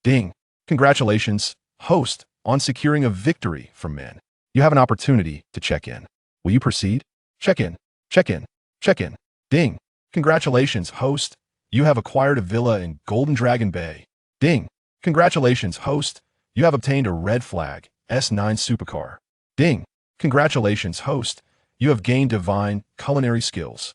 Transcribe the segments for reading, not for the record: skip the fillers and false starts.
Ding. Congratulations, host, on securing a victory from men. You have an opportunity to check in. Will you proceed? Check in. Check in. Check in. Ding. Congratulations, host. You have acquired a villa in Golden Dragon Bay. Ding. Congratulations, host. You have obtained a red flag, S9 supercar. Ding. Congratulations, host. You have gained divine culinary skills.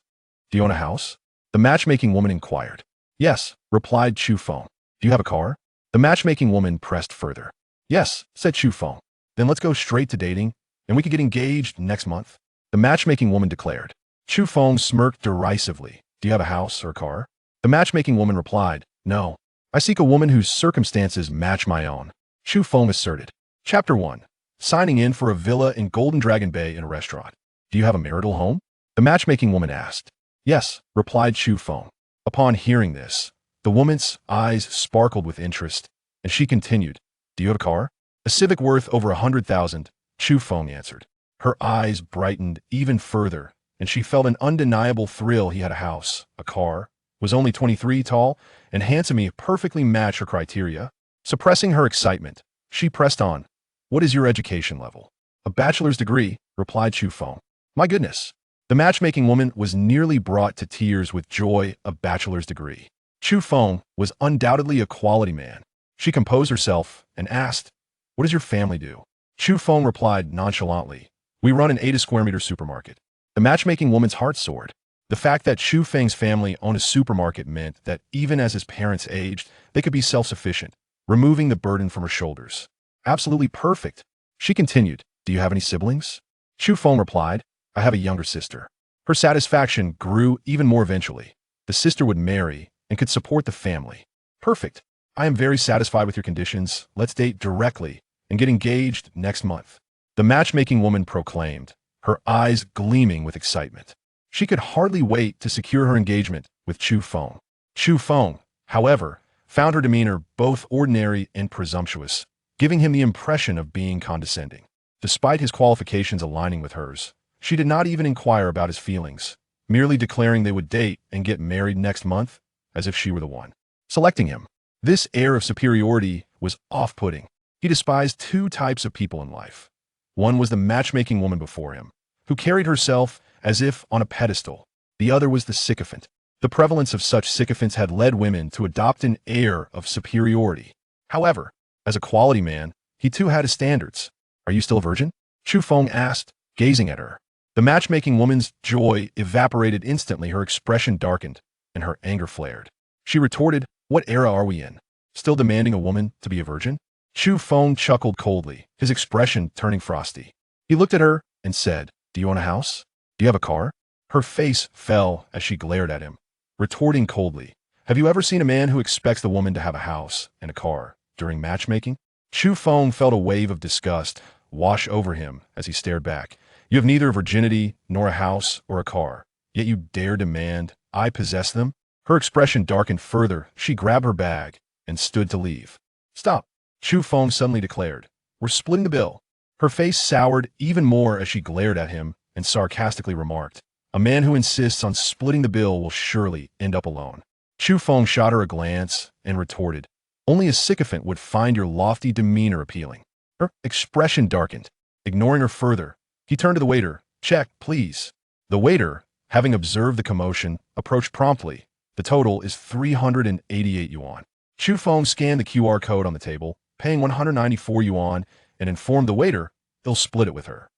Do you own a house? The matchmaking woman inquired. Yes, replied Chu Feng. Do you have a car? The matchmaking woman pressed further. Yes, said Chu Feng. Then let's go straight to dating, and we could get engaged next month. The matchmaking woman declared. Chu Feng smirked derisively. Do you have a house or a car? The matchmaking woman replied. No. I seek a woman whose circumstances match my own. Chu Feng asserted. Chapter 1. Signing in for a villa in Golden Dragon Bay in a restaurant. Do you have a marital home? The matchmaking woman asked. Yes, replied Chu Feng. Upon hearing this, the woman's eyes sparkled with interest, and she continued. Do you have a car? A Civic worth over 100,000, Chu Feng answered. Her eyes brightened even further, and she felt an undeniable thrill. He had a house, a car, was only 23 tall, and handsome. He perfectly matched her criteria. Suppressing her excitement, she pressed on. What is your education level? A bachelor's degree, replied Chu Feng. My goodness. The matchmaking woman was nearly brought to tears with joy. A bachelor's degree. Chu Feng was undoubtedly a quality man. She composed herself and asked, what does your family do? Chu Feng replied nonchalantly, we run an 80 square meter supermarket. The matchmaking woman's heart soared. The fact that Chu Feng's family owned a supermarket meant that even as his parents aged, they could be self-sufficient, removing the burden from her shoulders. Absolutely perfect. She continued, do you have any siblings? Chu Feng replied, I have a younger sister. Her satisfaction grew even more eventually. The sister would marry and could support the family. Perfect. I am very satisfied with your conditions. Let's date directly and get engaged next month. The matchmaking woman proclaimed, her eyes gleaming with excitement. She could hardly wait to secure her engagement with Chu Feng. Chu Feng, however, found her demeanor both ordinary and presumptuous, giving him the impression of being condescending. Despite his qualifications aligning with hers, she did not even inquire about his feelings, merely declaring they would date and get married next month, as if she were the one. Selecting him. This air of superiority was off-putting. He despised two types of people in life. One was the matchmaking woman before him, who carried herself as if on a pedestal. The other was the sycophant. The prevalence of such sycophants had led women to adopt an air of superiority. However, as a quality man, he too had his standards. Are you still a virgin? Chu Feng asked, gazing at her. The matchmaking woman's joy evaporated instantly. Her expression darkened, and her anger flared. She retorted, what era are we in? Still demanding a woman to be a virgin? Chu Feng chuckled coldly, his expression turning frosty. He looked at her and said, do you own a house? Do you have a car? Her face fell as she glared at him, retorting coldly, have you ever seen a man who expects the woman to have a house and a car during matchmaking? Chu Feng felt a wave of disgust wash over him as he stared back. You have neither virginity nor a house or a car, yet you dare demand I possess them? Her expression darkened further. She grabbed her bag and stood to leave. Stop, Chu Feng suddenly declared. We're splitting the bill. Her face soured even more as she glared at him and sarcastically remarked, a man who insists on splitting the bill will surely end up alone. Chu Feng shot her a glance and retorted, only a sycophant would find your lofty demeanor appealing. Her expression darkened. Ignoring her further, he turned to the waiter. Check, please. The waiter, having observed the commotion, approached promptly. The total is 388 yuan. Chu Feng scanned the QR code on the table, paying 194 yuan, and informed the waiter he'll split it with her.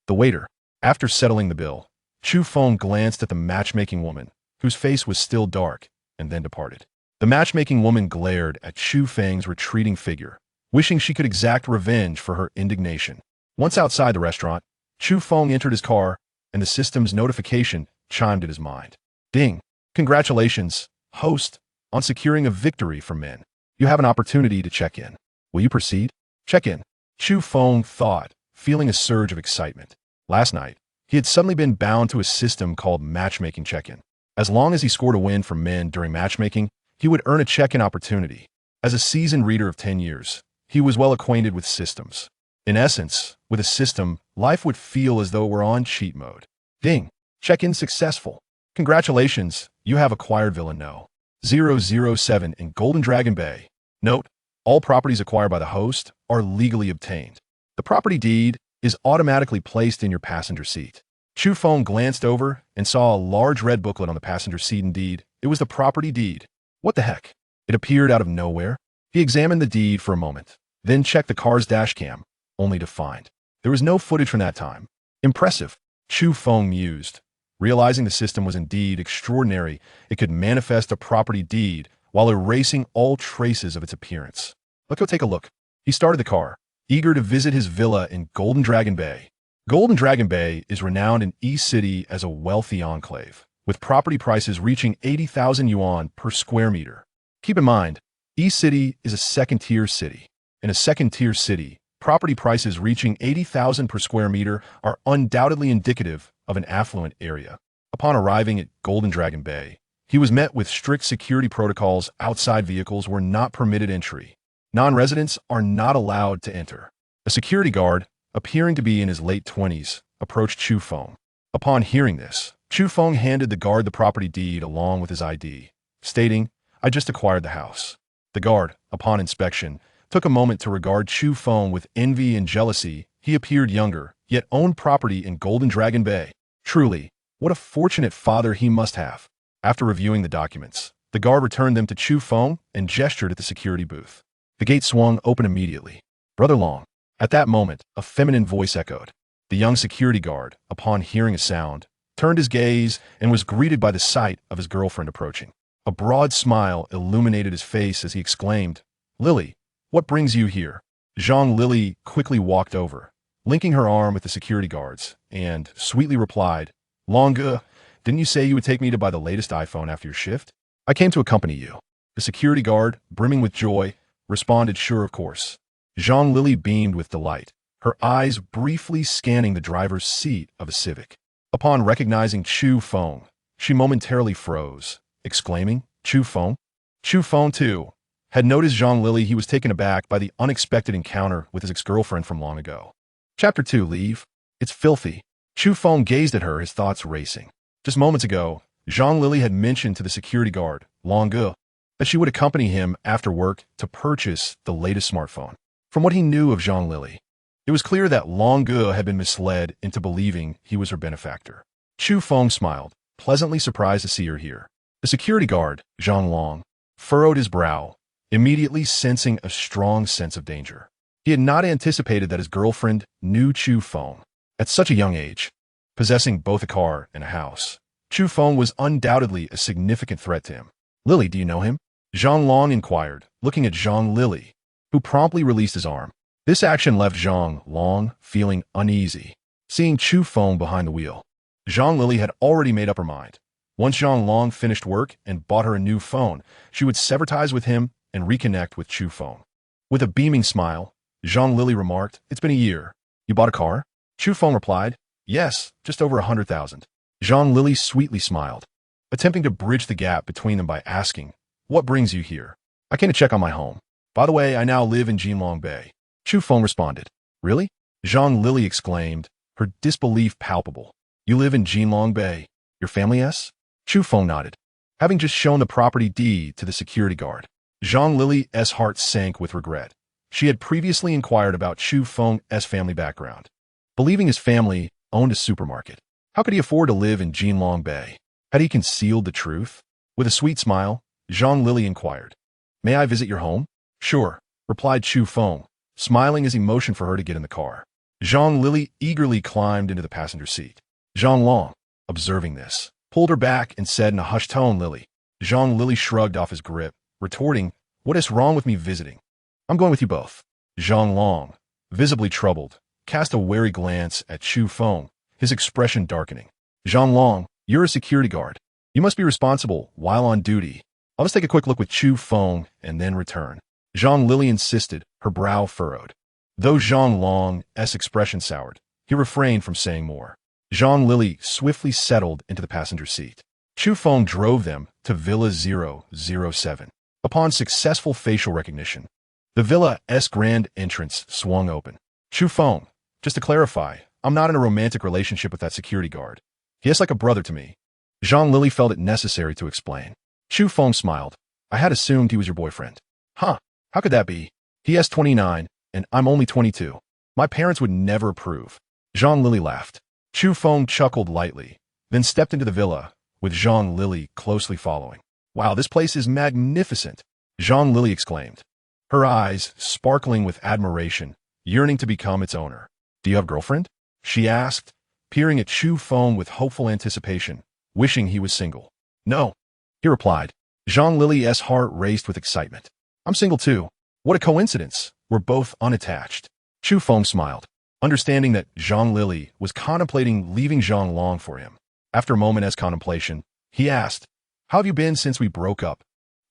The waiter, after settling the bill, Chu Feng glanced at the matchmaking woman, whose face was still dark, and then departed. The matchmaking woman glared at Chu Feng's retreating figure, wishing she could exact revenge for her indignation. Once outside the restaurant, Chu Feng entered his car, and the system's notification chimed at his mind. Ding! Congratulations, host, on securing a victory from men. You have an opportunity to check in. Will you proceed? Check in. Chu Feng thought, feeling a surge of excitement. Last night, he had suddenly been bound to a system called matchmaking check-in. As long as he scored a win from men during matchmaking, he would earn a check-in opportunity. As a seasoned reader of 10 years, he was well acquainted with systems. In essence, with a system, life would feel as though it were on cheat mode. Ding! Check-in successful. Congratulations, you have acquired Villa No. 007 in Golden Dragon Bay. Note, All properties acquired by the host are legally obtained. The property deed is automatically placed in your passenger seat. Chu Feng glanced over and saw a large red booklet on the passenger seat. Indeed, it was the property deed. What the heck? It appeared out of nowhere. He examined the deed for a moment, then checked the car's dash cam, only to find there was no footage from that time. Impressive, Chu Feng mused. Realizing the system was indeed extraordinary, it could manifest a property deed while erasing all traces of its appearance. Let's go take a look. He started the car, eager to visit his villa in Golden Dragon Bay. Golden Dragon Bay is renowned in East City as a wealthy enclave, with property prices reaching 80,000 yuan per square meter. Keep in mind, East City is a second-tier city. In a second-tier city, property prices reaching 80,000 per square meter are undoubtedly indicative of an affluent area. Upon arriving at Golden Dragon Bay, he was met with strict security protocols. Outside vehicles were not permitted entry. Non-residents are not allowed to enter. A security guard, appearing to be in his late 20s, approached Chu Feng. Upon hearing this, Chu Feng handed the guard the property deed along with his ID, stating, "I just acquired the house." The guard, upon inspection, took a moment to regard Chu Feng with envy and jealousy. He appeared younger, yet owned property in Golden Dragon Bay. Truly, what a fortunate father he must have. After reviewing the documents, the guard returned them to Chu Feng and gestured at the security booth. The gate swung open immediately. "Brother Long." At that moment, a feminine voice echoed. The young security guard, upon hearing a sound, turned his gaze and was greeted by the sight of his girlfriend approaching. A broad smile illuminated his face as he exclaimed, "Lily, what brings you here?" Zhang Lily quickly walked over, linking her arm with the security guard's, and sweetly replied, "Long, didn't you say you would take me to buy the latest iPhone after your shift?" "I came to accompany you." The security guard, brimming with joy, responded, "Sure, of course." Zhang Lily beamed with delight, her eyes briefly scanning the driver's seat of a Civic. Upon recognizing Chu Feng, she momentarily froze, exclaiming, "Chu Feng?" Chu Feng, too, had noticed Zhang Lily. He was taken aback by the unexpected encounter with his ex-girlfriend from long ago. Chapter 2, Leave. It's filthy. Chu Feng gazed at her, his thoughts racing. Just moments ago, Zhang Lily had mentioned to the security guard, Long, that she would accompany him after work to purchase the latest smartphone. From what he knew of Zhang Lily, it was clear that Long had been misled into believing he was her benefactor. Chu Feng smiled, pleasantly surprised to see her here. The security guard, Zhang Long, furrowed his brow, immediately sensing a strong sense of danger. He had not anticipated that his girlfriend knew Chu Feng. At such a young age, possessing both a car and a house, Chu Feng was undoubtedly a significant threat to him. "Lily, do you know him?" Zhang Long inquired, looking at Zhang Lily, who promptly released his arm. This action left Zhang Long feeling uneasy. Seeing Chu Feng behind the wheel, Zhang Lily had already made up her mind. Once Zhang Long finished work and bought her a new phone, she would sever ties with him and reconnect with Chu Feng. With a beaming smile, Zhang Lily remarked, "It's been a year. You bought a car?" Chu Feng replied, "Yes, just over 100,000. Zhang Lily sweetly smiled, attempting to bridge the gap between them by asking, "What brings you here?" "I came to check on my home. By the way, I now live in Jinlong Bay." Chu Feng responded. "Really?" Zhang Lily exclaimed, her disbelief palpable. "You live in Jinlong Bay? Your family's?" Chu Feng nodded, having just shown the property deed to the security guard. Zhang Lily's heart sank with regret. She had previously inquired about Chu Feng's family background, believing his family owned a supermarket. How could he afford to live in Jinlong Bay? Had he concealed the truth? With a sweet smile, Zhang Lily inquired, "May I visit your home?" "Sure," replied Chu Feng, smiling as he motioned for her to get in the car. Zhang Lily eagerly climbed into the passenger seat. Zhang Long, observing this, pulled her back and said in a hushed tone, "Lily." Zhang Lily shrugged off his grip, retorting, "What is wrong with me visiting? I'm going with you both." Zhang Long, visibly troubled, cast a wary glance at Chu Feng, his expression darkening. "Zhang Long, you're a security guard. You must be responsible while on duty. I'll just take a quick look with Chu Feng and then return." Zhang Lily insisted, her brow furrowed. Though Zhang Long's expression soured, he refrained from saying more. Zhang Lily swiftly settled into the passenger seat. Chu Feng drove them to Villa 007. Upon successful facial recognition, the villa's grand entrance swung open. "Chu Feng, just to clarify, I'm not in a romantic relationship with that security guard. He is like a brother to me." Zhang Lily felt it necessary to explain. Chu Feng smiled. "I had assumed he was your boyfriend." "Huh, how could that be?" He is 29, and I'm only 22. My parents would never approve. Zhang Lili laughed. Chu Feng chuckled lightly, then stepped into the villa, with Zhang Lili closely following. Wow, this place is magnificent, Zhang Lili exclaimed, her eyes sparkling with admiration, yearning to become its owner. Do you have a girlfriend? She asked, peering at Chu Feng with hopeful anticipation, wishing he was single. No, he replied. Zhang Lili's heart raced with excitement. I'm single too. What a coincidence. We're both unattached. Chu Feng smiled, understanding that Zhang Lili was contemplating leaving Zhang Long for him. After a moment's contemplation, he asked, How have you been since we broke up?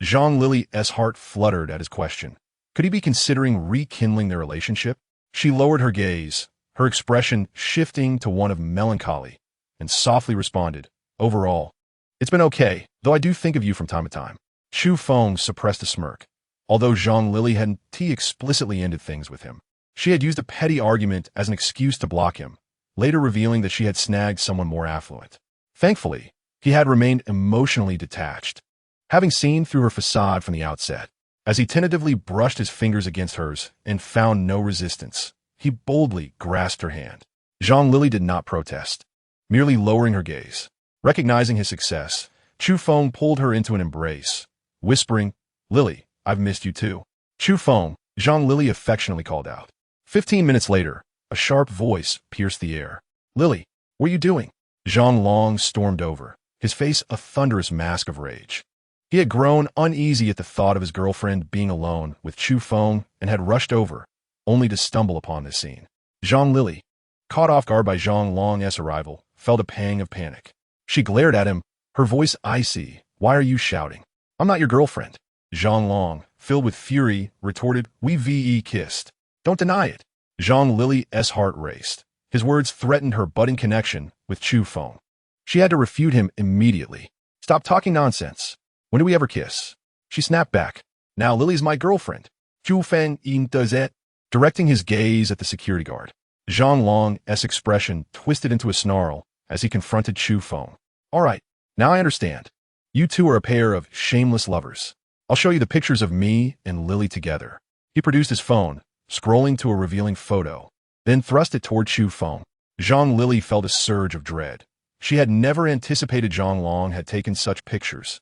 Zhang Lili's heart fluttered at his question. Could he be considering rekindling their relationship? She lowered her gaze, her expression shifting to one of melancholy, and softly responded, Overall, it's been okay, though I do think of you from time to time. Chu Feng suppressed a smirk. Although Zhang Lili hadn't explicitly ended things with him, she had used a petty argument as an excuse to block him, later revealing that she had snagged someone more affluent. Thankfully, he had remained emotionally detached, having seen through her facade from the outset. As he tentatively brushed his fingers against hers and found no resistance, he boldly grasped her hand. Zhang Lili did not protest, merely lowering her gaze. Recognizing his success, Chu Feng pulled her into an embrace, whispering, Lili, I've missed you too. Chu Feng, Zhang Lili affectionately called out. 15 minutes later, a sharp voice pierced the air. Lili, what are you doing? Zhang Long stormed over, his face a thunderous mask of rage. He had grown uneasy at the thought of his girlfriend being alone with Chu Feng and had rushed over, only to stumble upon this scene. Zhang Lili, caught off guard by Zhang Long's arrival, felt a pang of panic. She glared at him, her voice icy. Why are you shouting? I'm not your girlfriend. Zhang Long, filled with fury, retorted, We kissed. Don't deny it. Zhang Lili's heart raced. His words threatened her budding connection with Chu Feng. She had to refute him immediately. Stop talking nonsense. When do we ever kiss? She snapped back. Now Lily's my girlfriend. Chu Feng does it. Directing his gaze at the security guard. Zhang Long's expression twisted into a snarl as he confronted Chu Feng. All right, now I understand. You two are a pair of shameless lovers. I'll show you the pictures of me and Lily together. He produced his phone, scrolling to a revealing photo, then thrust it toward Chu Feng. Zhang Lili felt a surge of dread. She had never anticipated Zhang Long had taken such pictures.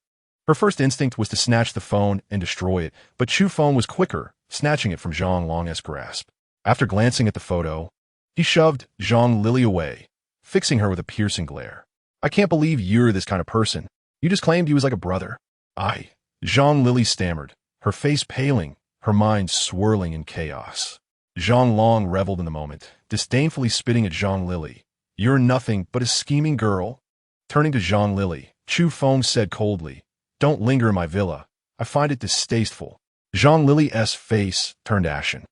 Her first instinct was to snatch the phone and destroy it, but Chu Feng was quicker, snatching it from Zhang Long's grasp. After glancing at the photo, he shoved Zhang Lili away, fixing her with a piercing glare. I can't believe you're this kind of person. You just claimed he was like a brother. Zhang Lili stammered, her face paling, her mind swirling in chaos. Zhang Long reveled in the moment, disdainfully spitting at Zhang Lili. You're nothing but a scheming girl. Turning to Zhang Lili, Chu Feng said coldly, Don't linger in my villa. I find it distasteful. Zhang Lili's face turned ashen.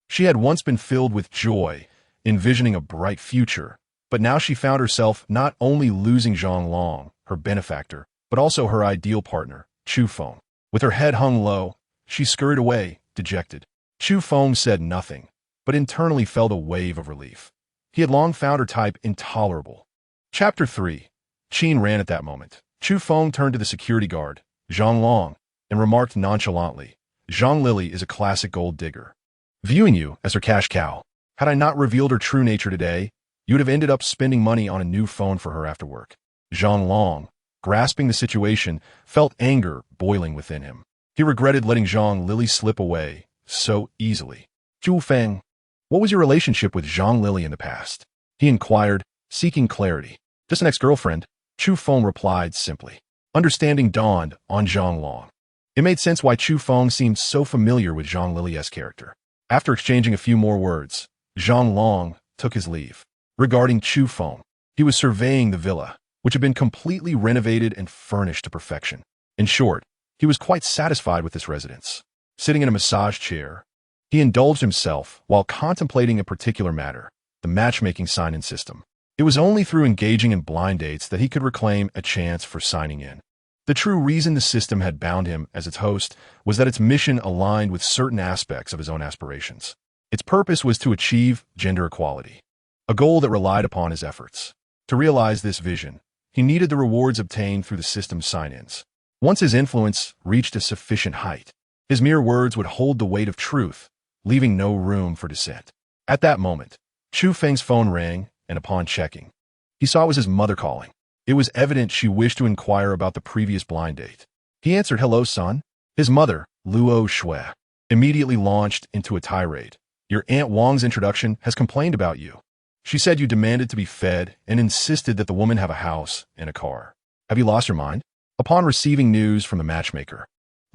She had once been filled with joy, envisioning a bright future, but now she found herself not only losing Zhang Long, her benefactor, but also her ideal partner, Chu Feng. With her head hung low, she scurried away, dejected. Chu Feng said nothing, but internally felt a wave of relief. He had long found her type intolerable. Chapter 3. Qin ran at that moment. Chu Feng turned to the security guard, Zhang Long, and remarked nonchalantly, Zhang Lili is a classic gold digger. Viewing you as her cash cow. Had I not revealed her true nature today, you would have ended up spending money on a new phone for her after work. Zhang Long, grasping the situation, felt anger boiling within him. He regretted letting Zhang Lili slip away so easily. Chu Feng, what was your relationship with Zhang Lili in the past? He inquired, seeking clarity. Just an ex-girlfriend, Chu Feng replied simply. Understanding dawned on Zhang Long. It made sense why Chu Feng seemed so familiar with Zhang Lili's character. After exchanging a few more words, Zhang Long took his leave. Regarding Chu Feng, he was surveying the villa, which had been completely renovated and furnished to perfection. In short, he was quite satisfied with this residence. Sitting in a massage chair, he indulged himself while contemplating a particular matter, the matchmaking sign-in system. It was only through engaging in blind dates that he could reclaim a chance for signing in. The true reason the system had bound him as its host was that its mission aligned with certain aspects of his own aspirations. Its purpose was to achieve gender equality, a goal that relied upon his efforts. To realize this vision, he needed the rewards obtained through the system's sign-ins. Once his influence reached a sufficient height, his mere words would hold the weight of truth, leaving no room for dissent. At that moment, Chu Feng's phone rang, and upon checking, he saw it was his mother calling. It was evident she wished to inquire about the previous blind date. He answered, "Hello, son." His mother, Luo Shui, immediately launched into a tirade. "Your Aunt Wang's introduction has complained about you. She said you demanded to be fed and insisted that the woman have a house and a car. Have you lost your mind?" Upon receiving news from the matchmaker,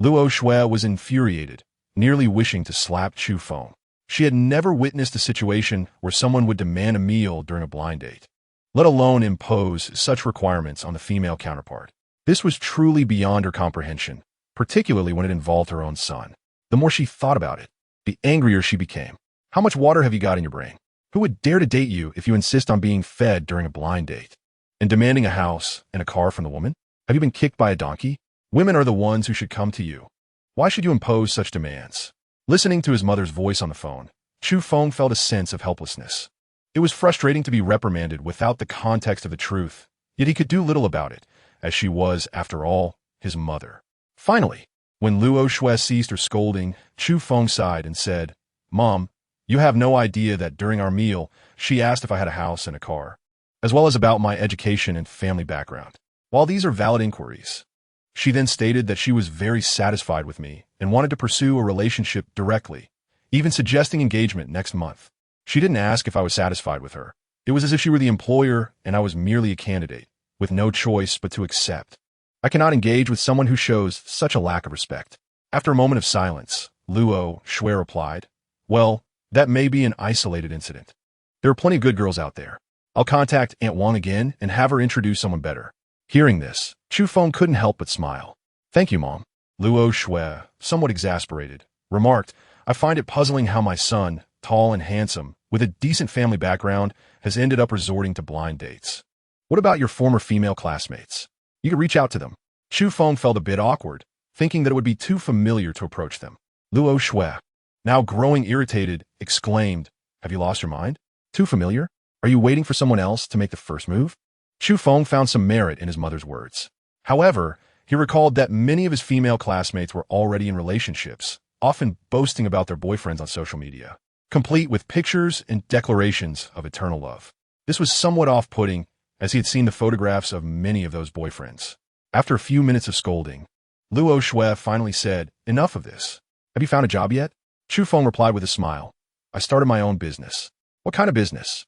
Luo Shui was infuriated, nearly wishing to slap Chu Feng. She had never witnessed a situation where someone would demand a meal during a blind date, let alone impose such requirements on the female counterpart. This was truly beyond her comprehension, particularly when it involved her own son. The more she thought about it, the angrier she became. How much water have you got in your brain? Who would dare to date you if you insist on being fed during a blind date? And demanding a house and a car from the woman? Have you been kicked by a donkey? Women are the ones who should come to you. Why should you impose such demands? Listening to his mother's voice on the phone, Chu Feng felt a sense of helplessness. It was frustrating to be reprimanded without the context of the truth, yet he could do little about it, as she was, after all, his mother. Finally, when Luo Shui ceased her scolding, Chu Feng sighed and said, "Mom, you have no idea that during our meal, she asked if I had a house and a car, as well as about my education and family background. While these are valid inquiries, she then stated that she was very satisfied with me and wanted to pursue a relationship directly, even suggesting engagement next month. She didn't ask if I was satisfied with her. It was as if she were the employer and I was merely a candidate, with no choice but to accept. I cannot engage with someone who shows such a lack of respect." After a moment of silence, Luo Shui replied, "Well, that may be an isolated incident. There are plenty of good girls out there. I'll contact Aunt Wang again and have her introduce someone better." Hearing this, Chu Feng couldn't help but smile. "Thank you, Mom." Luo Shui, somewhat exasperated, remarked, "I find it puzzling how my son, tall and handsome, with a decent family background, has ended up resorting to blind dates. What about your former female classmates? You could reach out to them." Chu Feng felt a bit awkward, thinking that it would be too familiar to approach them. Luo Shui, now growing irritated, exclaimed, "Have you lost your mind? Too familiar? Are you waiting for someone else to make the first move?" Chu Feng found some merit in his mother's words. However, he recalled that many of his female classmates were already in relationships, often boasting about their boyfriends on social media, complete with pictures and declarations of eternal love. This was somewhat off-putting, as he had seen the photographs of many of those boyfriends. After a few minutes of scolding, Luo Shui finally said, "Enough of this. Have you found a job yet?" Chu Feng replied with a smile, "I started my own business." "What kind of business?"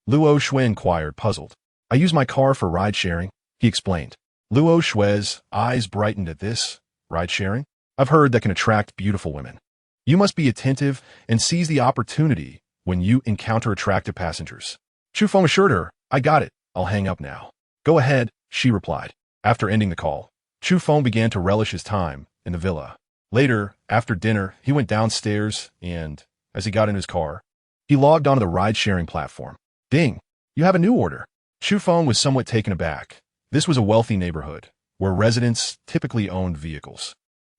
Luo Shui inquired, puzzled. "I use my car for ride-sharing," he explained. Luo Shui's eyes brightened at this. "Ride-sharing? I've heard that can attract beautiful women. You must be attentive and seize the opportunity when you encounter attractive passengers." Chu Feng assured her, "I got it. I'll hang up now." "Go ahead," she replied. After ending the call, Chu Feng began to relish his time in the villa. Later, after dinner, he went downstairs and, as he got in his car, he logged onto the ride-sharing platform. Ding! "You have a new order." Chu Feng was somewhat taken aback. This was a wealthy neighborhood, where residents typically owned vehicles.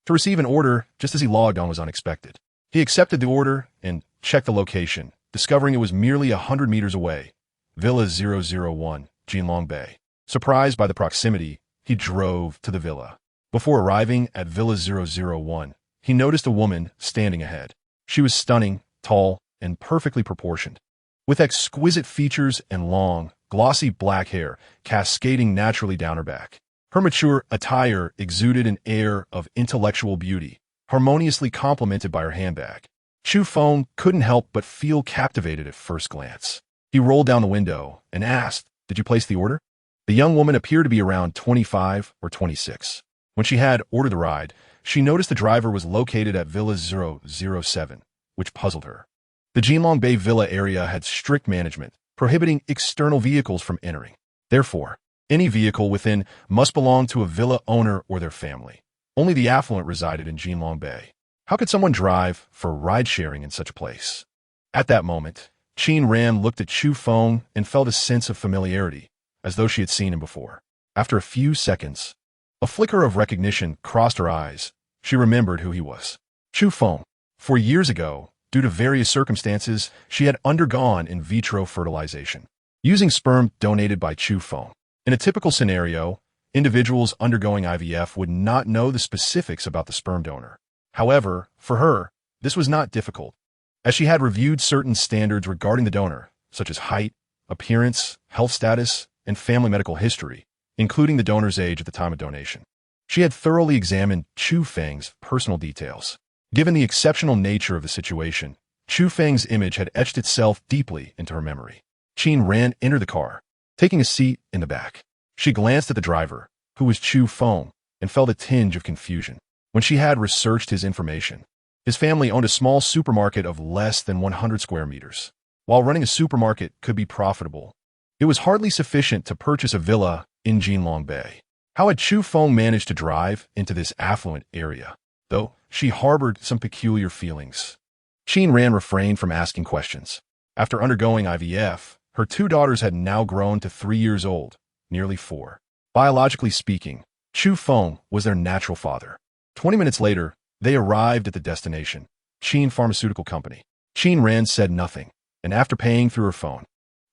To receive an order just as he logged on was unexpected. He accepted the order and checked the location, discovering it was merely 100 meters away, Villa 001, Jinlong Bay. Surprised by the proximity, he drove to the villa. Before arriving at Villa 001, he noticed a woman standing ahead. She was stunning, tall, and perfectly proportioned, with exquisite features and long, glossy black hair cascading naturally down her back. Her mature attire exuded an air of intellectual beauty, harmoniously complemented by her handbag. Chu Feng couldn't help but feel captivated at first glance. He rolled down the window and asked, "Did you place the order?" The young woman appeared to be around 25 or 26. When she had ordered the ride, she noticed the driver was located at Villa 007, which puzzled her. The Jinlong Bay Villa area had strict management, prohibiting external vehicles from entering. Therefore, any vehicle within must belong to a villa owner or their family. Only the affluent resided in Jinlong Bay. How could someone drive for ride-sharing in such a place? At that moment, Qin Ran looked at Chu Feng and felt a sense of familiarity, as though she had seen him before. After a few seconds, a flicker of recognition crossed her eyes. She remembered who he was. Chu Feng. 4 years ago, due to various circumstances, she had undergone in vitro fertilization, using sperm donated by Chu Feng. In a typical scenario, individuals undergoing IVF would not know the specifics about the sperm donor. However, for her, this was not difficult. as she had reviewed certain standards regarding the donor, such as height, appearance, health status, and family medical history, including the donor's age at the time of donation. She had thoroughly examined Chu Feng's personal details. Given the exceptional nature of the situation, Chu Feng's image had etched itself deeply into her memory. Qin ran into the car, taking a seat in the back. She glanced at the driver, who was Chu Feng, and felt a tinge of confusion. When she had researched his information, his family owned a small supermarket of less than 100 square meters. While running a supermarket could be profitable, it was hardly sufficient to purchase a villa in Jinlong Bay. How had Chu Feng managed to drive into this affluent area? Though she harbored some peculiar feelings, Qin Ran refrained from asking questions. After undergoing IVF, her 2 daughters had now grown to 3 years old, nearly 4. Biologically speaking, Chu Feng was their natural father. 20 minutes later, they arrived at the destination, Qin Pharmaceutical Company. Qin Ran said nothing, and after paying through her phone,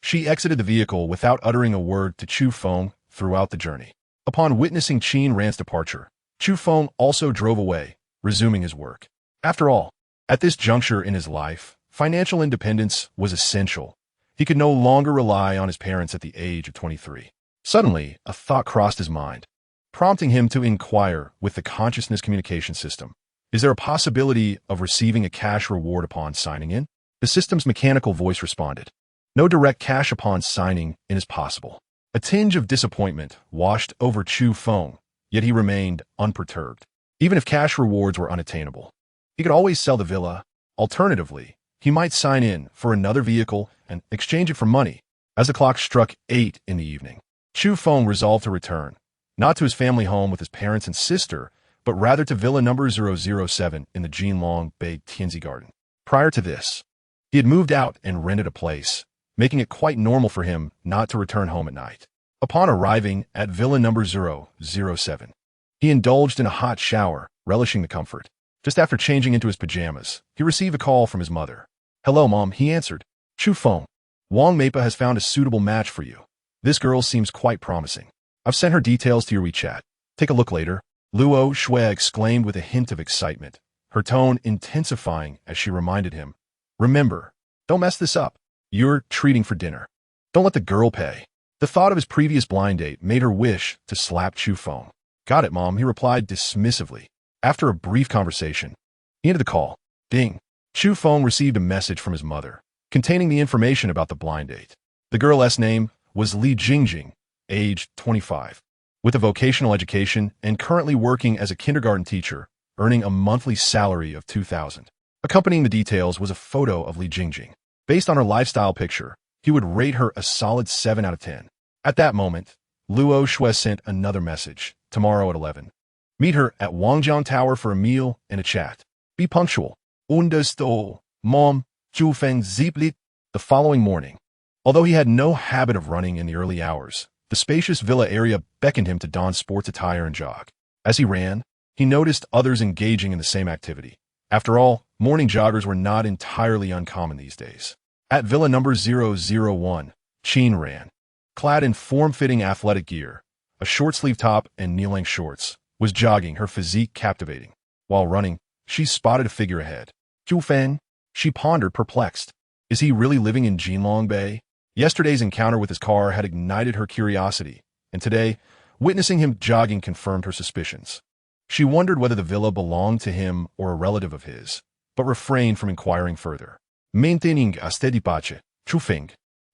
she exited the vehicle without uttering a word to Chu Feng throughout the journey. Upon witnessing Qin Ran's departure, Chu Feng also drove away, resuming his work. After all, at this juncture in his life, financial independence was essential. He could no longer rely on his parents at the age of 23. Suddenly, a thought crossed his mind, prompting him to inquire with the consciousness communication system. Is there a possibility of receiving a cash reward upon signing in? The system's mechanical voice responded. No direct cash upon signing in is possible. A tinge of disappointment washed over Chu Feng, yet he remained unperturbed. Even if cash rewards were unattainable, he could always sell the villa. Alternatively, he might sign in for another vehicle and exchange it for money. As the clock struck 8 in the evening, Chu Feng resolved to return, not to his family home with his parents and sister, but rather to Villa number 007 in the Jinlong Bay Tianzi Garden. Prior to this, he had moved out and rented a place, making it quite normal for him not to return home at night. Upon arriving at Villa number 007, he indulged in a hot shower, relishing the comfort. Just after changing into his pajamas, he received a call from his mother. "Hello, Mom," he answered. "Chu Feng, Wang Meipa has found a suitable match for you. This girl seems quite promising. I've sent her details to your WeChat. Take a look later." Luo Shui exclaimed with a hint of excitement, her tone intensifying as she reminded him, "Remember, don't mess this up. You're treating for dinner. Don't let the girl pay." The thought of his previous blind date made her wish to slap Chu Feng. "Got it, Mom," he replied dismissively. After a brief conversation, he ended the call. Ding. Chu Feng received a message from his mother, containing the information about the blind date. The girl's name was Li Jingjing, aged 25. With a vocational education and currently working as a kindergarten teacher, earning a monthly salary of 2,000. Accompanying the details was a photo of Li Jingjing. Based on her lifestyle picture, he would rate her a solid 7 out of 10. At that moment, Luo Shui sent another message, tomorrow at 11. Meet her at Wangjiang Tower for a meal and a chat. Be punctual. Understood, Mom. Chu Feng zieplit. The following morning, although he had no habit of running in the early hours, the spacious villa area beckoned him to don sports attire and jog. As he ran, he noticed others engaging in the same activity. After all, morning joggers were not entirely uncommon these days. At Villa number 001, Qin ran. Clad in form-fitting athletic gear, a short-sleeve top and knee-length shorts, was jogging, her physique captivating. While running, she spotted a figure ahead. Chu Feng, she pondered, perplexed. Is he really living in Jinlong Bay? Yesterday's encounter with his car had ignited her curiosity, and today, witnessing him jogging confirmed her suspicions. She wondered whether the villa belonged to him or a relative of his, but refrained from inquiring further. Maintaining a steady pace, Chu Feng,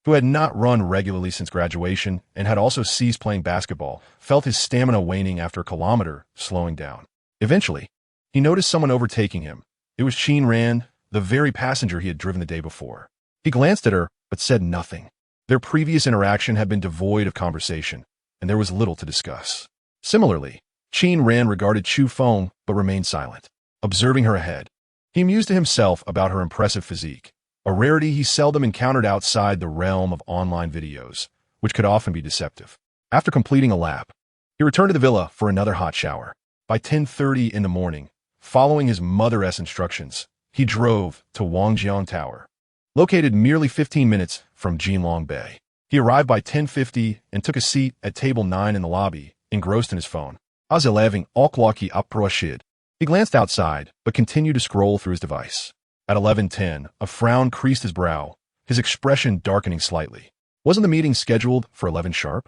who had not run regularly since graduation and had also ceased playing basketball, felt his stamina waning after a kilometer, slowing down. Eventually, he noticed someone overtaking him. It was Qin Ran, the very passenger he had driven the day before. He glanced at her, but said nothing. Their previous interaction had been devoid of conversation, and there was little to discuss. Similarly, Qin Ran regarded Chu Feng, but remained silent. Observing her ahead, he mused to himself about her impressive physique, a rarity he seldom encountered outside the realm of online videos, which could often be deceptive. After completing a lap, he returned to the villa for another hot shower. By 10:30 in the morning, following his mother's instructions, he drove to Wangjiang Tower, located merely 15 minutes from Jinlong Bay. He arrived by 10:50 and took a seat at table 9 in the lobby, engrossed in his phone. Az 11 o'clock approached. He glanced outside, but continued to scroll through his device. At 11:10, a frown creased his brow, his expression darkening slightly. Wasn't the meeting scheduled for 11 sharp?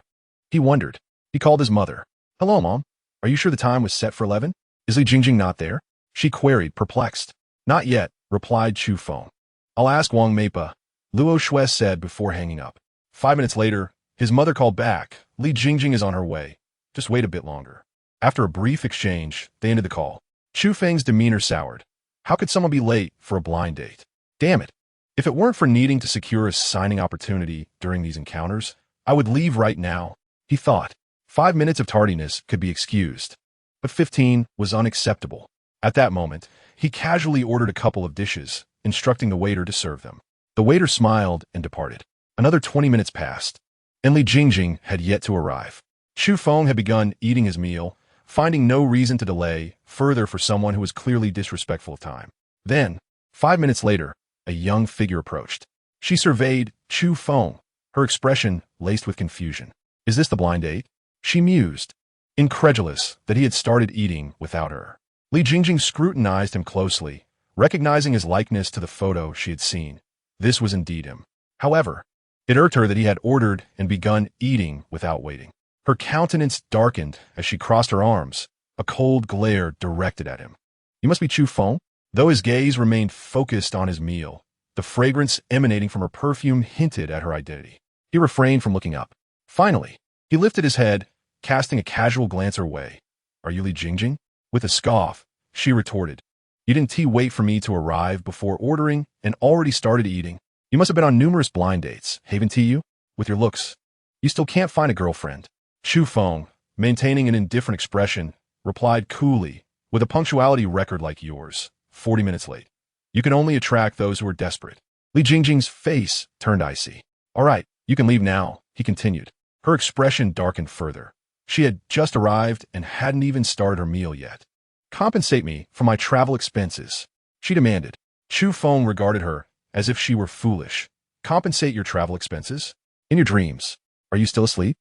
He wondered. He called his mother. Hello, Mom. Are you sure the time was set for 11? Is Li Jingjing not there? She queried, perplexed. Not yet, replied Chu Feng. I'll ask Wang Meipa, Luo Shui said before hanging up. 5 minutes later, his mother called back. Li Jingjing is on her way. Just wait a bit longer. After a brief exchange, they ended the call. Chu Feng's demeanor soured. How could someone be late for a blind date? Damn it. If it weren't for needing to secure a signing opportunity during these encounters, I would leave right now, he thought. 5 minutes of tardiness could be excused, but 15 was unacceptable. At that moment, he casually ordered a couple of dishes, instructing the waiter to serve them. The waiter smiled and departed. Another 20 minutes passed, and Li Jingjing had yet to arrive. Chu Feng had begun eating his meal, finding no reason to delay further for someone who was clearly disrespectful of time. Then, 5 minutes later, a young figure approached. She surveyed Chu Feng, her expression laced with confusion. Is this the blind date? She mused, incredulous that he had started eating without her. Li Jingjing scrutinized him closely, recognizing his likeness to the photo she had seen. This was indeed him. However, it irked her that he had ordered and begun eating without waiting. Her countenance darkened as she crossed her arms, a cold glare directed at him. You must be Chu Feng? Though his gaze remained focused on his meal, the fragrance emanating from her perfume hinted at her identity. He refrained from looking up. Finally, he lifted his head, casting a casual glance her way. Are you Li Jingjing? With a scoff, she retorted. You didn't wait for me to arrive before ordering and already started eating. You must have been on numerous blind dates, haven't you? With your looks, you still can't find a girlfriend. Chu Feng, maintaining an indifferent expression, replied coolly, with a punctuality record like yours, 40 minutes late. You can only attract those who are desperate. Li Jingjing's face turned icy. All right, you can leave now, he continued. Her expression darkened further. She had just arrived and hadn't even started her meal yet. Compensate me for my travel expenses, she demanded. Chu Feng regarded her as if she were foolish. Compensate your travel expenses? In your dreams. Are you still asleep?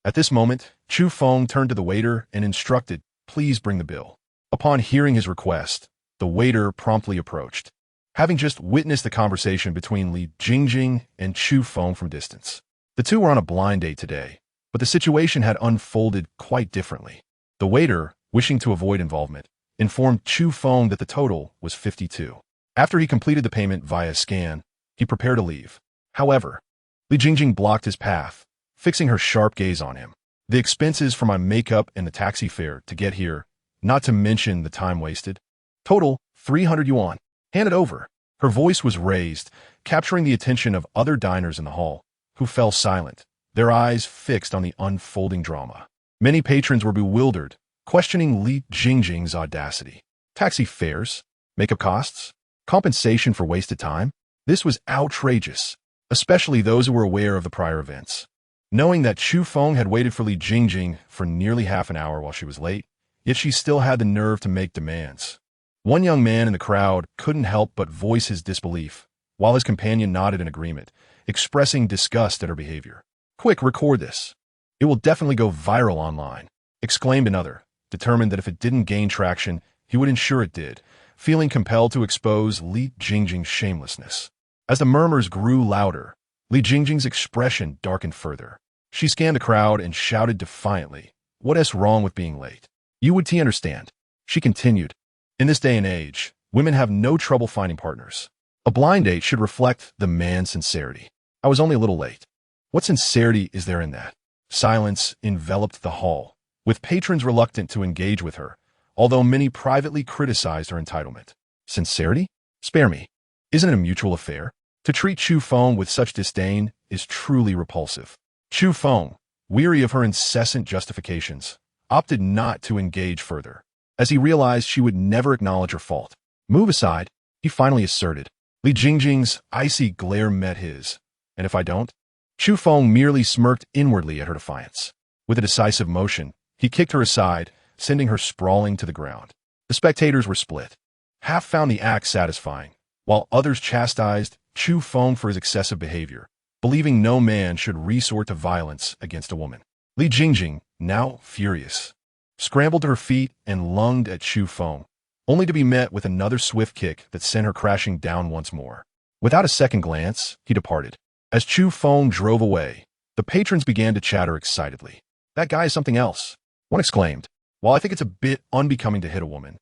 At this moment, Chu Feng turned to the waiter and instructed, please bring the bill. Upon hearing his request, the waiter promptly approached, having just witnessed the conversation between Li Jingjing and Chu Feng from distance. The two were on a blind date today, but the situation had unfolded quite differently. The waiter, wishing to avoid involvement, informed Chu Feng that the total was 52. After he completed the payment via scan, he prepared to leave. However, Li Jingjing blocked his path, fixing her sharp gaze on him. The expenses for my makeup and the taxi fare to get here, not to mention the time wasted. Total, 300 yuan. Hand it over. Her voice was raised, capturing the attention of other diners in the hall, who fell silent, their eyes fixed on the unfolding drama. Many patrons were bewildered, questioning Li Jingjing's audacity. Taxi fares, makeup costs, compensation for wasted time? This was outrageous, especially those who were aware of the prior events. Knowing that Chu Feng had waited for Li Jingjing for nearly half an hour while she was late, yet she still had the nerve to make demands. One young man in the crowd couldn't help but voice his disbelief, while his companion nodded in agreement, expressing disgust at her behavior. Quick, record this. It will definitely go viral online, exclaimed another, determined that if it didn't gain traction, he would ensure it did, feeling compelled to expose Li Jingjing's shamelessness. As the murmurs grew louder, Li Jingjing's expression darkened further. She scanned the crowd and shouted defiantly, "What is wrong with being late? You would understand." She continued, "In this day and age, women have no trouble finding partners. A blind date should reflect the man's sincerity. I was only a little late. What sincerity is there in that?" Silence enveloped the hall, with patrons reluctant to engage with her, although many privately criticized her entitlement. Sincerity? Spare me. Isn't it a mutual affair? To treat Chu Feng with such disdain is truly repulsive. Chu Feng, weary of her incessant justifications, opted not to engage further, as he realized she would never acknowledge her fault. Move aside, he finally asserted. Li Jingjing's icy glare met his, and if I don't? Chu Feng merely smirked inwardly at her defiance. With a decisive motion, he kicked her aside, sending her sprawling to the ground. The spectators were split. Half found the act satisfying, while others chastised Chu Feng for his excessive behavior, believing no man should resort to violence against a woman. Li Jingjing, now furious, scrambled to her feet and lunged at Chu Feng, only to be met with another swift kick that sent her crashing down once more. Without a second glance, he departed. As Chu Feng drove away, the patrons began to chatter excitedly. "That guy is something else," one exclaimed. "While I think it's a bit unbecoming to hit a woman,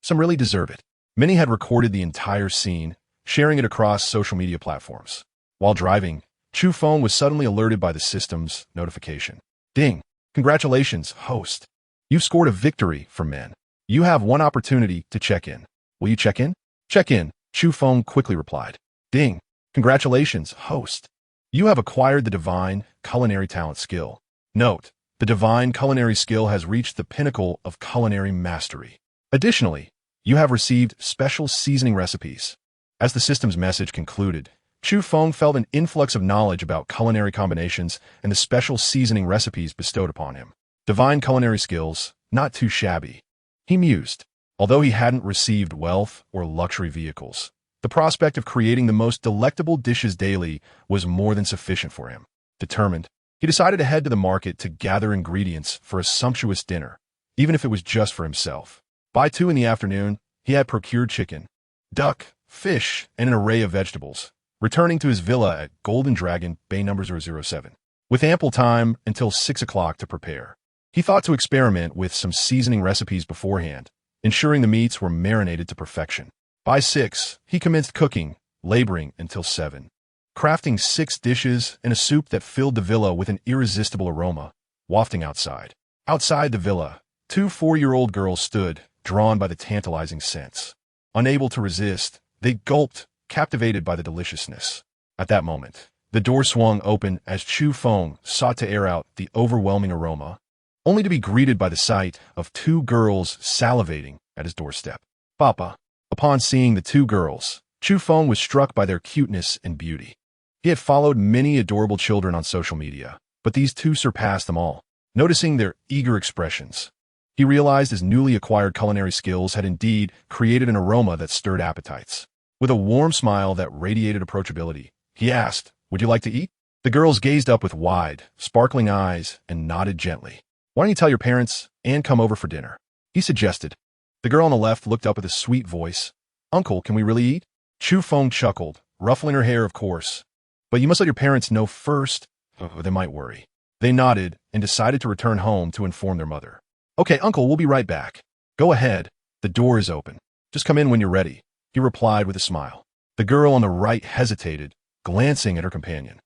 some really deserve it." Many had recorded the entire scene, sharing it across social media platforms. While driving, Chu Feng was suddenly alerted by the system's notification. "Ding! Congratulations, host. You've scored a victory for men. You have one opportunity to check in. Will you check in?" "Check in," Chu Feng quickly replied. "Ding! Congratulations, host. You have acquired the divine culinary talent skill. Note, the divine culinary skill has reached the pinnacle of culinary mastery. Additionally, you have received special seasoning recipes." As the system's message concluded, Chu Feng felt an influx of knowledge about culinary combinations and the special seasoning recipes bestowed upon him. Divine culinary skills, not too shabby. He mused. Although he hadn't received wealth or luxury vehicles, the prospect of creating the most delectable dishes daily was more than sufficient for him. Determined, he decided to head to the market to gather ingredients for a sumptuous dinner, even if it was just for himself. By 2 in the afternoon, he had procured chicken, duck, fish, and an array of vegetables, returning to his villa at Golden Dragon, Bay number 007, with ample time until 6 o'clock to prepare. He thought to experiment with some seasoning recipes beforehand, ensuring the meats were marinated to perfection. By 6, he commenced cooking, laboring until 7, crafting 6 dishes and a soup that filled the villa with an irresistible aroma, wafting outside. Outside the villa, 2 4-year-old girls stood, drawn by the tantalizing scents. Unable to resist, they gulped, captivated by the deliciousness. At that moment, the door swung open as Chu Feng sought to air out the overwhelming aroma, only to be greeted by the sight of 2 girls salivating at his doorstep. "Papa." Upon seeing the 2 girls, Chu Feng was struck by their cuteness and beauty. He had followed many adorable children on social media, but these 2 surpassed them all. Noticing their eager expressions, he realized his newly acquired culinary skills had indeed created an aroma that stirred appetites. With a warm smile that radiated approachability, he asked, "Would you like to eat?" The girls gazed up with wide, sparkling eyes and nodded gently. "Why don't you tell your parents and come over for dinner?" he suggested. The girl on the left looked up with a sweet voice. "Uncle, can we really eat?" Chu Feng chuckled, ruffling her hair, "Of course. But you must let your parents know first. Oh, they might worry." They nodded and decided to return home to inform their mother. "Okay, Uncle, we'll be right back." "Go ahead. The door is open. Just come in when you're ready," he replied with a smile. The girl on the right hesitated, glancing at her companion.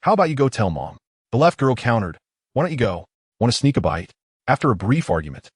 "How about you go tell Mom?" The left girl countered. "Why don't you go? Want to sneak a bite?" After a brief argument,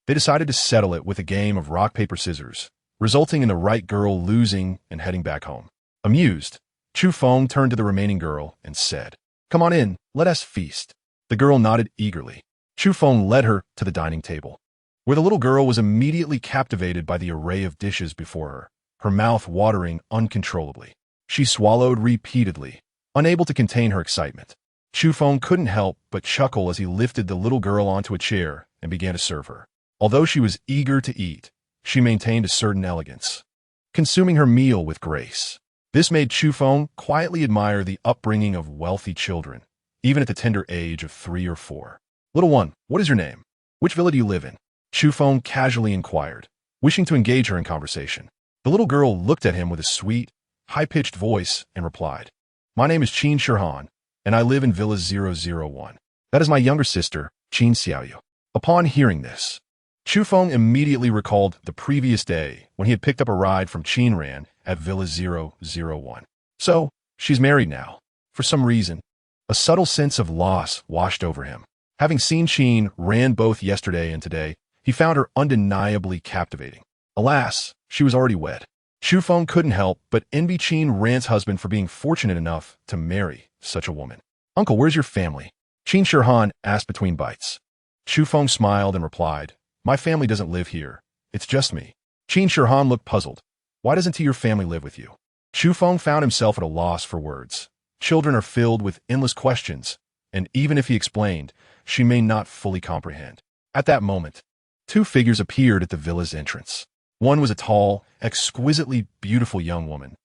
they decided to settle it with a game of rock, paper, scissors, resulting in the right girl losing and heading back home. Amused, Chu Feng turned to the remaining girl and said, "Come on in, let us feast." The girl nodded eagerly. Chu Feng led her to the dining table, where the little girl was immediately captivated by the array of dishes before her mouth watering uncontrollably. She swallowed repeatedly, unable to contain her excitement. Chu Feng couldn't help but chuckle as he lifted the little girl onto a chair and began to serve her. Although she was eager to eat, she maintained a certain elegance, consuming her meal with grace. This made Chu Feng quietly admire the upbringing of wealthy children, even at the tender age of 3 or 4. "Little one, what is your name? Which villa do you live in?" Chu Feng casually inquired, wishing to engage her in conversation. The little girl looked at him with a sweet, high-pitched voice and replied, "My name is Qin Shirhan, and I live in Villa 001. That is my younger sister, Qin Xiaoyu." Upon hearing this, Chu Feng immediately recalled the previous day when he had picked up a ride from Qin Ran at Villa 001. So, she's married now. For some reason, a subtle sense of loss washed over him. Having seen Qin Ran both yesterday and today, he found her undeniably captivating. Alas, she was already wed. Chu Feng couldn't help but envy Qin Ran's husband for being fortunate enough to marry such a woman. "Uncle, where's your family?" Qin Shirhan asked between bites. Chu Feng smiled and replied, "My family doesn't live here. It's just me." Qin Shirhan looked puzzled. "Why doesn't your family live with you?" Chu Feng found himself at a loss for words. Children are filled with endless questions, and even if he explained, she may not fully comprehend. At that moment, 2 figures appeared at the villa's entrance. One was a tall, exquisitely beautiful young woman,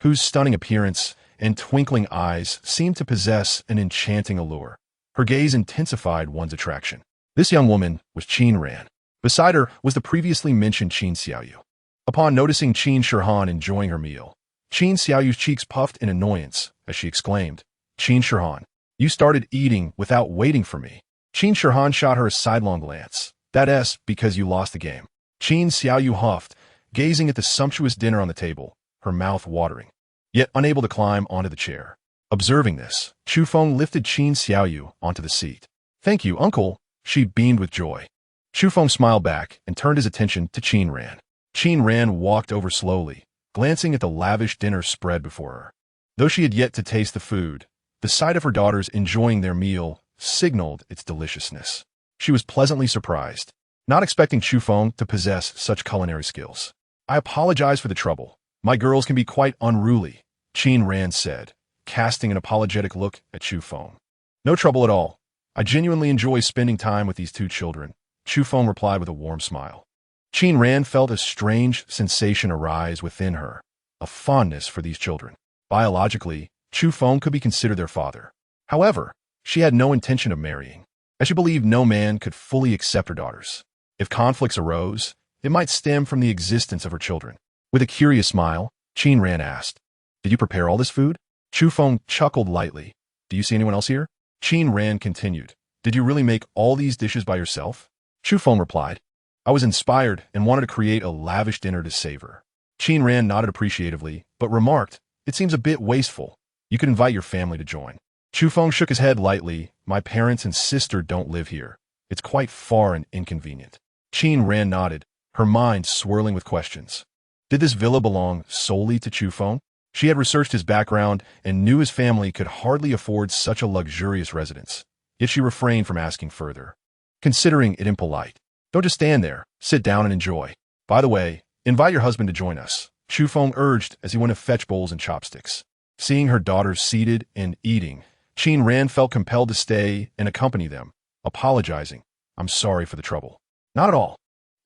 whose stunning appearance and twinkling eyes seemed to possess an enchanting allure. Her gaze intensified one's attraction. This young woman was Qin Ran. Beside her was the previously mentioned Qin Xiaoyu. Upon noticing Qin Shirhan enjoying her meal, Qin Xiaoyu's cheeks puffed in annoyance as she exclaimed, Qin Shirhan, you started eating without waiting for me. Qin Shirhan shot her a sidelong glance. That's because you lost the game. Qin Xiaoyu huffed, gazing at the sumptuous dinner on the table, her mouth watering, yet unable to climb onto the chair. Observing this, Chu Feng lifted Qin Xiaoyu onto the seat. Thank you, uncle, she beamed with joy. Chu Feng smiled back and turned his attention to Qin Ran. Qin Ran walked over slowly, glancing at the lavish dinner spread before her. Though she had yet to taste the food, the sight of her daughters enjoying their meal signaled its deliciousness. She was pleasantly surprised, not expecting Chu Feng to possess such culinary skills. I apologize for the trouble. My girls can be quite unruly, Qin Ran said, casting an apologetic look at Chu Feng. No trouble at all. I genuinely enjoy spending time with these two children, Chu Feng replied with a warm smile. Qin Ran felt a strange sensation arise within her, a fondness for these children. Biologically, Chu Feng could be considered their father. However, she had no intention of marrying, as she believed no man could fully accept her daughters. If conflicts arose, it might stem from the existence of her children. With a curious smile, Qin Ran asked, Did you prepare all this food? Chu Feng chuckled lightly. Do you see anyone else here? Qin Ran continued, Did you really make all these dishes by yourself? Chu Feng replied, I was inspired and wanted to create a lavish dinner to savor. Qin Ran nodded appreciatively, but remarked, It seems a bit wasteful. You could invite your family to join. Chu Feng shook his head lightly. My parents and sister don't live here. It's quite far and inconvenient. Qin Ran nodded, her mind swirling with questions. Did this villa belong solely to Chu Feng? She had researched his background and knew his family could hardly afford such a luxurious residence. Yet she refrained from asking further, considering it impolite. Don't just stand there. Sit down and enjoy. By the way, invite your husband to join us, Chu Feng urged as he went to fetch bowls and chopsticks. Seeing her daughters seated and eating, Qin Ran felt compelled to stay and accompany them, apologizing. I'm sorry for the trouble. Not at all.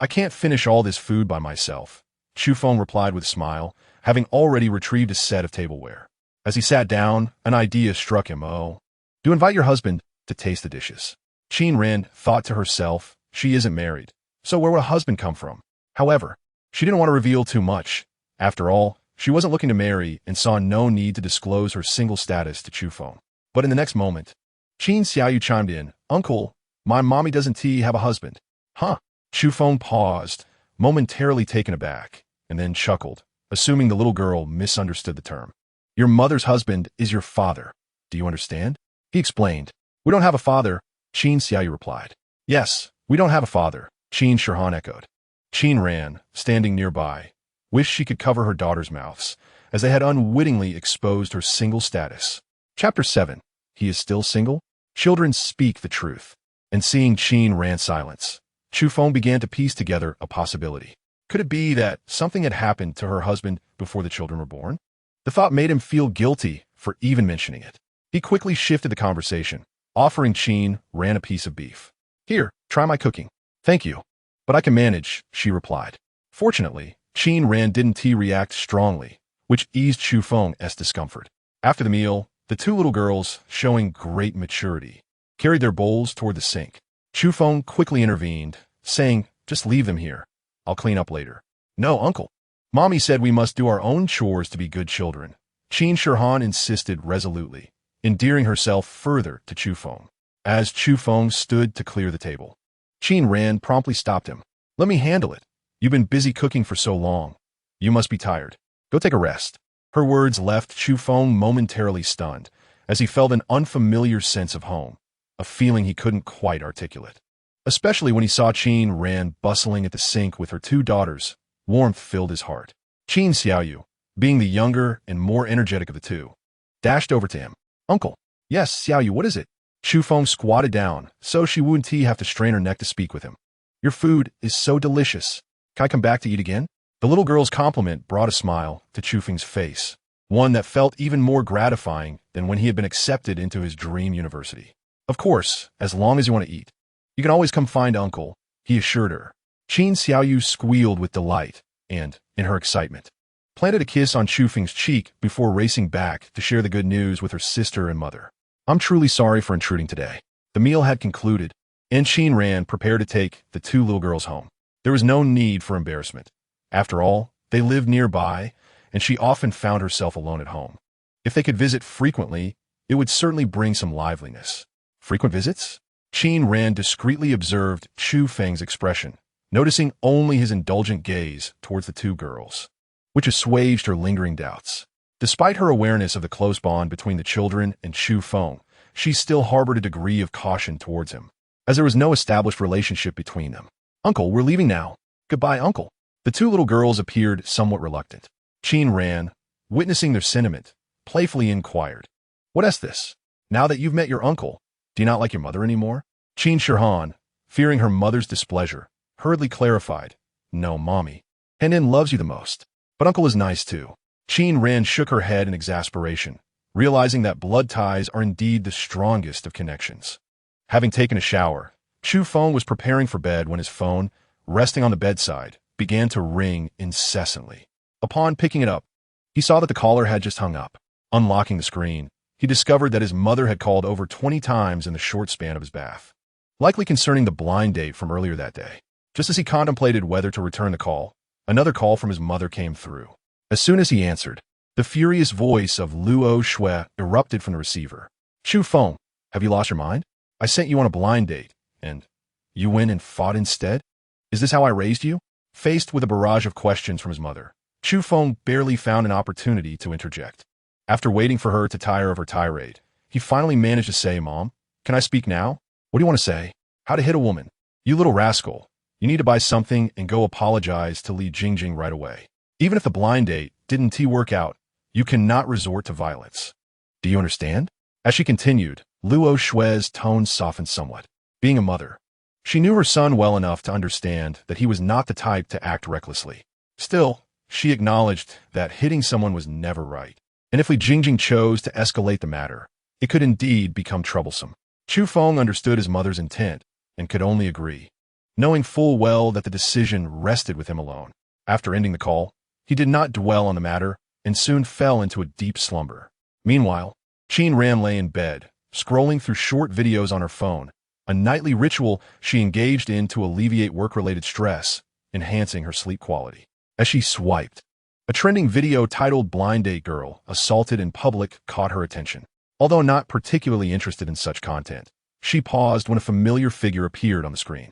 I can't finish all this food by myself, Chu Feng replied with a smile, having already retrieved a set of tableware. As he sat down, an idea struck him. Oh, do invite your husband to taste the dishes. Qin Ran thought to herself, she isn't married, so where would a husband come from? However, she didn't want to reveal too much. After all, she wasn't looking to marry and saw no need to disclose her single status to Chu Feng. But in the next moment, Qin Xiaoyu chimed in, Uncle, my mommy doesn't have a husband. Huh? Chu Feng paused, momentarily taken aback, and then chuckled, assuming the little girl misunderstood the term. Your mother's husband is your father. Do you understand? He explained. We don't have a father, Qin Xiaoyu replied. Yes, we don't have a father, Qin Shirhan echoed. Qin Ran, standing nearby, wished she could cover her daughters' mouths, as they had unwittingly exposed her single status. Chapter 7. He is still single? Children speak the truth. And seeing Qin Ran's silence, Chu Feng began to piece together a possibility. Could it be that something had happened to her husband before the children were born? The thought made him feel guilty for even mentioning it. He quickly shifted the conversation, offering Qin Ran a piece of beef. Here, try my cooking. Thank you. But I can manage, she replied. Fortunately, Qin Ran didn't react strongly, which eased Chu Feng's discomfort. After the meal, the two little girls, showing great maturity, carried their bowls toward the sink. Chu Feng quickly intervened, saying, Just leave them here. I'll clean up later. No, uncle. Mommy said we must do our own chores to be good children. Qin Shirhan insisted resolutely, endearing herself further to Chu Feng. As Chu Feng stood to clear the table, Qin Ran promptly stopped him. Let me handle it. You've been busy cooking for so long. You must be tired. Go take a rest. Her words left Chu Feng momentarily stunned, as he felt an unfamiliar sense of home, a feeling he couldn't quite articulate. Especially when he saw Qin Ran bustling at the sink with her two daughters, warmth filled his heart. Qin Xiaoyu, being the younger and more energetic of the two, dashed over to him. Uncle. Yes, Xiaoyu, what is it? Chu Feng squatted down, so she wouldn't have to strain her neck to speak with him. Your food is so delicious. Can I come back to eat again? The little girl's compliment brought a smile to Chu Feng's face, one that felt even more gratifying than when he had been accepted into his dream university. Of course, as long as you want to eat. You can always come find Uncle, he assured her. Qin Xiaoyu squealed with delight and, in her excitement, planted a kiss on Chu Feng's cheek before racing back to share the good news with her sister and mother. I'm truly sorry for intruding today. The meal had concluded, and Qin Ran prepared to take the two little girls home. There was no need for embarrassment. After all, they lived nearby, and she often found herself alone at home. If they could visit frequently, it would certainly bring some liveliness. Frequent visits? Qin Ran discreetly observed Chu Feng's expression, noticing only his indulgent gaze towards the two girls, which assuaged her lingering doubts. Despite her awareness of the close bond between the children and Chu Feng, she still harbored a degree of caution towards him, as there was no established relationship between them. "Uncle, we're leaving now. Goodbye, Uncle." The two little girls appeared somewhat reluctant. Qin Ran, witnessing their sentiment, playfully inquired, "What is this? Now that you've met your uncle, do you not like your mother anymore?" Qin Shihan, fearing her mother's displeasure, hurriedly clarified, "No, Mommy. Henin loves you the most. But Uncle is nice too." Qin Ran shook her head in exasperation, realizing that blood ties are indeed the strongest of connections. Having taken a shower, Chu Feng was preparing for bed when his phone, resting on the bedside, began to ring incessantly. Upon picking it up, he saw that the caller had just hung up. Unlocking the screen, he discovered that his mother had called over 20 times in the short span of his bath, likely concerning the blind date from earlier that day. Just as he contemplated whether to return the call, another call from his mother came through. As soon as he answered, the furious voice of Luo Shui erupted from the receiver. "Chu Feng, have you lost your mind? I sent you on a blind date, and you went and fought instead? Is this how I raised you?" Faced with a barrage of questions from his mother, Chu Feng barely found an opportunity to interject. After waiting for her to tire of her tirade, he finally managed to say, "Mom, can I speak now? What do you want to say? How to hit a woman? You little rascal. You need to buy something and go apologize to Li Jingjing right away. Even if the blind date didn't work out, you cannot resort to violence. Do you understand?" As she continued, Luo Shui's tone softened somewhat. Being a mother, she knew her son well enough to understand that he was not the type to act recklessly. Still, she acknowledged that hitting someone was never right. And if Li Jingjing chose to escalate the matter, it could indeed become troublesome. Chu Feng understood his mother's intent and could only agree, knowing full well that the decision rested with him alone. After ending the call, he did not dwell on the matter and soon fell into a deep slumber. Meanwhile, Qin Ran lay in bed, scrolling through short videos on her phone, a nightly ritual she engaged in to alleviate work-related stress, enhancing her sleep quality. As she swiped, a trending video titled "Blind Date Girl Assaulted in Public" caught her attention. Although not particularly interested in such content, she paused when a familiar figure appeared on the screen.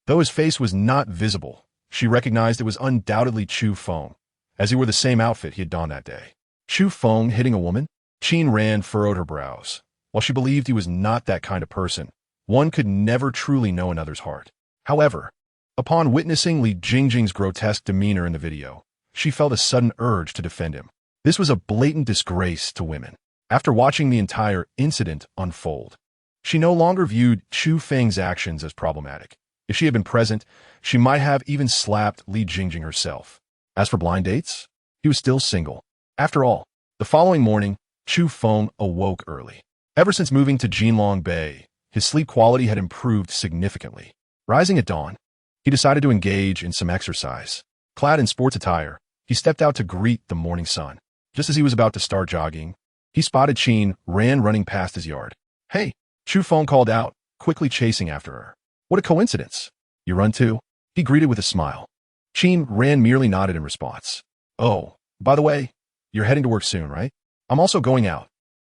Though his face was not visible, she recognized it was undoubtedly Chu Feng, as he wore the same outfit he had donned that day. Chu Feng hitting a woman? Qin Ran furrowed her brows. While she believed he was not that kind of person, one could never truly know another's heart. However, upon witnessing Li Jingjing's grotesque demeanor in the video, she felt a sudden urge to defend him. This was a blatant disgrace to women. After watching the entire incident unfold, she no longer viewed Chu Feng's actions as problematic. If she had been present, she might have even slapped Li Jingjing herself. As for blind dates, he was still single. After all, the following morning, Chu Feng awoke early. Ever since moving to Jinlong Bay, his sleep quality had improved significantly. Rising at dawn, he decided to engage in some exercise. Clad in sports attire, he stepped out to greet the morning sun. Just as he was about to start jogging, he spotted Qin Ran running past his yard. "Hey!" Chu Feng called out, quickly chasing after her. "What a coincidence. You run too?" He greeted with a smile. Qin Ran merely nodded in response. "Oh, by the way, you're heading to work soon, right? I'm also going out,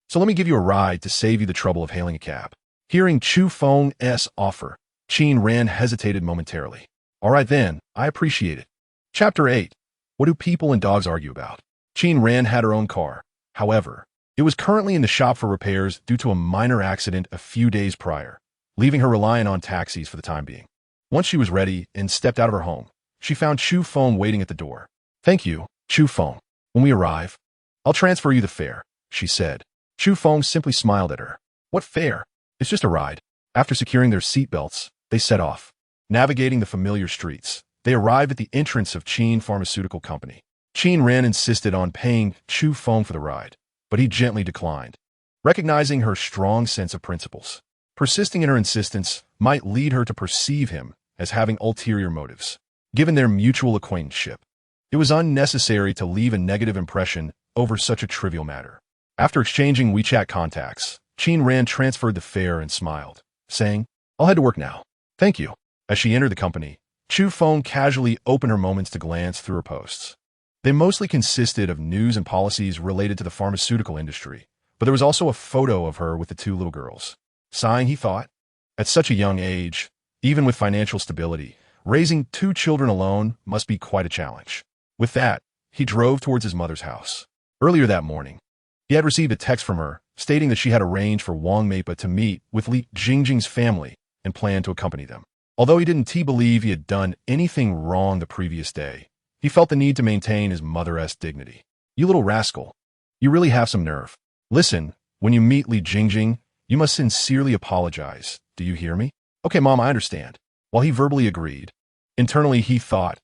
so let me give you a ride to save you the trouble of hailing a cab." Hearing Chu Feng's offer, Qin Ran hesitated momentarily. "All right then, I appreciate it." Chapter 8. What do people and dogs argue about? Qin Ran had her own car. However, it was currently in the shop for repairs due to a minor accident a few days prior, leaving her reliant on taxis for the time being. Once she was ready and stepped out of her home, she found Chu Feng waiting at the door. "Thank you, Chu Feng. When we arrive, I'll transfer you the fare," she said. Chu Feng simply smiled at her. "What fare? It's just a ride." After securing their seatbelts, they set off. Navigating the familiar streets, they arrived at the entrance of Qin Pharmaceutical Company. Qin Ran insisted on paying Chu Feng for the ride, but he gently declined, recognizing her strong sense of principles. Persisting in her insistence might lead her to perceive him as having ulterior motives. Given their mutual acquaintanceship, it was unnecessary to leave a negative impression over such a trivial matter. After exchanging WeChat contacts, Qin Ran transferred the fare and smiled, saying, "I'll head to work now. Thank you." As she entered the company, Chu Feng casually opened her moments to glance through her posts. They mostly consisted of news and policies related to the pharmaceutical industry, but there was also a photo of her with the two little girls. Sighing, he thought, at such a young age, even with financial stability, raising two children alone must be quite a challenge. With that, he drove towards his mother's house. Earlier that morning, he had received a text from her stating that she had arranged for Wang Meipa to meet with Li Jingjing's family and planned to accompany them. Although he didn't believe he had done anything wrong the previous day, he felt the need to maintain his mother-esque dignity. You little rascal, you really have some nerve. Listen, when you meet Li Jingjing, you must sincerely apologize. Do you hear me? Okay, Mom, I understand. While he verbally agreed, internally he thought,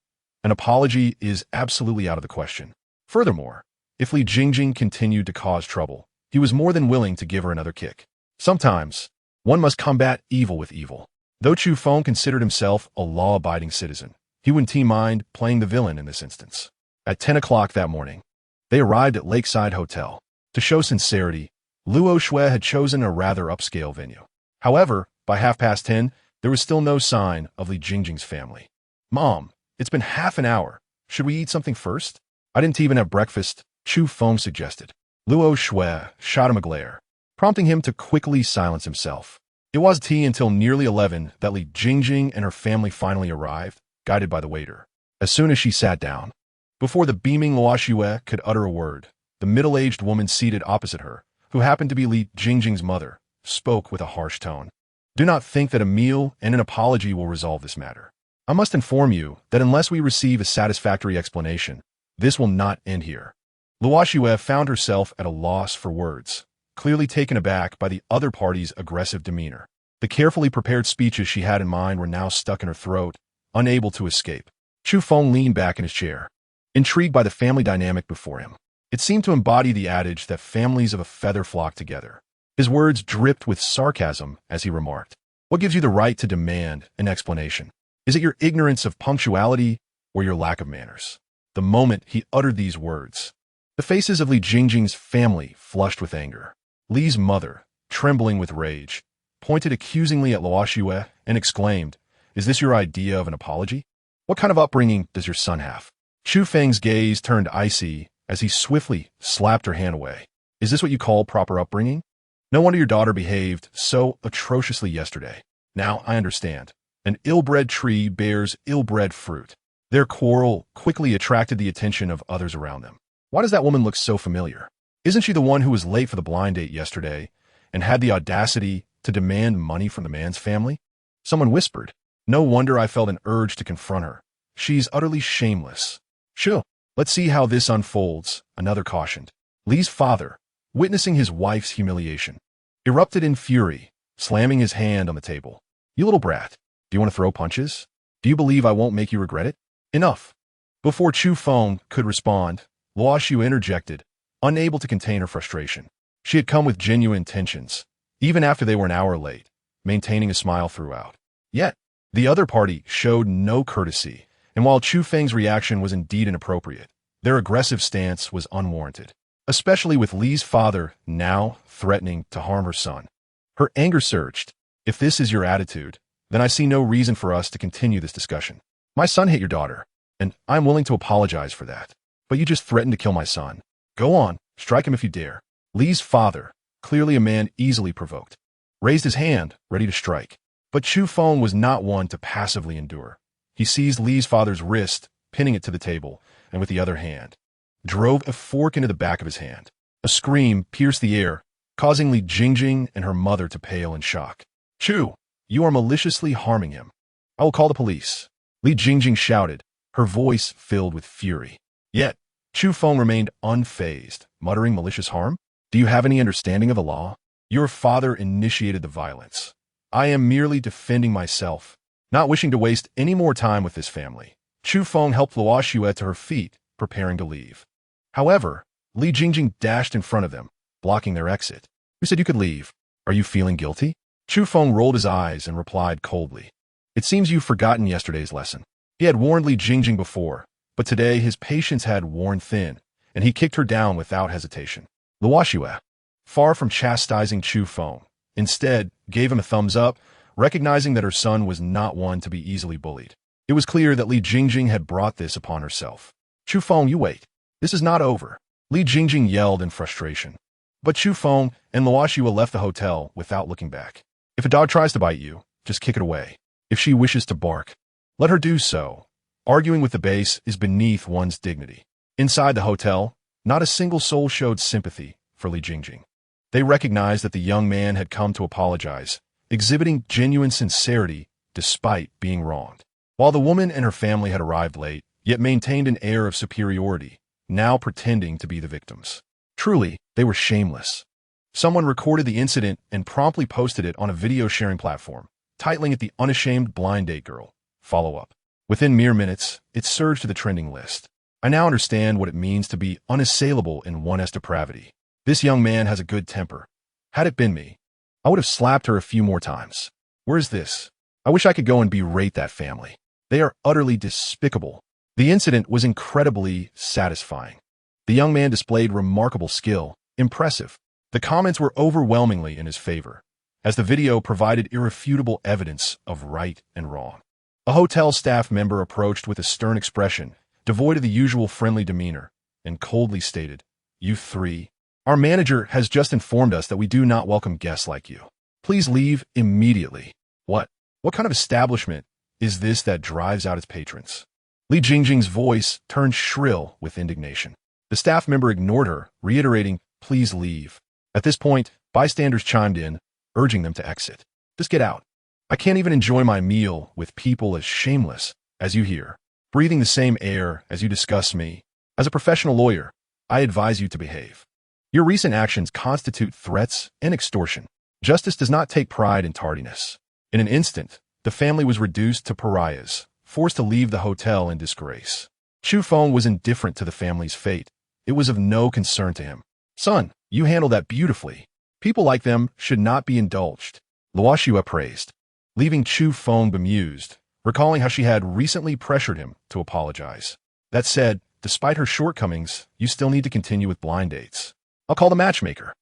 an apology is absolutely out of the question. Furthermore, if Li Jingjing continued to cause trouble, he was more than willing to give her another kick. Sometimes, one must combat evil with evil. Though Chu Feng considered himself a law-abiding citizen, he wouldn't mind playing the villain in this instance. At 10 o'clock that morning, they arrived at Lakeside Hotel. To show sincerity, Luo Shui had chosen a rather upscale venue. However, by 10:30, there was still no sign of Li Jingjing's family. Mom, it's been half an hour. Should we eat something first? I didn't even have breakfast, Chu Feng suggested. Luo Shui shot him a glare, prompting him to quickly silence himself. It was until nearly 11 that Li Jingjing and her family finally arrived, guided by the waiter. As soon as she sat down, before the beaming Luo Shui could utter a word, the middle-aged woman seated opposite her, who happened to be Li Jingjing's mother, spoke with a harsh tone. Do not think that a meal and an apology will resolve this matter. I must inform you that unless we receive a satisfactory explanation, this will not end here. Luo Shui found herself at a loss for words, clearly taken aback by the other party's aggressive demeanor. The carefully prepared speeches she had in mind were now stuck in her throat, unable to escape. Chu Feng leaned back in his chair, intrigued by the family dynamic before him. It seemed to embody the adage that families of a feather flock together. His words dripped with sarcasm as he remarked, "What gives you the right to demand an explanation? Is it your ignorance of punctuality or your lack of manners?" The moment he uttered these words, the faces of Li Jingjing's family flushed with anger. Li's mother, trembling with rage, pointed accusingly at Luo Shui and exclaimed, "Is this your idea of an apology? What kind of upbringing does your son have?" Chu Feng's gaze turned icy as he swiftly slapped her hand away. "Is this what you call proper upbringing? No wonder your daughter behaved so atrociously yesterday. Now I understand. An ill-bred tree bears ill-bred fruit." Their quarrel quickly attracted the attention of others around them. Why does that woman look so familiar? Isn't she the one who was late for the blind date yesterday and had the audacity to demand money from the man's family? Someone whispered. No wonder I felt an urge to confront her. She's utterly shameless. Sure, let's see how this unfolds, another cautioned. Li's father, witnessing his wife's humiliation, erupted in fury, slamming his hand on the table. "You little brat, do you want to throw punches? Do you believe I won't make you regret it? Enough." Before Chu Feng could respond, Luo Shui interjected, unable to contain her frustration. She had come with genuine intentions, even after they were an hour late, maintaining a smile throughout. Yet, the other party showed no courtesy, and while Chu Feng's reaction was indeed inappropriate, their aggressive stance was unwarranted, especially with Li's father now threatening to harm her son. Her anger surged. "If this is your attitude, then I see no reason for us to continue this discussion. My son hit your daughter, and I'm willing to apologize for that. But you just threatened to kill my son. Go on, strike him if you dare." Li's father, clearly a man easily provoked, raised his hand, ready to strike. But Chu Feng was not one to passively endure. He seized Li's father's wrist, pinning it to the table, and with the other hand, drove a fork into the back of his hand. A scream pierced the air, causing Li Jingjing and her mother to pale in shock. "Chu, you are maliciously harming him. I will call the police," Li Jingjing shouted, her voice filled with fury. Yet, Chu Feng remained unfazed, muttering malicious harm? "Do you have any understanding of the law? Your father initiated the violence. I am merely defending myself, not wishing to waste any more time with this family." Chu Feng helped Luo Shui to her feet, preparing to leave. However, Li Jingjing dashed in front of them, blocking their exit. "You said you could leave. Are you feeling guilty?" Chu Feng rolled his eyes and replied coldly. "It seems you've forgotten yesterday's lesson." He had warned Li Jingjing before, but today his patience had worn thin, and he kicked her down without hesitation. Luo Shui, far from chastising Chu Feng, instead gave him a thumbs up, recognizing that her son was not one to be easily bullied. It was clear that Li Jingjing had brought this upon herself. Chu Feng, you wait. This is not over. Li Jingjing yelled in frustration. But Chu Feng and Luoxua left the hotel without looking back. If a dog tries to bite you, just kick it away. If she wishes to bark, let her do so. Arguing with the base is beneath one's dignity. Inside the hotel, not a single soul showed sympathy for Li Jingjing. They recognized that the young man had come to apologize, exhibiting genuine sincerity despite being wronged. While the woman and her family had arrived late, yet maintained an air of superiority, now pretending to be the victims. Truly, they were shameless. Someone recorded the incident and promptly posted it on a video-sharing platform, titling it the Unashamed Blind Date Girl. Follow-up. Within mere minutes, it surged to the trending list. I now understand what it means to be unassailable in one's depravity. This young man has a good temper. Had it been me, I would have slapped her a few more times. Where is this? I wish I could go and berate that family. They are utterly despicable. The incident was incredibly satisfying. The young man displayed remarkable skill, impressive. The comments were overwhelmingly in his favor, as the video provided irrefutable evidence of right and wrong. A hotel staff member approached with a stern expression, devoid of the usual friendly demeanor, and coldly stated, "You three, our manager has just informed us that we do not welcome guests like you. Please leave immediately." What kind of establishment is this that drives out its patrons? Li Jingjing's voice turned shrill with indignation. The staff member ignored her, reiterating, "Please leave." At this point, bystanders chimed in, urging them to exit. "Just get out. I can't even enjoy my meal with people as shameless as you here, breathing the same air as you discuss me. As a professional lawyer, I advise you to behave. Your recent actions constitute threats and extortion. Justice does not take pride in tardiness." In an instant, the family was reduced to pariahs, forced to leave the hotel in disgrace. Chu Feng was indifferent to the family's fate. It was of no concern to him. "Son, you handle that beautifully. People like them should not be indulged," Luoxua praised, leaving Chu Feng bemused, recalling how she had recently pressured him to apologize. "That said, despite her shortcomings, you still need to continue with blind dates. I'll call the matchmaker."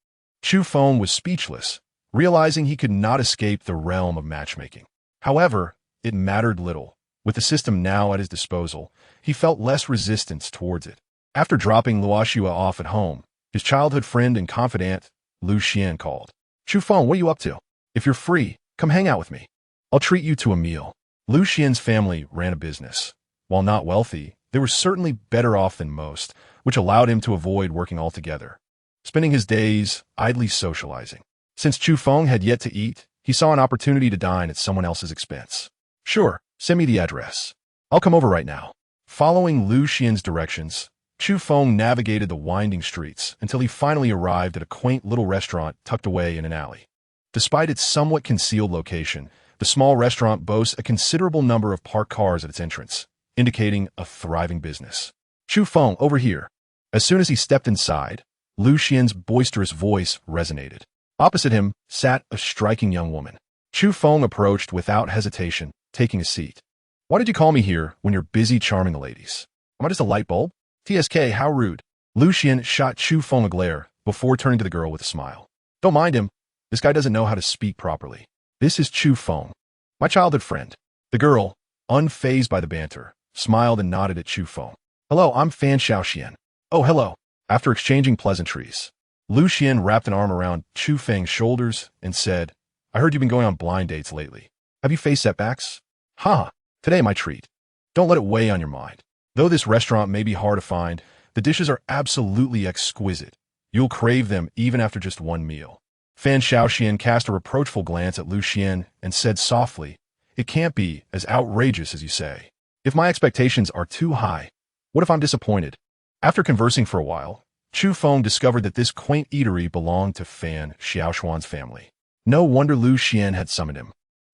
Chu Feng was speechless, realizing he could not escape the realm of matchmaking. However, it mattered little. With the system now at his disposal, he felt less resistance towards it. After dropping Luoxua off at home, his childhood friend and confidant, Lu Xian, called. "Chu Feng, what are you up to? If you're free, come hang out with me. I'll treat you to a meal." Lu Xian's family ran a business. While not wealthy, they were certainly better off than most, which allowed him to avoid working altogether, spending his days idly socializing. Since Chu Feng had yet to eat, he saw an opportunity to dine at someone else's expense. "Sure, send me the address. I'll come over right now." Following Lu Xian's directions, Chu Feng navigated the winding streets until he finally arrived at a quaint little restaurant tucked away in an alley. Despite its somewhat concealed location, the small restaurant boasts a considerable number of parked cars at its entrance, indicating a thriving business. "Chu Feng, over here." As soon as he stepped inside, Lu Xian's boisterous voice resonated. Opposite him sat a striking young woman. Chu Feng approached without hesitation, taking a seat. "Why did you call me here when you're busy charming the ladies? Am I just a light bulb? TSK, how rude." Lu Xian shot Chu Feng a glare before turning to the girl with a smile. "Don't mind him. This guy doesn't know how to speak properly. This is Chu Feng, my childhood friend." The girl, unfazed by the banter, smiled and nodded at Chu Feng. "Hello, I'm Fan Xiaoxian." "Oh, hello." After exchanging pleasantries, Lu Xian wrapped an arm around Chu Feng's shoulders and said, "I heard you've been going on blind dates lately. Have you faced setbacks?" "Ha! Today my treat. Don't let it weigh on your mind. Though this restaurant may be hard to find, the dishes are absolutely exquisite. You'll crave them even after just one meal." Fan Xiaoxian cast a reproachful glance at Lu Xian and said softly, "It can't be as outrageous as you say. If my expectations are too high, what if I'm disappointed?" After conversing for a while, Chu Feng discovered that this quaint eatery belonged to Fan Xiaoshuan's family. No wonder Lu Xian had summoned him.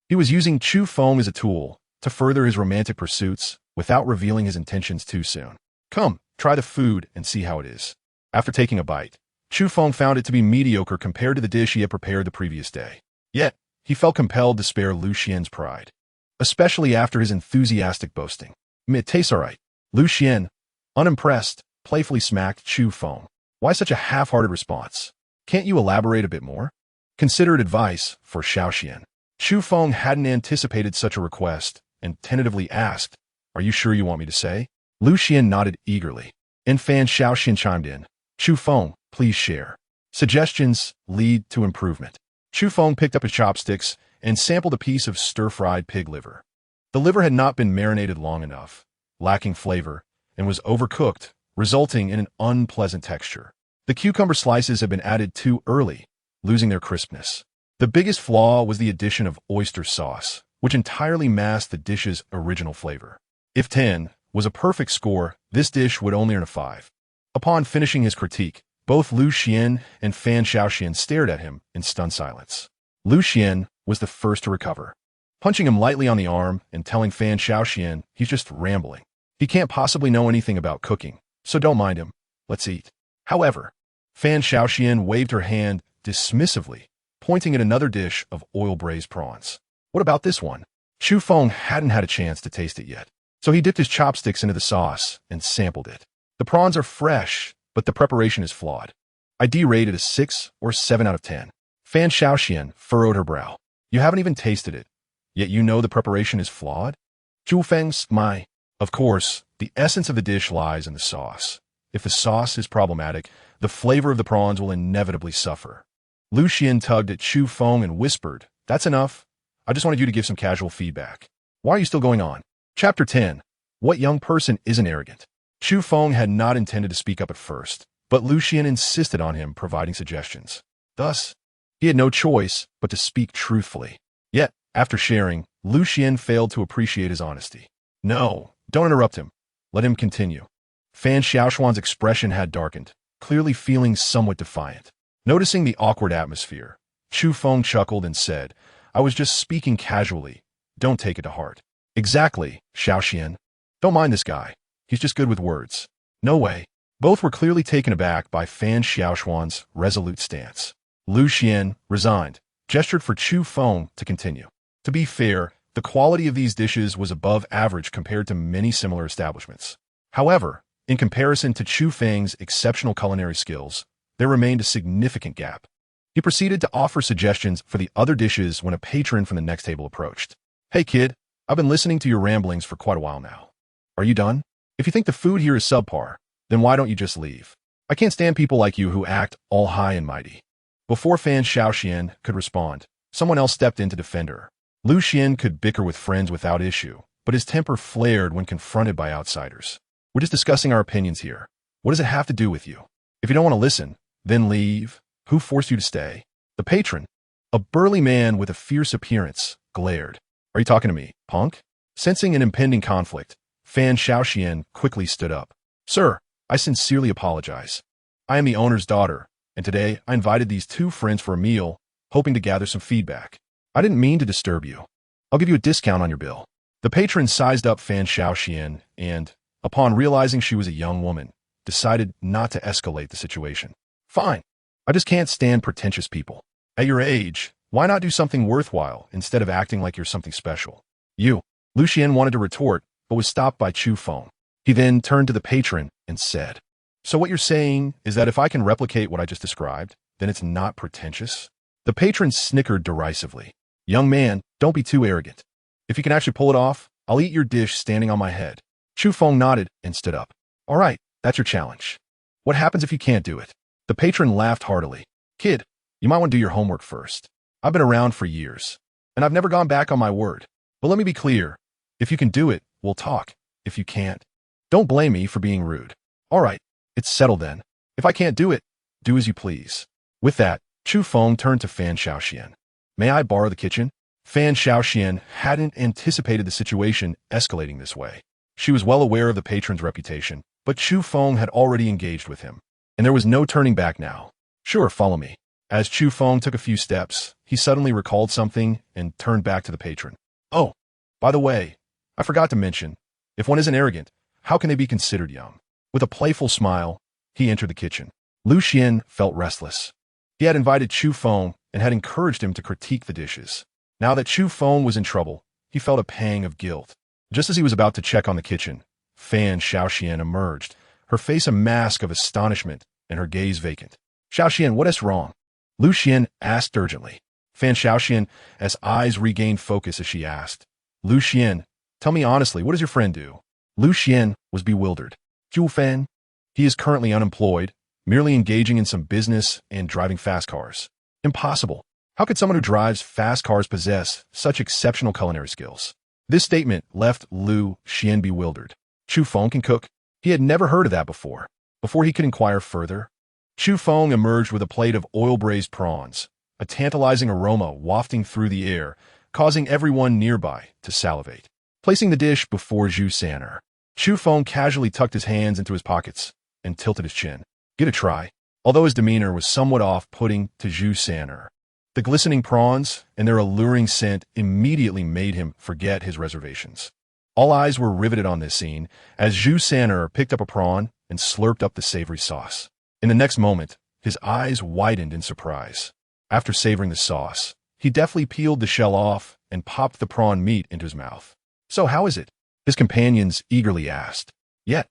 He was using Chu Feng as a tool to further his romantic pursuits without revealing his intentions too soon. "Come, try the food and see how it is." After taking a bite, Chu Feng found it to be mediocre compared to the dish he had prepared the previous day. Yet, he felt compelled to spare Lu Xian's pride, especially after his enthusiastic boasting. "It tastes all right." Lu Xian, unimpressed, playfully smacked Chu Feng. "Why such a half-hearted response? Can't you elaborate a bit more?" Considered advice for Xiaoxian. Chu Feng hadn't anticipated such a request and tentatively asked, Are you sure you want me to say? Lu Xian nodded eagerly. And Fan Xiaoxian chimed in. Chu Feng, please share. Suggestions lead to improvement. Chu Feng picked up his chopsticks and sampled a piece of stir-fried pig liver. The liver had not been marinated long enough, lacking flavor, and was overcooked, resulting in an unpleasant texture. The cucumber slices had been added too early, losing their crispness. The biggest flaw was the addition of oyster sauce, which entirely masked the dish's original flavor. If 10 was a perfect score, this dish would only earn a 5. Upon finishing his critique, both Lu Xian and Fan Xiaoxian stared at him in stunned silence. Lu Xian was the first to recover, punching him lightly on the arm and telling Fan Xiaoxian he's just rambling. He can't possibly know anything about cooking, so don't mind him. Let's eat. However, Fan Xiaoxian waved her hand dismissively, pointing at another dish of oil-braised prawns. What about this one? Chu Feng hadn't had a chance to taste it yet, so he dipped his chopsticks into the sauce and sampled it. The prawns are fresh, but the preparation is flawed. I D-rated a 6 or 7 out of 10. Fan Xiaoxian furrowed her brow. You haven't even tasted it, yet you know the preparation is flawed? Chu Feng smiled. Of course, the essence of the dish lies in the sauce. If the sauce is problematic, the flavor of the prawns will inevitably suffer. Lu Xian tugged at Chu Feng and whispered, That's enough. I just wanted you to give some casual feedback. Why are you still going on? Chapter 10. What young person isn't arrogant? Chu Feng had not intended to speak up at first, but Lu Xian insisted on him providing suggestions. Thus, he had no choice but to speak truthfully. Yet, after sharing, Lu Xian failed to appreciate his honesty. No, don't interrupt him. Let him continue. Fan Xiaoshuan's expression had darkened, clearly feeling somewhat defiant. Noticing the awkward atmosphere, Chu Feng chuckled and said, I was just speaking casually. Don't take it to heart. Exactly, Xiaoxian. Don't mind this guy. He's just good with words. No way. Both were clearly taken aback by Fan Xiaoshuan's resolute stance. Lu Xian, resigned, gestured for Chu Feng to continue. To be fair, the quality of these dishes was above average compared to many similar establishments. However, in comparison to Chu Feng's exceptional culinary skills, there remained a significant gap. He proceeded to offer suggestions for the other dishes when a patron from the next table approached. Hey kid, I've been listening to your ramblings for quite a while now. Are you done? If you think the food here is subpar, then why don't you just leave? I can't stand people like you who act all high and mighty. Before Fan Xiaoxian could respond, someone else stepped in to defend her. Lu Xian could bicker with friends without issue, but his temper flared when confronted by outsiders. We're just discussing our opinions here. What does it have to do with you? If you don't want to listen, then leave. Who forced you to stay? The patron, a burly man with a fierce appearance, glared. Are you talking to me, punk? Sensing an impending conflict, Fan Xiaoxian quickly stood up. Sir, I sincerely apologize. I am the owner's daughter, and today I invited these two friends for a meal, hoping to gather some feedback. I didn't mean to disturb you. I'll give you a discount on your bill. The patron sized up Fan Xiaoxian and, upon realizing she was a young woman, decided not to escalate the situation. Fine. I just can't stand pretentious people. At your age, why not do something worthwhile instead of acting like you're something special? You. Lu Xian wanted to retort, but was stopped by Chu Feng. He then turned to the patron and said, So what you're saying is that if I can replicate what I just described, then it's not pretentious? The patron snickered derisively. Young man, don't be too arrogant. If you can actually pull it off, I'll eat your dish standing on my head. Chu Feng nodded and stood up. All right, that's your challenge. What happens if you can't do it? The patron laughed heartily. Kid, you might want to do your homework first. I've been around for years, and I've never gone back on my word. But let me be clear. If you can do it, we'll talk. If you can't, don't blame me for being rude. All right, it's settled then. If I can't do it, do as you please. With that, Chu Feng turned to Fan Xiaoxian. May I borrow the kitchen? Fan Xiaoxian hadn't anticipated the situation escalating this way. She was well aware of the patron's reputation, but Chu Feng had already engaged with him, and there was no turning back now. Sure, follow me. As Chu Feng took a few steps, he suddenly recalled something and turned back to the patron. Oh, by the way, I forgot to mention, if one isn't arrogant, how can they be considered young? With a playful smile, he entered the kitchen. Lu Xian felt restless. He had invited Chu Feng and had encouraged him to critique the dishes. Now that Chu Feng was in trouble, he felt a pang of guilt. Just as he was about to check on the kitchen, Fan Xiaoxian emerged, her face a mask of astonishment and her gaze vacant. Xiaoxian, what is wrong? Lu Xian asked urgently. Fan Xiaoxian, as eyes regained focus as she asked. Lu Xian, Tell me honestly, what does your friend do? Lu Xian was bewildered. Chu Feng? He is currently unemployed, merely engaging in some business and driving fast cars. Impossible. How could someone who drives fast cars possess such exceptional culinary skills? This statement left Lu Xian bewildered. Chu Feng can cook? He had never heard of that before. Before he could inquire further, Chu Feng emerged with a plate of oil-braised prawns, a tantalizing aroma wafting through the air, causing everyone nearby to salivate. Placing the dish before Zhu San'er, Chu Feng casually tucked his hands into his pockets and tilted his chin. Get a try. Although his demeanor was somewhat off-putting to Zhu San'er, the glistening prawns and their alluring scent immediately made him forget his reservations. All eyes were riveted on this scene as Zhu San'er picked up a prawn and slurped up the savory sauce. In the next moment, his eyes widened in surprise. After savoring the sauce, he deftly peeled the shell off and popped the prawn meat into his mouth. So how is it? His companions eagerly asked. Yet,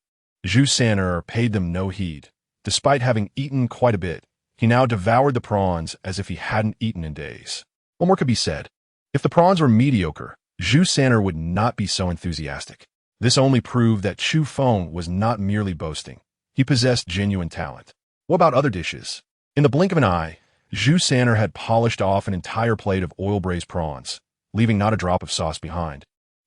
Zhu San'er paid them no heed. Despite having eaten quite a bit, he now devoured the prawns as if he hadn't eaten in days. What more could be said? If the prawns were mediocre, Zhu San'er would not be so enthusiastic. This only proved that Chu Feng was not merely boasting. He possessed genuine talent. What about other dishes? In the blink of an eye, Zhu San'er had polished off an entire plate of oil-braised prawns, leaving not a drop of sauce behind.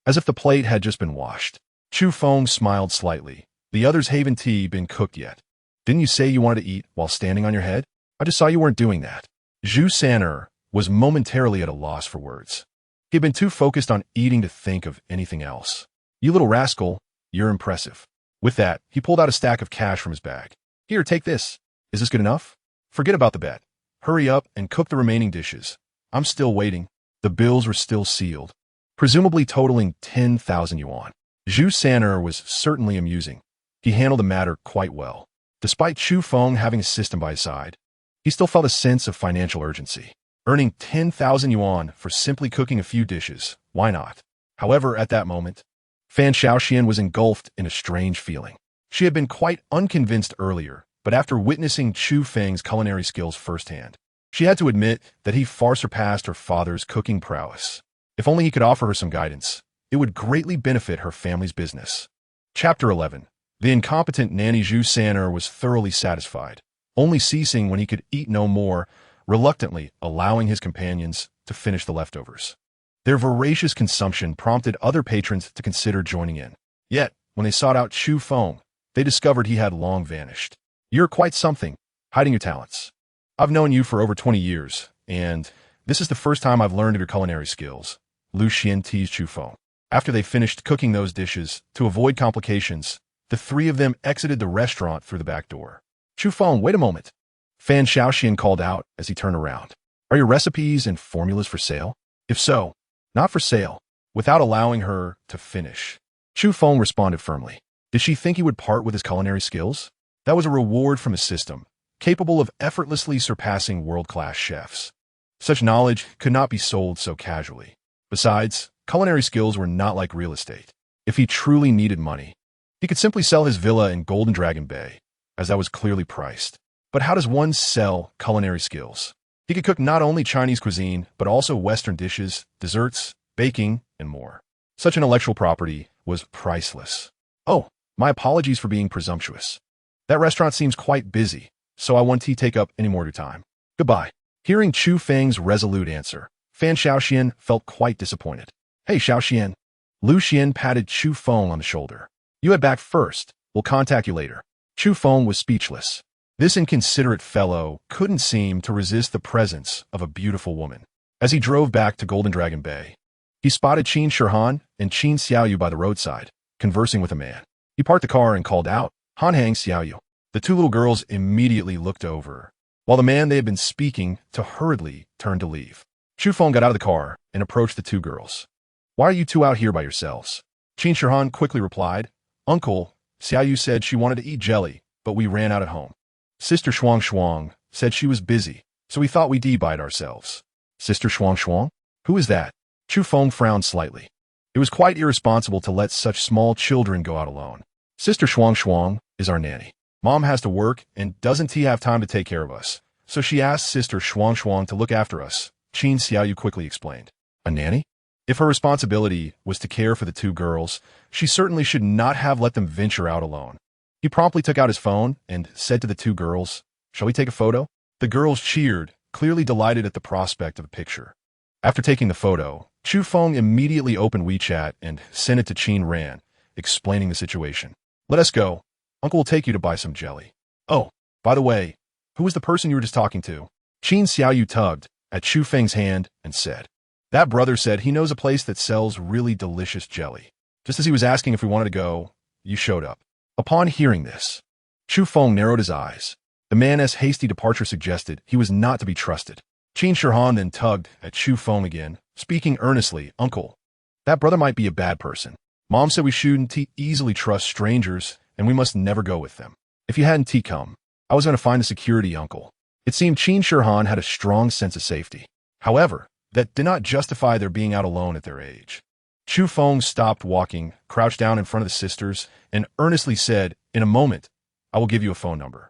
As if the plate had just been washed. Chu Feng smiled slightly. The others haven't been cooked yet. Didn't you say you wanted to eat while standing on your head? I just saw you weren't doing that. Zhu San'er was momentarily at a loss for words. He had been too focused on eating to think of anything else. You little rascal, you're impressive. With that, he pulled out a stack of cash from his bag. Here, take this. Is this good enough? Forget about the bet. Hurry up and cook the remaining dishes. I'm still waiting. The bills were still sealed, presumably totaling 10,000 yuan. Zhu San'er was certainly amusing. He handled the matter quite well. Despite Chu Feng having a system by his side, he still felt a sense of financial urgency. Earning 10,000 yuan for simply cooking a few dishes, why not? However, at that moment, Fan Xiaoxian was engulfed in a strange feeling. She had been quite unconvinced earlier, but after witnessing Chu Feng's culinary skills firsthand, she had to admit that he far surpassed her father's cooking prowess. If only he could offer her some guidance, it would greatly benefit her family's business. Chapter 11. The incompetent nanny Zhu San'er was thoroughly satisfied, only ceasing when he could eat no more, reluctantly allowing his companions to finish the leftovers. Their voracious consumption prompted other patrons to consider joining in. Yet, when they sought out Chu Feng, they discovered he had long vanished. You're quite something, hiding your talents. I've known you for over 20 years, and this is the first time I've learned of your culinary skills. Lu Xian teased Chu Feng. After they finished cooking those dishes, to avoid complications, the three of them exited the restaurant through the back door. Chu Feng, wait a moment. Fan Xiaoxian called out as he turned around. Are your recipes and formulas for sale? If so, not for sale. Without allowing her to finish, Chu Feng responded firmly. Did she think he would part with his culinary skills? That was a reward from a system, capable of effortlessly surpassing world-class chefs. Such knowledge could not be sold so casually. Besides, culinary skills were not like real estate. If he truly needed money, he could simply sell his villa in Golden Dragon Bay, as that was clearly priced. But how does one sell culinary skills? He could cook not only Chinese cuisine, but also Western dishes, desserts, baking, and more. Such intellectual property was priceless. Oh, my apologies for being presumptuous. That restaurant seems quite busy, so I won't take up any more of your time. Goodbye. Hearing Chu Feng's resolute answer, Fan Xiaoxian felt quite disappointed. Hey, Xiaoxian. Lu Xian patted Chu Feng on the shoulder. You head back first. We'll contact you later. Chu Feng was speechless. This inconsiderate fellow couldn't seem to resist the presence of a beautiful woman. As he drove back to Golden Dragon Bay, he spotted Qin Shihan and Qin Xiaoyu by the roadside, conversing with a man. He parked the car and called out, Han Hang Xiaoyu. The two little girls immediately looked over, while the man they had been speaking to hurriedly turned to leave. Chu Feng got out of the car and approached the two girls. Why are you two out here by yourselves? Qin Shihan quickly replied, Uncle, Xiaoyu said she wanted to eat jelly, but we ran out at home. Sister Shuang said she was busy, so we thought we'd bite ourselves. Sister Shuang? Who is that? Chu Feng frowned slightly. It was quite irresponsible to let such small children go out alone. Sister Shuang is our nanny. Mom has to work and doesn't have time to take care of us, so she asked Sister Shuang to look after us, Qin Xiaoyu quickly explained. A nanny? If her responsibility was to care for the two girls, she certainly should not have let them venture out alone. He promptly took out his phone and said to the two girls, "Shall we take a photo?" The girls cheered, clearly delighted at the prospect of a picture. After taking the photo, Chu Feng immediately opened WeChat and sent it to Qin Ran, explaining the situation. "Let us go. Uncle will take you to buy some jelly. Oh, by the way, who was the person you were just talking to?" Qin Xiaoyu tugged at Chu Feng's hand and said, "That brother said he knows a place that sells really delicious jelly. Just as he was asking if we wanted to go, you showed up." Upon hearing this, Chu Feng narrowed his eyes. The man's hasty departure suggested he was not to be trusted. Qin Shihan then tugged at Chu Feng again, speaking earnestly, "Uncle, that brother might be a bad person. Mom said we shouldn't easily trust strangers, and we must never go with them. If you hadn't come, I was going to find the security, Uncle." It seemed Qin Shihan had a strong sense of safety. However, that did not justify their being out alone at their age. Chu Feng stopped walking, crouched down in front of the sisters, and earnestly said, "In a moment, I will give you a phone number.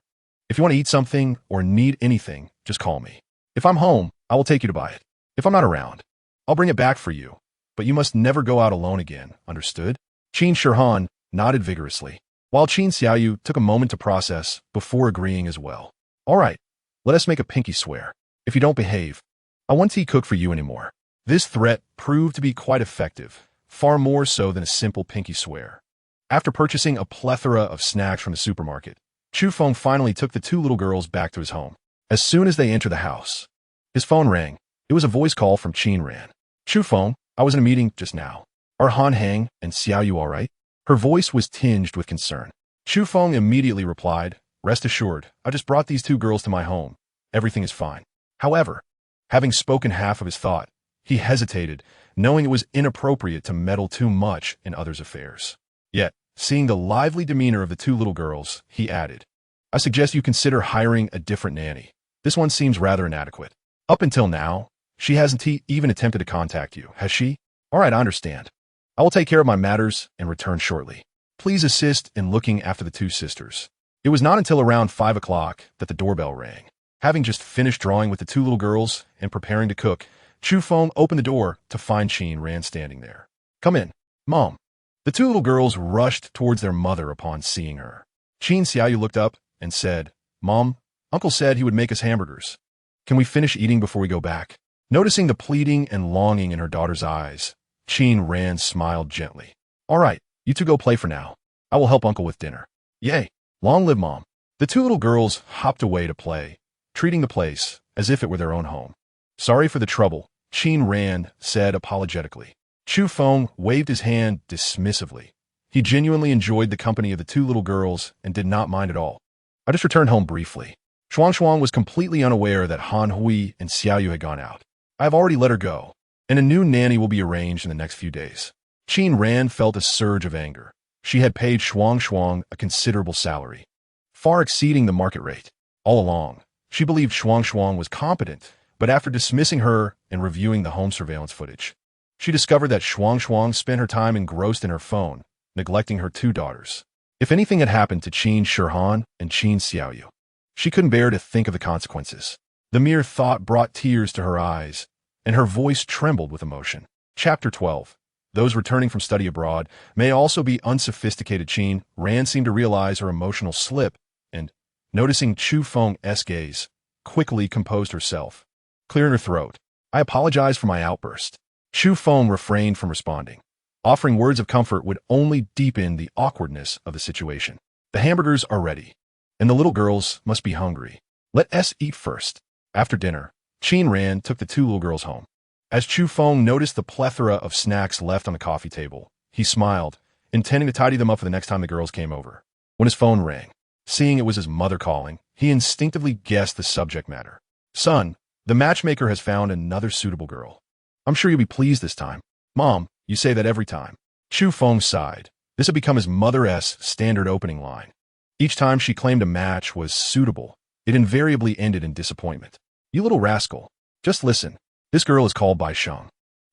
If you want to eat something or need anything, just call me. If I'm home, I will take you to buy it. If I'm not around, I'll bring it back for you. But you must never go out alone again, understood?" Qin Shihan nodded vigorously, while Qin Xiaoyu took a moment to process before agreeing as well. "All right, let us make a pinky swear. If you don't behave, I won't cook for you anymore." This threat proved to be quite effective, far more so than a simple pinky swear. After purchasing a plethora of snacks from the supermarket, Chu Feng finally took the two little girls back to his home. As soon as they entered the house, his phone rang. It was a voice call from Qin Ran. "Chu Feng, I was in a meeting just now. Are Han Hang and Xiaoyu all right?" Her voice was tinged with concern. Chu Feng immediately replied, "Rest assured, I just brought these two girls to my home. Everything is fine." However, having spoken half of his thought, he hesitated, knowing it was inappropriate to meddle too much in others' affairs. Yet, seeing the lively demeanor of the two little girls, he added, "I suggest you consider hiring a different nanny. This one seems rather inadequate. Up until now, she hasn't even attempted to contact you, has she? All right, I understand. I will take care of my matters and return shortly. Please assist in looking after the two sisters." It was not until around 5 o'clock that the doorbell rang. Having just finished drawing with the two little girls and preparing to cook, Chu Feng opened the door to find Qin Ran standing there. "Come in, Mom." The two little girls rushed towards their mother upon seeing her. Qin Xiaoyu looked up and said, "Mom, Uncle said he would make us hamburgers. Can we finish eating before we go back?" Noticing the pleading and longing in her daughter's eyes, Qin Ran smiled gently. "All right, you two go play for now. I will help Uncle with dinner." "Yay, long live Mom." The two little girls hopped away to play, treating the place as if it were their own home. "Sorry for the trouble," Qin Ran said apologetically. Chu Feng waved his hand dismissively. He genuinely enjoyed the company of the two little girls and did not mind at all. "I just returned home briefly." Shuang was completely unaware that Hongqi and Xiaoyu had gone out. "I have already let her go, and a new nanny will be arranged in the next few days." Qin Ran felt a surge of anger. She had paid Shuang a considerable salary, far exceeding the market rate. All along, she believed Shuang was competent, but after dismissing her and reviewing the home surveillance footage, she discovered that Shuang spent her time engrossed in her phone, neglecting her two daughters. If anything had happened to Qin Shihan and Qin Xiaoyu, she couldn't bear to think of the consequences. The mere thought brought tears to her eyes, and her voice trembled with emotion. Chapter 12. Those returning from study abroad may also be unsophisticated. Qin Ran seemed to realize her emotional slip, and, noticing Chu Feng's gaze, quickly composed herself, clearing her throat. "I apologize for my outburst." Chu Feng refrained from responding. Offering words of comfort would only deepen the awkwardness of the situation. "The hamburgers are ready, and the little girls must be hungry. Let us eat first." After dinner, Qin Ran took the two little girls home. As Chu Feng noticed the plethora of snacks left on the coffee table, he smiled, intending to tidy them up for the next time the girls came over. When his phone rang, seeing it was his mother calling, he instinctively guessed the subject matter. "Son, the matchmaker has found another suitable girl. I'm sure you'll be pleased this time." "Mom, you say that every time." Chu Feng sighed. This had become his mother's standard opening line. Each time she claimed a match was suitable, it invariably ended in disappointment. "You little rascal, just listen. This girl is called Bai Sheng.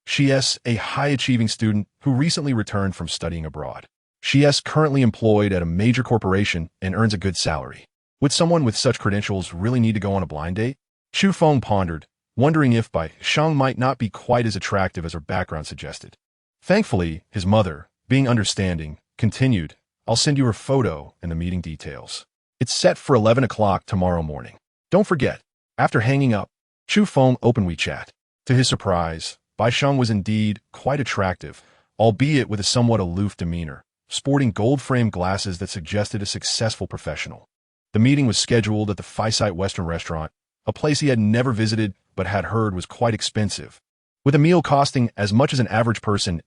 She is a high-achieving student who recently returned from studying abroad. She is currently employed at a major corporation and earns a good salary. Would someone with such credentials really need to go on a blind date?" Chu Feng pondered, wondering if Bai Sheng might not be quite as attractive as her background suggested. Thankfully, his mother, being understanding, continued, "I'll send you her photo and the meeting details. It's set for 11 o'clock tomorrow morning. Don't forget." After hanging up, Chu Feng opened WeChat. To his surprise, Bai Sheng was indeed quite attractive, albeit with a somewhat aloof demeanor, sporting gold-framed glasses that suggested a successful professional. The meeting was scheduled at the Phi-Site Western Restaurant, a place he had never visited but had heard was quite expensive, with a meal costing as much as an average person's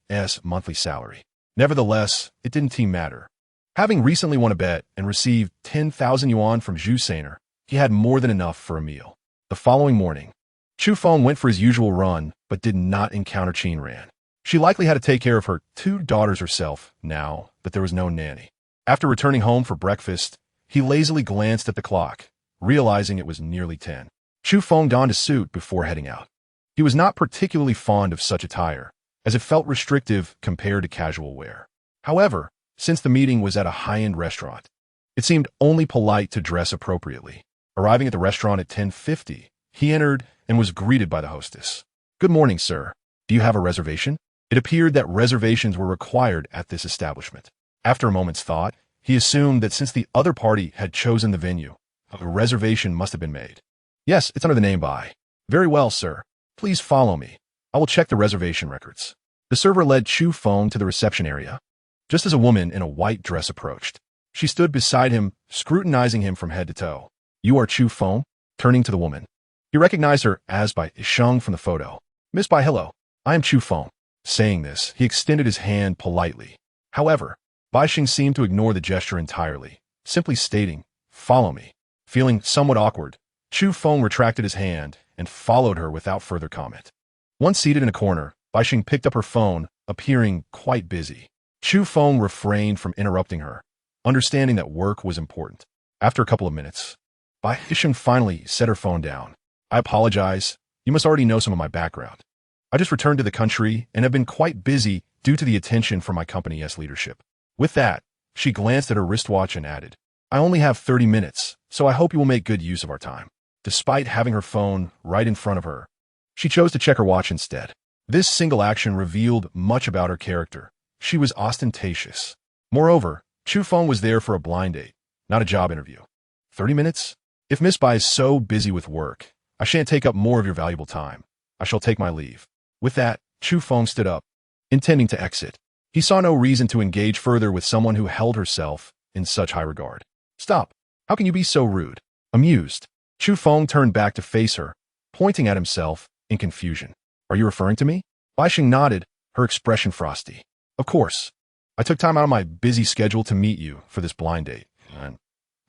monthly salary. Nevertheless, it didn't seem matter. Having recently won a bet and received 10,000 yuan from Zhu Sainer, he had more than enough for a meal. The following morning, Chu Feng went for his usual run but did not encounter Qin Ran. She likely had to take care of her 2 daughters herself now that there was no nanny. After returning home for breakfast, he lazily glanced at the clock, realizing it was nearly 10. Chu Feng donned a suit before heading out. He was not particularly fond of such attire, as it felt restrictive compared to casual wear. However, since the meeting was at a high-end restaurant, it seemed only polite to dress appropriately. Arriving at the restaurant at 10:50, he entered and was greeted by the hostess. "Good morning, sir. Do you have a reservation?" It appeared that reservations were required at this establishment. After a moment's thought, he assumed that since the other party had chosen the venue, a reservation must have been made. "Yes, it's under the name Bai." "Very well, sir. Please follow me. I will check the reservation records." The server led Chu Feng to the reception area, just as a woman in a white dress approached. She stood beside him, scrutinizing him from head to toe. "You are Chu Feng?" Turning to the woman. He recognized her as Bai Sheng from the photo. "Miss Bai, hello. I am Chu Feng." Saying this, he extended his hand politely. However, Bai Sheng seemed to ignore the gesture entirely, simply stating, "Follow me." Feeling somewhat awkward, Chu Feng retracted his hand and followed her without further comment. Once seated in a corner, Bai Sheng picked up her phone, appearing quite busy. Chu Feng refrained from interrupting her, understanding that work was important. After a couple of minutes, Bai Sheng finally set her phone down. "I apologize. You must already know some of my background. I just returned to the country and have been quite busy due to the attention from my company's leadership." With that, she glanced at her wristwatch and added, "I only have 30 minutes, so I hope you will make good use of our time." Despite having her phone right in front of her, she chose to check her watch instead. This single action revealed much about her character. She was ostentatious. Moreover, Chu Feng was there for a blind date, not a job interview. 30 minutes? If Miss Bai is so busy with work, I shan't take up more of your valuable time. I shall take my leave. With that, Chu Feng stood up, intending to exit. He saw no reason to engage further with someone who held herself in such high regard. "Stop. How can you be so rude?" Amused, Chu Feng turned back to face her, pointing at himself in confusion. "Are you referring to me?" Bai Sheng nodded, her expression frosty. "Of course. I took time out of my busy schedule to meet you for this blind date. And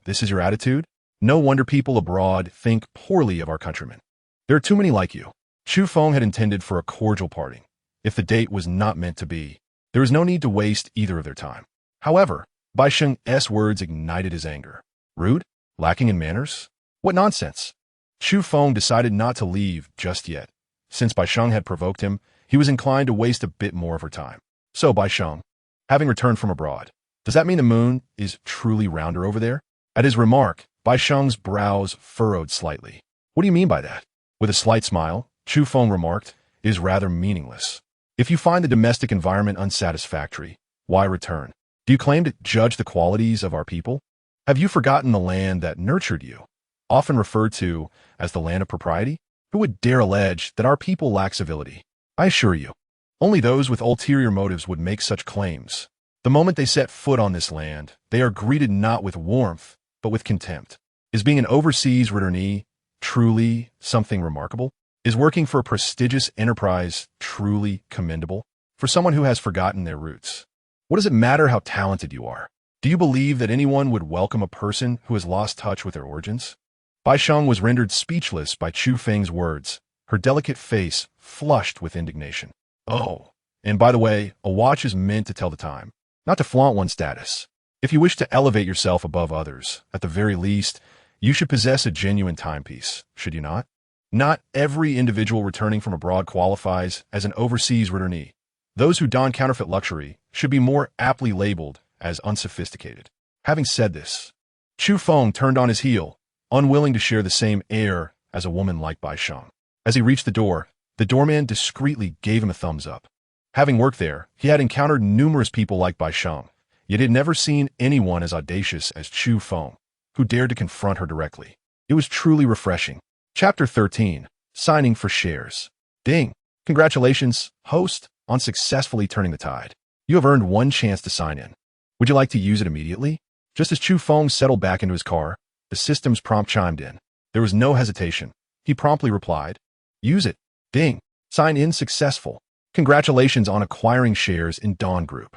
this is your attitude? No wonder people abroad think poorly of our countrymen. There are too many like you." Chu Feng had intended for a cordial parting. If the date was not meant to be, there was no need to waste either of their time. However, Bai Sheng's words ignited his anger. Rude? Lacking in manners? What nonsense! Chu Feng decided not to leave just yet. Since Bai Sheng had provoked him, he was inclined to waste a bit more of her time. "So, Bai Sheng, having returned from abroad, does that mean the moon is truly rounder over there?" At his remark, Bai Sheng's brows furrowed slightly. "What do you mean by that?" With a slight smile, Chu Feng remarked, "It is rather meaningless. If you find the domestic environment unsatisfactory, why return? Do you claim to judge the qualities of our people? Have you forgotten the land that nurtured you, often referred to as the land of propriety? Who would dare allege that our people lack civility? I assure you, only those with ulterior motives would make such claims. The moment they set foot on this land, they are greeted not with warmth, but with contempt. Is being an overseas returnee truly something remarkable? Is working for a prestigious enterprise truly commendable? For someone who has forgotten their roots, what does it matter how talented you are? Do you believe that anyone would welcome a person who has lost touch with their origins?" Bai Sheng was rendered speechless by Chu Feng's words, her delicate face flushed with indignation. "Oh, and by the way, a watch is meant to tell the time, not to flaunt one's status. If you wish to elevate yourself above others, at the very least, you should possess a genuine timepiece, should you not? Not every individual returning from abroad qualifies as an overseas returnee. Those who don counterfeit luxury should be more aptly labeled as unsophisticated." Having said this, Chu Feng turned on his heel, unwilling to share the same air as a woman like Bai Sheng. As he reached the doorman discreetly gave him a thumbs up. Having worked there, he had encountered numerous people like Bai Sheng, yet he had never seen anyone as audacious as Chu Feng, who dared to confront her directly. It was truly refreshing. Chapter 13. Signing for shares. Ding! Congratulations, host, on successfully turning the tide. You have earned one chance to sign in. Would you like to use it immediately? Just as Chu Feng settled back into his car, the system's prompt chimed in. There was no hesitation. He promptly replied, "Use it." Ding! Sign in successful. Congratulations on acquiring shares in Dawn Group.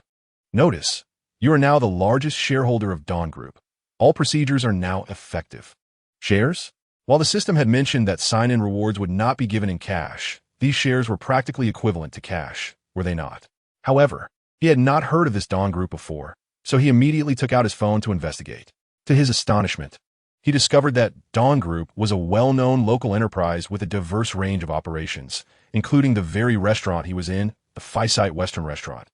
Notice, you are now the largest shareholder of Dawn Group. All procedures are now effective. Shares? While the system had mentioned that sign-in rewards would not be given in cash, these shares were practically equivalent to cash, were they not? However, he had not heard of this Dawn Group before, so he immediately took out his phone to investigate. To his astonishment, he discovered that Dawn Group was a well-known local enterprise with a diverse range of operations, including the very restaurant he was in, the Phi-Site Western Restaurant,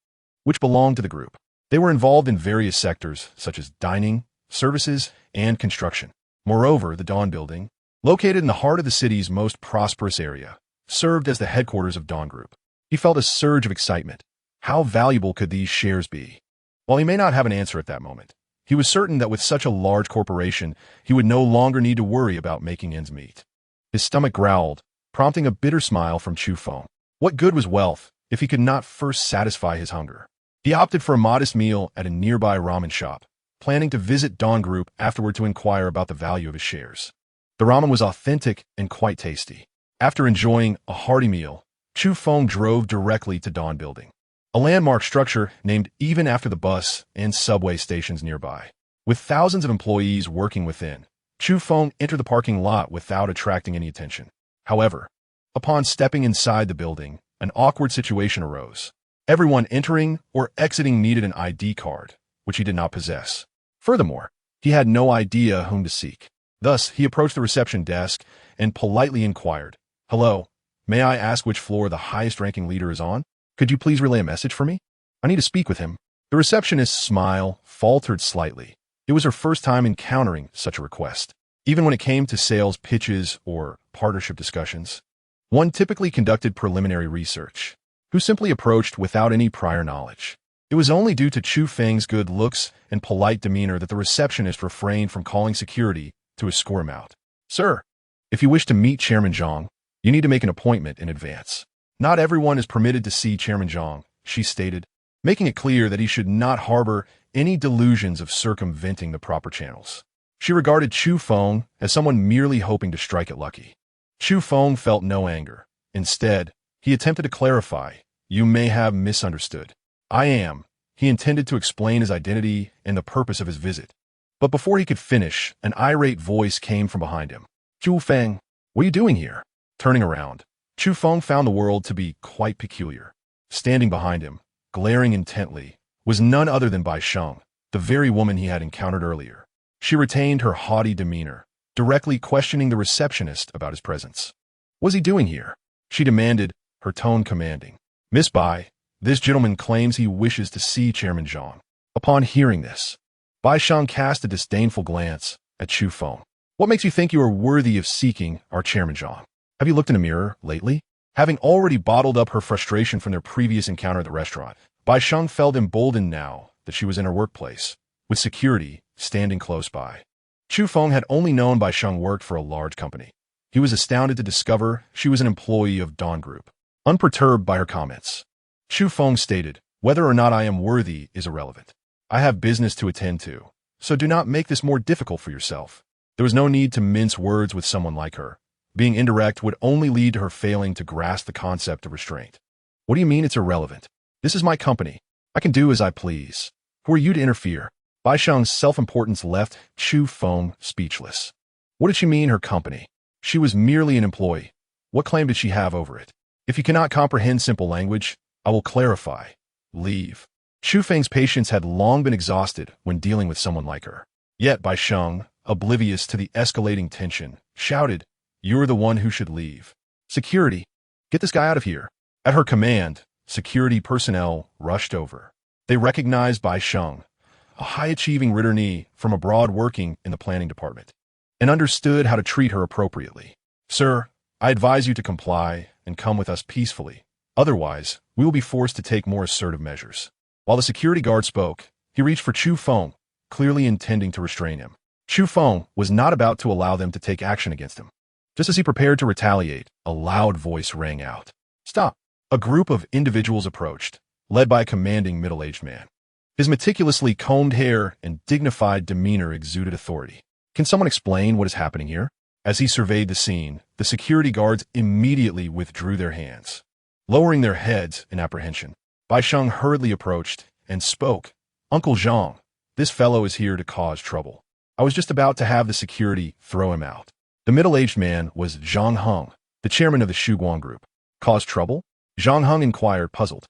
which belonged to the group. They were involved in various sectors, such as dining, services, and construction. Moreover, the Dawn Building, located in the heart of the city's most prosperous area, served as the headquarters of Dawn Group. He felt a surge of excitement. How valuable could these shares be? While he may not have an answer at that moment, he was certain that with such a large corporation, he would no longer need to worry about making ends meet. His stomach growled, prompting a bitter smile from Chu Feng. What good was wealth if he could not first satisfy his hunger? He opted for a modest meal at a nearby ramen shop, planning to visit Dawn Group afterward to inquire about the value of his shares. The ramen was authentic and quite tasty. After enjoying a hearty meal, Chu Feng drove directly to Dawn Building, a landmark structure named even after the bus and subway stations nearby. With thousands of employees working within, Chu Feng entered the parking lot without attracting any attention. However, upon stepping inside the building, an awkward situation arose. Everyone entering or exiting needed an ID card, which he did not possess. Furthermore, he had no idea whom to seek. Thus, he approached the reception desk and politely inquired, "Hello, may I ask which floor the highest-ranking leader is on? Could you please relay a message for me? I need to speak with him." The receptionist's smile faltered slightly. It was her first time encountering such a request. Even when it came to sales pitches or partnership discussions, one typically conducted preliminary research, who simply approached without any prior knowledge. It was only due to Chu Feng's good looks and polite demeanor that the receptionist refrained from calling security to escort him out. "Sir, if you wish to meet Chairman Zhang, you need to make an appointment in advance. Not everyone is permitted to see Chairman Zhang," she stated, making it clear that he should not harbor any delusions of circumventing the proper channels. She regarded Chu Feng as someone merely hoping to strike it lucky. Chu Feng felt no anger. Instead, he attempted to clarify, "You may have misunderstood. I am." He intended to explain his identity and the purpose of his visit. But before he could finish, an irate voice came from behind him. "Chu Feng, what are you doing here?" Turning around, Chu Feng found the world to be quite peculiar. Standing behind him, glaring intently, was none other than Bai Sheng, the very woman he had encountered earlier. She retained her haughty demeanor, directly questioning the receptionist about his presence. "What's he doing here?" she demanded, her tone commanding. "Miss Bai, this gentleman claims he wishes to see Chairman Zhang." Upon hearing this, Bai Sheng cast a disdainful glance at Chu Feng. "What makes you think you are worthy of seeking our Chairman Zhang? Have you looked in a mirror lately?" Having already bottled up her frustration from their previous encounter at the restaurant, Bai Sheng felt emboldened now that she was in her workplace, with security standing close by. Chu Feng had only known Bai Sheng worked for a large company. He was astounded to discover she was an employee of Dawn Group. Unperturbed by her comments, Chu Feng stated, "Whether or not I am worthy is irrelevant. I have business to attend to, so do not make this more difficult for yourself." There was no need to mince words with someone like her. Being indirect would only lead to her failing to grasp the concept of restraint. "What do you mean it's irrelevant? This is my company. I can do as I please. Who are you to interfere?" Bai Sheng's self-importance left Chu Feng speechless. What did she mean, her company? She was merely an employee. What claim did she have over it? "If you cannot comprehend simple language, I will clarify. Leave." Chu Feng's patience had long been exhausted when dealing with someone like her. Yet Bai Sheng, oblivious to the escalating tension, shouted, "You're the one who should leave. Security, get this guy out of here." At her command, security personnel rushed over. They recognized Bai Sheng, a high-achieving Ritter from abroad working in the planning department, and understood how to treat her appropriately. "Sir, I advise you to comply and come with us peacefully. Otherwise, we will be forced to take more assertive measures. While the security guard spoke, he reached for Chu Feng, clearly intending to restrain him. Chu Feng was not about to allow them to take action against him. Just as he prepared to retaliate, a loud voice rang out. Stop! A group of individuals approached, led by a commanding middle-aged man. His meticulously combed hair and dignified demeanor exuded authority. Can someone explain what is happening here? As he surveyed the scene, the security guards immediately withdrew their hands, lowering their heads in apprehension. Bai Sheng hurriedly approached and spoke. Uncle Zhang, this fellow is here to cause trouble. I was just about to have the security throw him out. The middle-aged man was Zhang Heng, the chairman of the Shuguang Group. Cause trouble? Zhang Heng inquired, puzzled.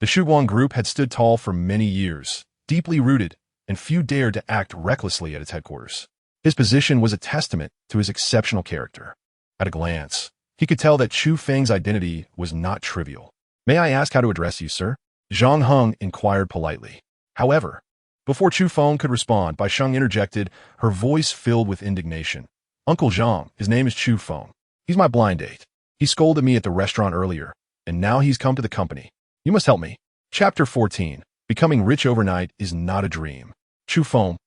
The Shuguang Group had stood tall for many years, deeply rooted, and few dared to act recklessly at its headquarters. His position was a testament to his exceptional character. At a glance, he could tell that Chu Feng's identity was not trivial. May I ask how to address you, sir? Zhang Heng inquired politely. However, before Chu Feng could respond, Bai Sheng interjected, her voice filled with indignation. Uncle Zhang, his name is Chu Feng. He's my blind date. He scolded me at the restaurant earlier, and now he's come to the company. You must help me. Chapter 14. Becoming rich overnight is not a dream. Chu Feng.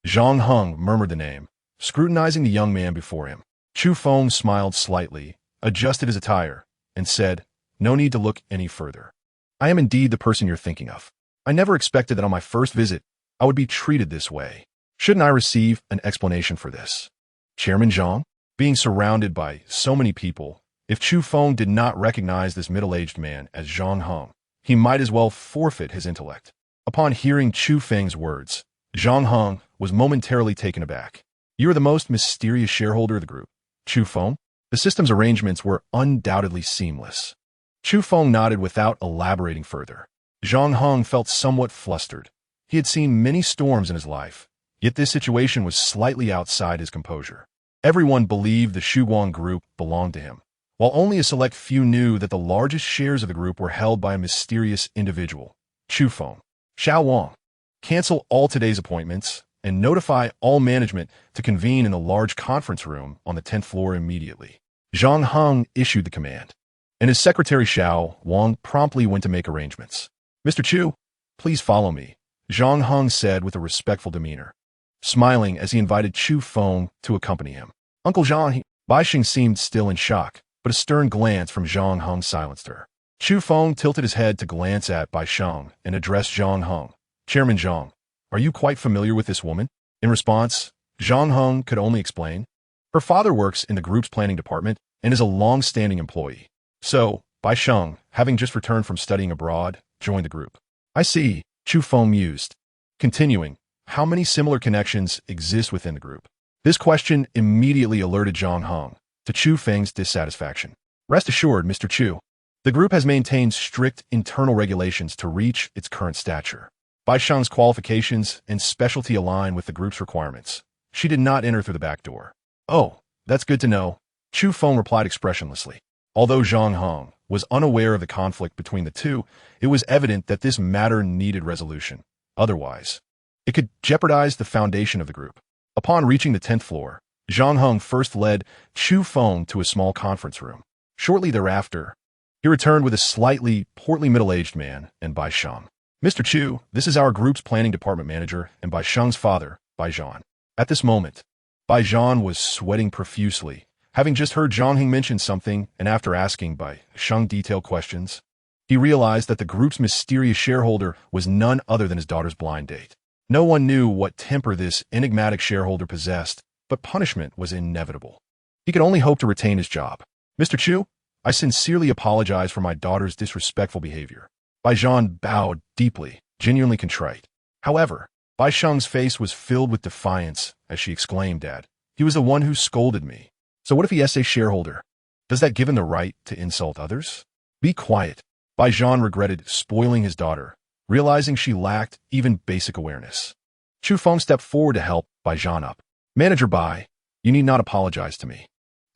Zhang Heng murmured the name, scrutinizing the young man before him. Chu Feng smiled slightly, adjusted his attire, and said, No need to look any further. I am indeed the person you're thinking of. I never expected that on my first visit, I would be treated this way. Shouldn't I receive an explanation for this? Chairman Zhang? Being surrounded by so many people, if Chu Feng did not recognize this middle-aged man as Zhang Heng, he might as well forfeit his intellect. Upon hearing Chu Feng's words, Zhang Heng was momentarily taken aback. You are the most mysterious shareholder of the group, Chu Feng? The system's arrangements were undoubtedly seamless. Chu Feng nodded without elaborating further. Zhang Heng felt somewhat flustered. He had seen many storms in his life, yet this situation was slightly outside his composure. Everyone believed the Shuguang Group belonged to him, while only a select few knew that the largest shares of the group were held by a mysterious individual, Chu Feng. Xiao Wang, cancel all today's appointments and notify all management to convene in the large conference room on the 10th floor immediately. Zhang Heng issued the command, and his secretary Xiao Wang promptly went to make arrangements. Mr. Chu, please follow me, Zhang Heng said with a respectful demeanor, smiling as he invited Chu Feng to accompany him. Uncle Zhang, Bai Sheng seemed still in shock, but a stern glance from Zhang Heng silenced her. Chu Feng tilted his head to glance at Bai Sheng and addressed Zhang Heng. Chairman Zhang, are you quite familiar with this woman? In response, Zhang Heng could only explain. Her father works in the group's planning department and is a long-standing employee. So, Bai Sheng, having just returned from studying abroad, joined the group. I see, Chu Feng mused. Continuing, how many similar connections exist within the group? This question immediately alerted Zhang Heng to Chu Feng's dissatisfaction. Rest assured, Mr. Chu, the group has maintained strict internal regulations to reach its current stature. Bai Sheng's qualifications and specialty align with the group's requirements. She did not enter through the back door. Oh, that's good to know, Chu Feng replied expressionlessly. Although Zhang Heng was unaware of the conflict between the two, it was evident that this matter needed resolution. Otherwise, it could jeopardize the foundation of the group. Upon reaching the 10th floor, Zhang Heng first led Chu Feng to a small conference room. Shortly thereafter, he returned with a slightly portly middle-aged man and Bai Sheng. Mr. Chu, this is our group's planning department manager and Bai Sheng's father, Bai Zhan. At this moment, Bai Zhan was sweating profusely, having just heard Zhang Heng mention something, and after asking Bai Sheng detailed questions, he realized that the group's mysterious shareholder was none other than his daughter's blind date. No one knew what temper this enigmatic shareholder possessed, but punishment was inevitable. He could only hope to retain his job. Mr. Chu, I sincerely apologize for my daughter's disrespectful behavior. Bai Zhan bowed deeply, genuinely contrite. However, Bai Sheng's face was filled with defiance as she exclaimed, Dad, he was the one who scolded me. So what if he is a shareholder? Does that give him the right to insult others? Be quiet. Bai Zhan regretted spoiling his daughter, realizing she lacked even basic awareness. Chu Feng stepped forward to help Bai Zhan up. Manager Bai, you need not apologize to me.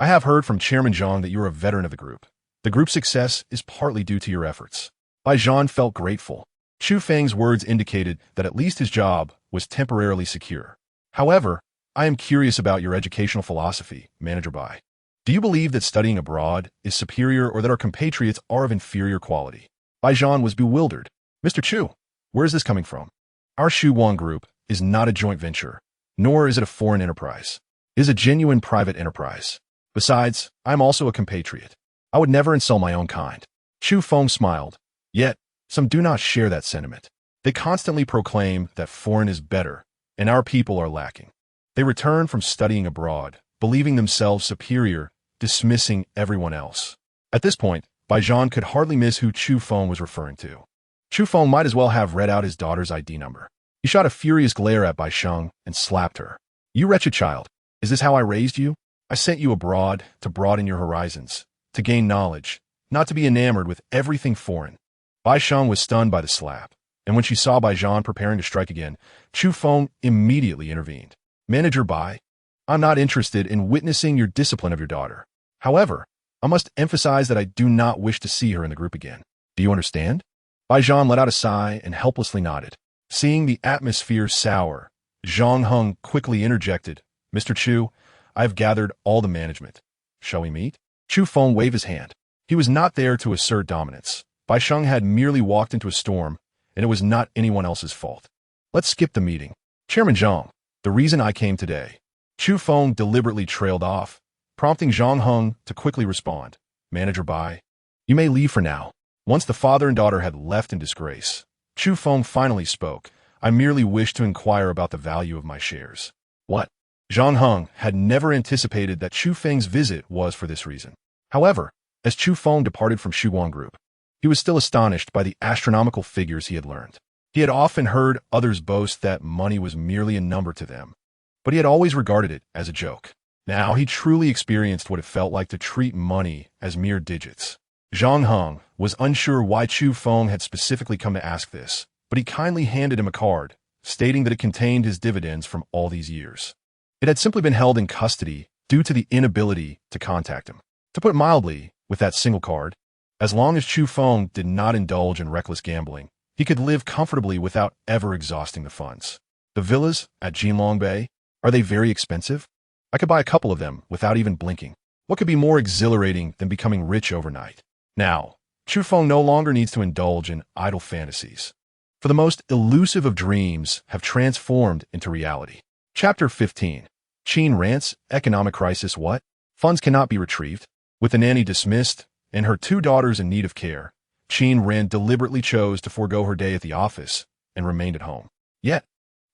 I have heard from Chairman Zhang that you're a veteran of the group. The group's success is partly due to your efforts. Bai Zhan felt grateful. Chu Feng's words indicated that at least his job was temporarily secure. However, I am curious about your educational philosophy, Manager Bai. Do you believe that studying abroad is superior or that our compatriots are of inferior quality? Bai Zhan was bewildered. Mr. Chu, where is this coming from? Our Shuwan Group is not a joint venture, nor is it a foreign enterprise. It is a genuine private enterprise. Besides, I am also a compatriot. I would never insult my own kind. Chu Feng smiled. Yet, some do not share that sentiment. They constantly proclaim that foreign is better, and our people are lacking. They return from studying abroad, believing themselves superior, dismissing everyone else. At this point, Bai Zhan could hardly miss who Chu Feng was referring to. Chu Feng might as well have read out his daughter's ID number. He shot a furious glare at Bai Zhan and slapped her. You wretched child, is this how I raised you? I sent you abroad to broaden your horizons, to gain knowledge, not to be enamored with everything foreign. Bai Zhan was stunned by the slap, and when she saw Bai Zhan preparing to strike again, Chu Feng immediately intervened. Manager Bai, I'm not interested in witnessing your discipline of your daughter. However, I must emphasize that I do not wish to see her in the group again. Do you understand? Bai Zhan let out a sigh and helplessly nodded. Seeing the atmosphere sour, Zhang Heng quickly interjected, Mr. Chu, I have gathered all the management. Shall we meet? Chu Feng waved his hand. He was not there to assert dominance. Bai Zhan had merely walked into a storm, and it was not anyone else's fault. Let's skip the meeting. Chairman Zhang, the reason I came today. Chu Feng deliberately trailed off, prompting Zhang Heng to quickly respond. Manager Bai, you may leave for now. Once the father and daughter had left in disgrace, Chu Feng finally spoke. I merely wish to inquire about the value of my shares. What? Zhang Heng had never anticipated that Chu Feng's visit was for this reason. However, as Chu Feng departed from Shuwan Group, he was still astonished by the astronomical figures he had learned. He had often heard others boast that money was merely a number to them, but he had always regarded it as a joke. Now he truly experienced what it felt like to treat money as mere digits. Zhang Heng was unsure why Chu Feng had specifically come to ask this, but he kindly handed him a card, stating that it contained his dividends from all these years. It had simply been held in custody due to the inability to contact him. To put it mildly, with that single card, as long as Chu Feng did not indulge in reckless gambling, he could live comfortably without ever exhausting the funds. The villas at Jinlong Bay, are they very expensive? I could buy a couple of them without even blinking. What could be more exhilarating than becoming rich overnight? Now, Chu Feng no longer needs to indulge in idle fantasies. For the most elusive of dreams have transformed into reality. Chapter 15. Qin rants, economic crisis what? Funds cannot be retrieved. With the nanny dismissed and her two daughters in need of care, Qin Ran deliberately chose to forego her day at the office and remained at home. Yet,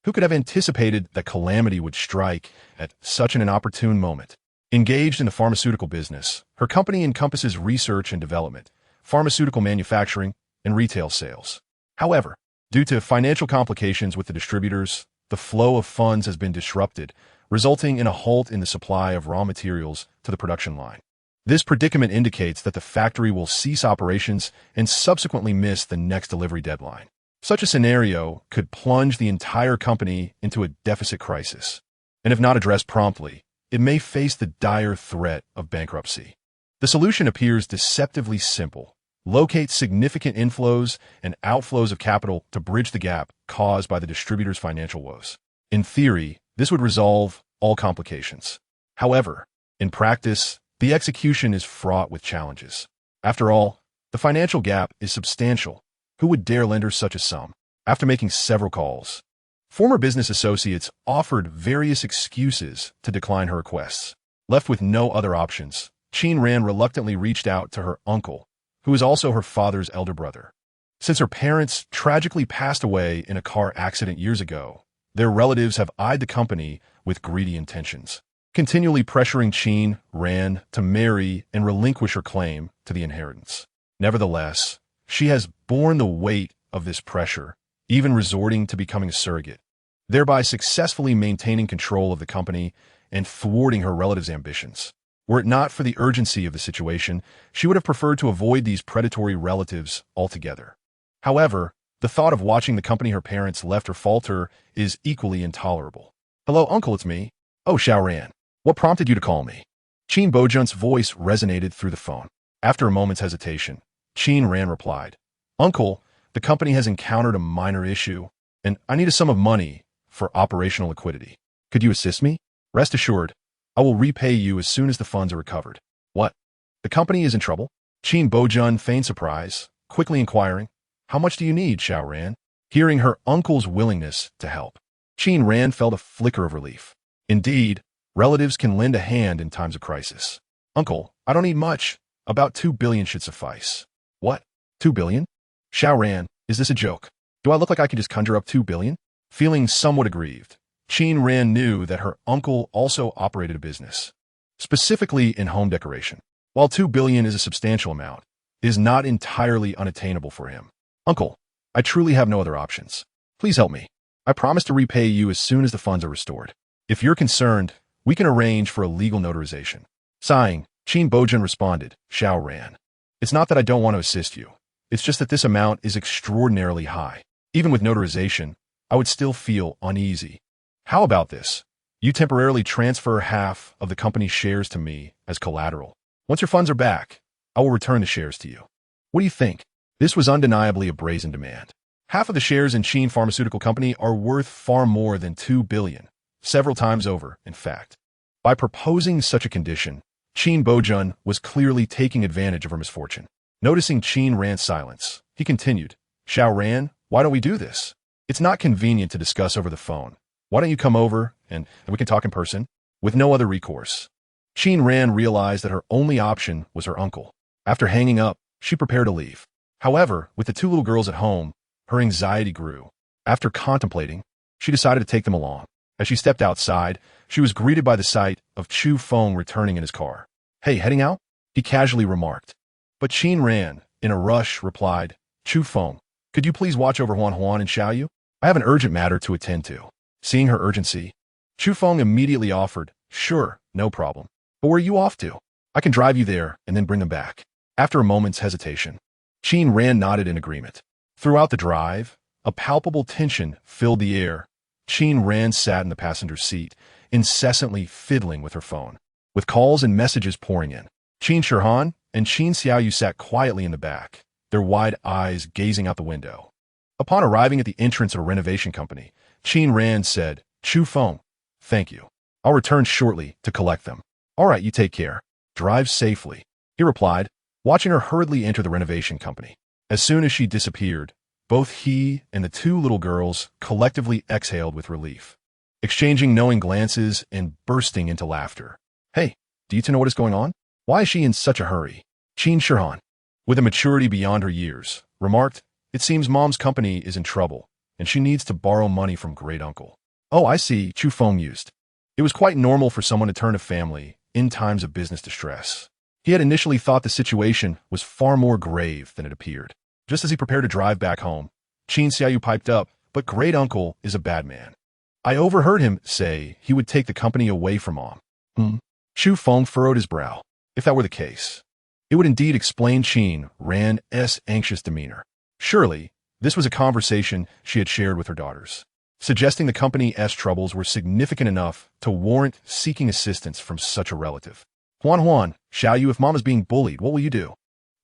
who could have anticipated that calamity would strike at such an inopportune moment? Engaged in the pharmaceutical business, her company encompasses research and development, pharmaceutical manufacturing, and retail sales. However, due to financial complications with the distributors, the flow of funds has been disrupted, resulting in a halt in the supply of raw materials to the production line. This predicament indicates that the factory will cease operations and subsequently miss the next delivery deadline. Such a scenario could plunge the entire company into a deficit crisis, and if not addressed promptly, it may face the dire threat of bankruptcy. The solution appears deceptively simple. Locate significant inflows and outflows of capital to bridge the gap caused by the distributor's financial woes. In theory, this would resolve all complications. However, in practice, the execution is fraught with challenges. After all, the financial gap is substantial. Who would dare lend her such a sum? After making several calls, former business associates offered various excuses to decline her requests. Left with no other options, Qin Ran reluctantly reached out to her uncle, who is also her father's elder brother. Since her parents tragically passed away in a car accident years ago, their relatives have eyed the company with greedy intentions, continually pressuring Qin Ran to marry and relinquish her claim to the inheritance. Nevertheless, she has borne the weight of this pressure, even resorting to becoming a surrogate, thereby successfully maintaining control of the company and thwarting her relatives' ambitions. Were it not for the urgency of the situation, she would have preferred to avoid these predatory relatives altogether. However, the thought of watching the company her parents left her falter is equally intolerable. Hello, uncle, it's me. Oh, Xiaoran. What prompted you to call me? Qin Bojunt's voice resonated through the phone. After a moment's hesitation, Qin Ran replied, Uncle, the company has encountered a minor issue, and I need a sum of money for operational liquidity. Could you assist me? Rest assured, I will repay you as soon as the funds are recovered. What? The company is in trouble? Qin Bojun feigned surprise, quickly inquiring, how much do you need, Xiao Ran? Hearing her uncle's willingness to help, Qin Ran felt a flicker of relief. Indeed, relatives can lend a hand in times of crisis. Uncle, I don't need much. About 2 billion should suffice. What? 2 billion? Xiao Ran, is this a joke? Do I look like I can just conjure up 2 billion? Feeling somewhat aggrieved, Qin Ran knew that her uncle also operated a business, specifically in home decoration. While 2 billion is a substantial amount, it is not entirely unattainable for him. Uncle, I truly have no other options. Please help me. I promise to repay you as soon as the funds are restored. If you're concerned, we can arrange for a legal notarization. Sighing, Qin Bojun responded, Xiao Ran. It's not that I don't want to assist you. It's just that this amount is extraordinarily high. Even with notarization, I would still feel uneasy. How about this? You temporarily transfer half of the company's shares to me as collateral. Once your funds are back, I will return the shares to you. What do you think? This was undeniably a brazen demand. Half of the shares in Qin Pharmaceutical Company are worth far more than 2 billion, several times over, in fact. By proposing such a condition, Qin Bojun was clearly taking advantage of her misfortune. Noticing Qin Ran's silence, he continued, Xiao Ran, why don't we do this? It's not convenient to discuss over the phone. Why don't you come over and we can talk in person? With no other recourse, Qin Ran realized that her only option was her uncle. After hanging up, she prepared to leave. However, with the two little girls at home, her anxiety grew. After contemplating, she decided to take them along. As she stepped outside, she was greeted by the sight of Chu Feng returning in his car. Hey, heading out? He casually remarked. But Qin Ran, in a rush, replied, Chu Feng, could you please watch over Huan and Xiaoyu? I have an urgent matter to attend to. Seeing her urgency, Chu Feng immediately offered, sure, no problem. But where are you off to? I can drive you there and then bring them back. After a moment's hesitation, Qin Ran nodded in agreement. Throughout the drive, a palpable tension filled the air. Qin Ran sat in the passenger seat, incessantly fiddling with her phone. With calls and messages pouring in, Qin Shihan and Qin Xiaoyu sat quietly in the back, their wide eyes gazing out the window. Upon arriving at the entrance of a renovation company, Qin Ran said, Chu Feng, thank you. I'll return shortly to collect them. All right, you take care. Drive safely, he replied, watching her hurriedly enter the renovation company. As soon as she disappeared, both he and the two little girls collectively exhaled with relief, exchanging knowing glances and bursting into laughter. Hey, do you two know what is going on? Why is she in such a hurry? Qin Shihan, with a maturity beyond her years, remarked, it seems Mom's company is in trouble, and she needs to borrow money from great uncle. Oh, I see, Chu Feng mused. It was quite normal for someone to turn to family in times of business distress. He had initially thought the situation was far more grave than it appeared. Just as he prepared to drive back home, Qin Xiaoyu piped up, but great uncle is a bad man. I overheard him say he would take the company away from Mom. Chu Feng furrowed his brow. If that were the case, it would indeed explain Qin Ran's anxious demeanor. Surely, this was a conversation she had shared with her daughters, suggesting the company's troubles were significant enough to warrant seeking assistance from such a relative. Huan, Xiaoyu, if Mom is being bullied, what will you do?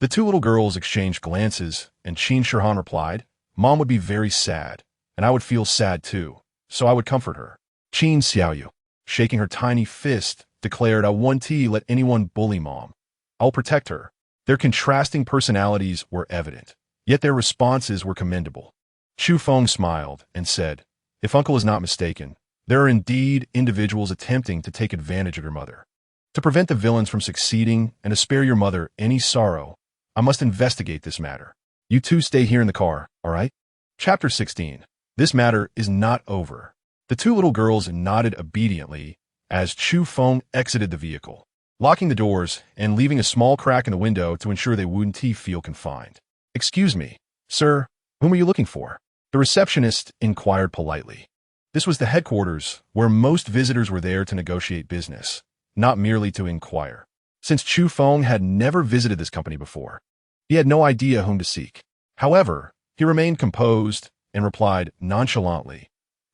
The two little girls exchanged glances, and Qin Shihan replied, Mom would be very sad, and I would feel sad too, so I would comfort her. Qin Xiaoyu, shaking her tiny fist, declared, I won't let anyone bully Mom. I'll protect her. Their contrasting personalities were evident, yet their responses were commendable. Chu Feng smiled and said, if Uncle is not mistaken, there are indeed individuals attempting to take advantage of your mother. To prevent the villains from succeeding and to spare your mother any sorrow, I must investigate this matter. You two stay here in the car, all right? Chapter 16. This matter is not over. The two little girls nodded obediently as Chu Feng exited the vehicle, locking the doors and leaving a small crack in the window to ensure they wouldn't feel confined. Excuse me, sir, whom are you looking for? The receptionist inquired politely. This was the headquarters, where most visitors were there to negotiate business, not merely to inquire. Since Chu Feng had never visited this company before, he had no idea whom to seek. However, he remained composed and replied nonchalantly,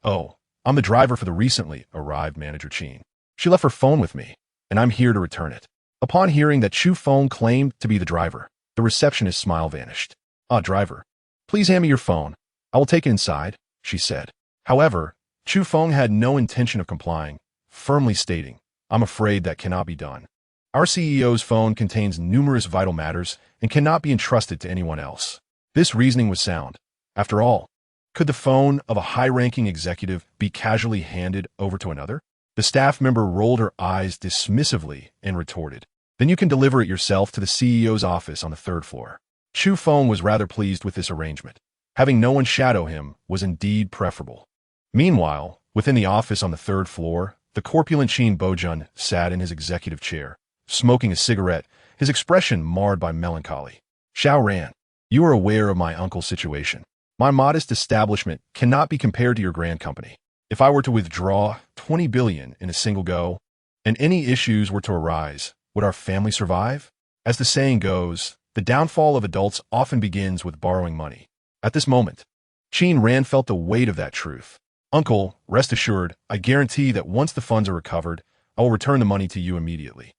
Oh, I'm the driver for the recently arrived manager Qin. She left her phone with me, and I'm here to return it. Upon hearing that Chu Feng claimed to be the driver, the receptionist's smile vanished. Ah, driver, please hand me your phone. I will take it inside, she said. However, Chu Feng had no intention of complying, firmly stating, I'm afraid that cannot be done. Our CEO's phone contains numerous vital matters and cannot be entrusted to anyone else. This reasoning was sound. After all, could the phone of a high-ranking executive be casually handed over to another? The staff member rolled her eyes dismissively and retorted, "Then you can deliver it yourself to the CEO's office on the third floor." Chu Feng was rather pleased with this arrangement. Having no one shadow him was indeed preferable. Meanwhile, within the office on the third floor, the corpulent Qin Bojun sat in his executive chair, smoking a cigarette, his expression marred by melancholy. "Xiao Ran, you are aware of my uncle's situation. My modest establishment cannot be compared to your grand company. If I were to withdraw 20 billion in a single go, and any issues were to arise, would our family survive? As the saying goes, the downfall of adults often begins with borrowing money." At this moment, Qin Ran felt the weight of that truth. "Uncle, rest assured, I guarantee that once the funds are recovered, I will return the money to you immediately.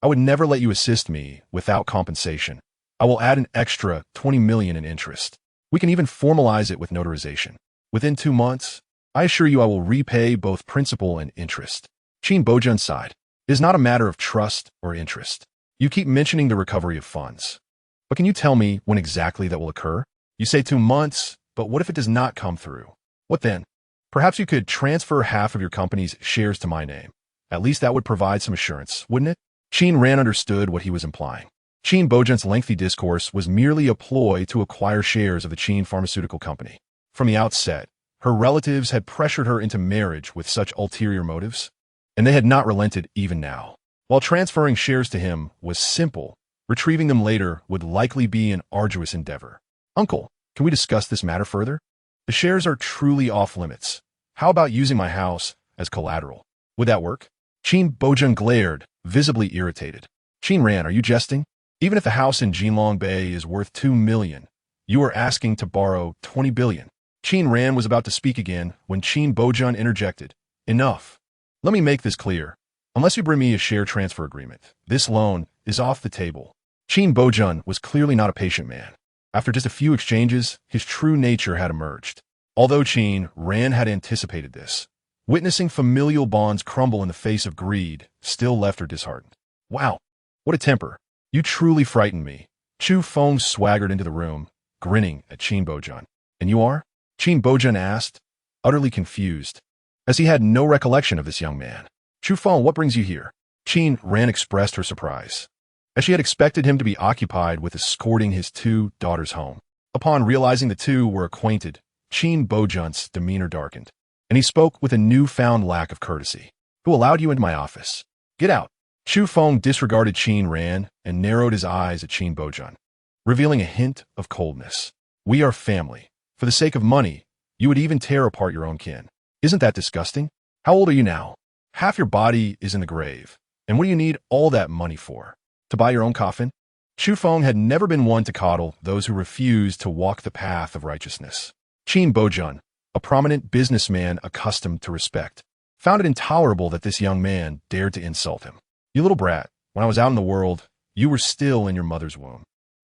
I would never let you assist me without compensation. I will add an extra 20 million in interest. We can even formalize it with notarization. Within 2 months, I assure you I will repay both principal and interest." Qin Bojun sighed. "It is not a matter of trust or interest. You keep mentioning the recovery of funds. But can you tell me when exactly that will occur? You say 2 months, but what if it does not come through? What then? Perhaps you could transfer half of your company's shares to my name. At least that would provide some assurance, wouldn't it?" Qin Ran understood what he was implying. Qin Bojun's lengthy discourse was merely a ploy to acquire shares of the Qin Pharmaceutical Company. From the outset, her relatives had pressured her into marriage with such ulterior motives, and they had not relented even now. While transferring shares to him was simple, retrieving them later would likely be an arduous endeavor. "Uncle, can we discuss this matter further? The shares are truly off limits. How about using my house as collateral? Would that work?" Qin Bojun glared, visibly irritated. "Qin Ran, are you jesting? Even if the house in Jinlong Bay is worth 2 million, you are asking to borrow 20 billion. Qin Ran was about to speak again when Qin Bojun interjected. "Enough. Let me make this clear. Unless you bring me a share transfer agreement, this loan is off the table." Qin Bojun was clearly not a patient man. After just a few exchanges, his true nature had emerged. Although Qin Ran had anticipated this, witnessing familial bonds crumble in the face of greed still left her disheartened. "Wow, what a temper. You truly frightened me." Chu Feng swaggered into the room, grinning at Qin Bojun. "And you are?" Qin Bojun asked, utterly confused, as he had no recollection of this young man. "Chu Feng, what brings you here?" Qin Ran expressed her surprise, as she had expected him to be occupied with escorting his 2 daughters home. Upon realizing the two were acquainted, Qin Bojun's demeanor darkened, and he spoke with a newfound lack of courtesy. "Who allowed you into my office? Get out." Chu Feng disregarded Qin Ran and narrowed his eyes at Qin Bojun, revealing a hint of coldness. "We are family. For the sake of money, you would even tear apart your own kin. Isn't that disgusting? How old are you now? Half your body is in the grave. And what do you need all that money for? To buy your own coffin?" Chu Feng had never been one to coddle those who refused to walk the path of righteousness. Qin Bojun, a prominent businessman accustomed to respect, found it intolerable that this young man dared to insult him. "You little brat, when I was out in the world, you were still in your mother's womb.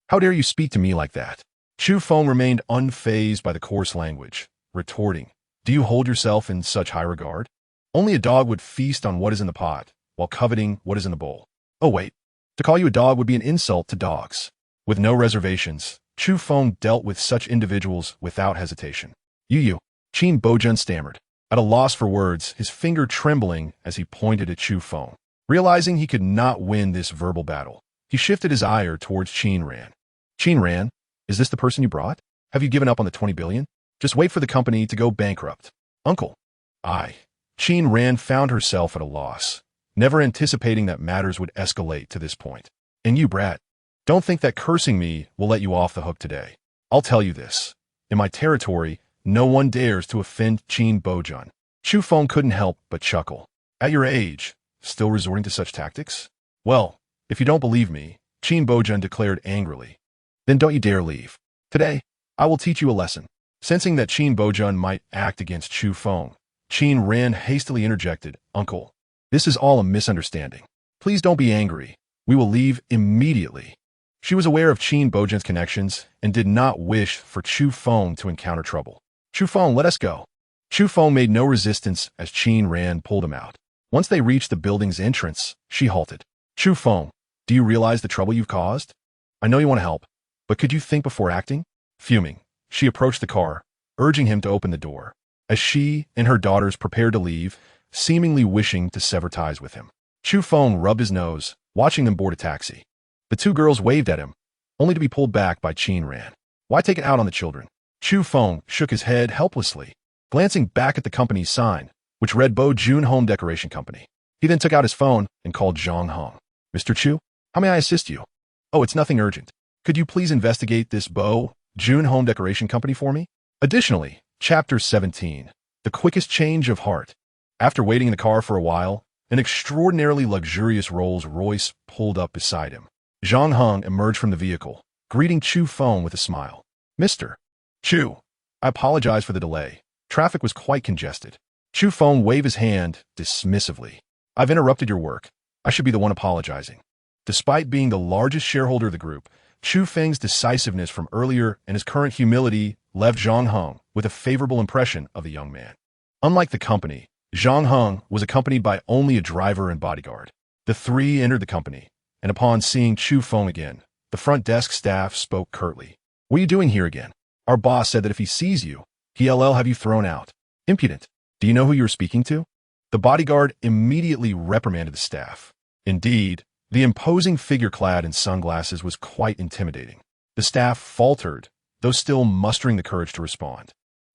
How dare you speak to me like that?" Chu Feng remained unfazed by the coarse language, retorting, "Do you hold yourself in such high regard? Only a dog would feast on what is in the pot, while coveting what is in the bowl. Oh wait, to call you a dog would be an insult to dogs." With no reservations, Chu Feng dealt with such individuals without hesitation. You, Qin Bojun stammered, at a loss for words, his finger trembling as he pointed at Chu Feng. Realizing he could not win this verbal battle, he shifted his ire towards Qin Ran. "Qin Ran, is this the person you brought? Have you given up on the 20 billion? Just wait for the company to go bankrupt." "Uncle." Qin Ran found herself at a loss, never anticipating that matters would escalate to this point. "And you, brat, don't think that cursing me will let you off the hook today. I'll tell you this. In my territory, no one dares to offend Qin Bojun." Chu Feng couldn't help but chuckle. "At your age, still resorting to such tactics? Well, if you don't believe me," Qin Bojun declared angrily, "then don't you dare leave. Today, I will teach you a lesson." Sensing that Qin Bojun might act against Chu Feng, Qin Ran hastily interjected, "Uncle, this is all a misunderstanding. Please don't be angry. We will leave immediately." She was aware of Qin Bojun's connections and did not wish for Chu Feng to encounter trouble. "Chu Feng, let us go." Chu Feng made no resistance as Qin Ran pulled him out. Once they reached the building's entrance, she halted. Chu Feng, do you realize the trouble you've caused? I know you want to help, but could you think before acting? Fuming, she approached the car, urging him to open the door. As she and her daughters prepared to leave, seemingly wishing to sever ties with him, Chu Feng rubbed his nose, watching them board a taxi. The two girls waved at him, only to be pulled back by Qin Ran. Why take it out on the children? Chu Feng shook his head helplessly, glancing back at the company's sign, which read Bo Jun Home Decoration Company. He then took out his phone and called Zhang Hong. Mr. Chu, how may I assist you? Oh, it's nothing urgent. Could you please investigate this Bo Jun Home Decoration Company for me? Additionally, Chapter 17, The Quickest Change of Heart. After waiting in the car for a while, an extraordinarily luxurious Rolls-Royce pulled up beside him. Zhang Hong emerged from the vehicle, greeting Chu Feng with a smile. Mr. Chu, I apologize for the delay. Traffic was quite congested. Chu Feng waved his hand dismissively. I've interrupted your work. I should be the one apologizing. Despite being the largest shareholder of the group, Chu Feng's decisiveness from earlier and his current humility left Zhang Hong with a favorable impression of the young man. Unlike the company, Zhang Hong was accompanied by only a driver and bodyguard. The three entered the company, and upon seeing Chu Feng again, the front desk staff spoke curtly. What are you doing here again? Our boss said that if he sees you, he'll have you thrown out. Impudent. Do you know who you're speaking to? The bodyguard immediately reprimanded the staff. Indeed, the imposing figure clad in sunglasses was quite intimidating. The staff faltered, though still mustering the courage to respond.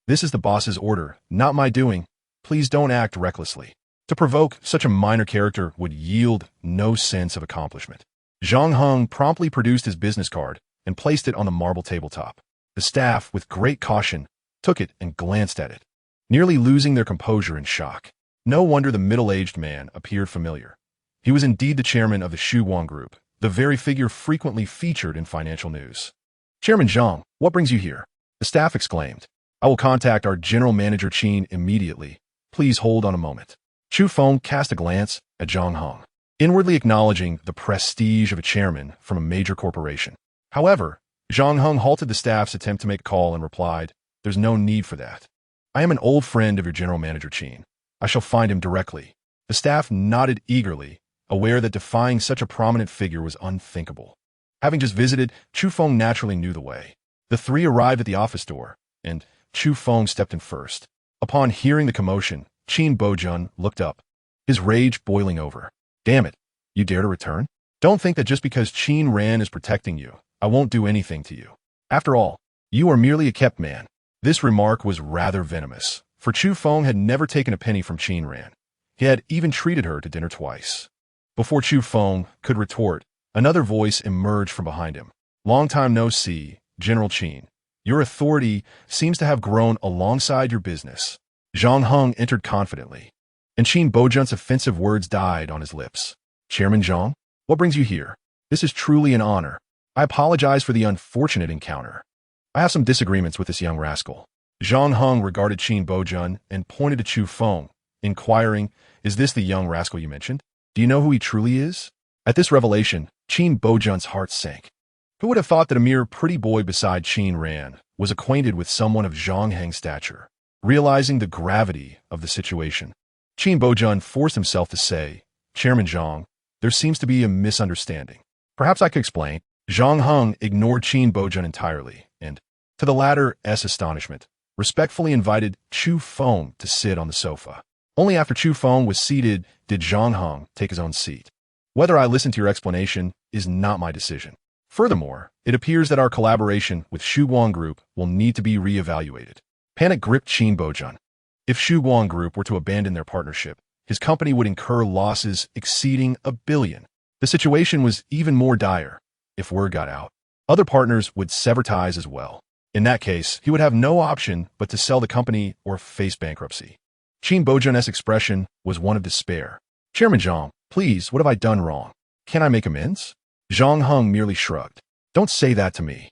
This is the boss's order, not my doing. Please don't act recklessly. To provoke such a minor character would yield no sense of accomplishment. Zhang Hong promptly produced his business card and placed it on the marble tabletop. The staff, with great caution, took it and glanced at it, nearly losing their composure in shock. No wonder the middle-aged man appeared familiar. He was indeed the chairman of the Shuguang Group, the very figure frequently featured in financial news. Chairman Zhang, what brings you here? The staff exclaimed. I will contact our general manager Qin immediately. Please hold on a moment. Chu Feng cast a glance at Zhang Hong, inwardly acknowledging the prestige of a chairman from a major corporation. However, Zhang Hong halted the staff's attempt to make a call and replied, There's no need for that. I am an old friend of your general manager Qin. I shall find him directly. The staff nodded eagerly, aware that defying such a prominent figure was unthinkable. Having just visited, Chu Feng naturally knew the way. The three arrived at the office door, and Chu Feng stepped in first. Upon hearing the commotion, Qin Bojun looked up, his rage boiling over. Damn it, you dare to return? Don't think that just because Qin Ran is protecting you, I won't do anything to you. After all, you are merely a kept man. This remark was rather venomous, for Chu Feng had never taken a penny from Qin Ran. He had even treated her to dinner twice. Before Chu Feng could retort, another voice emerged from behind him. Long time no see, General Qin. Your authority seems to have grown alongside your business. Zhang Hong entered confidently, and Qin Bojun's offensive words died on his lips. Chairman Zhang, what brings you here? This is truly an honor. I apologize for the unfortunate encounter. I have some disagreements with this young rascal. Zhang Hong regarded Qin Bojun and pointed to Chu Feng, inquiring, Is this the young rascal you mentioned? Do you know who he truly is? At this revelation, Qin Bojun's heart sank. Who would have thought that a mere pretty boy beside Qin Ran was acquainted with someone of Zhang Heng's stature? Realizing the gravity of the situation, Qin Bojun forced himself to say, Chairman Zhang, there seems to be a misunderstanding. Perhaps I could explain. Zhang Hong ignored Qin Bojun entirely, and, to the latter's astonishment, respectfully invited Chu Feng to sit on the sofa. Only after Chu Feng was seated did Zhang Hong take his own seat. Whether I listen to your explanation is not my decision. Furthermore, it appears that our collaboration with Shuguang Group will need to be re-evaluated. Panic gripped Qin Bojun. If Shuguang Group were to abandon their partnership, his company would incur losses exceeding $1 billion. The situation was even more dire. If word got out, other partners would sever ties as well. In that case, he would have no option but to sell the company or face bankruptcy. Qin Bojun's expression was one of despair. Chairman Zhang, please, what have I done wrong? Can I make amends? Zhang Hong merely shrugged. Don't say that to me.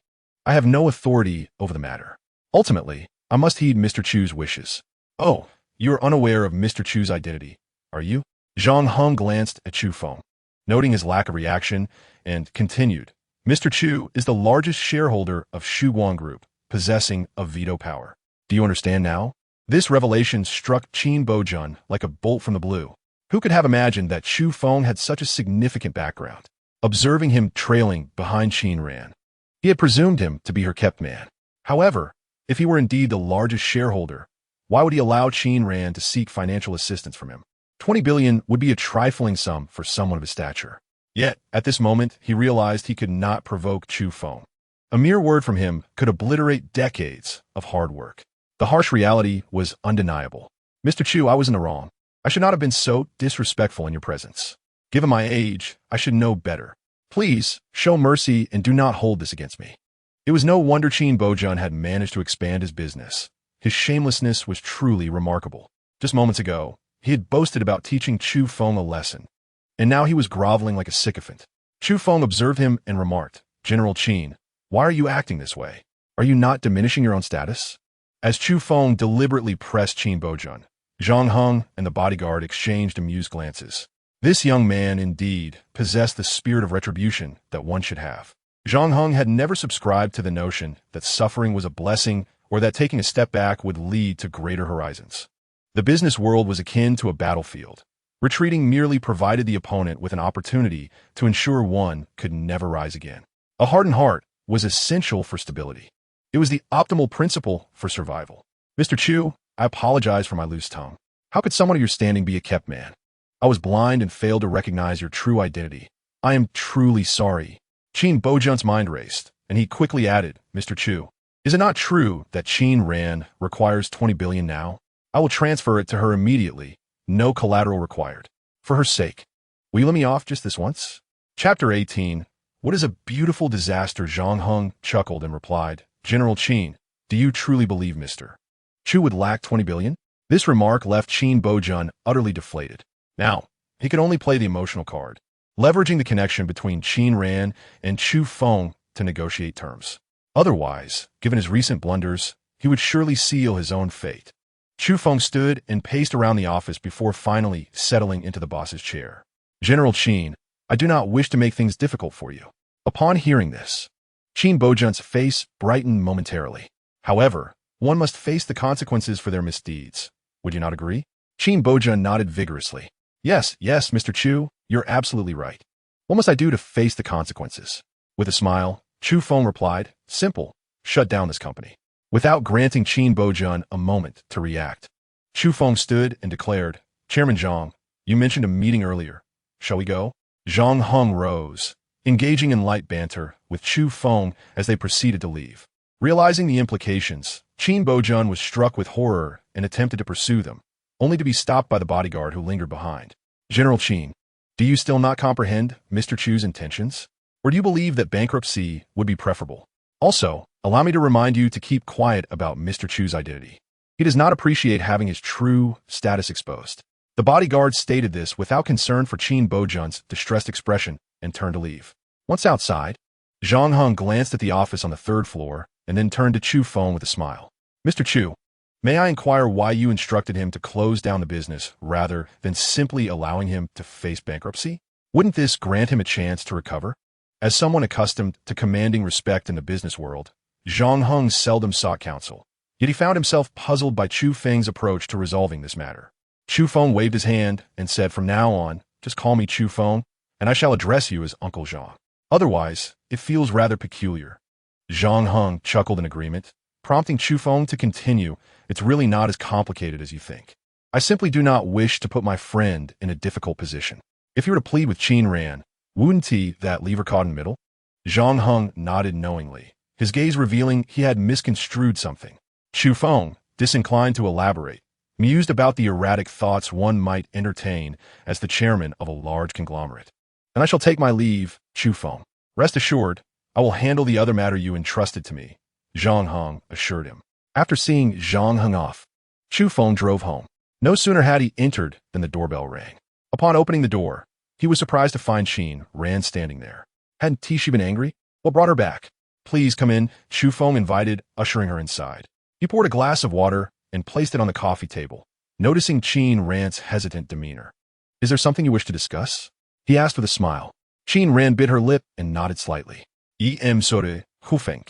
I have no authority over the matter. Ultimately, I must heed Mr. Chu's wishes. Oh, you are unaware of Mr. Chu's identity, are you? Zhang Hong glanced at Chu Feng, noting his lack of reaction, and continued. Mr. Chu is the largest shareholder of Shuguang Group, possessing a veto power. Do you understand now? This revelation struck Qin Bojun like a bolt from the blue. Who could have imagined that Chu Feng had such a significant background? Observing him trailing behind Qin Ran, he had presumed him to be her kept man. However, if he were indeed the largest shareholder, why would he allow Qin Ran to seek financial assistance from him? 20 billion would be a trifling sum for someone of his stature. Yet, at this moment, he realized he could not provoke Chu Feng. A mere word from him could obliterate decades of hard work. The harsh reality was undeniable. Mr. Chu, I was in the wrong. I should not have been so disrespectful in your presence. Given my age, I should know better. Please, show mercy and do not hold this against me. It was no wonder Qin Bojun had managed to expand his business. His shamelessness was truly remarkable. Just moments ago, he had boasted about teaching Chu Feng a lesson, and now he was groveling like a sycophant. Chu Feng observed him and remarked, General Qin, why are you acting this way? Are you not diminishing your own status? As Chu Feng deliberately pressed Qin Bojun, Zhang Heng and the bodyguard exchanged amused glances. This young man, indeed, possessed the spirit of retribution that one should have. Zhang Heng had never subscribed to the notion that suffering was a blessing or that taking a step back would lead to greater horizons. The business world was akin to a battlefield. Retreating merely provided the opponent with an opportunity to ensure one could never rise again. A hardened heart was essential for stability. It was the optimal principle for survival. Mr. Chu, I apologize for my loose tongue. How could someone of your standing be a kept man? I was blind and failed to recognize your true identity. I am truly sorry. Qin Bojun's mind raced, and he quickly added, Mr. Chu, is it not true that Qin Ran requires 20 billion now? I will transfer it to her immediately, no collateral required. For her sake. Will you let me off just this once? Chapter 18. What is a beautiful disaster? Zhang Heng chuckled and replied, General Qin, do you truly believe Mr. Chu would lack 20 billion? This remark left Qin Bojun utterly deflated. Now, he could only play the emotional card, leveraging the connection between Qin Ran and Chu Feng to negotiate terms. Otherwise, given his recent blunders, he would surely seal his own fate. Chu Feng stood and paced around the office before finally settling into the boss's chair. General Qin, I do not wish to make things difficult for you. Upon hearing this, Qin Bojun's face brightened momentarily. However, one must face the consequences for their misdeeds. Would you not agree? Qin Bojun nodded vigorously. Yes, Mr. Chu, you're absolutely right. What must I do to face the consequences? With a smile, Chu Feng replied, simple, shut down this company. Without granting Qin Bojun a moment to react, Chu Feng stood and declared, Chairman Zhang, you mentioned a meeting earlier. Shall we go? Zhang Heng rose, engaging in light banter with Chu Feng as they proceeded to leave. Realizing the implications, Qin Bojun was struck with horror and attempted to pursue them, only to be stopped by the bodyguard who lingered behind. General Qin, do you still not comprehend Mr. Chu's intentions? Or do you believe that bankruptcy would be preferable? Also, allow me to remind you to keep quiet about Mr. Chu's identity. He does not appreciate having his true status exposed. The bodyguard stated this without concern for Qin Bojun's distressed expression and turned to leave. Once outside, Zhang Heng glanced at the office on the third floor and then turned to Chu Feng with a smile. Mr. Chu, may I inquire why you instructed him to close down the business rather than simply allowing him to face bankruptcy? Wouldn't this grant him a chance to recover? As someone accustomed to commanding respect in the business world, Zhang Heng seldom sought counsel, yet he found himself puzzled by Chu Feng's approach to resolving this matter. Chu Feng waved his hand and said, from now on, just call me Chu Feng, and I shall address you as Uncle Zhang. Otherwise, it feels rather peculiar. Zhang Heng chuckled in agreement, prompting Chu Feng to continue, it's really not as complicated as you think. I simply do not wish to put my friend in a difficult position. If you were to plead with Qin Ran, wouldn't he that leave her caught in the middle? Zhang Heng nodded knowingly, his gaze revealing he had misconstrued something. Chu Feng, disinclined to elaborate, mused about the erratic thoughts one might entertain as the chairman of a large conglomerate. And I shall take my leave, Chu Feng. Rest assured, I will handle the other matter you entrusted to me, Zhang Heng assured him. After seeing Zhang Heng off, Chu Feng drove home. No sooner had he entered than the doorbell rang. Upon opening the door, he was surprised to find Qin Ran standing there. Hadn't Tishi been angry? What brought her back? Please come in, Chu Feng invited, ushering her inside. He poured a glass of water and placed it on the coffee table, noticing Qin Ran's hesitant demeanor. Is there something you wish to discuss? He asked with a smile. Qin Ran bit her lip and nodded slightly. Sorry, Chu Feng.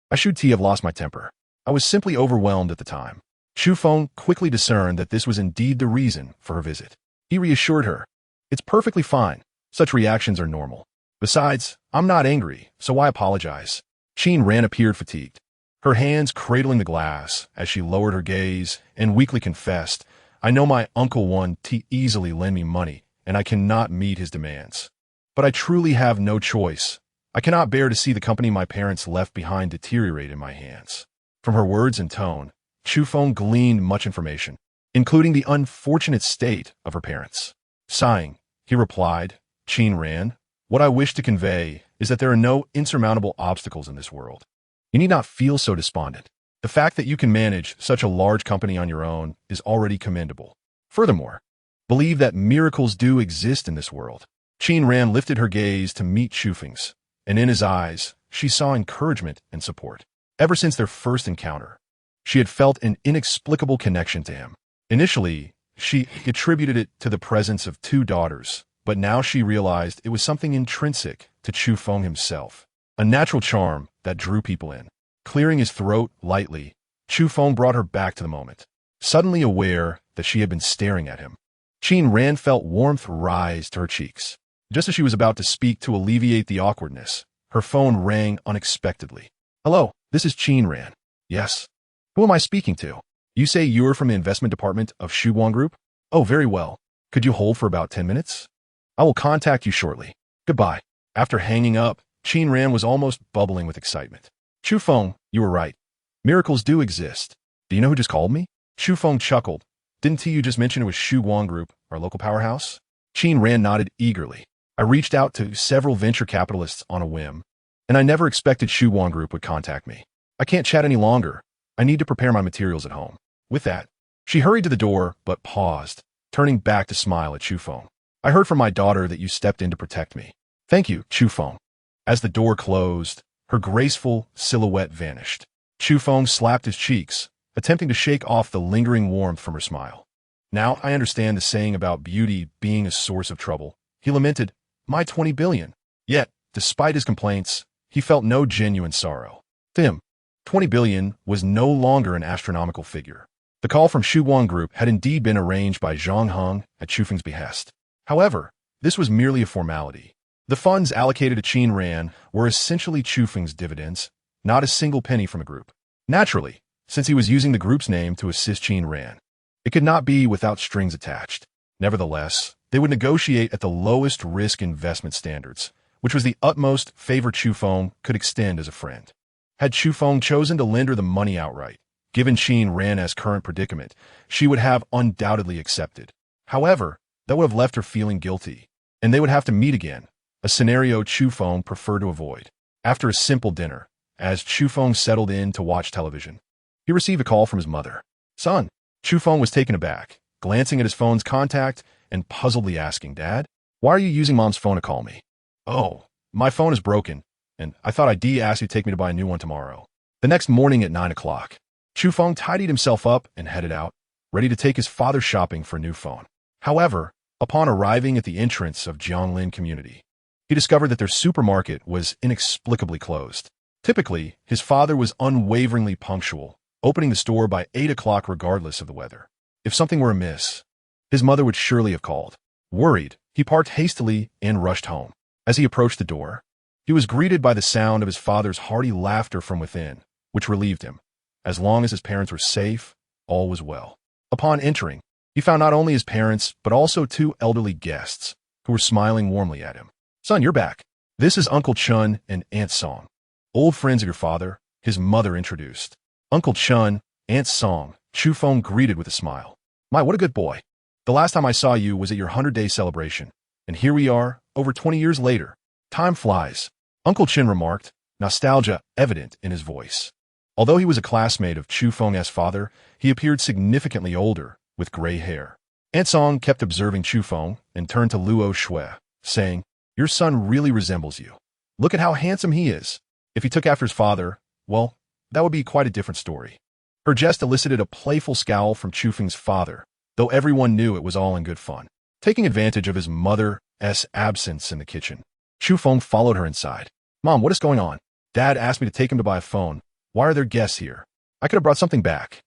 I should have lost my temper. I was simply overwhelmed at the time. Chu Feng quickly discerned that this was indeed the reason for her visit. He reassured her. It's perfectly fine. Such reactions are normal. Besides, I'm not angry, so why apologize? Qin Ran appeared fatigued, her hands cradling the glass as she lowered her gaze and weakly confessed, I know my uncle won to easily lend me money, and I cannot meet his demands. But I truly have no choice. I cannot bear to see the company my parents left behind deteriorate in my hands. From her words and tone, Chu Feng gleaned much information, including the unfortunate state of her parents. Sighing, he replied, Qin Ran, what I wish to convey is that there are no insurmountable obstacles in this world. You need not feel so despondent. The fact that you can manage such a large company on your own is already commendable. Furthermore, believe that miracles do exist in this world. Qin Ran lifted her gaze to meet Chu Feng's, and in his eyes, she saw encouragement and support. Ever since their first encounter, she had felt an inexplicable connection to him. Initially, she attributed it to the presence of two daughters, but now she realized it was something intrinsic to Chu Feng himself, a natural charm that drew people in. Clearing his throat lightly, Chu Feng brought her back to the moment, suddenly aware that she had been staring at him. Qin Ran felt warmth rise to her cheeks. Just as she was about to speak to alleviate the awkwardness, her phone rang unexpectedly. Hello, this is Qin Ran. Yes. Who am I speaking to? You say you're from the investment department of Shuguang Group? Oh, very well. Could you hold for about 10 minutes? I will contact you shortly. Goodbye. After hanging up, Qin Ran was almost bubbling with excitement. Chu Feng, you were right. Miracles do exist. Do you know who just called me? Chu Feng chuckled. Didn't you just mention it was Shuguang Group, our local powerhouse? Qin Ran nodded eagerly. I reached out to several venture capitalists on a whim, and I never expected Shuguang Group would contact me. I can't chat any longer. I need to prepare my materials at home. With that, she hurried to the door, but paused, turning back to smile at Chu Feng. I heard from my daughter that you stepped in to protect me. Thank you, Chu Feng. As the door closed, her graceful silhouette vanished. Chu Feng slapped his cheeks, attempting to shake off the lingering warmth from her smile. Now I understand the saying about beauty being a source of trouble. He lamented, my 20 billion. Yet, despite his complaints, he felt no genuine sorrow. To him, 20 billion was no longer an astronomical figure. The call from Shuguang Group had indeed been arranged by Zhang Heng at Chu Feng's behest. However, this was merely a formality. The funds allocated to Qin Ran were essentially Chu Feng's dividends, not a single penny from the group. Naturally, since he was using the group's name to assist Qin Ran, it could not be without strings attached. Nevertheless, they would negotiate at the lowest risk investment standards, which was the utmost favor Chu Feng could extend as a friend. Had Chu Feng chosen to lend her the money outright, given Qin Ran's current predicament, she would have undoubtedly accepted. However, that would have left her feeling guilty, and they would have to meet again, a scenario Chu Feng preferred to avoid. After a simple dinner, as Chu Feng settled in to watch television, he received a call from his mother. Son, Chu Feng was taken aback, glancing at his phone's contact and puzzledly asking, Dad, why are you using Mom's phone to call me? Oh, my phone is broken, and I thought I'd ask you to take me to buy a new one tomorrow. The next morning at 9 o'clock, Chu Feng tidied himself up and headed out, ready to take his father shopping for a new phone. However, upon arriving at the entrance of Jianglin community, he discovered that their supermarket was inexplicably closed. Typically, his father was unwaveringly punctual, opening the store by 8 o'clock regardless of the weather. If something were amiss, his mother would surely have called. Worried, he parked hastily and rushed home. As he approached the door, he was greeted by the sound of his father's hearty laughter from within, which relieved him. As long as his parents were safe, all was well. Upon entering, he found not only his parents, but also two elderly guests, who were smiling warmly at him. Son, you're back. This is Uncle Chun and Aunt Song. Old friends of your father, his mother introduced. Uncle Chun, Aunt Song, Chu Feng greeted with a smile. My, what a good boy. The last time I saw you was at your 100-day celebration, and here we are, over 20 years later. Time flies, Uncle Chin remarked, nostalgia evident in his voice. Although he was a classmate of Chu Feng's father, he appeared significantly older, with gray hair. Aunt Song kept observing Chu Feng and turned to Luo Shui, saying, Your son really resembles you. Look at how handsome he is. If he took after his father, well, that would be quite a different story. Her jest elicited a playful scowl from Chu Feng's father, though everyone knew it was all in good fun. Taking advantage of his mother's absence in the kitchen, Chu Feng followed her inside. Mom, what is going on? Dad asked me to take him to buy a phone. Why are there guests here? I could have brought something back.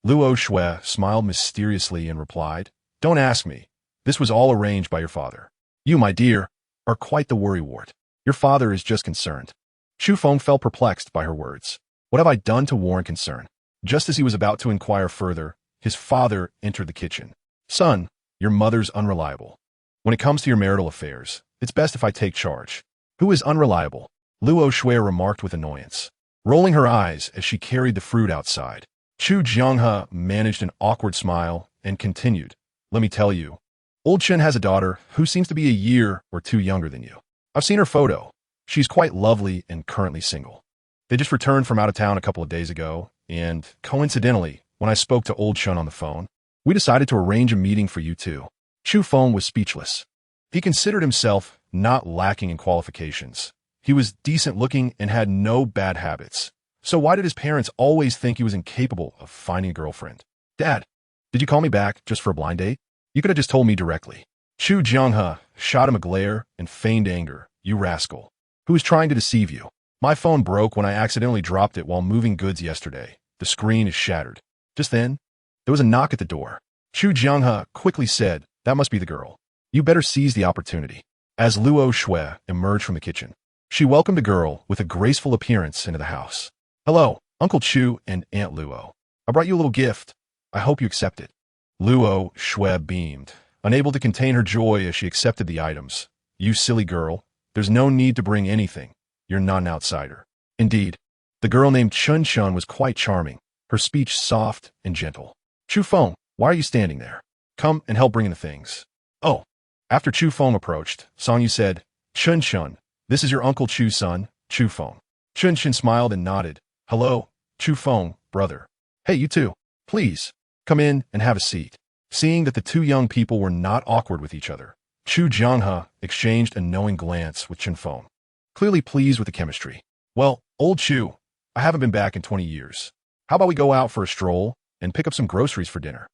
Luo Shui smiled mysteriously and replied, Don't ask me. This was all arranged by your father. You, my dear, are quite the worrywart. Your father is just concerned. Chu Feng felt perplexed by her words. What have I done to warrant concern? Just as he was about to inquire further, his father entered the kitchen. Son, your mother's unreliable. When it comes to your marital affairs, it's best if I take charge. Who is unreliable? Luo Shui remarked with annoyance, rolling her eyes as she carried the fruit outside. Chu Jianghe managed an awkward smile and continued, let me tell you, old Chen has a daughter who seems to be a year or two younger than you. I've seen her photo. She's quite lovely and currently single. They just returned from out of town a couple of days ago, and coincidentally, when I spoke to old Chen on the phone, we decided to arrange a meeting for you two. Chu Feng was speechless. He considered himself not lacking in qualifications. He was decent-looking and had no bad habits. So why did his parents always think he was incapable of finding a girlfriend? Dad, did you call me back just for a blind date? You could have just told me directly. Chu Jianghe shot him a glare and feigned anger. You rascal. Who is trying to deceive you? My phone broke when I accidentally dropped it while moving goods yesterday. The screen is shattered. Just then, there was a knock at the door. Chu Jianghe quickly said, that must be the girl. You better seize the opportunity. As Luo Shui emerged from the kitchen, she welcomed a girl with a graceful appearance into the house. Hello, Uncle Chu and Aunt Luo. I brought you a little gift. I hope you accept it. Luo Shui beamed, unable to contain her joy as she accepted the items. You silly girl, there's no need to bring anything. You're not an outsider. Indeed, the girl named Chun Chun was quite charming, her speech soft and gentle. Chu Feng, why are you standing there? Come and help bring in the things. Oh. After Chu Feng approached, Song Yu said, Chun Chun, this is your Uncle Chu's son, Chu Feng. Chun Chun smiled and nodded. Hello, Chu Feng, brother. Hey, you two. Please, come in and have a seat. Seeing that the two young people were not awkward with each other, Chu Jianghe exchanged a knowing glance with Chun Feng, clearly pleased with the chemistry. Well, old Chu, I haven't been back in 20 years. How about we go out for a stroll and pick up some groceries for dinner?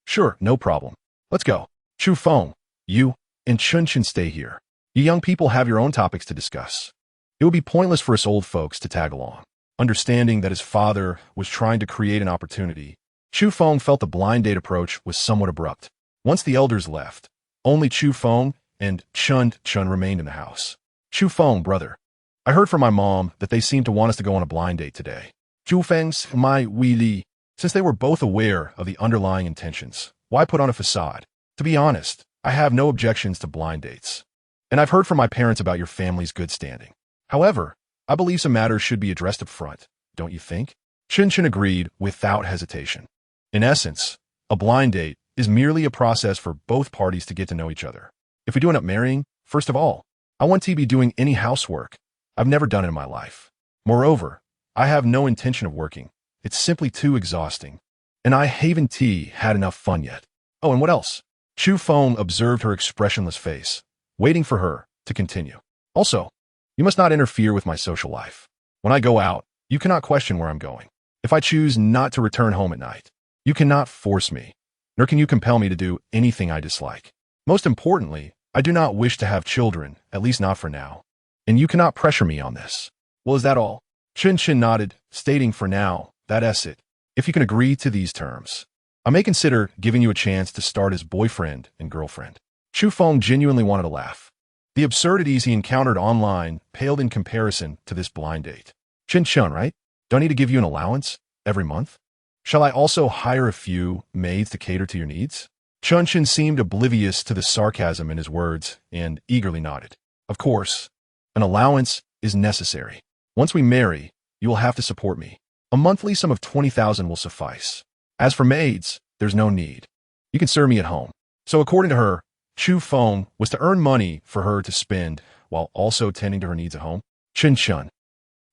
Sure, no problem. Let's go. Chu Feng, you and Chun Chun stay here. You young people have your own topics to discuss. It would be pointless for us old folks to tag along. Understanding that his father was trying to create an opportunity, Chu Feng felt the blind date approach was somewhat abrupt. Once the elders left, only Chu Feng and Chun Chun remained in the house. Chu Feng, brother, I heard from my mom that they seem to want us to go on a blind date today. Chu Feng's my Wei Li. Since they were both aware of the underlying intentions, why put on a facade? To be honest, I have no objections to blind dates. And I've heard from my parents about your family's good standing. However, I believe some matters should be addressed up front, don't you think? Chun Chun agreed without hesitation. In essence, a blind date is merely a process for both parties to get to know each other. If we do end up marrying, first of all, I want to be doing any housework. I've never done it in my life. Moreover, I have no intention of working. It's simply too exhausting. And I haven't had enough fun yet. Oh, and what else? Chu Feng observed her expressionless face, waiting for her to continue. Also, you must not interfere with my social life. When I go out, you cannot question where I'm going. If I choose not to return home at night, you cannot force me, nor can you compel me to do anything I dislike. Most importantly, I do not wish to have children, at least not for now. And you cannot pressure me on this. Well, is that all? Chun Chun nodded, stating for now, that's it. If you can agree to these terms, I may consider giving you a chance to start as boyfriend and girlfriend. Chu Feng genuinely wanted to laugh. The absurdities he encountered online paled in comparison to this blind date. Chun Chun, right? Do I need to give you an allowance every month? Shall I also hire a few maids to cater to your needs? Chun Chun seemed oblivious to the sarcasm in his words and eagerly nodded. Of course, an allowance is necessary. Once we marry, you will have to support me. A monthly sum of 20,000 will suffice. As for maids, there's no need. You can serve me at home. So according to her, Chu Feng was to earn money for her to spend while also tending to her needs at home. Chun Chun.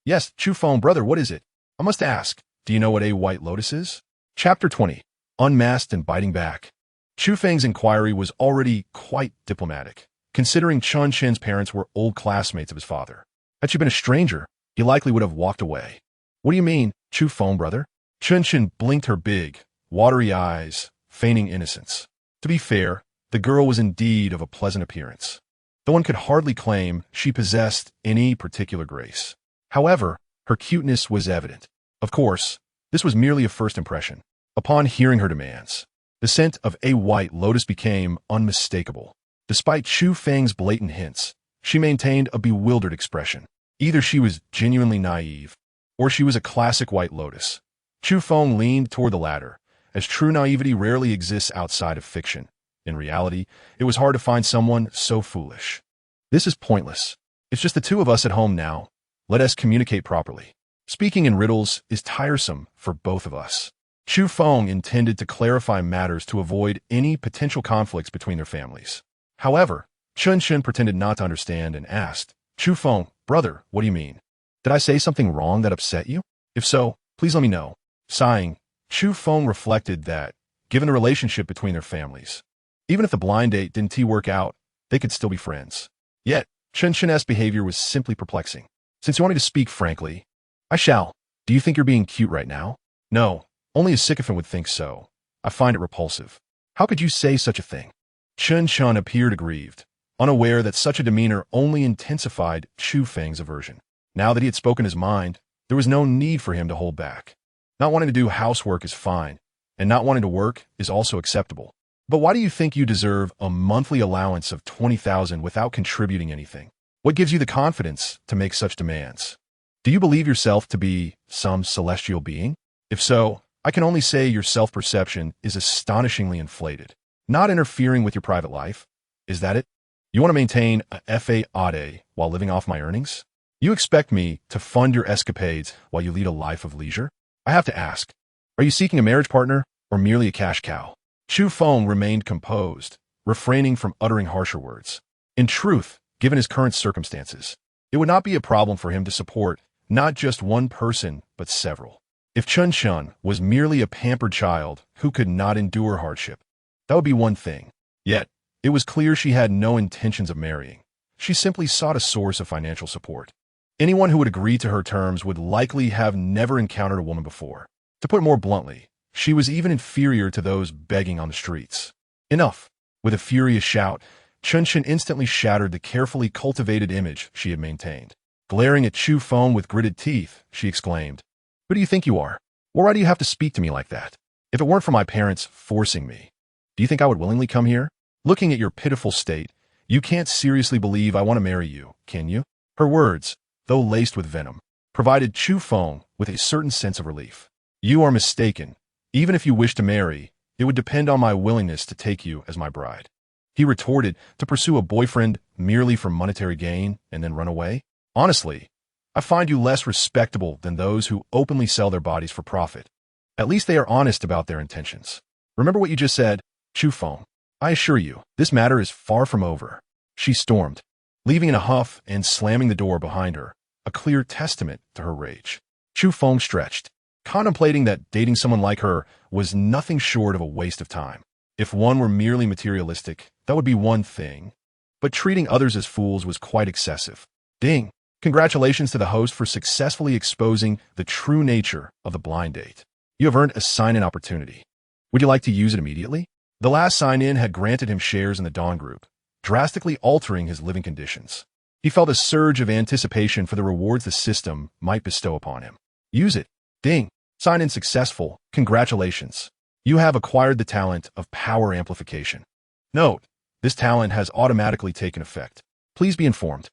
Yes, Chu Feng, brother, what is it? I must ask, do you know what a white lotus is? Chapter 20. Unmasked and biting back. Chu Feng's inquiry was already quite diplomatic, considering Chun Chen's parents were old classmates of his father. Had she been a stranger, he likely would have walked away. What do you mean, Chu Feng, brother? Chun Chen blinked her big, watery eyes, feigning innocence. To be fair, the girl was indeed of a pleasant appearance, though one could hardly claim she possessed any particular grace. However, her cuteness was evident. Of course, this was merely a first impression. Upon hearing her demands, The scent of a white lotus became unmistakable. Despite Chu Feng's blatant hints, she maintained a bewildered expression. Either she was genuinely naive, or she was a classic white lotus. Chu Feng leaned toward the latter, as true naivety rarely exists outside of fiction. In reality, it was hard to find someone so foolish. This is pointless. It's just the two of us at home now. Let us communicate properly. Speaking in riddles is tiresome for both of us. Chu Feng intended to clarify matters to avoid any potential conflicts between their families. However, Chun Shen pretended not to understand and asked, Chu Feng, brother, what do you mean? Did I say something wrong that upset you? If so, please let me know. Sighing, Chu Feng reflected that, given the relationship between their families, even if the blind date didn't work out, they could still be friends. Yet, Chun Shen's behavior was simply perplexing. Since you want me to speak frankly, I shall. Do you think you're being cute right now? No, only a sycophant would think so. I find it repulsive. How could you say such a thing? Chun Shen appeared aggrieved, unaware that such a demeanor only intensified Chu Feng's aversion. Now that he had spoken his mind, there was no need for him to hold back. Not wanting to do housework is fine, and not wanting to work is also acceptable. But why do you think you deserve a monthly allowance of 20,000 without contributing anything? What gives you the confidence to make such demands? Do you believe yourself to be some celestial being? If so, I can only say your self-perception is astonishingly inflated. Not interfering with your private life. Is that it? You want to maintain a FA while living off my earnings? You expect me to fund your escapades while you lead a life of leisure? I have to ask, are you seeking a marriage partner or merely a cash cow? Chu Feng remained composed, refraining from uttering harsher words. In truth, given his current circumstances, it would not be a problem for him to support not just one person, but several. If Chun Shen was merely a pampered child who could not endure hardship, that would be one thing. Yet, it was clear she had no intentions of marrying. She simply sought a source of financial support. Anyone who would agree to her terms would likely have never encountered a woman before. To put it more bluntly, she was even inferior to those begging on the streets. Enough! With a furious shout, Chun Shen instantly shattered the carefully cultivated image she had maintained. Glaring at Chu Feng with gritted teeth, she exclaimed, Who do you think you are? Or why do you have to speak to me like that? If it weren't for my parents forcing me, do you think I would willingly come here? Looking at your pitiful state, you can't seriously believe I want to marry you, can you? Her words, though laced with venom, provided Chu Feng with a certain sense of relief. You are mistaken. Even if you wish to marry, it would depend on my willingness to take you as my bride. He retorted, to pursue a boyfriend merely for monetary gain and then run away? Honestly, I find you less respectable than those who openly sell their bodies for profit. At least they are honest about their intentions. Remember what you just said, Chu Feng. I assure you, this matter is far from over. She stormed, leaving in a huff and slamming the door behind her, a clear testament to her rage. Chu Feng stretched, contemplating that dating someone like her was nothing short of a waste of time. If one were merely materialistic, that would be one thing, but treating others as fools was quite excessive. Ding! Congratulations to the host for successfully exposing the true nature of the blind date. You have earned a sign-in opportunity. Would you like to use it immediately? The last sign-in had granted him shares in the Dawn Group, drastically altering his living conditions. He felt a surge of anticipation for the rewards the system might bestow upon him. Use it. Ding! Sign-in successful. Congratulations. You have acquired the talent of power amplification. Note, this talent has automatically taken effect. Please be informed.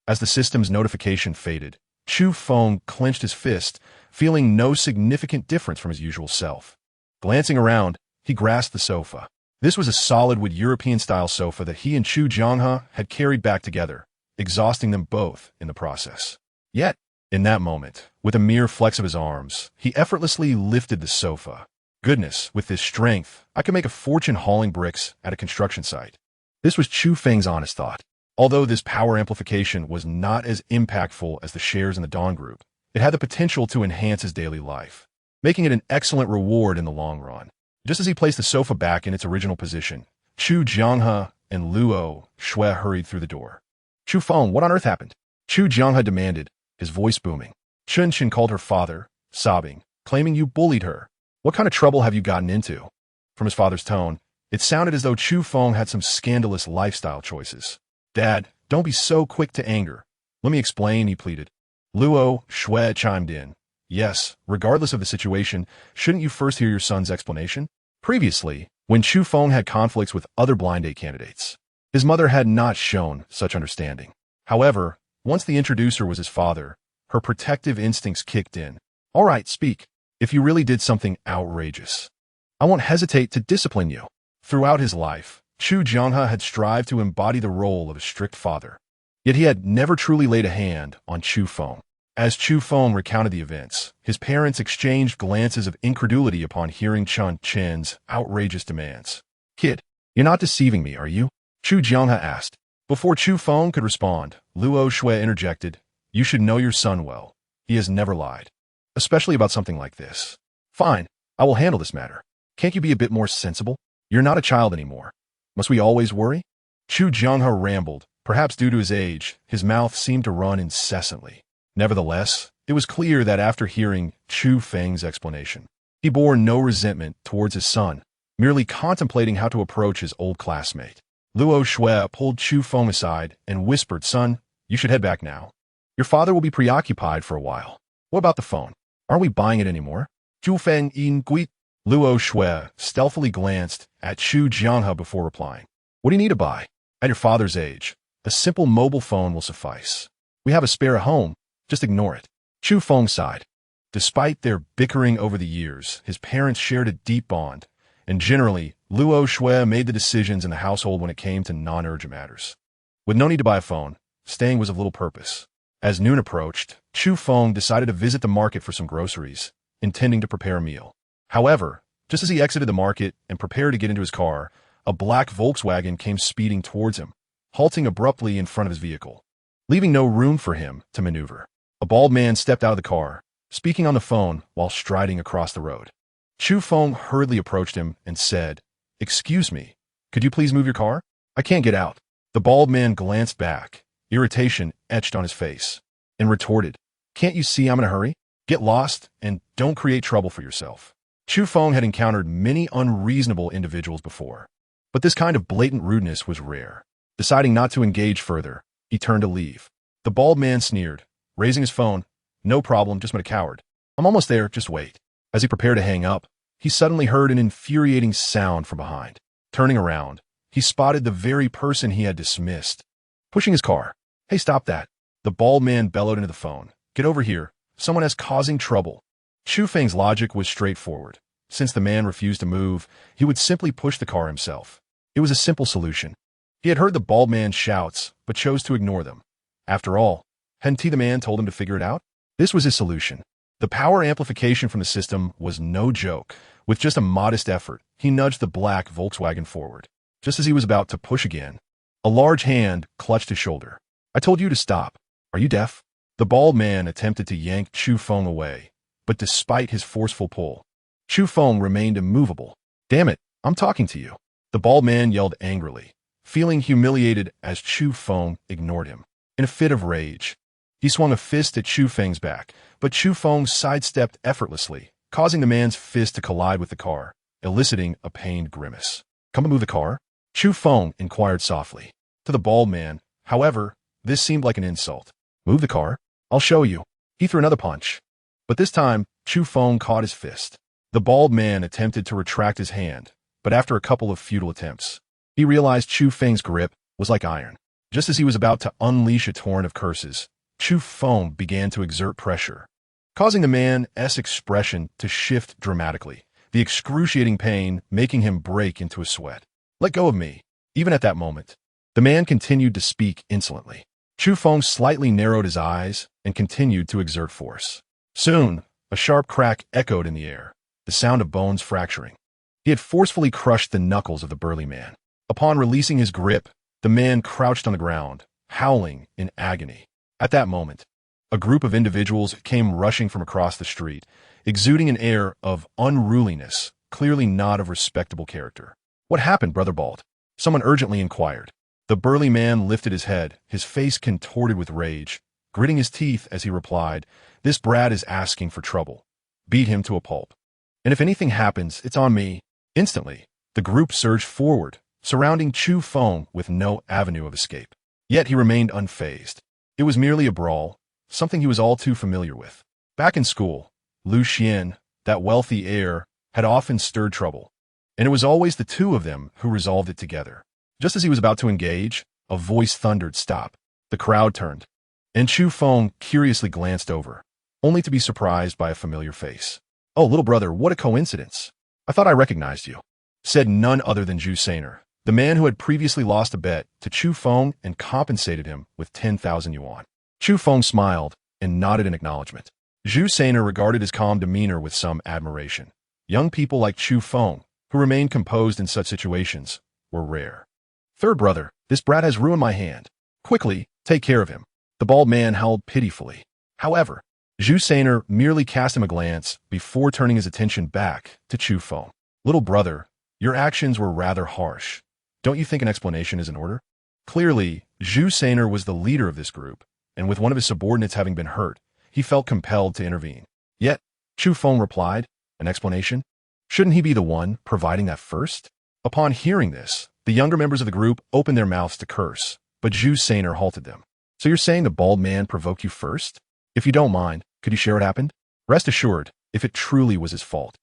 As the system's notification faded, Chu Feng clenched his fist, feeling no significant difference from his usual self. Glancing around, he grasped the sofa. This was a solid wood European-style sofa that he and Chu Jianghe had carried back together, exhausting them both in the process. Yet, in that moment, with a mere flex of his arms, he effortlessly lifted the sofa. Goodness, with this strength, I could make a fortune hauling bricks at a construction site. This was Chu Feng's honest thought. Although this power amplification was not as impactful as the shares in the Dawn Group, it had the potential to enhance his daily life, making it an excellent reward in the long run. Just as he placed the sofa back in its original position, Chu Jianghe and Luo Shui hurried through the door. Chu Feng, what on earth happened? Chu Jianghe demanded, his voice booming. Chun Shen called her father, sobbing, claiming you bullied her. What kind of trouble have you gotten into? From his father's tone, it sounded as though Chu Feng had some scandalous lifestyle choices. Dad, don't be so quick to anger. Let me explain, he pleaded. Luo Shui chimed in. Yes, regardless of the situation, shouldn't you first hear your son's explanation? Previously, when Chu Feng had conflicts with other blind date candidates. His mother had not shown such understanding. However, once the introducer was his father, her protective instincts kicked in. All right, speak. If you really did something outrageous, I won't hesitate to discipline you. Throughout his life, Chu Jianghe had strived to embody the role of a strict father. Yet he had never truly laid a hand on Chu Feng. As Chu Feng recounted the events, his parents exchanged glances of incredulity upon hearing Chun Chen's outrageous demands. Kid, you're not deceiving me, are you? Chu Jianghe asked. Before Chu Feng could respond, Luo Shui interjected, You should know your son well. He has never lied. Especially about something like this. Fine, I will handle this matter. Can't you be a bit more sensible? You're not a child anymore. Must we always worry? Chu Jianghe rambled. Perhaps due to his age, his mouth seemed to run incessantly. Nevertheless, it was clear that after hearing Chu Feng's explanation, he bore no resentment towards his son, merely contemplating how to approach his old classmate. Luo Shui pulled Chu Feng aside and whispered, Son, you should head back now. Your father will be preoccupied for a while. What about the phone? Aren't we buying it anymore? Chu Feng in Gui. Luo Shui stealthily glanced at Chu Jianghe before replying. What do you need to buy? At your father's age, a simple mobile phone will suffice. We have a spare at home. Just ignore it. Chu Feng sighed. Despite their bickering over the years, his parents shared a deep bond, and generally, Luo Shui made the decisions in the household when it came to non-urgent matters. With no need to buy a phone, staying was of little purpose. As noon approached, Chu Feng decided to visit the market for some groceries, intending to prepare a meal. However, just as he exited the market and prepared to get into his car, a black Volkswagen came speeding towards him, halting abruptly in front of his vehicle, leaving no room for him to maneuver. A bald man stepped out of the car, speaking on the phone while striding across the road. Chu Feng hurriedly approached him and said, Excuse me, could you please move your car? I can't get out. The bald man glanced back, irritation etched on his face, and retorted, Can't you see I'm in a hurry? Get lost and don't create trouble for yourself. Chu Feng had encountered many unreasonable individuals before, but this kind of blatant rudeness was rare. Deciding not to engage further, he turned to leave. The bald man sneered, raising his phone, No problem, just met a coward. I'm almost there, just wait. As he prepared to hang up, he suddenly heard an infuriating sound from behind. Turning around, he spotted the very person he had dismissed, pushing his car. Hey, stop that. The bald man bellowed into the phone. Get over here. Someone is causing trouble. Chu Feng's logic was straightforward. Since the man refused to move, he would simply push the car himself. It was a simple solution. He had heard the bald man's shouts, but chose to ignore them. After all, hadn't the man told him to figure it out? This was his solution. The power amplification from the system was no joke. With just a modest effort, he nudged the black Volkswagen forward. Just as he was about to push again, a large hand clutched his shoulder. I told you to stop. Are you deaf? The bald man attempted to yank Chu Feng away, but despite his forceful pull, Chu Feng remained immovable. Damn it, I'm talking to you. The bald man yelled angrily, feeling humiliated as Chu Feng ignored him. In a fit of rage, he swung a fist at Chu Feng's back, but Chu Feng sidestepped effortlessly, causing the man's fist to collide with the car, eliciting a pained grimace. Come and move the car? Chu Feng inquired softly. To the bald man, however, this seemed like an insult. Move the car? I'll show you. He threw another punch. But this time, Chu Feng caught his fist. The bald man attempted to retract his hand, but after a couple of futile attempts, he realized Chu Feng's grip was like iron. Just as he was about to unleash a torrent of curses, Chu Feng began to exert pressure, causing the man's expression to shift dramatically, the excruciating pain making him break into a sweat. Let go of me. Even at that moment, the man continued to speak insolently. Chu Feng slightly narrowed his eyes and continued to exert force. Soon, a sharp crack echoed in the air, the sound of bones fracturing. He had forcefully crushed the knuckles of the burly man. Upon releasing his grip, the man crouched on the ground, howling in agony. At that moment, a group of individuals came rushing from across the street, exuding an air of unruliness, clearly not of respectable character. What happened, Brother Bald? Someone urgently inquired. The burly man lifted his head, his face contorted with rage, gritting his teeth as he replied, This brat is asking for trouble. Beat him to a pulp. And if anything happens, it's on me. Instantly, the group surged forward, surrounding Chu Feng with no avenue of escape. Yet he remained unfazed. It was merely a brawl, something he was all too familiar with. Back in school, Lu Xian, that wealthy heir, had often stirred trouble, and it was always the two of them who resolved it together. Just as he was about to engage, a voice thundered, "Stop." The crowd turned, and Chu Feng curiously glanced over, only to be surprised by a familiar face. "Oh, little brother, what a coincidence. I thought I recognized you," said none other than Zhu Sainer, the man who had previously lost a bet to Chu Feng and compensated him with 10,000 yuan. Chu Feng smiled and nodded in acknowledgement. Zhu Sainer regarded his calm demeanor with some admiration. Young people like Chu Feng, who remained composed in such situations, were rare. "Third brother, this brat has ruined my hand. Quickly, take care of him," the bald man howled pitifully. However, Zhu Sainer merely cast him a glance before turning his attention back to Chu Feng. "Little brother, your actions were rather harsh. Don't you think an explanation is in order?" Clearly, Zhu Sainer was the leader of this group, and with one of his subordinates having been hurt, he felt compelled to intervene. Yet, Chu Feng replied, "An explanation? Shouldn't he be the one providing that first?" Upon hearing this, the younger members of the group opened their mouths to curse, but Zhu Sainer halted them. "So you're saying the bald man provoked you first? If you don't mind, could you share what happened? Rest assured, if it truly was his fault,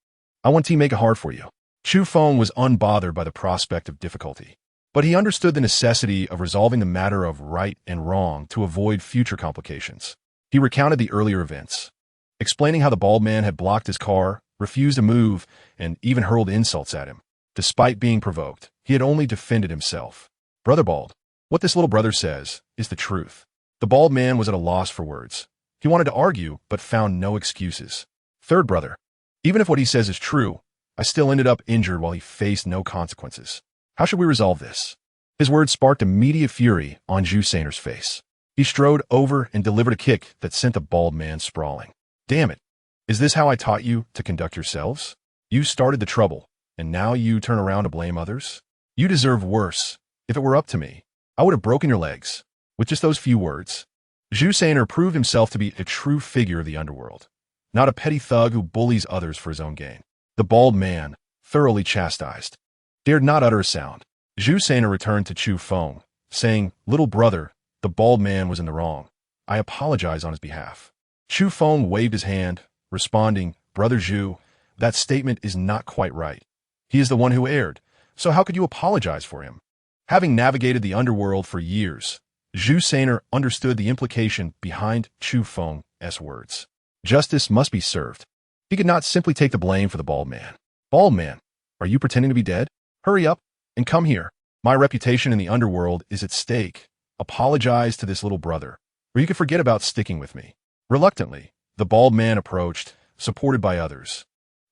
I won't make it hard for you." Chu Feng was unbothered by the prospect of difficulty, but he understood the necessity of resolving the matter of right and wrong to avoid future complications. He recounted the earlier events, explaining how the bald man had blocked his car, refused to move, and even hurled insults at him. Despite being provoked, he had only defended himself. "Brother Bald, what this little brother says is the truth." The bald man was at a loss for words. He wanted to argue, but found no excuses. "Third brother, even if what he says is true, I still ended up injured while he faced no consequences. How should we resolve this?" His words sparked immediate fury on Zhu Sainer's face. He strode over and delivered a kick that sent the bald man sprawling. "Damn it. Is this how I taught you to conduct yourselves? You started the trouble, and now you turn around to blame others? You deserve worse. If it were up to me, I would have broken your legs." With just those few words, Zhu Sainer proved himself to be a true figure of the underworld, not a petty thug who bullies others for his own gain. The bald man, thoroughly chastised, dared not utter a sound. Zhu Sainer returned to Chu Feng, saying, "Little brother, the bald man was in the wrong. I apologize on his behalf." Chu Feng waved his hand, responding, "Brother Zhu, that statement is not quite right. He is the one who erred, so how could you apologize for him?" Having navigated the underworld for years, Zhu Sainer understood the implication behind Chu Feng's words. Justice must be served. He could not simply take the blame for the bald man. "Bald man, are you pretending to be dead? Hurry up and come here. My reputation in the underworld is at stake. Apologize to this little brother, or you can forget about sticking with me." Reluctantly, the bald man approached, supported by others,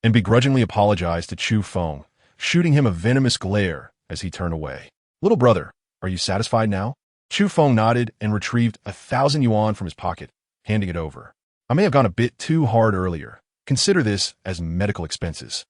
and begrudgingly apologized to Chu Feng, shooting him a venomous glare as he turned away. "Little brother, are you satisfied now?" Chu Feng nodded and retrieved 1,000 yuan from his pocket, handing it over. "I may have gone a bit too hard earlier. Consider this as medical expenses."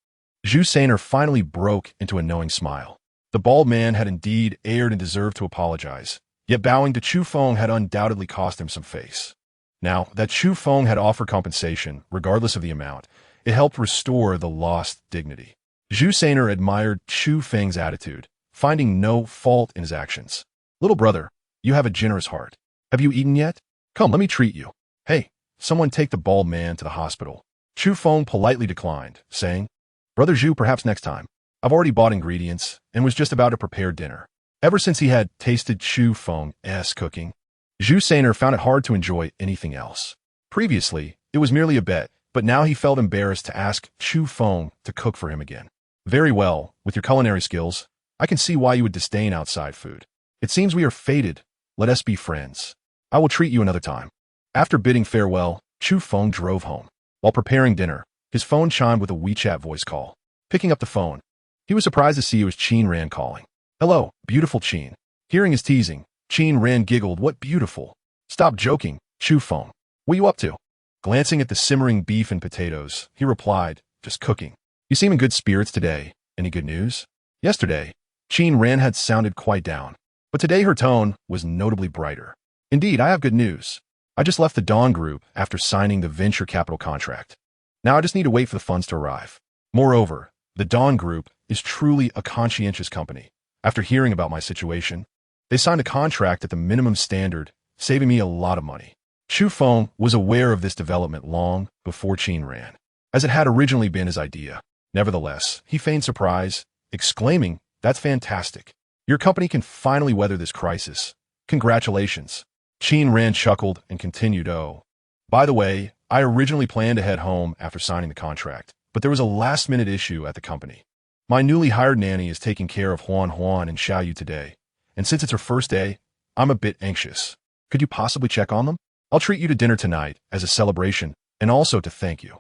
Zhu Sainer finally broke into a knowing smile. The bald man had indeed erred and deserved to apologize, yet bowing to Chu Feng had undoubtedly cost him some face. Now that Chu Feng had offered compensation, regardless of the amount, it helped restore the lost dignity. Zhu Sainer admired Chu Feng's attitude, finding no fault in his actions. "Little brother, you have a generous heart. Have you eaten yet? Come, let me treat you. Hey, someone take the bald man to the hospital." Chu Feng politely declined, saying, "Brother Zhu, perhaps next time. I've already bought ingredients and was just about to prepare dinner." Ever since he had tasted Chu Feng's cooking, Zhu Sainer found it hard to enjoy anything else. Previously, it was merely a bet, but now he felt embarrassed to ask Chu Feng to cook for him again. "Very well, with your culinary skills, I can see why you would disdain outside food. It seems we are fated. Let us be friends. I will treat you another time." After bidding farewell, Chu Feng drove home. While preparing dinner, his phone chimed with a WeChat voice call. Picking up the phone, he was surprised to see it was Qin Ran calling. "Hello, beautiful Qin." Hearing his teasing, Qin Ran giggled. "What beautiful?" "Stop joking, Chu Feng. What are you up to?" Glancing at the simmering beef and potatoes, he replied, "Just cooking." "You seem in good spirits today. Any good news?" Yesterday, Qin Ran had sounded quite down, but today her tone was notably brighter. "Indeed, I have good news. I just left the Dawn Group after signing the venture capital contract. Now I just need to wait for the funds to arrive. Moreover, the Dawn Group is truly a conscientious company. After hearing about my situation, they signed a contract at the minimum standard, saving me a lot of money." Chu Feng was aware of this development long before Qin Ran, as it had originally been his idea. Nevertheless, he feigned surprise, exclaiming, "That's fantastic. Your company can finally weather this crisis. Congratulations." Qin Ran chuckled and continued, "Oh, by the way, I originally planned to head home after signing the contract, but there was a last-minute issue at the company. My newly hired nanny is taking care of Huan Huan and Xiaoyu today, and since it's her first day, I'm a bit anxious. Could you possibly check on them? I'll treat you to dinner tonight as a celebration and also to thank you."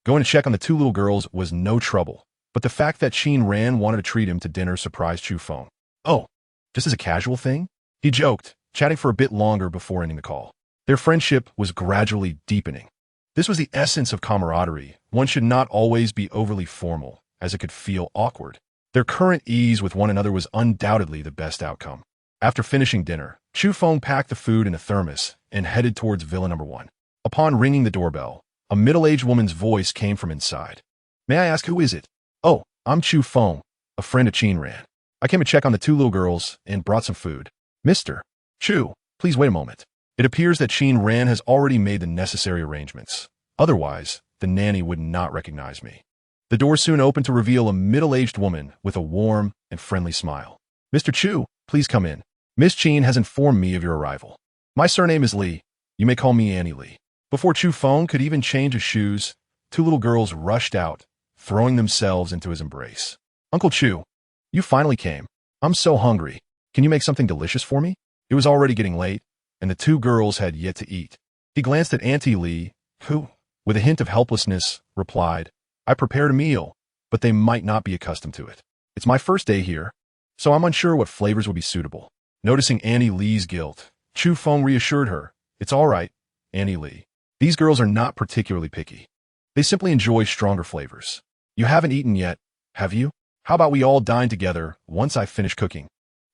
Going to check on the two little girls was no trouble, but the fact that Qin Ran wanted to treat him to dinner surprised Chu Feng. "Oh, just as a casual thing?" He joked, chatting for a bit longer before ending the call. Their friendship was gradually deepening. This was the essence of camaraderie. One should not always be overly formal, as it could feel awkward. Their current ease with one another was undoubtedly the best outcome. After finishing dinner, Chu Feng packed the food in a thermos and headed towards Villa Number 1. Upon ringing the doorbell, a middle-aged woman's voice came from inside. "May I ask who is it?" "Oh, I'm Chu Feng, a friend of Qin Ran. I came to check on the two little girls and brought some food." "Mr. Chu, please wait a moment. It appears that Qin Ran has already made the necessary arrangements. Otherwise, the nanny would not recognize me." The door soon opened to reveal a middle-aged woman with a warm and friendly smile. "Mr. Chu, please come in. Miss Qin has informed me of your arrival. My surname is Li. You may call me Annie Li." Before Chu Feng could even change his shoes, two little girls rushed out, throwing themselves into his embrace. "Uncle Chu, you finally came. I'm so hungry. Can you make something delicious for me?" It was already getting late, and the two girls had yet to eat. He glanced at Auntie Li, who, with a hint of helplessness, replied, "I prepared a meal, but they might not be accustomed to it. It's my first day here, so I'm unsure what flavors would be suitable." Noticing Annie Li's guilt, Chu Feng reassured her, "It's all right, Annie Li. These girls are not particularly picky. They simply enjoy stronger flavors. You haven't eaten yet, have you? How about we all dine together once I finish cooking?"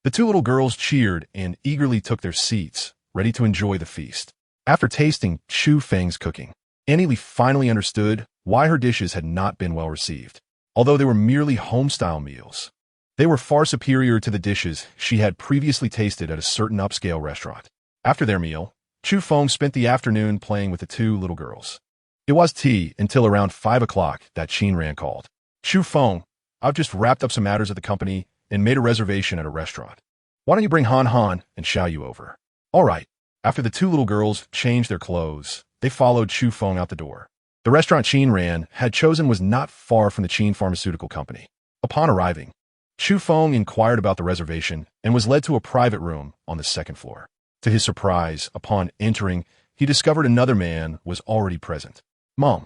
The two little girls cheered and eagerly took their seats, ready to enjoy the feast. After tasting Chu Feng's cooking, Annie Li finally understood why her dishes had not been well received. Although they were merely home-style meals, they were far superior to the dishes she had previously tasted at a certain upscale restaurant. After their meal, Chu Feng spent the afternoon playing with the two little girls. It was tea until around 5 o'clock that Qin Ran called. "Chu Feng, I've just wrapped up some matters at the company and made a reservation at a restaurant. Why don't you bring Han Han and Xiaoyu over?" "All right." After the two little girls changed their clothes, they followed Chu Feng out the door. The restaurant Qin Ran had chosen was not far from the Qin Pharmaceutical Company. Upon arriving, Chu Feng inquired about the reservation and was led to a private room on the second floor. To his surprise, upon entering, he discovered another man was already present. Mom,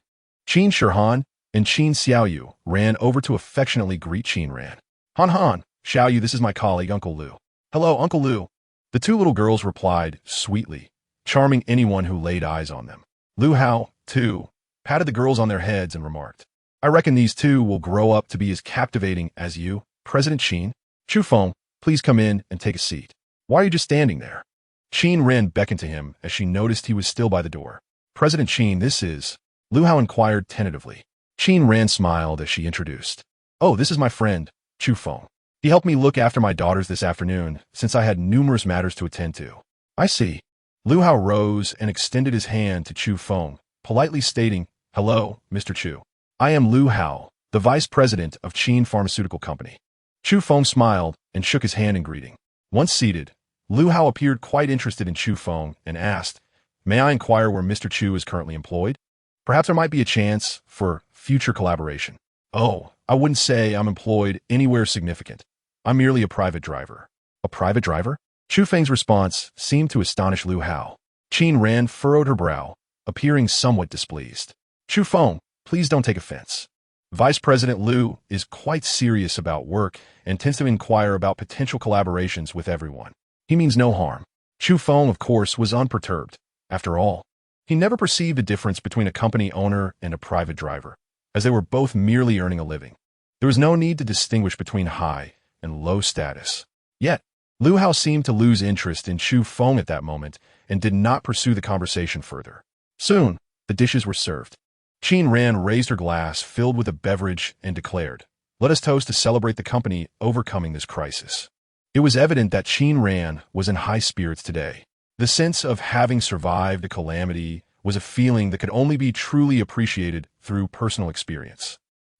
Qin Shirhan and Qin Xiaoyu ran over to affectionately greet Qin Ran. "Han Han, Xiaoyu, this is my colleague, Uncle Lu." "Hello, Uncle Lu." The two little girls replied sweetly, charming anyone who laid eyes on them. Lu Hao, too, patted the girls on their heads and remarked, "I reckon these two will grow up to be as captivating as you, President Qin." "Chu Feng, please come in and take a seat." "Why are you just standing there?" Qin Ran beckoned to him as she noticed he was still by the door. "President Qin, this is..." Lu Hao inquired tentatively. Qin Ran smiled as she introduced. "Oh, this is my friend, Chu Feng. He helped me look after my daughters this afternoon, since I had numerous matters to attend to." "I see." Lu Hao rose and extended his hand to Chu Feng, politely stating, "Hello, Mr. Chu. I am Lu Hao, the vice president of Qin Pharmaceutical Company." Chu Feng smiled and shook his hand in greeting. Once seated, Lu Hao appeared quite interested in Chu Feng and asked, "May I inquire where Mr. Chu is currently employed? Perhaps there might be a chance for future collaboration." "Oh, I wouldn't say I'm employed anywhere significant. I'm merely a private driver." "A private driver?" Chu Feng's response seemed to astonish Lu Hao. Qin Ran furrowed her brow, appearing somewhat displeased. "Chu Feng, please don't take offense. Vice President Lu is quite serious about work and tends to inquire about potential collaborations with everyone. He means no harm." Chu Feng, of course, was unperturbed. After all, he never perceived a difference between a company owner and a private driver, as they were both merely earning a living. There was no need to distinguish between high and low status. Yet, Lu Hao seemed to lose interest in Chu Feng at that moment and did not pursue the conversation further. Soon, the dishes were served. Qin Ran raised her glass filled with a beverage and declared, "Let us toast to celebrate the company overcoming this crisis." It was evident that Qin Ran was in high spirits today. The sense of having survived a calamity was a feeling that could only be truly appreciated through personal experience.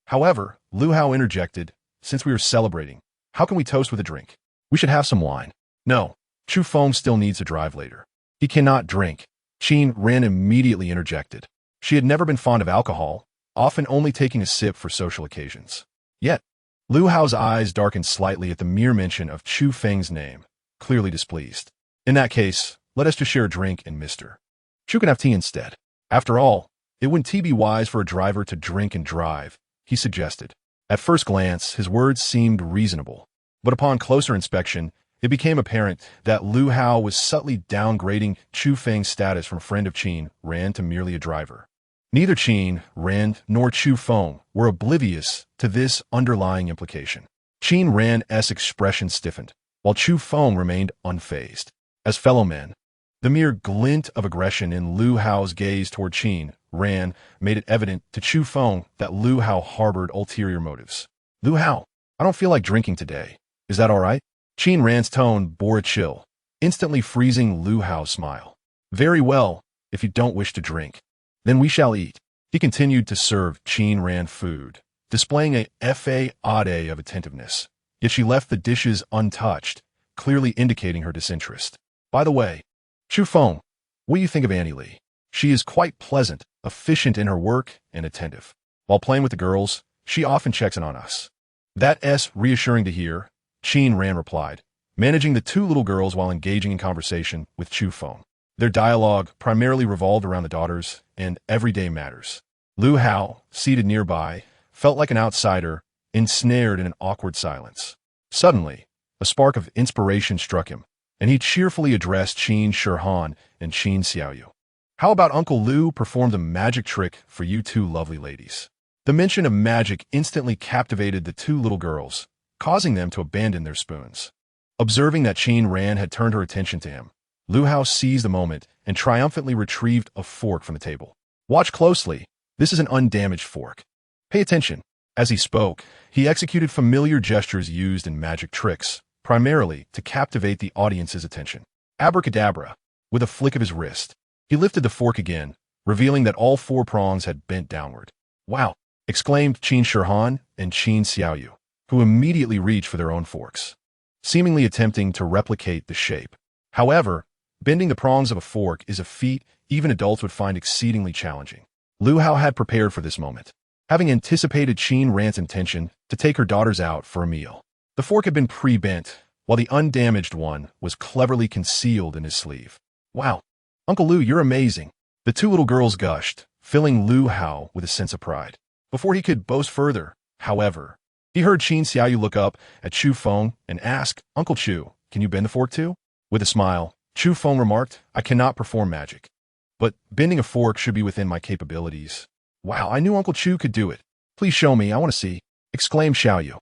However, Lu Hao interjected, since we are celebrating, how can we toast with a drink? We should have some wine. No, Chu Feng still needs to drive later. He cannot drink. Qin Ran immediately interjected. She had never been fond of alcohol, often only taking a sip for social occasions. Yet, Lu Hao's eyes darkened slightly at the mere mention of Chu Feng's name, clearly displeased. In that case, let us just share a drink and Mr. Chu can have tea instead. After all, it wouldn't be wise for a driver to drink and drive, he suggested. At first glance, his words seemed reasonable, but upon closer inspection, it became apparent that Lu Hao was subtly downgrading Chu Feng's status from friend of Qin Ran to merely a driver. Neither Qin Ran nor Chu Feng were oblivious to this underlying implication. Qin Ran's expression stiffened, while Chu Feng remained unfazed. As fellow men, the mere glint of aggression in Lu Hao's gaze toward Qin Ran made it evident to Chu Feng that Lu Hao harbored ulterior motives. Lu Hao, I don't feel like drinking today. Is that all right? Qin Ran's tone bore a chill, instantly freezing Lu Hao's smile. Very well, if you don't wish to drink. Then we shall eat. He continued to serve Qin Ran food, displaying a facade of attentiveness. Yet she left the dishes untouched, clearly indicating her disinterest. By the way, Chu Feng, what do you think of Annie Lee? She is quite pleasant, efficient in her work, and attentive. While playing with the girls, she often checks in on us. That's reassuring to hear, Qin Ran replied, managing the two little girls while engaging in conversation with Chu Feng. Their dialogue primarily revolved around the daughters and everyday matters. Lu Hao, seated nearby, felt like an outsider, ensnared in an awkward silence. Suddenly, a spark of inspiration struck him, and he cheerfully addressed Qin Shihan and Qin Xiaoyu. How about Uncle Lu performed a magic trick for you two lovely ladies? The mention of magic instantly captivated the two little girls, causing them to abandon their spoons. Observing that Qin Ran had turned her attention to him, Lu Hao seized the moment and triumphantly retrieved a fork from the table. Watch closely. This is an undamaged fork. Pay attention. As he spoke, he executed familiar gestures used in magic tricks, primarily to captivate the audience's attention. Abracadabra. With a flick of his wrist, he lifted the fork again, revealing that all four prongs had bent downward. Wow! Exclaimed Qin Shihan and Qin Xiaoyu, who immediately reached for their own forks, seemingly attempting to replicate the shape. However, bending the prongs of a fork is a feat even adults would find exceedingly challenging. Lu Hao had prepared for this moment, having anticipated Qin Ran's intention to take her daughters out for a meal. The fork had been pre-bent, while the undamaged one was cleverly concealed in his sleeve. Wow! Uncle Lu, you're amazing! The two little girls gushed, filling Lu Hao with a sense of pride. Before he could boast further, however, he heard Qin Xiaoyu look up at Chu Feng and ask, Uncle Chu, can you bend the fork too? With a smile, Chu Feng remarked, I cannot perform magic, but bending a fork should be within my capabilities. Wow, I knew Uncle Chu could do it. Please show me, I want to see, exclaimed Xiaoyu.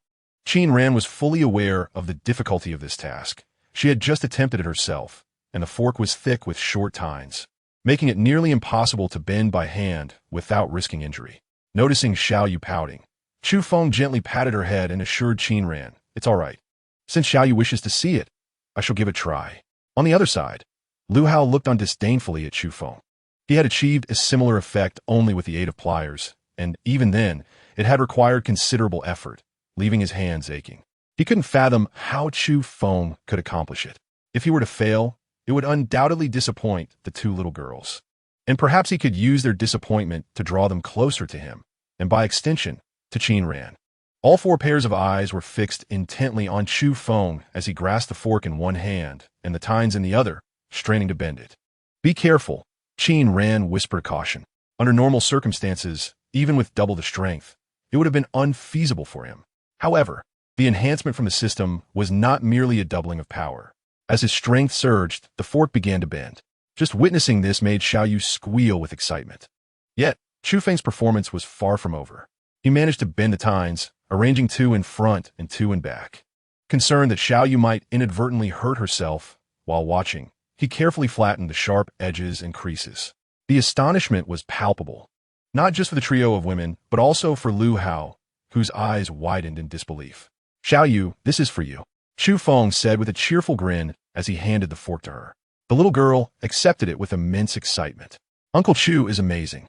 Qin Ran was fully aware of the difficulty of this task. She had just attempted it herself, and the fork was thick with short tines, making it nearly impossible to bend by hand without risking injury. Noticing Xiaoyu pouting, Chu Feng gently patted her head and assured Qin Ran, it's all right. Since Xiaoyu wishes to see it, I shall give it a try. On the other side, Lu Hao looked on disdainfully at Chu Feng. He had achieved a similar effect only with the aid of pliers, and even then, it had required considerable effort, leaving his hands aching. He couldn't fathom how Chu Feng could accomplish it. If he were to fail, it would undoubtedly disappoint the two little girls. And perhaps he could use their disappointment to draw them closer to him, and by extension, to Qin Ran. All four pairs of eyes were fixed intently on Chu Feng as he grasped the fork in one hand and the tines in the other, straining to bend it. Be careful, Qin Ran whispered caution. Under normal circumstances, even with double the strength, it would have been unfeasible for him. However, the enhancement from the system was not merely a doubling of power. As his strength surged, the fork began to bend. Just witnessing this made Xiaoyu squeal with excitement. Yet, Chu Feng's performance was far from over. He managed to bend the tines, arranging two in front and two in back. Concerned that Xiaoyu might inadvertently hurt herself while watching, he carefully flattened the sharp edges and creases. The astonishment was palpable, not just for the trio of women, but also for Lu Hao, whose eyes widened in disbelief. Xiaoyu, this is for you, Chu Feng said with a cheerful grin as he handed the fork to her. The little girl accepted it with immense excitement. Uncle Chu is amazing.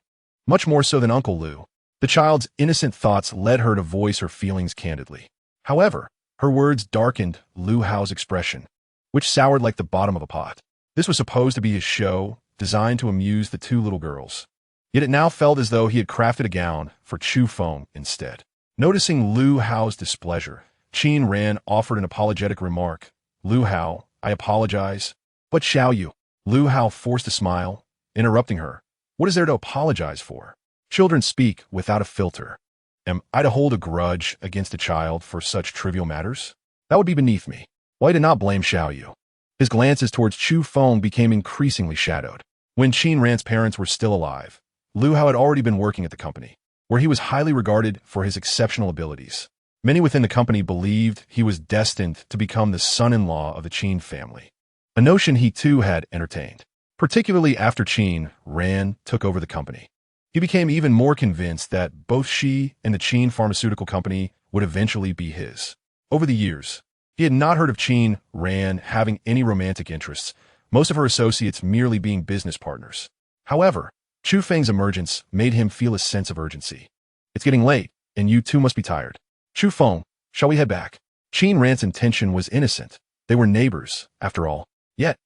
Much more so than Uncle Lu. The child's innocent thoughts led her to voice her feelings candidly. However, her words darkened Lu Hao's expression, which soured like the bottom of a pot. This was supposed to be his show, designed to amuse the two little girls. Yet it now felt as though he had crafted a gown for Chu Feng instead. Noticing Lu Hao's displeasure, Qin Ran offered an apologetic remark. Lu Hao, I apologize. But Xiao Yu. Lu Hao forced a smile, interrupting her. What is there to apologize for? Children speak without a filter. Am I to hold a grudge against a child for such trivial matters? That would be beneath me. Why did not blame Xiao Yu? His glances towards Chu Feng became increasingly shadowed. When Qin Ran's parents were still alive, Lu Hao had already been working at the company, where he was highly regarded for his exceptional abilities. Many within the company believed he was destined to become the son-in-law of the Qin family, a notion he too had entertained, particularly after Qin Ran took over the company. He became even more convinced that both she and the Qin pharmaceutical company would eventually be his. Over the years, he had not heard of Qin Ran having any romantic interests, most of her associates merely being business partners. However, Chu Feng's emergence made him feel a sense of urgency. It's getting late, and you too must be tired. Chu Feng, shall we head back? Qin Ran's intention was innocent. They were neighbors, after all. Yet,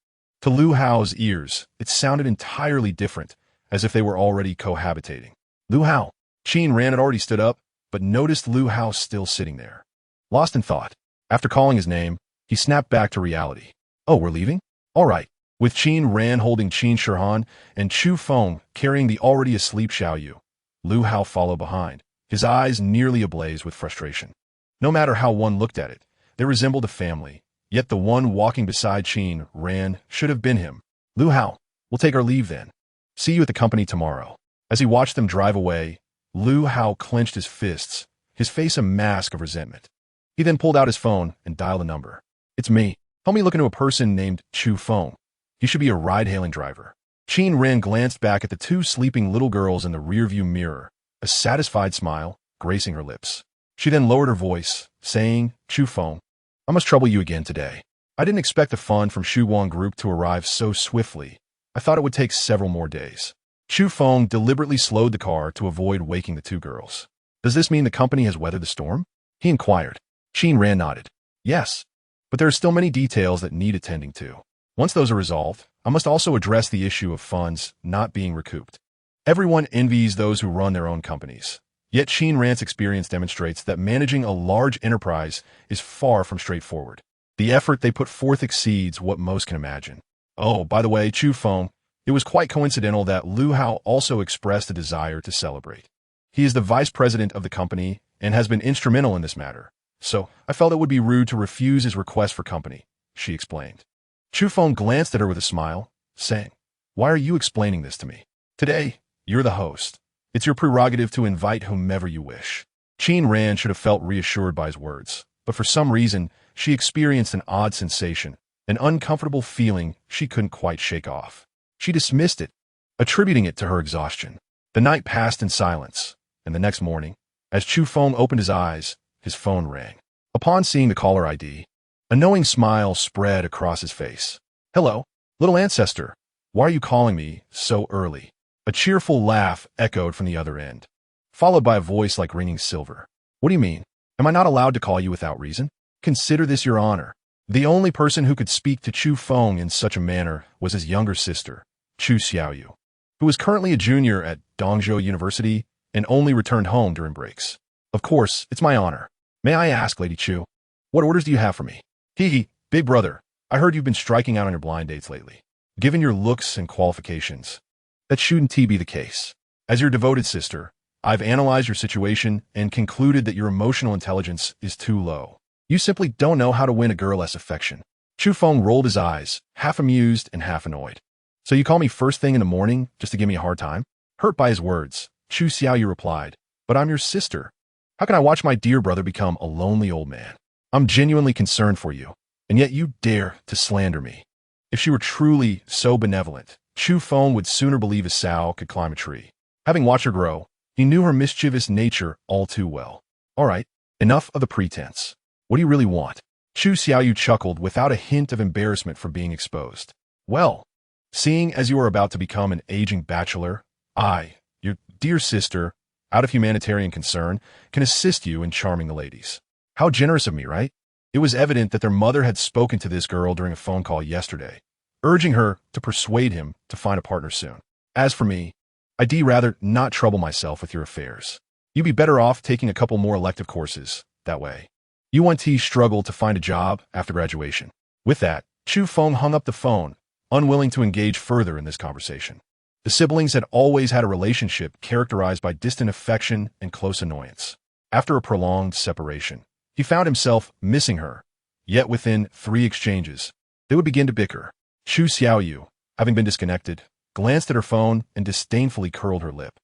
to Lu Hao's ears, it sounded entirely different, as if they were already cohabitating. Lu Hao. Qin Ran had already stood up, but noticed Lu Hao still sitting there. Lost in thought, after calling his name, he snapped back to reality. Oh, we're leaving? All right. With Qin Ran holding Qin Shihan and Chu Feng carrying the already asleep Xiao Yu, Lu Hao followed behind, his eyes nearly ablaze with frustration. No matter how one looked at it, they resembled a family, yet the one walking beside Qin Ran should have been him. Lu Hao, we'll take our leave then. See you at the company tomorrow. As he watched them drive away, Lu Hao clenched his fists, his face a mask of resentment. He then pulled out his phone and dialed a number. It's me. Help me look into a person named Chu Feng. He should be a ride-hailing driver. Qin Ran glanced back at the two sleeping little girls in the rearview mirror, a satisfied smile gracing her lips. She then lowered her voice, saying, Chu Feng, I must trouble you again today. I didn't expect the fund from Shuguang Group to arrive so swiftly. I thought it would take several more days. Chu Feng deliberately slowed the car to avoid waking the two girls. Does this mean the company has weathered the storm? He inquired. Qin Ran nodded. Yes, but there are still many details that need attending to. Once those are resolved, I must also address the issue of funds not being recouped. Everyone envies those who run their own companies. Yet Qin Ran's experience demonstrates that managing a large enterprise is far from straightforward. The effort they put forth exceeds what most can imagine. Oh, by the way, Chu Feng, it was quite coincidental that Lu Hao also expressed a desire to celebrate. He is the vice president of the company and has been instrumental in this matter. So, I felt it would be rude to refuse his request for company, she explained. Chu Feng glanced at her with a smile, saying, Why are you explaining this to me? Today, you're the host. It's your prerogative to invite whomever you wish. Qin Ran should have felt reassured by his words, but for some reason, she experienced an odd sensation, an uncomfortable feeling she couldn't quite shake off. She dismissed it, attributing it to her exhaustion. The night passed in silence, and the next morning, as Chu Feng opened his eyes, his phone rang. Upon seeing the caller ID, a knowing smile spread across his face. Hello, little ancestor. Why are you calling me so early? A cheerful laugh echoed from the other end, followed by a voice like ringing silver. What do you mean? Am I not allowed to call you without reason? Consider this your honor. The only person who could speak to Chu Feng in such a manner was his younger sister, Chu Xiaoyu, who is currently a junior at Dongzhou University and only returned home during breaks. Of course, it's my honor. May I ask, Lady Chu, what orders do you have for me? Hee, big brother, I heard you've been striking out on your blind dates lately. Given your looks and qualifications, that shouldn't be the case. As your devoted sister, I've analyzed your situation and concluded that your emotional intelligence is too low. You simply don't know how to win a girl's affection. Chu Feng rolled his eyes, half amused and half annoyed. So you call me first thing in the morning just to give me a hard time? Hurt by his words, Chu Xiaoyu replied, but I'm your sister. How can I watch my dear brother become a lonely old man? I'm genuinely concerned for you, and yet you dare to slander me. If she were truly so benevolent, Chu Feng would sooner believe a sow could climb a tree. Having watched her grow, he knew her mischievous nature all too well. All right, enough of the pretense. What do you really want? Chu Xiaoyu chuckled without a hint of embarrassment for being exposed. Well, seeing as you are about to become an aging bachelor, I, your dear sister, out of humanitarian concern, can assist you in charming the ladies. How generous of me, right? It was evident that their mother had spoken to this girl during a phone call yesterday, urging her to persuade him to find a partner soon. As for me, I'd rather not trouble myself with your affairs. You'd be better off taking a couple more elective courses, that way. Yuan Ti struggled to find a job after graduation. With that, Chu Feng hung up the phone, unwilling to engage further in this conversation. The siblings had always had a relationship characterized by distant affection and close annoyance. After a prolonged separation, he found himself missing her, yet within 3 exchanges, they would begin to bicker. Chu Xiaoyu, having been disconnected, glanced at her phone and disdainfully curled her lip.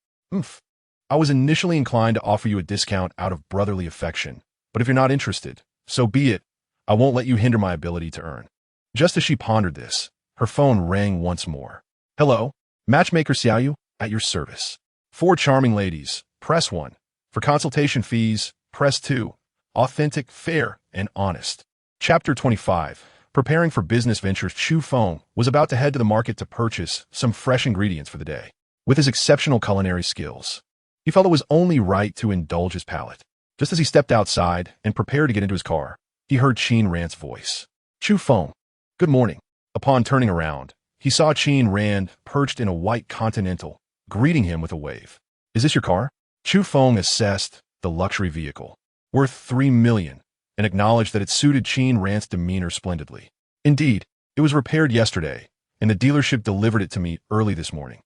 I was initially inclined to offer you a discount out of brotherly affection, but if you're not interested, so be it. I won't let you hinder my ability to earn. Just as she pondered this, her phone rang once more. Hello, matchmaker Xiaoyu, at your service. 4 charming ladies, press 1. For consultation fees, press 2. Authentic, fair, and honest. Chapter 25. Preparing for business ventures, Chu Feng was about to head to the market to purchase some fresh ingredients for the day. With his exceptional culinary skills, he felt it was only right to indulge his palate. Just as he stepped outside and prepared to get into his car, he heard Qin Rand's voice. Chu Feng, good morning. Upon turning around, he saw Qin Rand perched in a white Continental, greeting him with a wave. Is this your car? Chu Feng assessed the luxury vehicle, worth $3 million, and acknowledged that it suited Qin Rand's demeanor splendidly. Indeed, it was repaired yesterday, and the dealership delivered it to me early this morning.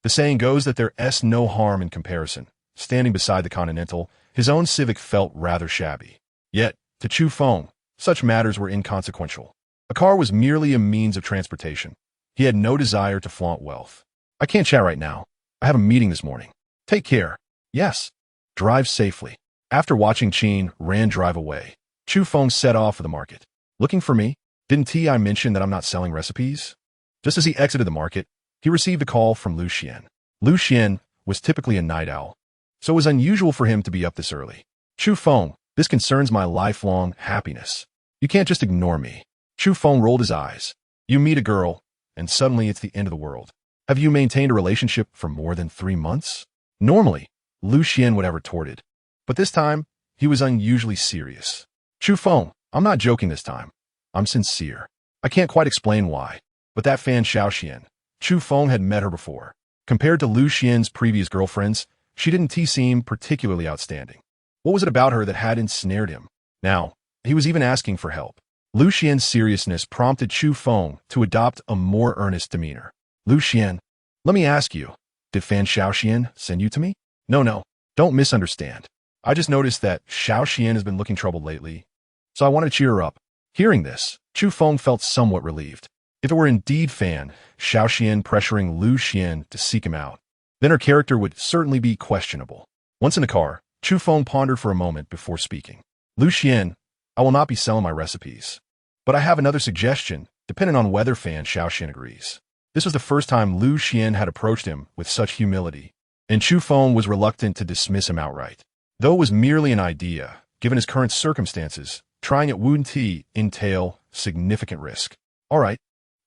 The saying goes that there's no harm in comparison. Standing beside the Continental, his own Civic felt rather shabby. Yet, to Chu Feng, such matters were inconsequential. A car was merely a means of transportation. He had no desire to flaunt wealth. I can't chat right now. I have a meeting this morning. Take care. Yes. Drive safely. After watching Qin Rand drive away, Chu Feng set off for the market. Looking for me? Didn't I mention that I'm not selling recipes? Just as he exited the market, he received a call from Lu Xian. Lu Xian was typically a night owl, so it was unusual for him to be up this early. Chu Feng, this concerns my lifelong happiness. You can't just ignore me. Chu Feng rolled his eyes. You meet a girl, and suddenly it's the end of the world. Have you maintained a relationship for more than 3 months? Normally, Lu Xian would have retorted, but this time, he was unusually serious. Chu Feng, I'm not joking this time. I'm sincere. I can't quite explain why, but that fan Xiaoxian, Chu Feng had met her before. Compared to Lu Xian's previous girlfriends, she didn't seem particularly outstanding. What was it about her that had ensnared him? Now, he was even asking for help. Lu Xian's seriousness prompted Chu Feng to adopt a more earnest demeanor. Lu Xian, let me ask you, did Fan Xiaoxian send you to me? No, don't misunderstand. I just noticed that Xiaoxian has been looking troubled lately, so I want to cheer her up. Hearing this, Chu Feng felt somewhat relieved. If it were indeed Fan Xiaoxian pressuring Lu Xian to seek him out, then her character would certainly be questionable. Once in the car, Chu Feng pondered for a moment before speaking. Lu Xian, I will not be selling my recipes, but I have another suggestion, depending on whether Fan Xiaoxian agrees. This was the first time Lu Xian had approached him with such humility, and Chu Feng was reluctant to dismiss him outright. Though it was merely an idea, given his current circumstances, trying at Yuan Ti entail significant risk. All right,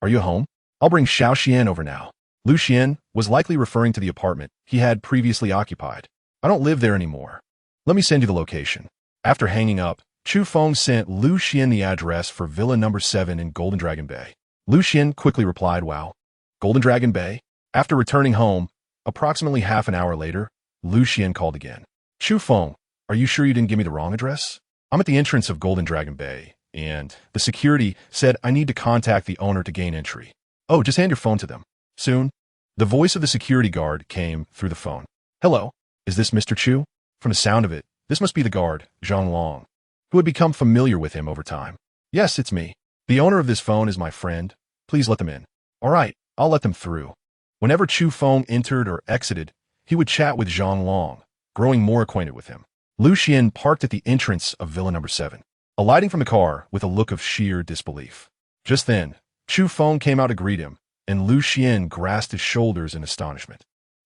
are you home? I'll bring Xiaoxian over now. Lu Xian was likely referring to the apartment he had previously occupied. I don't live there anymore. Let me send you the location. After hanging up, Chu Feng sent Lu Xian the address for Villa number 7 in Golden Dragon Bay. Lu Xian quickly replied, wow. Golden Dragon Bay? After returning home, approximately half an hour later, Lu Xian called again. Chu Feng, are you sure you didn't give me the wrong address? I'm at the entrance of Golden Dragon Bay, and the security said I need to contact the owner to gain entry. Oh, just hand your phone to them. Soon, the voice of the security guard came through the phone. Hello, is this Mr. Chu? From the sound of it, this must be the guard, Zhang Long, who had become familiar with him over time. Yes, it's me. The owner of this phone is my friend. Please let them in. All right, I'll let them through. Whenever Chu Feng entered or exited, he would chat with Zhang Long, growing more acquainted with him. Lu Xian parked at the entrance of Villa number 7, alighting from the car with a look of sheer disbelief. Just then, Chu Feng came out to greet him, and Lu Xian grasped his shoulders in astonishment.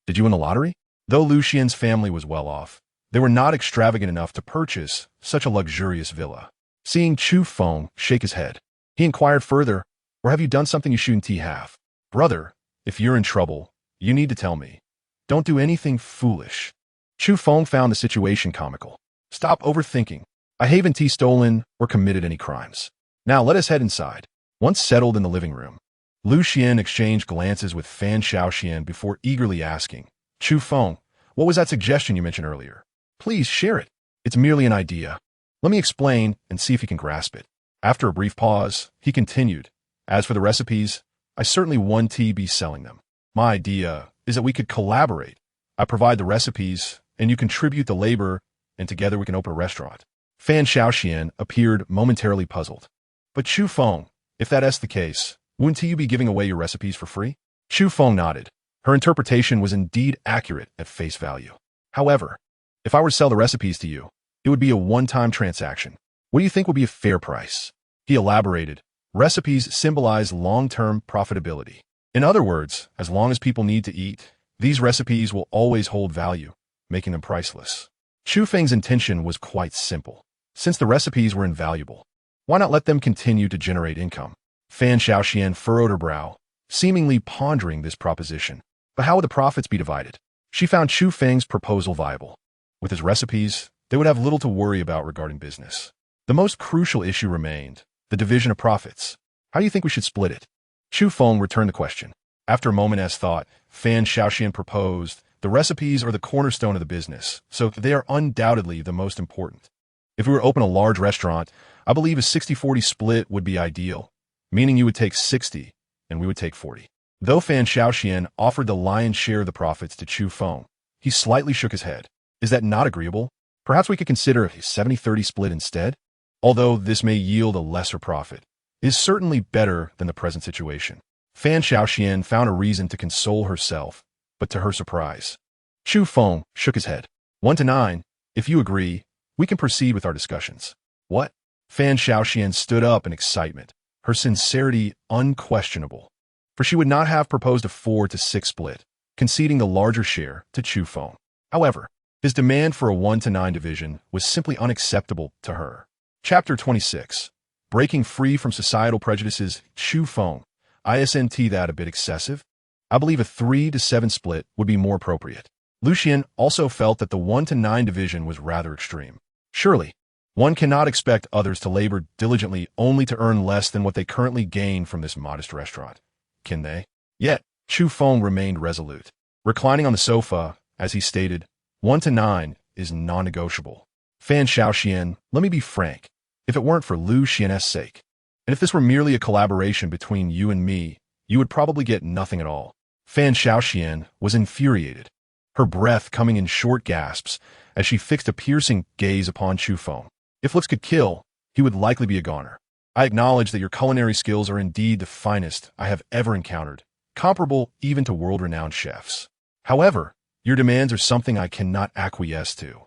Did you win the lottery? Though Lu Xian's family was well off, they were not extravagant enough to purchase such a luxurious villa. Seeing Chu Feng shake his head, he inquired further, or have you done something you shouldn't have? Brother, if you're in trouble, you need to tell me. Don't do anything foolish. Chu Feng found the situation comical. Stop overthinking. I haven't stolen or committed any crimes. Now let us head inside. Once settled in the living room, Lu Xian exchanged glances with Fan Xiaoxian before eagerly asking, Chu Feng, what was that suggestion you mentioned earlier? Please share it. It's merely an idea. Let me explain and see if you can grasp it. After a brief pause, he continued, as for the recipes, I certainly want to be selling them. My idea is that we could collaborate. I provide the recipes, and you contribute the labor, and together we can open a restaurant. Fan Xiaoxian appeared momentarily puzzled. But Chu Feng, if that's the case, wouldn't you be giving away your recipes for free? Chu Feng nodded. Her interpretation was indeed accurate at face value. However, if I were to sell the recipes to you, it would be a one-time transaction. What do you think would be a fair price? He elaborated. Recipes symbolize long-term profitability. In other words, as long as people need to eat, these recipes will always hold value, making them priceless. Chu Feng's intention was quite simple. Since the recipes were invaluable, why not let them continue to generate income? Fan Xiaoxian furrowed her brow, seemingly pondering this proposition. But how would the profits be divided? She found Chu Feng's proposal viable. With his recipes, they would have little to worry about regarding business. The most crucial issue remained, the division of profits. How do you think we should split it? Chu Feng returned the question. After a moment's thought, Fan Xiaoxian proposed, the recipes are the cornerstone of the business, so they are undoubtedly the most important. If we were to open a large restaurant, I believe a 60-40 split would be ideal, meaning you would take 60 and we would take 40. Though Fan Xiaoxian offered the lion's share of the profits to Chu Feng, he slightly shook his head. Is that not agreeable? Perhaps we could consider a 70-30 split instead? Although this may yield a lesser profit, it is certainly better than the present situation. Fan Xiaoxian found a reason to console herself, but to her surprise, Chu Feng shook his head. 1-9, if you agree, we can proceed with our discussions. What? Fan Xiaoxian stood up in excitement, her sincerity unquestionable. For she would not have proposed a 4-6 split, conceding the larger share to Chu Feng. However, his demand for a 1-9 division was simply unacceptable to her. Chapter 26. Breaking free from societal prejudices. Chu Feng, isn't that a bit excessive? I believe a 3-7 split would be more appropriate. Lu Xian also felt that the 1-9 division was rather extreme. Surely, one cannot expect others to labor diligently only to earn less than what they currently gain from this modest restaurant. Can they? Yet, Chu Feng remained resolute. Reclining on the sofa, as he stated, 1-9 is non-negotiable. Fan Xiaoxian, let me be frank. If it weren't for Lu Xian's sake, and if this were merely a collaboration between you and me, you would probably get nothing at all. Fan Xiaoxian was infuriated, her breath coming in short gasps as she fixed a piercing gaze upon Chu Feng. If looks could kill, he would likely be a goner. I acknowledge that your culinary skills are indeed the finest I have ever encountered, comparable even to world-renowned chefs. However, your demands are something I cannot acquiesce to.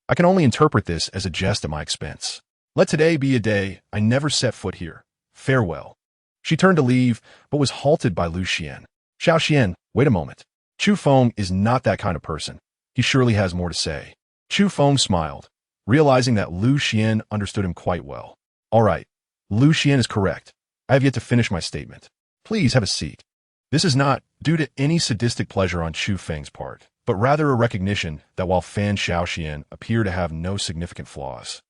I can only interpret this as a jest at my expense. Let today be a day I never set foot here. Farewell. She turned to leave, but was halted by Lu Xian. Xiaoxian, wait a moment. Chu Feng is not that kind of person. He surely has more to say. Chu Feng smiled, realizing that Lu Xian understood him quite well. All right, Lu Xian is correct. I have yet to finish my statement. Please have a seat. This is not due to any sadistic pleasure on Chu Feng's part, but rather a recognition that while Fan Xiaoxian appeared to have no significant flaws,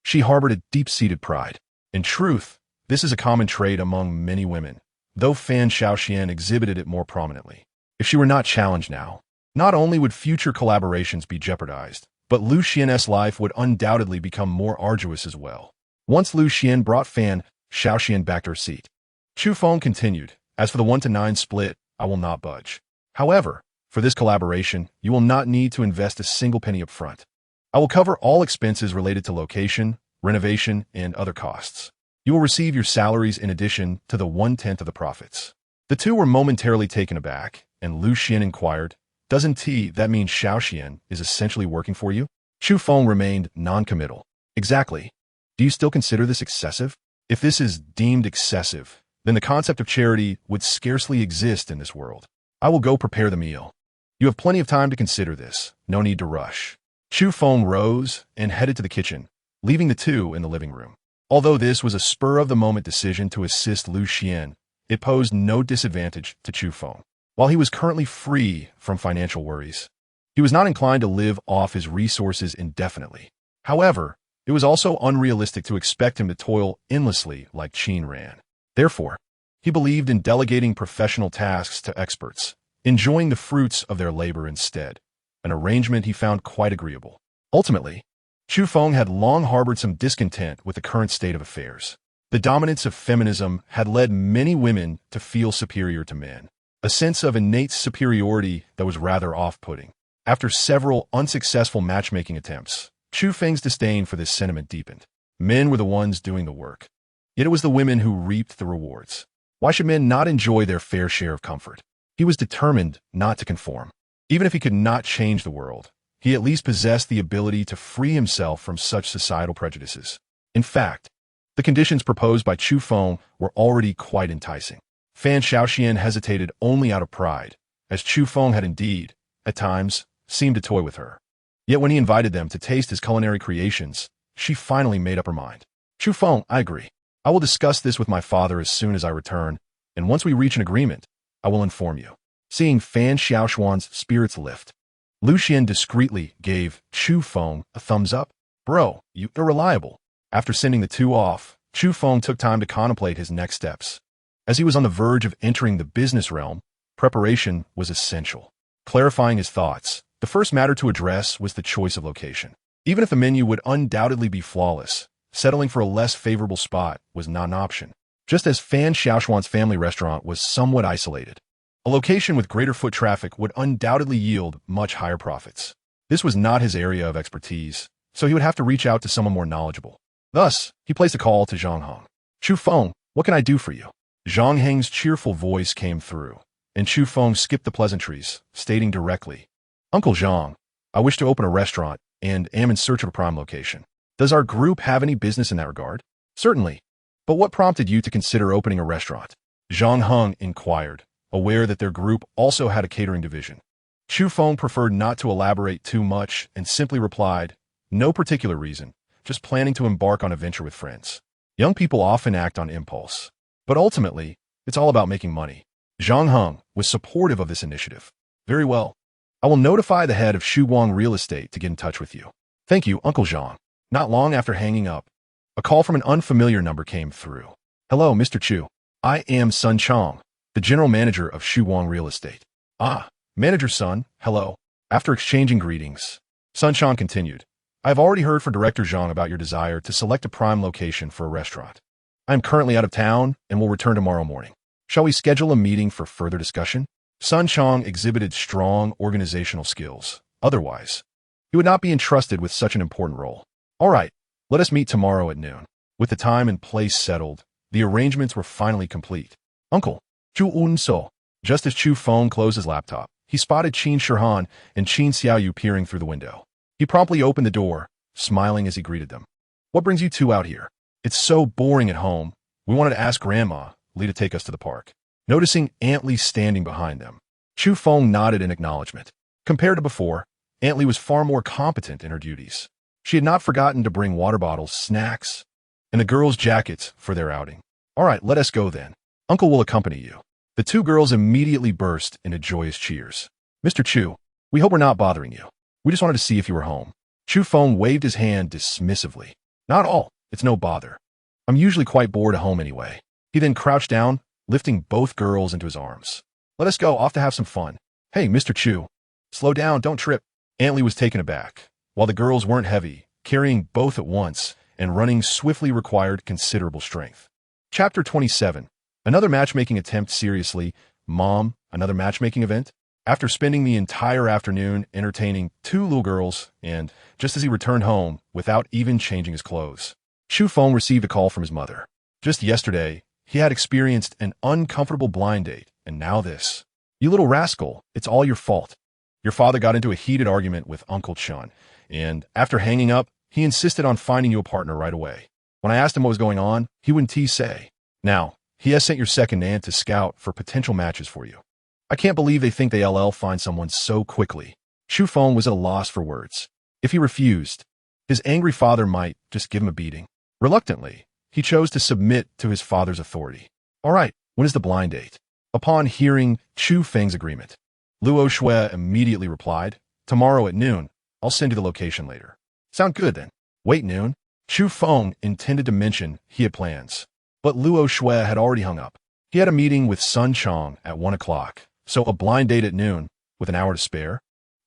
she harbored a deep-seated pride. In truth, this is a common trait among many women, though Fan Xiaoxian exhibited it more prominently. If she were not challenged now, not only would future collaborations be jeopardized, but Lu Xian's life would undoubtedly become more arduous as well. Once Lu Xian brought Fan Xiaoxian back to her seat, Chu Feng continued, as for the 1-9 split, I will not budge. However, for this collaboration, you will not need to invest a single penny up front. I will cover all expenses related to location, renovation, and other costs. You will receive your salaries in addition to the 1/10 of the profits. The two were momentarily taken aback, and Lu Xian inquired, doesn't that mean Xiaoxian is essentially working for you? Chu Feng remained non-committal. Exactly. Do you still consider this excessive? If this is deemed excessive, then the concept of charity would scarcely exist in this world. I will go prepare the meal. You have plenty of time to consider this. No need to rush. Chu Feng rose and headed to the kitchen, leaving the two in the living room. Although this was a spur-of-the-moment decision to assist Lu Xian, it posed no disadvantage to Chu Feng. While he was currently free from financial worries, he was not inclined to live off his resources indefinitely. However, It was also unrealistic to expect him to toil endlessly like Qin ran. Therefore, he believed in delegating professional tasks to experts, enjoying the fruits of their labor instead, an arrangement he found quite agreeable. Ultimately, Chu Feng had long harbored some discontent with the current state of affairs. The dominance of feminism had led many women to feel superior to men, a sense of innate superiority that was rather off-putting. After several unsuccessful matchmaking attempts, Chu Feng's disdain for this sentiment deepened. Men were the ones doing the work, yet it was the women who reaped the rewards. Why should men not enjoy their fair share of comfort? He was determined not to conform. Even if he could not change the world, he at least possessed the ability to free himself from such societal prejudices. In fact, the conditions proposed by Chu Feng were already quite enticing. Fan Xiaoxian hesitated only out of pride, as Chu Feng had indeed, at times, seemed to toy with her. Yet when he invited them to taste his culinary creations, she finally made up her mind. Chu Feng, I agree. I will discuss this with my father as soon as I return, and once we reach an agreement, I will inform you. Seeing Fan Xiaoshuan's spirits lift, Lu Xian discreetly gave Chu Feng a thumbs up. Bro, you're reliable. After sending the two off, Chu Feng took time to contemplate his next steps. As he was on the verge of entering the business realm, preparation was essential. Clarifying his thoughts, the first matter to address was the choice of location. Even if the menu would undoubtedly be flawless, settling for a less favorable spot was not an option. Just as Fan Xiaoshuan's family restaurant was somewhat isolated, a location with greater foot traffic would undoubtedly yield much higher profits. This was not his area of expertise, so he would have to reach out to someone more knowledgeable. Thus, he placed a call to Zhang Heng. Chu Feng, what can I do for you? Zhang Heng's cheerful voice came through, and Chu Feng skipped the pleasantries, stating directly, Uncle Zhang, I wish to open a restaurant and am in search of a prime location. Does our group have any business in that regard? Certainly. But what prompted you to consider opening a restaurant? Zhang Heng inquired, aware that their group also had a catering division. Chu Feng preferred not to elaborate too much and simply replied, no particular reason, just planning to embark on a venture with friends. Young people often act on impulse, but ultimately, it's all about making money. Zhang Heng was supportive of this initiative. Very well. I will notify the head of Shuguang Real Estate to get in touch with you. Thank you, Uncle Zhang. Not long after hanging up, a call from an unfamiliar number came through. Hello, Mr. Chu. I am Sun Chong, the general manager of Shuguang Real Estate. Ah, Manager Sun, hello. After exchanging greetings, Sun Chong continued. I have already heard from Director Zhang about your desire to select a prime location for a restaurant. I am currently out of town and will return tomorrow morning. Shall we schedule a meeting for further discussion? Sun Chong exhibited strong organizational skills. Otherwise, he would not be entrusted with such an important role. All right, let us meet tomorrow at noon. With the time and place settled, the arrangements were finally complete. Uncle, Chu Un-so. Just as Chu Feng closed his laptop, he spotted Qin Shihan and Qin Xiaoyu peering through the window. He promptly opened the door, smiling as he greeted them. What brings you two out here? It's so boring at home. We wanted to ask Grandma Lee to take us to the park. Noticing Aunt Lee standing behind them, Chu Feng nodded in acknowledgement. Compared to before, Aunt Lee was far more competent in her duties. She had not forgotten to bring water bottles, snacks, and the girls' jackets for their outing. All right, let us go then. Uncle will accompany you. The two girls immediately burst into joyous cheers. Mr. Chu, we hope we're not bothering you. We just wanted to see if you were home. Chu Feng waved his hand dismissively. Not all. It's no bother. I'm usually quite bored at home anyway. He then crouched down, lifting both girls into his arms. Let us go off to have some fun. Hey, Mr. Chu. Slow down, don't trip. Aunt Lee was taken aback. While the girls weren't heavy, carrying both at once and running swiftly required considerable strength. Chapter 27. Another matchmaking attempt. Seriously, Mom, another matchmaking event? After spending the entire afternoon entertaining two little girls, and just as he returned home without even changing his clothes, Chu Feng received a call from his mother. Just yesterday, he had experienced an uncomfortable blind date, and now this. You little rascal, it's all your fault. Your father got into a heated argument with Uncle Chun, and after hanging up, he insisted on finding you a partner right away. When I asked him what was going on, he wouldn't say. Now, he has sent your second aunt to scout for potential matches for you. I can't believe they think they'll find someone so quickly. Chu Feng was at a loss for words. If he refused, his angry father might just give him a beating. Reluctantly, he chose to submit to his father's authority. All right, when is the blind date? Upon hearing Chu Feng's agreement, Luo Shui immediately replied, tomorrow at noon. I'll send you the location later. Sound good then. Wait, noon? Chu Feng intended to mention he had plans, but Luo Shui had already hung up. He had a meeting with Sun Chong at 1 o'clock, so a blind date at noon, with an hour to spare,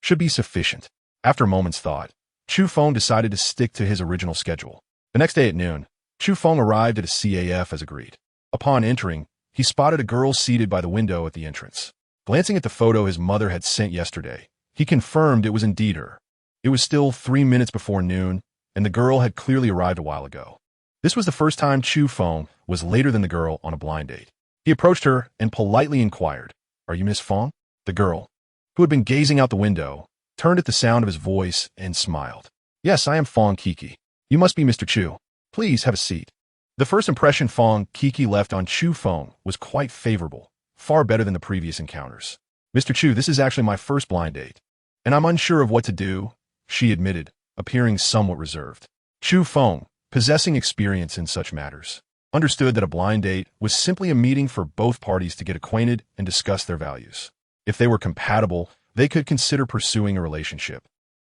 should be sufficient. After a moment's thought, Chu Feng decided to stick to his original schedule. The next day at noon, Chu Feng arrived at a CAF as agreed. Upon entering, he spotted a girl seated by the window at the entrance. Glancing at the photo his mother had sent yesterday, he confirmed it was indeed her. It was still 3 minutes before noon, and the girl had clearly arrived a while ago. This was the first time Chu Feng was later than the girl on a blind date. He approached her and politely inquired, "Are you Miss Feng?" The girl, who had been gazing out the window, turned at the sound of his voice and smiled. "Yes, I am Feng Kiki. You must be Mr. Chu. Please have a seat." The first impression Feng Kiki left on Chu Feng was quite favorable, far better than the previous encounters. "Mr. Chu, this is actually my first blind date, and I'm unsure of what to do," she admitted, appearing somewhat reserved. Chu Feng, possessing experience in such matters, understood that a blind date was simply a meeting for both parties to get acquainted and discuss their values. If they were compatible, they could consider pursuing a relationship.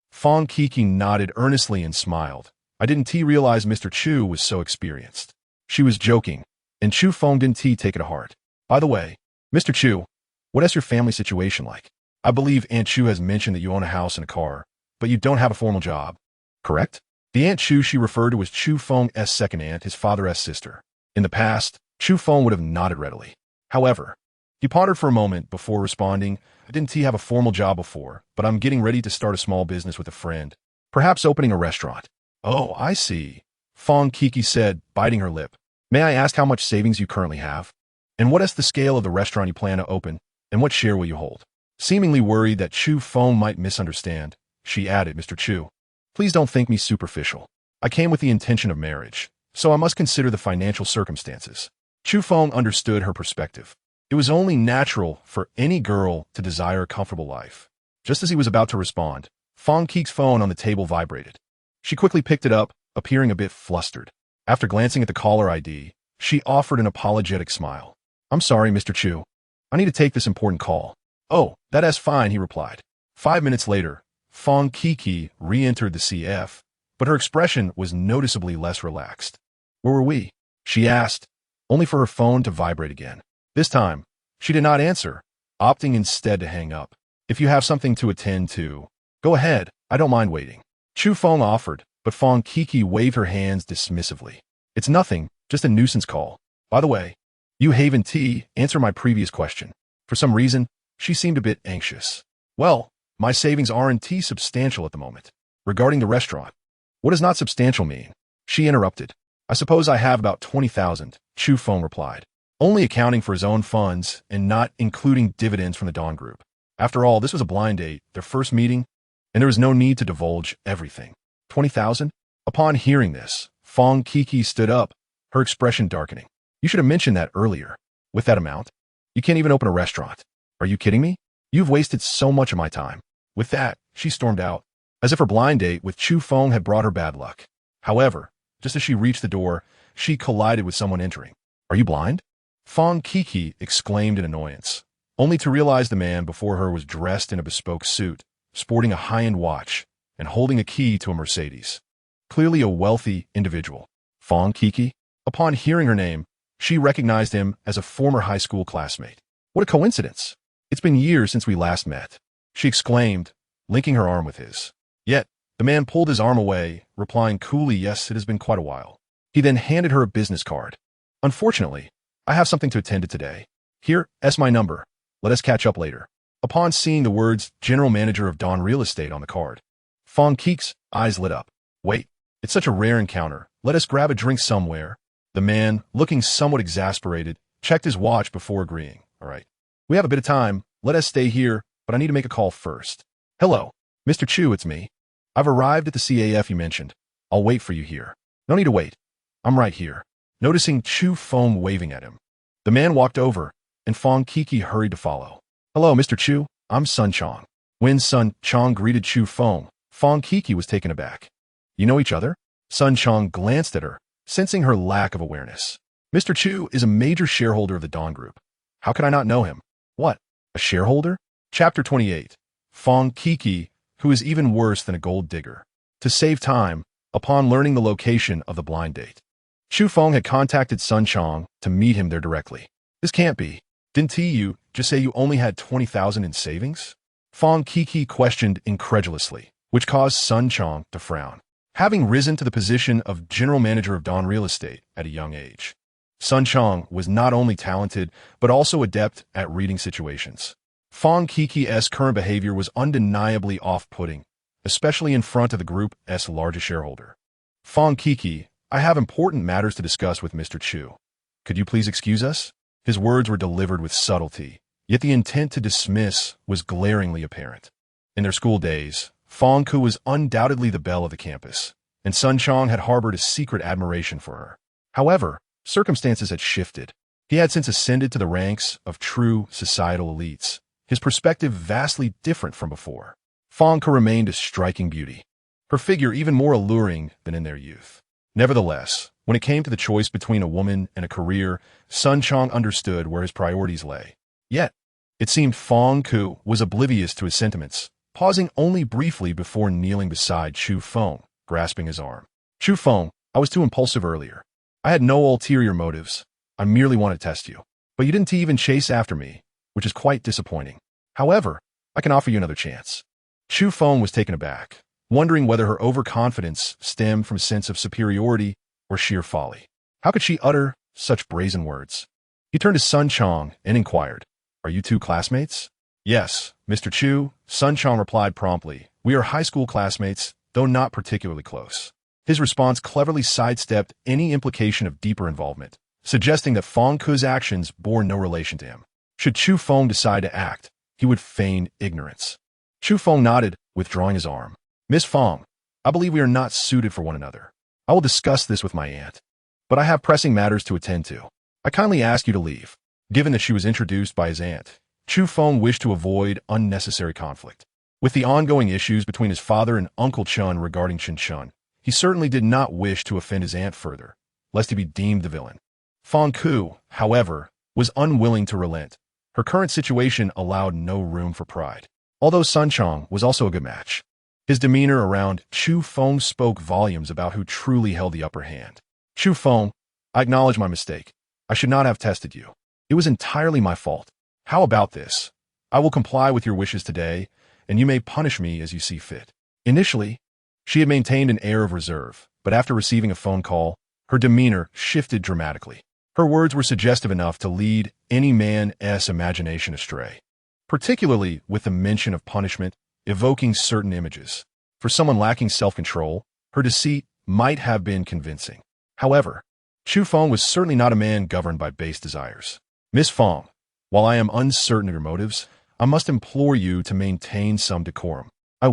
Feng Kiki nodded earnestly and smiled. "I didn't realize Mr. Chu was so experienced." She was joking, and Chu Feng didn't take it to heart. "By the way, Mr. Chu, what is your family situation like? I believe Aunt Chu has mentioned that you own a house and a car, but you don't have a formal job, correct?" The Aunt Chu she referred to was Chu Feng's second aunt, his father's sister. In the past, Chu Feng would have nodded readily. However, he pondered for a moment before responding, "I didn't have a formal job before, but I'm getting ready to start a small business with a friend, perhaps opening a restaurant." "Oh, I see," Feng Kiki said, biting her lip. "May I ask how much savings you currently have? And what is the scale of the restaurant you plan to open, and what share will you hold?" Seemingly worried that Chu Feng might misunderstand, she added, "Mr. Chu, please don't think me superficial. I came with the intention of marriage, so I must consider the financial circumstances." Chu Feng understood her perspective. It was only natural for any girl to desire a comfortable life. Just as he was about to respond, Feng Kiki's phone on the table vibrated. She quickly picked it up, appearing a bit flustered. After glancing at the caller ID, she offered an apologetic smile. "I'm sorry, Mr. Chu. I need to take this important call." "Oh, that's fine," he replied. 5 minutes later, Feng Kiki re-entered the CF, but her expression was noticeably less relaxed. "Where were we?" she asked, only for her phone to vibrate again. This time, she did not answer, opting instead to hang up. "If you have something to attend to, go ahead, I don't mind waiting," Chu Feng offered, but Feng Kiki waved her hands dismissively. "It's nothing, just a nuisance call. By the way, you Haven T, answer my previous question." For some reason, she seemed a bit anxious. "Well, my savings aren't substantial at the moment. Regarding the restaurant, what does not substantial mean?" she interrupted. "I suppose I have about 20,000, Chu Feng replied, only accounting for his own funds and not including dividends from the Dawn Group. After all, this was a blind date, their first meeting, and there was no need to divulge everything. 20,000? Upon hearing this, Feng Kiki stood up, her expression darkening. "You should have mentioned that earlier. With that amount, you can't even open a restaurant. Are you kidding me? You've wasted so much of my time." With that, she stormed out, as if her blind date with Chu Feng had brought her bad luck. However, just as she reached the door, she collided with someone entering. "Are you blind?" Feng Kiki exclaimed in annoyance, only to realize the man before her was dressed in a bespoke suit, sporting a high-end watch, and holding a key to a Mercedes. Clearly a wealthy individual. Feng Kiki? Upon hearing her name, she recognized him as a former high school classmate. "What a coincidence! It's been years since we last met," she exclaimed, linking her arm with his. Yet, the man pulled his arm away, replying coolly, "Yes, it has been quite a while." He then handed her a business card. "Unfortunately, I have something to attend to today. Here, that's my number. Let us catch up later." Upon seeing the words General Manager of Dawn Real Estate on the card, Feng Kiki's eyes lit up. "Wait, it's such a rare encounter. Let us grab a drink somewhere." The man, looking somewhat exasperated, checked his watch before agreeing. "All right. We have a bit of time. Let us stay here, but I need to make a call first." "Hello, Mr. Chu, it's me. I've arrived at the CAF you mentioned. I'll wait for you here." "No need to wait. I'm right here." Noticing Chu Feng waving at him, the man walked over, and Feng Kiki hurried to follow. "Hello, Mr. Chu. I'm Sun Chong." When Sun Chong greeted Chu Feng, Feng Kiki was taken aback. "You know each other?" Sun Chong glanced at her, sensing her lack of awareness. "Mr. Chu is a major shareholder of the Dawn Group. How could I not know him?" "What? A shareholder?" Chapter 28. Feng Kiki, who is even worse than a gold digger. To save time, upon learning the location of the blind date. Chu Feng had contacted Sun Chong to meet him there directly. This can't be. Didn't you just say you only had 20,000 in savings? Hongqi questioned incredulously, which caused Sun Chong to frown. Having risen to the position of general manager of Dawn Real Estate at a young age, Sun Chong was not only talented, but also adept at reading situations. Hongqi's current behavior was undeniably off-putting, especially in front of the group's largest shareholder. Hongqi, I have important matters to discuss with Mr. Chu. Could you please excuse us? His words were delivered with subtlety, yet the intent to dismiss was glaringly apparent. In their school days, Hongqi was undoubtedly the belle of the campus, and Sun Chong had harbored a secret admiration for her. However, circumstances had shifted. He had since ascended to the ranks of true societal elites, his perspective vastly different from before. Hongqi remained a striking beauty, her figure even more alluring than in their youth. Nevertheless, when it came to the choice between a woman and a career, Sun Chong understood where his priorities lay. Yet, it seemed Hongqi was oblivious to his sentiments, pausing only briefly before kneeling beside Chu Feng, grasping his arm. Chu Feng, I was too impulsive earlier. I had no ulterior motives. I merely wanted to test you. But you didn't even chase after me, which is quite disappointing. However, I can offer you another chance. Chu Feng was taken aback, wondering whether her overconfidence stemmed from a sense of superiority or sheer folly. How could she utter such brazen words? He turned to Sun Chong and inquired, Are you two classmates? Yes, Mr. Chu, Sun Chong replied promptly. We are high school classmates, though not particularly close. His response cleverly sidestepped any implication of deeper involvement, suggesting that Hongqi's actions bore no relation to him. Should Chu Feng decide to act, he would feign ignorance. Chu Feng nodded, withdrawing his arm. Miss Feng, I believe we are not suited for one another. I will discuss this with my aunt, but I have pressing matters to attend to. I kindly ask you to leave. Given that she was introduced by his aunt, Chu Feng wished to avoid unnecessary conflict. With the ongoing issues between his father and Uncle Chun regarding Chen Chun, he certainly did not wish to offend his aunt further, lest he be deemed the villain. Hongqi, however, was unwilling to relent. Her current situation allowed no room for pride. Although Sun Chong was also a good match, his demeanor around Chu Feng spoke volumes about who truly held the upper hand. Chu Feng, I acknowledge my mistake. I should not have tested you. It was entirely my fault. How about this? I will comply with your wishes today, and you may punish me as you see fit. Initially, she had maintained an air of reserve, but after receiving a phone call, her demeanor shifted dramatically. Her words were suggestive enough to lead any man's imagination astray, particularly with the mention of punishment, evoking certain images. For someone lacking self-control, her deceit might have been convincing. However, Chu Feng was certainly not a man governed by base desires. Miss Feng, while I am uncertain of your motives, I must implore you to maintain some decorum. I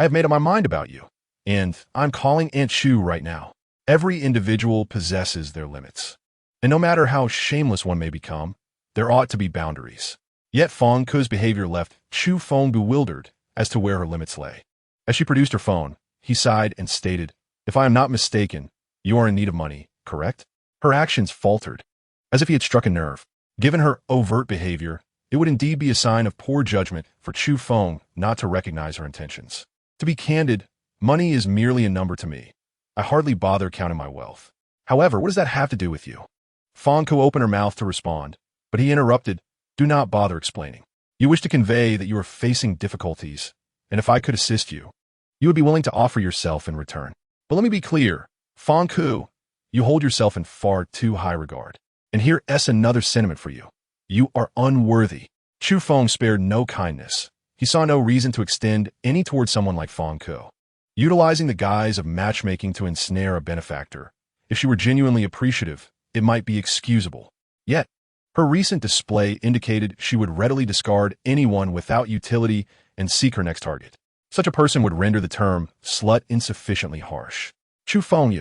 have made up my mind about you, and I'm calling Aunt Chu right now. Every individual possesses their limits, and no matter how shameless one may become, there ought to be boundaries. Yet Hongqi's behavior left Chu Feng bewildered as to where her limits lay. As she produced her phone, he sighed and stated, If I am not mistaken, you are in need of money, correct? Her actions faltered, as if he had struck a nerve. Given her overt behavior, it would indeed be a sign of poor judgment for Chu Feng not to recognize her intentions. To be candid, money is merely a number to me. I hardly bother counting my wealth. However, what does that have to do with you? Hongqi opened her mouth to respond, but he interrupted, Do not bother explaining. You wish to convey that you are facing difficulties, and if I could assist you, you would be willing to offer yourself in return. But let me be clear, Hongqi, you hold yourself in far too high regard. And here's another sentiment for you. You are unworthy. Chu Feng spared no kindness. He saw no reason to extend any towards someone like Hongqi. Utilizing the guise of matchmaking to ensnare a benefactor, if she were genuinely appreciative, it might be excusable. Yet, her recent display indicated she would readily discard anyone without utility and seek her next target. Such a person would render the term slut insufficiently harsh. Chu Feng,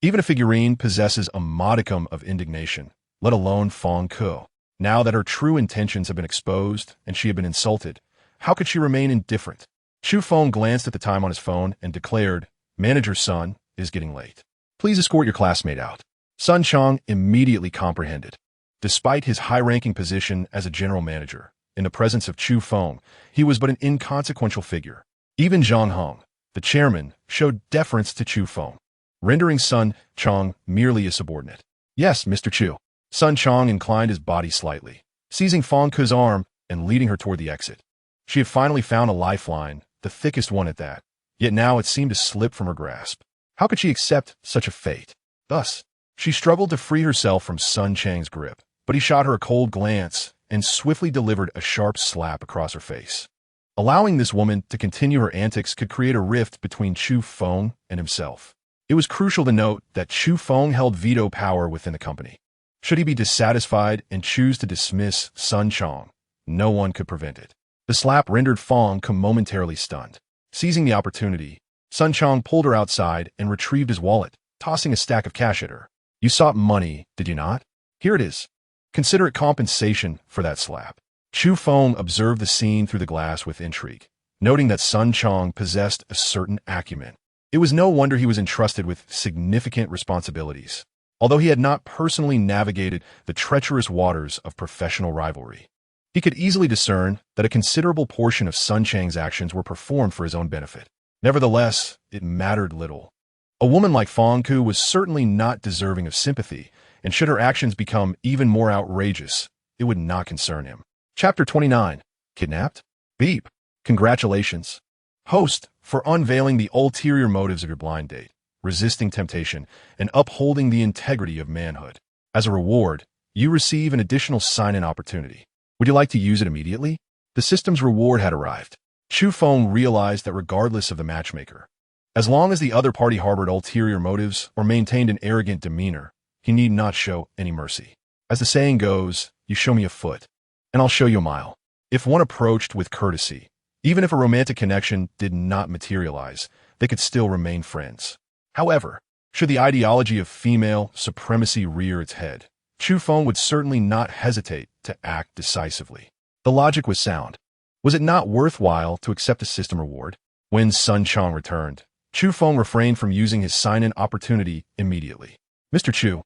even a figurine possesses a modicum of indignation, let alone Hongqi. Now that her true intentions have been exposed and she had been insulted, how could she remain indifferent? Chu Feng glanced at the time on his phone and declared, Manager's son is getting late. Please escort your classmate out. Sun Chong immediately comprehended. Despite his high-ranking position as a general manager, in the presence of Chu Feng, he was but an inconsequential figure. Even Zhang Hong, The chairman showed deference to Chu Feng, rendering Sun Chong merely a subordinate. Yes, Mr. Chu. Sun Chong inclined his body slightly, seizing Feng Ke's arm and leading her toward the exit. She had finally found a lifeline, the thickest one at that, yet now it seemed to slip from her grasp. How could she accept such a fate? Thus, she struggled to free herself from Sun Chang's grip, but he shot her a cold glance and swiftly delivered a sharp slap across her face. Allowing this woman to continue her antics could create a rift between Chu Feng and himself. It was crucial to note that Chu Feng held veto power within the company. Should he be dissatisfied and choose to dismiss Sun Chong, no one could prevent it. The slap rendered Feng Ke momentarily stunned. Seizing the opportunity, Sun Chong pulled her outside and retrieved his wallet, tossing a stack of cash at her. You sought money, did you not? Here it is. Consider it compensation for that slap. Chu Feng observed the scene through the glass with intrigue, noting that Sun Chong possessed a certain acumen. It was no wonder he was entrusted with significant responsibilities, although he had not personally navigated the treacherous waters of professional rivalry. He could easily discern that a considerable portion of Sun Chang's actions were performed for his own benefit. Nevertheless, it mattered little. A woman like Feng Ke was certainly not deserving of sympathy, and should her actions become even more outrageous, it would not concern him. Chapter 29. Kidnapped? Beep. Congratulations, host, for unveiling the ulterior motives of your blind date, resisting temptation, and upholding the integrity of manhood. As a reward, you receive an additional sign-in opportunity. Would you like to use it immediately? The system's reward had arrived. Chu Feng realized that regardless of the matchmaker, as long as the other party harbored ulterior motives or maintained an arrogant demeanor, he need not show any mercy. As the saying goes, you show me a foot, and I'll show you a mile. If one approached with courtesy, even if a romantic connection did not materialize, they could still remain friends. However, should the ideology of female supremacy rear its head, Chu Feng would certainly not hesitate to act decisively. The logic was sound. Was it not worthwhile to accept the system reward? When Sun Chong returned, Chu Feng refrained from using his sign-in opportunity immediately. Mr. Chu,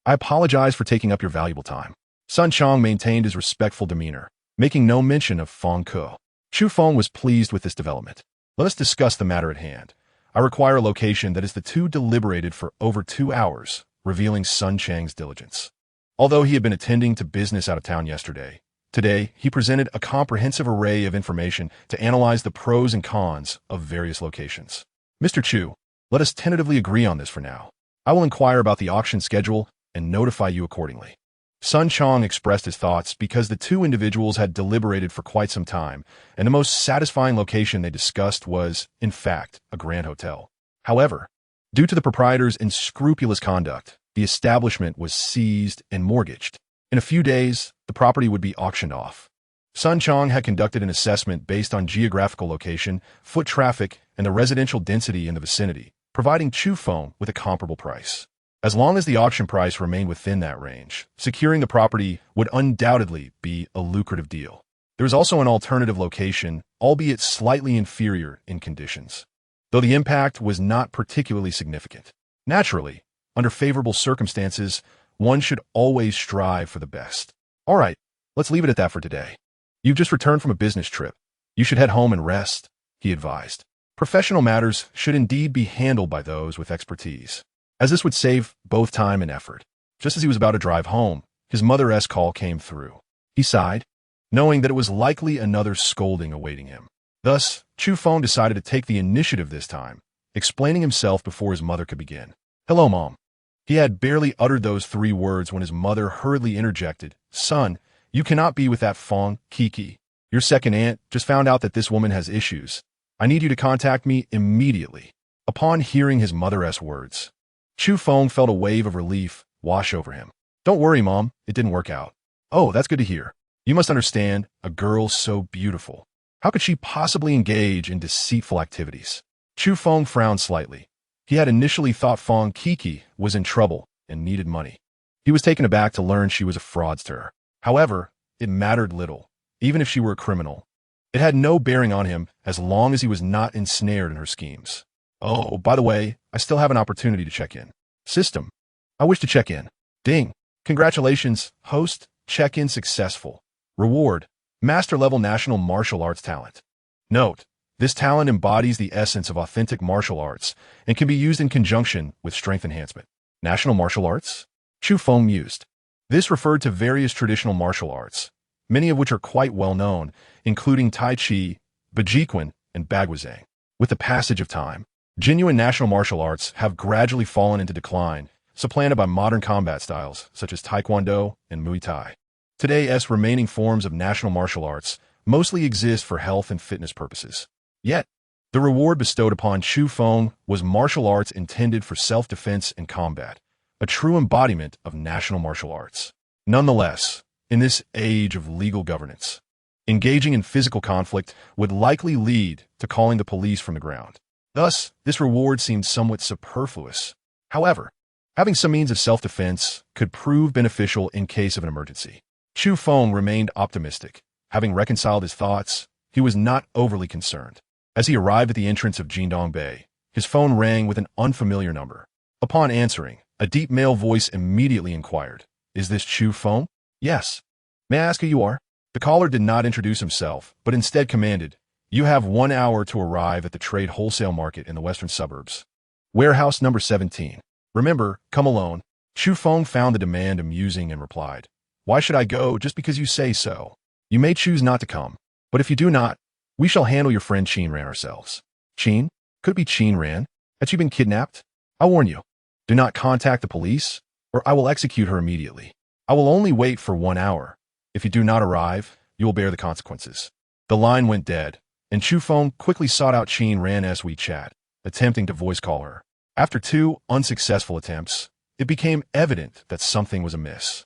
I apologize for taking up your valuable time. Sun Chong maintained his respectful demeanor, making no mention of Feng Ke. Chu Feng was pleased with this development. Let us discuss the matter at hand. I require a location that is the two deliberated for over 2 hours, revealing Sun Chang's diligence. Although he had been attending to business out of town yesterday, today he presented a comprehensive array of information to analyze the pros and cons of various locations. Mr. Chu, let us tentatively agree on this for now. I will inquire about the auction schedule and notify you accordingly. Sun Chong expressed his thoughts because the two individuals had deliberated for quite some time, and the most satisfying location they discussed was, in fact, a grand hotel. However, due to the proprietor's unscrupulous conduct, the establishment was seized and mortgaged. In a few days, the property would be auctioned off. Sun Chong had conducted an assessment based on geographical location, foot traffic, and the residential density in the vicinity, providing Chu Feng with a comparable price. As long as the auction price remained within that range, securing the property would undoubtedly be a lucrative deal. There was also an alternative location, albeit slightly inferior in conditions, though the impact was not particularly significant. Naturally, under favorable circumstances, one should always strive for the best. All right, let's leave it at that for today. You've just returned from a business trip. You should head home and rest, he advised. Professional matters should indeed be handled by those with expertise, as this would save both time and effort. Just as he was about to drive home, his mother's call came through. He sighed, knowing that it was likely another scolding awaiting him. Thus, Chu Feng decided to take the initiative this time, explaining himself before his mother could begin. Hello, Mom. He had barely uttered those 3 words when his mother hurriedly interjected, Son, you cannot be with that Feng Kiki. Your second aunt just found out that this woman has issues. I need you to contact me immediately. Upon hearing his mother's words, Chu Feng felt a wave of relief wash over him. Don't worry, Mom, it didn't work out. Oh, that's good to hear. You must understand, a girl so beautiful. How could she possibly engage in deceitful activities? Chu Feng frowned slightly. He had initially thought Feng Kiki was in trouble and needed money. He was taken aback to learn she was a fraudster. However, it mattered little, even if she were a criminal. It had no bearing on him as long as he was not ensnared in her schemes. Oh, by the way, I still have an opportunity to check in. System. I wish to check in. Ding. Congratulations, host. Check-in successful. Reward. Master-level national martial arts talent. Note. This talent embodies the essence of authentic martial arts and can be used in conjunction with strength enhancement. National martial arts? Chu Feng mused. This referred to various traditional martial arts, many of which are quite well known, including Tai Chi, Bajiquan, and Bagwazang. With the passage of time, genuine national martial arts have gradually fallen into decline, supplanted by modern combat styles such as Taekwondo and Muay Thai. Today's remaining forms of national martial arts mostly exist for health and fitness purposes. Yet, the reward bestowed upon Chu Feng was martial arts intended for self-defense and combat, a true embodiment of national martial arts. Nonetheless, in this age of legal governance, engaging in physical conflict would likely lead to calling the police from the ground. Thus, this reward seemed somewhat superfluous. However, having some means of self-defense could prove beneficial in case of an emergency. Chu Feng remained optimistic. Having reconciled his thoughts, he was not overly concerned. As he arrived at the entrance of Jingdong Bay, his phone rang with an unfamiliar number. Upon answering, a deep male voice immediately inquired, "Is this Chu Feng?" "Yes." "May I ask who you are?" The caller did not introduce himself, but instead commanded, "You have 1 hour to arrive at the trade wholesale market in the western suburbs. Warehouse number 17. Remember, come alone." Chu Feng found the demand amusing and replied, "Why should I go just because you say so? You may choose not to come, but if you do not, we shall handle your friend Qin Ran ourselves." "Qin? Could it be Qin Ran? Has she been kidnapped? I warn you, do not contact the police, or I will execute her immediately. I will only wait for 1 hour. If you do not arrive, you will bear the consequences." The line went dead, and Chu Feng quickly sought out Qin Ran's WeChat, attempting to voice call her. After 2 unsuccessful attempts, it became evident that something was amiss.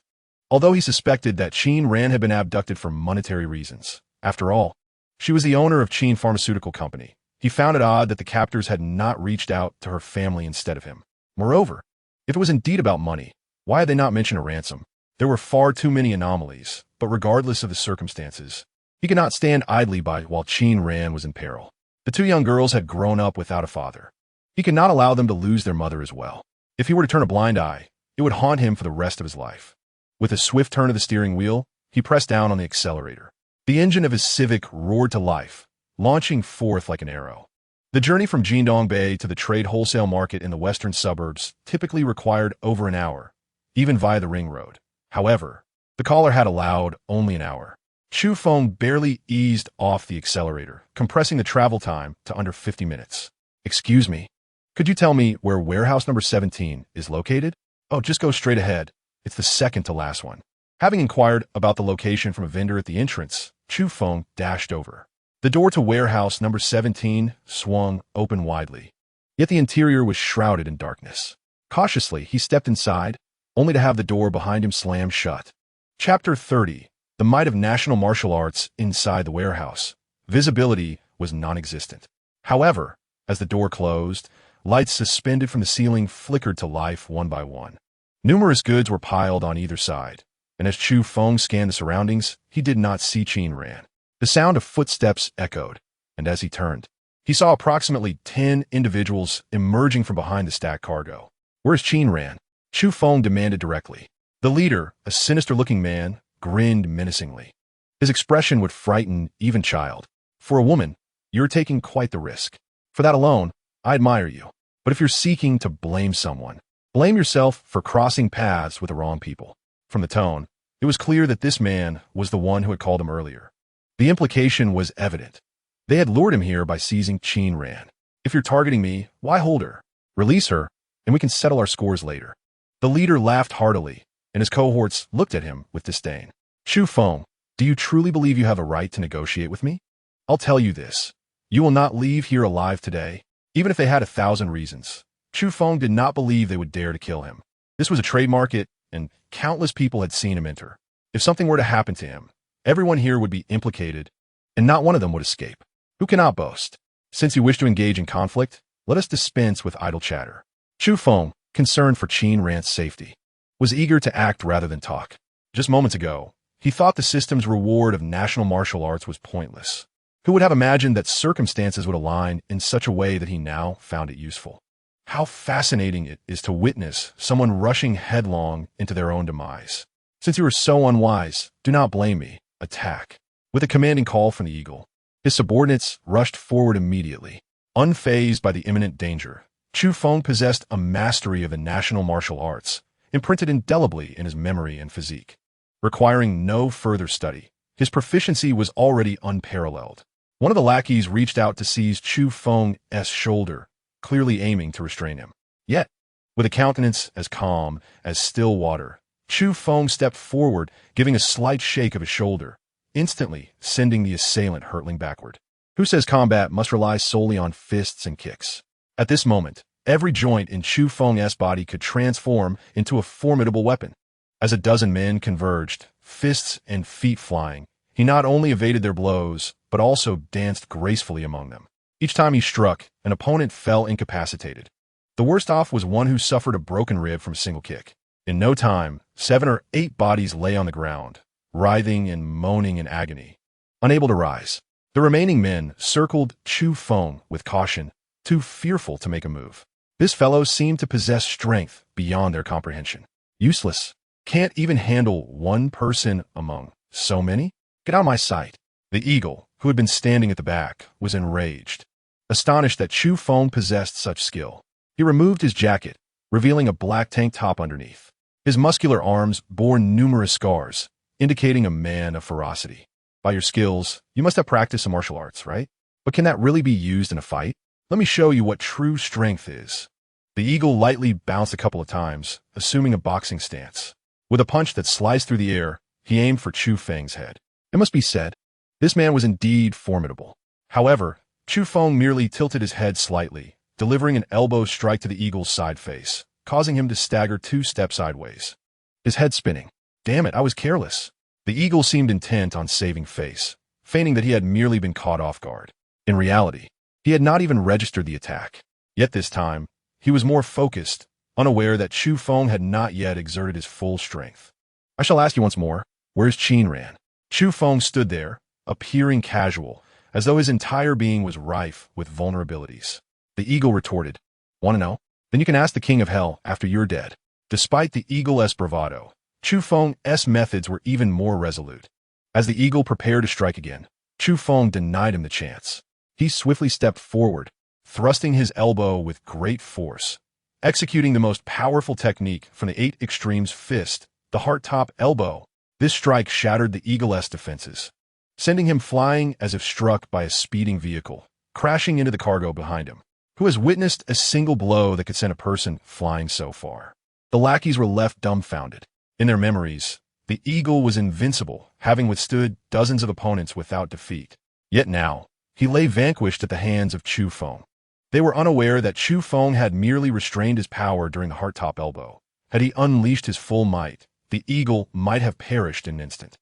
Although he suspected that Qin Ran had been abducted for monetary reasons, after all, she was the owner of Qin Pharmaceutical Company. He found it odd that the captors had not reached out to her family instead of him. Moreover, if it was indeed about money, why had they not mentioned a ransom? There were far too many anomalies, but regardless of the circumstances, he could not stand idly by while Qin Ran was in peril. The 2 young girls had grown up without a father. He could not allow them to lose their mother as well. If he were to turn a blind eye, it would haunt him for the rest of his life. With a swift turn of the steering wheel, he pressed down on the accelerator. The engine of his Civic roared to life, launching forth like an arrow. The journey from Jingdong Bay to the trade wholesale market in the western suburbs typically required over an hour, even via the ring road. However, the caller had allowed only an hour. Chu Feng barely eased off the accelerator, compressing the travel time to under 50 minutes. "Excuse me, could you tell me where warehouse number 17 is located?" "Oh, just go straight ahead. It's the second to last one." Having inquired about the location from a vendor at the entrance, Chu Feng dashed over. The door to warehouse number 17 swung open widely, yet the interior was shrouded in darkness. Cautiously, he stepped inside, only to have the door behind him slam shut. Chapter 30. The might of national martial arts inside the warehouse. Visibility was non-existent. However, as the door closed, lights suspended from the ceiling flickered to life one by one. Numerous goods were piled on either side, and as Chu Feng scanned the surroundings, he did not see Qin Ran. The sound of footsteps echoed, and as he turned, he saw approximately 10 individuals emerging from behind the stacked cargo. "Where's Qin Ran?" Chu Feng demanded directly. The leader, a sinister-looking man, grinned menacingly. His expression would frighten even a child. "For a woman, you're taking quite the risk. For that alone, I admire you. But if you're seeking to blame someone, blame yourself for crossing paths with the wrong people." From the tone, it was clear that this man was the one who had called him earlier. The implication was evident. They had lured him here by seizing Qin Ran. "If you're targeting me, why hold her? Release her, and we can settle our scores later." The leader laughed heartily, and his cohorts looked at him with disdain. "Chu Feng, do you truly believe you have a right to negotiate with me? I'll tell you this. You will not leave here alive today, even if they had 1,000 reasons." Chu Feng did not believe they would dare to kill him. This was a trade market, and countless people had seen him enter. If something were to happen to him, everyone here would be implicated, and not one of them would escape. Who cannot boast? Since you wish to engage in conflict, let us dispense with idle chatter. Chu Feng, concerned for Qin Ran's safety, was eager to act rather than talk. Just moments ago, he thought the system's reward of national martial arts was pointless. Who would have imagined that circumstances would align in such a way that he now found it useful? How fascinating it is to witness someone rushing headlong into their own demise. "Since you are so unwise, do not blame me. Attack." With a commanding call from the eagle, His subordinates rushed forward immediately. Unfazed by the imminent danger, Chu Feng possessed a mastery of the national martial arts, imprinted indelibly in his memory and physique. Requiring no further study, his proficiency was already unparalleled. One of the lackeys reached out to seize Chu Feng's shoulder, clearly aiming to restrain him. Yet, with a countenance as calm as still water, Chu Feng stepped forward, giving a slight shake of his shoulder, instantly sending the assailant hurtling backward. Who says combat must rely solely on fists and kicks? At this moment, every joint in Chu Feng's body could transform into a formidable weapon. As a dozen men converged, fists and feet flying, he not only evaded their blows, but also danced gracefully among them. Each time he struck, an opponent fell incapacitated. The worst off was one who suffered a broken rib from a single kick. In no time, 7 or 8 bodies lay on the ground, writhing and moaning in agony, unable to rise. The remaining men circled Chu Feng with caution, too fearful to make a move. This fellow seemed to possess strength beyond their comprehension. Useless. Can't even handle one person among so many? Get out of my sight. The eagle, who had been standing at the back, was enraged. Astonished that Chu Feng possessed such skill, he removed his jacket, revealing a black tank top underneath. His muscular arms bore numerous scars, indicating a man of ferocity. By your skills, you must have practiced some martial arts, right? But can that really be used in a fight? Let me show you what true strength is. The eagle lightly bounced a couple of times, assuming a boxing stance. With a punch that sliced through the air, he aimed for Chu Feng's head. It must be said, this man was indeed formidable. However, Chu Feng merely tilted his head slightly, delivering an elbow strike to the eagle's side face, causing him to stagger 2 steps sideways. His head spinning. Damn it, I was careless. The eagle seemed intent on saving face, feigning that he had merely been caught off guard. In reality, he had not even registered the attack. Yet this time, he was more focused, unaware that Chu Feng had not yet exerted his full strength. I shall ask you once more, where's Qin Ran? Chu Feng stood there, appearing casual, as though his entire being was rife with vulnerabilities. The eagle retorted, Want to know? Then you can ask the king of hell after you're dead. Despite the eagle's bravado, Chu Feng's methods were even more resolute. As the eagle prepared to strike again, Chu Feng denied him the chance. He swiftly stepped forward, thrusting his elbow with great force, executing the most powerful technique from the 8 Extremes fist, the heart-top elbow. This strike shattered the eagle's defenses, sending him flying as if struck by a speeding vehicle, crashing into the cargo behind him. Who has witnessed a single blow that could send a person flying so far? The lackeys were left dumbfounded. In their memories, the eagle was invincible, having withstood dozens of opponents without defeat. Yet now, he lay vanquished at the hands of Chu Feng. They were unaware that Chu Feng had merely restrained his power during the heart-top elbow. Had he unleashed his full might, the eagle might have perished in an instant.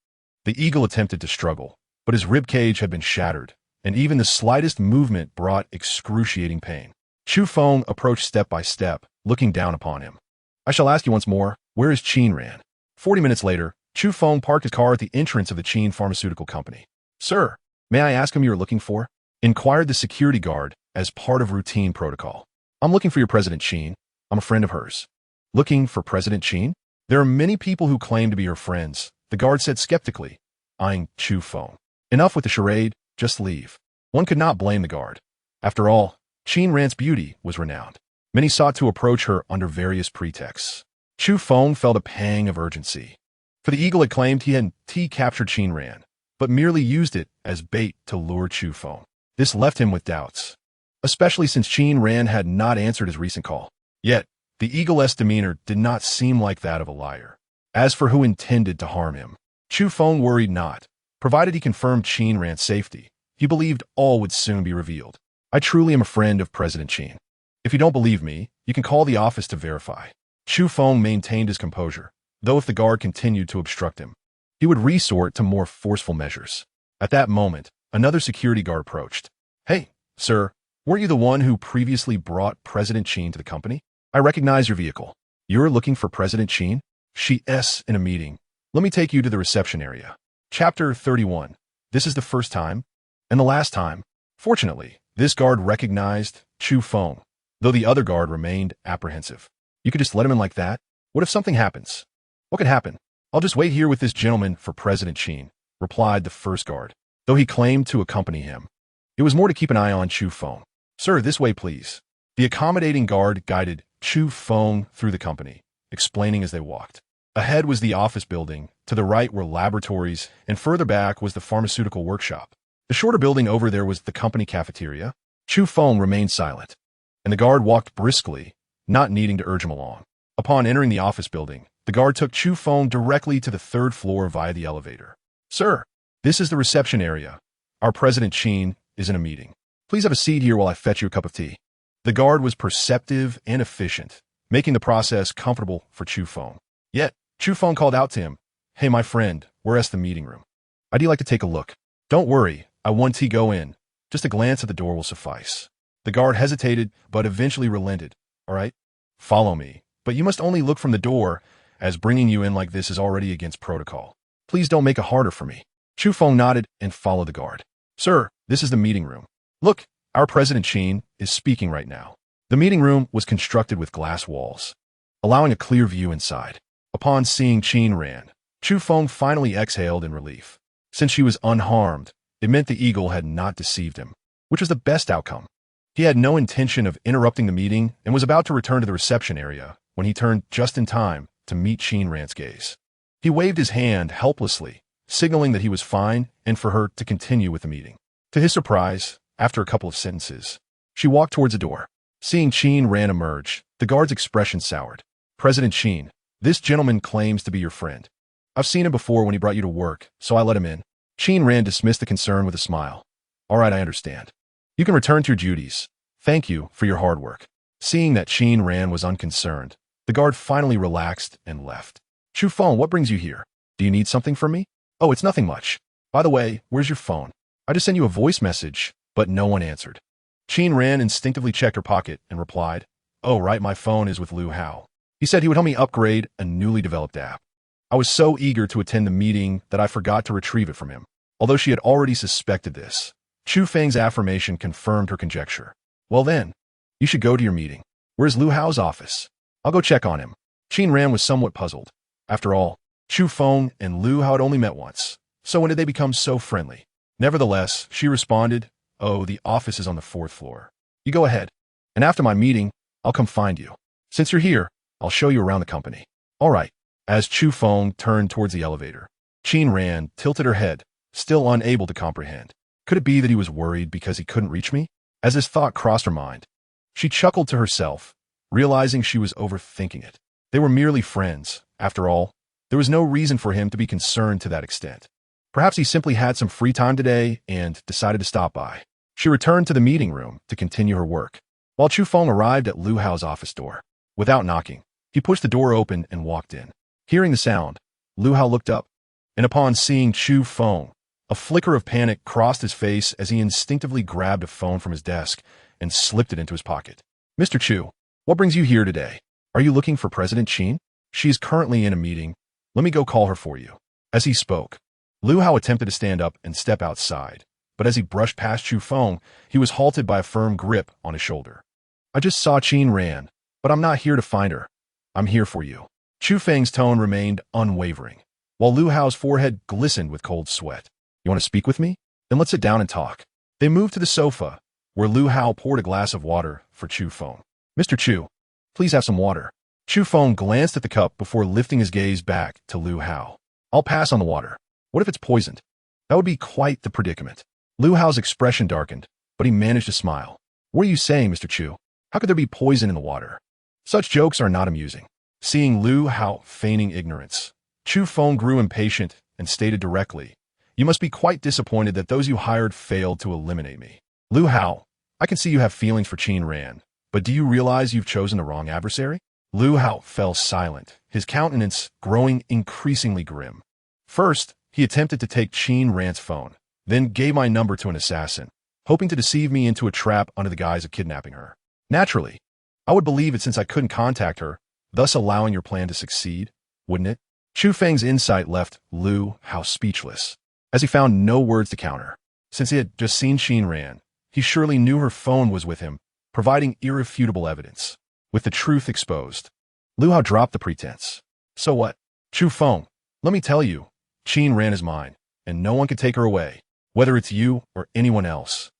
The eagle attempted to struggle, but his ribcage had been shattered, and even the slightest movement brought excruciating pain. Chu Feng approached step by step, looking down upon him. I shall ask you once more, where is Qin Ran? 40 minutes later, Chu Feng parked his car at the entrance of the Qin Pharmaceutical Company. Sir, may I ask whom you are looking for? Inquired the security guard as part of routine protocol. I'm looking for your President Qin. I'm a friend of hers. Looking for President Qin? There are many people who claim to be her friends, the guard said skeptically, eyeing Chu Feng. Enough with the charade, just leave. One could not blame the guard. After all, Qin Ran's beauty was renowned. Many sought to approach her under various pretexts. Chu Feng felt a pang of urgency. For the eagle had claimed he had captured Qin Ran, but merely used it as bait to lure Chu Feng. This left him with doubts, especially since Qin Ran had not answered his recent call. Yet, the eagle's demeanor did not seem like that of a liar. As for who intended to harm him, Chu Feng worried not. Provided he confirmed Qin Ran's safety, he believed all would soon be revealed. I truly am a friend of President Qin. If you don't believe me, you can call the office to verify. Chu Feng maintained his composure, though if the guard continued to obstruct him, he would resort to more forceful measures. At that moment, another security guard approached. Hey, sir, weren't you the one who previously brought President Qin to the company? I recognize your vehicle. You're looking for President Qin? She's in a meeting. Let me take you to the reception area. Chapter 31. This is the first time, and the last time. Fortunately, this guard recognized Chu Feng, though the other guard remained apprehensive. You could just let him in like that? What if something happens? What could happen? I'll just wait here with this gentleman for President Qin, replied the first guard. though he claimed to accompany him. It was more to keep an eye on Chu Feng. "Sir, this way, please." The accommodating guard guided Chu Feng through the company, explaining as they walked. Ahead was the office building, to the right were laboratories, and further back was the pharmaceutical workshop. The shorter building over there was the company cafeteria. Chu Feng remained silent, and the guard walked briskly, not needing to urge him along. Upon entering the office building, the guard took Chu Feng directly to the third floor via the elevator. "Sir, this is the reception area. Our President Qin is in a meeting. Please have a seat here while I fetch you a cup of tea." The guard was perceptive and efficient, making the process comfortable for Chu Feng. Yet, Chu Feng called out to him, "Hey, my friend, where's the meeting room? I'd like to take a look." "Don't worry, I want to go in. Just a glance at the door will suffice." The guard hesitated, but eventually relented. "All right, follow me, but you must only look from the door, as bringing you in like this is already against protocol. Please don't make it harder for me." Chu Feng nodded and followed the guard. "Sir, this is the meeting room. Look, our President Qin is speaking right now." The meeting room was constructed with glass walls, allowing a clear view inside. Upon seeing Qin Ran, Chu Feng finally exhaled in relief. Since she was unharmed, it meant the eagle had not deceived him, which was the best outcome. He had no intention of interrupting the meeting and was about to return to the reception area when he turned just in time to meet Qin Ran's gaze. He waved his hand helplessly, signaling that he was fine and for her to continue with the meeting. To his surprise, after a couple of sentences, she walked towards the door. Seeing Qin Ran emerge, the guard's expression soured. "President Qin, this gentleman claims to be your friend. I've seen him before when he brought you to work, so I let him in." Qin Ran dismissed the concern with a smile. "All right, I understand. You can return to your duties. Thank you for your hard work." Seeing that Qin Ran was unconcerned, the guard finally relaxed and left. "Chu Feng, what brings you here? Do you need something from me?" "Oh, it's nothing much. By the way, where's your phone? I just sent you a voice message, but no one answered." Qin Ran instinctively checked her pocket and replied, "Oh, right, my phone is with Lu Hao. He said he would help me upgrade a newly developed app. I was so eager to attend the meeting that I forgot to retrieve it from him." Although she had already suspected this, Chu Feng's affirmation confirmed her conjecture. "Well then, you should go to your meeting. Where's Lu Hao's office? I'll go check on him." Qin Ran was somewhat puzzled. After all, Chu Feng and Lu Hao had only met once, so when did they become so friendly? Nevertheless, she responded, "Oh, the office is on the 4th floor. You go ahead, and after my meeting, I'll come find you. Since you're here, I'll show you around the company." "All right." As Chu Feng turned towards the elevator, Qin Ran tilted her head, still unable to comprehend. Could it be that he was worried because he couldn't reach me? As this thought crossed her mind, she chuckled to herself, realizing she was overthinking it. They were merely friends. After all, there was no reason for him to be concerned to that extent. Perhaps he simply had some free time today and decided to stop by. She returned to the meeting room to continue her work, while Chu Feng arrived at Lu Hao's office door. Without knocking, he pushed the door open and walked in. Hearing the sound, Lu Hao looked up, and upon seeing Chu Feng, a flicker of panic crossed his face as he instinctively grabbed a phone from his desk and slipped it into his pocket. "Mr. Chu, what brings you here today? Are you looking for President Qin? She is currently in a meeting. Let me go call her for you." As he spoke, Lu Hao attempted to stand up and step outside, but as he brushed past Chu Feng, he was halted by a firm grip on his shoulder. "I just saw Qin Ran, but I'm not here to find her. I'm here for you." Chu Feng's tone remained unwavering, while Lu Hao's forehead glistened with cold sweat. "You want to speak with me? Then let's sit down and talk." They moved to the sofa, where Lu Hao poured a glass of water for Chu Feng. "Mr. Chu, please have some water." Chu Feng glanced at the cup before lifting his gaze back to Lu Hao. "I'll pass on the water. What if it's poisoned? That would be quite the predicament." Lu Hao's expression darkened, but he managed to smile. "What are you saying, Mr. Chu? How could there be poison in the water?" Such jokes are not amusing. Seeing Lu Hao feigning ignorance, Chu Feng grew impatient and stated directly, "You must be quite disappointed that those you hired failed to eliminate me. Lu Hao, I can see you have feelings for Qin Ran, but do you realize you've chosen the wrong adversary?" Lu Hao fell silent, his countenance growing increasingly grim. "First, he attempted to take Qin Ran's phone, then gave my number to an assassin, hoping to deceive me into a trap under the guise of kidnapping her. Naturally, I would believe it since I couldn't contact her, thus allowing your plan to succeed, wouldn't it?" Chu Feng's insight left Lu Hao speechless, as he found no words to counter. Since he had just seen Qin Ran, he surely knew her phone was with him, providing irrefutable evidence. With the truth exposed, Lu Hao dropped the pretense. "So what? Chu Feng, let me tell you, Qin Ran is mine, and no one can take her away. whether it's you or anyone else.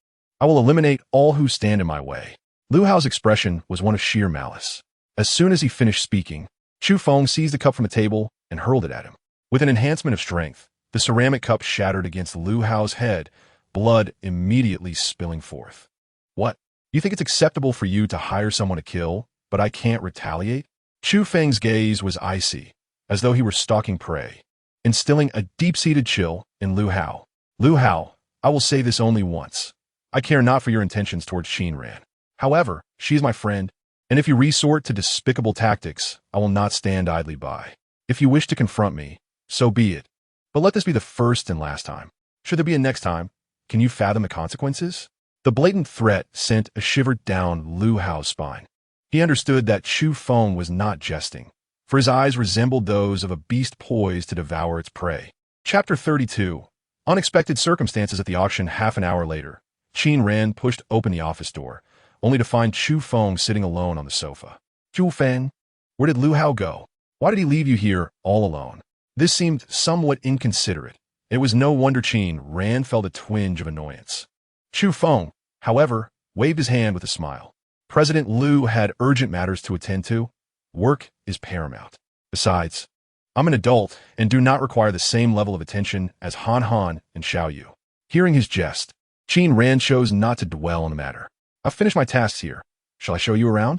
I will eliminate all who stand in my way. Lu Hao's expression was one of sheer malice. As soon as he finished speaking, Chu Feng seized the cup from the table and hurled it at him. With an enhancement of strength, the ceramic cup shattered against Lu Hao's head, blood immediately spilling forth. What? You think it's acceptable for you to hire someone to kill, but I can't retaliate? Chu Feng's gaze was icy, as though he were stalking prey, instilling a deep-seated chill in Lu Hao. Lu Hao, I will say this only once. I care not for your intentions towards Qin Ran. However, she is my friend, and if you resort to despicable tactics, I will not stand idly by. If you wish to confront me, so be it. But let this be the first and last time. Should there be a next time, can you fathom the consequences? The blatant threat sent a shiver down Lu Hao's spine. He understood that Chu Feng was not jesting, for his eyes resembled those of a beast poised to devour its prey. Chapter 32. Unexpected circumstances at the auction. Half an hour later, Qin Ran pushed open the office door, only to find Chu Feng sitting alone on the sofa. Chu Feng, where did Lu Hao go? Why did he leave you here all alone? This seemed somewhat inconsiderate. It was no wonder Qin Ran felt a twinge of annoyance. Chu Feng, however, waved his hand with a smile. President Lu had urgent matters to attend to. Work is paramount. Besides, I'm an adult and do not require the same level of attention as Han Han and Xiao Yu. Hearing his jest, Qin Ran chose not to dwell on the matter. I've finished my tasks here. Shall I show you around?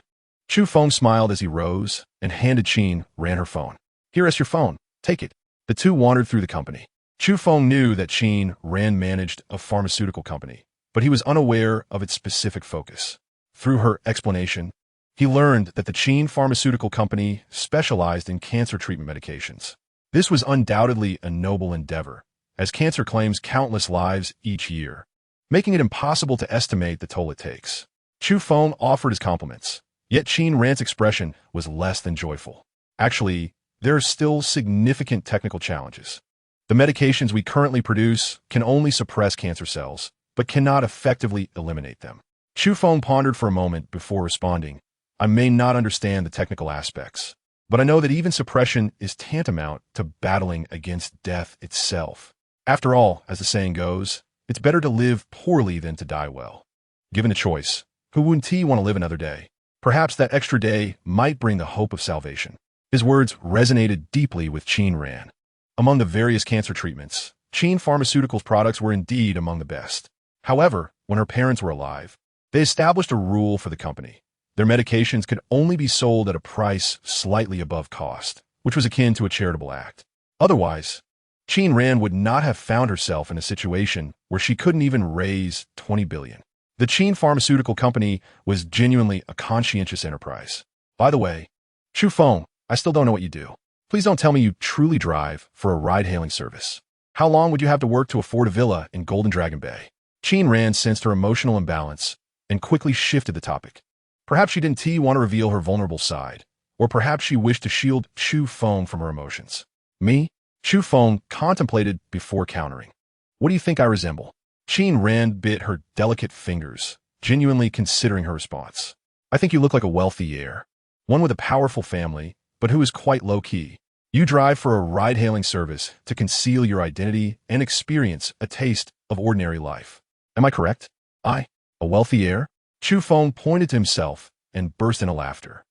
Chu Feng smiled as he rose and handed Qin Ran her phone. Here is your phone. Take it. The two wandered through the company. Chu Feng knew that Qin Ran managed a pharmaceutical company, but he was unaware of its specific focus. Through her explanation, he learned that the Qin Pharmaceutical Company specialized in cancer treatment medications. This was undoubtedly a noble endeavor, as cancer claims countless lives each year, making it impossible to estimate the toll it takes. Chu Feng offered his compliments, yet Qin Ran's expression was less than joyful. Actually, there are still significant technical challenges. The medications we currently produce can only suppress cancer cells, but cannot effectively eliminate them. Chu Feng pondered for a moment before responding. I may not understand the technical aspects, but I know that even suppression is tantamount to battling against death itself. After all, as the saying goes, it's better to live poorly than to die well. Given the choice, who wouldn't he want to live another day? Perhaps that extra day might bring the hope of salvation. His words resonated deeply with Qin Ran. Among the various cancer treatments, Qin Pharmaceuticals products were indeed among the best. However, when her parents were alive, they established a rule for the company. Their medications could only be sold at a price slightly above cost, which was akin to a charitable act. Otherwise, Qin Ran would not have found herself in a situation where she couldn't even raise 20 billion. The Qin Pharmaceutical Company was genuinely a conscientious enterprise. By the way, Chu Feng, I still don't know what you do. Please don't tell me you truly drive for a ride-hailing service. How long would you have to work to afford a villa in Golden Dragon Bay? Qin Ran sensed her emotional imbalance and quickly shifted the topic. Perhaps she didn't want to reveal her vulnerable side, or perhaps she wished to shield Chu Feng from her emotions. Me? Chu Feng contemplated before countering. What do you think I resemble? Qin Ran bit her delicate fingers, genuinely considering her response. I think you look like a wealthy heir, one with a powerful family, but who is quite low-key. You drive for a ride-hailing service to conceal your identity and experience a taste of ordinary life. Am I correct? A wealthy heir? Chu Feng pointed to himself and burst into laughter.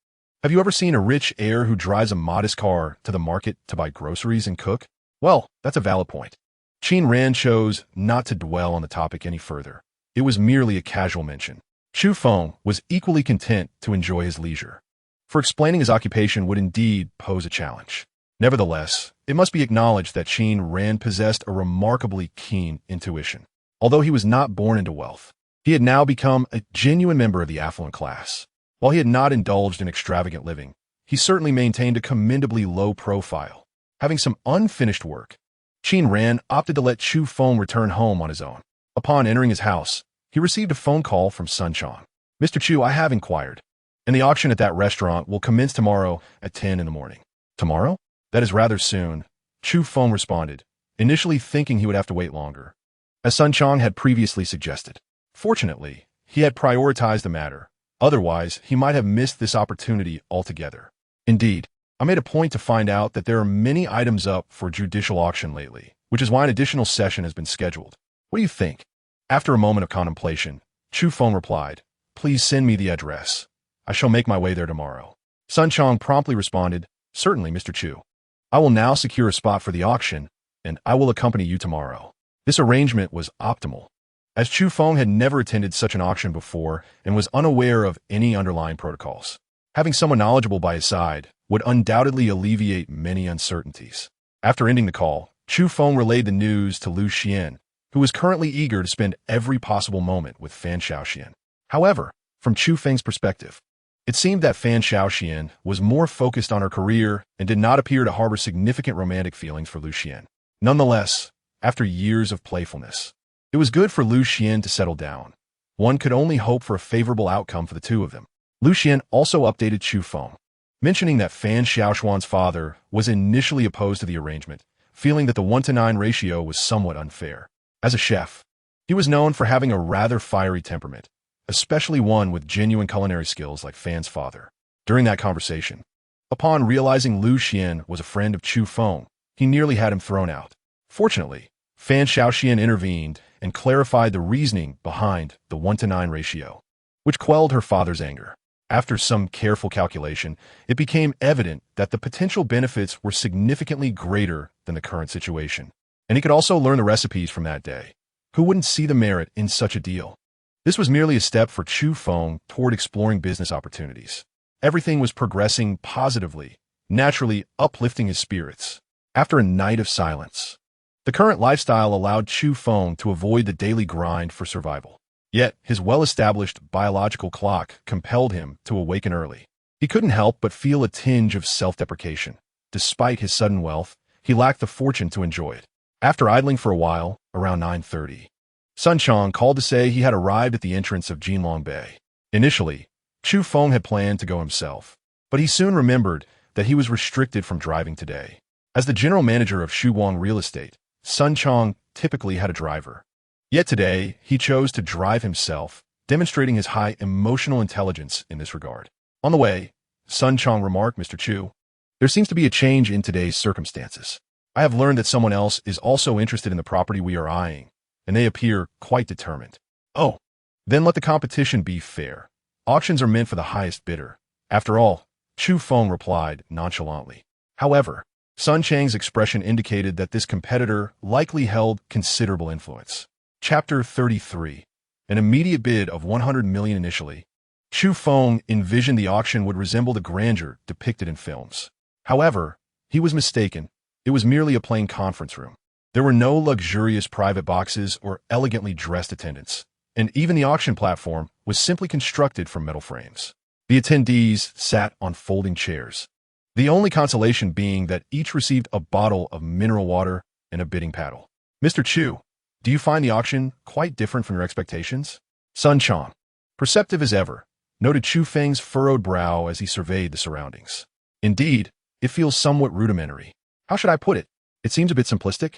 Have you ever seen a rich heir who drives a modest car to the market to buy groceries and cook? Well, that's a valid point. Qin Ran chose not to dwell on the topic any further. It was merely a casual mention. Chu Feng was equally content to enjoy his leisure, for explaining his occupation would indeed pose a challenge. Nevertheless, it must be acknowledged that Qin Ran possessed a remarkably keen intuition. Although he was not born into wealth, he had now become a genuine member of the affluent class. While he had not indulged in extravagant living, he certainly maintained a commendably low profile. Having some unfinished work, Qin Ran opted to let Chu Feng return home on his own. Upon entering his house, he received a phone call from Sun Chong. Mr. Chu, I have inquired, and the auction at that restaurant will commence tomorrow at 10 in the morning. Tomorrow? That is rather soon, Chu Feng responded, initially thinking he would have to wait longer, as Sun Chong had previously suggested. Fortunately, he had prioritized the matter. Otherwise, he might have missed this opportunity altogether. Indeed, I made a point to find out that there are many items up for judicial auction lately, which is why an additional session has been scheduled. What do you think? After a moment of contemplation, Chu Feng replied, "Please send me the address. I shall make my way there tomorrow." Sun Chong promptly responded, "Certainly, Mr. Chu. I will now secure a spot for the auction, and I will accompany you tomorrow." This arrangement was optimal, as Chu Feng had never attended such an auction before and was unaware of any underlying protocols. Having someone knowledgeable by his side would undoubtedly alleviate many uncertainties. After ending the call, Chu Feng relayed the news to Lu Xian, who was currently eager to spend every possible moment with Fan Shaoxian. However, from Chu Feng's perspective, it seemed that Fan Shaoxian was more focused on her career and did not appear to harbor significant romantic feelings for Lu Xian. Nonetheless, after years of playfulness, it was good for Lu Xian to settle down. One could only hope for a favorable outcome for the two of them. Lu Xian also updated Chu Feng, mentioning that Fan Xiaoshuan's father was initially opposed to the arrangement, feeling that the 1-to-9 ratio was somewhat unfair. As a chef, he was known for having a rather fiery temperament, especially one with genuine culinary skills like Fan's father. During that conversation, upon realizing Lu Xian was a friend of Chu Feng, he nearly had him thrown out. Fortunately, Fan Shaoxian intervened and clarified the reasoning behind the 1-to-9 ratio, which quelled her father's anger. After some careful calculation, it became evident that the potential benefits were significantly greater than the current situation, and he could also learn the recipes from that day. Who wouldn't see the merit in such a deal? This was merely a step for Chu Feng toward exploring business opportunities. Everything was progressing positively, naturally uplifting his spirits. After a night of silence, the current lifestyle allowed Chu Feng to avoid the daily grind for survival. Yet, his well-established biological clock compelled him to awaken early. He couldn't help but feel a tinge of self-deprecation. Despite his sudden wealth, he lacked the fortune to enjoy it. After idling for a while, around 9:30, Sun Chong called to say he had arrived at the entrance of Jinlong Bay. Initially, Chu Feng had planned to go himself, but he soon remembered that he was restricted from driving today. As the general manager of Shuguang Real Estate, Sun Chong typically had a driver. Yet today, he chose to drive himself, demonstrating his high emotional intelligence in this regard. On the way, Sun Chong remarked, "Mr. Chu, there seems to be a change in today's circumstances. I have learned that someone else is also interested in the property we are eyeing, and they appear quite determined." "Oh, then let the competition be fair. Auctions are meant for the highest bidder. After all," Chu Feng replied nonchalantly. However, Sun Chang's expression indicated that this competitor likely held considerable influence. Chapter 33. An immediate bid of 100 million initially. Chu Feng envisioned the auction would resemble the grandeur depicted in films. However, he was mistaken. It was merely a plain conference room. There were no luxurious private boxes or elegantly dressed attendants, and even the auction platform was simply constructed from metal frames. The attendees sat on folding chairs, the only consolation being that each received a bottle of mineral water and a bidding paddle. "Mr. Chu, do you find the auction quite different from your expectations?" Sun Chong, perceptive as ever, noted Chu Feng's furrowed brow as he surveyed the surroundings. "Indeed, it feels somewhat rudimentary. How should I put it? It seems a bit simplistic."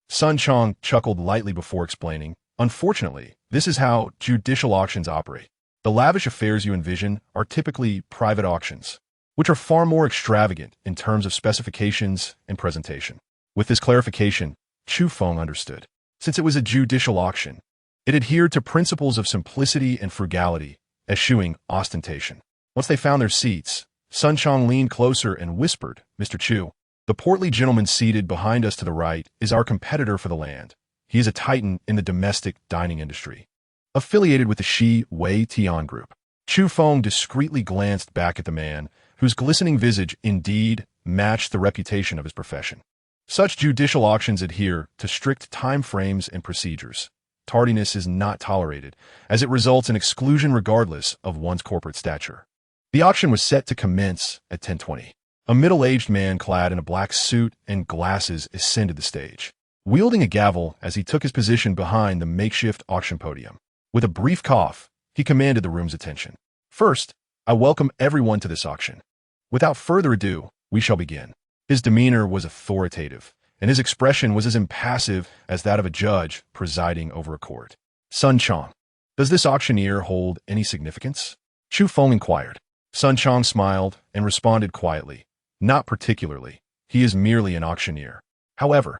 Sun Chong chuckled lightly before explaining, "Unfortunately, this is how judicial auctions operate. The lavish affairs you envision are typically private auctions, which are far more extravagant in terms of specifications and presentation." With this clarification, Chu Feng understood. Since it was a judicial auction, it adhered to principles of simplicity and frugality, eschewing ostentation. Once they found their seats, Sun Chong leaned closer and whispered, "Mr. Chu, the portly gentleman seated behind us to the right is our competitor for the land. He is a titan in the domestic dining industry, affiliated with the Shi Wei Tian Group." Chu Feng discreetly glanced back at the man, whose glistening visage indeed matched the reputation of his profession. Such judicial auctions adhere to strict time frames and procedures. Tardiness is not tolerated, as it results in exclusion regardless of one's corporate stature. The auction was set to commence at 10:20. A middle-aged man clad in a black suit and glasses ascended the stage, wielding a gavel as he took his position behind the makeshift auction podium. With a brief cough, he commanded the room's attention. "First, I welcome everyone to this auction. Without further ado, we shall begin." His demeanor was authoritative, and his expression was as impassive as that of a judge presiding over a court. "Sun Chong, does this auctioneer hold any significance?" Chu Feng inquired. Sun Chong smiled and responded quietly, "Not particularly. He is merely an auctioneer. However,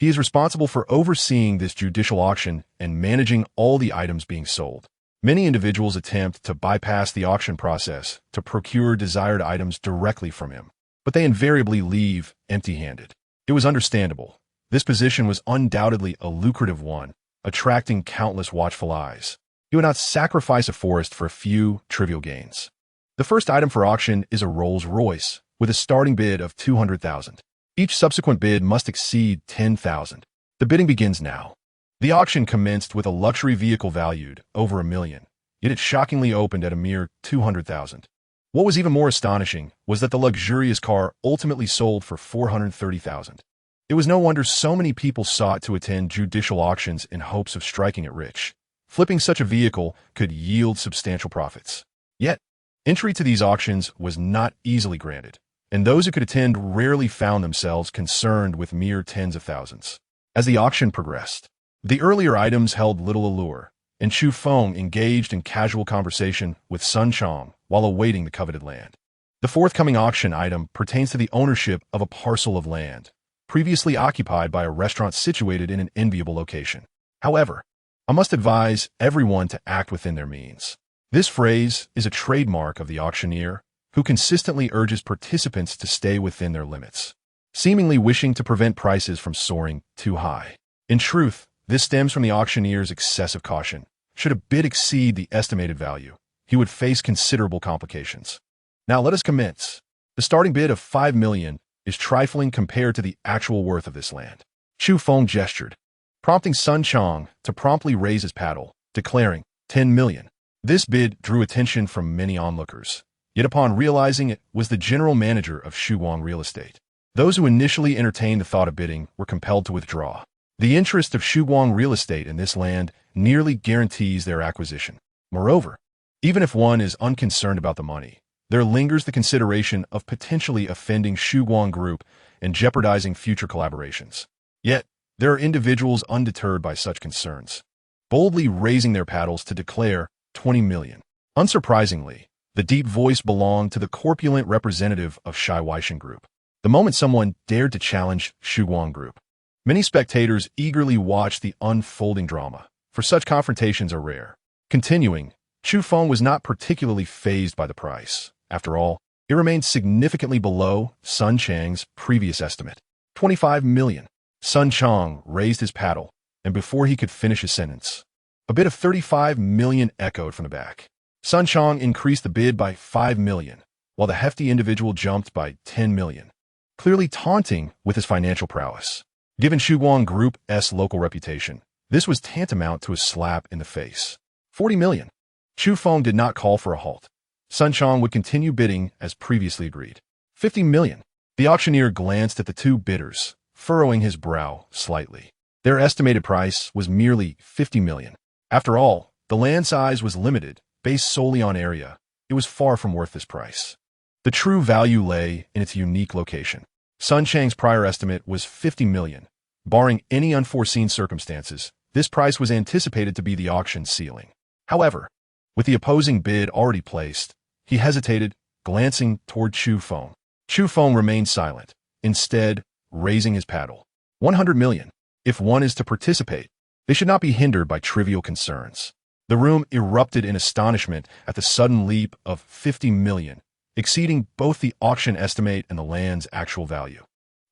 He is responsible for overseeing this judicial auction and managing all the items being sold. Many individuals attempt to bypass the auction process to procure desired items directly from him, but they invariably leave empty-handed. It was understandable. This position was undoubtedly a lucrative one, attracting countless watchful eyes. He would not sacrifice a forest for a few trivial gains. The first item for auction is a Rolls-Royce, with a starting bid of $200,000. Each subsequent bid must exceed $10,000. The bidding begins now. The auction commenced with a luxury vehicle valued over $1 million, yet it shockingly opened at a mere $200,000. What was even more astonishing was that the luxurious car ultimately sold for $430,000. It was no wonder so many people sought to attend judicial auctions in hopes of striking it rich. Flipping such a vehicle could yield substantial profits. Yet, entry to these auctions was not easily granted, and those who could attend rarely found themselves concerned with mere tens of thousands. As the auction progressed, the earlier items held little allure, and Chu Feng engaged in casual conversation with Sun Chong while awaiting the coveted land. The forthcoming auction item pertains to the ownership of a parcel of land, previously occupied by a restaurant situated in an enviable location. However, I must advise everyone to act within their means. This phrase is a trademark of the auctioneer, who consistently urges participants to stay within their limits, seemingly wishing to prevent prices from soaring too high. In truth, this stems from the auctioneer's excessive caution. Should a bid exceed the estimated value, he would face considerable complications. Now let us commence. The starting bid of $5 million is trifling compared to the actual worth of this land. Chu Feng gestured, prompting Sun Chong to promptly raise his paddle, declaring $10 million. This bid drew attention from many onlookers. Yet upon realizing it was the general manager of Shuguang Real Estate, those who initially entertained the thought of bidding were compelled to withdraw. The interest of Shuguang Real Estate in this land nearly guarantees their acquisition. Moreover, even if one is unconcerned about the money, there lingers the consideration of potentially offending Shuguang Group and jeopardizing future collaborations. Yet, there are individuals undeterred by such concerns, boldly raising their paddles to declare $20 million. Unsurprisingly, the deep voice belonged to the corpulent representative of Shai Group. The moment someone dared to challenge Shuguang Group, many spectators eagerly watched the unfolding drama, for such confrontations are rare. Continuing, Chu Feng was not particularly fazed by the price. After all, it remained significantly below Sun Chang's previous estimate, $25 million. Sun Chong raised his paddle, and before he could finish his sentence, a bid of $35 million echoed from the back. Sun Chong increased the bid by $5 million, while the hefty individual jumped by $10 million, clearly taunting with his financial prowess. Given Shuguang Group's local reputation, this was tantamount to a slap in the face. $40 million. Chu Feng did not call for a halt. Sun Chong would continue bidding as previously agreed. $50 million. The auctioneer glanced at the two bidders, furrowing his brow slightly. Their estimated price was merely $50 million. After all, the land size was limited, based solely on area. It was far from worth this price. The true value lay in its unique location. Sun Chang's prior estimate was $50 million. Barring any unforeseen circumstances, this price was anticipated to be the auction ceiling. However, with the opposing bid already placed, he hesitated, glancing toward Chu Feng. Chu Feng remained silent, instead raising his paddle. $100 million. If one is to participate, they should not be hindered by trivial concerns. The room erupted in astonishment at the sudden leap of $50 million, exceeding both the auction estimate and the land's actual value.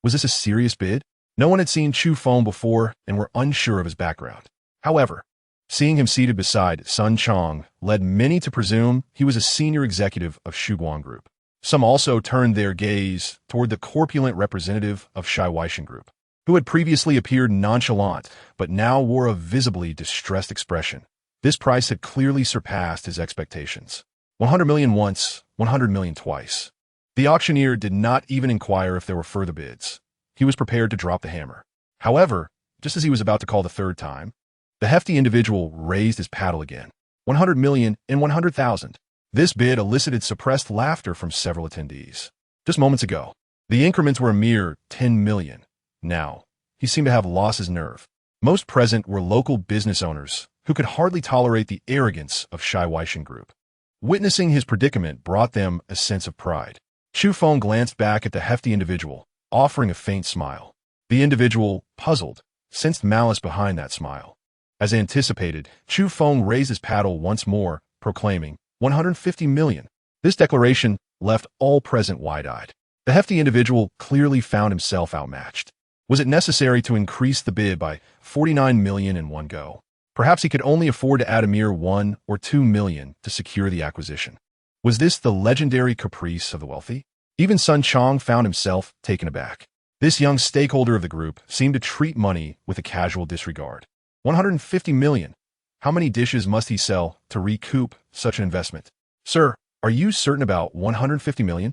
Was this a serious bid? No one had seen Chu Feng before and were unsure of his background. However, seeing him seated beside Sun Chong led many to presume he was a senior executive of Shuguang Group. Some also turned their gaze toward the corpulent representative of Shai Group, who had previously appeared nonchalant but now wore a visibly distressed expression. This price had clearly surpassed his expectations. $100 million once, $100 million twice. The auctioneer did not even inquire if there were further bids. He was prepared to drop the hammer. However, just as he was about to call the third time, the hefty individual raised his paddle again. $100 million and $100,000. This bid elicited suppressed laughter from several attendees. Just moments ago, the increments were a mere $10 million. Now, he seemed to have lost his nerve. Most present were local business owners who could hardly tolerate the arrogance of Shai Group. Witnessing his predicament brought them a sense of pride. Chu Feng glanced back at the hefty individual, offering a faint smile. The individual, puzzled, sensed malice behind that smile. As anticipated, Chu Feng raised his paddle once more, proclaiming, 150 million. This declaration left all present wide-eyed. The hefty individual clearly found himself outmatched. Was it necessary to increase the bid by 49 million in one go? Perhaps he could only afford to add a mere 1 or 2 million to secure the acquisition. Was this the legendary caprice of the wealthy? Even Sun Chong found himself taken aback. This young stakeholder of the group seemed to treat money with a casual disregard. 150 million. How many dishes must he sell to recoup such an investment? Sir, are you certain about 150 million?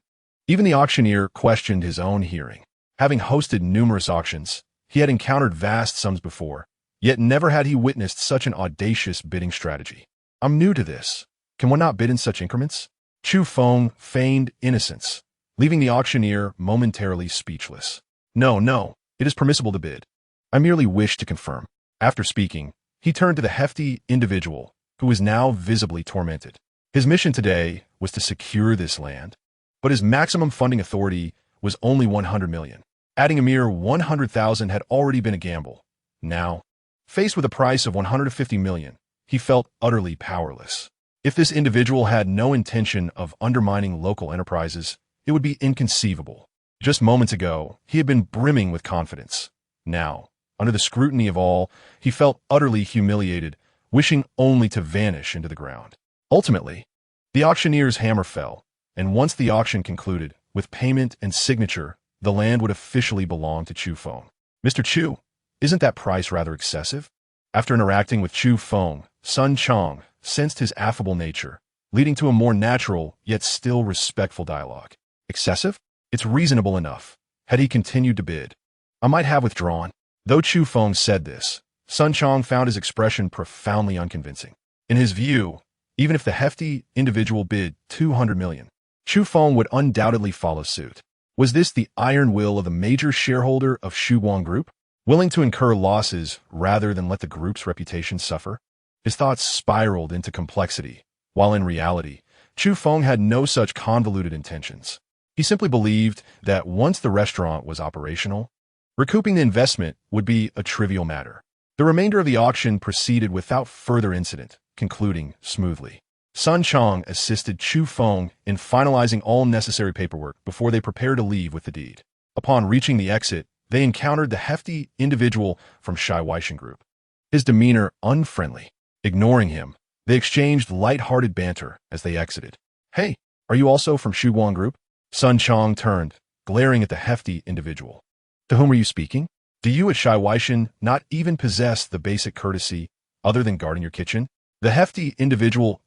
Even the auctioneer questioned his own hearing. Having hosted numerous auctions, he had encountered vast sums before, yet never had he witnessed such an audacious bidding strategy. I'm new to this. Can one not bid in such increments? Chu Feng feigned innocence, leaving the auctioneer momentarily speechless. No, it is permissible to bid. I merely wish to confirm. After speaking, he turned to the hefty individual, who was now visibly tormented. His mission today was to secure this land, but his maximum funding authority was only 100 million. Adding a mere 100,000 had already been a gamble. Now, faced with a price of 150 million, he felt utterly powerless. If this individual had no intention of undermining local enterprises, it would be inconceivable. Just moments ago, he had been brimming with confidence. Now, under the scrutiny of all, he felt utterly humiliated, wishing only to vanish into the ground. Ultimately, the auctioneer's hammer fell, and once the auction concluded, with payment and signature, the land would officially belong to Chu Feng. Mr. Chu, isn't that price rather excessive? After interacting with Chu Feng, Sun Chong sensed his affable nature, leading to a more natural, yet still respectful dialogue. Excessive? It's reasonable enough. Had he continued to bid, I might have withdrawn. Though Chu Feng said this, Sun Chong found his expression profoundly unconvincing. In his view, even if the hefty individual bid 200 million, Chu Feng would undoubtedly follow suit. Was this the iron will of the major shareholder of Shuguang Group, willing to incur losses rather than let the group's reputation suffer? His thoughts spiraled into complexity, while in reality, Chu Feng had no such convoluted intentions. He simply believed that once the restaurant was operational, recouping the investment would be a trivial matter. The remainder of the auction proceeded without further incident, concluding smoothly. Sun Chong assisted Chu Feng in finalizing all necessary paperwork before they prepared to leave with the deed. Upon reaching the exit, they encountered the hefty individual from Shai Weishan Group. His demeanor unfriendly. Ignoring him, they exchanged light-hearted banter as they exited. Hey, are you also from Shuguang Group? Sun Chong turned, glaring at the hefty individual. To whom are you speaking? Do you at Shai Weishan not even possess the basic courtesy other than guarding your kitchen? The hefty individual's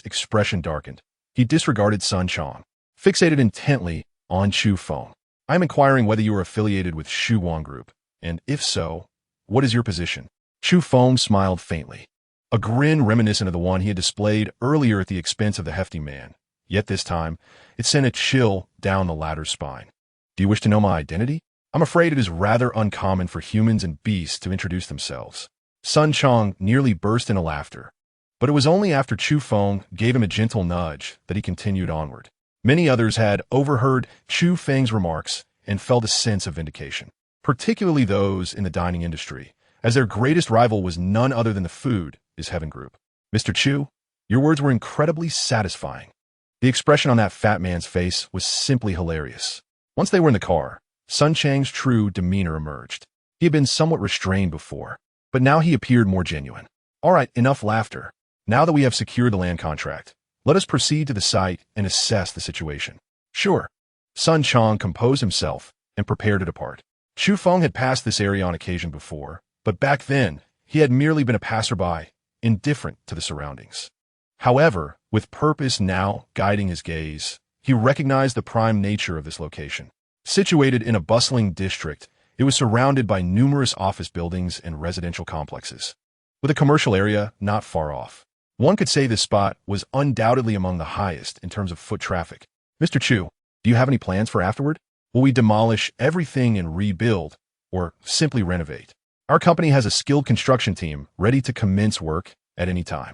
expression darkened. He disregarded Sun Chong, fixated intently on Chu Feng. I am inquiring whether you are affiliated with Shuguang Group, and if so, what is your position? Chu Feng smiled faintly, a grin reminiscent of the one he had displayed earlier at the expense of the hefty man. Yet this time, it sent a chill down the latter's spine. Do you wish to know my identity? I'm afraid it is rather uncommon for humans and beasts to introduce themselves. Sun Chong nearly burst into laughter, but it was only after Chu Feng gave him a gentle nudge that he continued onward. Many others had overheard Chu Feng's remarks and felt a sense of vindication, particularly those in the dining industry, as their greatest rival was none other than the Food is Heaven Group. Mr. Chu, your words were incredibly satisfying. The expression on that fat man's face was simply hilarious. Once they were in the car, Sun Chang's true demeanor emerged. He had been somewhat restrained before, but now he appeared more genuine. All right, enough laughter. Now that we have secured the land contract, let us proceed to the site and assess the situation. Sure. Sun Chong composed himself and prepared to depart. Chu Feng had passed this area on occasion before, but back then, he had merely been a passerby, indifferent to the surroundings. However, with purpose now guiding his gaze, he recognized the prime nature of this location. Situated in a bustling district, it was surrounded by numerous office buildings and residential complexes, with a commercial area not far off. One could say this spot was undoubtedly among the highest in terms of foot traffic. Mr. Chu, do you have any plans for afterward? Will we demolish everything and rebuild, or simply renovate? Our company has a skilled construction team ready to commence work at any time.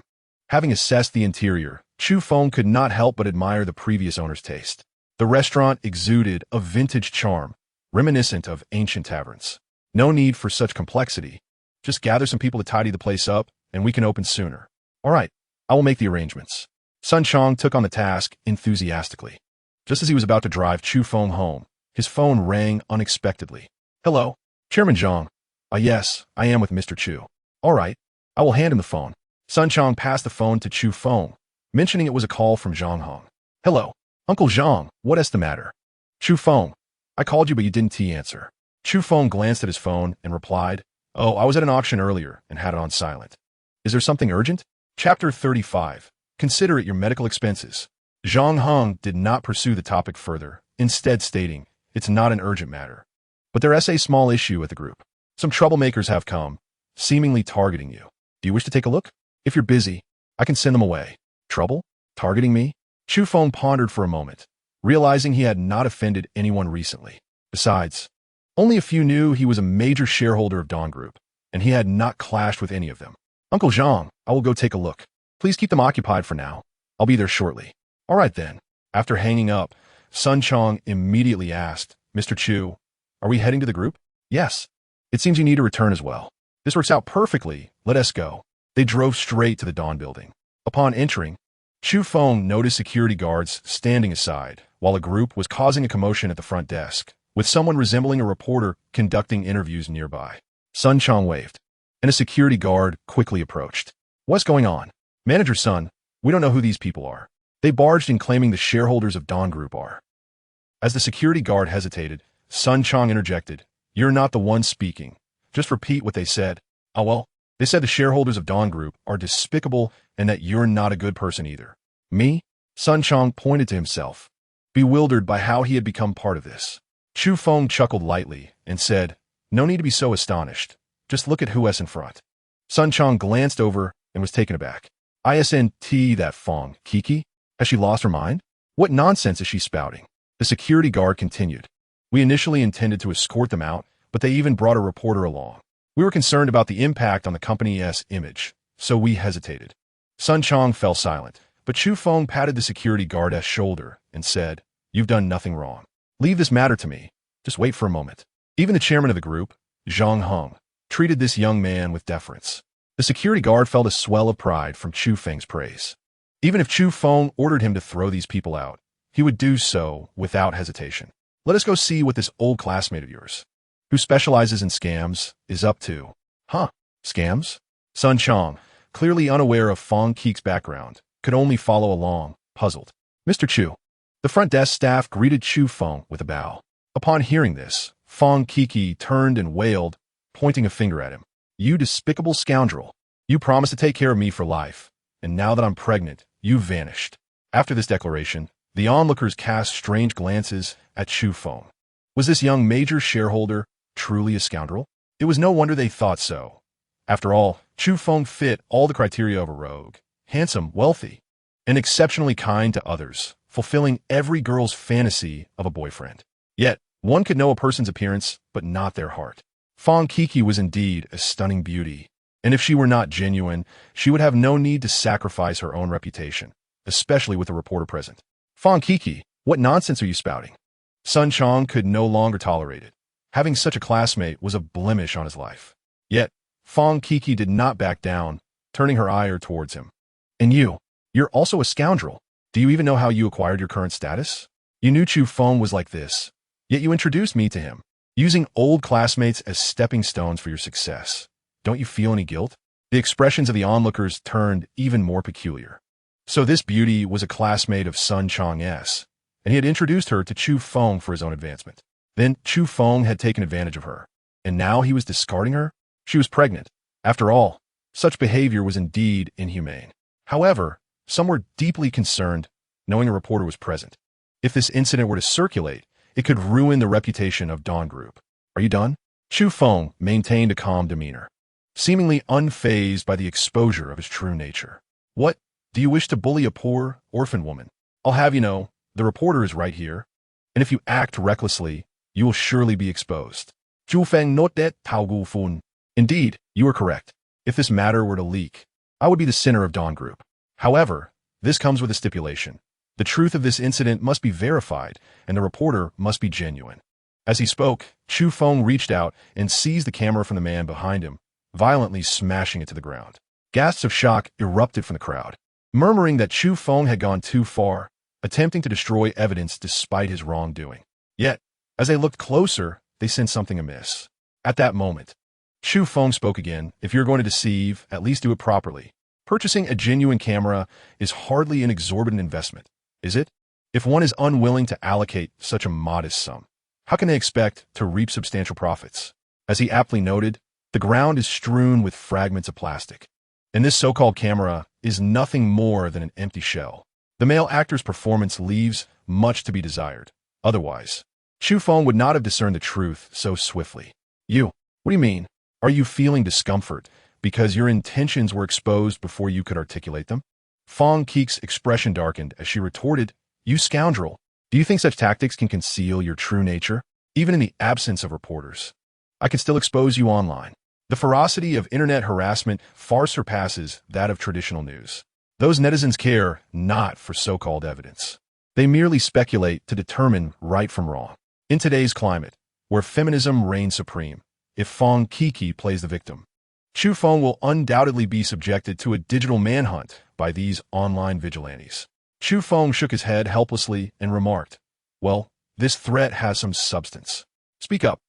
Having assessed the interior, Chu Feng could not help but admire the previous owner's taste. The restaurant exuded a vintage charm, reminiscent of ancient taverns. No need for such complexity. Just gather some people to tidy the place up, and we can open sooner. All right, I will make the arrangements. Sun Chong took on the task enthusiastically. Just as he was about to drive Chu Feng home, his phone rang unexpectedly. Hello, Chairman Zhang. Yes, I am with Mr. Chu. All right, I will hand him the phone. Sun Chong passed the phone to Chu Feng, mentioning it was a call from Zhang Hong. Hello, Uncle Zhang, what is the matter? Chu Feng, I called you but you didn't answer. Chu Feng glanced at his phone and replied, Oh, I was at an auction earlier and had it on silent. Is there something urgent? Chapter 35. Consider it your medical expenses. Zhang Hong did not pursue the topic further, instead stating, It's not an urgent matter. But there is a small issue at the group. Some troublemakers have come, seemingly targeting you. Do you wish to take a look? If you're busy, I can send them away. Trouble? Targeting me? Chu Feng pondered for a moment, realizing he had not offended anyone recently. Besides, only a few knew he was a major shareholder of Dawn Group, and he had not clashed with any of them. Uncle Zhang, I will go take a look. Please keep them occupied for now. I'll be there shortly. All right then. After hanging up, Sun Chong immediately asked, Mr. Chu, are we heading to the group? Yes. It seems you need to return as well. This works out perfectly. Let us go. They drove straight to the Dawn building. Upon entering, Chu Feng noticed security guards standing aside, while a group was causing a commotion at the front desk, with someone resembling a reporter conducting interviews nearby. Sun Chong waved, and a security guard quickly approached. What's going on? Manager Sun, we don't know who these people are. They barged in claiming the shareholders of Dawn Group are. As the security guard hesitated, Sun Chong interjected, You're not the one speaking. Just repeat what they said. Oh well, they said the shareholders of Dawn Group are despicable and that you're not a good person either. Me? Sun Chong pointed to himself, bewildered by how he had become part of this. Chu Feng chuckled lightly and said, No need to be so astonished. Just look at who's in front. Sun Chong glanced over and was taken aback. ISNT that Fong, Kiki? Has she lost her mind? What nonsense is she spouting? The security guard continued. We initially intended to escort them out, but they even brought a reporter along. We were concerned about the impact on the company's image, so we hesitated. Sun Chong fell silent, but Chu Feng patted the security guard's shoulder and said, You've done nothing wrong. Leave this matter to me. Just wait for a moment. Even the chairman of the group, Zhang Hong, treated this young man with deference. The security guard felt a swell of pride from Chu Feng's praise. Even if Chu Feng ordered him to throw these people out, he would do so without hesitation. Let us go see what this old classmate of yours, who specializes in scams, is up to. Huh? Scams? Sun Chong, clearly unaware of Fong Qi's background, could only follow along, puzzled. Mr. Chu. The front desk staff greeted Chu Feng with a bow. Upon hearing this, Fong Qi turned and wailed, pointing a finger at him. You despicable scoundrel. You promised to take care of me for life, and now that I'm pregnant, you've vanished. After this declaration, the onlookers cast strange glances at Chu Feng. Was this young major shareholder truly a scoundrel? It was no wonder they thought so. After all, Chu Feng fit all the criteria of a rogue. Handsome, wealthy, and exceptionally kind to others, fulfilling every girl's fantasy of a boyfriend. Yet, one could know a person's appearance, but not their heart. Fong Qi was indeed a stunning beauty, and if she were not genuine, she would have no need to sacrifice her own reputation, especially with a reporter present. Fong Qi, what nonsense are you spouting? Sun Chong could no longer tolerate it. Having such a classmate was a blemish on his life. Yet, Fong Qi did not back down, turning her ire towards him. And you're also a scoundrel. Do you even know how you acquired your current status? You knew Chu Feng was like this, yet you introduced me to him, using old classmates as stepping stones for your success. Don't you feel any guilt? The expressions of the onlookers turned even more peculiar. So this beauty was a classmate of Sun Chong's, and he had introduced her to Chu Feng for his own advancement. Then Chu Feng had taken advantage of her, and now he was discarding her? She was pregnant. After all, such behavior was indeed inhumane. However, some were deeply concerned, knowing a reporter was present. If this incident were to circulate, it could ruin the reputation of Dawn Group. Are you done? Chu Feng maintained a calm demeanor, seemingly unfazed by the exposure of his true nature. What? Do you wish to bully a poor, orphan woman? I'll have you know, the reporter is right here, and if you act recklessly, you will surely be exposed. Chu Feng not that Tao Gu Fun. Indeed, you are correct. If this matter were to leak, I would be the sinner of Dawn Group. However, this comes with a stipulation. The truth of this incident must be verified, and the reporter must be genuine. As he spoke, Chu Feng reached out and seized the camera from the man behind him, violently smashing it to the ground. Gasps of shock erupted from the crowd, murmuring that Chu Feng had gone too far, attempting to destroy evidence despite his wrongdoing. Yet, as they looked closer, they sensed something amiss. At that moment, Chu Feng spoke again. If you're going to deceive, at least do it properly. Purchasing a genuine camera is hardly an exorbitant investment, is it? If one is unwilling to allocate such a modest sum, how can they expect to reap substantial profits? As he aptly noted, the ground is strewn with fragments of plastic, and this so-called camera is nothing more than an empty shell. The male actor's performance leaves much to be desired. Otherwise, Chu Feng would not have discerned the truth so swiftly. What do you mean? Are you feeling discomfort because your intentions were exposed before you could articulate them? Hongqi's expression darkened as she retorted, You scoundrel! Do you think such tactics can conceal your true nature? Even in the absence of reporters, I can still expose you online. The ferocity of internet harassment far surpasses that of traditional news. Those netizens care not for so-called evidence. They merely speculate to determine right from wrong. In today's climate, where feminism reigns supreme, if Hongqi plays the victim, Chu Feng will undoubtedly be subjected to a digital manhunt by these online vigilantes. Chu Feng shook his head helplessly and remarked, Well, this threat has some substance. Speak up.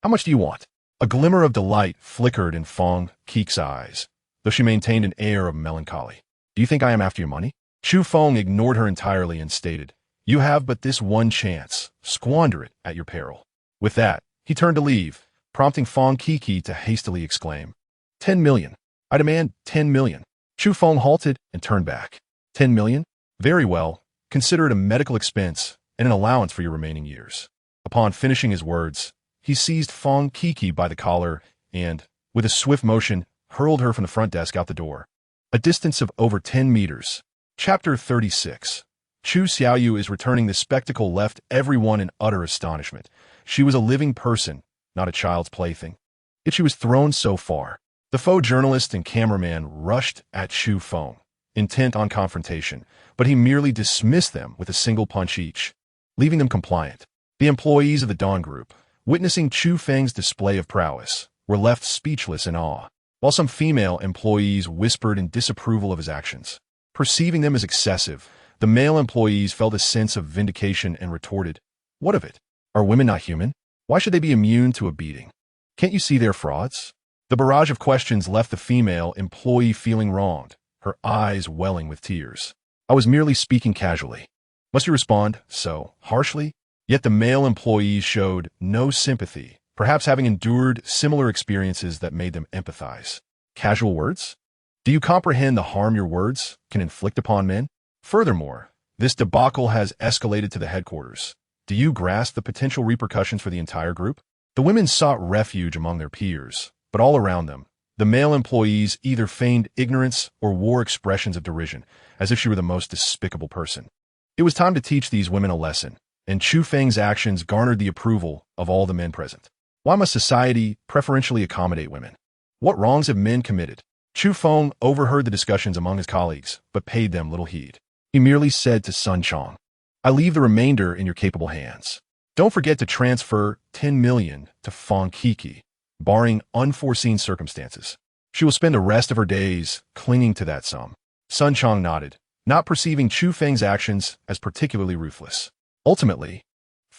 How much do you want? A glimmer of delight flickered in Hongqi's eyes, though she maintained an air of melancholy. Do you think I am after your money? Chu Feng ignored her entirely and stated, You have but this one chance. Squander it at your peril. With that, he turned to leave, prompting Hongqi to hastily exclaim, 10 million. I demand 10 million. Chu Feng halted and turned back. 10 million? Very well. Consider it a medical expense and an allowance for your remaining years. Upon finishing his words, he seized Hongqi by the collar and, with a swift motion, hurled her from the front desk out the door. A distance of over 10 meters. Chapter 36. Chu Xiaoyu is returning. The spectacle left everyone in utter astonishment. She was a living person, not a child's plaything. Yet she was thrown so far. The faux journalist and cameraman rushed at Chu Feng, intent on confrontation, but he merely dismissed them with a single punch each, leaving them compliant. The employees of the Dawn Group, witnessing Chu Feng's display of prowess, were left speechless in awe, while some female employees whispered in disapproval of his actions. Perceiving them as excessive, the male employees felt a sense of vindication and retorted, What of it? Are women not human? Why should they be immune to a beating? Can't you see they're frauds? The barrage of questions left the female employee feeling wronged, her eyes welling with tears. I was merely speaking casually. Must you respond so harshly? Yet the male employees showed no sympathy, perhaps having endured similar experiences that made them empathize. Casual words? Do you comprehend the harm your words can inflict upon men? Furthermore, this debacle has escalated to the headquarters. Do you grasp the potential repercussions for the entire group? The women sought refuge among their peers, but all around them, the male employees either feigned ignorance or wore expressions of derision, as if she were the most despicable person. It was time to teach these women a lesson, and Chu Feng's actions garnered the approval of all the men present. Why must society preferentially accommodate women? What wrongs have men committed? Chu Feng overheard the discussions among his colleagues, but paid them little heed. He merely said to Sun Chong, I leave the remainder in your capable hands. Don't forget to transfer 10 million to Hongqi, barring unforeseen circumstances. She will spend the rest of her days clinging to that sum. Sun Chong nodded, not perceiving Chu Feng's actions as particularly ruthless. Ultimately,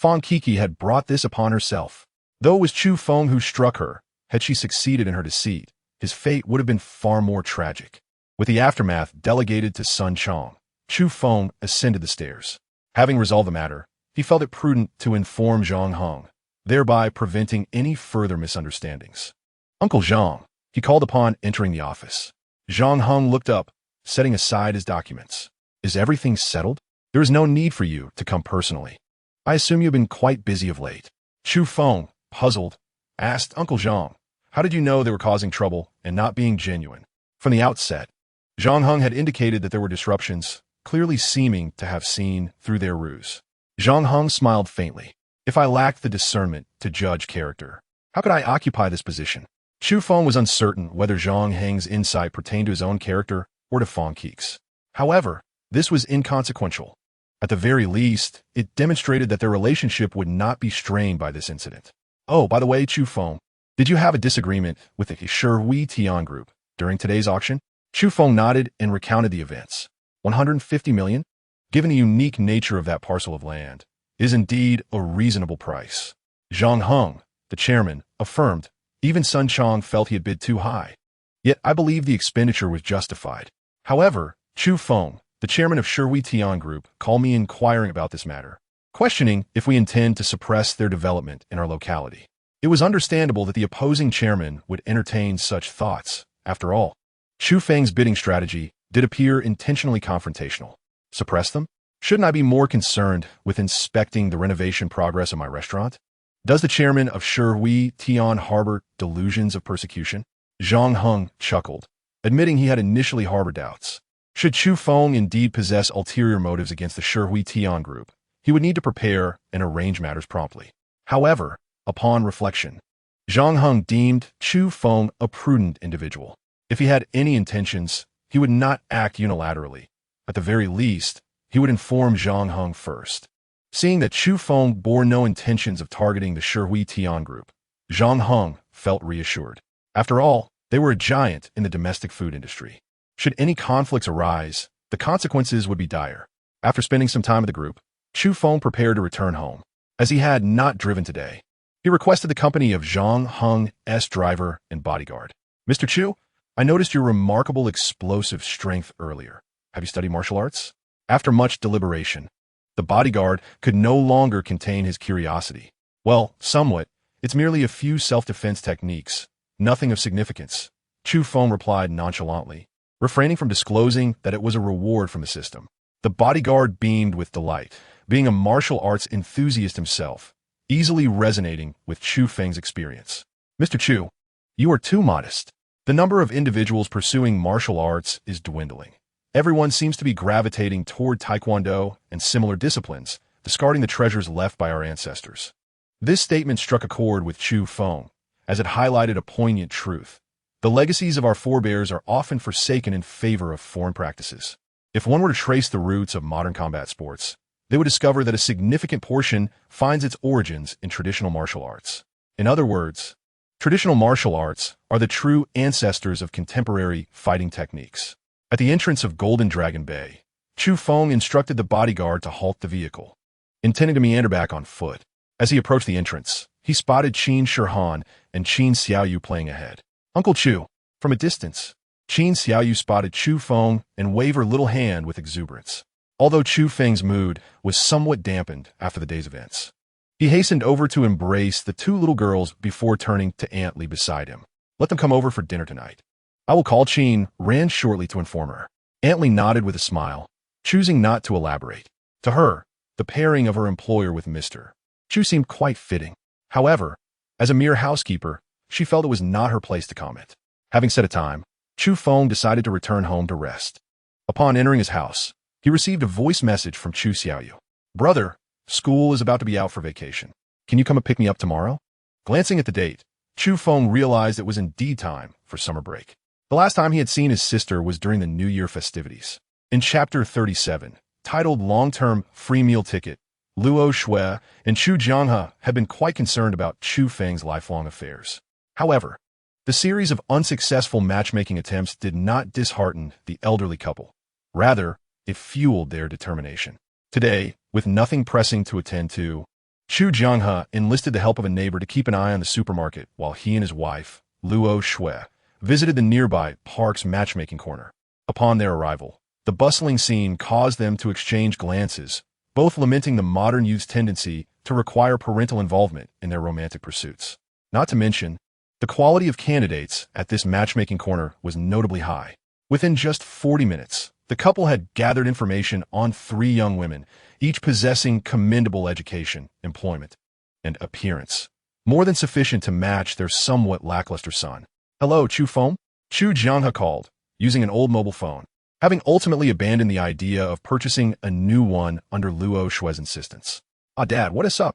Hongqi had brought this upon herself. Though it was Chu Feng who struck her, had she succeeded in her deceit, his fate would have been far more tragic. With the aftermath delegated to Sun Chong, Chu Feng ascended the stairs. Having resolved the matter, he felt it prudent to inform Zhang Heng, thereby preventing any further misunderstandings. Uncle Zhang, he called upon entering the office. Zhang Heng looked up, setting aside his documents. Is everything settled? There is no need for you to come personally. I assume you've been quite busy of late. Chu Feng, puzzled, asked Uncle Zhang, how did you know they were causing trouble and not being genuine? From the outset, Zhang Heng had indicated that there were disruptions, clearly seeming to have seen through their ruse. Zhang Heng smiled faintly. If I lacked the discernment to judge character, how could I occupy this position? Chu Feng was uncertain whether Zhang Heng's insight pertained to his own character or to Hongqi's. However, this was inconsequential. At the very least, it demonstrated that their relationship would not be strained by this incident. Oh, by the way, Chu Feng, did you have a disagreement with the Shui Tian group during today's auction? Chu Feng nodded and recounted the events. 150 million? Given the unique nature of that parcel of land, is indeed a reasonable price. Zhang Heng, the chairman, affirmed. Even Sun Chong felt he had bid too high. Yet I believe the expenditure was justified. However, Chu Feng, the chairman of Shui Tian Group, called me inquiring about this matter, questioning if we intend to suppress their development in our locality. It was understandable that the opposing chairman would entertain such thoughts. After all, Chu Feng's bidding strategy did appear intentionally confrontational. Suppress them? Shouldn't I be more concerned with inspecting the renovation progress of my restaurant? Does the chairman of Shui Tian harbor delusions of persecution? Zhang Heng chuckled, admitting he had initially harbored doubts. Should Chu Feng indeed possess ulterior motives against the Shui Tian group, he would need to prepare and arrange matters promptly. However, upon reflection, Zhang Heng deemed Chu Feng a prudent individual. If he had any intentions, he would not act unilaterally. At the very least, he would inform Zhang Heng first. Seeing that Chu Feng bore no intentions of targeting the Shui Tian group, Zhang Heng felt reassured. After all, they were a giant in the domestic food industry. Should any conflicts arise, the consequences would be dire. After spending some time with the group, Chu Feng prepared to return home. As he had not driven today, he requested the company of Zhang Heng's driver and bodyguard. Mr. Chu, I noticed your remarkable explosive strength earlier. Have you studied martial arts? After much deliberation, the bodyguard could no longer contain his curiosity. Well, somewhat. It's merely a few self-defense techniques. Nothing of significance. Chu Feng replied nonchalantly, refraining from disclosing that it was a reward from the system. The bodyguard beamed with delight, being a martial arts enthusiast himself, easily resonating with Chu Feng's experience. Mr. Chu, you are too modest. The number of individuals pursuing martial arts is dwindling. Everyone seems to be gravitating toward Taekwondo and similar disciplines, discarding the treasures left by our ancestors. This statement struck a chord with Chu Feng, as it highlighted a poignant truth. The legacies of our forebears are often forsaken in favor of foreign practices. If one were to trace the roots of modern combat sports, they would discover that a significant portion finds its origins in traditional martial arts. In other words, traditional martial arts are the true ancestors of contemporary fighting techniques. At the entrance of Golden Dragon Bay, Chu Feng instructed the bodyguard to halt the vehicle, intending to meander back on foot. As he approached the entrance, he spotted Qin Shihan and Qin Xiaoyu playing ahead. Uncle Chu, from a distance, Qin Xiaoyu spotted Chu Feng and waved her little hand with exuberance. Although Chu Feng's mood was somewhat dampened after the day's events, he hastened over to embrace the two little girls before turning to Aunt Li beside him. Let them come over for dinner tonight. I will call. Qin ran shortly to inform her. Aunt Li nodded with a smile, choosing not to elaborate. To her, the pairing of her employer with Mr. Chu seemed quite fitting. However, as a mere housekeeper, she felt it was not her place to comment. Having set a time, Chu Feng decided to return home to rest. Upon entering his house, he received a voice message from Chu Xiaoyu. Brother, school is about to be out for vacation. Can you come and pick me up tomorrow? Glancing at the date, Chu Feng realized it was indeed time for summer break. The last time he had seen his sister was during the New Year festivities. In Chapter 37, titled Long-Term Free Meal Ticket, Luo Shui and Chu Jianghe had been quite concerned about Chu Feng's lifelong affairs. However, the series of unsuccessful matchmaking attempts did not dishearten the elderly couple. Rather, it fueled their determination. Today, with nothing pressing to attend to, Chu Jianghe enlisted the help of a neighbor to keep an eye on the supermarket while he and his wife, Luo Shui, visited the nearby park's matchmaking corner. Upon their arrival, the bustling scene caused them to exchange glances, both lamenting the modern youth's tendency to require parental involvement in their romantic pursuits. Not to mention, the quality of candidates at this matchmaking corner was notably high. Within just 40 minutes, the couple had gathered information on 3 young women, each possessing commendable education, employment, and appearance, more than sufficient to match their somewhat lackluster son. Hello, Chu Feng? Chu Jianghe called, using an old mobile phone, having ultimately abandoned the idea of purchasing a new one under Luo Shui's insistence. Dad, what is up?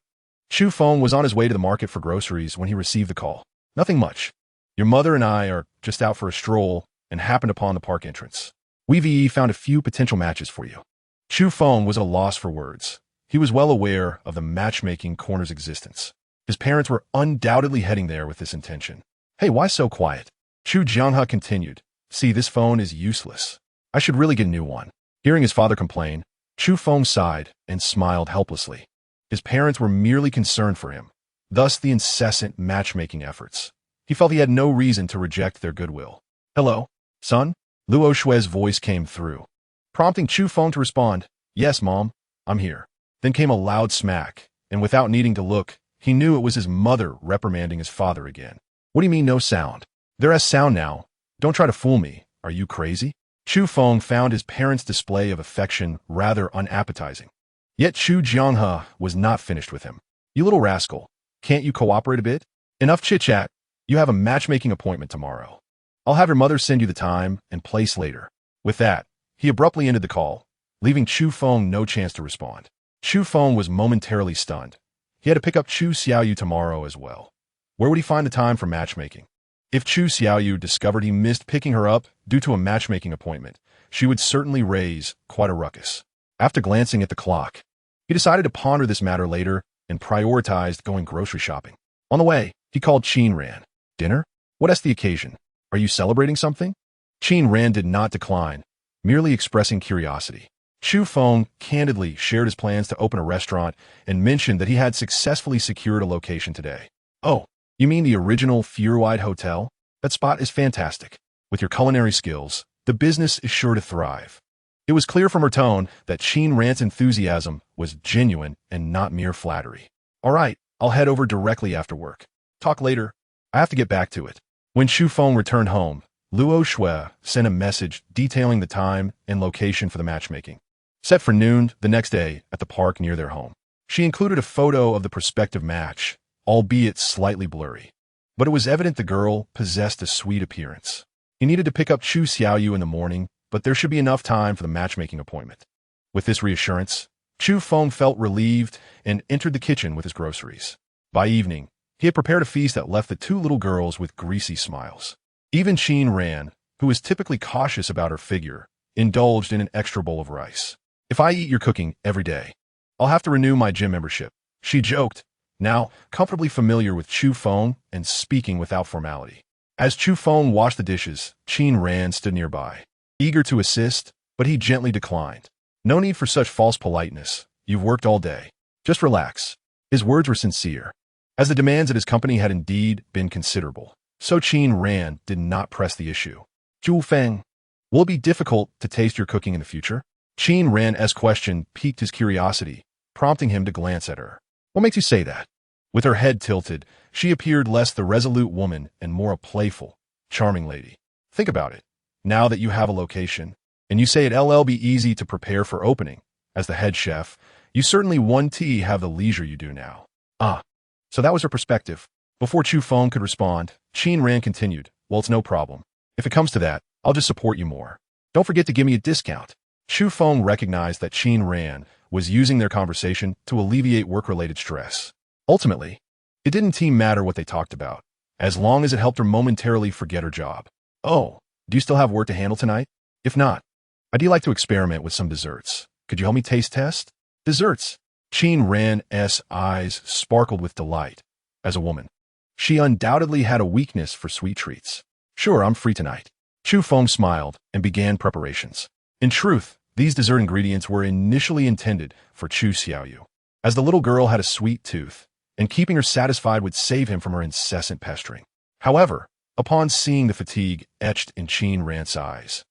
Chu Feng was on his way to the market for groceries when he received the call. Nothing much. Your mother and I are just out for a stroll and happened upon the park entrance. We found a few potential matches for you. Chu Feng was at a loss for words. He was well aware of the matchmaking corner's existence. His parents were undoubtedly heading there with this intention. Hey, why so quiet? Chu Jianghe continued. See, this phone is useless. I should really get a new one. Hearing his father complain, Chu Feng sighed and smiled helplessly. His parents were merely concerned for him, thus the incessant matchmaking efforts. He felt he had no reason to reject their goodwill. Hello, son? Luo Shui's voice came through, prompting Chu Feng to respond, Yes, Mom, I'm here. Then came a loud smack, and without needing to look, he knew it was his mother reprimanding his father again. What do you mean no sound? There is sound now. Don't try to fool me. Are you crazy? Chu Feng found his parents' display of affection rather unappetizing. Yet Chu Jianghe was not finished with him. You little rascal, can't you cooperate a bit? Enough chit-chat. You have a matchmaking appointment tomorrow. I'll have your mother send you the time and place later. With that, he abruptly ended the call, leaving Chu Feng no chance to respond. Chu Feng was momentarily stunned. He had to pick up Chu Xiaoyu tomorrow as well. Where would he find the time for matchmaking? If Chu Xiaoyu discovered he missed picking her up due to a matchmaking appointment, she would certainly raise quite a ruckus. After glancing at the clock, he decided to ponder this matter later and prioritized going grocery shopping. On the way, he called Qin Ran. Dinner? What is the occasion? Are you celebrating something? Qin Ran did not decline, merely expressing curiosity. Chu Feng candidly shared his plans to open a restaurant and mentioned that he had successfully secured a location today. Oh, you mean the original Feuerweid Hotel? That spot is fantastic. With your culinary skills, the business is sure to thrive. It was clear from her tone that Qin Ran's enthusiasm was genuine and not mere flattery. All right, I'll head over directly after work. Talk later. I have to get back to it. When Chu Feng returned home, Luo Shui sent a message detailing the time and location for the matchmaking, set for noon the next day at the park near their home. She included a photo of the prospective match, albeit slightly blurry. But it was evident the girl possessed a sweet appearance. He needed to pick up Chu Xiaoyu in the morning, but there should be enough time for the matchmaking appointment. With this reassurance, Chu Feng felt relieved and entered the kitchen with his groceries. By evening, he had prepared a feast that left the two little girls with greasy smiles. Even Qin Ran, who was typically cautious about her figure, indulged in an extra bowl of rice. If I eat your cooking every day, I'll have to renew my gym membership, she joked, now comfortably familiar with Chu Feng and speaking without formality. As Chu Feng washed the dishes, Qin Ran stood nearby, eager to assist, but he gently declined. No need for such false politeness. You've worked all day. Just relax. His words were sincere, as the demands at his company had indeed been considerable. So Qin Ran did not press the issue. Chu Feng, will it be difficult to taste your cooking in the future? Qin Ran's question piqued his curiosity, prompting him to glance at her. What makes you say that? With her head tilted, she appeared less the resolute woman and more a playful, charming lady. Think about it. Now that you have a location, and you say it'll be easy to prepare for opening, as the head chef, you certainly won't have the leisure you do now. Ah, so that was her perspective. Before Chu Feng could respond, Qin Ran continued, well, it's no problem. If it comes to that, I'll just support you more. Don't forget to give me a discount. Chu Feng recognized that Qin Ran was using their conversation to alleviate work-related stress. Ultimately, it didn't matter what they talked about, as long as it helped her momentarily forget her job. Oh, do you still have work to handle tonight? If not, I'd like to experiment with some desserts. Could you help me taste test? Desserts. Qin Ran's eyes sparkled with delight. As a woman, she undoubtedly had a weakness for sweet treats. Sure, I'm free tonight. Chu Feng smiled and began preparations. In truth, these dessert ingredients were initially intended for Chu Xiaoyu, as the little girl had a sweet tooth, and keeping her satisfied would save him from her incessant pestering. However, upon seeing the fatigue etched in Qin Ran's eyes,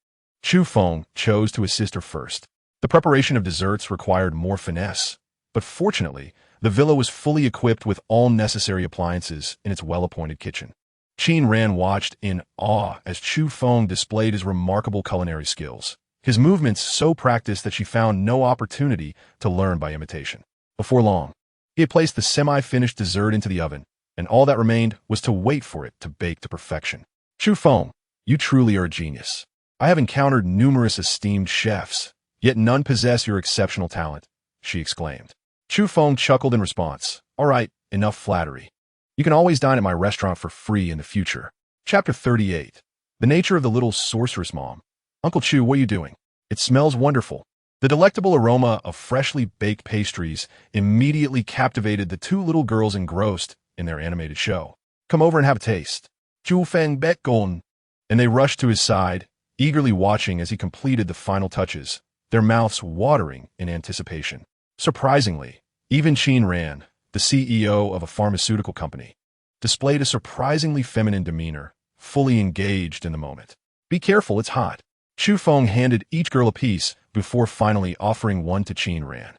Chu Feng chose to assist her first. The preparation of desserts required more finesse, but fortunately, the villa was fully equipped with all necessary appliances in its well-appointed kitchen. Qin Ran watched in awe as Chu Feng displayed his remarkable culinary skills, his movements so practiced that she found no opportunity to learn by imitation. Before long, he had placed the semi-finished dessert into the oven, and all that remained was to wait for it to bake to perfection. Chu Feng, you truly are a genius. I have encountered numerous esteemed chefs, yet none possess your exceptional talent, she exclaimed. Chu Feng chuckled in response. All right, enough flattery. You can always dine at my restaurant for free in the future. Chapter 38. The nature of the little sorceress mom. Uncle Chu, what are you doing? It smells wonderful. The delectable aroma of freshly baked pastries immediately captivated the two little girls engrossed in their animated show. Come over and have a taste. Chu Feng bet gone. And they rushed to his side, eagerly watching as he completed the final touches, their mouths watering in anticipation. Surprisingly, even Qin Ran, the CEO of a pharmaceutical company, displayed a surprisingly feminine demeanor, fully engaged in the moment. Be careful, it's hot. Chu Feng handed each girl a piece before finally offering one to Qin Ran,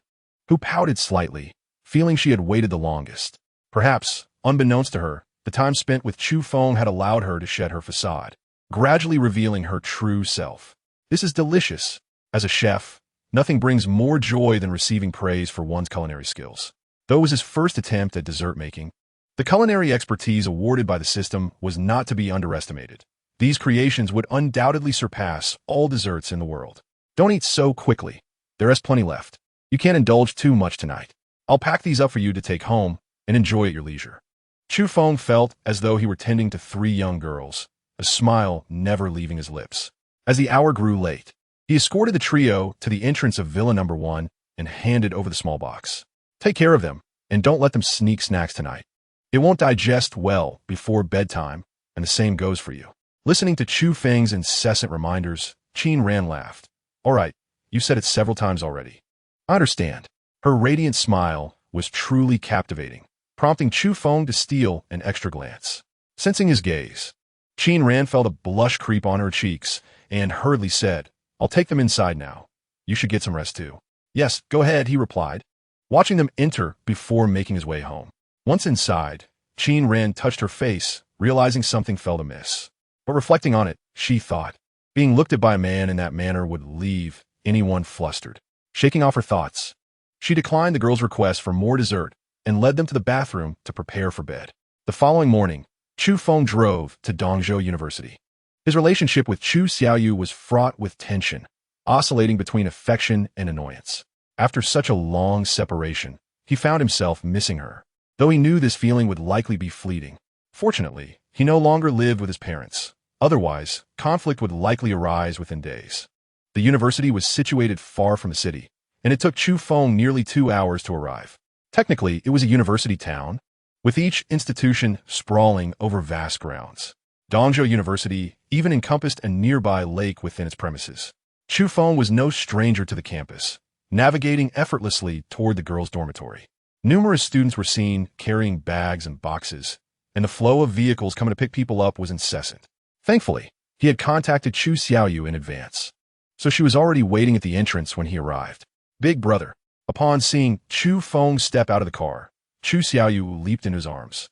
who pouted slightly, feeling she had waited the longest. Perhaps, unbeknownst to her, the time spent with Chu Feng had allowed her to shed her facade, gradually revealing her true self. This is delicious. As a chef, nothing brings more joy than receiving praise for one's culinary skills. Though it was his first attempt at dessert making, the culinary expertise awarded by the system was not to be underestimated. These creations would undoubtedly surpass all desserts in the world. Don't eat so quickly. There is plenty left. You can't indulge too much tonight. I'll pack these up for you to take home and enjoy at your leisure. Chu Feng felt as though he were tending to three young girls, a smile never leaving his lips. As the hour grew late, he escorted the trio to the entrance of Villa Number 1 and handed over the small box. Take care of them, and don't let them sneak snacks tonight. It won't digest well before bedtime, and the same goes for you. Listening to Chu Feng's incessant reminders, Qin Ran laughed. All right, you said it several times already. I understand. Her radiant smile was truly captivating, prompting Chu Feng to steal an extra glance. Sensing his gaze, Qin Ran felt a blush creep on her cheeks and hurriedly said, I'll take them inside now. You should get some rest too. Yes, go ahead, he replied, watching them enter before making his way home. Once inside, Qin Ran touched her face, realizing something felt amiss. But reflecting on it, she thought, being looked at by a man in that manner would leave anyone flustered. Shaking off her thoughts, she declined the girls' request for more dessert and led them to the bathroom to prepare for bed. The following morning, Chu Feng drove to Dongzhou University. His relationship with Chu Xiaoyu was fraught with tension, oscillating between affection and annoyance. After such a long separation, he found himself missing her, though he knew this feeling would likely be fleeting. Fortunately, he no longer lived with his parents. Otherwise, conflict would likely arise within days. The university was situated far from the city, and it took Chu Feng nearly 2 hours to arrive. Technically, it was a university town, with each institution sprawling over vast grounds. Dongzhou University even encompassed a nearby lake within its premises. Chu Feng was no stranger to the campus, navigating effortlessly toward the girls' dormitory. Numerous students were seen carrying bags and boxes, and the flow of vehicles coming to pick people up was incessant. Thankfully, he had contacted Chu Xiaoyu in advance, so she was already waiting at the entrance when he arrived. Big brother. Upon seeing Chu Feng step out of the car, Chu Xiaoyu leaped into his arms,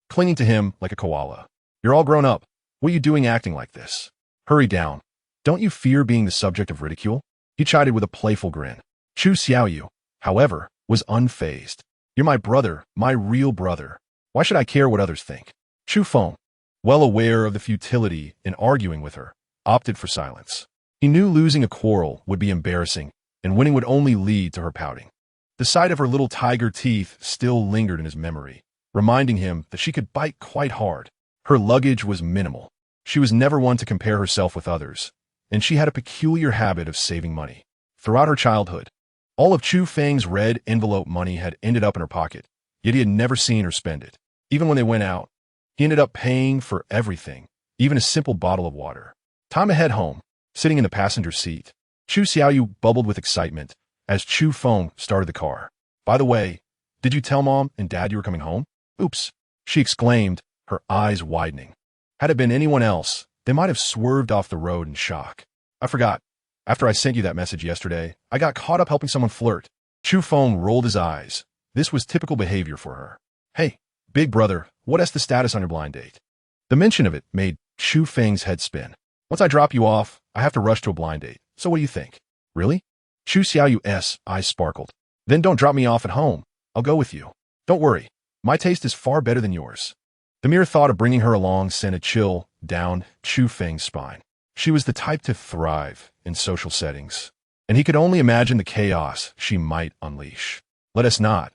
clinging to him like a koala. You're all grown up. What are you doing acting like this? Hurry down. Don't you fear being the subject of ridicule? He chided with a playful grin. Chu Xiaoyu, however, was unfazed. You're my brother, my real brother. Why should I care what others think? Chu Feng, well aware of the futility in arguing with her, opted for silence. He knew losing a quarrel would be embarrassing, and winning would only lead to her pouting. The sight of her little tiger teeth still lingered in his memory, reminding him that she could bite quite hard. Her luggage was minimal. She was never one to compare herself with others, and she had a peculiar habit of saving money. Throughout her childhood, all of Chu Feng's red envelope money had ended up in her pocket, yet he had never seen her spend it. Even when they went out, he ended up paying for everything, even a simple bottle of water. Time to head home. Sitting in the passenger seat, Chu Xiaoyu bubbled with excitement as Chu Feng started the car. By the way, did you tell Mom and Dad you were coming home? Oops, she exclaimed, her eyes widening. Had it been anyone else, they might have swerved off the road in shock. I forgot. After I sent you that message yesterday, I got caught up helping someone flirt. Chu Feng rolled his eyes. This was typical behavior for her. Hey, big brother, what's the status on your blind date? The mention of it made Chu Feng's head spin. Once I drop you off, I have to rush to a blind date. So what do you think? Really? Chu Xiaoyu's eyes sparkled. Then don't drop me off at home. I'll go with you. Don't worry. My taste is far better than yours. The mere thought of bringing her along sent a chill down Chu Feng's spine. She was the type to thrive in social settings, and he could only imagine the chaos she might unleash. Let us not.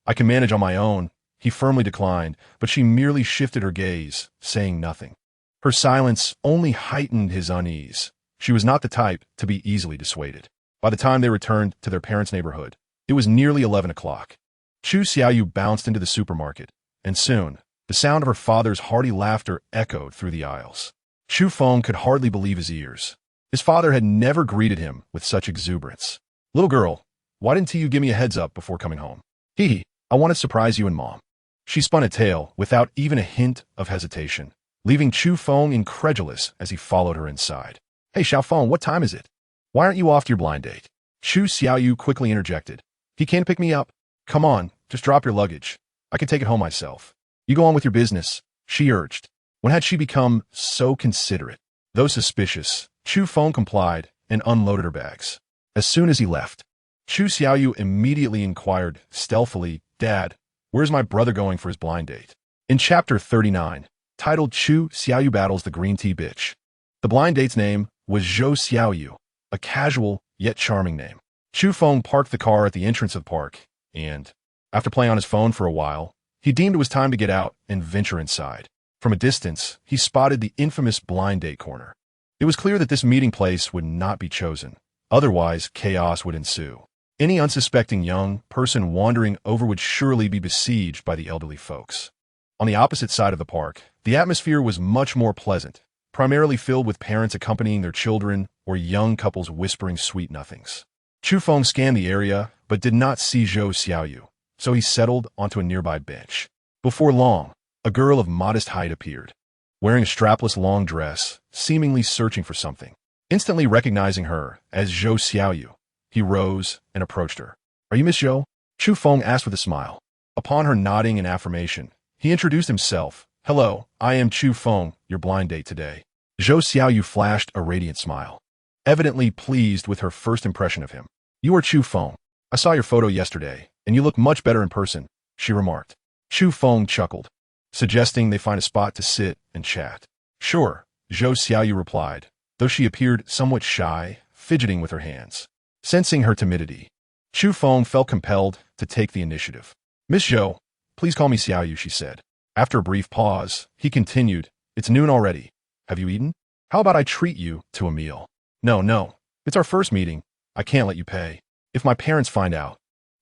I can manage on my own, he firmly declined, but she merely shifted her gaze, saying nothing. Her silence only heightened his unease. She was not the type to be easily dissuaded. By the time they returned to their parents' neighborhood, it was nearly 11 o'clock. Chu Xiaoyu bounced into the supermarket, and soon, the sound of her father's hearty laughter echoed through the aisles. Chu Feng could hardly believe his ears. His father had never greeted him with such exuberance. "Little girl, why didn't you give me a heads up before coming home?" "Hee, I want to surprise you and Mom." She spun a tale without even a hint of hesitation, leaving Chu Feng incredulous as he followed her inside. "Hey, Xiaofeng, what time is it? Why aren't you off to your blind date?" Chu Xiaoyu quickly interjected. "He can't pick me up. Come on, just drop your luggage. I can take it home myself." "You go on with your business," she urged. When had she become so considerate? Though suspicious, Chu Feng complied and unloaded her bags. As soon as he left, Chu Xiaoyu immediately inquired, stealthily, "Dad, where's my brother going for his blind date?" In Chapter 39, titled Chu Xiaoyu Battles the Green Tea Bitch, the blind date's name was Zhou Xiaoyu, a casual yet charming name. Chu Feng parked the car at the entrance of the park, and, after playing on his phone for a while, he deemed it was time to get out and venture inside. From a distance, he spotted the infamous blind date corner. It was clear that this meeting place would not be chosen. Otherwise, chaos would ensue. Any unsuspecting young person wandering over would surely be besieged by the elderly folks. On the opposite side of the park, the atmosphere was much more pleasant, primarily filled with parents accompanying their children or young couples whispering sweet nothings. Chu Feng scanned the area, but did not see Zhou Xiaoyu, so he settled onto a nearby bench. Before long, a girl of modest height appeared, wearing a strapless long dress, seemingly searching for something. Instantly recognizing her as Zhou Xiaoyu, he rose and approached her. "Are you Miss Zhou?" Chu Feng asked with a smile. Upon her nodding in affirmation, he introduced himself. "Hello, I am Chu Feng, your blind date today." Zhou Xiaoyu flashed a radiant smile, evidently pleased with her first impression of him. "You are Chu Feng. I saw your photo yesterday, and you look much better in person," she remarked. Chu Feng chuckled, suggesting they find a spot to sit and chat. "Sure," Zhou Xiaoyu replied, though she appeared somewhat shy, fidgeting with her hands. Sensing her timidity, Chu Feng felt compelled to take the initiative. "Miss Zhou, please call me Xiaoyu," she said. After a brief pause, he continued, "It's noon already. Have you eaten? How about I treat you to a meal?" No. It's our first meeting. I can't let you pay. If my parents find out,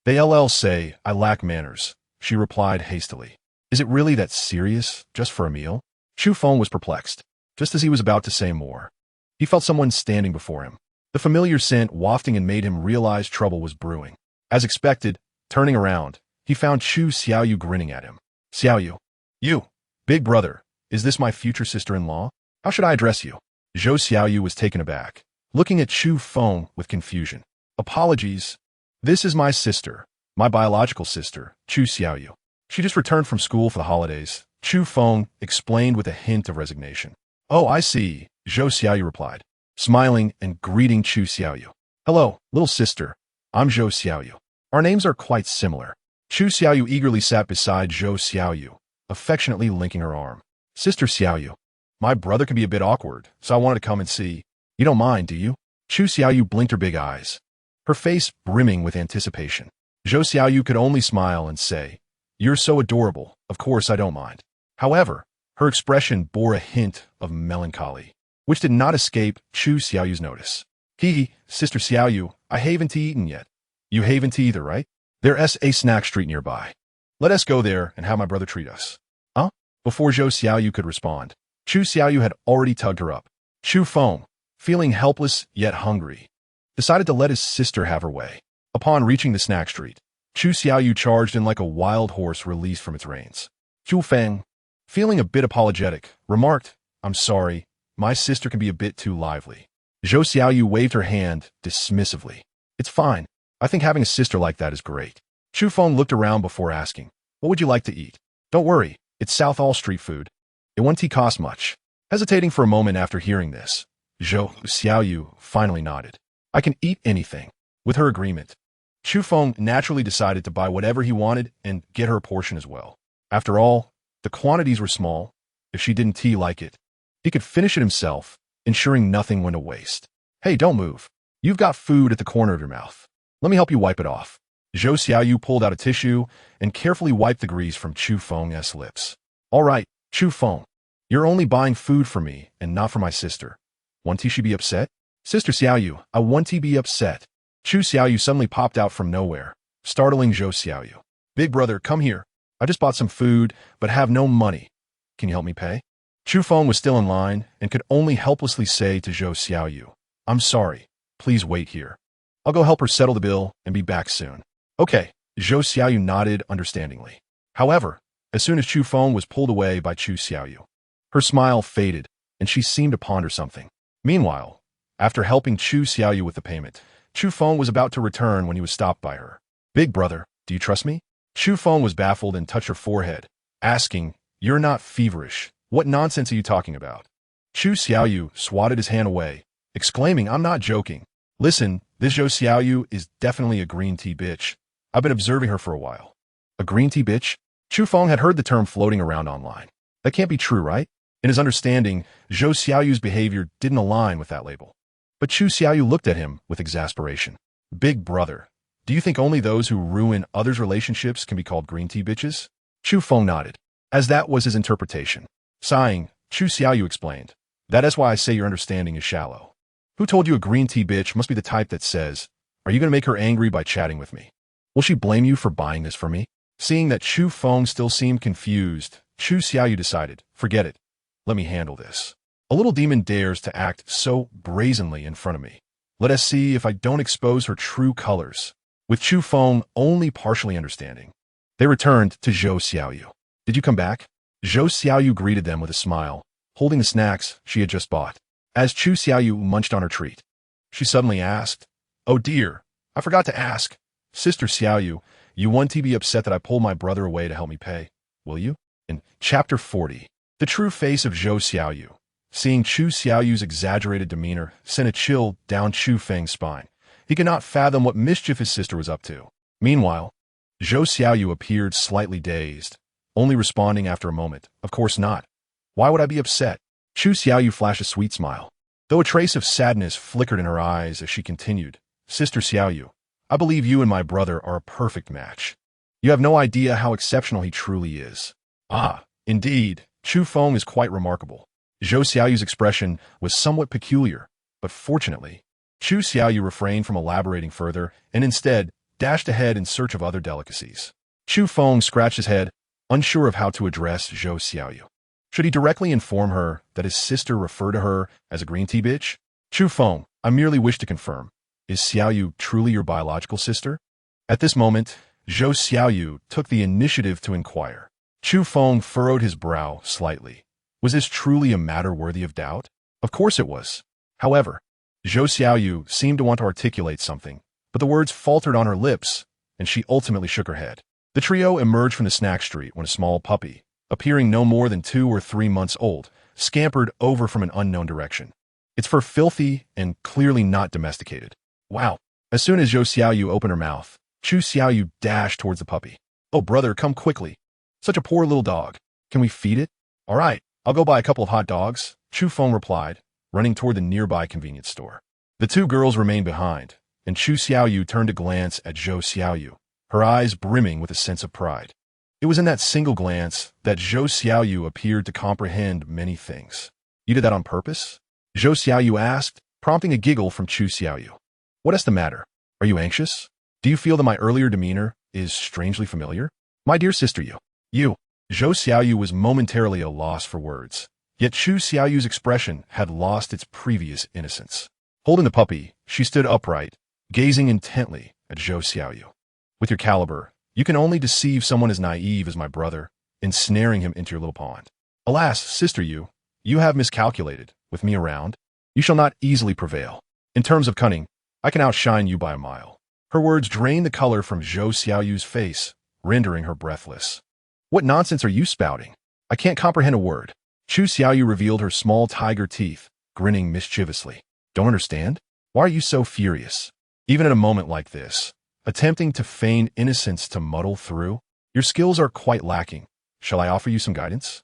they'll say I lack manners," she replied hastily. "Is it really that serious, just for a meal?" Chu Feng was perplexed. Just as he was about to say more, he felt someone standing before him. The familiar scent wafting and made him realize trouble was brewing. As expected, turning around, he found Chu Xiaoyu grinning at him. "Xiaoyu, you, big brother, is this my future sister-in-law? How should I address you?" Zhou Xiaoyu was taken aback, looking at Chu Feng with confusion. "Apologies. This is my sister, my biological sister, Chu Xiaoyu. She just returned from school for the holidays," Chu Feng explained with a hint of resignation. "Oh, I see," Zhou Xiaoyu replied, smiling and greeting Chu Xiaoyu. "Hello, little sister. I'm Zhou Xiaoyu. Our names are quite similar." Chu Xiaoyu eagerly sat beside Zhou Xiaoyu, affectionately linking her arm. "Sister Xiaoyu, my brother can be a bit awkward, so I wanted to come and see. You don't mind, do you?" Chu Xiaoyu blinked her big eyes, her face brimming with anticipation. Zhou Xiaoyu could only smile and say, "You're so adorable, of course I don't mind." However, her expression bore a hint of melancholy, which did not escape Chu Xiaoyu's notice. "Sister Xiaoyu, I haven't eaten yet. You haven't either, right? There's a snack street nearby. Let us go there and have my brother treat us." "Huh?" Before Zhou Xiaoyu could respond, Chu Xiaoyu had already tugged her up. Chu Feng, feeling helpless yet hungry, decided to let his sister have her way. Upon reaching the snack street, Chu Xiaoyu charged in like a wild horse released from its reins. Chu Feng, feeling a bit apologetic, remarked, "I'm sorry, my sister can be a bit too lively." Zhou Xiaoyu waved her hand dismissively. "It's fine. I think having a sister like that is great." Chu Feng looked around before asking, "What would you like to eat?" "Don't worry, it's South All street food. It won't cost much." Hesitating for a moment after hearing this, Zhou Xiaoyu finally nodded. "I can eat anything." With her agreement, Chu Feng naturally decided to buy whatever he wanted and get her a portion as well. After all, the quantities were small. If she didn't like it, he could finish it himself, ensuring nothing went to waste. "Hey, don't move. You've got food at the corner of your mouth. Let me help you wipe it off." Zhou Xiaoyu pulled out a tissue and carefully wiped the grease from Chu Feng's lips. "All right, Chu Feng, you're only buying food for me and not for my sister. Won't she be upset?" "Sister Xiaoyu, I won't be upset. Chu Xiaoyu suddenly popped out from nowhere, startling Zhou Xiaoyu. Big brother, come here. I just bought some food, but have no money. Can you help me pay? Chu Feng was still in line and could only helplessly say to Zhou Xiaoyu, I'm sorry. Please wait here. I'll go help her settle the bill and be back soon. Okay, Zhou Xiaoyu nodded understandingly. However, as soon as Chu Feng was pulled away by Chu Xiaoyu, her smile faded and she seemed to ponder something. Meanwhile, after helping Chu Xiaoyu with the payment, Chu Feng was about to return when he was stopped by her. Big brother, do you trust me? Chu Feng was baffled and touched her forehead, asking, You're not feverish. What nonsense are you talking about? Chu Xiaoyu swatted his hand away, exclaiming, I'm not joking. Listen, this Zhou Xiaoyu is definitely a green tea bitch. I've been observing her for a while. A green tea bitch? Chu Feng had heard the term floating around online. That can't be true, right? In his understanding, Zhou Xiaoyu's behavior didn't align with that label. But Chu Xiaoyu looked at him with exasperation. Big brother, do you think only those who ruin others' relationships can be called green tea bitches? Chu Feng nodded, as that was his interpretation. Sighing, Chu Xiaoyu explained, That is why I say your understanding is shallow. Who told you a green tea bitch must be the type that says, Are you going to make her angry by chatting with me? Will she blame you for buying this for me? Seeing that Chu Feng still seemed confused, Chu Xiaoyu decided, Forget it. Let me handle this. A little demon dares to act so brazenly in front of me. Let us see if I don't expose her true colors. With Chu Feng only partially understanding, they returned to Zhou Xiaoyu. Did you come back? Zhou Xiaoyu greeted them with a smile, holding the snacks she had just bought. As Chu Xiaoyu munched on her treat, she suddenly asked, Oh dear, I forgot to ask. Sister Xiaoyu, you won't be upset that I pulled my brother away to help me pay, will you? In Chapter 40, the true face of Zhou Xiaoyu, seeing Chu Xiaoyu's exaggerated demeanor, sent a chill down Chu Feng's spine. He could not fathom what mischief his sister was up to. Meanwhile, Zhou Xiaoyu appeared slightly dazed, only responding after a moment, Of course not. Why would I be upset? Chu Xiaoyu flashed a sweet smile, though a trace of sadness flickered in her eyes as she continued, Sister Xiaoyu, I believe you and my brother are a perfect match. You have no idea how exceptional he truly is. Ah, indeed, Chu Feng is quite remarkable. Zhou Xiaoyu's expression was somewhat peculiar, but fortunately, Chu Xiaoyu refrained from elaborating further and instead dashed ahead in search of other delicacies. Chu Feng scratched his head, unsure of how to address Zhou Xiaoyu. Should he directly inform her that his sister referred to her as a green tea bitch? Chu Feng, I merely wish to confirm, is Xiaoyu truly your biological sister? At this moment, Zhou Xiaoyu took the initiative to inquire. Chu Feng furrowed his brow slightly. Was this truly a matter worthy of doubt? Of course it was. However, Zhou Xiaoyu seemed to want to articulate something, but the words faltered on her lips, and she ultimately shook her head. The trio emerged from the snack street when a small puppy, appearing no more than 2 or 3 months old, scampered over from an unknown direction. Its fur filthy and clearly not domesticated. Wow. As soon as Zhou Xiaoyu opened her mouth, Chu Xiaoyu dashed towards the puppy. Oh brother, come quickly. Such a poor little dog. Can we feed it? All right, I'll go buy a couple of hot dogs, Chu Feng replied, running toward the nearby convenience store. The 2 girls remained behind, and Chu Xiaoyu turned to glance at Zhou Xiaoyu, her eyes brimming with a sense of pride. It was in that single glance that Zhou Xiaoyu appeared to comprehend many things. You did that on purpose? Zhou Xiaoyu asked, prompting a giggle from Chu Xiaoyu. What is the matter? Are you anxious? Do you feel that my earlier demeanor is strangely familiar? My dear sister you. Zhou Xiaoyu was momentarily at a loss for words, yet Chu Xiaoyu's expression had lost its previous innocence. Holding the puppy, she stood upright, gazing intently at Zhou Xiaoyu. With your caliber, you can only deceive someone as naive as my brother, ensnaring him into your little pond. Alas, sister you have miscalculated. With me around, you shall not easily prevail. In terms of cunning, I can outshine you by a mile. Her words drained the color from Zhou Xiaoyu's face, rendering her breathless. What nonsense are you spouting? I can't comprehend a word. Chu Xiaoyu revealed her small tiger teeth, grinning mischievously. Don't understand? Why are you so furious? Even at a moment like this, attempting to feign innocence to muddle through? Your skills are quite lacking. Shall I offer you some guidance?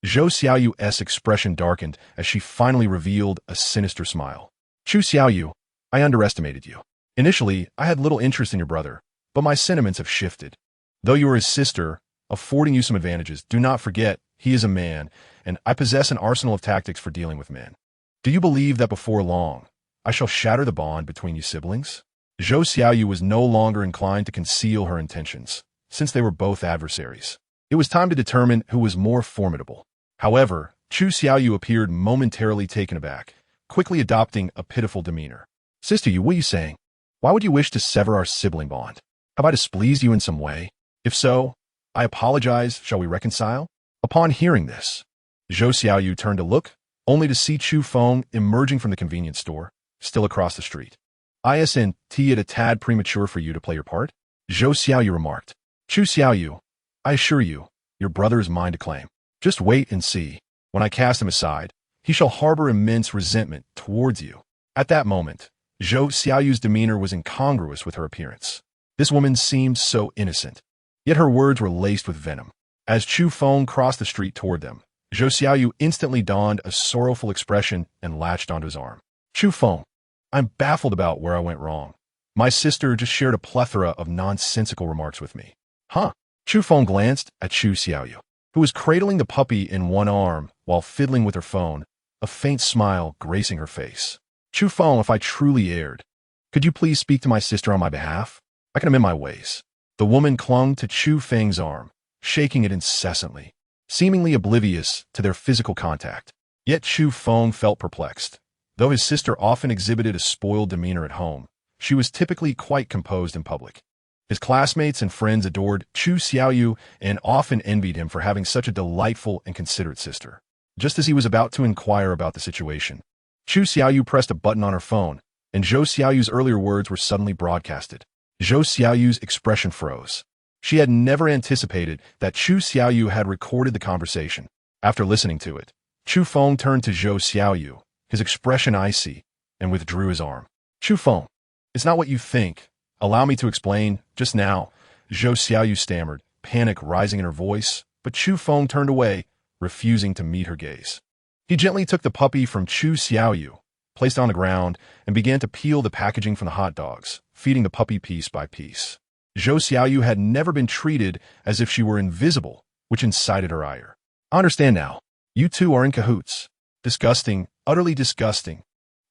Zhou Xiaoyu's expression darkened as she finally revealed a sinister smile. Chu Xiaoyu, I underestimated you. Initially, I had little interest in your brother, but my sentiments have shifted. Though you are his sister, affording you some advantages, do not forget he is a man, and I possess an arsenal of tactics for dealing with men. Do you believe that before long, I shall shatter the bond between you siblings? Zhou Xiaoyu was no longer inclined to conceal her intentions, since they were both adversaries. It was time to determine who was more formidable. However, Chu Xiaoyu appeared momentarily taken aback, quickly adopting a pitiful demeanor. Sister Yu, what are you saying? Why would you wish to sever our sibling bond? Have I displeased you in some way? If so, I apologize. Shall we reconcile? Upon hearing this, Zhou Xiaoyu turned to look, only to see Chu Feng emerging from the convenience store, still across the street. Isn't it a tad premature for you to play your part? Zhou Xiaoyu remarked. Chu Xiaoyu, I assure you, your brother is mine to claim. Just wait and see. When I cast him aside, he shall harbor immense resentment towards you. At that moment, Zhou Xiaoyu's demeanor was incongruous with her appearance. This woman seemed so innocent, yet her words were laced with venom. As Chu Feng crossed the street toward them, Zhou Xiaoyu instantly donned a sorrowful expression and latched onto his arm. Chu Feng, I'm baffled about where I went wrong. My sister just shared a plethora of nonsensical remarks with me. Huh? Chu Feng glanced at Chu Xiaoyu, who was cradling the puppy in one arm while fiddling with her phone, a faint smile gracing her face. Chu Feng, if I truly erred, could you please speak to my sister on my behalf? I can amend my ways. The woman clung to Chu Feng's arm, shaking it incessantly, seemingly oblivious to their physical contact. Yet Chu Feng felt perplexed. Though his sister often exhibited a spoiled demeanor at home, she was typically quite composed in public. His classmates and friends adored Chu Xiaoyu and often envied him for having such a delightful and considerate sister. Just as he was about to inquire about the situation, Chu Xiaoyu pressed a button on her phone, and Zhou Xiaoyu's earlier words were suddenly broadcasted. Zhou Xiaoyu's expression froze. She had never anticipated that Chu Xiaoyu had recorded the conversation. After listening to it, Chu Feng turned to Zhou Xiaoyu, his expression icy, and withdrew his arm. Chu Feng, it's not what you think. Allow me to explain. Just now, Zhou Xiaoyu stammered, panic rising in her voice, but Chu Feng turned away, refusing to meet her gaze. He gently took the puppy from Chu Xiaoyu, placed it on the ground, and began to peel the packaging from the hot dogs, feeding the puppy piece by piece. Zhou Xiaoyu had never been treated as if she were invisible, which incited her ire. I understand now. You two are in cahoots. Disgusting, utterly disgusting.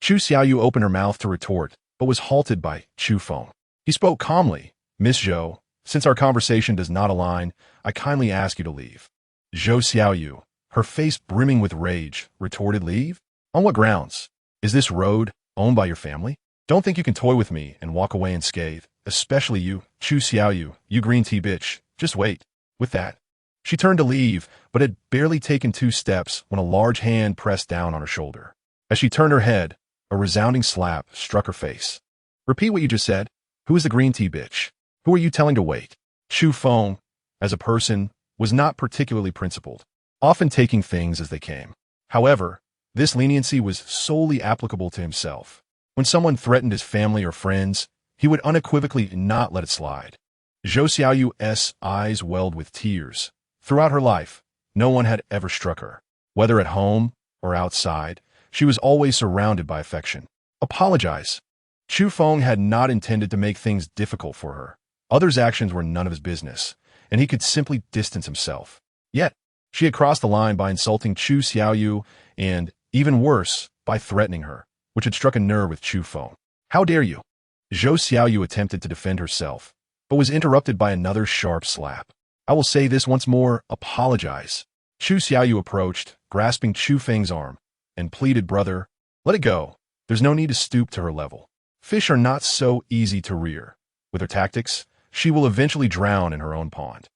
Chu Xiaoyu opened her mouth to retort, but was halted by Chu Feng. He spoke calmly. Miss Zhou, since our conversation does not align, I kindly ask you to leave. Zhou Xiaoyu, her face brimming with rage, retorted, leave? On what grounds? Is this road owned by your family? Don't think you can toy with me and walk away unscathed, especially you, Chu Xiaoyu, you green tea bitch. Just wait. With that, she turned to leave, but had barely taken 2 steps when a large hand pressed down on her shoulder. As she turned her head, a resounding slap struck her face. Repeat what you just said. Who is the green tea bitch? Who are you telling to wait? Chu Feng, as a person, was not particularly principled, often taking things as they came. However, this leniency was solely applicable to himself. When someone threatened his family or friends, he would unequivocally not let it slide. Zhou Xiaoyu's eyes welled with tears. Throughout her life, no one had ever struck her. Whether at home or outside, she was always surrounded by affection. Apologize. Chu Feng had not intended to make things difficult for her. Others' actions were none of his business, and he could simply distance himself. Yet, she had crossed the line by insulting Chu Xiaoyu and, even worse, by threatening her, which had struck a nerve with Chu Feng. How dare you? Zhou Xiaoyu attempted to defend herself, but was interrupted by another sharp slap. I will say this once more, apologize. Chu Xiaoyu approached, grasping Chu Feng's arm, and pleaded, brother, let it go. There's no need to stoop to her level. Fish are not so easy to rear. With her tactics, she will eventually drown in her own pond.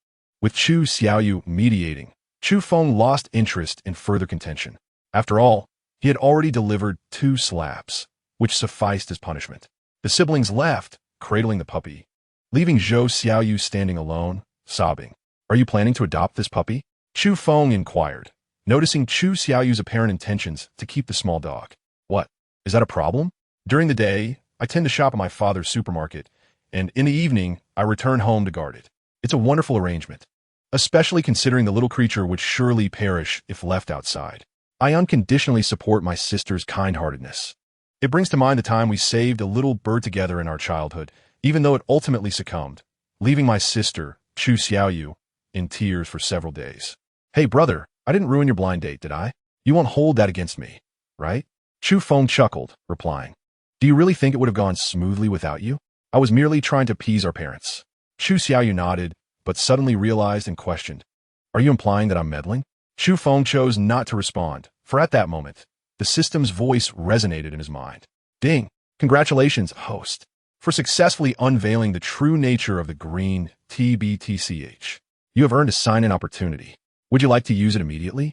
With Chu Xiaoyu mediating, Chu Feng lost interest in further contention. After all, he had already delivered 2 slaps, which sufficed as punishment. The siblings left, cradling the puppy, leaving Zhou Xiaoyu standing alone, sobbing. Are you planning to adopt this puppy? Chu Feng inquired, noticing Chu Xiaoyu's apparent intentions to keep the small dog. What? Is that a problem? During the day, I tend to shop at my father's supermarket, and in the evening, I return home to guard it. It's a wonderful arrangement, especially considering the little creature would surely perish if left outside. I unconditionally support my sister's kind-heartedness. It brings to mind the time we saved a little bird together in our childhood, even though it ultimately succumbed, leaving my sister, Chu Xiaoyu, in tears for several days. Hey, brother, I didn't ruin your blind date, did I? You won't hold that against me, right? Chu Feng chuckled, replying, do you really think it would have gone smoothly without you? I was merely trying to appease our parents. Chu Xiaoyu nodded, but suddenly realized and questioned. Are you implying that I'm meddling? Chu Feng chose not to respond, for at that moment, the system's voice resonated in his mind. Ding! Congratulations, host, for successfully unveiling the true nature of the green TBTCH. You have earned a sign-in opportunity. Would you like to use it immediately?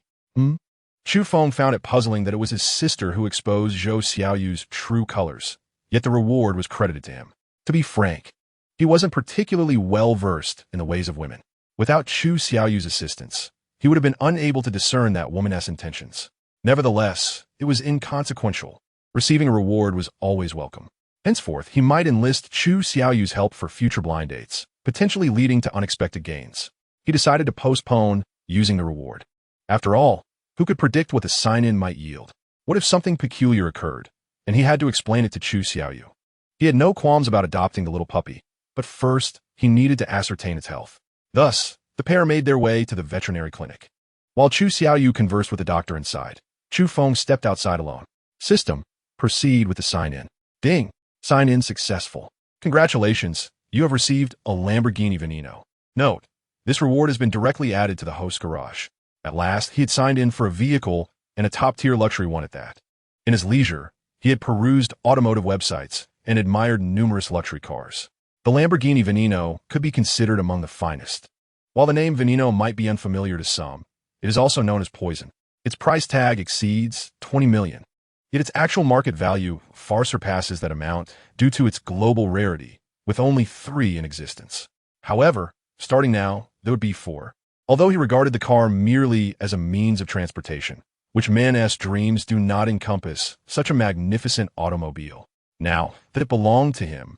Chu Feng found it puzzling that it was his sister who exposed Zhou Xiaoyu's true colors, yet the reward was credited to him. To be frank, he wasn't particularly well-versed in the ways of women. Without Chu Xiaoyu's assistance, he would have been unable to discern that woman's intentions. Nevertheless, it was inconsequential. Receiving a reward was always welcome. Henceforth, he might enlist Chu Xiaoyu's help for future blind dates, potentially leading to unexpected gains. He decided to postpone using the reward. After all, who could predict what the sign-in might yield? What if something peculiar occurred, and he had to explain it to Chu Xiaoyu? He had no qualms about adopting the little puppy, but first, he needed to ascertain its health. Thus, the pair made their way to the veterinary clinic. While Chu Xiaoyu conversed with the doctor inside, Chu Feng stepped outside alone. System, proceed with the sign-in. Ding! Sign-in successful. Congratulations, you have received a Lamborghini Veneno. Note, this reward has been directly added to the host's garage. At last, he had signed in for a vehicle, and a top-tier luxury one at that. In his leisure, he had perused automotive websites and admired numerous luxury cars. The Lamborghini Veneno could be considered among the finest. While the name Veneno might be unfamiliar to some, it is also known as poison. Its price tag exceeds 20 million. Yet its actual market value far surpasses that amount due to its global rarity, with only 3 in existence. However, starting now, there would be 4. Although he regarded the car merely as a means of transportation, which man's dreams do not encompass such a magnificent automobile. Now that it belonged to him,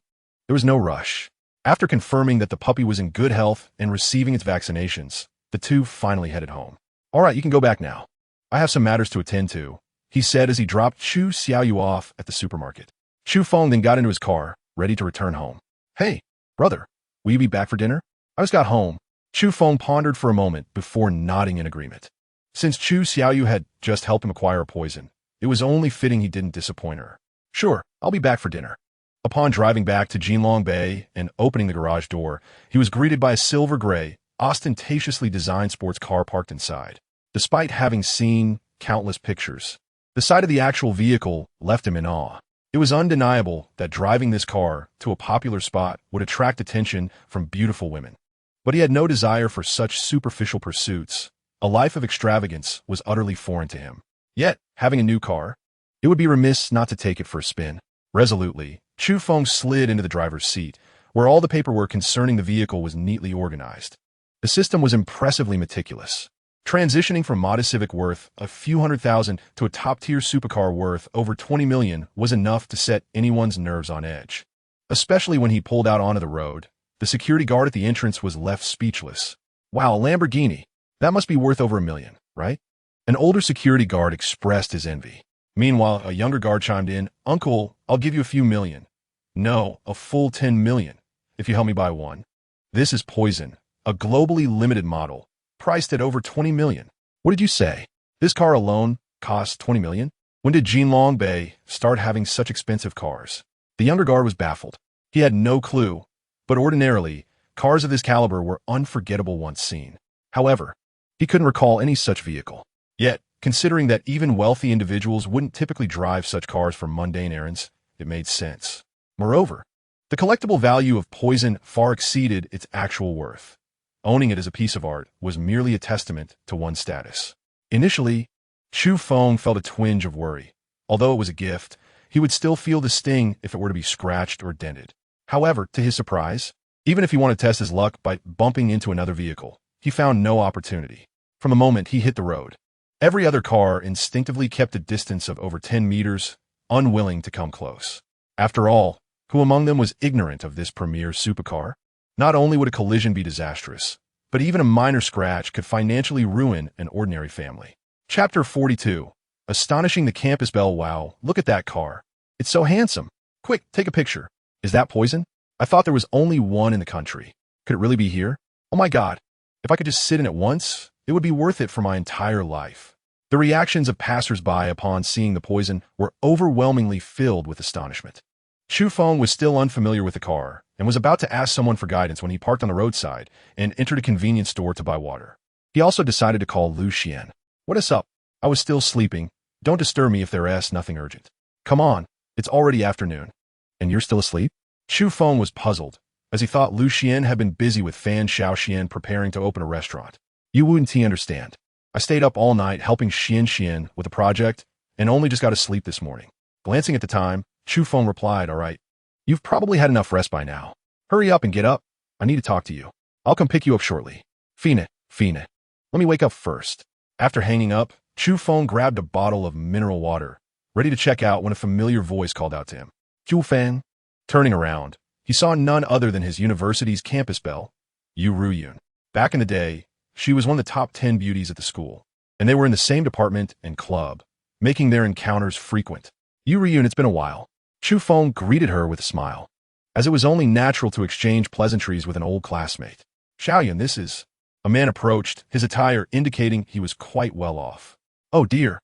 there was no rush. After confirming that the puppy was in good health and receiving its vaccinations, the two finally headed home. All right, you can go back now. I have some matters to attend to, he said as he dropped Chu Xiaoyu off at the supermarket. Chu Feng then got into his car, ready to return home. Hey, brother, will you be back for dinner? I just got home. Chu Feng pondered for a moment before nodding in agreement. Since Chu Xiaoyu had just helped him acquire a poison, it was only fitting he didn't disappoint her. Sure, I'll be back for dinner. Upon driving back to Jinlong Bay and opening the garage door, he was greeted by a silver-gray, ostentatiously designed sports car parked inside. Despite having seen countless pictures, the sight of the actual vehicle left him in awe. It was undeniable that driving this car to a popular spot would attract attention from beautiful women. But he had no desire for such superficial pursuits. A life of extravagance was utterly foreign to him. Yet, having a new car, it would be remiss not to take it for a spin. Resolutely, Chu Feng slid into the driver's seat, where all the paperwork concerning the vehicle was neatly organized. The system was impressively meticulous. Transitioning from modest civic worth a few $100,000 to a top-tier supercar worth over 20 million was enough to set anyone's nerves on edge. Especially when he pulled out onto the road, the security guard at the entrance was left speechless. Wow, a Lamborghini. That must be worth over $1 million, right? An older security guard expressed his envy. Meanwhile, a younger guard chimed in, Uncle, I'll give you a few million. No, a full 10 million, if you help me buy one. This is Poison, a globally limited model, priced at over 20 million. What did you say? This car alone costs 20 million? When did Jinlong Bay start having such expensive cars? The younger guard was baffled. He had no clue, but ordinarily, cars of this caliber were unforgettable once seen. However, he couldn't recall any such vehicle. Yet, considering that even wealthy individuals wouldn't typically drive such cars for mundane errands, it made sense. Moreover, the collectible value of Poison far exceeded its actual worth. Owning it as a piece of art was merely a testament to one's status. Initially, Chu Feng felt a twinge of worry. Although it was a gift, he would still feel the sting if it were to be scratched or dented. However, to his surprise, even if he wanted to test his luck by bumping into another vehicle, he found no opportunity. From the moment he hit the road, every other car instinctively kept a distance of over 10 meters, unwilling to come close. After all, who among them was ignorant of this premier supercar? Not only would a collision be disastrous, but even a minor scratch could financially ruin an ordinary family. Chapter 42. Astonishing the campus belle. Wow, look at that car. It's so handsome. Quick, take a picture. Is that Poison? I thought there was only one in the country. Could it really be here? Oh my God. If I could just sit in it once, it would be worth it for my entire life. The reactions of passers-by upon seeing the Poison were overwhelmingly filled with astonishment. Chu Feng was still unfamiliar with the car and was about to ask someone for guidance when he parked on the roadside and entered a convenience store to buy water. He also decided to call Lu Xian. What is up? I was still sleeping. Don't disturb me if there's nothing urgent. Come on, it's already afternoon. And you're still asleep? Chu Feng was puzzled, as he thought Lu Xian had been busy with Fan Xiaoxian preparing to open a restaurant. You wouldn't understand. I stayed up all night helping Xian with a project and only just got to sleep this morning. Glancing at the time, Chu Feng replied, all right. You've probably had enough rest by now. Hurry up and get up. I need to talk to you. I'll come pick you up shortly. Fine. Let me wake up first. After hanging up, Chu Feng grabbed a bottle of mineral water, ready to check out when a familiar voice called out to him. Chu Feng. Turning around, he saw none other than his university's campus belle, Yu Ruyun. Back in the day, she was one of the top 10 beauties at the school, and they were in the same department and club, making their encounters frequent. Yu Ruyun, it's been a while. Chu Feng greeted her with a smile, as it was only natural to exchange pleasantries with an old classmate. Xiaoyun, this is... A man approached, his attire indicating he was quite well off. Oh dear.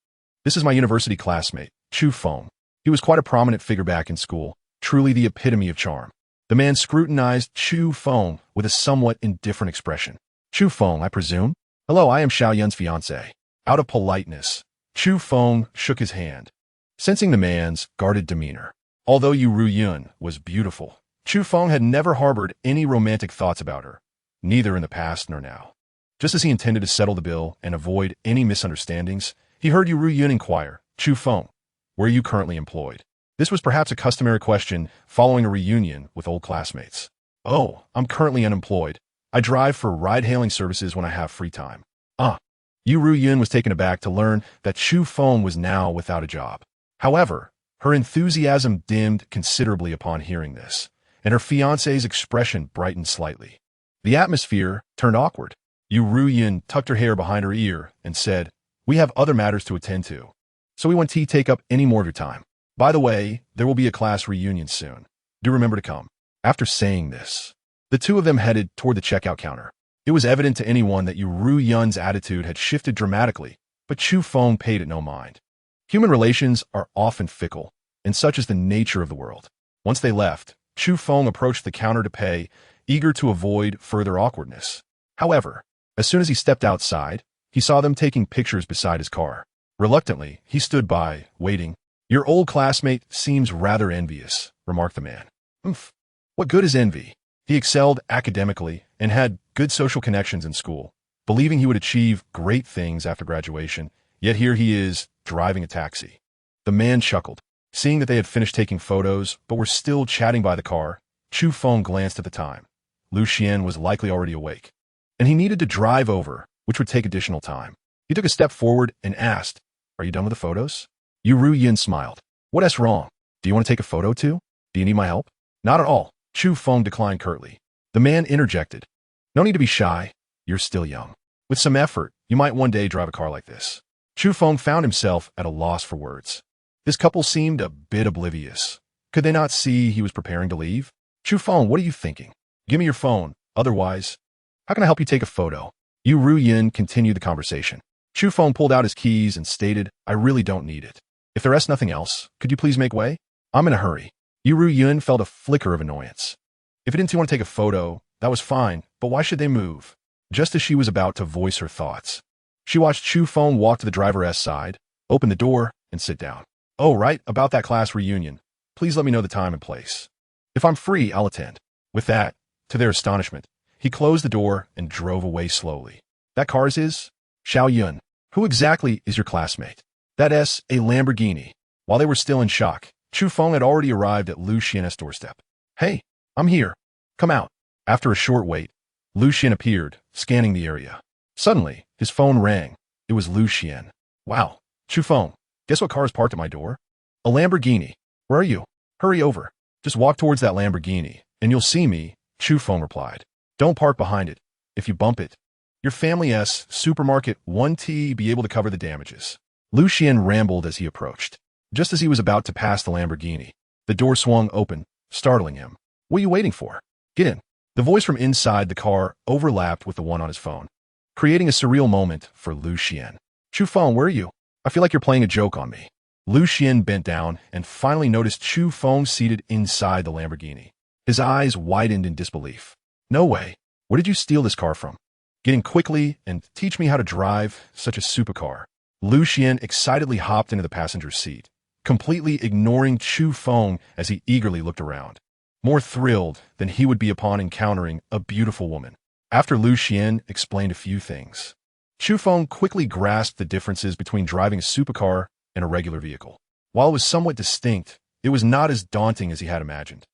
This is my university classmate, Chu Feng. He was quite a prominent figure back in school, truly the epitome of charm. The man scrutinized Chu Feng with a somewhat indifferent expression. Chu Feng, I presume? Hello, I am Xiaoyun's fiancé. Out of politeness, Chu Feng shook his hand, sensing the man's guarded demeanor. Although Yu Ruyun was beautiful, Chu Feng had never harbored any romantic thoughts about her, neither in the past nor now. Just as he intended to settle the bill and avoid any misunderstandings, he heard Yu Ruyun inquire, Chu Feng, where are you currently employed? This was perhaps a customary question following a reunion with old classmates. Oh, I'm currently unemployed. I drive for ride-hailing services when I have free time. Yu Ruyun was taken aback to learn that Chu Feng was now without a job. However, her enthusiasm dimmed considerably upon hearing this, and her fiancé's expression brightened slightly. The atmosphere turned awkward. Yu Ruyun tucked her hair behind her ear and said, we have other matters to attend to, so we won't take up any more of your time. By the way, there will be a class reunion soon. Do remember to come. After saying this, the two of them headed toward the checkout counter. It was evident to anyone that Yu Ruyun's attitude had shifted dramatically, but Chu Feng paid it no mind. Human relations are often fickle, and such is the nature of the world. Once they left, Chu Feng approached the counter to pay, eager to avoid further awkwardness. However, as soon as he stepped outside, he saw them taking pictures beside his car. Reluctantly, he stood by, waiting. Your old classmate seems rather envious, remarked the man. What good is envy? He excelled academically and had good social connections in school, believing he would achieve great things after graduation, yet here he is, driving a taxi. The man chuckled. Seeing that they had finished taking photos but were still chatting by the car, Chu Feng glanced at the time. Lu Xian was likely already awake, and he needed to drive over, which would take additional time. He took a step forward and asked, are you done with the photos? Yu Ruyun smiled. What's wrong? Do you want to take a photo too? Do you need my help? Not at all, Chu Feng declined curtly. The man interjected. No need to be shy. You're still young. With some effort, you might one day drive a car like this. Chu Feng found himself at a loss for words. This couple seemed a bit oblivious. Could they not see he was preparing to leave? Chu Feng, what are you thinking? Give me your phone. Otherwise, how can I help you take a photo? Yu Ruyun continued the conversation. Chu Feng pulled out his keys and stated, I really don't need it. If there's nothing else, could you please make way? I'm in a hurry. Yu Ruyun felt a flicker of annoyance. If he didn't want to take a photo, that was fine, but why should they move? Just as she was about to voice her thoughts, she watched Chu Feng walk to the driver's side, open the door, and sit down. Oh, right, about that class reunion. Please let me know the time and place. If I'm free, I'll attend. With that, to their astonishment, he closed the door and drove away slowly. That car's his? Xiaoyun. Who exactly is your classmate? That's a Lamborghini. While they were still in shock, Chu Feng had already arrived at Lu Xian's doorstep. Hey, I'm here. Come out. After a short wait, Lu Xian appeared, scanning the area. Suddenly, his phone rang. It was Lu Xian. Wow, Chu Feng, guess what car is parked at my door? A Lamborghini. Where are you? Hurry over. Just walk towards that Lamborghini, and you'll see me, Chu Feng replied. Don't park behind it. If you bump it, your family's supermarket 1T be able to cover the damages. Lu Xian rambled as he approached. Just as he was about to pass the Lamborghini, the door swung open, startling him. What are you waiting for? Get in. The voice from inside the car overlapped with the one on his phone, creating a surreal moment for Lu Xian. Chu Feng, where are you? I feel like you're playing a joke on me. Lu Xian bent down and finally noticed Chu Feng seated inside the Lamborghini. His eyes widened in disbelief. No way. Where did you steal this car from? Get in quickly and teach me how to drive such a supercar. Lu Xian excitedly hopped into the passenger's seat, completely ignoring Chu Feng as he eagerly looked around, more thrilled than he would be upon encountering a beautiful woman. After Lu Xian explained a few things, Chu Feng quickly grasped the differences between driving a supercar and a regular vehicle. While it was somewhat distinct, it was not as daunting as he had imagined.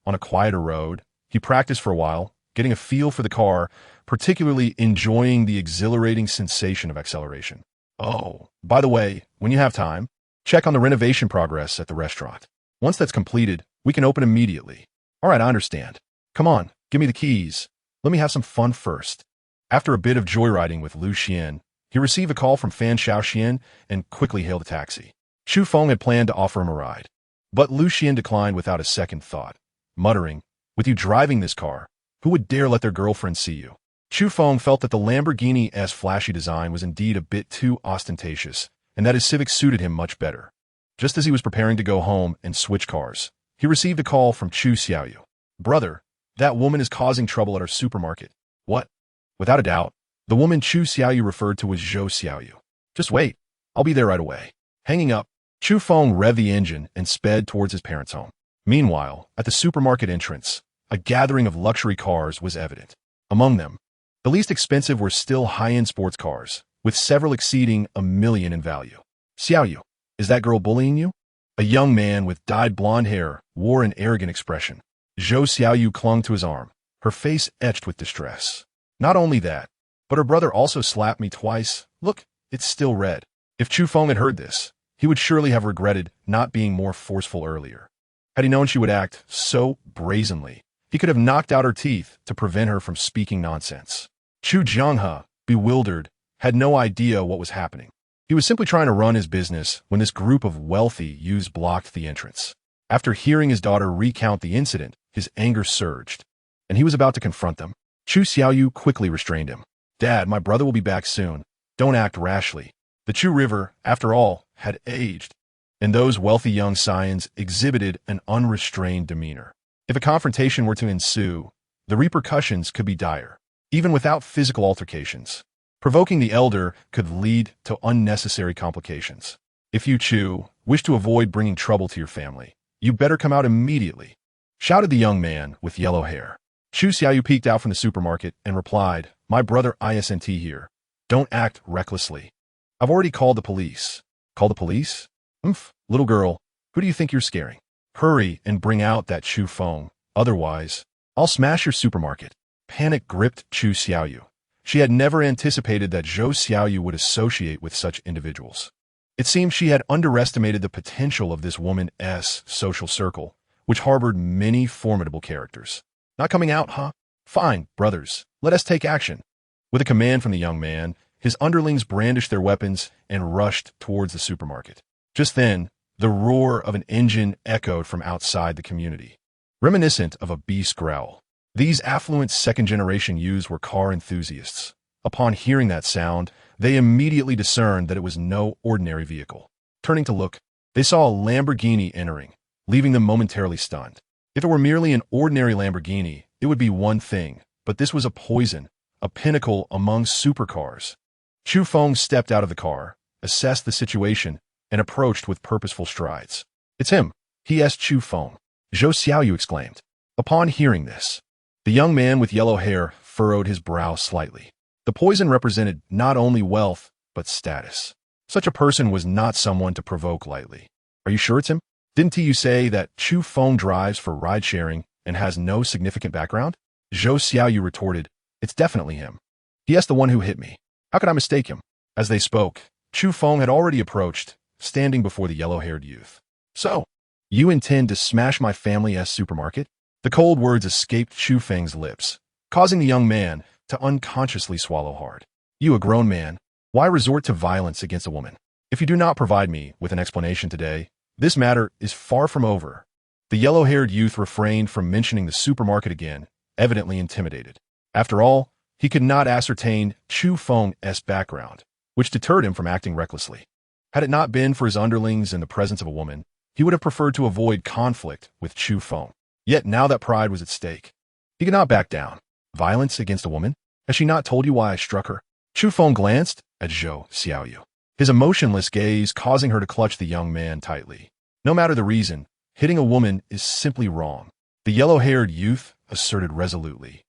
On a quieter road, he practiced for a while, getting a feel for the car, particularly enjoying the exhilarating sensation of acceleration. Oh, by the way, when you have time, check on the renovation progress at the restaurant. Once that's completed, we can open immediately. All right, I understand. Come on, give me the keys. Let me have some fun first. After a bit of joyriding with Lu Xian, he received a call from Fan Xiaoxian and quickly hailed a taxi. Chu Feng had planned to offer him a ride, but Lu Xian declined without a second thought, muttering, "With you driving this car, who would dare let their girlfriend see you?" Chu Feng felt that the Lamborghini's flashy design was indeed a bit too ostentatious, and that his Civic suited him much better. Just as he was preparing to go home and switch cars, he received a call from Chu Xiaoyu. "Brother, that woman is causing trouble at our supermarket." "What?" Without a doubt, the woman Chu Xiaoyu referred to as Zhou Xiaoyu. "Just wait, I'll be there right away." Hanging up, Chu Feng revved the engine and sped towards his parents' home. Meanwhile, at the supermarket entrance, a gathering of luxury cars was evident. Among them, the least expensive were still high-end sports cars, with several exceeding $1 million in value. "Xiaoyu, is that girl bullying you?" A young man with dyed blonde hair wore an arrogant expression. Zhou Xiaoyu clung to his arm, her face etched with distress. "Not only that, but her brother also slapped me twice. Look, it's still red." If Chu Feng had heard this, he would surely have regretted not being more forceful earlier. Had he known she would act so brazenly, he could have knocked out her teeth to prevent her from speaking nonsense. Chu Jianghe, bewildered, had no idea what was happening. He was simply trying to run his business when this group of wealthy youths blocked the entrance. After hearing his daughter recount the incident, his anger surged, and he was about to confront them. Chu Xiaoyu quickly restrained him. "Dad, my brother will be back soon. Don't act rashly." The Chu River, after all, had aged, and those wealthy young scions exhibited an unrestrained demeanor. If a confrontation were to ensue, the repercussions could be dire, even without physical altercations. Provoking the elder could lead to unnecessary complications. "If you, Chu, wish to avoid bringing trouble to your family, you better come out immediately," shouted the young man with yellow hair. Chu Xiaoyu peeked out from the supermarket and replied, "My brother Isnt here. Don't act recklessly. I've already called the police." "Call the police? Little girl, who do you think you're scaring? Hurry and bring out that Chu Feng, otherwise, I'll smash your supermarket." Panic gripped Chu Xiaoyu. She had never anticipated that Zhou Xiaoyu would associate with such individuals. It seemed she had underestimated the potential of this woman's social circle, which harbored many formidable characters. "Not coming out, huh? Fine, brothers, let us take action." With a command from the young man, his underlings brandished their weapons and rushed towards the supermarket. Just then, the roar of an engine echoed from outside the community, reminiscent of a beast growl. These affluent second-generation youths were car enthusiasts. Upon hearing that sound, they immediately discerned that it was no ordinary vehicle. Turning to look, they saw a Lamborghini entering, leaving them momentarily stunned. If it were merely an ordinary Lamborghini, it would be one thing, but this was a poison, a pinnacle among supercars. Chu Feng stepped out of the car, assessed the situation, and approached with purposeful strides. "It's him. He asked Chu Feng," Zhou Xiaoyu exclaimed. Upon hearing this, the young man with yellow hair furrowed his brow slightly. The poison represented not only wealth, but status. Such a person was not someone to provoke lightly. "Are you sure it's him? Didn't you say that Chu Feng drives for ride-sharing and has no significant background?" Zhou Xiaoyu retorted, "It's definitely him. He is the one who hit me. How could I mistake him?" As they spoke, Chu Feng had already approached, standing before the yellow-haired youth. "So, you intend to smash my family's supermarket?" The cold words escaped Chu Feng's lips, causing the young man to unconsciously swallow hard. "You, a grown man, why resort to violence against a woman? If you do not provide me with an explanation today, this matter is far from over." The yellow-haired youth refrained from mentioning the supermarket again, evidently intimidated. After all, he could not ascertain Chu Feng's background, which deterred him from acting recklessly. Had it not been for his underlings and the presence of a woman, he would have preferred to avoid conflict with Chu Feng. Yet now that pride was at stake, he could not back down. Violence against a woman? Has she not told you why I struck her? Chu Feng glanced at Zhou Xiaoyu, his emotionless gaze causing her to clutch the young man tightly. No matter the reason, hitting a woman is simply wrong, the yellow-haired youth asserted resolutely.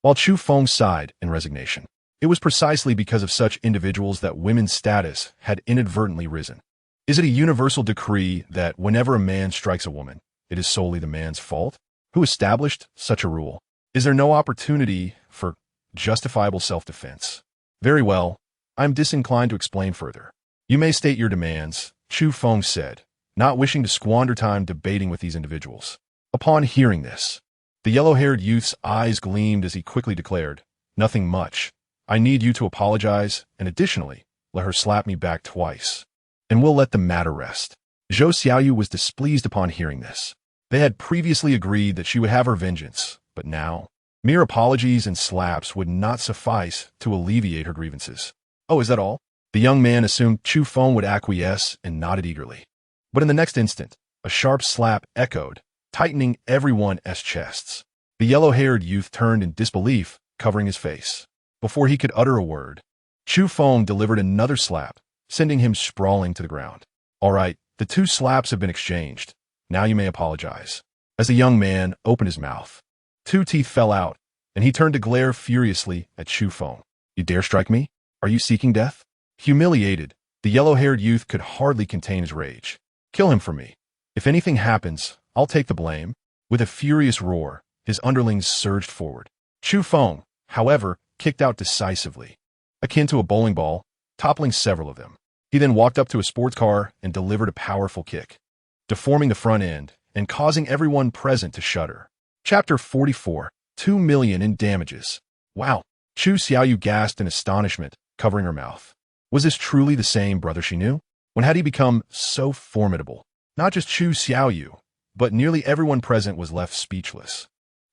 While Chu Feng sighed in resignation, it was precisely because of such individuals that women's status had inadvertently risen. Is it a universal decree that whenever a man strikes a woman, it is solely the man's fault? Who established such a rule? Is there no opportunity for justifiable self-defense? Very well, I am disinclined to explain further. You may state your demands, Chu Feng said, not wishing to squander time debating with these individuals. Upon hearing this, the yellow-haired youth's eyes gleamed as he quickly declared, nothing much. I need you to apologize, and additionally, let her slap me back twice, and we'll let the matter rest. Zhou Xiaoyu was displeased upon hearing this. They had previously agreed that she would have her vengeance, but now, mere apologies and slaps would not suffice to alleviate her grievances. Oh, is that all? The young man assumed Chu Feng would acquiesce and nodded eagerly. But in the next instant, a sharp slap echoed, tightening everyone's chests. The yellow-haired youth turned in disbelief, covering his face. Before he could utter a word, Chu Feng delivered another slap, sending him sprawling to the ground. All right, the two slaps have been exchanged. Now you may apologize. As the young man opened his mouth, two teeth fell out, and he turned to glare furiously at Chu Feng. You dare strike me? Are you seeking death? Humiliated, the yellow-haired youth could hardly contain his rage. Kill him for me. If anything happens, I'll take the blame. With a furious roar, his underlings surged forward. Chu Feng, however, kicked out decisively, akin to a bowling ball, toppling several of them. He then walked up to a sports car and delivered a powerful kick, deforming the front end and causing everyone present to shudder. Chapter 44, 2 million in damages. Wow! Chu Xiaoyu gasped in astonishment, covering her mouth. Was this truly the same brother she knew? When had he become so formidable? Not just Chu Xiaoyu, but nearly everyone present was left speechless.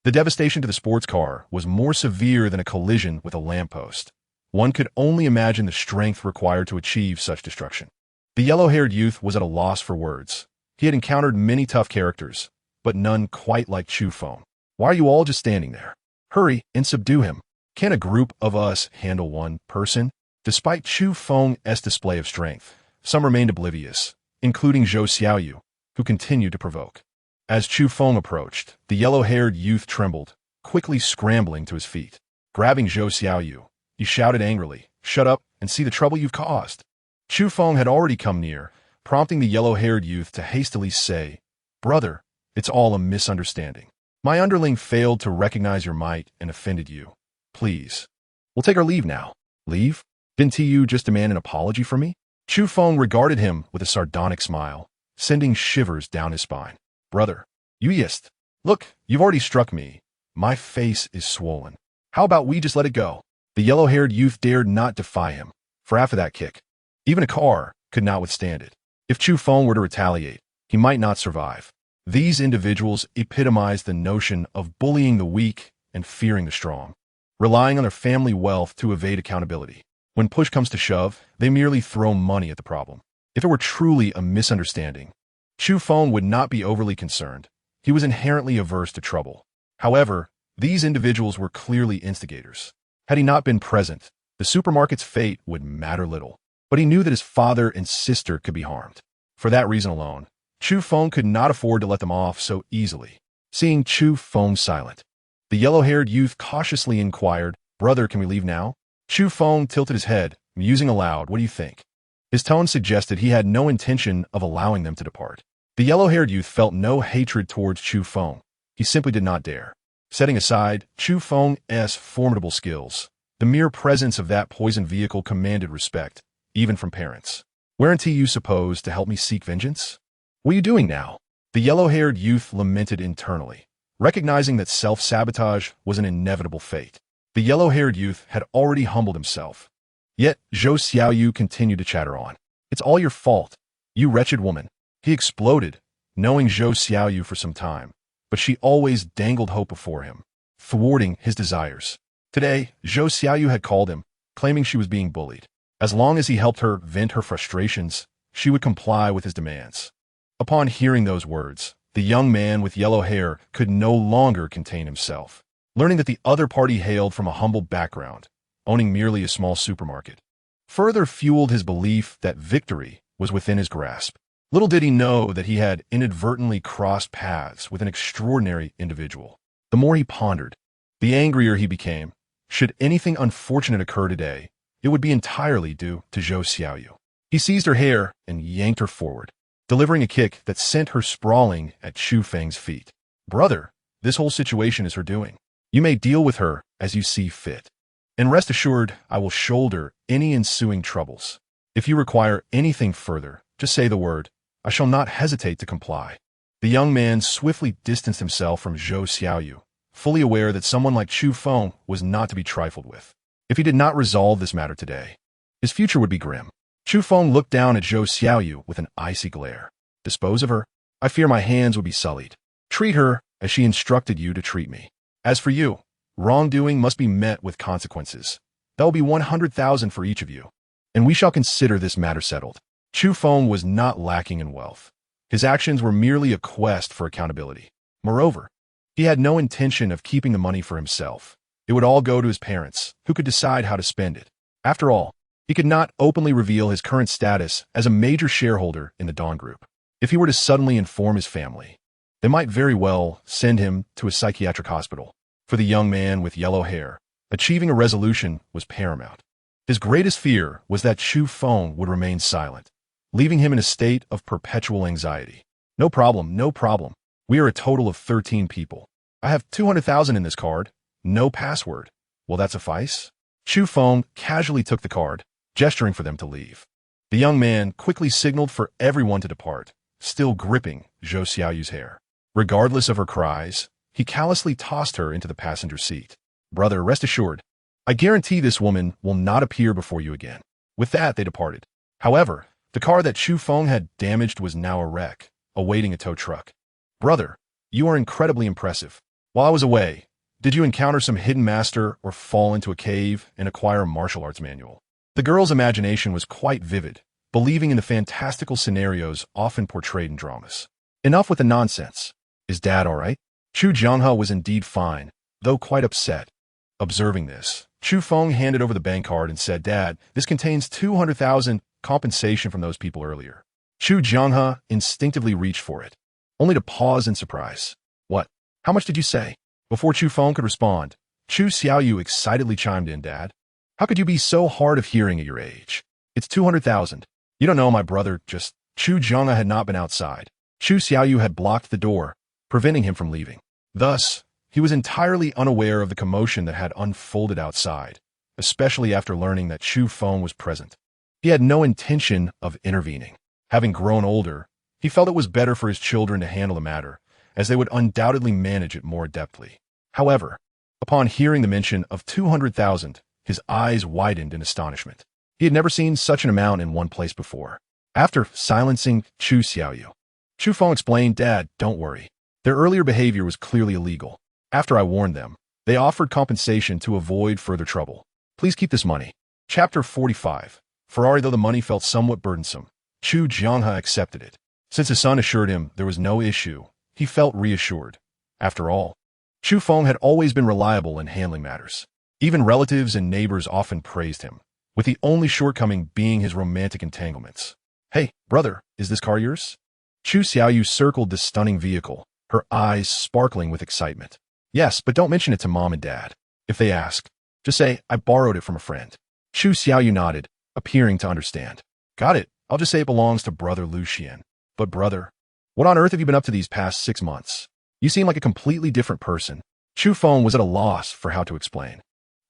The devastation to the sports car was more severe than a collision with a lamppost. One could only imagine the strength required to achieve such destruction. The yellow-haired youth was at a loss for words. He had encountered many tough characters, but none quite like Chu Feng. Why are you all just standing there? Hurry and subdue him. Can a group of us handle one person? Despite Chu Feng's display of strength, some remained oblivious, including Zhou Xiaoyu, who continued to provoke. As Chu Feng approached, the yellow-haired youth trembled, quickly scrambling to his feet. Grabbing Zhou Xiaoyu, he shouted angrily, "Shut up and see the trouble you've caused." Chu Feng had already come near, prompting the yellow-haired youth to hastily say, "Brother, it's all a misunderstanding. My underling failed to recognize your might and offended you. Please, we'll take our leave now." Leave? Didn't you just demand an apology from me? Chu Feng regarded him with a sardonic smile, sending shivers down his spine. Brother, you yist. Look, you've already struck me. My face is swollen. How about we just let it go? The yellow-haired youth dared not defy him, for after that kick, even a car could not withstand it. If Chu Feng were to retaliate, he might not survive. These individuals epitomize the notion of bullying the weak and fearing the strong, relying on their family wealth to evade accountability. When push comes to shove, they merely throw money at the problem. If it were truly a misunderstanding, Chu Feng would not be overly concerned. He was inherently averse to trouble. However, these individuals were clearly instigators. Had he not been present, the supermarket's fate would matter little. But he knew that his father and sister could be harmed. For that reason alone, Chu Feng could not afford to let them off so easily. Seeing Chu Feng silent, the yellow-haired youth cautiously inquired, "Brother, can we leave now?" Chu Feng tilted his head, musing aloud, "What do you think?" His tone suggested he had no intention of allowing them to depart. The yellow-haired youth felt no hatred towards Chu Feng. He simply did not dare. Setting aside Chu Feng's formidable skills, the mere presence of that poisoned vehicle commanded respect, even from parents. "Weren't you supposed to help me seek vengeance? What are you doing now?" The yellow-haired youth lamented internally, recognizing that self-sabotage was an inevitable fate. The yellow-haired youth had already humbled himself. Yet Zhou Xiaoyu continued to chatter on. "It's all your fault, you wretched woman." He exploded, knowing Zhou Xiaoyu for some time, but she always dangled hope before him, thwarting his desires. Today, Zhou Xiaoyu had called him, claiming she was being bullied. As long as he helped her vent her frustrations, she would comply with his demands. Upon hearing those words, the young man with yellow hair could no longer contain himself. Learning that the other party hailed from a humble background, owning merely a small supermarket, further fueled his belief that victory was within his grasp. Little did he know that he had inadvertently crossed paths with an extraordinary individual. The more he pondered, the angrier he became. Should anything unfortunate occur today, it would be entirely due to Zhou Xiaoyu. He seized her hair and yanked her forward, delivering a kick that sent her sprawling at Chu Feng's feet. "Brother, this whole situation is her doing. You may deal with her as you see fit. And rest assured, I will shoulder any ensuing troubles. If you require anything further, just say the word. I shall not hesitate to comply." The young man swiftly distanced himself from Zhou Xiaoyu, fully aware that someone like Chu Feng was not to be trifled with. If he did not resolve this matter today, his future would be grim. Chu Feng looked down at Zhou Xiaoyu with an icy glare. "Dispose of her? I fear my hands would be sullied. Treat her as she instructed you to treat me. As for you, wrongdoing must be met with consequences. That will be 100,000 for each of you, and we shall consider this matter settled." Chu Feng was not lacking in wealth. His actions were merely a quest for accountability. Moreover, he had no intention of keeping the money for himself. It would all go to his parents, who could decide how to spend it. After all, he could not openly reveal his current status as a major shareholder in the Dawn Group. If he were to suddenly inform his family, they might very well send him to a psychiatric hospital. For the young man with yellow hair, achieving a resolution was paramount. His greatest fear was that Chu Feng would remain silent, leaving him in a state of perpetual anxiety. No problem. We are a total of 13 people. I have 200,000 in this card. No password. Will that suffice?" Chu Feng casually took the card, gesturing for them to leave. The young man quickly signaled for everyone to depart, still gripping Zhou Xiaoyu's hair. Regardless of her cries, he callously tossed her into the passenger seat. "Brother, rest assured, I guarantee this woman will not appear before you again." With that, they departed. However, the car that Chu Feng had damaged was now a wreck, awaiting a tow truck. "Brother, you are incredibly impressive. While I was away, did you encounter some hidden master or fall into a cave and acquire a martial arts manual?" The girl's imagination was quite vivid, believing in the fantastical scenarios often portrayed in dramas. Enough with the nonsense. "Is Dad all right?" Chu Jianghe was indeed fine, though quite upset. Observing this, Chu Feng handed over the bank card and said, "Dad, this contains 200,000 compensation from those people earlier." Chu Jianghe instinctively reached for it, only to pause in surprise. "What? How much did you say?" Before Chu Feng could respond, Chu Xiaoyu excitedly chimed in, "Dad, how could you be so hard of hearing at your age? It's 200,000. You don't know, my brother, just..." Chu Jianghe had not been outside. Chu Xiaoyu had blocked the door, preventing him from leaving. Thus, he was entirely unaware of the commotion that had unfolded outside, especially after learning that Chu Feng was present. He had no intention of intervening. Having grown older, he felt it was better for his children to handle the matter, as they would undoubtedly manage it more adeptly. However, upon hearing the mention of 200,000, his eyes widened in astonishment. He had never seen such an amount in one place before. After silencing Chu Xiaoyu, Chu Feng explained, "Dad, don't worry. Their earlier behavior was clearly illegal. After I warned them, they offered compensation to avoid further trouble. Please keep this money." Chapter 45. Ferrari. Though the money felt somewhat burdensome, Chu Jianghe accepted it. Since his son assured him there was no issue, he felt reassured. After all, Chu Feng had always been reliable in handling matters. Even relatives and neighbors often praised him, with the only shortcoming being his romantic entanglements. "Hey, brother, is this car yours?" Chu Xiaoyu circled the stunning vehicle, her eyes sparkling with excitement. "Yes, but don't mention it to Mom and Dad. If they ask, just say I borrowed it from a friend." Chu Xiaoyu nodded, appearing to understand. "Got it. I'll just say it belongs to brother Lucien." "But brother, what on earth have you been up to these past 6 months? You seem like a completely different person." Chu Feng was at a loss for how to explain,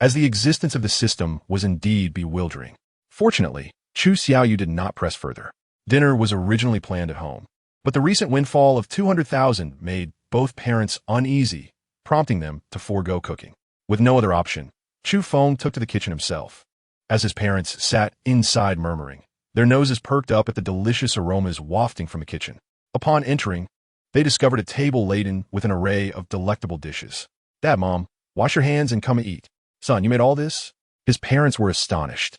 as the existence of the system was indeed bewildering. Fortunately, Chu Xiaoyu did not press further. Dinner was originally planned at home, but the recent windfall of 200,000 made both parents uneasy, prompting them to forego cooking. With no other option, Chu Feng took to the kitchen himself. As his parents sat inside murmuring, their noses perked up at the delicious aromas wafting from the kitchen. Upon entering, they discovered a table laden with an array of delectable dishes. "Dad, Mom, wash your hands and come and eat." "Son, you made all this?" His parents were astonished.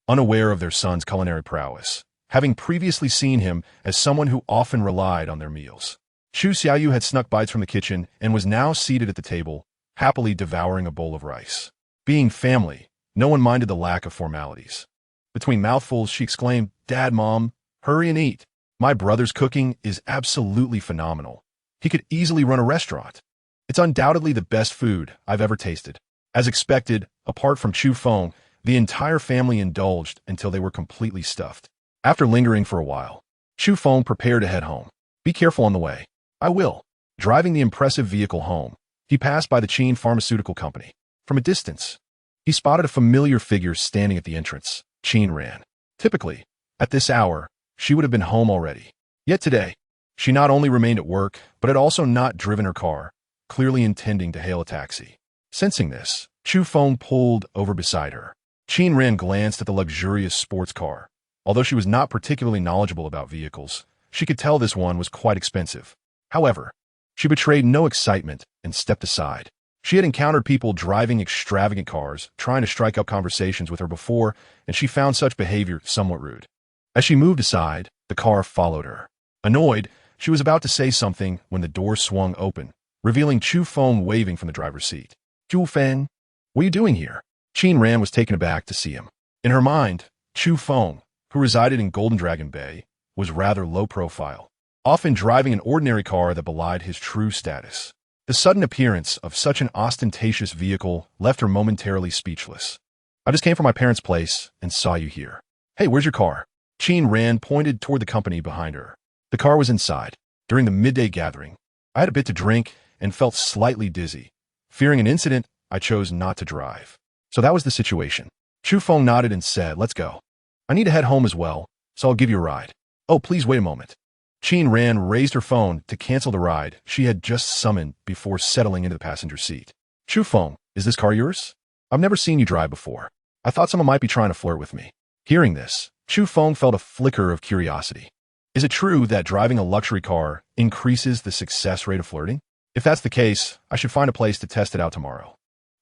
Unaware of their son's culinary prowess, having previously seen him as someone who often relied on their meals. Chu Xiaoyu had snuck bites from the kitchen and was now seated at the table, happily devouring a bowl of rice. Being family, no one minded the lack of formalities. Between mouthfuls, she exclaimed, "Dad, Mom, hurry and eat. My brother's cooking is absolutely phenomenal. He could easily run a restaurant. It's undoubtedly the best food I've ever tasted." As expected, apart from Chu Feng, the entire family indulged until they were completely stuffed. After lingering for a while, Chu Feng prepared to head home. "Be careful on the way." "I will." Driving the impressive vehicle home, he passed by the Qin Pharmaceutical Company. From a distance, he spotted a familiar figure standing at the entrance. Qin ran. Typically, at this hour, she would have been home already. Yet today, she not only remained at work, but had also not driven her car, clearly intending to hail a taxi. Sensing this, Chu Feng pulled over beside her. Qin Ran glanced at the luxurious sports car. Although she was not particularly knowledgeable about vehicles, she could tell this one was quite expensive. However, she betrayed no excitement and stepped aside. She had encountered people driving extravagant cars, trying to strike up conversations with her before, and she found such behavior somewhat rude. As she moved aside, the car followed her. Annoyed, she was about to say something when the door swung open, revealing Chu Feng waving from the driver's seat. "Chu Feng, what are you doing here?" Qin Ran was taken aback to see him. In her mind, Chu Feng, who resided in Golden Dragon Bay, was rather low profile, often driving an ordinary car that belied his true status. The sudden appearance of such an ostentatious vehicle left her momentarily speechless. "I just came from my parents' place and saw you here." "Hey, where's your car?" Qin Ran pointed toward the company behind her. The car was inside. During the midday gathering, I had a bit to drink and felt slightly dizzy. Fearing an incident, I chose not to drive. So that was the situation. Chu Feng nodded and said, "Let's go. I need to head home as well, so I'll give you a ride." "Oh, please wait a moment." Qin Ran raised her phone to cancel the ride she had just summoned before settling into the passenger seat. "Chu Feng, is this car yours? I've never seen you drive before. I thought someone might be trying to flirt with me." Hearing this, Chu Feng felt a flicker of curiosity. Is it true that driving a luxury car increases the success rate of flirting? If that's the case, I should find a place to test it out tomorrow.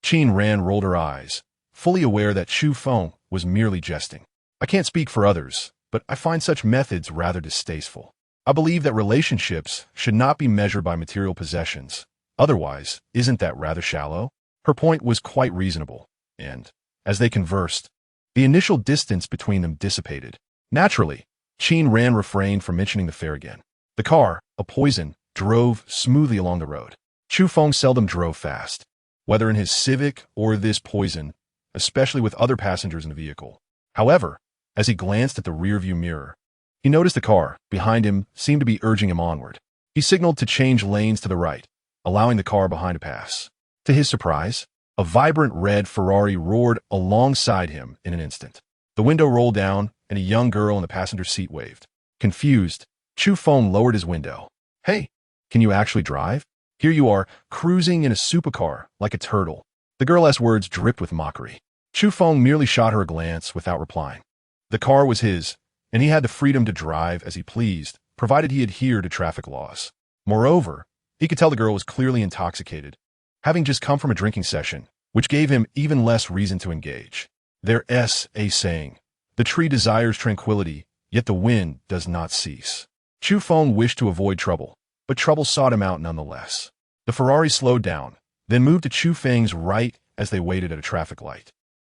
Qin Ran rolled her eyes, fully aware that Chu Feng was merely jesting. "I can't speak for others, but I find such methods rather distasteful. I believe that relationships should not be measured by material possessions. Otherwise, isn't that rather shallow?" Her point was quite reasonable, and, as they conversed, the initial distance between them dissipated. Naturally, Qin Ran refrained from mentioning the fare again. The car, a poison, drove smoothly along the road. Chu Feng seldom drove fast, whether in his Civic or this poison, especially with other passengers in the vehicle. However, as he glanced at the rearview mirror, he noticed the car behind him seemed to be urging him onward. He signaled to change lanes to the right, allowing the car behind to pass. To his surprise, a vibrant red Ferrari roared alongside him in an instant. The window rolled down, and a young girl in the passenger seat waved. Confused, Chu Feng lowered his window. "Hey, can you actually drive? Here you are, cruising in a supercar like a turtle." The girl's words dripped with mockery. Chu Feng merely shot her a glance without replying. The car was his, and he had the freedom to drive as he pleased, provided he adhered to traffic laws. Moreover, he could tell the girl was clearly intoxicated, having just come from a drinking session, which gave him even less reason to engage. There's a saying, "The tree desires tranquility, yet the wind does not cease." Chu Feng wished to avoid trouble, but trouble sought him out nonetheless. The Ferrari slowed down, then moved to Chu Feng's right as they waited at a traffic light.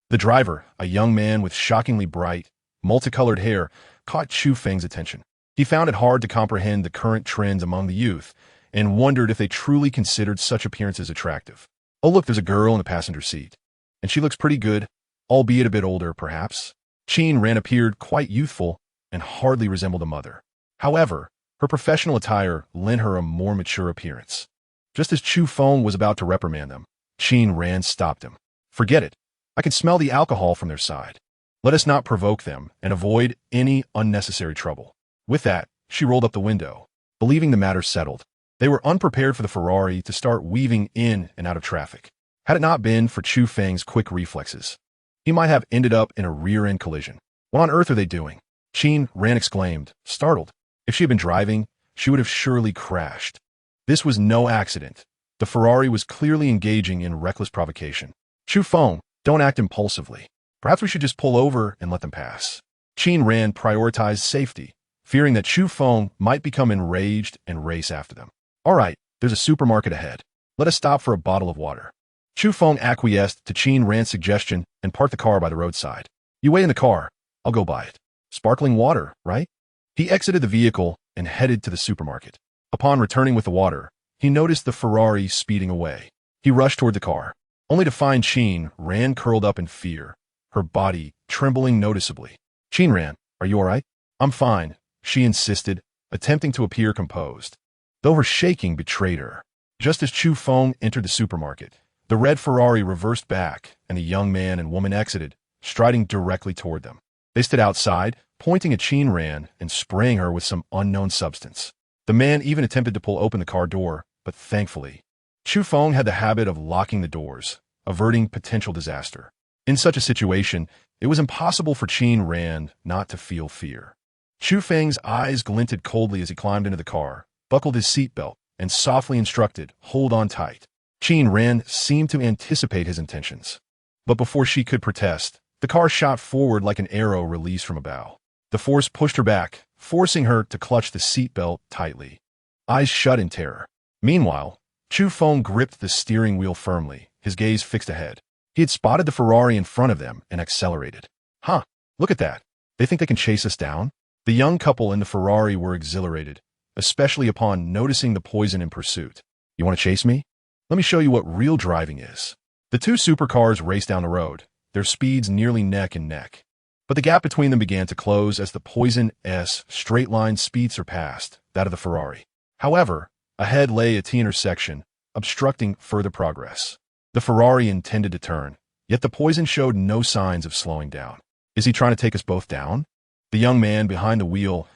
The driver, a young man with shockingly bright, multicolored hair, caught Chu Feng's attention. He found it hard to comprehend the current trends among the youth and wondered if they truly considered such appearances attractive. "Oh look, there's a girl in the passenger seat. And she looks pretty good, albeit a bit older, perhaps." Qin Ran appeared quite youthful and hardly resembled a mother. However, her professional attire lent her a more mature appearance. Just as Chu Feng was about to reprimand them, Qin Ran stopped him. "Forget it. I can smell the alcohol from their side. Let us not provoke them and avoid any unnecessary trouble." With that, she rolled up the window, believing the matter settled. They were unprepared for the Ferrari to start weaving in and out of traffic. Had it not been for Chu Feng's quick reflexes, he might have ended up in a rear-end collision. "What on earth are they doing?" Qin Ran exclaimed, startled. If she had been driving, she would have surely crashed. This was no accident. The Ferrari was clearly engaging in reckless provocation. "Chu Feng, don't act impulsively. Perhaps we should just pull over and let them pass." Qin Ran prioritized safety, fearing that Chu Feng might become enraged and race after them. All right, there's a supermarket ahead. Let us stop for a bottle of water. Chu Feng acquiesced to Qin Ran's suggestion and parked the car by the roadside. You wait in the car. I'll go buy it. Sparkling water, right? He exited the vehicle and headed to the supermarket. Upon returning with the water, he noticed the Ferrari speeding away. He rushed toward the car, only to find Qin Ran curled up in fear, her body trembling noticeably. Qin Ran, are you all right? I'm fine, she insisted, attempting to appear composed, though her shaking betrayed her. Just as Chu Feng entered the supermarket, the red Ferrari reversed back and a young man and woman exited, striding directly toward them. They stood outside, pointing at Qin Ran and spraying her with some unknown substance. The man even attempted to pull open the car door, but thankfully, Chu Feng had the habit of locking the doors, averting potential disaster. In such a situation, it was impossible for Qin Ran not to feel fear. Chu Feng's eyes glinted coldly as he climbed into the car, buckled his seatbelt, and softly instructed, hold on tight. Qin Ran seemed to anticipate his intentions. But before she could protest, the car shot forward like an arrow released from a bow. The force pushed her back, forcing her to clutch the seatbelt tightly. Eyes shut in terror. Meanwhile, Chu Feng gripped the steering wheel firmly, his gaze fixed ahead. He had spotted the Ferrari in front of them and accelerated. Huh, look at that. They think they can chase us down? The young couple in the Ferrari were exhilarated, especially upon noticing the poison in pursuit. You want to chase me? Let me show you what real driving is. The two supercars raced down the road, their speeds nearly neck and neck. But the gap between them began to close as the Poison-S straight-line speed surpassed that of the Ferrari. However, ahead lay a T-intersection, obstructing further progress. The Ferrari intended to turn, yet the Poison showed no signs of slowing down. Is he trying to take us both down? The young man behind the wheel's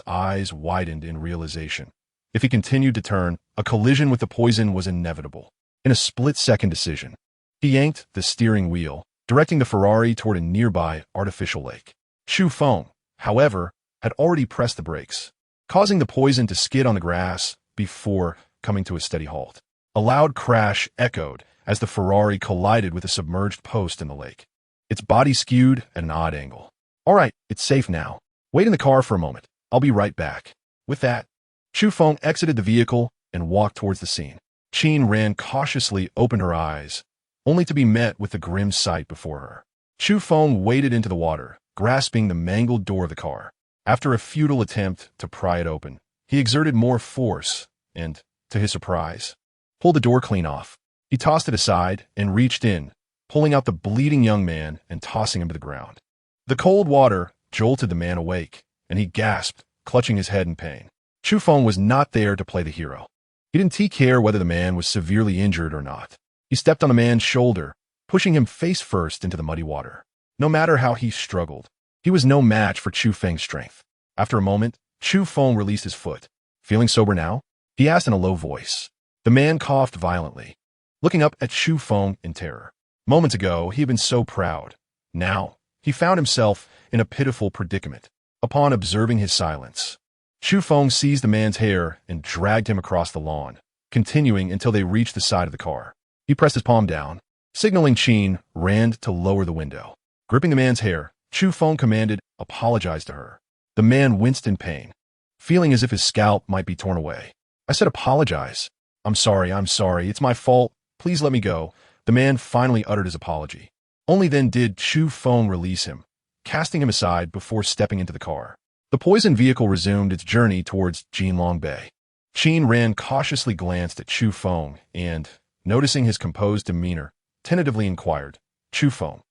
eyes widened in realization. If he continued to turn, a collision with the Poison was inevitable. In a split-second decision, he yanked the steering wheel, directing the Ferrari toward a nearby artificial lake. Chu Feng, however, had already pressed the brakes, causing the Poison to skid on the grass before coming to a steady halt. A loud crash echoed as the Ferrari collided with a submerged post in the lake. Its body skewed at an odd angle. All right, it's safe now. Wait in the car for a moment. I'll be right back. With that, Chu Feng exited the vehicle and walked towards the scene. Qin Ran cautiously opened her eyes, only to be met with the grim sight before her. Chu Feng waded into the water, grasping the mangled door of the car. After a futile attempt to pry it open, he exerted more force and, to his surprise, pulled the door clean off. He tossed it aside and reached in, pulling out the bleeding young man and tossing him to the ground. The cold water jolted the man awake, and he gasped, clutching his head in pain. Chu Feng was not there to play the hero. He didn't care whether the man was severely injured or not. He stepped on the man's shoulder, pushing him face first into the muddy water. No matter how he struggled, he was no match for Chu Feng's strength. After a moment, Chu Feng released his foot. Feeling sober now? He asked in a low voice. The man coughed violently, looking up at Chu Feng in terror. Moments ago, he had been so proud. Now, he found himself in a pitiful predicament. Upon observing his silence, Chu Feng seized the man's hair and dragged him across the lawn, continuing until they reached the side of the car. He pressed his palm down, signaling Qin Ran to lower the window. Gripping the man's hair, Chu Feng commanded, apologize to her. The man winced in pain, feeling as if his scalp might be torn away. I said apologize. I'm sorry, it's my fault. Please let me go. The man finally uttered his apology. Only then did Chu Feng release him, casting him aside before stepping into the car. The Poison vehicle resumed its journey towards Jinlong Bay. Qin Ran cautiously glanced at Chu Feng and, noticing his composed demeanor, tentatively inquired, Chu Feng,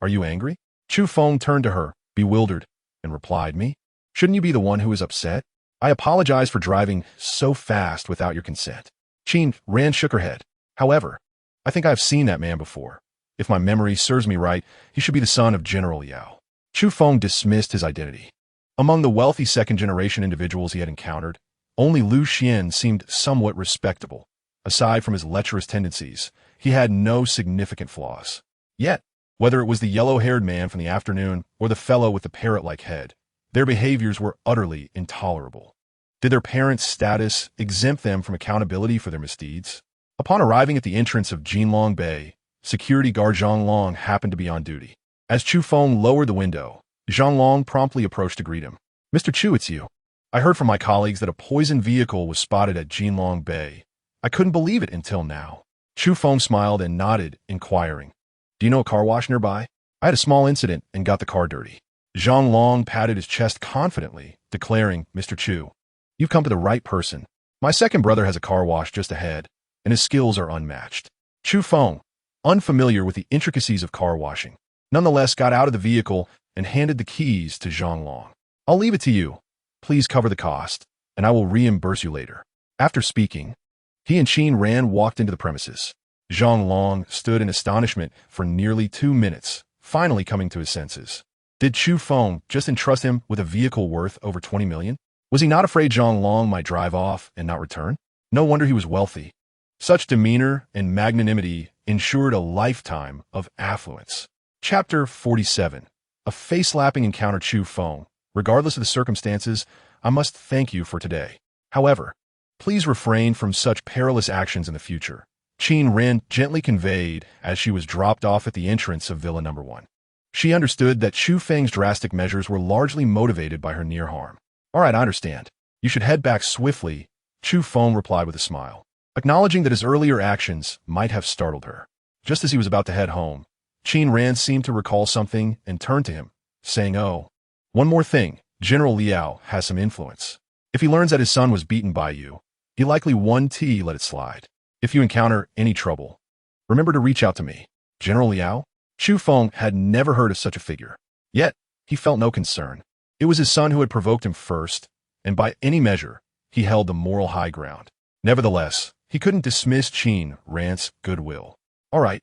are you angry? Chu Feng turned to her, bewildered, and replied, me? Shouldn't you be the one who is upset? I apologize for driving so fast without your consent. Qin Ran shook her head. However, I think I've seen that man before. If my memory serves me right, he should be the son of General Yao. Chu Feng dismissed his identity. Among the wealthy second-generation individuals he had encountered, only Lu Xian seemed somewhat respectable. Aside from his lecherous tendencies, he had no significant flaws. Yet, whether it was the yellow-haired man from the afternoon or the fellow with the parrot-like head, their behaviors were utterly intolerable. Did their parents' status exempt them from accountability for their misdeeds? Upon arriving at the entrance of Jinlong Bay, security guard Zhang Long happened to be on duty. As Chu Feng lowered the window, Zhang promptly approached to greet him. Mr. Chu, it's you. I heard from my colleagues that a poisoned vehicle was spotted at Jinlong Bay. I couldn't believe it until now. Chu Feng smiled and nodded, inquiring. Do you know a car wash nearby? I had a small incident and got the car dirty. Zhang patted his chest confidently, declaring, Mr. Chu, you've come to the right person. My second brother has a car wash just ahead, and his skills are unmatched. Chu Feng, unfamiliar with the intricacies of car washing, nonetheless got out of the vehicle and handed the keys to Zhang. I'll leave it to you. Please cover the cost, and I will reimburse you later. After speaking, he and Qin Ran walked into the premises. Zhang stood in astonishment for nearly 2 minutes, finally coming to his senses. Did Chu Feng just entrust him with a vehicle worth over 20 million? Was he not afraid Zhang might drive off and not return? No wonder he was wealthy. Such demeanor and magnanimity ensured a lifetime of affluence. Chapter 47. A face-slapping encounter. Chu Feng. Regardless of the circumstances, I must thank you for today. However, please refrain from such perilous actions in the future. Qin Ran gently conveyed as she was dropped off at the entrance of Villa No. 1. She understood that Chu Feng's drastic measures were largely motivated by her near harm. All right, I understand. You should head back swiftly, Chu Feng replied with a smile, acknowledging that his earlier actions might have startled her. Just as he was about to head home, Qin Ran seemed to recall something and turned to him, saying, Oh, one more thing, General Liao has some influence. If he learns that his son was beaten by you, he likely let it slide. If you encounter any trouble, remember to reach out to me. General Liao? Chu Feng had never heard of such a figure. Yet, he felt no concern. It was his son who had provoked him first, and by any measure, he held the moral high ground. Nevertheless, he couldn't dismiss Qin Ran's goodwill. All right,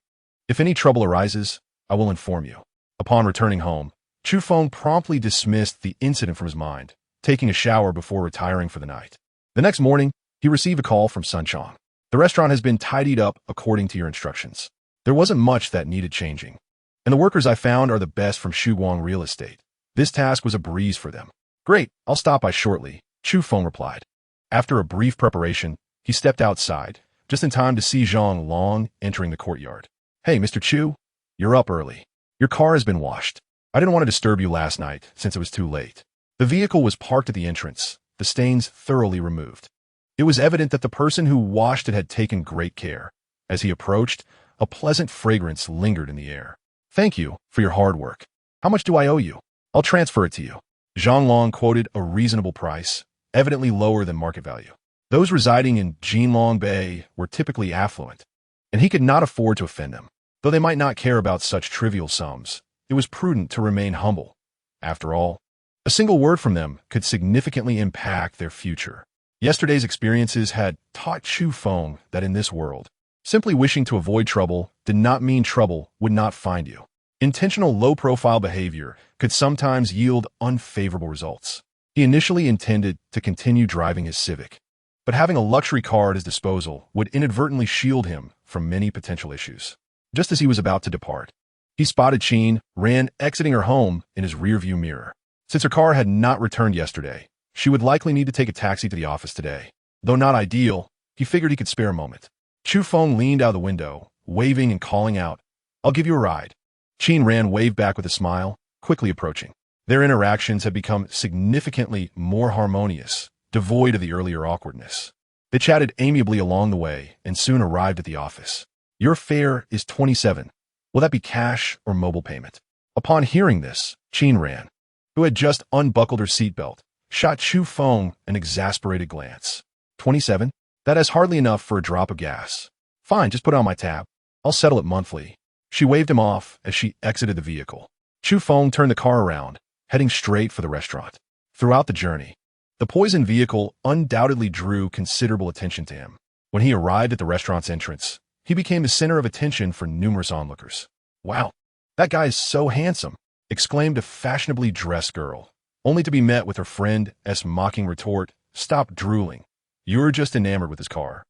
if any trouble arises, I will inform you. Upon returning home, Chu Feng promptly dismissed the incident from his mind, taking a shower before retiring for the night. The next morning, he received a call from Sun Chong. The restaurant has been tidied up according to your instructions. There wasn't much that needed changing, and the workers I found are the best from Shuguang Real Estate. This task was a breeze for them. Great, I'll stop by shortly, Chu Feng replied. After a brief preparation, he stepped outside, just in time to see Zhang entering the courtyard. Hey, Mr. Chu, you're up early. Your car has been washed. I didn't want to disturb you last night since it was too late. The vehicle was parked at the entrance, the stains thoroughly removed. It was evident that the person who washed it had taken great care. As he approached, a pleasant fragrance lingered in the air. Thank you for your hard work. How much do I owe you? I'll transfer it to you. Zhang quoted a reasonable price, evidently lower than market value. Those residing in Jinlong Bay were typically affluent, and he could not afford to offend them. Though they might not care about such trivial sums, it was prudent to remain humble. After all, a single word from them could significantly impact their future. Yesterday's experiences had taught Chu Feng that in this world, simply wishing to avoid trouble did not mean trouble would not find you. Intentional low-profile behavior could sometimes yield unfavorable results. He initially intended to continue driving his Civic, but having a luxury car at his disposal would inadvertently shield him from many potential issues. Just as he was about to depart, he spotted Qin Ran exiting her home in his rearview mirror. Since her car had not returned yesterday, she would likely need to take a taxi to the office today. Though not ideal, he figured he could spare a moment. Chu Feng leaned out of the window, waving and calling out, I'll give you a ride. Qin Ran waved back with a smile, quickly approaching. Their interactions had become significantly more harmonious, devoid of the earlier awkwardness. They chatted amiably along the way and soon arrived at the office. Your fare is 27. Will that be cash or mobile payment? Upon hearing this, Qin Ran, who had just unbuckled her seatbelt, shot Chu Feng an exasperated glance. 27? That is hardly enough for a drop of gas. Fine, just put it on my tab. I'll settle it monthly. She waved him off as she exited the vehicle. Chu Feng turned the car around, heading straight for the restaurant. Throughout the journey, the poisoned vehicle undoubtedly drew considerable attention to him. When he arrived at the restaurant's entrance, he became the center of attention for numerous onlookers. Wow, that guy is so handsome, exclaimed a fashionably dressed girl, only to be met with her friend's mocking retort, Stop drooling. You're just enamored with his car.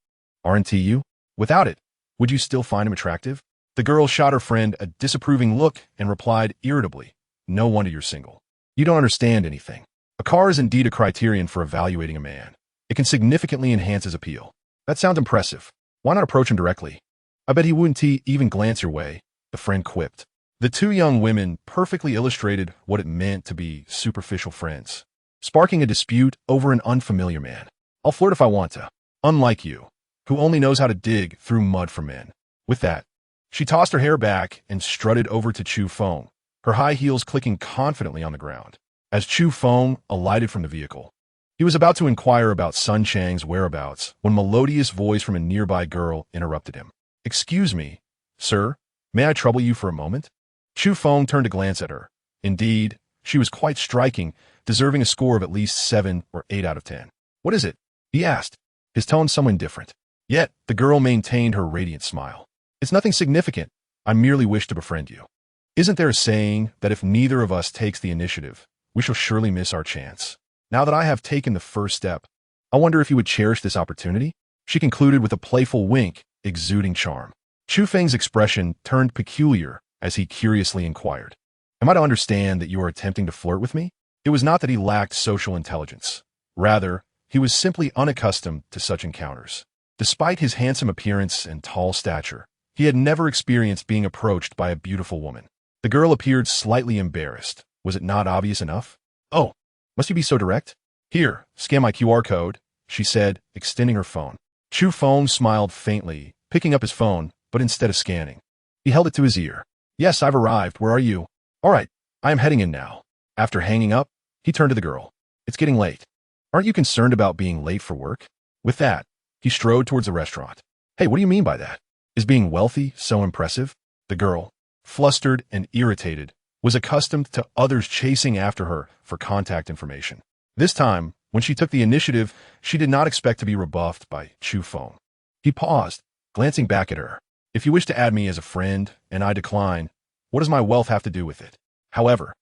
Aren't you? Without it, would you still find him attractive? The girl shot her friend a disapproving look and replied irritably, No wonder you're single. You don't understand anything. A car is indeed a criterion for evaluating a man. It can significantly enhance his appeal. That sounds impressive. Why not approach him directly? I bet he wouldn't even glance your way, the friend quipped. The two young women perfectly illustrated what it meant to be superficial friends, sparking a dispute over an unfamiliar man. I'll flirt if I want to, unlike you, who only knows how to dig through mud for men. With that, she tossed her hair back and strutted over to Chu Feng, her high heels clicking confidently on the ground. As Chu Feng alighted from the vehicle, he was about to inquire about Sun Chang's whereabouts when a melodious voice from a nearby girl interrupted him. "Excuse me, sir, may I trouble you for a moment?" Chu Feng turned to glance at her. Indeed, she was quite striking, deserving a score of at least 7 or 8 out of 10. "What is it?" he asked, his tone somewhat indifferent. Yet, the girl maintained her radiant smile. "It's nothing significant. I merely wish to befriend you. Isn't there a saying that if neither of us takes the initiative, we shall surely miss our chance? Now that I have taken the first step, I wonder if you would cherish this opportunity?" She concluded with a playful wink, exuding charm. Chu Feng's expression turned peculiar as he curiously inquired, "Am I to understand that you are attempting to flirt with me?" It was not that he lacked social intelligence. Rather, he was simply unaccustomed to such encounters. Despite his handsome appearance and tall stature, he had never experienced being approached by a beautiful woman. The girl appeared slightly embarrassed. Was it not obvious enough? "Oh, must you be so direct? Here, scan my QR code," she said, extending her phone. Chu Feng smiled faintly, picking up his phone, but instead of scanning, he held it to his ear. "Yes, I've arrived. Where are you?" "All right, I am heading in now." After hanging up, he turned to the girl. "It's getting late. Aren't you concerned about being late for work?" With that, he strode towards the restaurant. "Hey, what do you mean by that? Is being wealthy so impressive?" The girl, flustered and irritated, was accustomed to others chasing after her for contact information. This time, when she took the initiative, she did not expect to be rebuffed by Chu Feng. He paused, glancing back at her. "If you wish to add me as a friend, and I decline, what does my wealth have to do with it? However,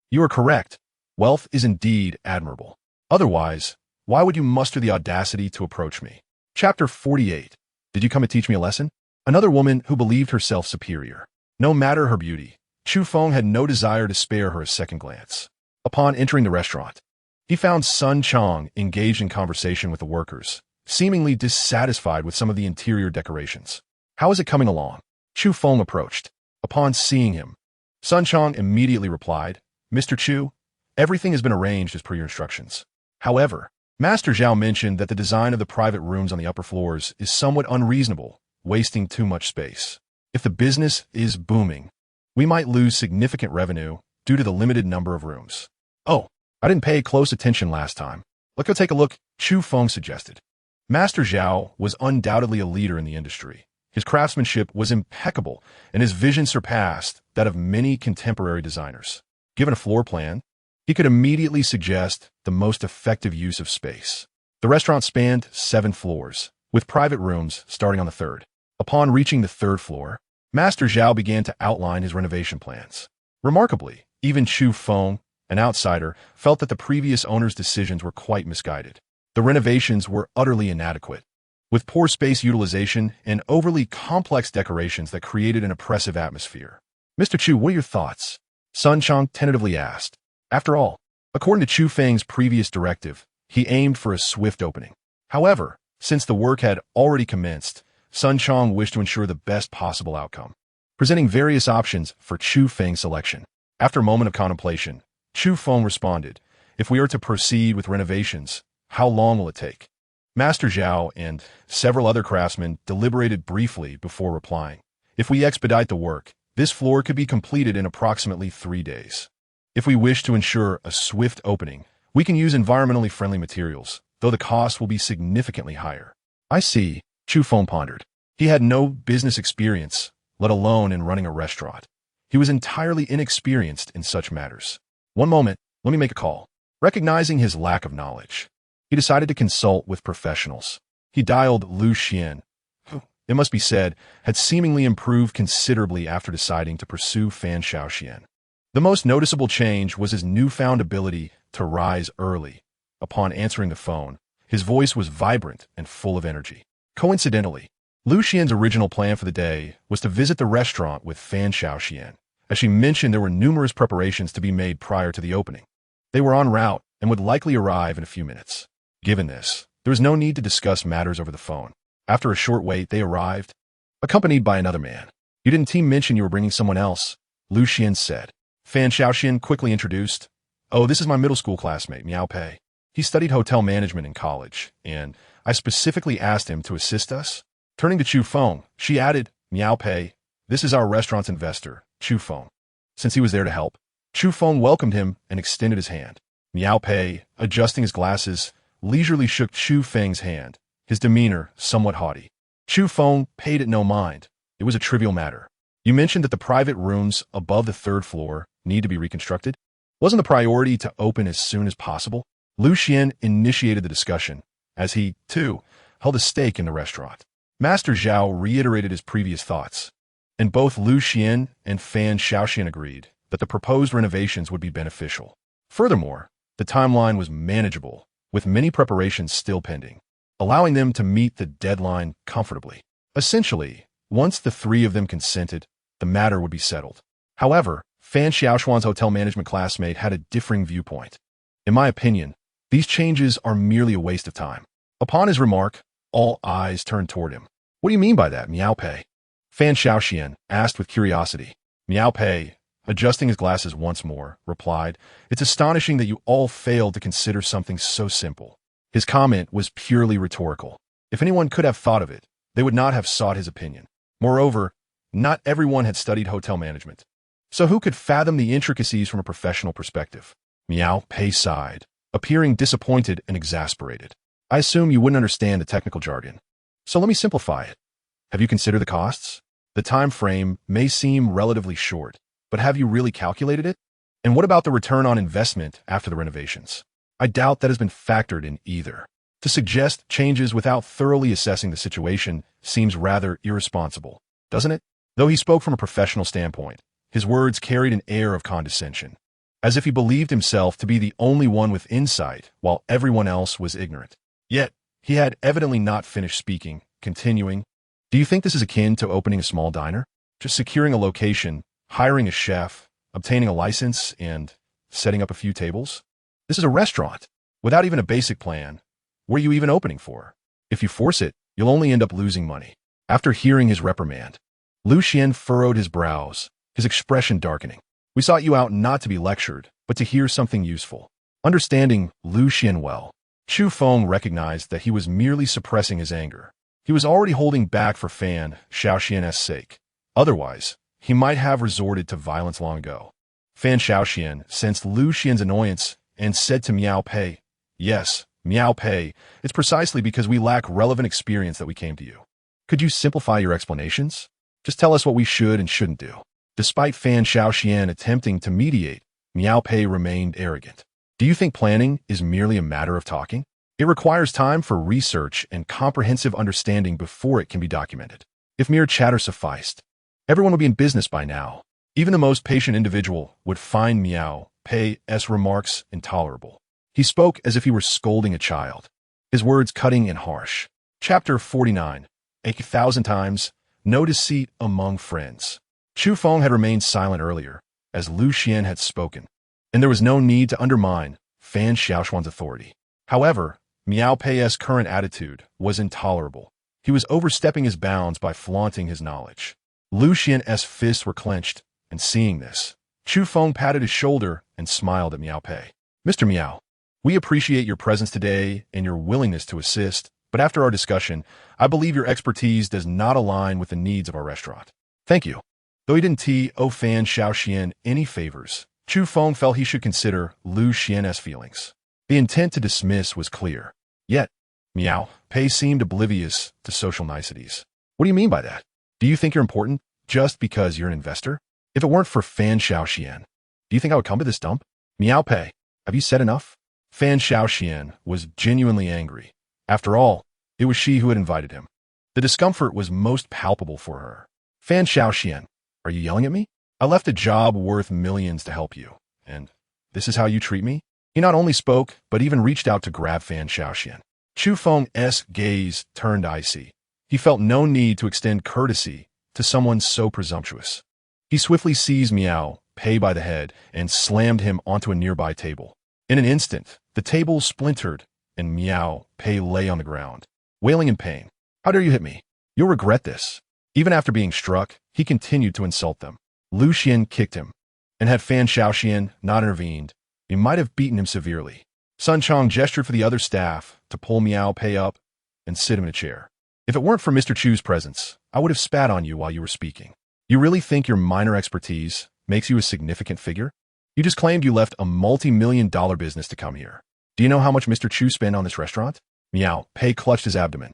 you are correct. Wealth is indeed admirable. Otherwise, why would you muster the audacity to approach me?" Chapter 48. Did you come to teach me a lesson? Another woman who believed herself superior. No matter her beauty, Chu Feng had no desire to spare her a second glance. Upon entering the restaurant, he found Sun Chang engaged in conversation with the workers, seemingly dissatisfied with some of the interior decorations. "How is it coming along?" Chu Feng approached. Upon seeing him, Sun Chang immediately replied, "Mr. Chu, everything has been arranged as per your instructions. However, Master Zhao mentioned that the design of the private rooms on the upper floors is somewhat unreasonable, wasting too much space. If the business is booming, we might lose significant revenue due to the limited number of rooms." "Oh, I didn't pay close attention last time. Let's go take a look," Chu Feng suggested. Master Zhao was undoubtedly a leader in the industry. His craftsmanship was impeccable, and his vision surpassed that of many contemporary designers. Given a floor plan, he could immediately suggest the most effective use of space. The restaurant spanned 7 floors, with private rooms starting on the 3rd. Upon reaching the 3rd floor, Master Zhao began to outline his renovation plans. Remarkably, even Chu Feng, an outsider, felt that the previous owner's decisions were quite misguided. The renovations were utterly inadequate, with poor space utilization and overly complex decorations that created an oppressive atmosphere. "Mr. Chu, what are your thoughts?" Sun Chang tentatively asked. After all, according to Chu Feng's previous directive, he aimed for a swift opening. However, since the work had already commenced, Sun Chang wished to ensure the best possible outcome, presenting various options for Chu Feng's selection. After a moment of contemplation, Chu Feng responded, "If we are to proceed with renovations, how long will it take?" Master Zhao and several other craftsmen deliberated briefly before replying. "If we expedite the work, this floor could be completed in approximately 3 days. If we wish to ensure a swift opening, we can use environmentally friendly materials, though the cost will be significantly higher." "I see," Chu Feng pondered. He had no business experience, let alone in running a restaurant. He was entirely inexperienced in such matters. "One moment, let me make a call." Recognizing his lack of knowledge, he decided to consult with professionals. He dialed Lu Xian, who, it must be said, had seemingly improved considerably after deciding to pursue Fan Shaoxian. The most noticeable change was his newfound ability to rise early. Upon answering the phone, his voice was vibrant and full of energy. Coincidentally, Lu Xian's original plan for the day was to visit the restaurant with Fan Shaoxian. As she mentioned, there were numerous preparations to be made prior to the opening. They were en route and would likely arrive in a few minutes. Given this, there was no need to discuss matters over the phone. After a short wait, they arrived, accompanied by another man. "You didn't mention you were bringing someone else," Lu Xian said. Fan Xiaoxian quickly introduced, "Oh, this is my middle school classmate, Miao Pei. He studied hotel management in college, and I specifically asked him to assist us." Turning to Chu Feng, she added, "Miao Pei, this is our restaurant's investor, Chu Feng." Since he was there to help, Chu Feng welcomed him and extended his hand. Miao Pei, adjusting his glasses, leisurely shook Chu Feng's hand, his demeanor somewhat haughty. Chu Feng paid it no mind. It was a trivial matter. "You mentioned that the private rooms above the third floor need to be reconstructed. Wasn't the priority to open as soon as possible?" Lu Xian initiated the discussion, as he, too, held a stake in the restaurant. Master Zhao reiterated his previous thoughts, and both Lu Xian and Fan Xiaoxian agreed that the proposed renovations would be beneficial. Furthermore, the timeline was manageable, with many preparations still pending, allowing them to meet the deadline comfortably. Essentially, once the three of them consented, the matter would be settled. However, Fan Xiaoxuan's hotel management classmate had a differing viewpoint. "In my opinion, these changes are merely a waste of time." Upon his remark, all eyes turned toward him. "What do you mean by that, Miao Pei?" Fan Xiaoxian asked with curiosity. Miao Pei, adjusting his glasses once more, replied, "It's astonishing that you all failed to consider something so simple." His comment was purely rhetorical. If anyone could have thought of it, they would not have sought his opinion. Moreover, not everyone had studied hotel management. So who could fathom the intricacies from a professional perspective? Miao Pei sighed, appearing disappointed and exasperated. "I assume you wouldn't understand the technical jargon. So let me simplify it. Have you considered the costs? The time frame may seem relatively short, but have you really calculated it? And what about the return on investment after the renovations? I doubt that has been factored in either. To suggest changes without thoroughly assessing the situation seems rather irresponsible, doesn't it?" Though he spoke from a professional standpoint, his words carried an air of condescension, as if he believed himself to be the only one with insight while everyone else was ignorant. Yet, he had evidently not finished speaking, continuing, "Do you think this is akin to opening a small diner? Just securing a location, hiring a chef, obtaining a license, and setting up a few tables? This is a restaurant, without even a basic plan. Where are you even opening for? If you force it, you'll only end up losing money." After hearing his reprimand, Lu Xian furrowed his brows, his expression darkening. "We sought you out not to be lectured, but to hear something useful." Understanding Lu Xian well, Chu Feng recognized that he was merely suppressing his anger. He was already holding back for Fan Xiaoxian's sake. Otherwise, he might have resorted to violence long ago. Fan Xiaoxian sensed Lu Xian's annoyance and said to Miao Pei, "Yes, Miao Pei, it's precisely because we lack relevant experience that we came to you. Could you simplify your explanations? Just tell us what we should and shouldn't do." Despite Fan Xiaoxian attempting to mediate, Miao Pei remained arrogant. "Do you think planning is merely a matter of talking? It requires time for research and comprehensive understanding before it can be documented. If mere chatter sufficed, everyone would be in business by now." Even the most patient individual would find Miao Pei's remarks intolerable. He spoke as if he were scolding a child, his words cutting and harsh. Chapter 49. 1,000 times, no deceit among friends. Chu Feng had remained silent earlier, as Lu Xian had spoken, and there was no need to undermine Fan Xiaoxuan's authority. However, Miao Pei's current attitude was intolerable. He was overstepping his bounds by flaunting his knowledge. Lu Xian's fists were clenched, and seeing this, Chu Feng patted his shoulder and smiled at Miao Pei. "Mr. Miao, we appreciate your presence today and your willingness to assist, but after our discussion, I believe your expertise does not align with the needs of our restaurant." "Thank you." Though he didn't owe Fan Xiaoxian any favors, Chu Feng felt he should consider Lu Xian's feelings. The intent to dismiss was clear. Yet, Miao Pei seemed oblivious to social niceties. "What do you mean by that? Do you think you're important just because you're an investor? If it weren't for Fan Xiaoxian, do you think I would come to this dump? Miao Pei, have you said enough?" Fan Xiaoxian was genuinely angry. After all, it was she who had invited him. The discomfort was most palpable for her. "Fan Xiaoxian, are you yelling at me? I left a job worth millions to help you, and this is how you treat me?" He not only spoke, but even reached out to grab Fan Xiaoxian. Chu Feng's gaze turned icy. He felt no need to extend courtesy to someone so presumptuous. He swiftly seized Miao Pei by the head and slammed him onto a nearby table. In an instant, the table splintered, and Miao Pei lay on the ground, wailing in pain. "How dare you hit me? You'll regret this." Even after being struck, he continued to insult them. Lu Xian kicked him, and had Fan Shaoxian not intervened, he might have beaten him severely. Sun Chong gestured for the other staff to pull Miao Pei up and sit him in a chair. If it weren't for Mr. Chu's presence, I would have spat on you while you were speaking. You really think your minor expertise makes you a significant figure? You just claimed you left a multi-million-dollar business to come here. Do you know how much Mr. Chu spent on this restaurant? Miao Pei clutched his abdomen,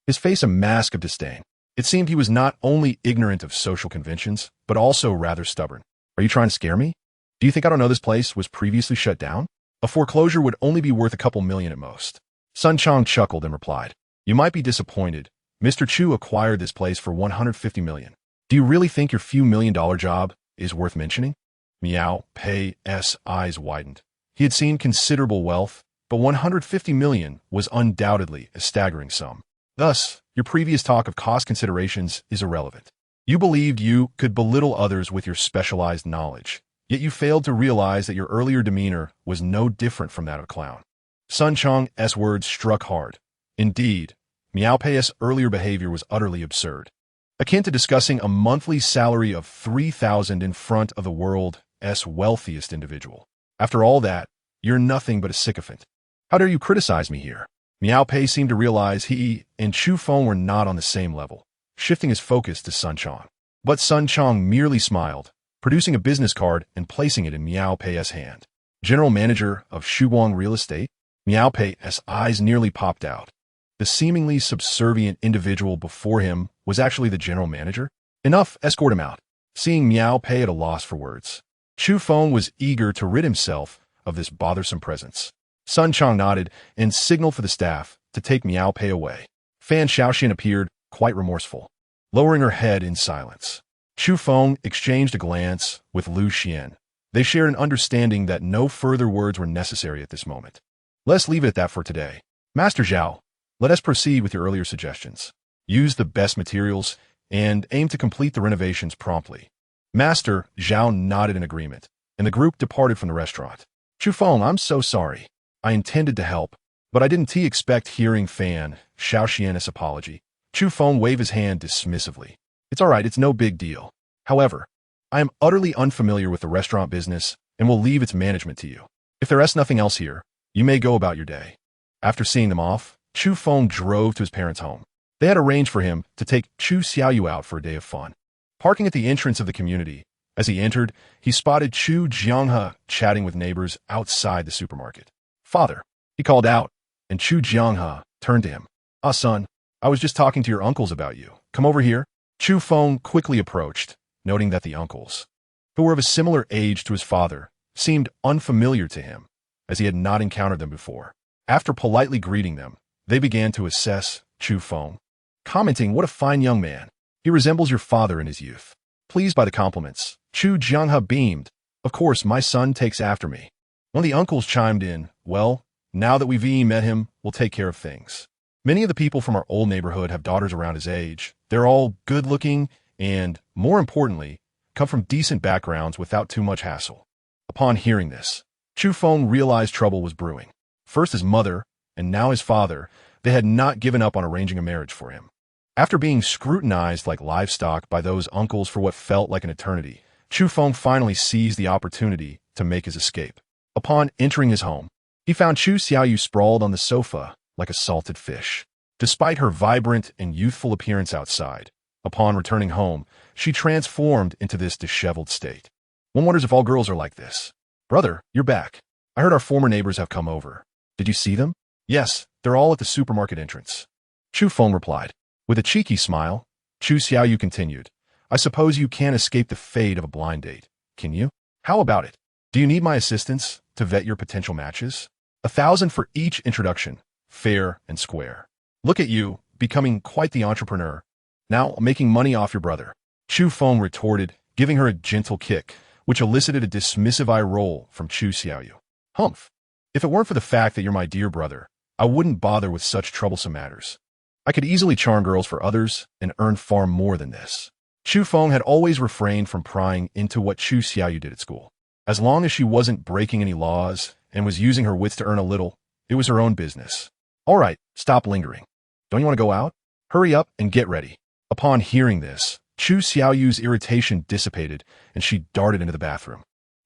his face a mask of disdain. It seemed he was not only ignorant of social conventions, but also rather stubborn. Are you trying to scare me? Do you think I don't know this place was previously shut down? A foreclosure would only be worth a couple million at most. Sun Chong chuckled and replied, you might be disappointed. Mr. Chu acquired this place for $150 million. Do you really think your few million-dollar job is worth mentioning? Miao Pei's eyes widened. He had seen considerable wealth, but $150 million was undoubtedly a staggering sum. Thus, your previous talk of cost considerations is irrelevant. You believed you could belittle others with your specialized knowledge, yet you failed to realize that your earlier demeanor was no different from that of a clown. Sun Chong's words struck hard. Indeed, Miao Pei's earlier behavior was utterly absurd, akin to discussing a monthly salary of $3,000 in front of the world's wealthiest individual. After all that, you're nothing but a sycophant. How dare you criticize me here? Miao Pei seemed to realize he and Chu Feng were not on the same level, shifting his focus to Sun Chong. But Sun Chong merely smiled, producing a business card and placing it in Miao Pei's hand. General Manager of Shuguang Real Estate? Miao Pei's eyes nearly popped out. The seemingly subservient individual before him was actually the general manager? Enough, escort him out. Seeing Miao Pei at a loss for words, Chu Feng was eager to rid himself of this bothersome presence. Sun Chong nodded and signaled for the staff to take Miao Pei away. Fan Shaoxian appeared, quite remorseful, lowering her head in silence. Chu Feng exchanged a glance with Lu Xian. They shared an understanding that no further words were necessary at this moment. Let's leave it at that for today. Master Zhao, let us proceed with your earlier suggestions. Use the best materials and aim to complete the renovations promptly. Master Zhao nodded in agreement, and the group departed from the restaurant. Chu Feng, I'm so sorry. I intended to help, but I didn't expect hearing Fan Shaoxian's apology. Chu Feng waved his hand dismissively. It's all right, it's no big deal. However, I am utterly unfamiliar with the restaurant business and will leave its management to you. If there is nothing else here, you may go about your day. After seeing them off, Chu Feng drove to his parents' home. They had arranged for him to take Chu Xiaoyu out for a day of fun. Parking at the entrance of the community, as he entered, he spotted Chu Jianghe chatting with neighbors outside the supermarket. Father, he called out, and Chu Jianghe turned to him. Ah, son, I was just talking to your uncles about you. Come over here. Chu Feng quickly approached, noting that the uncles, who were of a similar age to his father, seemed unfamiliar to him, as he had not encountered them before. After politely greeting them, they began to assess Chu Feng, commenting, what a fine young man. He resembles your father in his youth. Pleased by the compliments, Chu Jianghe beamed. Of course, my son takes after me. One of the uncles chimed in, well, now that we've met him, we'll take care of things. Many of the people from our old neighborhood have daughters around his age. They're all good-looking and, more importantly, come from decent backgrounds without too much hassle. Upon hearing this, Chu Feng realized trouble was brewing. First his mother, and now his father, they had not given up on arranging a marriage for him. After being scrutinized like livestock by those uncles for what felt like an eternity, Chu Feng finally seized the opportunity to make his escape. Upon entering his home, he found Chu Xiaoyu sprawled on the sofa like a salted fish. Despite her vibrant and youthful appearance outside, upon returning home, she transformed into this disheveled state. One wonders if all girls are like this. Brother, you're back. I heard our former neighbors have come over. Did you see them? Yes, they're all at the supermarket entrance. Chu Feng replied. With a cheeky smile, Chu Xiaoyu continued. I suppose you can't escape the fate of a blind date, can you? How about it? Do you need my assistance to vet your potential matches? 1,000 for each introduction, fair and square. Look at you, becoming quite the entrepreneur. Now making money off your brother. Chu Feng retorted, giving her a gentle kick, which elicited a dismissive eye roll from Chu Xiaoyu. Humph. If it weren't for the fact that you're my dear brother, I wouldn't bother with such troublesome matters. I could easily charm girls for others and earn far more than this. Chu Feng had always refrained from prying into what Chu Xiaoyu did at school. As long as she wasn't breaking any laws and was using her wits to earn a little, it was her own business. All right, stop lingering. Don't you want to go out? Hurry up and get ready. Upon hearing this, Chu Xiaoyu's irritation dissipated, and she darted into the bathroom.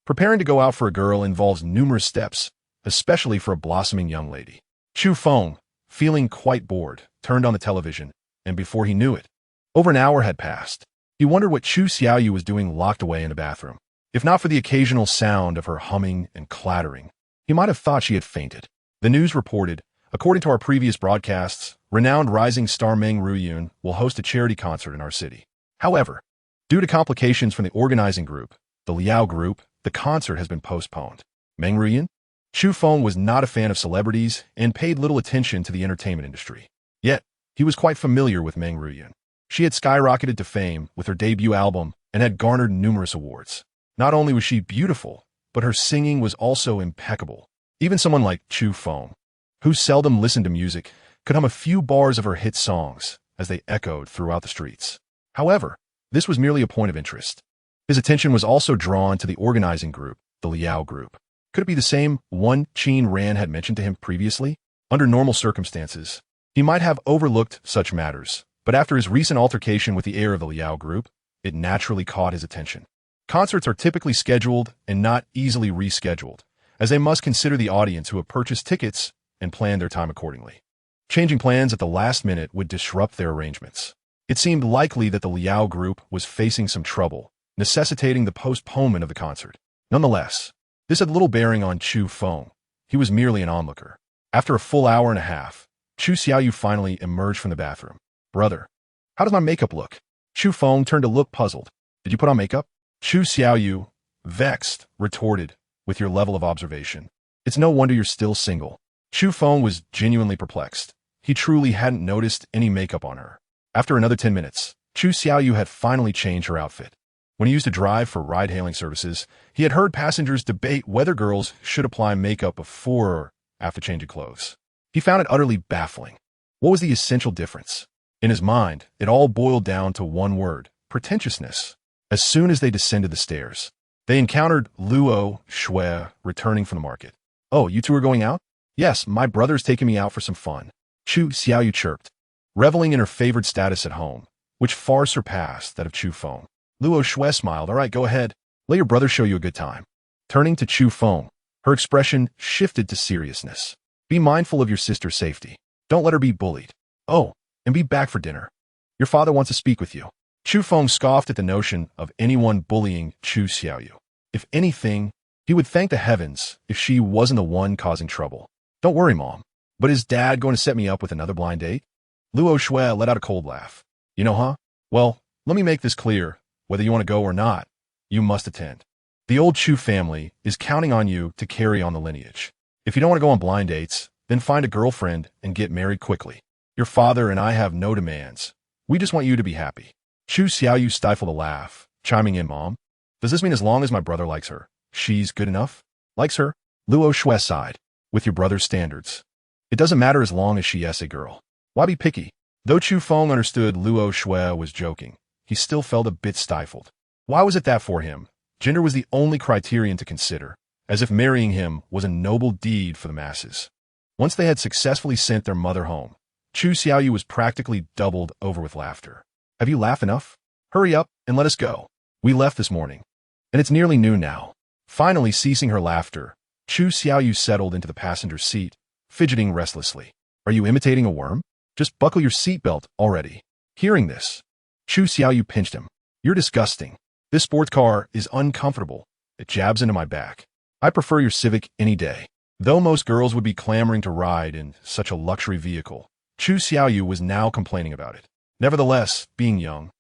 Preparing to go out for a girl involves numerous steps, especially for a blossoming young lady. Chu Feng, feeling quite bored, turned on the television, and before he knew it, over an hour had passed. He wondered what Chu Xiaoyu was doing locked away in the bathroom. If not for the occasional sound of her humming and clattering, he might have thought she had fainted. The news reported, according to our previous broadcasts, renowned rising star Meng Ruyun will host a charity concert in our city. However, due to complications from the organizing group, the Liao Group, the concert has been postponed. Meng Ruyun? Chu Feng was not a fan of celebrities and paid little attention to the entertainment industry. Yet, he was quite familiar with Meng Ruyun. She had skyrocketed to fame with her debut album and had garnered numerous awards. Not only was she beautiful, but her singing was also impeccable. Even someone like Chu Feng, who seldom listened to music, could hum a few bars of her hit songs as they echoed throughout the streets. However, this was merely a point of interest. His attention was also drawn to the organizing group, the Liao Group. Could it be the same one Qin Ran had mentioned to him previously? Under normal circumstances, he might have overlooked such matters, but after his recent altercation with the heir of the Liao Group, it naturally caught his attention. Concerts are typically scheduled and not easily rescheduled, as they must consider the audience who have purchased tickets and plan their time accordingly. Changing plans at the last minute would disrupt their arrangements. It seemed likely that the Liao Group was facing some trouble, necessitating the postponement of the concert. Nonetheless, this had little bearing on Chu Feng. He was merely an onlooker. After a full hour and a half, Chu Xiaoyu finally emerged from the bathroom. "Brother, how does my makeup look?" Chu Feng turned to look puzzled. "Did you put on makeup?" Chu Xiaoyu, vexed, retorted, "With your level of observation, it's no wonder you're still single." Chu Feng was genuinely perplexed. He truly hadn't noticed any makeup on her. After another 10 minutes, Chu Xiaoyu had finally changed her outfit. When he used to drive for ride-hailing services, he had heard passengers debate whether girls should apply makeup before or after changing clothes. He found it utterly baffling. What was the essential difference? In his mind, it all boiled down to one word: pretentiousness. As soon as they descended the stairs, they encountered Luo Shui returning from the market. "Oh, you two are going out?" "Yes, my brother's taking me out for some fun," Chu Xiaoyu chirped, reveling in her favored status at home, which far surpassed that of Chu Feng. Luo Shui smiled. "All right, go ahead. Let your brother show you a good time." Turning to Chu Feng, her expression shifted to seriousness. "Be mindful of your sister's safety. Don't let her be bullied. Oh, and be back for dinner. Your father wants to speak with you." Chu Feng scoffed at the notion of anyone bullying Chu Xiaoyu. If anything, he would thank the heavens if she wasn't the one causing trouble. "Don't worry, Mom. But is Dad going to set me up with another blind date?" Luo Shui let out a cold laugh. "You know, huh? Well, let me make this clear. Whether you want to go or not, you must attend. The old Chu family is counting on you to carry on the lineage. If you don't want to go on blind dates, then find a girlfriend and get married quickly. Your father and I have no demands. We just want you to be happy." Chu Xiaoyu stifled a laugh, chiming in, "Mom, does this mean as long as my brother likes her, she's good enough?" "Likes her?" Luo Shui sighed. "With your brother's standards, it doesn't matter as long as she is a girl. Why be picky?" Though Chu Feng understood Luo Shui was joking, he still felt a bit stifled. Why was it that for him, gender was the only criterion to consider, as if marrying him was a noble deed for the masses? Once they had successfully sent their mother home, Chu Xiaoyu was practically doubled over with laughter. "Have you laughed enough? Hurry up and let us go. We left this morning, and it's nearly noon now." Finally ceasing her laughter, Chu Xiaoyu settled into the passenger seat, fidgeting restlessly. "Are you imitating a worm? Just buckle your seatbelt already." Hearing this, Chu Xiaoyu pinched him. "You're disgusting. This sports car is uncomfortable. It jabs into my back. I prefer your Civic any day." Though most girls would be clamoring to ride in such a luxury vehicle, Chu Xiaoyu was now complaining about it. Nevertheless, being young,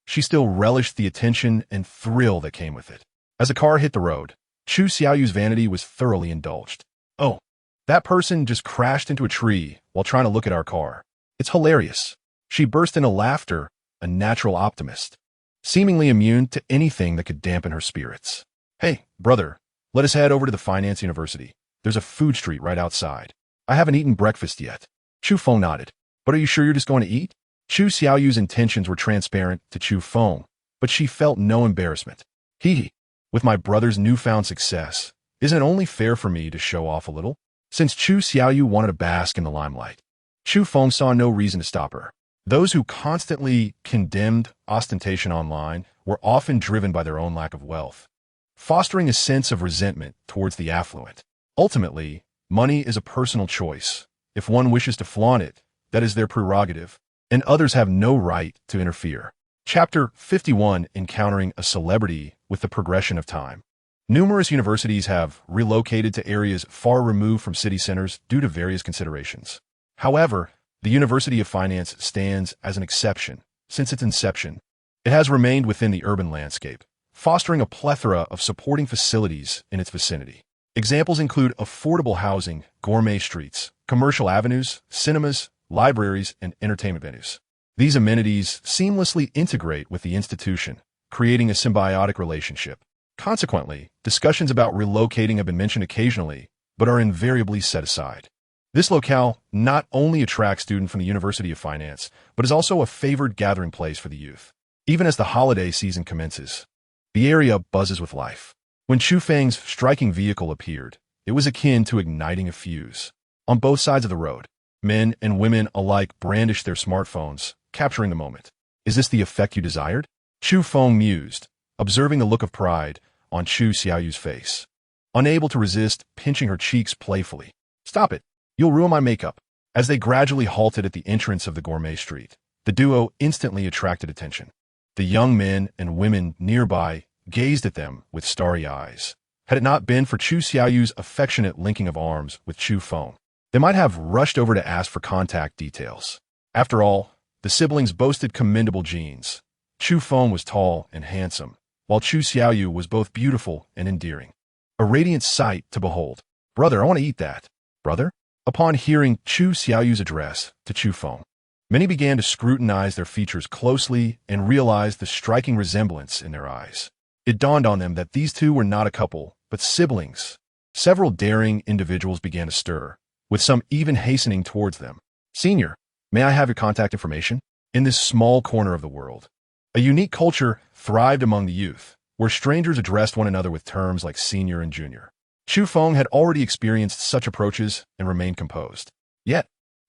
she still relished the attention and thrill that came with it. As the car hit the road, Chu Xiaoyu's vanity was thoroughly indulged. "Oh, that person just crashed into a tree while trying to look at our car. It's hilarious." She burst into laughter, a natural optimist, seemingly immune to anything that could dampen her spirits. "Hey, brother, let us head over to the Finance University. There's a food street right outside. I haven't eaten breakfast yet." Chu Feng nodded. "But are you sure you're just going to eat?" Chu Xiaoyu's intentions were transparent to Chu Feng, but she felt no embarrassment. "Hee, with my brother's newfound success, isn't it only fair for me to show off a little?" Since Chu Xiaoyu wanted to bask in the limelight, Chu Feng saw no reason to stop her. Those who constantly condemned ostentation online were often driven by their own lack of wealth, fostering a sense of resentment towards the affluent. Ultimately, money is a personal choice. If one wishes to flaunt it, that is their prerogative, and others have no right to interfere. Chapter 51: Encountering a Celebrity with the Progression of Time. Numerous universities have relocated to areas far removed from city centers due to various considerations. However, the University of Finance stands as an exception. Since its inception, it has remained within the urban landscape, fostering a plethora of supporting facilities in its vicinity. Examples include affordable housing, gourmet streets, commercial avenues, cinemas, libraries, and entertainment venues. These amenities seamlessly integrate with the institution, creating a symbiotic relationship. Consequently, discussions about relocating have been mentioned occasionally, but are invariably set aside. This locale not only attracts students from the University of Finance, but is also a favored gathering place for the youth. Even as the holiday season commences, the area buzzes with life. When Chu Feng's striking vehicle appeared, it was akin to igniting a fuse. On both sides of the road, men and women alike brandished their smartphones, capturing the moment. Is this the effect you desired? Chu Feng mused, observing the look of pride on Chu Xiaoyu's face. Unable to resist pinching her cheeks playfully. Stop it. You'll ruin my makeup. As they gradually halted at the entrance of the gourmet street, the duo instantly attracted attention. The young men and women nearby gazed at them with starry eyes. Had it not been for Chu Xiaoyu's affectionate linking of arms with Chu Feng, they might have rushed over to ask for contact details. After all, the siblings boasted commendable genes. Chu Feng was tall and handsome, while Chu Xiaoyu was both beautiful and endearing. A radiant sight to behold. Brother, I want to eat that. Brother? Upon hearing Chu Xiaoyu's address to Chu Feng, many began to scrutinize their features closely and realized the striking resemblance in their eyes. It dawned on them that these two were not a couple, but siblings. Several daring individuals began to stir, with some even hastening towards them. Senior, may I have your contact information? In this small corner of the world, a unique culture thrived among the youth, where strangers addressed one another with terms like senior and junior. Chu Feng had already experienced such approaches and remained composed. Yet,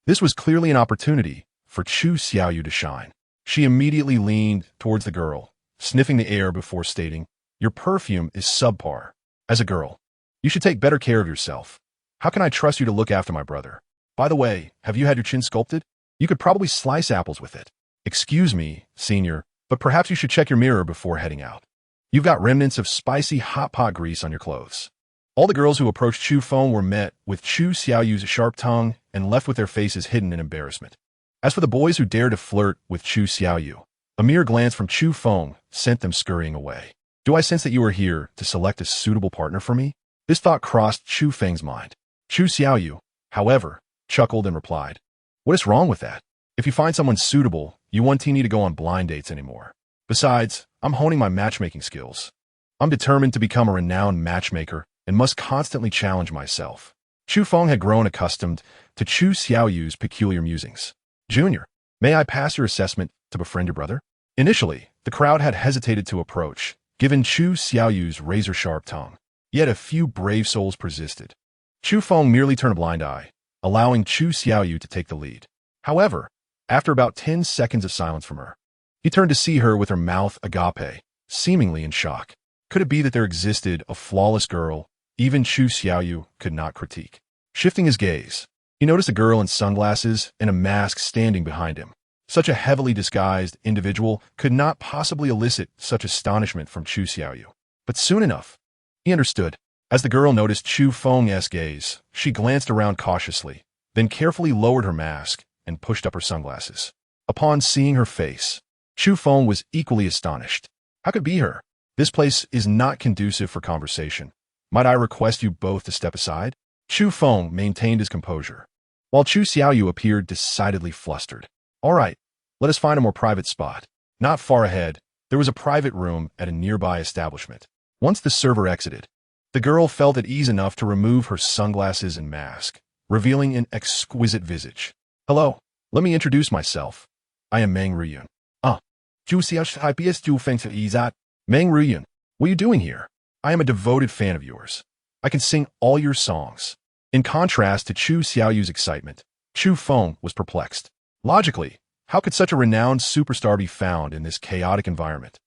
this was clearly an opportunity for Chu Xiaoyu to shine. She immediately leaned towards the girl, sniffing the air before stating, "Your perfume is subpar. As a girl, you should take better care of yourself. How can I trust you to look after my brother? By the way, have you had your chin sculpted? You could probably slice apples with it. Excuse me, senior, but perhaps you should check your mirror before heading out. You've got remnants of spicy hot pot grease on your clothes." All the girls who approached Chu Feng were met with Chu Xiaoyu's sharp tongue and left with their faces hidden in embarrassment. As for the boys who dared to flirt with Chu Xiaoyu, a mere glance from Chu Feng sent them scurrying away. Do I sense that you are here to select a suitable partner for me? This thought crossed Chu Feng's mind. Chu Xiaoyu, however, chuckled and replied, "What is wrong with that? If you find someone suitable, you won't need to go on blind dates anymore. Besides, I'm honing my matchmaking skills. I'm determined to become a renowned matchmaker and must constantly challenge myself." Chu Feng had grown accustomed to Chu Xiaoyu's peculiar musings. "Junior, may I pass your assessment to befriend your brother?" Initially, the crowd had hesitated to approach, given Chu Xiaoyu's razor-sharp tongue. Yet a few brave souls persisted. Chu Feng merely turned a blind eye, allowing Chu Xiaoyu to take the lead. However, after about 10 seconds of silence from her, he turned to see her with her mouth agape, seemingly in shock. Could it be that there existed a flawless girl even Chu Xiaoyu could not critique? Shifting his gaze, he noticed a girl in sunglasses and a mask standing behind him. Such a heavily disguised individual could not possibly elicit such astonishment from Chu Xiaoyu. But soon enough, he understood. As the girl noticed Chu Feng's gaze, she glanced around cautiously, then carefully lowered her mask and pushed up her sunglasses. Upon seeing her face, Chu Feng was equally astonished. How could it be her? This place is not conducive for conversation. Might I request you both to step aside? Chu Feng maintained his composure, while Chu Xiaoyu appeared decidedly flustered. All right, let us find a more private spot. Not far ahead, there was a private room at a nearby establishment. Once the server exited, the girl felt at ease enough to remove her sunglasses and mask, revealing an exquisite visage. "Hello, let me introduce myself. I am Meng Ruyun." Chu Xiaoyu Chu Feng Izat. Meng Ruyun, what are you doing here? I am a devoted fan of yours. I can sing all your songs. In contrast to Chu Xiaoyu's excitement, Chu Feng was perplexed. Logically, How could such a renowned superstar be found in this chaotic environment?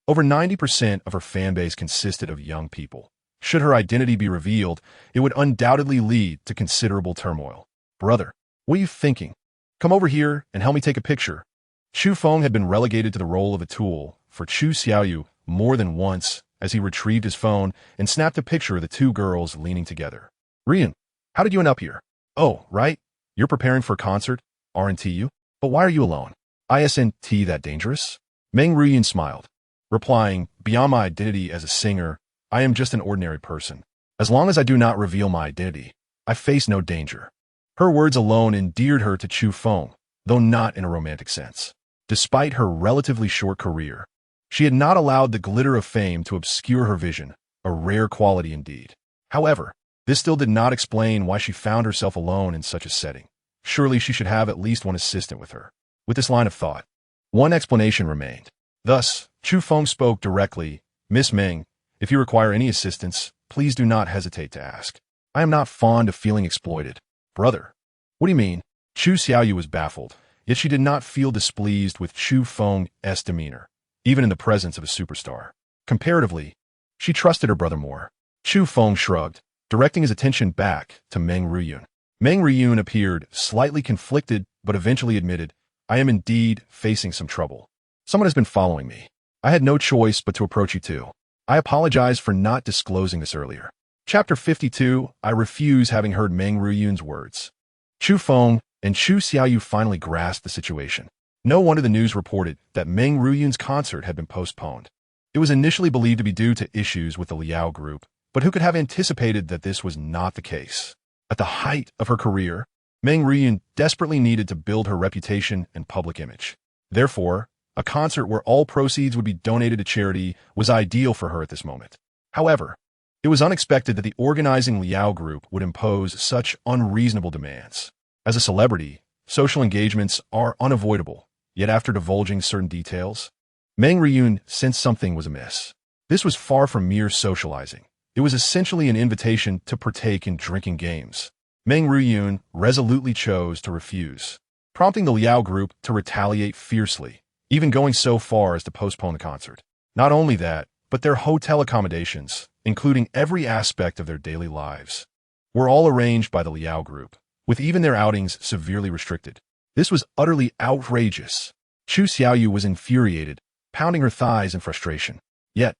Over 90% of her fanbase consisted of young people. Should her identity be revealed, it would undoubtedly lead to considerable turmoil. Brother, what are you thinking? Come over here and help me take a picture. Chu Feng had been relegated to the role of a tool for Chu Xiaoyu more than once as he retrieved his phone and snapped a picture of the two girls leaning together. Rian, how did you end up here? Oh, right. You're preparing for a concert, aren't you? But why are you alone? Isn't that dangerous? Meng Ruyin smiled, replying, beyond my identity as a singer, I am just an ordinary person. As long as I do not reveal my identity, I face no danger. Her words alone endeared her to Chu Feng, though not in a romantic sense. Despite her relatively short career, she had not allowed the glitter of fame to obscure her vision, a rare quality indeed. However, this still did not explain why she found herself alone in such a setting. Surely she should have at least one assistant with her. With this line of thought, one explanation remained. Thus, Chu Feng spoke directly, Miss Meng, if you require any assistance, please do not hesitate to ask. I am not fond of feeling exploited. Brother, what do you mean? Chu Xiaoyu was baffled, yet she did not feel displeased with Chu Feng's demeanor, even in the presence of a superstar. Comparatively, she trusted her brother more. Chu Feng shrugged, directing his attention back to Meng Ruyun. Meng Ruyun appeared slightly conflicted, but eventually admitted, I am indeed facing some trouble. Someone has been following me. I had no choice but to approach you too. I apologize for not disclosing this earlier. Chapter 52, I refuse having heard Meng Ruyun's words. Chu Feng and Chu Xiaoyu finally grasped the situation. No wonder the news reported that Meng Ruyun's concert had been postponed. It was initially believed to be due to issues with the Liao group, but who could have anticipated that this was not the case? At the height of her career, Meng Ruyun desperately needed to build her reputation and public image. Therefore, a concert where all proceeds would be donated to charity was ideal for her at this moment. However, it was unexpected that the organizing Liao group would impose such unreasonable demands. As a celebrity, social engagements are unavoidable, yet after divulging certain details, Meng Ruyun sensed something was amiss. This was far from mere socializing. It was essentially an invitation to partake in drinking games. Meng Ruyun resolutely chose to refuse, prompting the Liao group to retaliate fiercely, even going so far as to postpone the concert. Not only that, but their hotel accommodations, including every aspect of their daily lives, were all arranged by the Liao group, with even their outings severely restricted. This was utterly outrageous. Chu Xiaoyu was infuriated, pounding her thighs in frustration. Yet,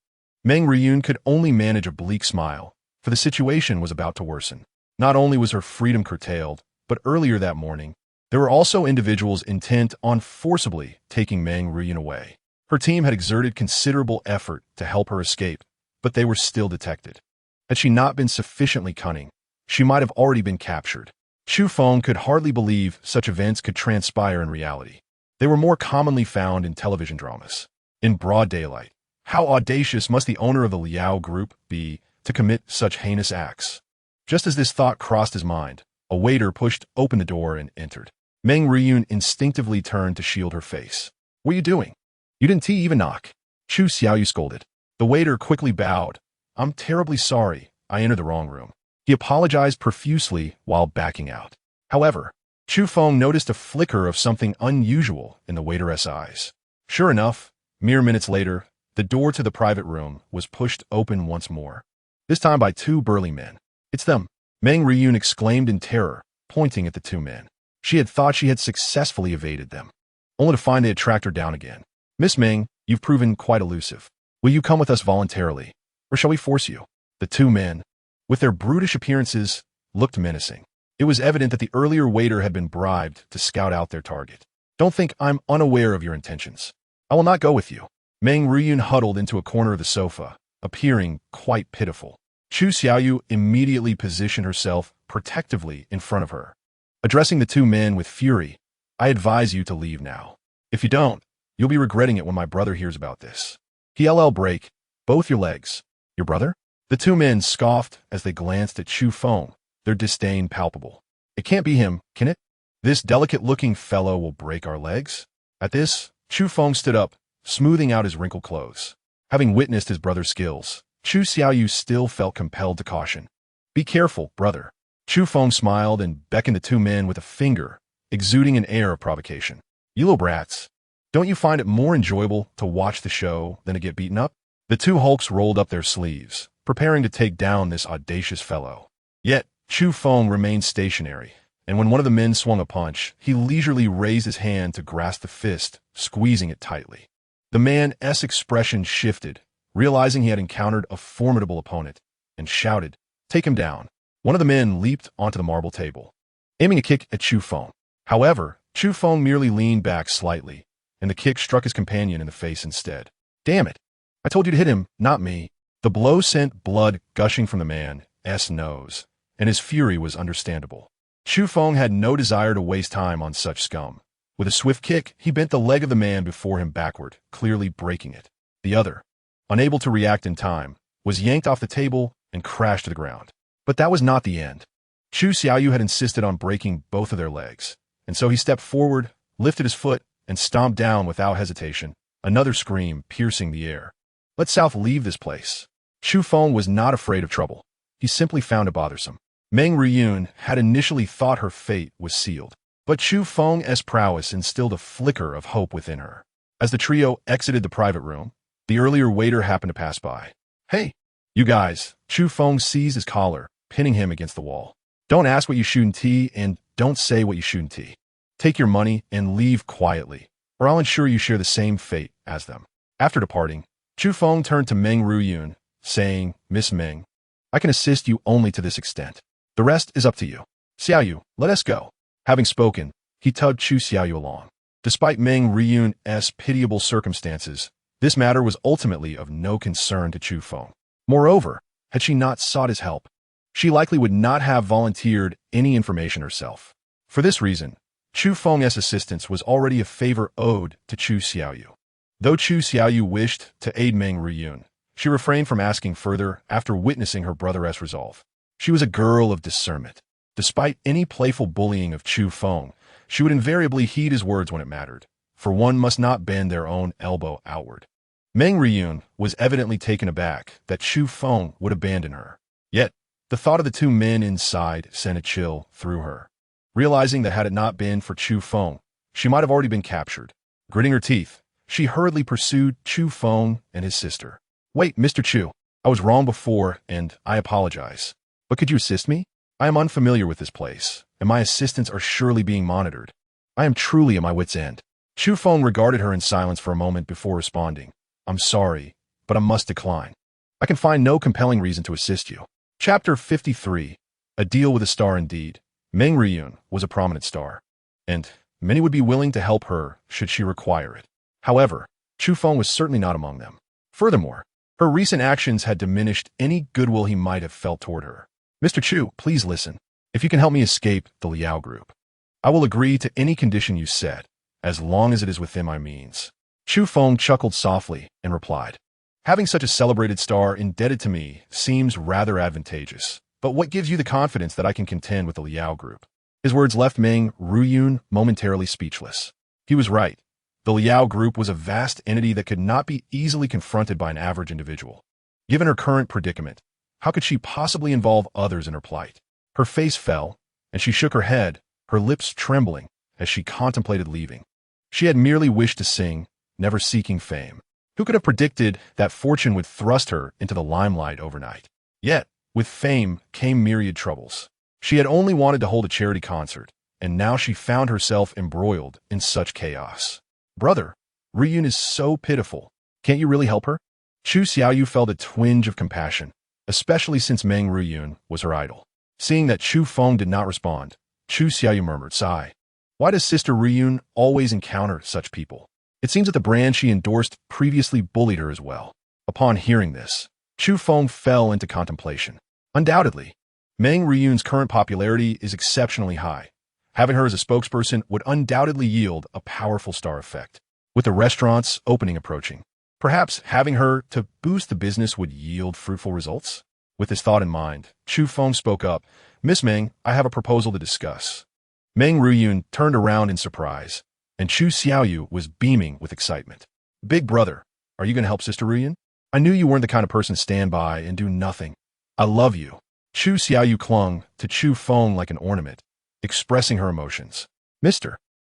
Meng Ruyun could only manage a bleak smile, for the situation was about to worsen. Not only was her freedom curtailed, but earlier that morning, there were also individuals intent on forcibly taking Meng Ruyun away. Her team had exerted considerable effort to help her escape, but they were still detected. Had she not been sufficiently cunning, she might have already been captured. Chu Feng could hardly believe such events could transpire in reality. They were more commonly found in television dramas. In broad daylight, how audacious must the owner of the Liao group be to commit such heinous acts? Just as this thought crossed his mind, a waiter pushed open the door and entered. Meng Ruyun instinctively turned to shield her face. What are you doing? You didn't even knock. Chu Xiaoyu scolded. The waiter quickly bowed. I'm terribly sorry. I entered the wrong room. He apologized profusely while backing out. However, Chu Feng noticed a flicker of something unusual in the waiteress' eyes. Sure enough, mere minutes later, the door to the private room was pushed open once more, this time by two burly men. It's them, Meng Ruyun exclaimed in terror, pointing at the two men. She had thought she had successfully evaded them, only to find they had tracked her down again. Miss Meng, you've proven quite elusive. Will you come with us voluntarily, or shall we force you? The two men, with their brutish appearances, looked menacing. It was evident that the earlier waiter had been bribed to scout out their target. Don't think I'm unaware of your intentions. I will not go with you. Meng Ruyun huddled into a corner of the sofa, appearing quite pitiful. Chu Xiaoyu immediately positioned herself protectively in front of her. Addressing the two men with fury, I advise you to leave now. If you don't, you'll be regretting it when my brother hears about this. He'll break both your legs. Your brother? The two men scoffed as they glanced at Chu Feng, their disdain palpable. It can't be him, can it? This delicate-looking fellow will break our legs? At this, Chu Feng stood up, smoothing out his wrinkled clothes. Having witnessed his brother's skills, Chu Xiaoyu still felt compelled to caution. Be careful, brother. Chu Feng smiled and beckoned the two men with a finger, exuding an air of provocation. You little brats. Don't you find it more enjoyable to watch the show than to get beaten up? The two hulks rolled up their sleeves, preparing to take down this audacious fellow. Yet, Chu Feng remained stationary, and when one of the men swung a punch, he leisurely raised his hand to grasp the fist, squeezing it tightly. The man's expression shifted, realizing he had encountered a formidable opponent, and shouted, "Take him down." One of the men leaped onto the marble table, aiming a kick at Chu Feng. However, Chu Feng merely leaned back slightly, and the kick struck his companion in the face instead. "Damn it! I told you to hit him, not me." The blow sent blood gushing from the man's nose, and his fury was understandable. Chu Feng had no desire to waste time on such scum. With a swift kick, he bent the leg of the man before him backward, clearly breaking it. The other, unable to react in time, was yanked off the table and crashed to the ground. But that was not the end. Chu Xiaoyu had insisted on breaking both of their legs, and so he stepped forward, lifted his foot, and stomped down without hesitation, another scream piercing the air. "Let South leave this place." Chu Feng was not afraid of trouble. He simply found it bothersome. Meng Ruyun had initially thought her fate was sealed, but Chu Feng's prowess instilled a flicker of hope within her. As the trio exited the private room, the earlier waiter happened to pass by. "Hey, you guys." Chu Feng seized his collar, pinning him against the wall. "Don't ask what you shouldn't tea, and don't say what you shouldn't tea. Take your money and leave quietly, or I'll ensure you share the same fate as them." After departing, Chu Feng turned to Meng Ruyun, saying, "Miss Meng, I can assist you only to this extent. The rest is up to you. Xiaoyu, let us go." Having spoken, he tugged Chu Xiaoyu along. Despite Meng Ruyun's pitiable circumstances, this matter was ultimately of no concern to Chu Feng. Moreover, had she not sought his help, she likely would not have volunteered any information herself. For this reason, Chu Feng's assistance was already a favor owed to Chu Xiaoyu. Though Chu Xiaoyu wished to aid Meng Ruyun, she refrained from asking further after witnessing her brother's resolve. She was a girl of discernment. Despite any playful bullying of Chu Feng, she would invariably heed his words when it mattered, for one must not bend their own elbow outward. Meng Ruyun was evidently taken aback that Chu Feng would abandon her. Yet, the thought of the two men inside sent a chill through her, realizing that had it not been for Chu Feng, she might have already been captured. Gritting her teeth, she hurriedly pursued Chu Feng and his sister. "Wait, Mr. Chu, I was wrong before, and I apologize. But could you assist me? I am unfamiliar with this place, and my assistants are surely being monitored. I am truly at my wit's end." Chu Feng regarded her in silence for a moment before responding. "I'm sorry, but I must decline. I can find no compelling reason to assist you." Chapter 53. A Deal with a Star Indeed. Meng Ruyun was a prominent star, and many would be willing to help her should she require it. However, Chu Feng was certainly not among them. Furthermore, her recent actions had diminished any goodwill he might have felt toward her. "Mr. Chu, please listen. If you can help me escape the Liao group, I will agree to any condition you set, as long as it is within my means." Chu Feng chuckled softly and replied, "Having such a celebrated star indebted to me seems rather advantageous, but what gives you the confidence that I can contend with the Liao group?" His words left Meng Ruyun momentarily speechless. He was right. The Liao group was a vast entity that could not be easily confronted by an average individual. Given her current predicament, how could she possibly involve others in her plight? Her face fell, and she shook her head, her lips trembling, as she contemplated leaving. She had merely wished to sing, never seeking fame. Who could have predicted that fortune would thrust her into the limelight overnight? Yet, with fame came myriad troubles. She had only wanted to hold a charity concert, and now she found herself embroiled in such chaos. "Brother, Ruyun is so pitiful. Can't you really help her?" Chu Xiaoyu felt a twinge of compassion, especially since Meng Ruyun was her idol. Seeing that Chu Feng did not respond, Chu Xiaoyu murmured, "Sigh. Why does Sister Ruyun always encounter such people? It seems that the brand she endorsed previously bullied her as well." Upon hearing this, Chu Feng fell into contemplation. Undoubtedly, Meng Ruyun's current popularity is exceptionally high. Having her as a spokesperson would undoubtedly yield a powerful star effect. With the restaurant's opening approaching, perhaps having her to boost the business would yield fruitful results? With this thought in mind, Chu Feng spoke up, "Miss Meng, I have a proposal to discuss." Meng Ruyun turned around in surprise, and Chu Xiaoyu was beaming with excitement. "Big brother, are you going to help Sister Ruyun? I knew you weren't the kind of person to stand by and do nothing. I love you." Chu Xiaoyu clung to Chu Feng like an ornament, expressing her emotions. "Mr.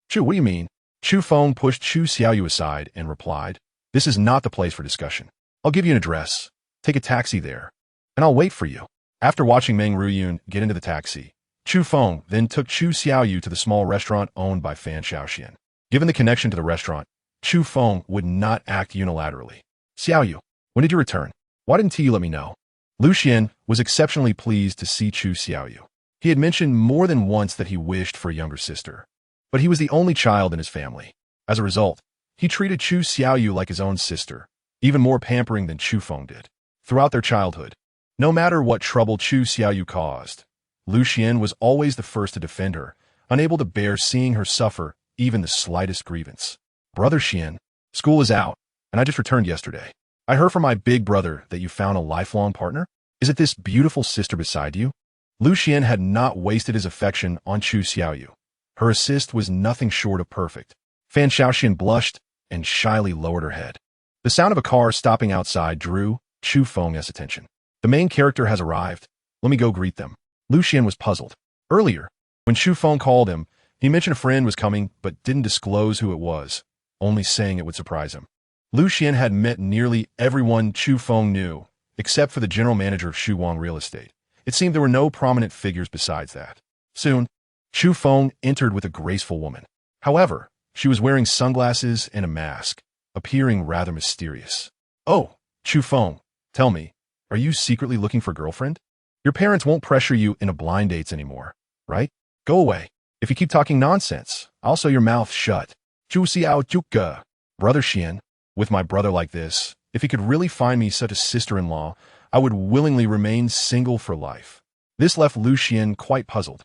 Chu, what do you mean? Chu Feng pushed Chu Xiaoyu aside and replied, "This is not the place for discussion. I'll give you an address. Take a taxi there, and I'll wait for you." After watching Meng Ruyun get into the taxi, Chu Feng then took Chu Xiaoyu to the small restaurant owned by Fan Xiaoxian. Given the connection to the restaurant, Chu Feng would not act unilaterally. "Xiaoyu, when did you return? Why didn't you let me know?" Lu Xian was exceptionally pleased to see Chu Xiaoyu. He had mentioned more than once that he wished for a younger sister, but he was the only child in his family. As a result, he treated Chu Xiaoyu like his own sister, even more pampering than Chu Feng did. Throughout their childhood, no matter what trouble Chu Xiaoyu caused, Lu Xian was always the first to defend her, unable to bear seeing her suffer even the slightest grievance. "Brother Xian, school is out, and I just returned yesterday. I heard from my big brother that you found a lifelong partner. Is it this beautiful sister beside you?" Lu Xian had not wasted his affection on Chu Xiaoyu. Her assist was nothing short of perfect. Fan Xiaoxian blushed and shyly lowered her head. The sound of a car stopping outside drew Chu Feng's attention. "The main character has arrived. Let me go greet them." Lu Xian was puzzled. Earlier, when Chu Feng called him, he mentioned a friend was coming but didn't disclose who it was, only saying it would surprise him. Lu Xian had met nearly everyone Chu Feng knew, except for the general manager of Shuwang Real Estate. It seemed there were no prominent figures besides that. Soon, Chu Feng entered with a graceful woman. However, she was wearing sunglasses and a mask, appearing rather mysterious. "Oh, Chu Feng, tell me, are you secretly looking for a girlfriend? Your parents won't pressure you into blind dates anymore, right? Go away. If you keep talking nonsense, I'll sew your mouth shut." "Chu Xiao Juka, Brother Xian, with my brother like this, if he could really find me such a sister-in-law, I would willingly remain single for life." This left Lu Xian quite puzzled.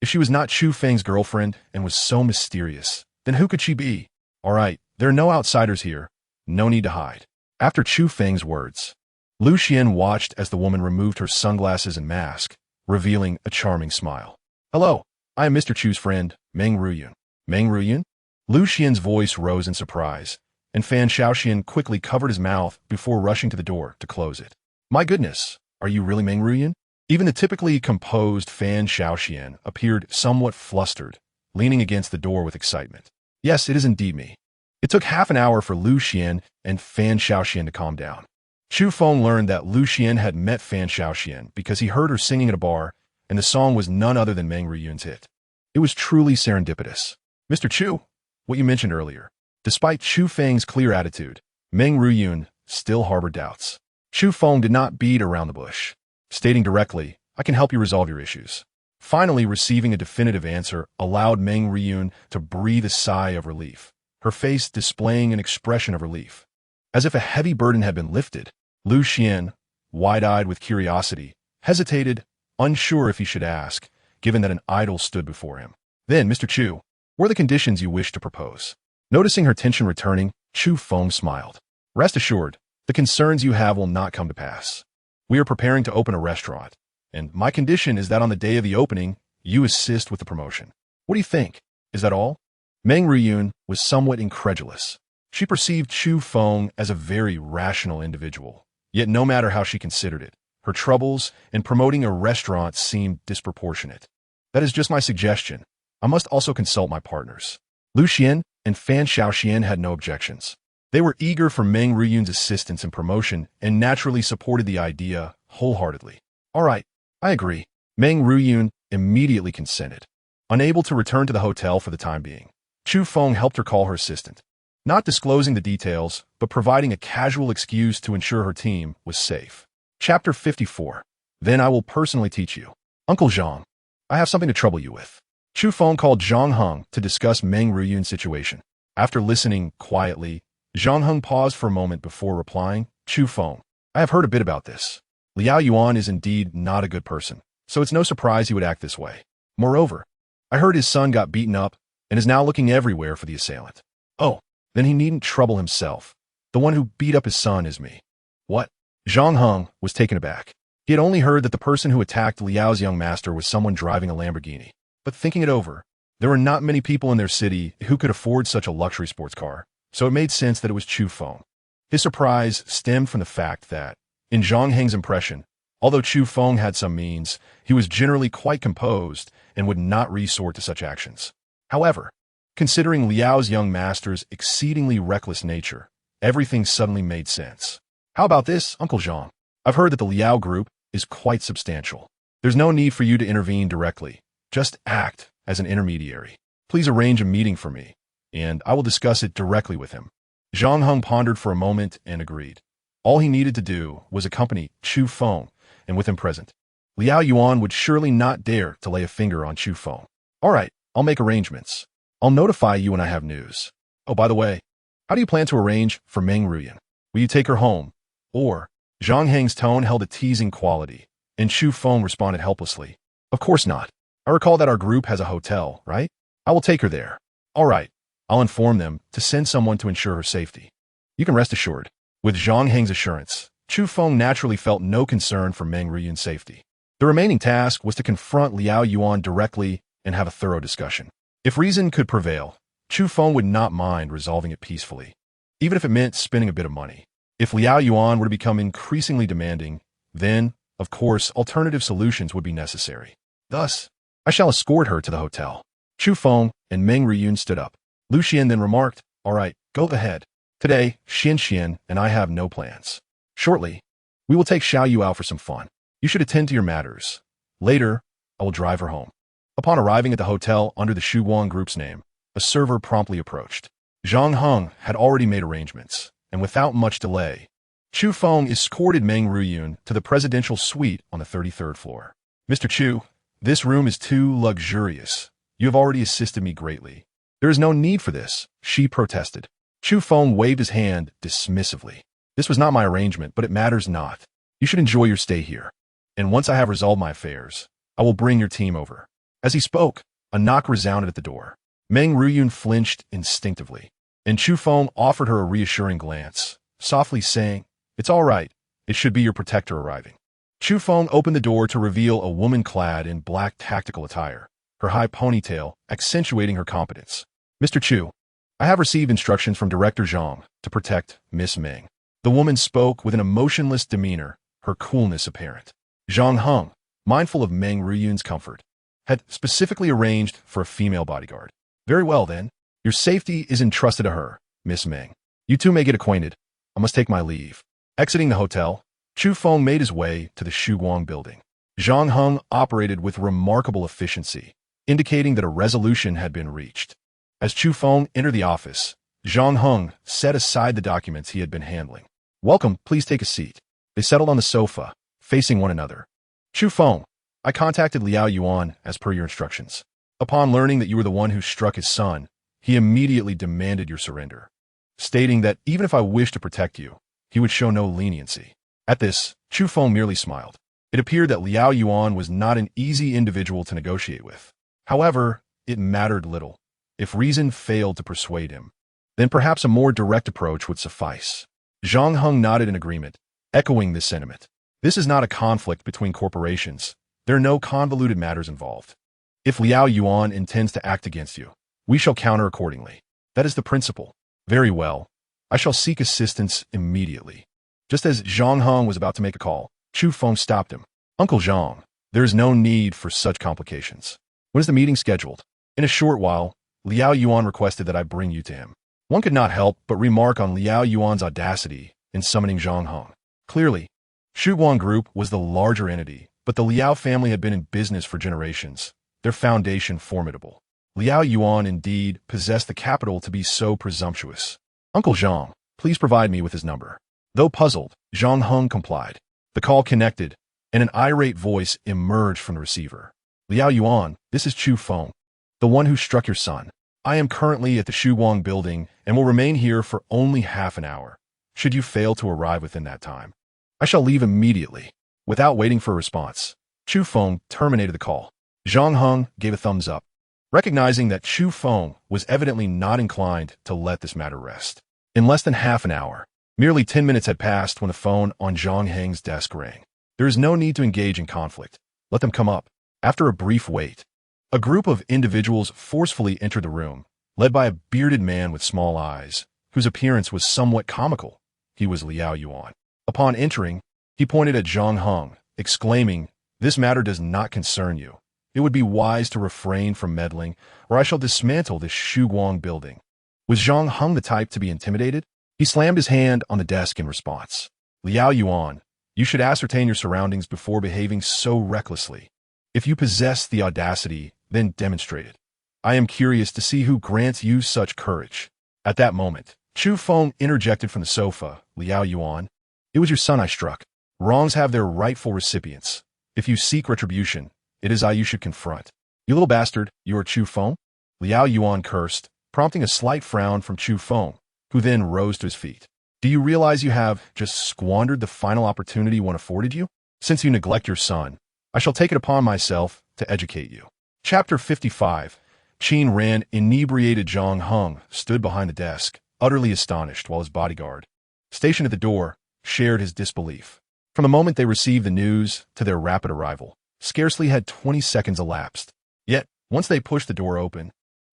If she was not Chu Feng's girlfriend and was so mysterious, then who could she be? "All right, there are no outsiders here. No need to hide." After Chu Feng's words, Lu Xian watched as the woman removed her sunglasses and mask, revealing a charming smile. "Hello, I am Mr. Chu's friend, Meng Ruyun." "Meng Ruyun?" Lu Xian's voice rose in surprise, and Fan Xiaoxian quickly covered his mouth before rushing to the door to close it. "My goodness, are you really Meng Ruyun?" Even the typically composed Fan Xiaoxian appeared somewhat flustered, leaning against the door with excitement. "Yes, it is indeed me." It took half an hour for Lu Xian and Fan Xiaoxian to calm down. Chu Feng learned that Lu Xian had met Fan Xiaoxian because he heard her singing at a bar, and the song was none other than Meng Ruyun's hit. It was truly serendipitous. "Mr. Chu, what you mentioned earlier." Despite Chu Feng's clear attitude, Meng Ruyun still harbored doubts. Chu Feng did not beat around the bush, stating directly, "I can help you resolve your issues." Finally, receiving a definitive answer allowed Meng Ruyun to breathe a sigh of relief, her face displaying an expression of relief. As if a heavy burden had been lifted, Lu Xian, wide-eyed with curiosity, hesitated, unsure if he should ask, given that an idol stood before him. "Then, Mr. Chu, what are the conditions you wish to propose?" Noticing her tension returning, Chu Feng smiled. "Rest assured, the concerns you have will not come to pass. We are preparing to open a restaurant, and my condition is that on the day of the opening, you assist with the promotion. What do you think? Is that all?" Meng Ruyun was somewhat incredulous. She perceived Chu Feng as a very rational individual, yet no matter how she considered it, her troubles in promoting a restaurant seemed disproportionate. "That is just my suggestion. I must also consult my partners." Lu Xian and Fan Xiaoxian had no objections. They were eager for Meng Ruyun's assistance in promotion and naturally supported the idea wholeheartedly. "All right, I agree." Meng Ruyun immediately consented. Unable to return to the hotel for the time being, Chu Feng helped her call her assistant, not disclosing the details, but providing a casual excuse to ensure her team was safe. Chapter 54. Then I will personally teach you. "Uncle Zhang, I have something to trouble you with." Chu Feng called Zhang Heng to discuss Meng Ruyun's situation. After listening quietly, Zhang Heng paused for a moment before replying, "Chu Feng, I have heard a bit about this. Liao Yuan is indeed not a good person, so it's no surprise he would act this way. Moreover, I heard his son got beaten up and is now looking everywhere for the assailant." "Oh, then he needn't trouble himself. The one who beat up his son is me." "What?" Zhang Heng was taken aback. He had only heard that the person who attacked Liao's young master was someone driving a Lamborghini. But thinking it over, there were not many people in their city who could afford such a luxury sports car, so it made sense that it was Chu Feng. His surprise stemmed from the fact that, in Zhang Heng's impression, although Chu Feng had some means, he was generally quite composed and would not resort to such actions. However, Considering Liao's young master's exceedingly reckless nature, everything suddenly made sense. How about this, Uncle Zhang? I've heard that the Liao group is quite substantial. There's no need for you to intervene directly. Just act as an intermediary. Please arrange a meeting for me, and I will discuss it directly with him. Zhang Heng pondered for a moment and agreed. All he needed to do was accompany Chu Feng, and with him present, Liao Yuan would surely not dare to lay a finger on Chu Feng. All right, I'll make arrangements. I'll notify you when I have news. Oh, by the way, how do you plan to arrange for Meng Ruyan? Will you take her home? Or, Zhang Heng's tone held a teasing quality, and Chu Feng responded helplessly. Of course not. I recall that our group has a hotel, right? I will take her there. All right, I'll inform them to send someone to ensure her safety. You can rest assured. With Zhang Heng's assurance, Chu Feng naturally felt no concern for Meng Ruyan's safety. The remaining task was to confront Liao Yuan directly and have a thorough discussion. If reason could prevail, Chu Feng would not mind resolving it peacefully, even if it meant spending a bit of money. If Liao Yuan were to become increasingly demanding, then, of course, alternative solutions would be necessary. Thus, I shall escort her to the hotel. Chu Feng and Meng Ruyan stood up. Lu Xian then remarked, all right, go ahead. Today, Xian and I have no plans. Shortly, we will take Xiao Yu out for some fun. You should attend to your matters. Later, I will drive her home. Upon arriving at the hotel under the Shu Guang group's name, a server promptly approached. Zhang Heng had already made arrangements, and without much delay, Chu Feng escorted Meng Ruyan to the presidential suite on the 33rd floor. Mr. Chu, this room is too luxurious. You have already assisted me greatly. There is no need for this, she protested. Chu Feng waved his hand dismissively. This was not my arrangement, but it matters not. You should enjoy your stay here. And once I have resolved my affairs, I will bring your team over. As he spoke, a knock resounded at the door. Meng Ruyan flinched instinctively, and Chu Feng offered her a reassuring glance, softly saying, it's all right. It should be your protector arriving. Chu Feng opened the door to reveal a woman clad in black tactical attire, her high ponytail accentuating her competence. Mr. Chu, I have received instructions from Director Zhang to protect Miss Meng. The woman spoke with an emotionless demeanor, her coolness apparent. Zhang Heng, mindful of Meng Ruyan's comfort, had specifically arranged for a female bodyguard. Very well, then. Your safety is entrusted to her, Miss Meng. You two may get acquainted. I must take my leave. Exiting the hotel, Chu Feng made his way to the Shu Guang building. Zhang Heng operated with remarkable efficiency, indicating that a resolution had been reached. As Chu Feng entered the office, Zhang Heng set aside the documents he had been handling. Welcome, please take a seat. They settled on the sofa, facing one another. Chu Feng, I contacted Liao Yuan as per your instructions. Upon learning that you were the one who struck his son, he immediately demanded your surrender, stating that even if I wished to protect you, he would show no leniency. At this, Chu Feng merely smiled. It appeared that Liao Yuan was not an easy individual to negotiate with. However, it mattered little. If reason failed to persuade him, then perhaps a more direct approach would suffice. Zhang Heng nodded in agreement, echoing this sentiment. This is not a conflict between corporations. There are no convoluted matters involved. If Liao Yuan intends to act against you, we shall counter accordingly. That is the principle. Very well. I shall seek assistance immediately. Just as Zhang Heng was about to make a call, Chu Feng stopped him. Uncle Zhang, there is no need for such complications. When is the meeting scheduled? In a short while, Liao Yuan requested that I bring you to him. One could not help but remark on Liao Yuan's audacity in summoning Zhang Heng. Clearly, Shu Guang Group was the larger entity, but the Liao family had been in business for generations, their foundation formidable. Liao Yuan indeed possessed the capital to be so presumptuous. Uncle Zhang, please provide me with his number. Though puzzled, Zhang Heng complied. The call connected, and an irate voice emerged from the receiver. Liao Yuan, this is Chu Feng, the one who struck your son. I am currently at the Shu Guang building and will remain here for only half an hour. Should you fail to arrive within that time, I shall leave immediately. Without waiting for a response, Chu Feng terminated the call. Zhang Heng gave a thumbs up, recognizing that Chu Feng was evidently not inclined to let this matter rest. In less than half an hour, merely 10 minutes had passed when the phone on Zhang Heng's desk rang. There is no need to engage in conflict. Let them come up. After a brief wait, a group of individuals forcefully entered the room, led by a bearded man with small eyes, whose appearance was somewhat comical. He was Liao Yuan. Upon entering, he pointed at Zhang Heng, exclaiming, "This matter does not concern you. it would be wise to refrain from meddling, or I shall dismantle this Shuguang building. Was Zhang Heng the type to be intimidated? He slammed his hand on the desk in response. Liao Yuan, you should ascertain your surroundings before behaving so recklessly. If you possess the audacity, then demonstrate it. I am curious to see who grants you such courage. At that moment, Chu Feng interjected from the sofa. Liao Yuan, it was your son I struck. Wrongs have their rightful recipients. If you seek retribution, it is I you should confront. You little bastard, you are Chu Feng? Liao Yuan cursed, prompting a slight frown from Chu Feng, who then rose to his feet. Do you realize you have just squandered the final opportunity one afforded you? Since you neglect your son, I shall take it upon myself to educate you. Chapter 55. Qin ran inebriated. Zhang Heng stood behind the desk, utterly astonished, while his bodyguard, stationed at the door, shared his disbelief. From the moment they received the news to their rapid arrival, scarcely had 20 seconds elapsed. Yet, once they pushed the door open,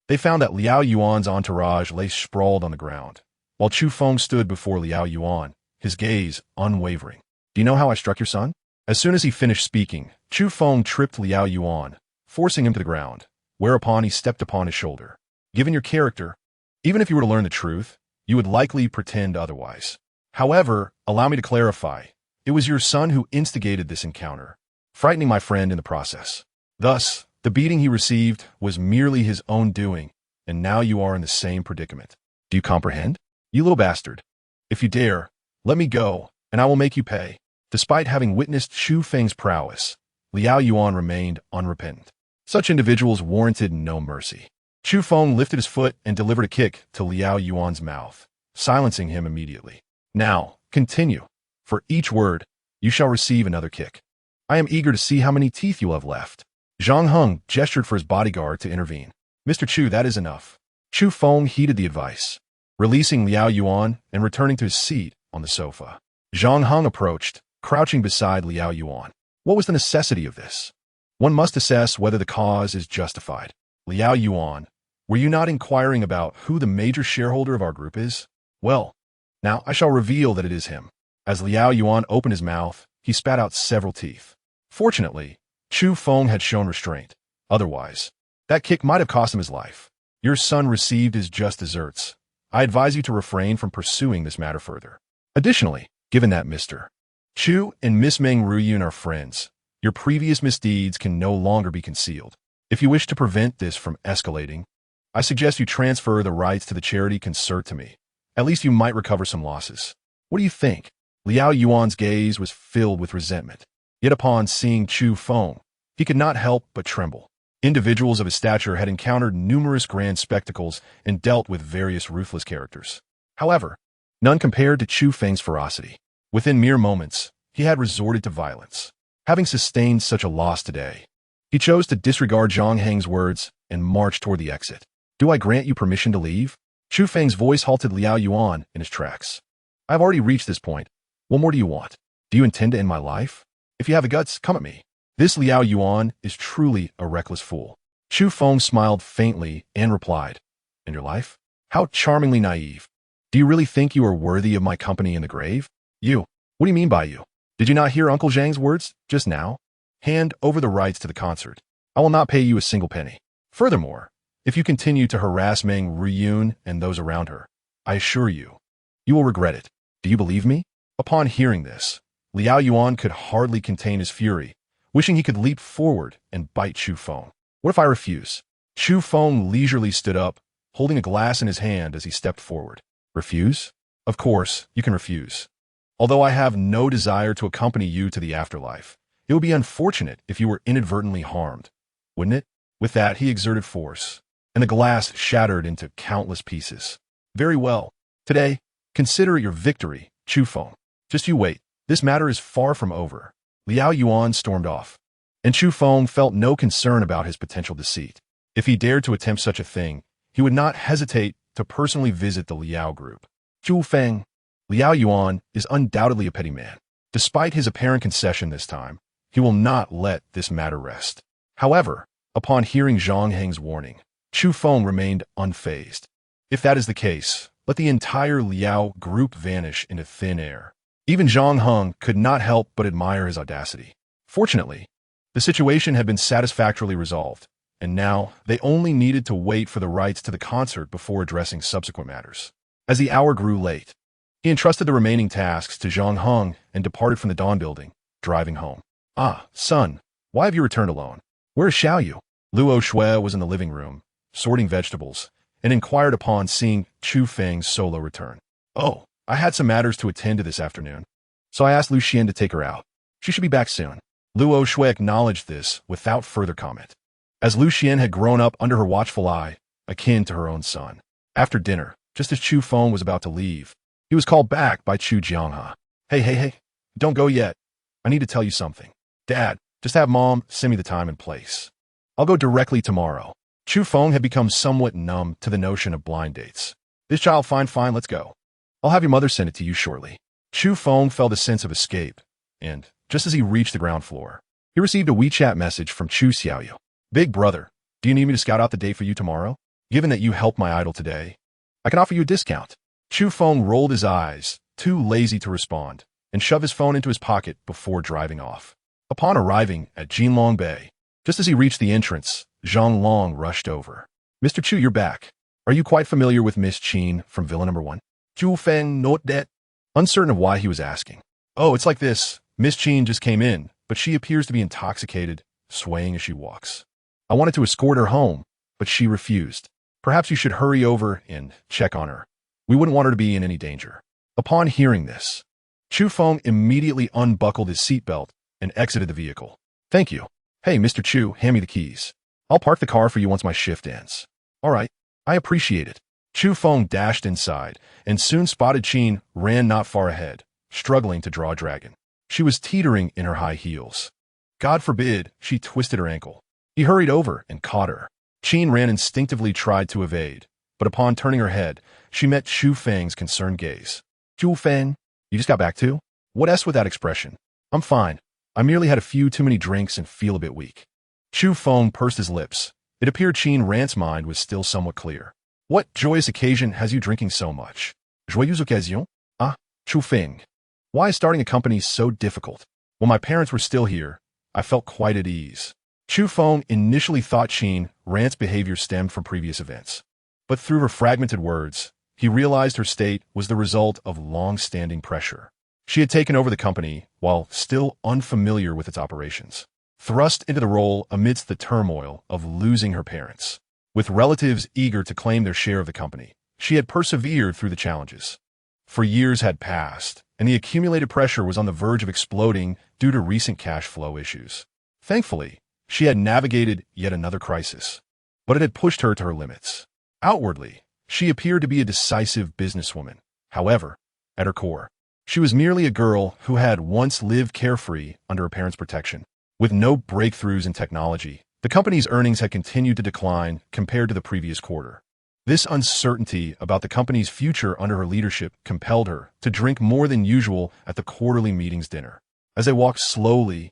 they found that Liao Yuan's entourage lay sprawled on the ground, while Chu Feng stood before Liao Yuan, his gaze unwavering. Do you know how I struck your son? As soon as he finished speaking, Chu Feng tripped Liao Yuan, forcing him to the ground, whereupon he stepped upon his shoulder. Given your character, even if you were to learn the truth, you would likely pretend otherwise. However, allow me to clarify, it was your son who instigated this encounter, frightening my friend in the process. Thus, the beating he received was merely his own doing, and now you are in the same predicament. Do you comprehend? You little bastard. If you dare, let me go, and I will make you pay. Despite having witnessed Chu Feng's prowess, Liao Yuan remained unrepentant. Such individuals warranted no mercy. Chu Feng lifted his foot and delivered a kick to Liao Yuan's mouth, silencing him immediately. Now, continue. For each word, you shall receive another kick. I am eager to see how many teeth you have left. Zhang Heng gestured for his bodyguard to intervene. Mr. Chu, that is enough. Chu Feng heeded the advice, releasing Liao Yuan and returning to his seat on the sofa. Zhang Heng approached, crouching beside Liao Yuan. What was the necessity of this? One must assess whether the cause is justified. Liao Yuan, were you not inquiring about who the major shareholder of our group is? Well, now I shall reveal that it is him. As Liao Yuan opened his mouth, he spat out several teeth. Fortunately, Chu Feng had shown restraint. Otherwise, that kick might have cost him his life. Your son received his just deserts. I advise you to refrain from pursuing this matter further. Additionally, given that Mr. Chu and Miss Meng Ruyun are friends, your previous misdeeds can no longer be concealed. If you wish to prevent this from escalating, I suggest you transfer the rights to the charity concerned to me. At least you might recover some losses. What do you think? Liao Yuan's gaze was filled with resentment. Yet upon seeing Chu Feng, he could not help but tremble. Individuals of his stature had encountered numerous grand spectacles and dealt with various ruthless characters. However, none compared to Chu Feng's ferocity. Within mere moments, he had resorted to violence. Having sustained such a loss today, he chose to disregard Zhang Heng's words and march toward the exit. Do I grant you permission to leave? Chu Feng's voice halted Liao Yuan in his tracks. I've already reached this point. What more do you want? Do you intend to end my life? If you have the guts, come at me. This Liao Yuan is truly a reckless fool. Chu Feng smiled faintly and replied, And your life? How charmingly naive. Do you really think you are worthy of my company in the grave? You? What do you mean by you? Did you not hear Uncle Zhang's words just now? Hand over the rights to the concert. I will not pay you a single penny. Furthermore, if you continue to harass Meng Ruyun and those around her, I assure you, you will regret it. Do you believe me? Upon hearing this, Liao Yuan could hardly contain his fury, wishing he could leap forward and bite Chu Feng. What if I refuse? Chu Feng leisurely stood up, holding a glass in his hand as he stepped forward. Refuse? Of course, you can refuse. Although I have no desire to accompany you to the afterlife, it would be unfortunate if you were inadvertently harmed, wouldn't it? With that, he exerted force, and the glass shattered into countless pieces. Very well. Today, consider it your victory, Chu Feng. Just you wait. This matter is far from over. Liao Yuan stormed off, and Chu Feng felt no concern about his potential deceit. If he dared to attempt such a thing, he would not hesitate to personally visit the Liao group. Chu Feng. Liao Yuan is undoubtedly a petty man. Despite his apparent concession this time, he will not let this matter rest. However, upon hearing Zhang Heng's warning, Chu Feng remained unfazed. If that is the case, let the entire Liao group vanish into thin air. Even Zhang Heng could not help but admire his audacity. Fortunately, The situation had been satisfactorily resolved, and now they only needed to wait for the rights to the concert before addressing subsequent matters. As the hour grew late, he entrusted the remaining tasks to Zhang Heng and departed from the Dawn building, driving home. "Ah, son, why have you returned alone? Where is Xiaoyu?" Luo Shui was in the living room, sorting vegetables, and inquired upon seeing Chu Feng's solo return. "Oh, I had some matters to attend to this afternoon, so I asked Lu Xian to take her out. She should be back soon." Luo Shui acknowledged this without further comment, as Lu Xian had grown up under her watchful eye, akin to her own son. After dinner, just as Chu Feng was about to leave, he was called back by Chu Jianghe. Hey, don't go yet. I need to tell you something. Dad, just have Mom send me the time and place. I'll go directly tomorrow." Chu Feng had become somewhat numb to the notion of blind dates. "This child, fine, let's go. I'll have your mother send it to you shortly." Chu Feng felt a sense of escape, and just as he reached the ground floor, he received a WeChat message from Chu Xiaoyu. "Big brother, do you need me to scout out the date for you tomorrow? Given that you helped my idol today, I can offer you a discount." Chu Feng rolled his eyes, too lazy to respond, and shoved his phone into his pocket before driving off. Upon arriving at Jinlong Bay, just as he reached the entrance, Zhang Long rushed over. "Mr. Chu, you're back. Are you quite familiar with Miss Qin from Villa Number 1? Chu Feng, note that?" Uncertain of why he was asking. "Oh, it's like this. Miss Qin just came in, but she appears to be intoxicated, swaying as she walks. I wanted to escort her home, but she refused. Perhaps you should hurry over and check on her. We wouldn't want her to be in any danger." Upon hearing this, Chu Feng immediately unbuckled his seatbelt and exited the vehicle. "Thank you. Hey, Mr. Chu, hand me the keys. I'll park the car for you once my shift ends." "All right, I appreciate it." Chu Feng dashed inside and soon spotted Qin ran not far ahead, struggling to draw a dragon. She was teetering in her high heels. God forbid she twisted her ankle. He hurried over and caught her. Qin ran instinctively tried to evade, but upon turning her head, she met Chu Feng's concerned gaze. "Chu Feng, you just got back too? What S with that expression?" "I'm fine. I merely had a few too many drinks and feel a bit weak." Chu Feng pursed his lips. It appeared Qin Ran's mind was still somewhat clear. "What joyous occasion has you drinking so much?" "Joyeuse occasion? Ah, Chu Feng. Why is starting a company so difficult? When my parents were still here, I felt quite at ease." Chu Feng initially thought Qin Ran's behavior stemmed from previous events, but through her fragmented words, he realized her state was the result of long-standing pressure. She had taken over the company while still unfamiliar with its operations, thrust into the role amidst the turmoil of losing her parents. With relatives eager to claim their share of the company, she had persevered through the challenges. For years had passed, and the accumulated pressure was on the verge of exploding due to recent cash flow issues. Thankfully, she had navigated yet another crisis, but it had pushed her to her limits. Outwardly, she appeared to be a decisive businesswoman. However, at her core, she was merely a girl who had once lived carefree under her parents' protection. With no breakthroughs in technology, the company's earnings had continued to decline compared to the previous quarter. This uncertainty about the company's future under her leadership compelled her to drink more than usual at the quarterly meeting's dinner. As they walked slowly,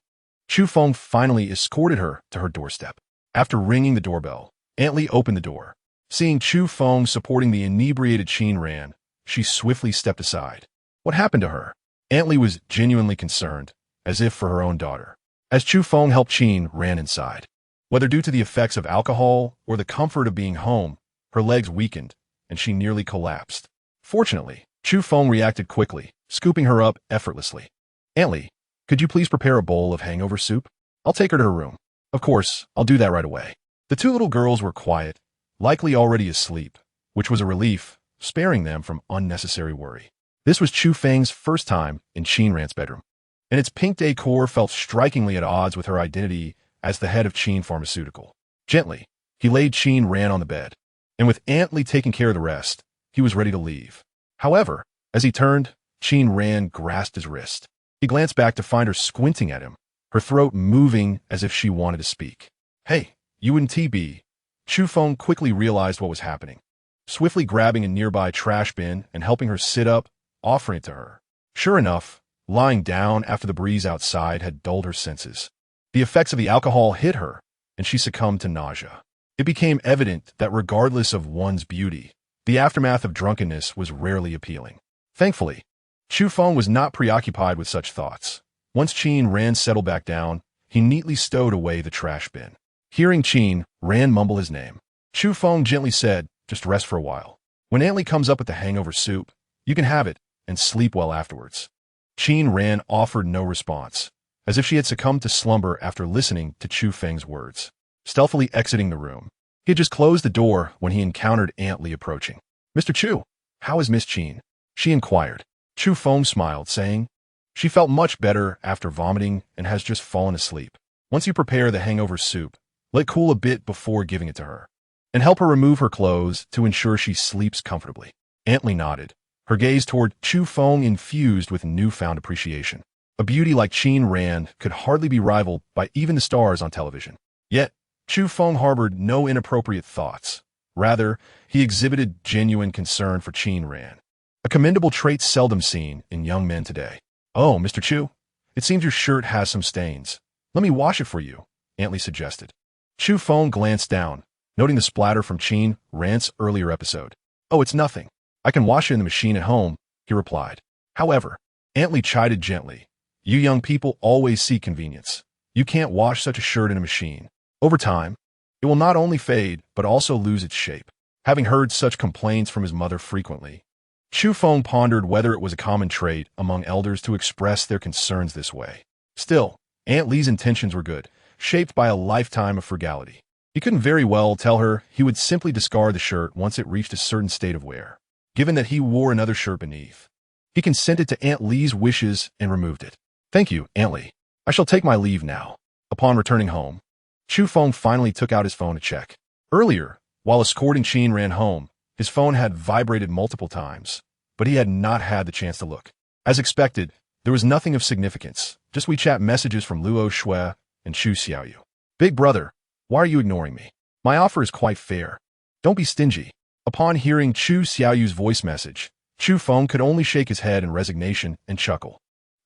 Chu Feng finally escorted her to her doorstep. After ringing the doorbell, Aunt Li opened the door. Seeing Chu Feng supporting the inebriated Qin Ran, she swiftly stepped aside. What happened to her? Aunt Li was genuinely concerned, as if for her own daughter. As Chu Feng helped Qin Ran inside, whether due to the effects of alcohol or the comfort of being home, her legs weakened, and she nearly collapsed. Fortunately, Chu Feng reacted quickly, scooping her up effortlessly. "Aunt Li, could you please prepare a bowl of hangover soup? I'll take her to her room." "Of course, I'll do that right away." The two little girls were quiet, likely already asleep, which was a relief, sparing them from unnecessary worry. This was Chu Feng's first time in Qin Ran's bedroom, and its pink decor felt strikingly at odds with her identity as the head of Qin Pharmaceutical. Gently, he laid Qin Ran on the bed, and with Aunt Li taking care of the rest, he was ready to leave. However, as he turned, Qin Ran grasped his wrist. He glanced back to find her squinting at him, her throat moving as if she wanted to speak. "Hey, you and TB." Chu Feng quickly realized what was happening, swiftly grabbing a nearby trash bin and helping her sit up, offering it to her. Sure enough, lying down after the breeze outside had dulled her senses. The effects of the alcohol hit her, and she succumbed to nausea. It became evident that regardless of one's beauty, the aftermath of drunkenness was rarely appealing. Thankfully, Chu Feng was not preoccupied with such thoughts. Once Qin Ran settled back down, he neatly stowed away the trash bin. Hearing Qin Ran mumble his name, Chu Feng gently said, "Just rest for a while. When Aunt Lee comes up with the hangover soup, you can have it and sleep well afterwards." Qin Ran offered no response, as if she had succumbed to slumber after listening to Chu Feng's words. Stealthily exiting the room, he had just closed the door when he encountered Aunt Lee approaching. "Mr. Chu, how is Miss Qin?" she inquired. Chu Feng smiled, saying, "She felt much better after vomiting and has just fallen asleep. Once you prepare the hangover soup, let cool a bit before giving it to her, and help her remove her clothes to ensure she sleeps comfortably." Aunt Lee nodded, her gaze toward Chu Feng infused with newfound appreciation. A beauty like Qin Ran could hardly be rivaled by even the stars on television. Yet, Chu Feng harbored no inappropriate thoughts. Rather, he exhibited genuine concern for Qin Ran, a commendable trait seldom seen in young men today. "Oh, Mr. Chu, it seems your shirt has some stains. Let me wash it for you," Aunt Lee suggested. Chu Feng glanced down, noting the splatter from Qin Ran's earlier episode. "Oh, it's nothing. I can wash it in the machine at home," he replied. However, Aunt Lee chided gently. "You young people always seek convenience. You can't wash such a shirt in a machine. Over time, it will not only fade, but also lose its shape." Having heard such complaints from his mother frequently, Chu Feng pondered whether it was a common trait among elders to express their concerns this way. Still, Aunt Lee's intentions were good, shaped by a lifetime of frugality. He couldn't very well tell her he would simply discard the shirt once it reached a certain state of wear, given that he wore another shirt beneath. He consented to Aunt Lee's wishes and removed it. "Thank you, Aunt Lee. I shall take my leave now." Upon returning home, Chu Feng finally took out his phone to check. Earlier, while escorting Qin Ran home, his phone had vibrated multiple times, but he had not had the chance to look. As expected, there was nothing of significance, just WeChat messages from Luo Shui and Chu Xiaoyu. "Big brother, why are you ignoring me? My offer is quite fair. Don't be stingy." Upon hearing Chu Xiaoyu's voice message, Chu Feng could only shake his head in resignation and chuckle.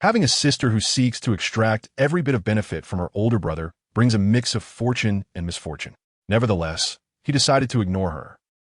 Having a sister who seeks to extract every bit of benefit from her older brother brings a mix of fortune and misfortune. Nevertheless, he decided to ignore her.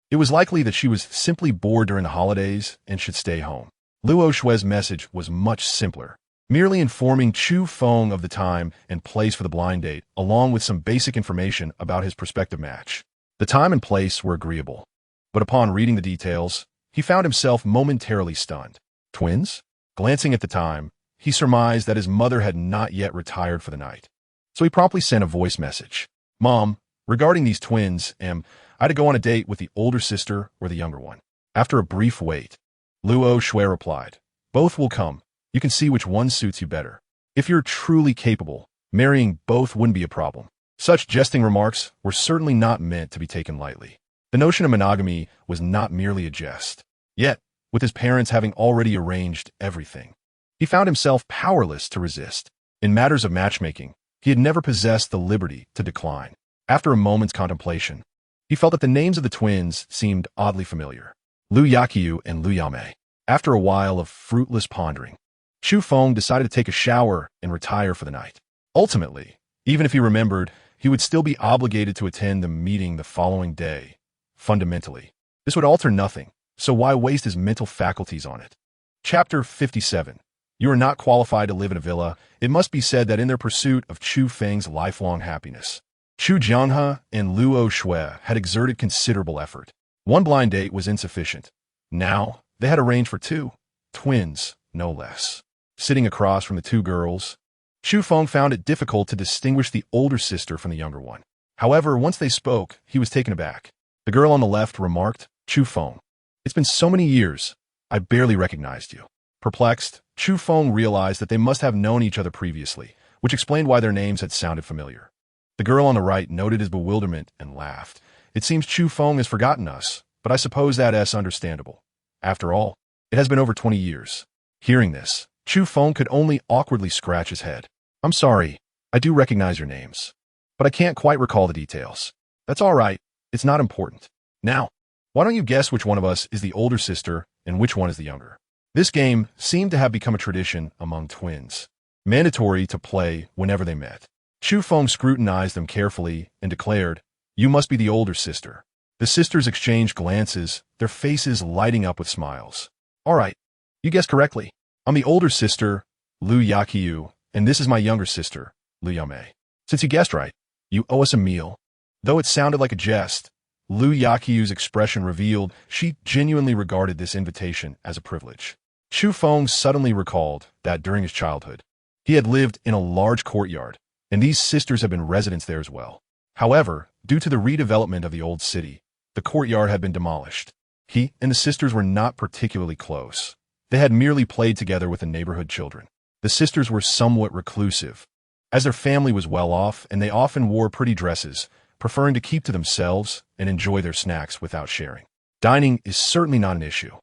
It was likely that she was simply bored during the holidays and should stay home. Luo Shui's message was much simpler, merely informing Chu Feng of the time and place for the blind date, along with some basic information about his prospective match. The time and place were agreeable, but upon reading the details, he found himself momentarily stunned. Twins? Glancing at the time, he surmised that his mother had not yet retired for the night. So he promptly sent a voice message. "Mom, regarding these twins, I had to go on a date with the older sister or the younger one." After a brief wait, Luo Shui replied, "Both will come. You can see which one suits you better. If you're truly capable, marrying both wouldn't be a problem." Such jesting remarks were certainly not meant to be taken lightly. The notion of monogamy was not merely a jest. Yet, with his parents having already arranged everything, he found himself powerless to resist. In matters of matchmaking, he had never possessed the liberty to decline. After a moment's contemplation, he felt that the names of the twins seemed oddly familiar. Lu Yaqiu and Lu Yamei. After a while of fruitless pondering, Chu Feng decided to take a shower and retire for the night. Ultimately, even if he remembered, he would still be obligated to attend the meeting the following day. Fundamentally, this would alter nothing, so why waste his mental faculties on it? Chapter 57. You are not qualified to live in a villa. It must be said that in their pursuit of Chu Feng's lifelong happiness, Chu Jianghe and Luo Shui had exerted considerable effort. One blind date was insufficient. Now, they had arranged for two. Twins, no less. Sitting across from the two girls, Chu Feng found it difficult to distinguish the older sister from the younger one. However, once they spoke, he was taken aback. The girl on the left remarked, "Chu Feng, it's been so many years, I barely recognized you." Perplexed, Chu Feng realized that they must have known each other previously, which explained why their names had sounded familiar. The girl on the right noted his bewilderment and laughed. "It seems Chu Feng has forgotten us, but I suppose that's understandable. After all, it has been over 20 years. Hearing this, Chu Feng could only awkwardly scratch his head. "I'm sorry, I do recognize your names, but I can't quite recall the details." "That's all right, it's not important. Now, why don't you guess which one of us is the older sister and which one is the younger?" This game seemed to have become a tradition among twins, mandatory to play whenever they met. Chu Feng scrutinized them carefully and declared, "You must be the older sister." The sisters exchanged glances, their faces lighting up with smiles. "All right, you guessed correctly. I'm the older sister, Lu Yaqiu, and this is my younger sister, Lu Yamei." Since you guessed right, you owe us a meal. Though it sounded like a jest, Lu Yaqiu's expression revealed she genuinely regarded this invitation as a privilege. Chu Feng suddenly recalled that during his childhood, he had lived in a large courtyard, and these sisters had been residents there as well. However, due to the redevelopment of the old city, the courtyard had been demolished. He and the sisters were not particularly close. They had merely played together with the neighborhood children. The sisters were somewhat reclusive, as their family was well off and they often wore pretty dresses, preferring to keep to themselves and enjoy their snacks without sharing. Dining is certainly not an issue.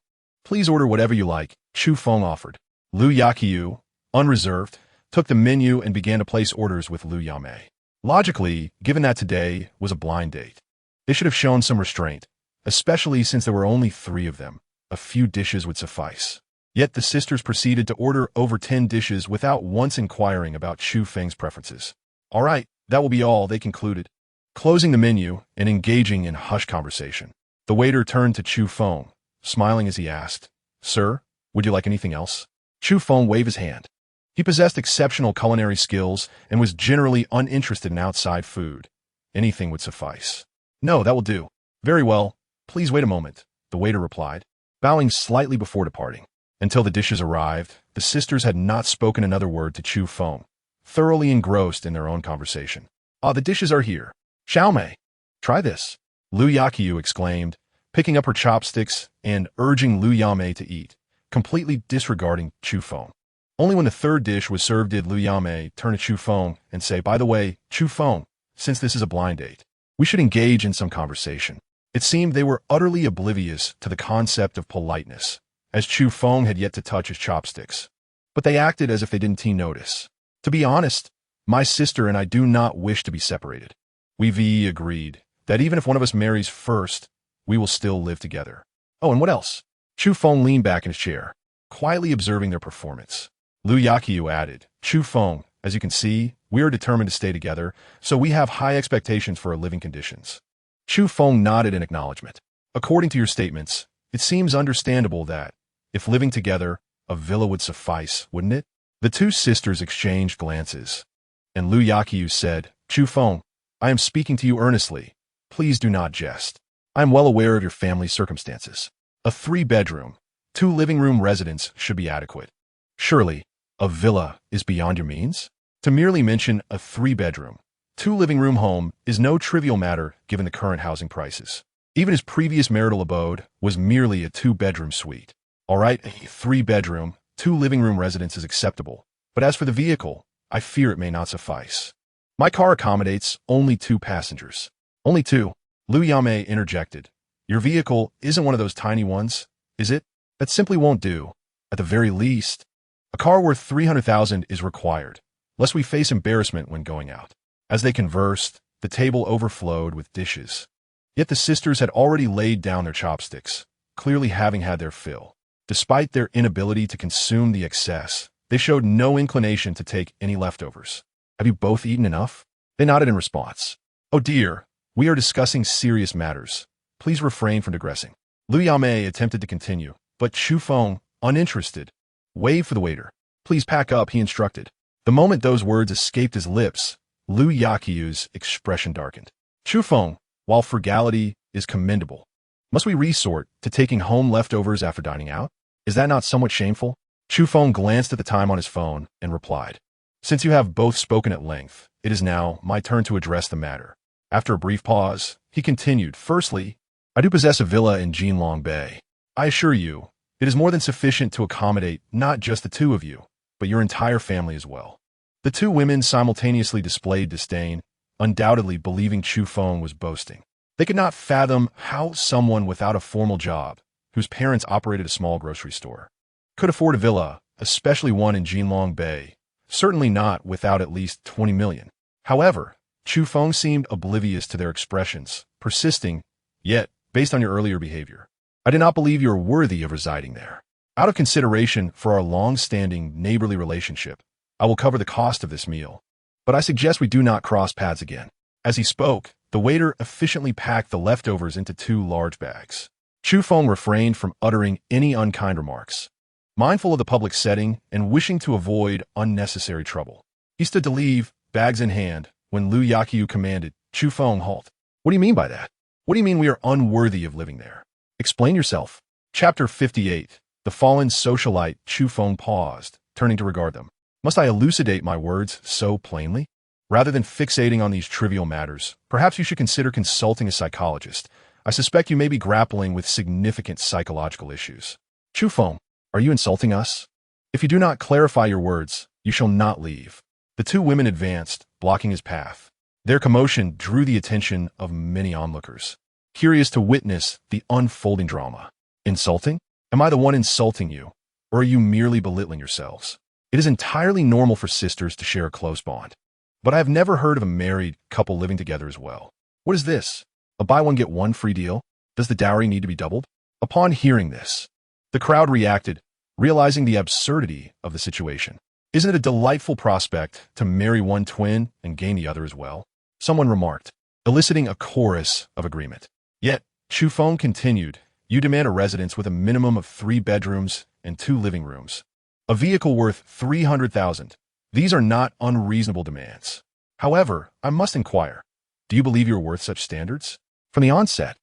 Please order whatever you like, Chu Feng offered. Lu Yaqiu, unreserved, took the menu and began to place orders with Lu Yamei. Logically, given that today was a blind date, they should have shown some restraint, especially since there were only 3 of them. A few dishes would suffice. Yet the sisters proceeded to order over 10 dishes without once inquiring about Chu Feng's preferences. All right, that will be all, they concluded. Closing the menu and engaging in hushed conversation, the waiter turned to Chu Feng, smiling as he asked, "Sir, would you like anything else?" Chu Feng waved his hand. He possessed exceptional culinary skills and was generally uninterested in outside food. Anything would suffice. "No, that will do." "Very well. Please wait a moment," the waiter replied, bowing slightly before departing. Until the dishes arrived, the sisters had not spoken another word to Chu Feng, thoroughly engrossed in their own conversation. "Ah, the dishes are here. Xiaomei, try this," Lu Yaqiu exclaimed, picking up her chopsticks and urging Lu Yamei to eat, completely disregarding Chu Feng. Only when the 3rd dish was served did Lu Yamei turn to Chu Feng and say, "By the way, Chu Feng, since this is a blind date, we should engage in some conversation." It seemed they were utterly oblivious to the concept of politeness, as Chu Feng had yet to touch his chopsticks. But they acted as if they didn't notice. "To be honest, my sister and I do not wish to be separated. We've agreed that even if one of us marries first, we will still live together." "Oh, and what else?" Chu Feng leaned back in his chair, quietly observing their performance. Lu Yaqiu added, "Chu Feng, as you can see, we are determined to stay together, so we have high expectations for our living conditions." Chu Feng nodded in acknowledgement. "According to your statements, it seems understandable that, if living together, a villa would suffice, wouldn't it?" The 2 sisters exchanged glances, and Lu Yaqiu said, "Chu Feng, I am speaking to you earnestly. Please do not jest. I am well aware of your family's circumstances. A 3-bedroom, 2 living room residence should be adequate. Surely, a villa is beyond your means? To merely mention a 3-bedroom, 2 living room home is no trivial matter given the current housing prices. Even his previous marital abode was merely a 2-bedroom suite. All right, a 3-bedroom, 2 living room residence is acceptable, but as for the vehicle, I fear it may not suffice. My car accommodates only 2 passengers." "Only 2? Lu Yamei interjected. "Your vehicle isn't one of those tiny ones, is it? That simply won't do. At the very least, a car worth 300,000 is required, lest we face embarrassment when going out." As they conversed, the table overflowed with dishes. Yet the sisters had already laid down their chopsticks, clearly having had their fill. Despite their inability to consume the excess, they showed no inclination to take any leftovers. "Have you both eaten enough?" They nodded in response. "Oh dear, we are discussing serious matters. Please refrain from digressing." Lu Yamei attempted to continue, but Chu Feng, uninterested, waved for the waiter. "Please pack up," he instructed. The moment those words escaped his lips, Lu Yaqiu's expression darkened. "Chu Feng, while frugality is commendable, must we resort to taking home leftovers after dining out? Is that not somewhat shameful?" Chu Feng glanced at the time on his phone and replied, "Since you have both spoken at length, it is now my turn to address the matter." After a brief pause, he continued, "Firstly, I do possess a villa in Jinlong Bay. I assure you, it is more than sufficient to accommodate not just the 2 of you, but your entire family as well." The 2 women simultaneously displayed disdain, undoubtedly believing Chu Feng was boasting. They could not fathom how someone without a formal job, whose parents operated a small grocery store, could afford a villa, especially one in Jinlong Bay, certainly not without at least 20 million. However, Chu Feng seemed oblivious to their expressions, persisting, "Yet, based on your earlier behavior, I do not believe you are worthy of residing there. Out of consideration for our long-standing neighborly relationship, I will cover the cost of this meal, but I suggest we do not cross paths again." As he spoke, the waiter efficiently packed the leftovers into 2 large bags. Chu Feng refrained from uttering any unkind remarks, mindful of the public setting and wishing to avoid unnecessary trouble. He stood to leave, bags in hand, when Lu Yaqiu commanded, Chu Feng, halt. What do you mean by that? What do you mean we are unworthy of living there? Explain yourself. Chapter 58. The fallen socialite Chu Feng paused, turning to regard them. Must I elucidate my words so plainly? Rather than fixating on these trivial matters, perhaps you should consider consulting a psychologist. I suspect you may be grappling with significant psychological issues. Chu Feng, are you insulting us? If you do not clarify your words, you shall not leave. The two women advanced, blocking his path. Their commotion drew the attention of many onlookers, curious to witness the unfolding drama. Insulting? Am I the one insulting you, or are you merely belittling yourselves? It is entirely normal for sisters to share a close bond. But I have never heard of a married couple living together as well. What is this? A buy-one-get-one free deal? Does the dowry need to be doubled? Upon hearing this, the crowd reacted, realizing the absurdity of the situation. Isn't it a delightful prospect to marry one twin and gain the other as well? Someone remarked, eliciting a chorus of agreement. Yet, Chu Feng continued, you demand a residence with a minimum of 3 bedrooms and 2 living rooms. A vehicle worth 300,000. These are not unreasonable demands. However, I must inquire, do you believe you're worth such standards? From the onset,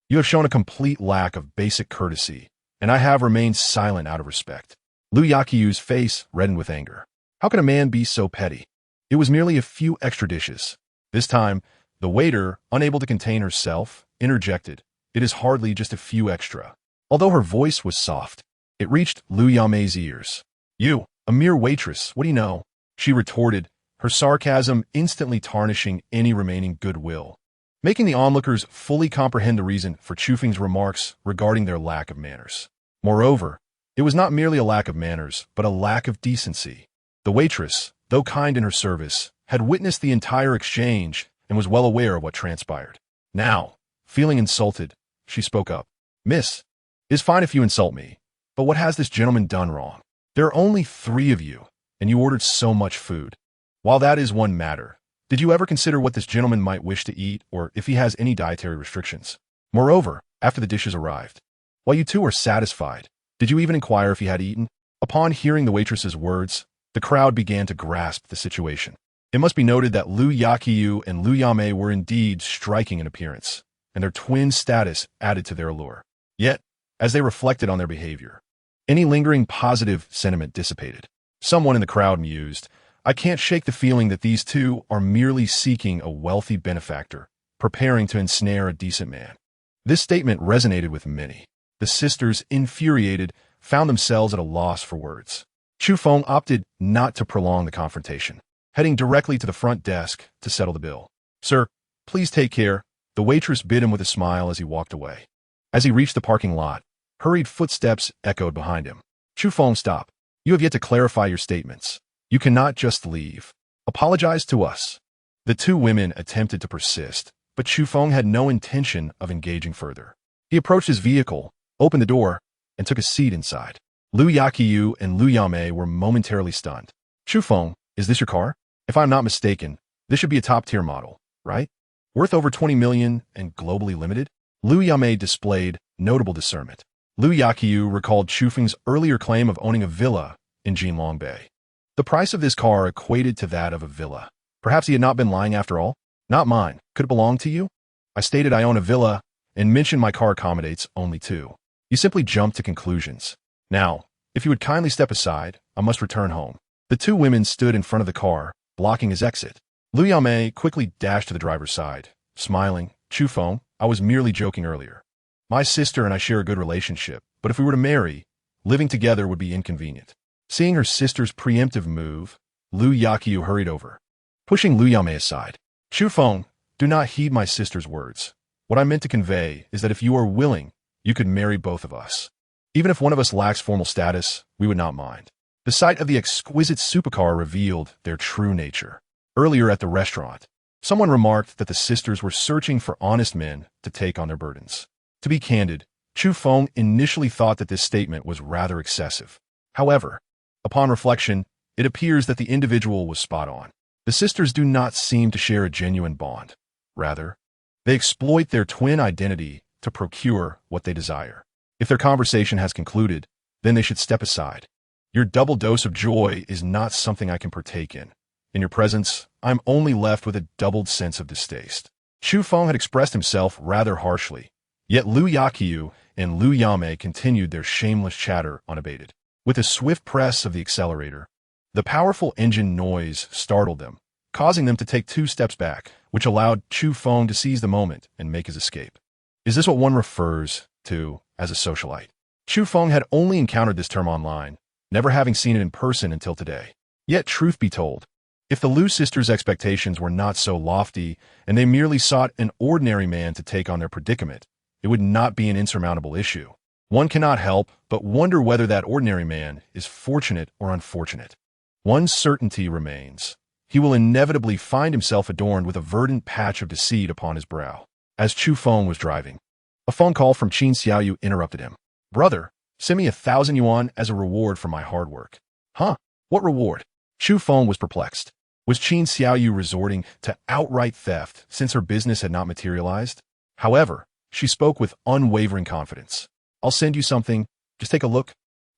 you have shown a complete lack of basic courtesy, and I have remained silent out of respect. Lu Yaqiu's face reddened with anger. How can a man be so petty? It was merely a few extra dishes. This time, the waiter, unable to contain herself, interjected, it is hardly just a few extra. Although her voice was soft, it reached Lu Yamei's ears. You, a mere waitress, what do you know? She retorted, her sarcasm instantly tarnishing any remaining goodwill, making the onlookers fully comprehend the reason for Chu Feng's remarks regarding their lack of manners. Moreover, it was not merely a lack of manners, but a lack of decency. The waitress, though kind in her service, had witnessed the entire exchange and was well aware of what transpired. Now, feeling insulted, she spoke up. Miss, it is fine if you insult me, but what has this gentleman done wrong? There are only 3 of you, and you ordered so much food. While that is one matter, did you ever consider what this gentleman might wish to eat or if he has any dietary restrictions? Moreover, after the dishes arrived, while you two were satisfied, did you even inquire if he had eaten? Upon hearing the waitress's words, the crowd began to grasp the situation. It must be noted that Lu Yaqiu and Lu Yamei were indeed striking in appearance, and their twin status added to their allure. Yet, as they reflected on their behavior, any lingering positive sentiment dissipated. Someone in the crowd mused, I can't shake the feeling that these two are merely seeking a wealthy benefactor, preparing to ensnare a decent man. This statement resonated with many. The sisters, infuriated, found themselves at a loss for words. Chu Feng opted not to prolong the confrontation, heading directly to the front desk to settle the bill. Sir, please take care, the waitress bid him with a smile as he walked away. As he reached the parking lot, hurried footsteps echoed behind him. Chu Feng, stop. You have yet to clarify your statements. You cannot just leave. Apologize to us. The two women attempted to persist, but Chu Feng had no intention of engaging further. He approached his vehicle, opened the door, and took a seat inside. Lu Yaqiu and Lu Yamei were momentarily stunned. Chu Feng, is this your car? If I'm not mistaken, this should be a top-tier model, right? Worth over 20 million and globally limited? Lu Yamei displayed notable discernment. Lu Yaqiu recalled Chu Feng's earlier claim of owning a villa in Jinlong Bay. The price of this car equated to that of a villa. Perhaps he had not been lying after all? Not mine. Could it belong to you? I stated I own a villa and mentioned my car accommodates only 2. You simply jumped to conclusions. Now, if you would kindly step aside, I must return home. The two women stood in front of the car, blocking his exit. Lu Yamei quickly dashed to the driver's side, smiling. Chu Feng, I was merely joking earlier. My sister and I share a good relationship, but if we were to marry, living together would be inconvenient. Seeing her sister's preemptive move, Lu Yaqiu hurried over, pushing Lu Yamei aside. Chu Feng, do not heed my sister's words. What I meant to convey is that if you are willing, you could marry both of us. Even if one of us lacks formal status, we would not mind. The sight of the exquisite supercar revealed their true nature. Earlier at the restaurant, someone remarked that the sisters were searching for honest men to take on their burdens. To be candid, Chu Feng initially thought that this statement was rather excessive. However, upon reflection, it appears that the individual was spot on. The sisters do not seem to share a genuine bond. Rather, they exploit their twin identity to procure what they desire. If their conversation has concluded, then they should step aside. Your double dose of joy is not something I can partake in. In your presence, I'm only left with a doubled sense of distaste. Chu Feng had expressed himself rather harshly, yet Liu Yaqiu and Liu Yame continued their shameless chatter unabated. With a swift press of the accelerator, the powerful engine noise startled them, causing them to take 2 steps back, which allowed Chu Feng to seize the moment and make his escape. Is this what one refers to as a socialite? Chu Feng had only encountered this term online, never having seen it in person until today. Yet, truth be told, if the Liu sisters' expectations were not so lofty and they merely sought an ordinary man to take on their predicament, it would not be an insurmountable issue. One cannot help but wonder whether that ordinary man is fortunate or unfortunate. One certainty remains. He will inevitably find himself adorned with a verdant patch of deceit upon his brow. As Chu Feng was driving, a phone call from Qin Xiaoyu interrupted him. Brother, send me 1,000 yuan as a reward for my hard work. Huh? What reward? Chu Feng was perplexed. Was Qin Xiaoyu resorting to outright theft since her business had not materialized? However, she spoke with unwavering confidence. I'll send you something, just take a look,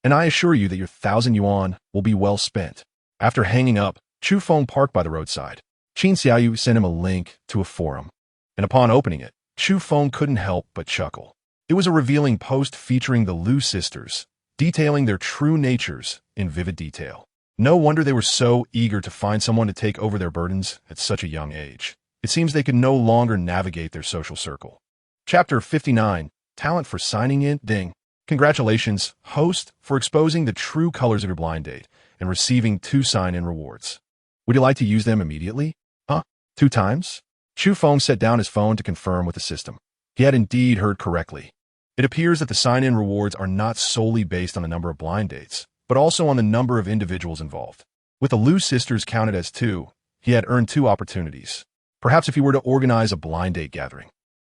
and I assure you that your 1,000 yuan will be well spent. After hanging up, Chu Feng parked by the roadside. Qin Xiaoyu sent him a link to a forum, and upon opening it, Chu Feng couldn't help but chuckle. It was a revealing post featuring the Liu sisters, detailing their true natures in vivid detail. No wonder they were so eager to find someone to take over their burdens at such a young age. It seems they could no longer navigate their social circle. Chapter 59, Talent for Signing In, Ding. Congratulations, host, for exposing the true colors of your blind date and receiving 2 sign-in rewards. Would you like to use them immediately? Huh? 2 times? Chu Feng set down his phone to confirm with the system. He had indeed heard correctly. It appears that the sign-in rewards are not solely based on the number of blind dates, but also on the number of individuals involved. With the Liu sisters counted as 2, he had earned 2 opportunities. Perhaps if he were to organize a blind date gathering.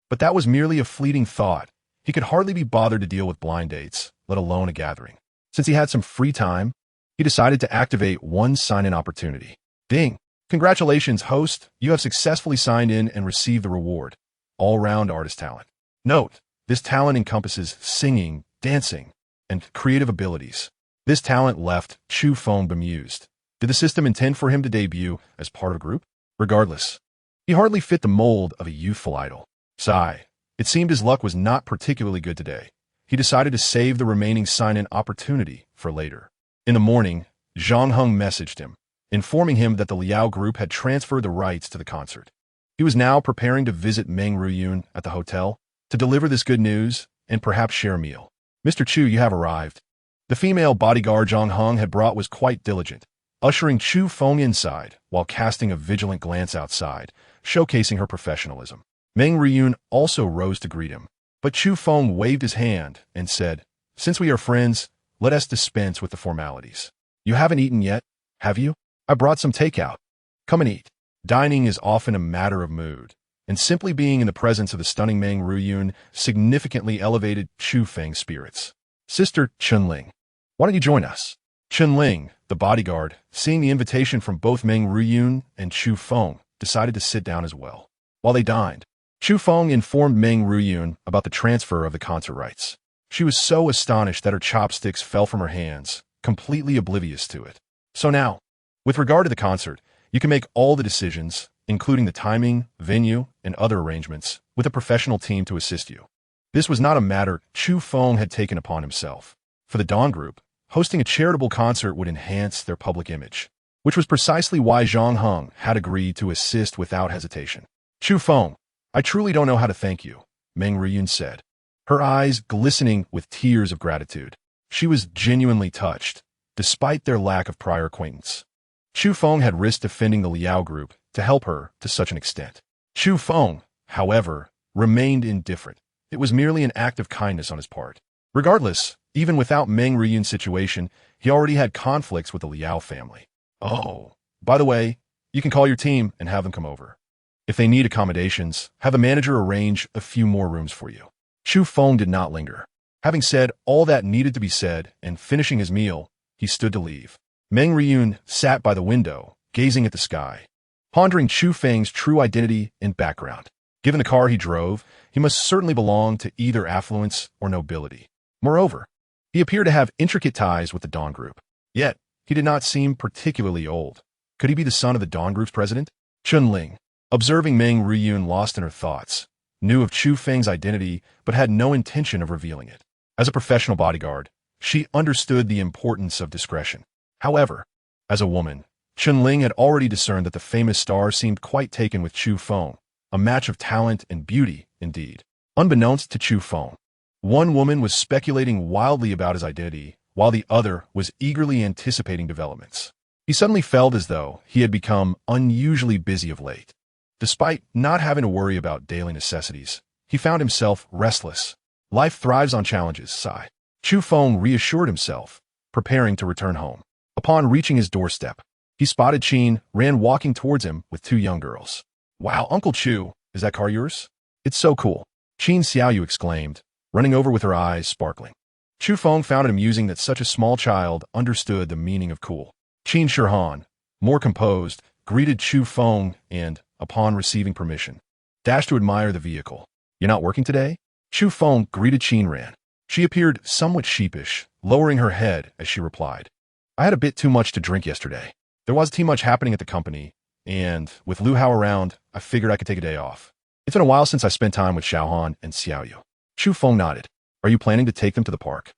But that was merely a fleeting thought. He could hardly be bothered to deal with blind dates, let alone a gathering. Since he had some free time, he decided to activate 1 sign-in opportunity. Ding! Congratulations, host! You have successfully signed in and received the reward. All-round artist talent. Note, this talent encompasses singing, dancing, and creative abilities. This talent left Chu Feng bemused. Did the system intend for him to debut as part of a group? Regardless, he hardly fit the mold of a youthful idol. Sigh. It seemed his luck was not particularly good today. He decided to save the remaining sign-in opportunity for later. In the morning, Zhang Heng messaged him, informing him that the Liao group had transferred the rights to the concert. He was now preparing to visit Meng Ruyun at the hotel to deliver this good news and perhaps share a meal. Mr. Chu, you have arrived. The female bodyguard Zhang Heng had brought was quite diligent, ushering Chu Feng inside while casting a vigilant glance outside, showcasing her professionalism. Meng Ruyun also rose to greet him, but Chu Feng waved his hand and said, "Since we are friends, let us dispense with the formalities. You haven't eaten yet, have you? I brought some takeout. Come and eat." Dining is often a matter of mood, and simply being in the presence of the stunning Meng Ruyun significantly elevated Chu Feng's spirits. "Sister Chunling, why don't you join us?" Chunling, the bodyguard, seeing the invitation from both Meng Ruyun and Chu Feng, decided to sit down as well. While they dined, Chu Feng informed Meng Ruyun about the transfer of the concert rights. She was so astonished that her chopsticks fell from her hands, completely oblivious to it. "So now, with regard to the concert, you can make all the decisions, including the timing, venue, and other arrangements, with a professional team to assist you." This was not a matter Chu Feng had taken upon himself. For the Dawn Group, hosting a charitable concert would enhance their public image, which was precisely why Zhang Heng had agreed to assist without hesitation. "Chu Feng, I truly don't know how to thank you," Meng Ruyun said, her eyes glistening with tears of gratitude. She was genuinely touched, despite their lack of prior acquaintance. Chu Feng had risked defending the Liao group to help her to such an extent. Chu Feng, however, remained indifferent. It was merely an act of kindness on his part. Regardless, even without Meng Ruyun's situation, he already had conflicts with the Liao family. "Oh, by the way, you can call your team and have them come over. If they need accommodations, have the manager arrange a few more rooms for you." Chu Feng did not linger. Having said all that needed to be said and finishing his meal, he stood to leave. Meng Ruyun sat by the window, gazing at the sky, pondering Chu Feng's true identity and background. Given the car he drove, he must certainly belong to either affluence or nobility. Moreover, he appeared to have intricate ties with the Dawn Group. Yet, he did not seem particularly old. Could he be the son of the Dawn Group's president? Chunling, observing Meng Riyun lost in her thoughts, knew of Chu Feng's identity but had no intention of revealing it. As a professional bodyguard, she understood the importance of discretion. However, as a woman, Chunling had already discerned that the famous star seemed quite taken with Chu Feng, a match of talent and beauty, indeed. Unbeknownst to Chu Feng, one woman was speculating wildly about his identity, while the other was eagerly anticipating developments. He suddenly felt as though he had become unusually busy of late. Despite not having to worry about daily necessities, he found himself restless. Life thrives on challenges, sigh. Chu Feng reassured himself, preparing to return home. Upon reaching his doorstep, he spotted Qin ran walking towards him with two young girls. Wow, Uncle Chu, is that car yours? It's so cool. Qin Xiaoyu exclaimed, running over with her eyes sparkling. Chu Feng found it amusing that such a small child understood the meaning of cool. Qin Shihan, more composed, greeted Chu Feng and, upon receiving permission, dashed to admire the vehicle. You're not working today? Chu Feng greeted Qin Ran. She appeared somewhat sheepish, lowering her head as she replied. I had a bit too much to drink yesterday. There was too much happening at the company, and with Lu Hao around, I figured I could take a day off. It's been a while since I spent time with Xiaohan and Xiaoyu. Chu Feng nodded. Are you planning to take them to the park?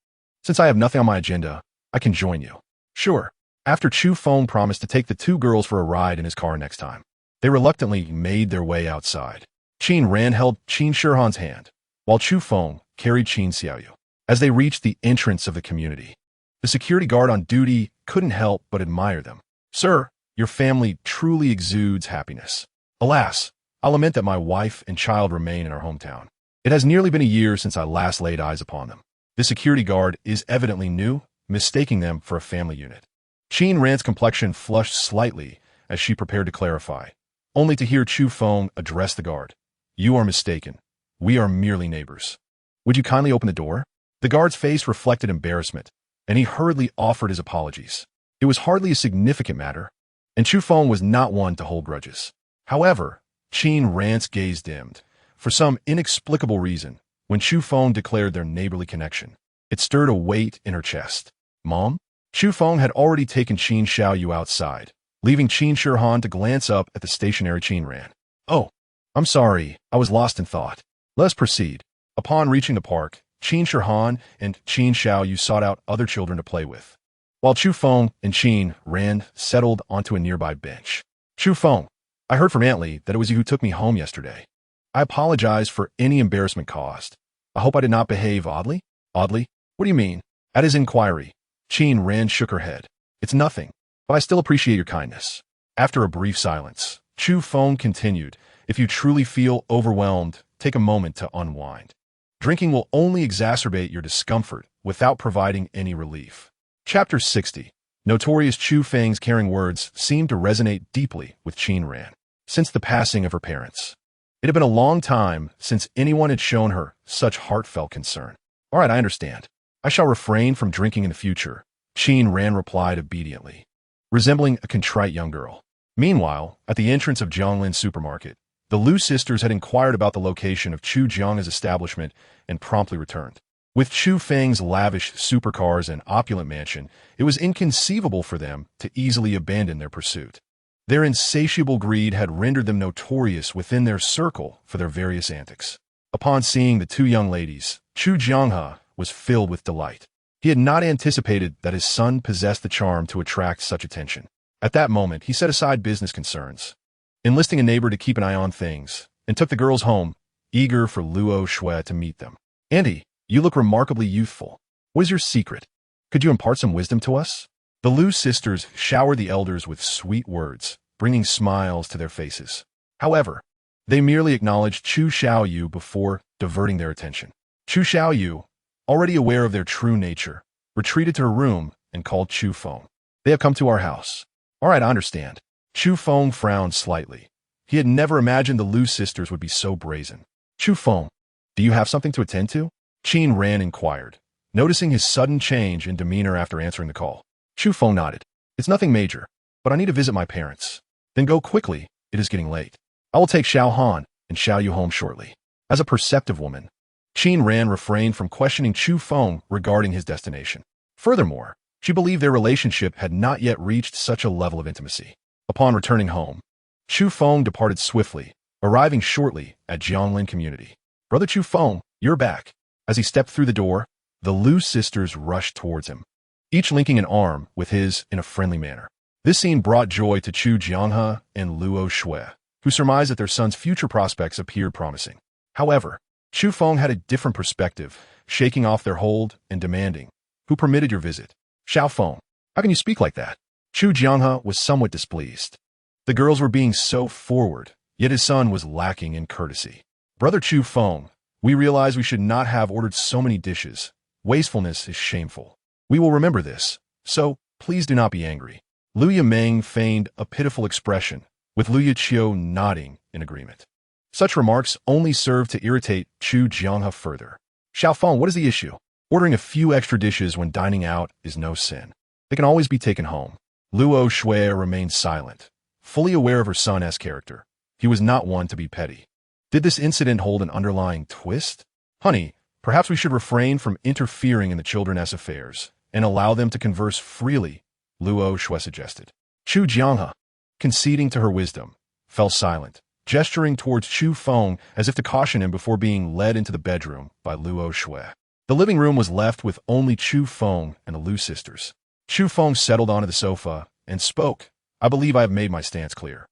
Since I have nothing on my agenda, I can join you. Sure. After Chu Feng promised to take the two girls for a ride in his car next time, they reluctantly made their way outside. Qin Ran held Qin Shihan's hand, while Chu Feng carried Qin Xiaoyu. As they reached the entrance of the community, the security guard on duty couldn't help but admire them. Sir, your family truly exudes happiness. Alas, I lament that my wife and child remain in our hometown. It has nearly been a year since I last laid eyes upon them. The security guard is evidently new, mistaking them for a family unit. Qin Ran's complexion flushed slightly as she prepared to clarify, only to hear Chu Feng address the guard. You are mistaken. We are merely neighbors. Would you kindly open the door? The guard's face reflected embarrassment, and he hurriedly offered his apologies. It was hardly a significant matter, and Chu Feng was not one to hold grudges. However, Qin Ran's gaze dimmed, for some inexplicable reason, when Chu Feng declared their neighborly connection. It stirred a weight in her chest. Mom? Chu Feng had already taken Qin Xiaoyu outside, leaving Qin Shihan to glance up at the stationary Qin Ran. Oh, I'm sorry, I was lost in thought. Let us proceed. Upon reaching the park, Qin Shihan and Qin Xiaoyu sought out other children to play with, while Chu Feng and Qin Ran settled onto a nearby bench. Chu Feng, I heard from Aunt Li that it was you who took me home yesterday. I apologize for any embarrassment caused. I hope I did not behave oddly. Oddly? What do you mean? At his inquiry, Qin Ran shook her head. It's nothing, but I still appreciate your kindness. After a brief silence, Chu Feng continued, if you truly feel overwhelmed, take a moment to unwind. Drinking will only exacerbate your discomfort without providing any relief. Chapter 60. Notorious Chu Feng's caring words seemed to resonate deeply with Qin Ran. Since the passing of her parents, it had been a long time since anyone had shown her such heartfelt concern. All right, I understand. I shall refrain from drinking in the future, Qin Ran replied obediently, resembling a contrite young girl. Meanwhile, at the entrance of Jianglin supermarket, the Liu sisters had inquired about the location of Chu Jiang's establishment and promptly returned. With Chu Feng's lavish supercars and opulent mansion, it was inconceivable for them to easily abandon their pursuit. Their insatiable greed had rendered them notorious within their circle for their various antics. Upon seeing the two young ladies, Chu Jianghe was filled with delight. He had not anticipated that his son possessed the charm to attract such attention. At that moment, he set aside business concerns, enlisting a neighbor to keep an eye on things, and took the girls home, eager for Luo Shui to meet them. Auntie, you look remarkably youthful. What is your secret? Could you impart some wisdom to us? The Liu sisters showered the elders with sweet words, bringing smiles to their faces. However, they merely acknowledged Chu Xiaoyu before diverting their attention. Chu Xiaoyu, already aware of their true nature, retreated to her room and called Chu Feng. They have come to our house. All right, I understand. Chu Feng frowned slightly. He had never imagined the Liu sisters would be so brazen. Chu Feng, do you have something to attend to? Qin Ran inquired, noticing his sudden change in demeanor after answering the call. Chu Feng nodded. It's nothing major, but I need to visit my parents. Then go quickly, it is getting late. I will take Xiao Han and Xiaoyu home shortly. As a perceptive woman, Qin Ran refrained from questioning Chu Feng regarding his destination. Furthermore, she believed their relationship had not yet reached such a level of intimacy. Upon returning home, Chu Feng departed swiftly, arriving shortly at Jianglin community. Brother Chu Feng, you're back. As he stepped through the door, the Lu sisters rushed towards him, each linking an arm with his in a friendly manner. This scene brought joy to Chu Jianghe and Luo Shui, who surmised that their son's future prospects appeared promising. However, Chu Feng had a different perspective, shaking off their hold and demanding, "Who permitted your visit?" "Xiao Feng, how can you speak like that?" Chu Jianghe was somewhat displeased. The girls were being so forward, yet his son was lacking in courtesy. "Brother Chu Feng, we realize we should not have ordered so many dishes. Wastefulness is shameful. We will remember this, so please do not be angry." Lu Yimeng feigned a pitiful expression, with Lu Yiqiu nodding in agreement. Such remarks only served to irritate Chu Jianghe further. "Xiao Feng, what is the issue? Ordering a few extra dishes when dining out is no sin. They can always be taken home." Luo Shui remained silent, fully aware of her son's character. He was not one to be petty. Did this incident hold an underlying twist? "Honey, perhaps we should refrain from interfering in the children's affairs and allow them to converse freely," Luo Shui suggested. Chu Jianghe, conceding to her wisdom, fell silent, gesturing towards Chu Feng as if to caution him before being led into the bedroom by Luo Shui. The living room was left with only Chu Feng and the Lu sisters. Chu Feng settled onto the sofa and spoke. "I believe I have made my stance clear.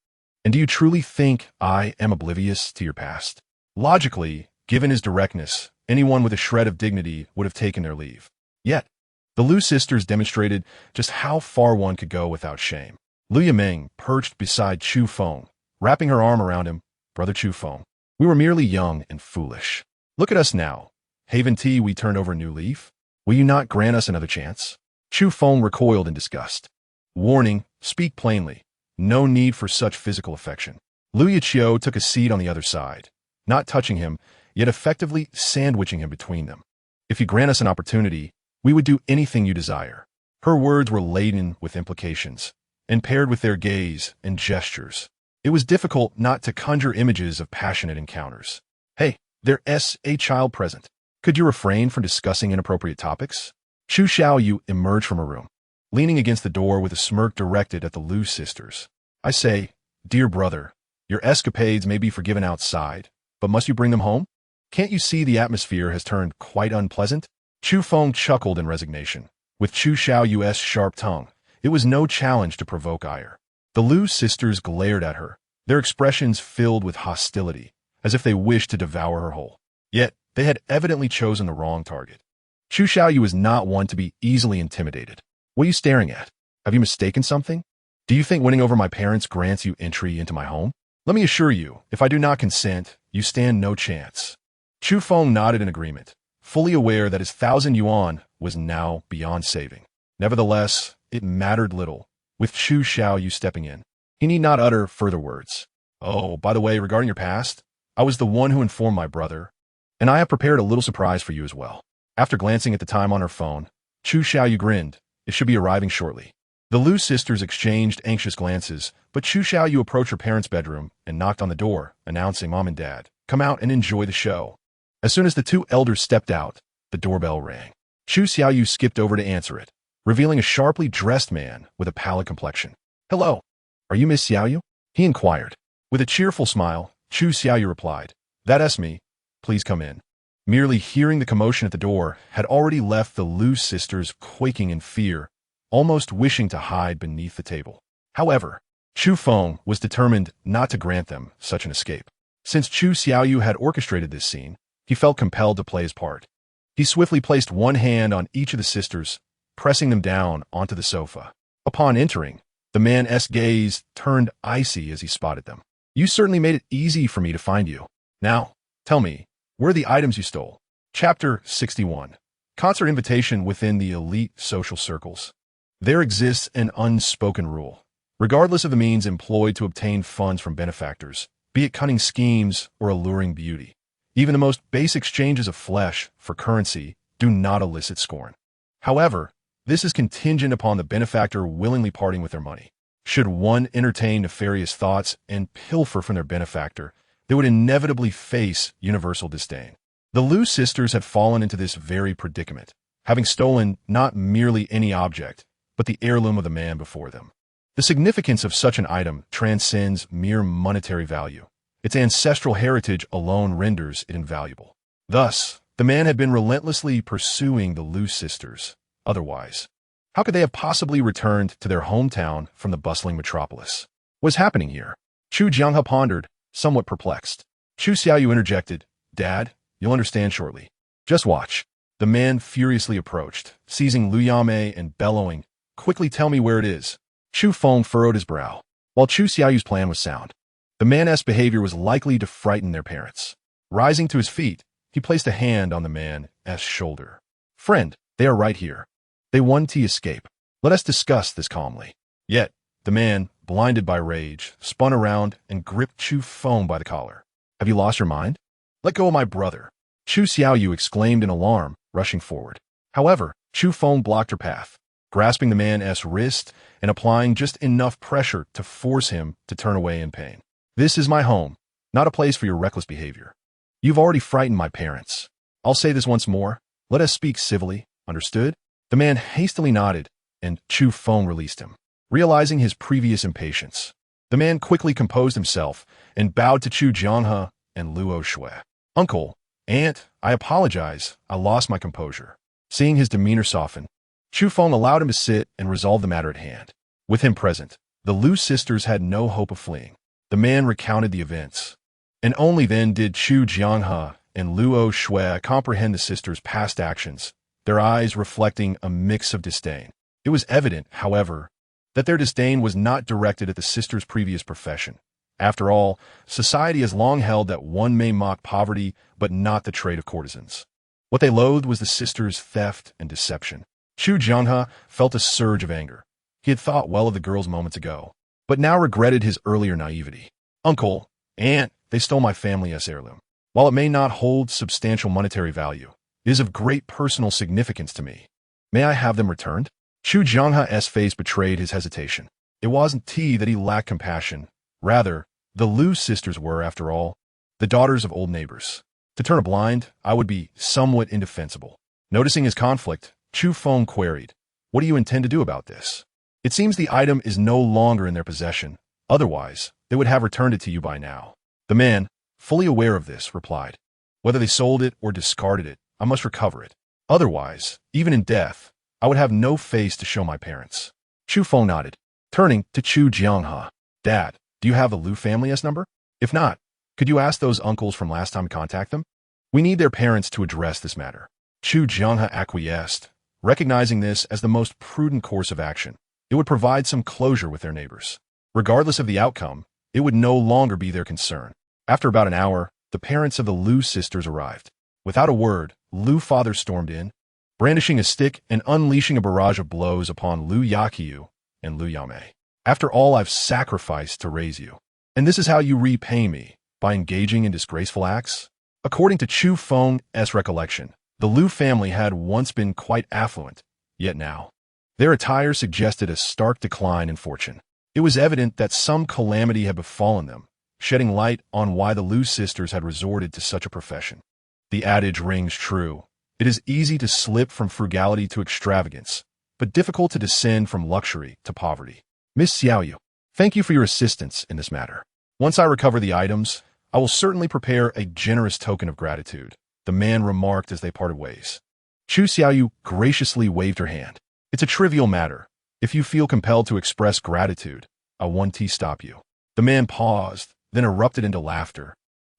And do you truly think I am oblivious to your past?" Logically, given his directness, anyone with a shred of dignity would have taken their leave. Yet, the Lu sisters demonstrated just how far one could go without shame. Lu Yimeng perched beside Chu Feng, wrapping her arm around him. "Brother Chu Feng, we were merely young and foolish. Look at us now. Haven't we turned over a new leaf? Will you not grant us another chance?" Chu Feng recoiled in disgust. "Warning, speak plainly. No need for such physical affection." Lu Yiqiu took a seat on the other side, not touching him, yet effectively sandwiching him between them. "If you grant us an opportunity, we would do anything you desire." Her words were laden with implications, and paired with their gaze and gestures, it was difficult not to conjure images of passionate encounters. "Hey, there's a child present. Could you refrain from discussing inappropriate topics?" Chu Xiaoyu emerged from her room, leaning against the door with a smirk directed at the Lu sisters. "I say, dear brother, your escapades may be forgiven outside, but must you bring them home? Can't you see the atmosphere has turned quite unpleasant?" Chu Feng chuckled in resignation. With Chu Xiaoyu's sharp tongue, it was no challenge to provoke ire. The Lu sisters glared at her, their expressions filled with hostility, as if they wished to devour her whole. Yet, they had evidently chosen the wrong target. Chu Xiaoyu was not one to be easily intimidated. "What are you staring at? Have you mistaken something? Do you think winning over my parents grants you entry into my home? Let me assure you, if I do not consent, you stand no chance." Chu Feng nodded in agreement, fully aware that his 1,000 yuan was now beyond saving. Nevertheless, it mattered little, with Chu Xiaoyu stepping in. He need not utter further words. "Oh, by the way, regarding your past, I was the one who informed my brother, and I have prepared a little surprise for you as well." After glancing at the time on her phone, Chu Xiaoyu grinned. It should be arriving shortly. The Lu sisters exchanged anxious glances, but Chu Xiaoyu approached her parents' bedroom and knocked on the door, announcing, "Mom and Dad, come out and enjoy the show." As soon as the two elders stepped out, the doorbell rang. Chu Xiaoyu skipped over to answer it, revealing a sharply dressed man with a pallid complexion. "Hello, are you Miss Xiaoyu?" he inquired. With a cheerful smile, Chu Xiaoyu replied, "That's me. Please come in." Merely hearing the commotion at the door had already left the Lu sisters quaking in fear, almost wishing to hide beneath the table. However, Chu Feng was determined not to grant them such an escape. Since Chu Xiaoyu had orchestrated this scene, he felt compelled to play his part. He swiftly placed one hand on each of the sisters, pressing them down onto the sofa. Upon entering, the man's gaze turned icy as he spotted them. "You certainly made it easy for me to find you. Now, tell me, where are the items you stole?" Chapter 61. Concert invitation within the elite social circles. There exists an unspoken rule. Regardless of the means employed to obtain funds from benefactors, be it cunning schemes or alluring beauty, even the most base exchanges of flesh for currency do not elicit scorn. However, this is contingent upon the benefactor willingly parting with their money. Should one entertain nefarious thoughts and pilfer from their benefactor, they would inevitably face universal disdain. The Lu sisters had fallen into this very predicament, having stolen not merely any object, but the heirloom of the man before them. The significance of such an item transcends mere monetary value. Its ancestral heritage alone renders it invaluable. Thus, the man had been relentlessly pursuing the Lu sisters. Otherwise, how could they have possibly returned to their hometown from the bustling metropolis? What is happening here? Chu Jianghe pondered, somewhat perplexed. Chu Xiaoyu interjected, Dad, you'll understand shortly. Just watch. The man furiously approached, seizing Lu Yame and bellowing, Quickly tell me where it is. Chu Feng furrowed his brow. While Chu Xiaoyu's plan was sound, the man's behavior was likely to frighten their parents. Rising to his feet, he placed a hand on the man's shoulder. Friend, they are right here. They want to escape. Let us discuss this calmly. Yet, the man, blinded by rage, spun around and gripped Chu Feng by the collar. Have you lost your mind? Let go of my brother. Chu Xiaoyu exclaimed in alarm, rushing forward. However, Chu Feng blocked her path, grasping the man's wrist and applying just enough pressure to force him to turn away in pain. This is my home, not a place for your reckless behavior. You've already frightened my parents. I'll say this once more. Let us speak civilly, understood? The man hastily nodded, and Chu Feng released him. Realizing his previous impatience, the man quickly composed himself and bowed to Chu Jianghe and Luo Shui. Uncle, Aunt, I apologize. I lost my composure. Seeing his demeanor soften, Chu Feng allowed him to sit and resolve the matter at hand. With him present, the Lu sisters had no hope of fleeing. The man recounted the events, and only then did Chu Jianghe and Luo Shui comprehend the sisters' past actions, their eyes reflecting a mix of disdain. It was evident, however, that their disdain was not directed at the sisters' previous profession. After all, society has long held that one may mock poverty, but not the trade of courtesans. What they loathed was the sisters' theft and deception. Chu Jianghe felt a surge of anger. He had thought well of the girls moments ago, but now regretted his earlier naivety. Uncle, Aunt, they stole my family's heirloom. While it may not hold substantial monetary value, it is of great personal significance to me. May I have them returned? Chu Jianghe's face betrayed his hesitation. It wasn't that he lacked compassion. Rather, the Lu sisters were, after all, the daughters of old neighbors. To turn a blind eye would be somewhat indefensible. Noticing his conflict, Chu Feng queried, What do you intend to do about this? It seems the item is no longer in their possession. Otherwise, they would have returned it to you by now. The man, fully aware of this, replied, Whether they sold it or discarded it, I must recover it. Otherwise, even in death, I would have no face to show my parents. Chu Feng nodded, turning to Chu Jianghe. Dad, do you have the Lu family's number? If not, could you ask those uncles from last time to contact them? We need their parents to address this matter. Chu Jianghe acquiesced, recognizing this as the most prudent course of action. It would provide some closure with their neighbors. Regardless of the outcome, it would no longer be their concern. After about an hour, the parents of the Lu sisters arrived. Without a word, Lu father stormed in, brandishing a stick and unleashing a barrage of blows upon Lu Yaqiu and Lu Yame. After all I've sacrificed to raise you. And this is how you repay me, by engaging in disgraceful acts? According to Chu Feng's recollection, the Lu family had once been quite affluent, yet now, their attire suggested a stark decline in fortune. It was evident that some calamity had befallen them, shedding light on why the Lu sisters had resorted to such a profession. The adage rings true. It is easy to slip from frugality to extravagance, but difficult to descend from luxury to poverty. Miss Xiaoyu, thank you for your assistance in this matter. Once I recover the items, I will certainly prepare a generous token of gratitude, the man remarked as they parted ways. Chu Xiaoyu graciously waved her hand. It's a trivial matter. If you feel compelled to express gratitude, I won't stop you. The man paused, then erupted into laughter,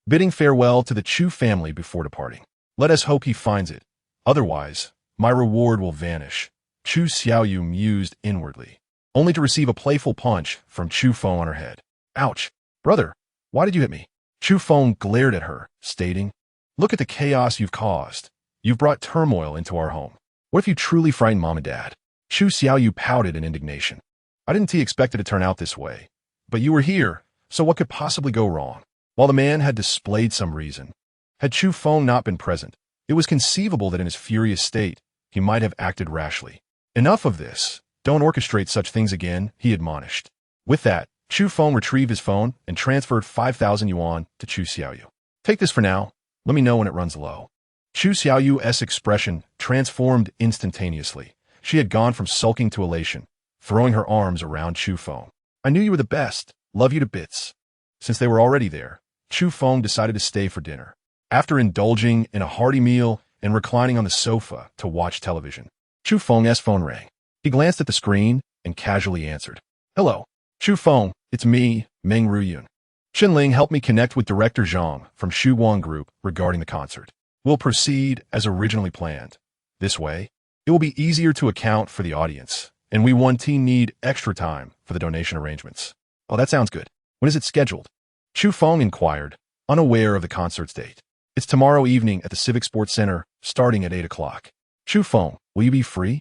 bidding farewell to the Chu family before departing. Let us hope he finds it. Otherwise, my reward will vanish. Chu Xiaoyu mused inwardly, only to receive a playful punch from Chu Feng on her head. Ouch! Brother, why did you hit me? Chu Feng glared at her, stating, Look at the chaos you've caused. You've brought turmoil into our home. What if you truly frightened Mom and Dad? Chu Xiaoyu pouted in indignation. I didn't expect it to turn out this way. But you were here, so what could possibly go wrong? While the man had displayed some reason, had Chu Feng not been present, it was conceivable that in his furious state, he might have acted rashly. Enough of this. Don't orchestrate such things again, he admonished. With that, Chu Feng retrieved his phone and transferred 5,000 yuan to Chu Xiaoyu. Take this for now. Let me know when it runs low. Chu Xiaoyu's expression transformed instantaneously. She had gone from sulking to elation, throwing her arms around Chu Feng. I knew you were the best. Love you to bits. Since they were already there, Chu Feng decided to stay for dinner. After indulging in a hearty meal and reclining on the sofa to watch television, Chu Feng's phone rang. He glanced at the screen and casually answered. Hello, Chu Feng, it's me, Meng Ruyun. Xinling helped me connect with Director Zhang from Shuguang Group regarding the concert. We'll proceed as originally planned. This way, it will be easier to account for the audience, and we want to need extra time for the donation arrangements. Oh, that sounds good. When is it scheduled? Chu Feng inquired, unaware of the concert's date. It's tomorrow evening at the Civic Sports Center, starting at 8 o'clock. Chu Feng, will you be free?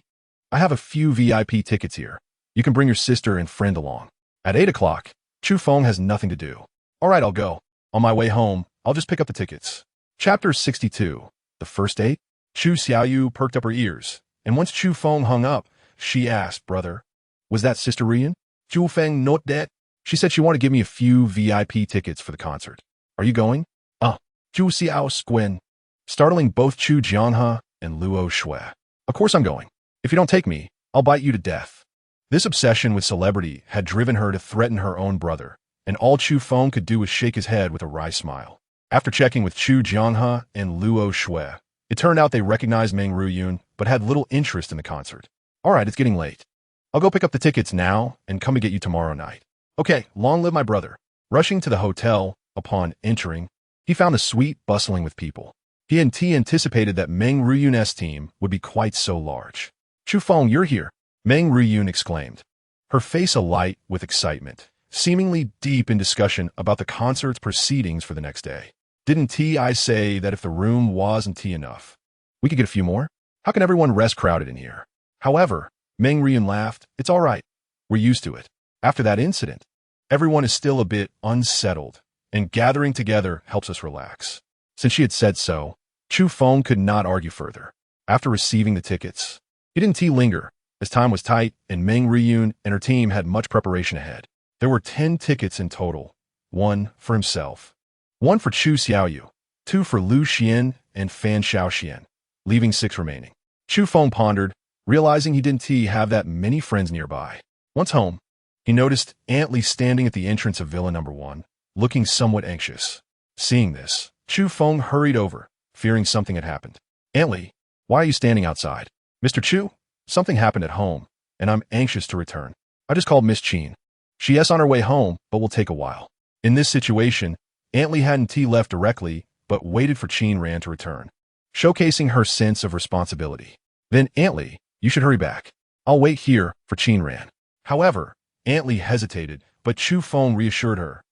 I have a few VIP tickets here. You can bring your sister and friend along. At 8 o'clock, Chu Feng has nothing to do. All right, I'll go. On my way home, I'll just pick up the tickets. Chapter 62. The first date? Chu Xiaoyu perked up her ears, and once Chu Feng hung up, she asked, Brother, was that Sister Rian? Chu Feng not dead? She said she wanted to give me a few VIP tickets for the concert. Are you going? Chu Xiao Squin, startling both Chu Jianghe and Luo Shui. Of course I'm going. If you don't take me, I'll bite you to death. This obsession with celebrity had driven her to threaten her own brother, and all Chu Feng could do was shake his head with a wry smile. After checking with Chu Jianghe and Luo Shui, it turned out they recognized Meng Ruyun, but had little interest in the concert. All right, it's getting late. I'll go pick up the tickets now and come to get you tomorrow night. Okay, long live my brother. Rushing to the hotel, upon entering, he found the suite bustling with people. He anticipated that Meng Ruyun's team would be quite so large. Chu Feng, you're here, Meng Ruyun exclaimed, her face alight with excitement, seemingly deep in discussion about the concert's proceedings for the next day. Didn't I say that if the room wasn't enough, we could get a few more? How can everyone rest crowded in here? However, Meng Ruyun laughed. It's all right. We're used to it. After that incident, everyone is still a bit unsettled, and gathering together helps us relax. Since she had said so, Chu Feng could not argue further. After receiving the tickets, he didn't linger, as time was tight and Meng Ruyun and her team had much preparation ahead. There were 10 tickets in total, 1 for himself, 1 for Chu Xiaoyu, 2 for Lu Xian and Fan Xiaoxian, leaving 6 remaining. Chu Feng pondered, realizing he didn't have that many friends nearby. Once home, he noticed Aunt Li standing at the entrance of Villa Number 1, looking somewhat anxious. Seeing this, Chu Feng hurried over, fearing something had happened. Aunt Li, why are you standing outside? Mr. Chu, something happened at home, and I'm anxious to return. I just called Miss Qin. She's on her way home, but will take a while. In this situation, Aunt Li hadn't left directly, but waited for Qin Ran to return, showcasing her sense of responsibility. Then, Aunt Li, you should hurry back. I'll wait here for Qin Ran. However, Aunt Li hesitated, but Chu Feng reassured her.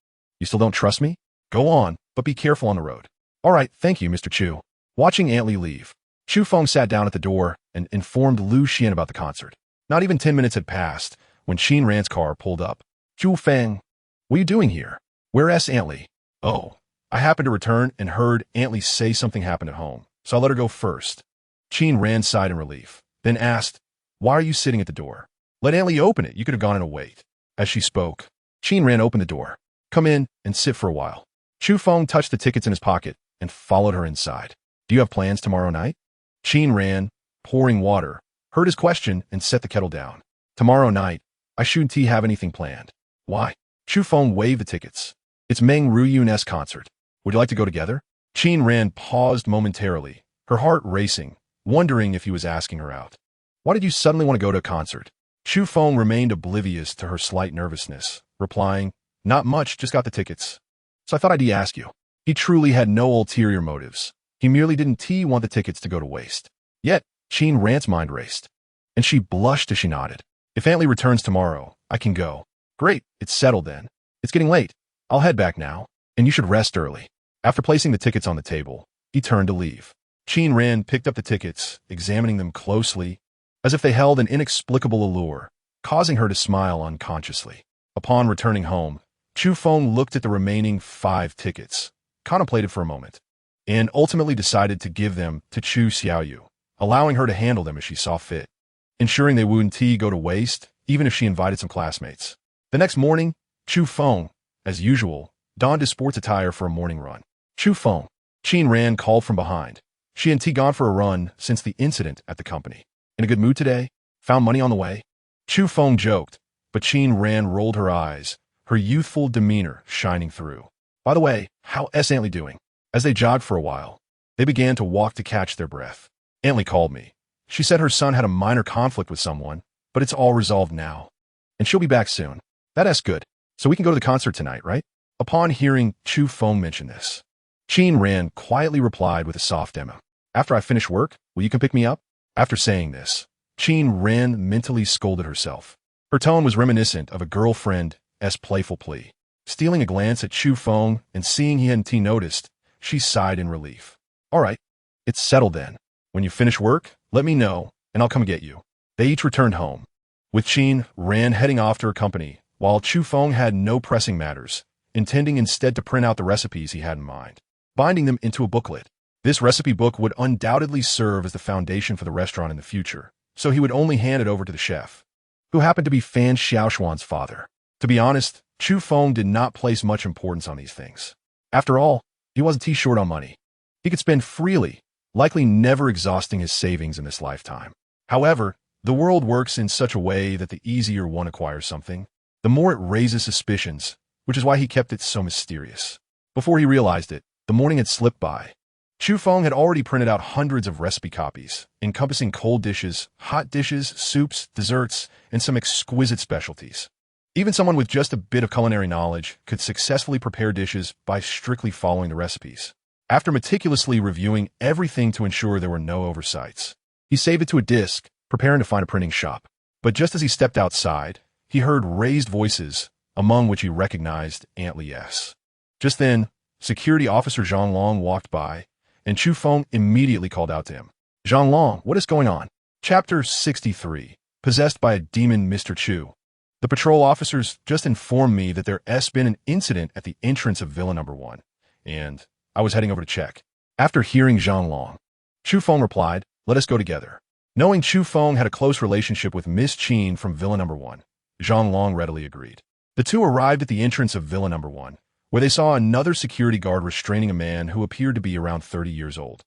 You still don't trust me? Go on, but be careful on the road. All right, thank you, Mr. Chu. Watching Aunt Li leave, Chu Feng sat down at the door and informed Lu Xian about the concert. Not even 10 minutes had passed when Qin Ran's car pulled up. Chu Feng, what are you doing here? Where's Aunt Li? Oh, I happened to return and heard Aunt Li say something happened at home, so I let her go first. Qin Ran sighed in relief, then asked, why are you sitting at the door? Let Aunt Li open it. You could have gone in and wait. As she spoke, Qin Ran opened the door. Come in and sit for a while. Chu Feng touched the tickets in his pocket and followed her inside. Do you have plans tomorrow night? Qin Ran, pouring water, heard his question and set the kettle down. Tomorrow night, I shouldn't have anything planned. Why? Chu Feng waved the tickets. It's Meng Ruyun's concert. Would you like to go together? Qin Ran paused momentarily, her heart racing, wondering if he was asking her out. Why did you suddenly want to go to a concert? Chu Feng remained oblivious to her slight nervousness, replying, not much, just got the tickets. So I thought I'd ask you. He truly had no ulterior motives. He merely didn't want the tickets to go to waste. Yet, Qin Ran's mind raced, and she blushed as she nodded. If Aunt Li returns tomorrow, I can go. Great, it's settled then. It's getting late. I'll head back now, and you should rest early. After placing the tickets on the table, he turned to leave. Qin Ran picked up the tickets, examining them closely, as if they held an inexplicable allure, causing her to smile unconsciously. Upon returning home, Chu Feng looked at the remaining 5 tickets, contemplated for a moment, and ultimately decided to give them to Chu Xiaoyu, allowing her to handle them as she saw fit, ensuring they wouldn't go to waste, even if she invited some classmates. The next morning, Chu Feng, as usual, donned his sports attire for a morning run. Chu Feng, Qin Ran called from behind. She hadn't gone for a run since the incident at the company. In a good mood today? Found money on the way? Chu Feng joked, but Qin Ran rolled her eyes, her youthful demeanor shining through. By the way, how is Aunt Li doing? As they jogged for a while, they began to walk to catch their breath. Aunt Li called me. She said her son had a minor conflict with someone, but it's all resolved now. And she'll be back soon. That's good. So we can go to the concert tonight, right? Upon hearing Chu Feng mention this, Qin Ran quietly replied with a soft demo. After I finish work, will you come pick me up? After saying this, Qin Ran mentally scolded herself. Her tone was reminiscent of a girlfriend's playful plea. Stealing a glance at Chu Feng and seeing he hadn't noticed, she sighed in relief. All right, it's settled then. When you finish work, let me know, and I'll come get you. They each returned home, with Qin Ran heading off to her company, while Chu Feng had no pressing matters, intending instead to print out the recipes he had in mind, binding them into a booklet. This recipe book would undoubtedly serve as the foundation for the restaurant in the future, so he would only hand it over to the chef, who happened to be Fan Xiaoshuan's father. To be honest, Chu Feng did not place much importance on these things. After all, he wasn't too short on money. He could spend freely, likely never exhausting his savings in this lifetime. However, the world works in such a way that the easier one acquires something, the more it raises suspicions, which is why he kept it so mysterious. Before he realized it, the morning had slipped by. Chu Feng had already printed out hundreds of recipe copies, encompassing cold dishes, hot dishes, soups, desserts, and some exquisite specialties. Even someone with just a bit of culinary knowledge could successfully prepare dishes by strictly following the recipes. After meticulously reviewing everything to ensure there were no oversights, he saved it to a disk, preparing to find a printing shop. But just as he stepped outside, he heard raised voices, among which he recognized Aunt Li's. Just then, Security Officer Zhang Long walked by, and Chu Feng immediately called out to him. Zhang Long, what is going on? Chapter 63, Possessed by a Demon, Mr. Chu. The patrol officers just informed me that there's been an incident at the entrance of Villa Number 1, and I was heading over to check. After hearing Zhang Long, Chu Feng replied, let us go together. Knowing Chu Feng had a close relationship with Miss Qin from Villa Number 1, Zhang Long readily agreed. The two arrived at the entrance of Villa Number 1, where they saw another security guard restraining a man who appeared to be around 30 years old.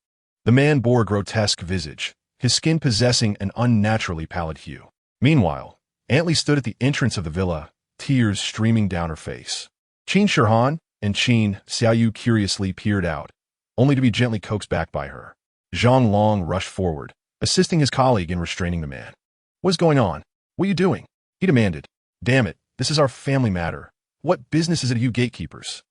The man bore a grotesque visage, his skin possessing an unnaturally pallid hue. Meanwhile, Aunt Li stood at the entrance of the villa, tears streaming down her face. Qin Shihan and Qin Xiaoyu curiously peered out, only to be gently coaxed back by her. Zhang Long rushed forward, assisting his colleague in restraining the man. What's going on? What are you doing? He demanded. Damn it, this is our family matter. What business is it of you gatekeepers?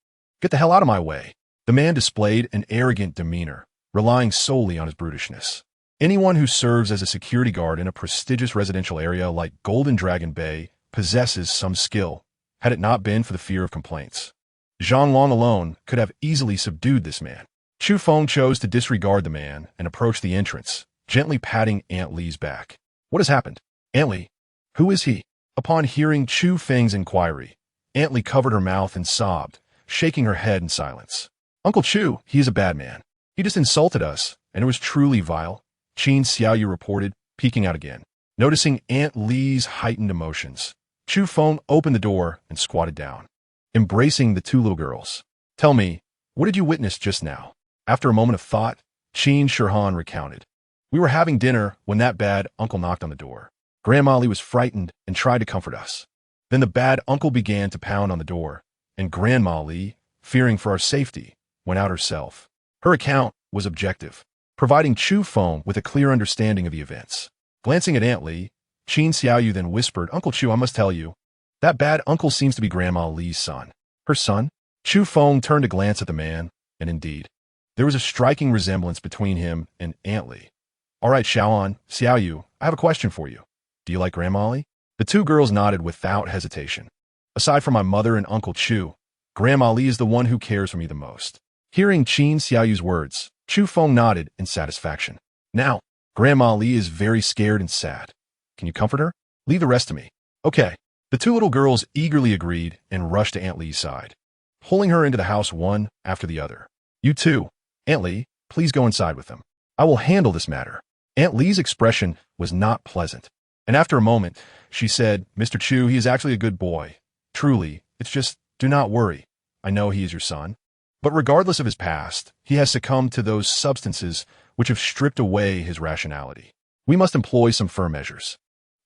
Get the hell out of my way. The man displayed an arrogant demeanor, relying solely on his brutishness. Anyone who serves as a security guard in a prestigious residential area like Golden Dragon Bay possesses some skill, had it not been for the fear of complaints. Zhang Long alone could have easily subdued this man. Chu Feng chose to disregard the man and approach the entrance, gently patting Aunt Li's back. What has happened? Aunt Li, who is he? Upon hearing Chu Feng's inquiry, Aunt Li covered her mouth and sobbed, shaking her head in silence. Uncle Chu, he is a bad man. He just insulted us, and it was truly vile. Qin Xiaoyu reported, peeking out again. Noticing Aunt Li's heightened emotions, Chu Feng opened the door and squatted down, embracing the two little girls. Tell me, what did you witness just now? After a moment of thought, Qin Shihan recounted. We were having dinner when that bad uncle knocked on the door. Grandma Li was frightened and tried to comfort us. Then the bad uncle began to pound on the door, and Grandma Li, fearing for our safety, went out herself. Her account was objective, providing Chu Feng with a clear understanding of the events. Glancing at Aunt Li, Qin Xiaoyu then whispered, Uncle Chu, I must tell you, that bad uncle seems to be Grandma Li's son. Her son? Chu Feng turned to glance at the man, and indeed, there was a striking resemblance between him and Aunt Li. All right, Xiaoyu, I have a question for you. Do you like Grandma Li? The two girls nodded without hesitation. Aside from my mother and Uncle Chu, Grandma Li is the one who cares for me the most. Hearing Qin Xiaoyu's words, Chu Feng nodded in satisfaction. Now, Grandma Li is very scared and sad. Can you comfort her? Leave the rest to me. Okay. The two little girls eagerly agreed and rushed to Aunt Li's side, pulling her into the house one after the other. You too, Aunt Li, please go inside with them. I will handle this matter. Aunt Li's expression was not pleasant, and after a moment, she said, Mr. Chu, he is actually a good boy. Truly, it's just, do not worry. I know he is your son. But regardless of his past, he has succumbed to those substances which have stripped away his rationality. We must employ some firm measures.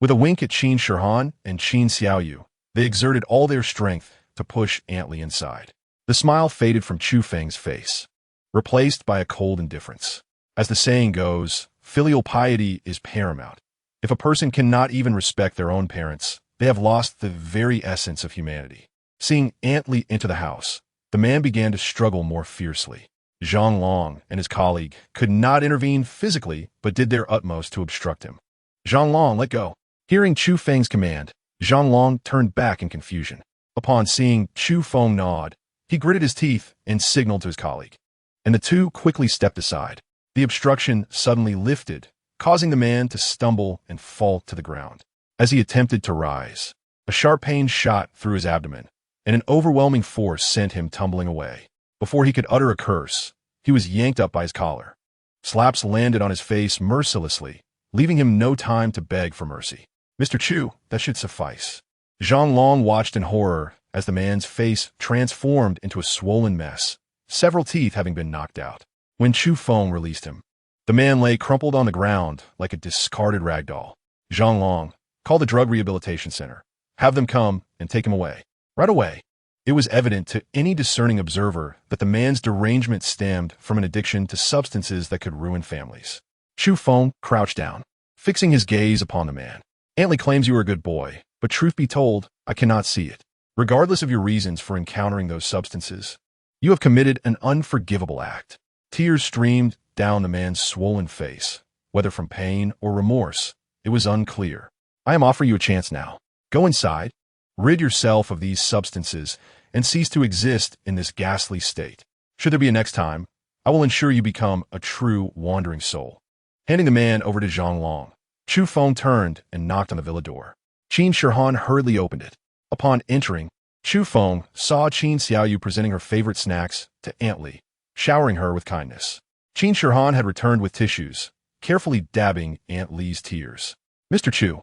With a wink at Qin Shihan and Qin Xiaoyu, they exerted all their strength to push Aunt Li inside. The smile faded from Chu Feng's face, replaced by a cold indifference. As the saying goes, filial piety is paramount. If a person cannot even respect their own parents, they have lost the very essence of humanity. Seeing Aunt Li enter the house, the man began to struggle more fiercely. Zhang Long and his colleague could not intervene physically, but did their utmost to obstruct him. Zhang Long, let go. Hearing Chu Feng's command, Zhang Long turned back in confusion. Upon seeing Chu Feng nod, he gritted his teeth and signaled to his colleague, and the two quickly stepped aside. The obstruction suddenly lifted, causing the man to stumble and fall to the ground. As he attempted to rise, a sharp pain shot through his abdomen, and an overwhelming force sent him tumbling away. Before he could utter a curse, he was yanked up by his collar. Slaps landed on his face mercilessly, leaving him no time to beg for mercy. Mr. Chu, that should suffice. Zhang Long watched in horror as the man's face transformed into a swollen mess, several teeth having been knocked out. When Chu Feng released him, the man lay crumpled on the ground like a discarded rag doll. Zhang Long, call the drug rehabilitation center. Have them come and take him away. Right away. It was evident to any discerning observer that the man's derangement stemmed from an addiction to substances that could ruin families. Chu Feng crouched down, fixing his gaze upon the man. Aunt Li claims you are a good boy, but truth be told, I cannot see it. Regardless of your reasons for encountering those substances, you have committed an unforgivable act. Tears streamed down the man's swollen face, whether from pain or remorse. It was unclear. I am offering you a chance now. Go inside, rid yourself of these substances, and cease to exist in this ghastly state. Should there be a next time, I will ensure you become a true wandering soul. Handing the man over to Zhang Long, Chu Feng turned and knocked on the villa door. Qin Shihan hurriedly opened it. Upon entering, Chu Feng saw Qin Xiaoyu presenting her favorite snacks to Aunt Li, showering her with kindness. Qin Shihan had returned with tissues, carefully dabbing Aunt Li's tears. Mr. Chu.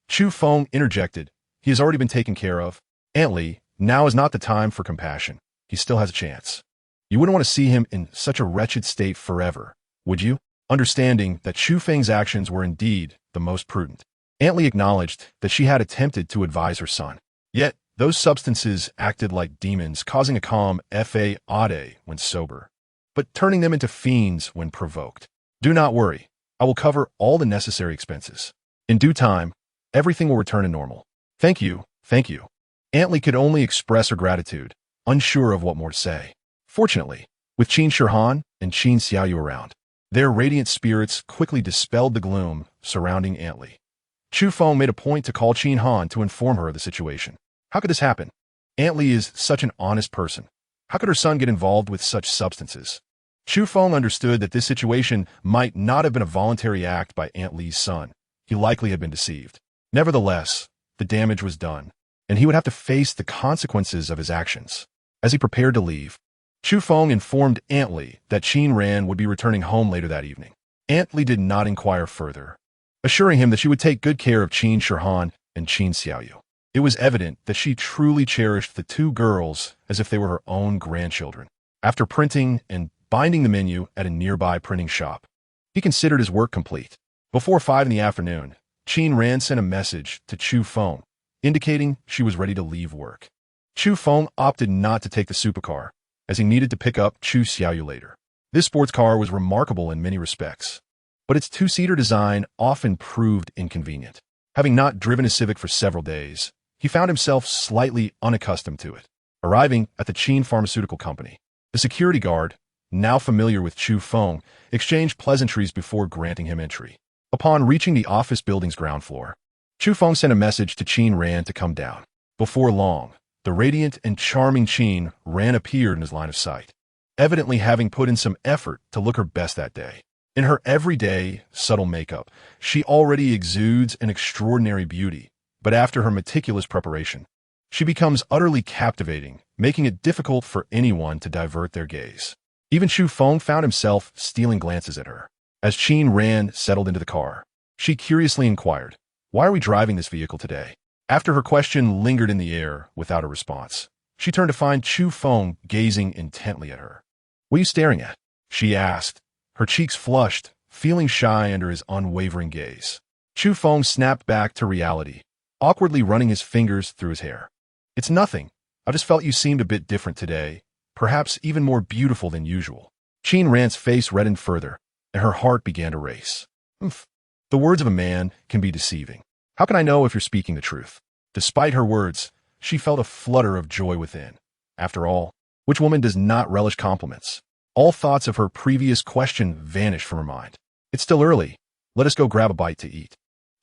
Chu Feng interjected. He has already been taken care of. Aunt Li, now is not the time for compassion. He still has a chance. You wouldn't want to see him in such a wretched state forever, would you? Understanding that Chu Feng's actions were indeed the most prudent, Aunt Li acknowledged that she had attempted to advise her son. Yet, those substances acted like demons, causing a calm fa-ade when sober, but turning them into fiends when provoked. Do not worry. I will cover all the necessary expenses. In due time, everything will return to normal. Thank you, thank you. Aunt Li could only express her gratitude, unsure of what more to say. Fortunately, with Qin Shihan and Qin Xiaoyu around, their radiant spirits quickly dispelled the gloom surrounding Aunt Li. Chu Feng made a point to call Qin Han to inform her of the situation. How could this happen? Aunt Li is such an honest person. How could her son get involved with such substances? Chu Feng understood that this situation might not have been a voluntary act by Aunt Li's son. He likely had been deceived. Nevertheless, the damage was done, and he would have to face the consequences of his actions. As he prepared to leave, Chu Feng informed Aunt Li that Qin Ran would be returning home later that evening. Aunt Li did not inquire further, assuring him that she would take good care of Qin Shihan and Qin Xiaoyu. It was evident that she truly cherished the two girls as if they were her own grandchildren. After printing and binding the menu at a nearby printing shop, he considered his work complete. Before 5 in the afternoon, Qin Ran sent a message to Chu Feng, indicating she was ready to leave work. Chu Feng opted not to take the supercar, as he needed to pick up Chu Xiaoyu later. This sports car was remarkable in many respects, but its two-seater design often proved inconvenient. Having not driven a Civic for several days, he found himself slightly unaccustomed to it. Arriving at the Qin Pharmaceutical Company, the security guard, now familiar with Chu Feng, exchanged pleasantries before granting him entry. Upon reaching the office building's ground floor, Chu Feng sent a message to Qin Ran to come down. Before long, the radiant and charming Qin Ran appeared in his line of sight, evidently having put in some effort to look her best that day. In her everyday, subtle makeup, she already exudes an extraordinary beauty, but after her meticulous preparation, she becomes utterly captivating, making it difficult for anyone to divert their gaze. Even Chu Feng found himself stealing glances at her. As Qin Ran settled into the car, she curiously inquired, "Why are we driving this vehicle today?" After her question lingered in the air without a response, she turned to find Chu Feng gazing intently at her. "What are you staring at?" she asked, her cheeks flushed, feeling shy under his unwavering gaze. Chu Feng snapped back to reality, awkwardly running his fingers through his hair. It's nothing. I just felt you seemed a bit different today, perhaps even more beautiful than usual. Qin Ran's face reddened further, and her heart began to race. Oof. The words of a man can be deceiving. How can I know if you're speaking the truth? Despite her words, she felt a flutter of joy within. After all, which woman does not relish compliments? All thoughts of her previous question vanished from her mind. It's still early. Let us go grab a bite to eat.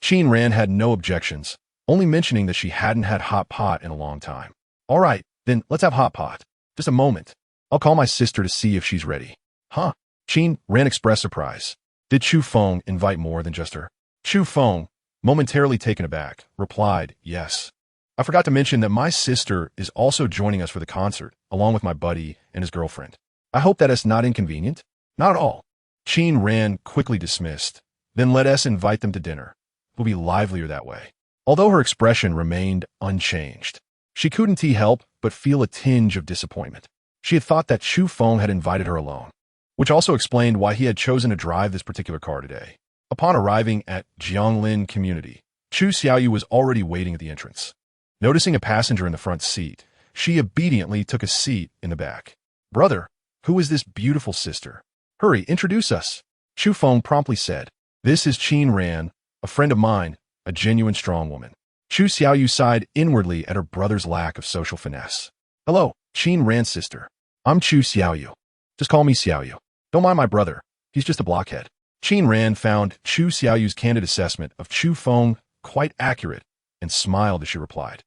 Qin Ran had no objections, only mentioning that she hadn't had hot pot in a long time. All right, then let's have hot pot. Just a moment. I'll call my sister to see if she's ready. Huh? Qin Ran expressed surprise. Did Chu Feng invite more than just her? Chu Feng, momentarily taken aback, replied, yes. I forgot to mention that my sister is also joining us for the concert, along with my buddy and his girlfriend. I hope that is not inconvenient. Not at all. Qin Ran quickly dismissed. Then let us invite them to dinner. We'll be livelier that way. Although her expression remained unchanged, she couldn't help but feel a tinge of disappointment. She had thought that Chu Feng had invited her alone, which also explained why he had chosen to drive this particular car today. Upon arriving at Jianglin Community, Chu Xiaoyu was already waiting at the entrance. Noticing a passenger in the front seat, she obediently took a seat in the back. Brother, who is this beautiful sister? Hurry, introduce us. Chu Feng promptly said. This is Qin Ran, a friend of mine, a genuine strong woman. Chu Xiaoyu sighed inwardly at her brother's lack of social finesse. Hello, Qin Ran's sister. I'm Chu Xiaoyu. Just call me Xiaoyu. Don't mind my brother. He's just a blockhead. Qin Ran found Chu Xiaoyu's candid assessment of Chu Feng quite accurate and smiled as she replied.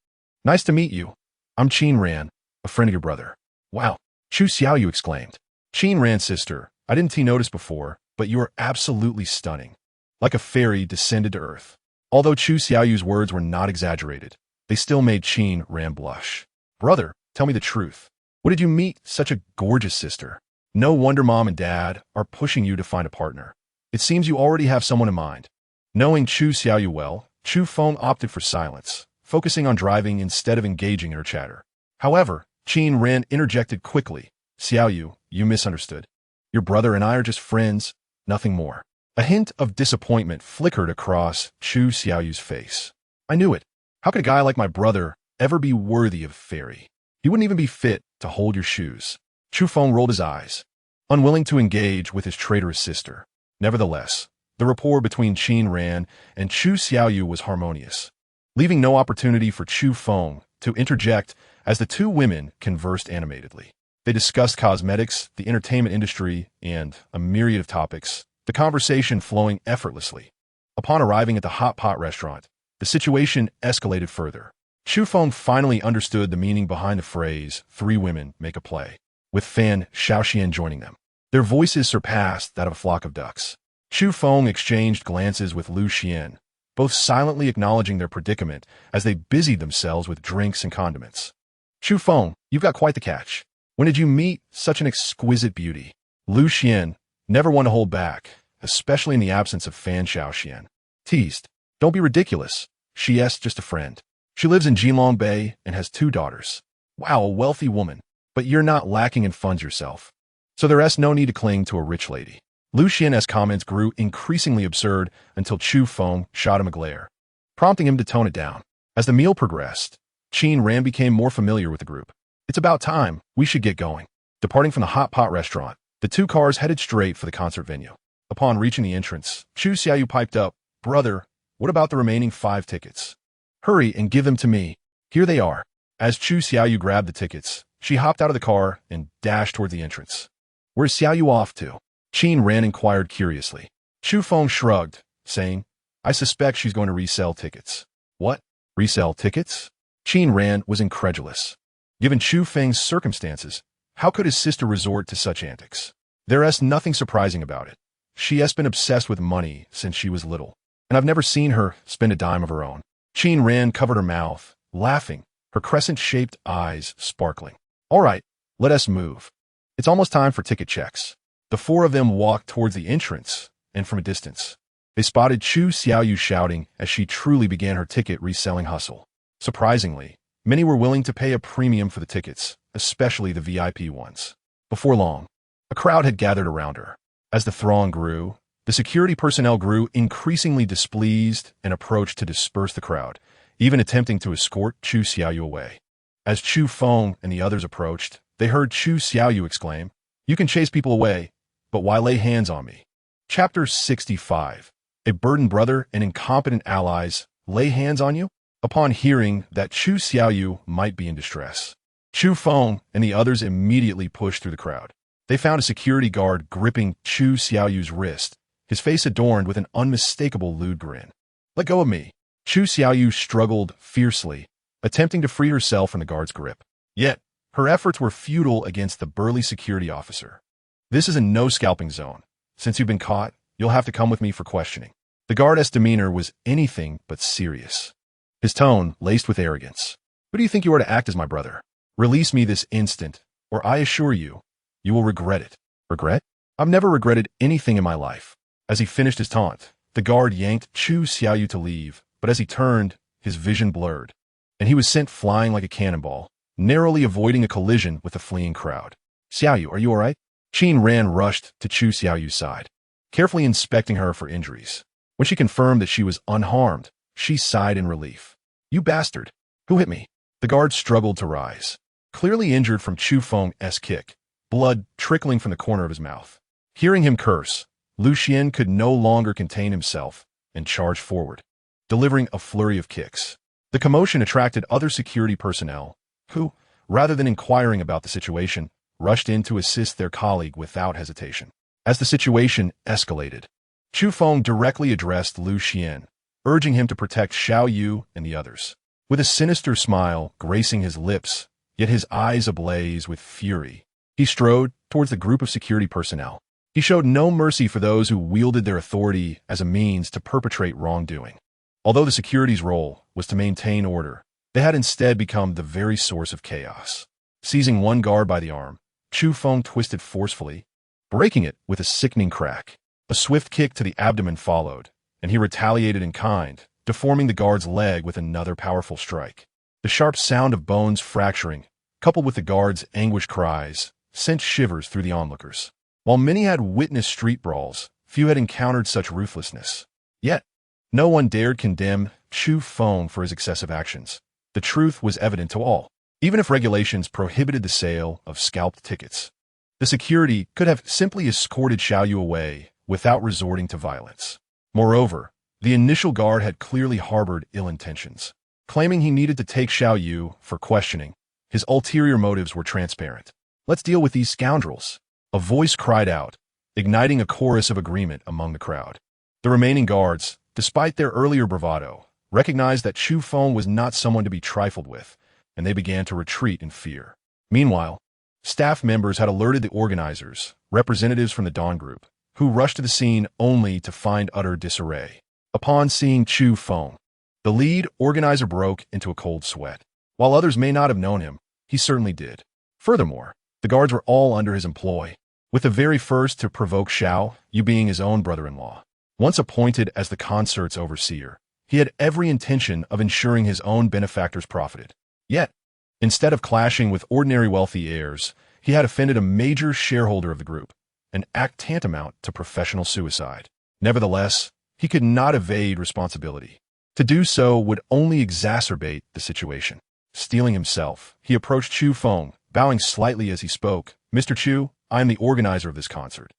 Nice to meet you. I'm Qin Ran, a friend of your brother. Wow, Chu Xiaoyu exclaimed. Qin Ran's sister, I didn't notice before, but you are absolutely stunning. Like a fairy descended to earth. Although Chu Xiaoyu's words were not exaggerated, they still made Qin Ran blush. Brother, tell me the truth. What did you meet such a gorgeous sister? No wonder mom and dad are pushing you to find a partner. It seems you already have someone in mind. Knowing Chu Xiaoyu well, Chu Feng opted for silence, focusing on driving instead of engaging in her chatter. However, Qin Ran interjected quickly. Xiaoyu, you misunderstood. Your brother and I are just friends, nothing more. A hint of disappointment flickered across Chu Xiaoyu's face. I knew it. How could a guy like my brother ever be worthy of a fairy? He wouldn't even be fit to hold your shoes. Chu Feng rolled his eyes, unwilling to engage with his traitorous sister. Nevertheless, the rapport between Qin Ran and Chu Xiaoyu was harmonious, leaving no opportunity for Chu Feng to interject as the two women conversed animatedly. They discussed cosmetics, the entertainment industry, and a myriad of topics, the conversation flowing effortlessly. Upon arriving at the hot pot restaurant, the situation escalated further. Chu Feng finally understood the meaning behind the phrase, three women make a play, with Fan Xiaoxian joining them. Their voices surpassed that of a flock of ducks. Chu Feng exchanged glances with Lu Xian, both silently acknowledging their predicament as they busied themselves with drinks and condiments. Chu Feng, you've got quite the catch. When did you meet such an exquisite beauty? Lu Xian, never one to hold back, especially in the absence of Fan Xiaoxian, teased. Don't be ridiculous. She's just a friend. She lives in Jilong Bay and has 2 daughters. Wow, a wealthy woman. But you're not lacking in funds yourself. So there's no need to cling to a rich lady. Lu Xian's comments grew increasingly absurd until Chu Feng shot him a glare, prompting him to tone it down. As the meal progressed, Qin Ran became more familiar with the group. It's about time. We should get going. Departing from the hot pot restaurant, the 2 cars headed straight for the concert venue. Upon reaching the entrance, Chu Xiaoyu piped up, Brother, what about the remaining 5 tickets? Hurry and give them to me. Here they are. As Chu Xiaoyu grabbed the tickets, she hopped out of the car and dashed toward the entrance. Where's Xiaoyu off to? Qin Ran inquired curiously. Chu Feng shrugged, saying, I suspect she's going to resell tickets. What? Resell tickets? Qin Ran was incredulous. Given Chu Feng's circumstances, how could his sister resort to such antics? There's nothing surprising about it. She has been obsessed with money since she was little, and I've never seen her spend a dime of her own. Qin Ran covered her mouth, laughing, her crescent-shaped eyes sparkling. All right, let us move. It's almost time for ticket checks. The 4 of them walked towards the entrance, and from a distance, they spotted Chu Xiaoyu shouting as she truly began her ticket reselling hustle. Surprisingly, many were willing to pay a premium for the tickets, especially the VIP ones. Before long, a crowd had gathered around her. As the throng grew, The security personnel grew increasingly displeased and approached to disperse the crowd, even attempting to escort Chu Xiaoyu away. As Chu Feng and the others approached, they heard Chu Xiaoyu exclaim, "You can chase people away, but why lay hands on me?" Chapter 65. A burdened brother and incompetent allies lay hands on you? Upon hearing that Chu Xiaoyu might be in distress, Chu Feng and the others immediately pushed through the crowd. They found a security guard gripping Chu Xiaoyu's wrist, his face adorned with an unmistakable lewd grin. "Let go of me." Chu Xiaoyu struggled fiercely, attempting to free herself from the guard's grip. Yet, her efforts were futile against the burly security officer. "This is a no-scalping zone. Since you've been caught, you'll have to come with me for questioning." The guard's demeanor was anything but serious, his tone laced with arrogance. "Who do you think you are to act as my brother? Release me this instant, or I assure you, you will regret it." "Regret? I've never regretted anything in my life." As he finished his taunt, the guard yanked Chu Xiaoyu to leave, but as he turned, his vision blurred, and he was sent flying like a cannonball, narrowly avoiding a collision with the fleeing crowd. "Xiaoyu, are you all right?" Qin Ran rushed to Chu Xiaoyu's side, carefully inspecting her for injuries. When she confirmed that she was unharmed, she sighed in relief. "You bastard! Who hit me?" The guard struggled to rise, clearly injured from Chu Feng's kick, blood trickling from the corner of his mouth. Hearing him curse, Lu Xian could no longer contain himself and charged forward, delivering a flurry of kicks. The commotion attracted other security personnel, who, rather than inquiring about the situation, rushed in to assist their colleague without hesitation. As the situation escalated, Chu Feng directly addressed Lu Xian, urging him to protect Xiao Yu and the others. With a sinister smile gracing his lips, yet his eyes ablaze with fury, he strode towards the group of security personnel. He showed no mercy for those who wielded their authority as a means to perpetrate wrongdoing. Although the security's role was to maintain order, they had instead become the very source of chaos. Seizing one guard by the arm, Chu Feng twisted forcefully, breaking it with a sickening crack. A swift kick to the abdomen followed, and he retaliated in kind, deforming the guard's leg with another powerful strike. The sharp sound of bones fracturing, coupled with the guard's anguished cries, sent shivers through the onlookers. While many had witnessed street brawls, few had encountered such ruthlessness. Yet, no one dared condemn Chu Feng for his excessive actions. The truth was evident to all. Even if regulations prohibited the sale of scalped tickets, the security could have simply escorted Xiao Yu away without resorting to violence. Moreover, the initial guard had clearly harbored ill intentions. Claiming he needed to take Xiao Yu for questioning, his ulterior motives were transparent. "Let's deal with these scoundrels," a voice cried out, igniting a chorus of agreement among the crowd. The remaining guards, despite their earlier bravado, recognized that Chu Feng was not someone to be trifled with, and they began to retreat in fear. Meanwhile, staff members had alerted the organizers, representatives from the Dawn Group, who rushed to the scene only to find utter disarray. Upon seeing Chu Feng, the lead organizer broke into a cold sweat. While others may not have known him, he certainly did. Furthermore, the guards were all under his employ, with the very first to provoke Xiao Yu being his own brother-in-law. Once appointed as the concert's overseer, he had every intention of ensuring his own benefactors profited. Yet, instead of clashing with ordinary wealthy heirs, he had offended a major shareholder of the group, an act tantamount to professional suicide. Nevertheless, he could not evade responsibility. To do so would only exacerbate the situation. Steeling himself, he approached Chu Feng, bowing slightly as he spoke. "Mr. Chu, I am the organizer of this concert."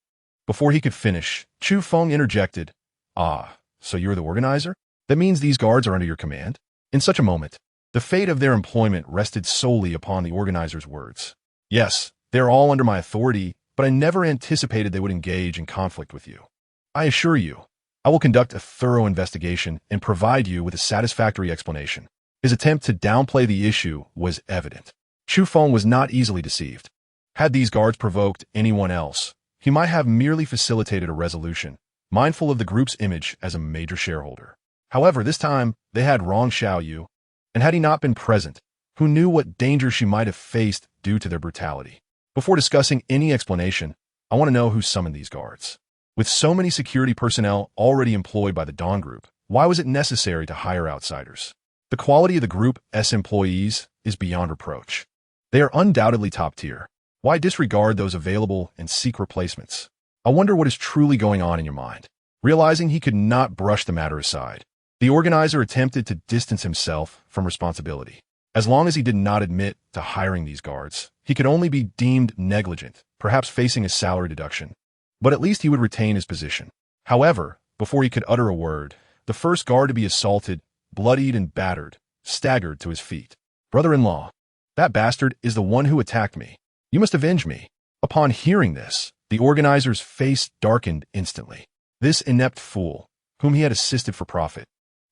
Before he could finish, Chu Feng interjected, "Ah, so you're the organizer? That means these guards are under your command?" In such a moment, the fate of their employment rested solely upon the organizer's words. "Yes, they're all under my authority, but I never anticipated they would engage in conflict with you. I assure you, I will conduct a thorough investigation and provide you with a satisfactory explanation." His attempt to downplay the issue was evident. Chu Feng was not easily deceived. Had these guards provoked anyone else, he might have merely facilitated a resolution, mindful of the group's image as a major shareholder. However, this time, they had wronged Xiao Yu, and had he not been present, who knew what danger she might have faced due to their brutality? Before discussing any explanation, I want to know who summoned these guards. With so many security personnel already employed by the Dawn Group, why was it necessary to hire outsiders? The quality of the Group's employees is beyond reproach. They are undoubtedly top tier. Why disregard those available and seek replacements? I wonder what is truly going on in your mind. Realizing he could not brush the matter aside, the organizer attempted to distance himself from responsibility. As long as he did not admit to hiring these guards, he could only be deemed negligent, perhaps facing a salary deduction. But at least he would retain his position. However, before he could utter a word, the first guard to be assaulted, bloodied and battered, staggered to his feet. "Brother-in-law, that bastard is the one who attacked me. You must avenge me." Upon hearing this, the organizer's face darkened instantly. This inept fool, whom he had assisted for profit,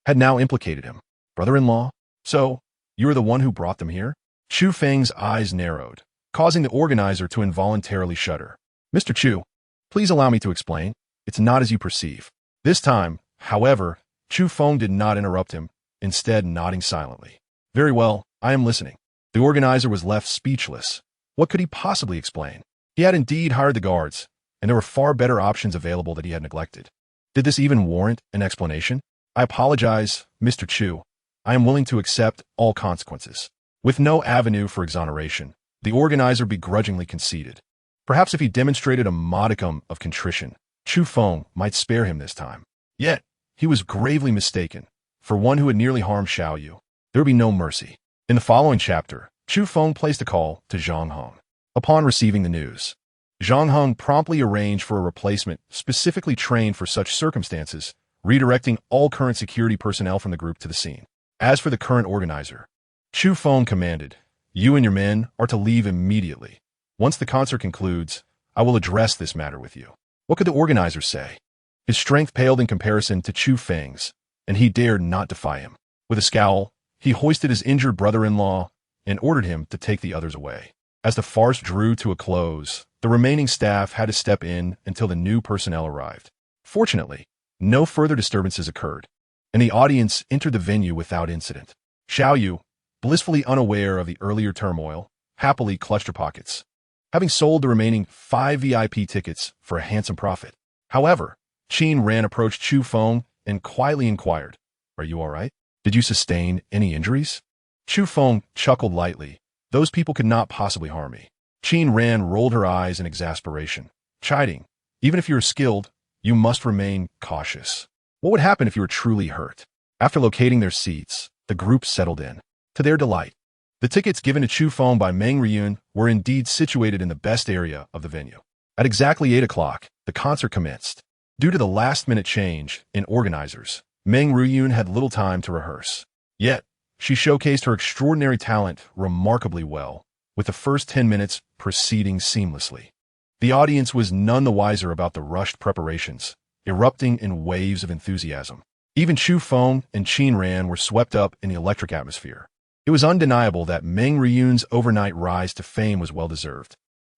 had now implicated him. "Brother-in-law? So, you are the one who brought them here?" Chu Feng's eyes narrowed, causing the organizer to involuntarily shudder. "Mr. Chu, please allow me to explain. It's not as you perceive." This time, however, Chu Feng did not interrupt him, instead nodding silently. "Very well, I am listening." The organizer was left speechless. What could he possibly explain? He had indeed hired the guards, and there were far better options available that he had neglected. Did this even warrant an explanation? "I apologize, Mr. Chu. I am willing to accept all consequences." With no avenue for exoneration, the organizer begrudgingly conceded. Perhaps if he demonstrated a modicum of contrition, Chu Feng might spare him this time. Yet, he was gravely mistaken. For one who had nearly harmed Xiao Yu, there would be no mercy. In the following chapter, Chu Feng placed a call to Zhang Heng. Upon receiving the news, Zhang Heng promptly arranged for a replacement specifically trained for such circumstances, redirecting all current security personnel from the group to the scene. As for the current organizer, Chu Feng commanded, "You and your men are to leave immediately. Once the concert concludes, I will address this matter with you." What could the organizer say? His strength paled in comparison to Chu Feng's, and he dared not defy him. With a scowl, he hoisted his injured brother-in-law and ordered him to take the others away. As the farce drew to a close, the remaining staff had to step in until the new personnel arrived. Fortunately, no further disturbances occurred, and the audience entered the venue without incident. Xiao Yu, blissfully unaware of the earlier turmoil, happily clutched her pockets, having sold the remaining 5 VIP tickets for a handsome profit. However, Qin Ran approached Chu Feng and quietly inquired, "Are you all right? Did you sustain any injuries?" Chu Feng chuckled lightly. "Those people could not possibly harm me." Qin Ran rolled her eyes in exasperation, chiding, "Even if you are skilled, you must remain cautious. What would happen if you were truly hurt?" After locating their seats, the group settled in. To their delight, the tickets given to Chu Feng by Meng Riyun were indeed situated in the best area of the venue. At exactly 8 o'clock, the concert commenced. Due to the last-minute change in organizers, Meng Riyun had little time to rehearse. Yet, she showcased her extraordinary talent remarkably well, with the first 10 minutes proceeding seamlessly. The audience was none the wiser about the rushed preparations, erupting in waves of enthusiasm. Even Chu Feng and Qin Ran were swept up in the electric atmosphere. It was undeniable that Meng Riyun's overnight rise to fame was well-deserved.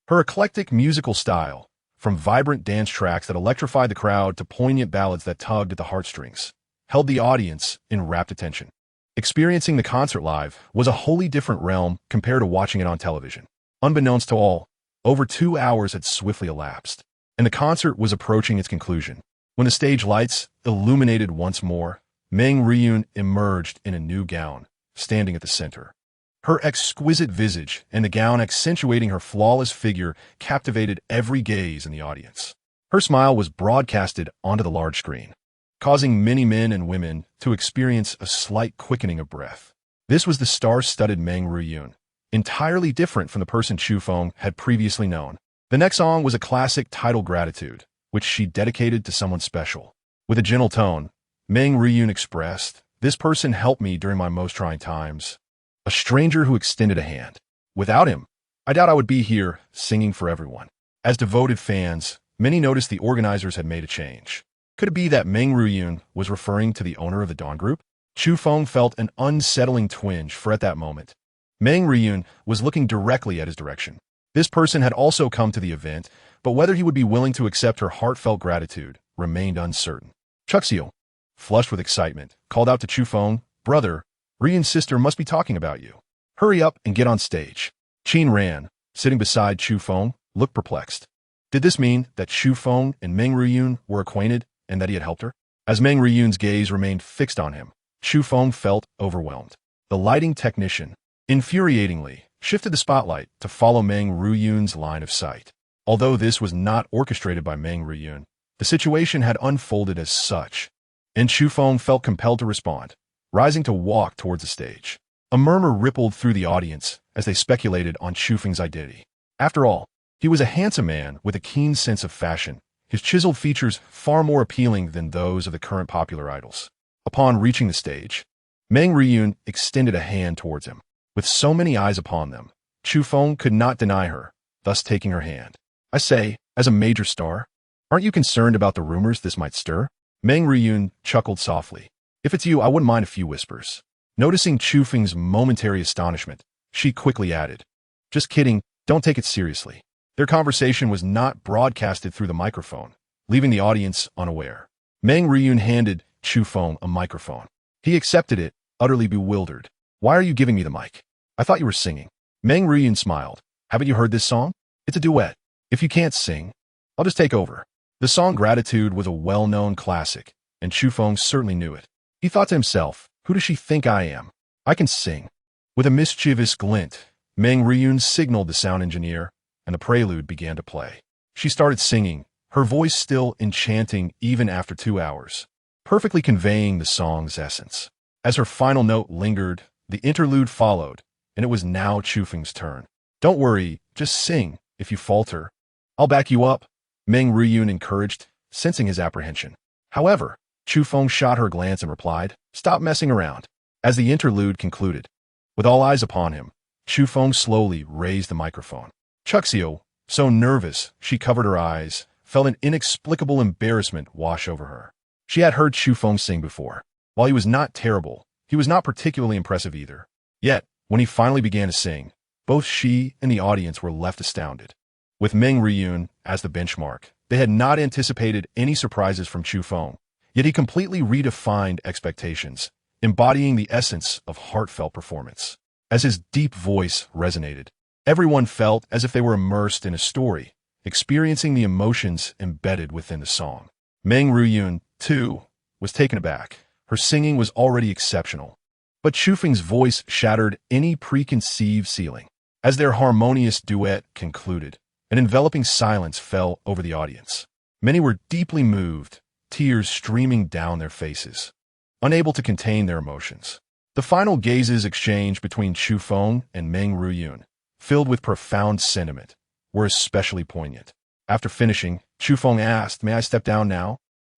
Her eclectic musical style, from vibrant dance tracks that electrified the crowd to poignant ballads that tugged at the heartstrings, held the audience in rapt attention. Experiencing the concert live was a wholly different realm compared to watching it on television. Unbeknownst to all, over 2 hours had swiftly elapsed, and the concert was approaching its conclusion. When the stage lights illuminated once more, Meng Riyun emerged in a new gown, standing at the center. Her exquisite visage and the gown accentuating her flawless figure captivated every gaze in the audience. Her smile was broadcasted onto the large screen, causing many men and women to experience a slight quickening of breath. This was the star-studded Meng Riyun, entirely different from the person Chu Feng had previously known. The next song was a classic titled Gratitude, which she dedicated to someone special. With a gentle tone, Meng Riyun expressed, "This person helped me during my most trying times. A stranger who extended a hand. Without him, I doubt I would be here singing for everyone." As devoted fans, many noticed the organizers had made a change. Could it be that Meng Riyun was referring to the owner of the Dawn Group? Chu Feng felt an unsettling twinge, for at that moment, Meng Riyun was looking directly at his direction. This person had also come to the event, but whether he would be willing to accept her heartfelt gratitude remained uncertain. Chuxiu, flushed with excitement, called out to Chu Feng, "Brother, Riyun's sister must be talking about you. Hurry up and get on stage." Qin Ran, sitting beside Chu Feng, looked perplexed. Did this mean that Chu Feng and Meng Riyun were acquainted and that he had helped her? As Meng Riyun's gaze remained fixed on him, Chu Feng felt overwhelmed. The lighting technician, infuriatingly, shifted the spotlight to follow Meng Riyun's line of sight. Although this was not orchestrated by Meng Riyun, The situation had unfolded as such, and Chu Feng felt compelled to respond, rising to walk towards the stage. A murmur rippled through the audience as they speculated on Chu Feng's identity. After all, he was a handsome man with a keen sense of fashion, his chiseled features far more appealing than those of the current popular idols. Upon reaching the stage, Meng Riyun extended a hand towards him. With so many eyes upon them, Chu Feng could not deny her, thus taking her hand. I say, as a major star, aren't you concerned about the rumors this might stir? Meng Riyun chuckled softly. If it's you, I wouldn't mind a few whispers. Noticing Chu Feng's momentary astonishment, she quickly added, just kidding, don't take it seriously. Their conversation was not broadcasted through the microphone, leaving the audience unaware. Meng Riyun handed Chu Feng a microphone. He accepted it, utterly bewildered. Why are you giving me the mic? I thought you were singing. Meng Riyun smiled. Haven't you heard this song? It's a duet. If you can't sing, I'll just take over. The song Gratitude was a well-known classic, and Chu Feng certainly knew it. He thought to himself, who does she think I am? I can sing. With a mischievous glint, Meng Riyun signaled the sound engineer, and the prelude began to play. She started singing, her voice still enchanting even after 2 hours, perfectly conveying the song's essence. As her final note lingered, the interlude followed, and it was now Chu Feng's turn. Don't worry, just sing. If you falter, I'll back you up, Meng Riyun encouraged, sensing his apprehension. However, Chu Feng shot her a glance and replied, stop messing around. As the interlude concluded, with all eyes upon him, Chu Feng slowly raised the microphone. Chuxiu, so nervous she covered her eyes, felt an inexplicable embarrassment wash over her. She had heard Chu Feng sing before. While he was not terrible, he was not particularly impressive either. Yet, when he finally began to sing, both she and the audience were left astounded. With Meng Riyun as the benchmark, they had not anticipated any surprises from Chu Feng, yet he completely redefined expectations, embodying the essence of heartfelt performance. As his deep voice resonated, everyone felt as if they were immersed in a story, experiencing the emotions embedded within the song. Meng Riyun, too, was taken aback. Her singing was already exceptional, but Chu Feng's voice shattered any preconceived ceiling. As their harmonious duet concluded, an enveloping silence fell over the audience. Many were deeply moved, tears streaming down their faces, unable to contain their emotions. The final gazes exchanged between Chu Feng and Meng Riyun, filled with profound sentiment, were especially poignant. After finishing, Chu Feng asked, "May I step down now?"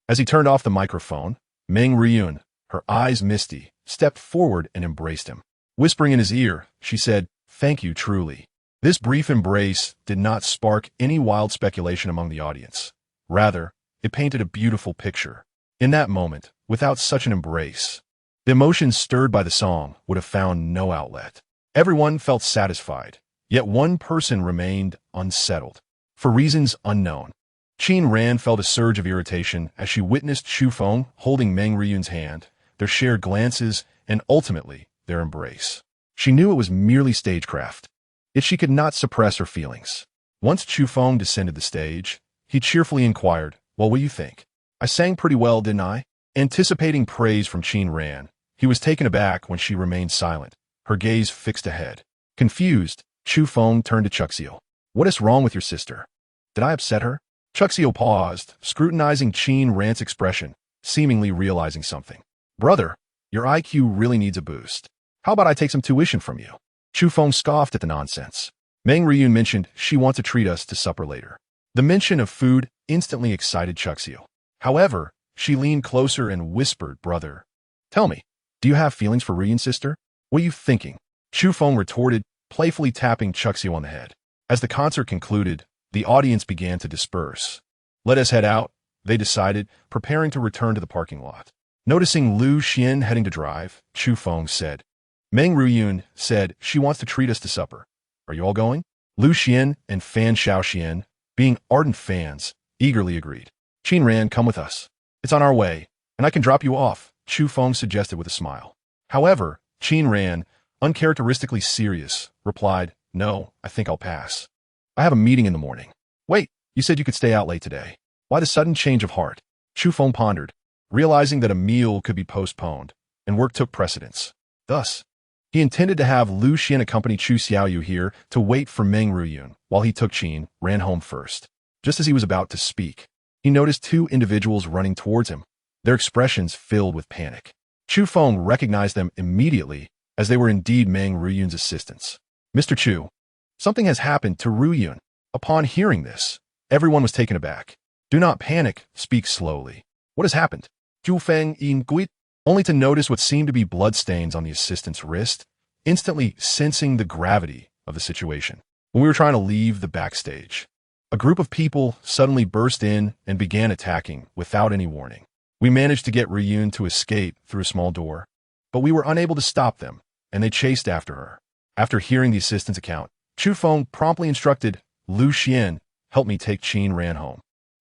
As he turned off the microphone, Meng Riyun, her eyes misty, stepped forward and embraced him. Whispering in his ear, she said, "Thank you truly." This brief embrace did not spark any wild speculation among the audience. Rather, it painted a beautiful picture. In that moment, without such an embrace, the emotions stirred by the song would have found no outlet. Everyone felt satisfied, yet one person remained unsettled. For reasons unknown, Qin Ran felt a surge of irritation as she witnessed Chu Feng holding Meng Riyun's hand, their shared glances, and ultimately, their embrace. She knew it was merely stagecraft, yet she could not suppress her feelings. Once Chu Feng descended the stage, he cheerfully inquired, "Well, what do you think? I sang pretty well, didn't I?" Anticipating praise from Qin Ran, he was taken aback when she remained silent, her gaze fixed ahead. Confused, Chu Feng turned to Chuxiu. "What is wrong with your sister? Did I upset her?" Chuxiu paused, scrutinizing Qin Ran's expression, seemingly realizing something. "Brother, your IQ really needs a boost. How about I take some tuition from you?" Chu Feng scoffed at the nonsense. Meng Riyun mentioned she wants to treat us to supper later. The mention of food instantly excited Chuxiu. However, she leaned closer and whispered, "Brother, tell me, do you have feelings for Riyun's sister? What are you thinking?" Chu Feng retorted, playfully tapping Chuxiu on the head. As the concert concluded, the audience began to disperse. "Let us head out," they decided, preparing to return to the parking lot. Noticing Lu Xian heading to drive, Chu Feng said, "Meng Riyun said she wants to treat us to supper. Are you all going?" Lu Xian and Fan Xiaoxian, being ardent fans, eagerly agreed. "Qin Ran, come with us. It's on our way, and I can drop you off," Chu Feng suggested with a smile. However, Qin Ran, uncharacteristically serious, replied, "No, I think I'll pass. I have a meeting in the morning." "Wait, you said you could stay out late today. Why the sudden change of heart?" Chu Feng pondered, realizing that a meal could be postponed, and work took precedence. Thus, he intended to have Lu Xian accompany Chu Xiaoyu here to wait for Meng Riyun, while he took Qin Ran home first. Just as he was about to speak, he noticed two individuals running towards him, their expressions filled with panic. Chu Feng recognized them immediately, as they were indeed Meng Ruyun's assistants. "Mr. Chu, something has happened to Ruyun." Upon hearing this, everyone was taken aback. "Do not panic, speak slowly. What has happened?" Chu Feng inquired, only to notice what seemed to be bloodstains on the assistant's wrist, instantly sensing the gravity of the situation. "When we were trying to leave the backstage, a group of people suddenly burst in and began attacking without any warning. We managed to get Ruyun to escape through a small door, but we were unable to stop them, and they chased after her." After hearing the assistant's account, Chu Feng promptly instructed Lu Xian, "Help me take Qin Ran home.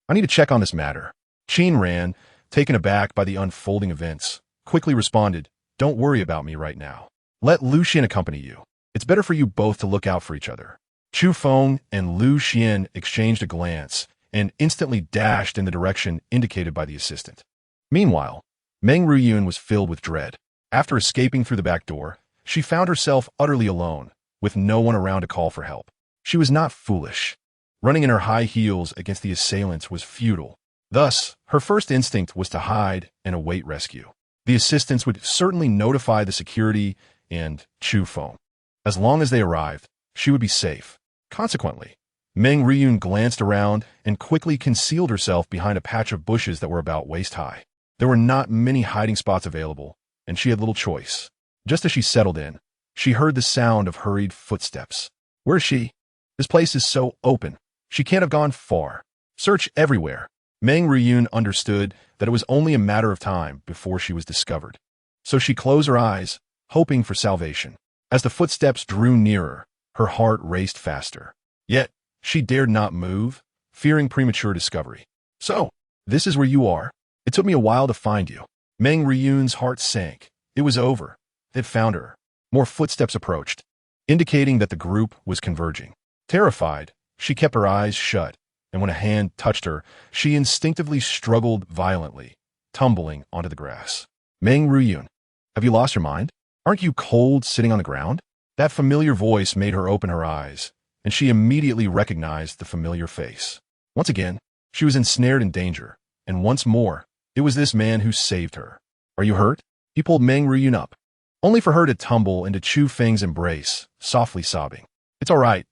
I need to check on this matter." Qin Ran, taken aback by the unfolding events, quickly responded, "Don't worry about me right now. Let Lu Xian accompany you. It's better for you both to look out for each other." Chu Feng and Lu Xian exchanged a glance and instantly dashed in the direction indicated by the assistant. Meanwhile, Meng Ruyun was filled with dread. After escaping through the back door, she found herself utterly alone, with no one around to call for help. She was not foolish. Running in her high heels against the assailants was futile. Thus, her first instinct was to hide and await rescue. The assistants would certainly notify the security and Chu Feng. As long as they arrived, she would be safe. Consequently, Meng Ruyun glanced around and quickly concealed herself behind a patch of bushes that were about waist-high. There were not many hiding spots available, and she had little choice. Just as she settled in, she heard the sound of hurried footsteps. "Where is she? This place is so open. She can't have gone far. Search everywhere." Meng Ruyun understood that it was only a matter of time before she was discovered. So she closed her eyes, hoping for salvation. As the footsteps drew nearer, her heart raced faster. Yet, she dared not move, fearing premature discovery. "So, this is where you are? It took me a while to find you." Meng Ruyun's heart sank. It was over. They'd found her. More footsteps approached, indicating that the group was converging. Terrified, she kept her eyes shut, and when a hand touched her, she instinctively struggled violently, tumbling onto the grass. "Meng Ruyun, have you lost your mind? Aren't you cold sitting on the ground?" That familiar voice made her open her eyes, and she immediately recognized the familiar face. Once again, she was ensnared in danger, and once more, it was this man who saved her. "Are you hurt?" He pulled Meng Ruyun up, only for her to tumble into Chu Feng's embrace, softly sobbing. It's all right.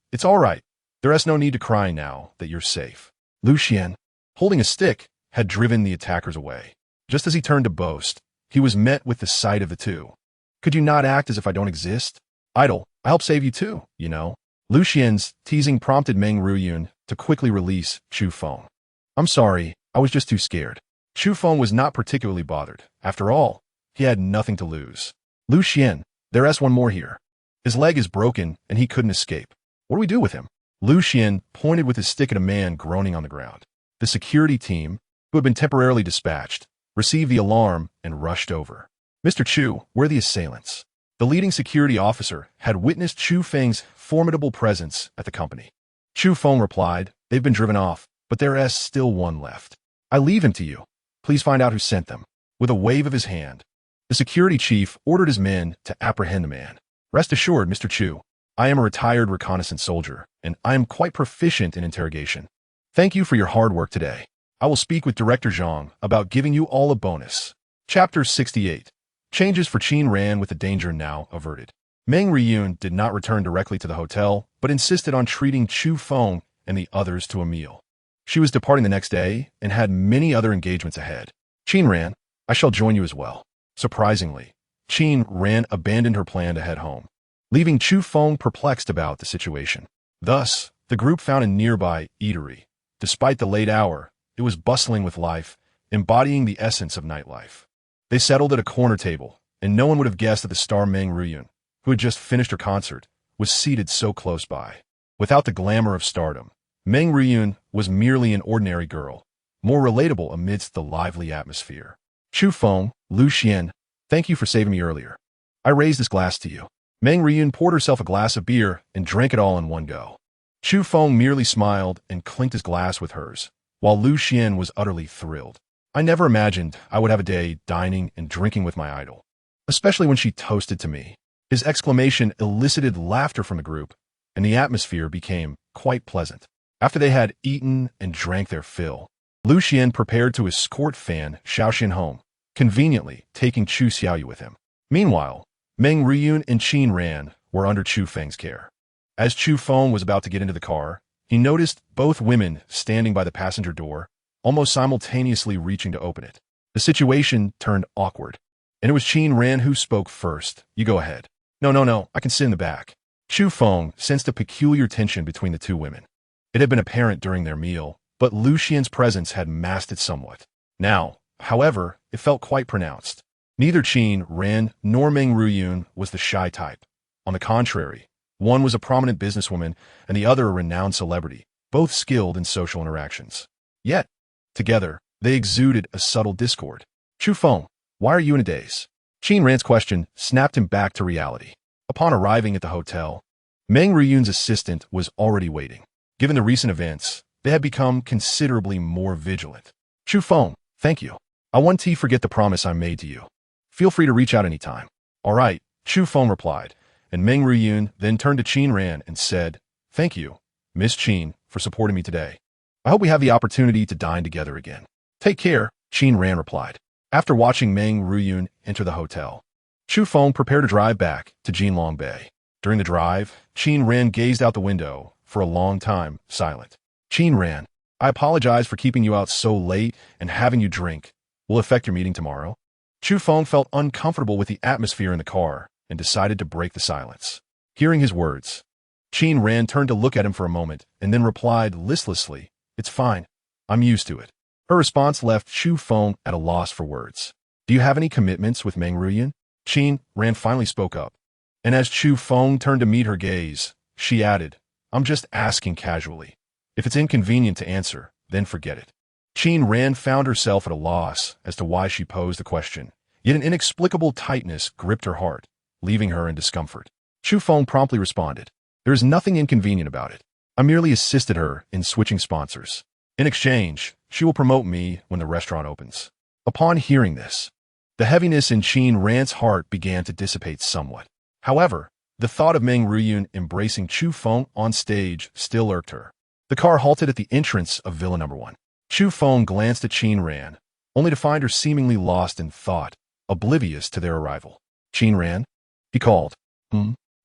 There is no need to cry now that you're safe." Lu Xian, holding a stick, had driven the attackers away. Just as he turned to boast, he was met with the sight of the two. "Could you not act as if I don't exist? Idle, I helped save you too, you know." Lu Xian's teasing prompted Meng Ruyun to quickly release Chu Feng. "I'm sorry, I was just too scared." Chu Feng was not particularly bothered. After all, he had nothing to lose. "Lu Xian, there's one more here. His leg is broken and he couldn't escape. What do we do with him?" Lu Xian pointed with his stick at a man groaning on the ground. The security team, who had been temporarily dispatched, received the alarm and rushed over. "Mr. Chu, where are the assailants?" The leading security officer had witnessed Chu Feng's formidable presence at the company. Chu Feng replied, "They've been driven off, but there is still one left. I leave him to you. Please find out who sent them." With a wave of his hand, the security chief ordered his men to apprehend the man. "Rest assured, Mr. Chu, I am a retired reconnaissance soldier, and I am quite proficient in interrogation. Thank you for your hard work today. I will speak with Director Zhang about giving you all a bonus." Chapter 68. Changes for Qin Ran with the danger now averted. Meng Ruyun did not return directly to the hotel, but insisted on treating Chu Feng and the others to a meal. She was departing the next day and had many other engagements ahead. "Qin Ran, I shall join you as well." Surprisingly, Qin Ran abandoned her plan to head home, leaving Chu Feng perplexed about the situation. Thus, the group found a nearby eatery. Despite the late hour, it was bustling with life, embodying the essence of nightlife. They settled at a corner table, and no one would have guessed that the star Meng Ruyun, who had just finished her concert, was seated so close by. Without the glamour of stardom, Meng Ruyun was merely an ordinary girl, more relatable amidst the lively atmosphere. "Chu Feng, Lu Xian, thank you for saving me earlier. I raise this glass to you." Meng Ruyun poured herself a glass of beer and drank it all in one go. Chu Feng merely smiled and clinked his glass with hers, while Lu Xian was utterly thrilled. "I never imagined I would have a day dining and drinking with my idol, especially when she toasted to me." His exclamation elicited laughter from the group, and the atmosphere became quite pleasant. After they had eaten and drank their fill, Lucien prepared to escort Fan Xiaoxin home, conveniently taking Chu Xiaoyu with him. Meanwhile, Meng Ruyun and Qin Ran were under Chu Feng's care. As Chu Feng was about to get into the car, he noticed both women standing by the passenger door, almost simultaneously reaching to open it. The situation turned awkward, and it was Qin Ran who spoke first. "You go ahead." No, I can sit in the back." Chu Feng sensed a peculiar tension between the two women. It had been apparent during their meal, but Lucien's presence had masked it somewhat. Now, however, it felt quite pronounced. Neither Qin Ran nor Meng Ruyun was the shy type. On the contrary, one was a prominent businesswoman and the other a renowned celebrity, both skilled in social interactions. Yet, together, they exuded a subtle discord. "Chu Feng, why are you in a daze?" Qin Ran's question snapped him back to reality. Upon arriving at the hotel, Meng Ruyun's assistant was already waiting. Given the recent events, they had become considerably more vigilant. "Chu Feng, thank you. I won't forget the promise I made to you. Feel free to reach out anytime." "All right," Chu Feng replied, and Meng Ruyun then turned to Qin Ran and said, "Thank you, Miss Qin, for supporting me today. I hope we have the opportunity to dine together again." "Take care," Qin Ran replied. After watching Meng Ruyun enter the hotel, Chu Feng prepared to drive back to Jinlong Bay. During the drive, Qin Ran gazed out the window for a long time, silent. "Qin Ran, I apologize for keeping you out so late and having you drink. Will it affect your meeting tomorrow?" Chu Feng felt uncomfortable with the atmosphere in the car and decided to break the silence. Hearing his words, Qin Ran turned to look at him for a moment and then replied listlessly, "It's fine. I'm used to it." Her response left Chu Feng at a loss for words. "Do you have any commitments with Meng Ruyun?" Qin Ran finally spoke up, and as Chu Feng turned to meet her gaze, she added, "I'm just asking casually. If it's inconvenient to answer, then forget it." Qin Ran found herself at a loss as to why she posed the question, yet an inexplicable tightness gripped her heart, leaving her in discomfort. Chu Feng promptly responded, "There is nothing inconvenient about it. I merely assisted her in switching sponsors. In exchange, she will promote me when the restaurant opens." Upon hearing this, the heaviness in Qin Ran's heart began to dissipate somewhat. However, the thought of Meng Ruyun embracing Chu Feng on stage still irked her. The car halted at the entrance of Villa No. 1. Chu Feng glanced at Qin Ran, only to find her seemingly lost in thought, oblivious to their arrival. "Qin Ran?" he called.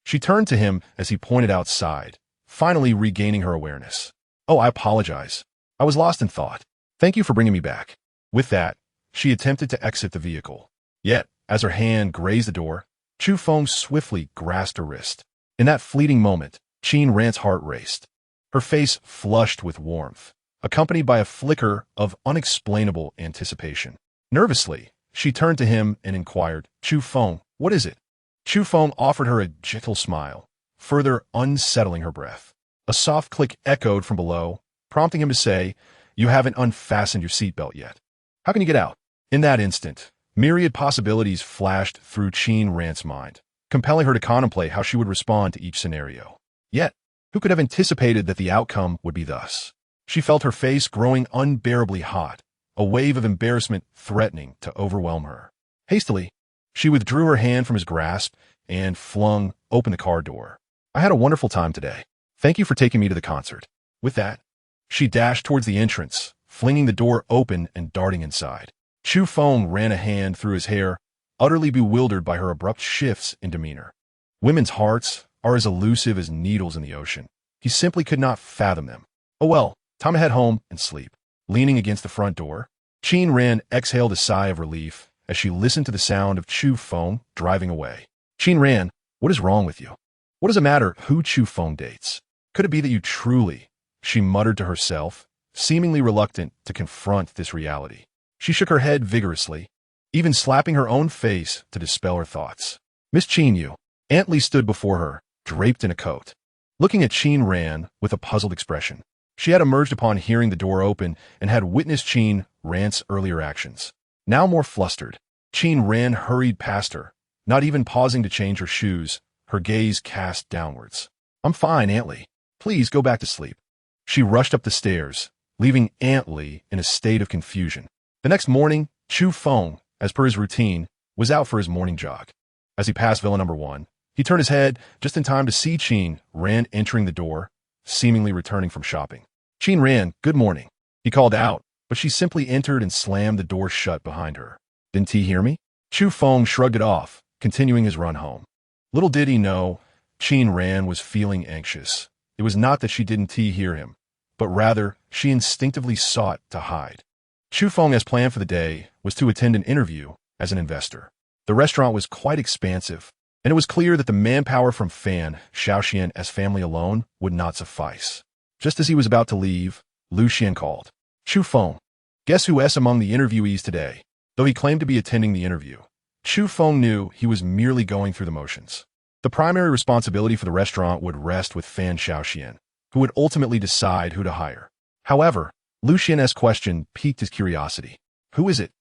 She turned to him as he pointed outside, finally regaining her awareness. "Oh, I apologize. I was lost in thought. Thank you for bringing me back." With that, she attempted to exit the vehicle. Yet, as her hand grazed the door, Chu Feng swiftly grasped her wrist. In that fleeting moment, Qin Ran's heart raced. Her face flushed with warmth, accompanied by a flicker of unexplainable anticipation. Nervously, she turned to him and inquired, "Chu Feng, what is it?" Chu Feng offered her a gentle smile, further unsettling her breath. A soft click echoed from below, prompting him to say, "You haven't unfastened your seatbelt yet. How can you get out?" In that instant, myriad possibilities flashed through Qin Ran's mind, compelling her to contemplate how she would respond to each scenario. Yet, who could have anticipated that the outcome would be thus? She felt her face growing unbearably hot, a wave of embarrassment threatening to overwhelm her. Hastily, she withdrew her hand from his grasp and flung open the car door. "I had a wonderful time today. Thank you for taking me to the concert." With that, she dashed towards the entrance, flinging the door open and darting inside. Chu Feng ran a hand through his hair, utterly bewildered by her abrupt shifts in demeanor. Women's hearts are as elusive as needles in the ocean. He simply could not fathom them. "Oh well, time to head home and sleep." Leaning against the front door, Qin Ran exhaled a sigh of relief as she listened to the sound of Chu Feng driving away. "Qin Ran, what is wrong with you? What does it matter who Chu Feng dates? Could it be that you truly—" she muttered to herself, seemingly reluctant to confront this reality. She shook her head vigorously, even slapping her own face to dispel her thoughts. "Miss Qin Yu." Aunt Lee stood before her, draped in a coat, looking at Qin Ran with a puzzled expression. She had emerged upon hearing the door open and had witnessed Qin Ran's earlier actions. Now more flustered, Qin Ran hurried past her, not even pausing to change her shoes, her gaze cast downwards. "I'm fine, Aunt Lee. Please go back to sleep." She rushed up the stairs, leaving Aunt Lee in a state of confusion. The next morning, Chu Feng, as per his routine, was out for his morning jog. As he passed Villa No. 1, he turned his head just in time to see Qin Ran entering the door, seemingly returning from shopping. "Qin Ran, good morning," he called out, but she simply entered and slammed the door shut behind her. Didn't he hear me? Chu Feng shrugged it off, continuing his run home. Little did he know, Qin Ran was feeling anxious. It was not that she didn't hear him, but rather she instinctively sought to hide. Chu Feng's plan for the day was to attend an interview as an investor. The restaurant was quite expansive, and it was clear that the manpower from Fan Xiaoxian's family alone would not suffice. Just as he was about to leave, Lu Xian called. Chu Feng, guess who is among the interviewees today? Though he claimed to be attending the interview, Chu Feng knew he was merely going through the motions. The primary responsibility for the restaurant would rest with Fan Xiaoxian, who would ultimately decide who to hire. However, Lu Xian's question piqued his curiosity. Who is it?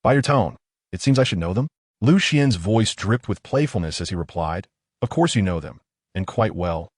By your tone, it seems I should know them? Lu Xian's voice dripped with playfulness as he replied, Of course you know them, and quite well.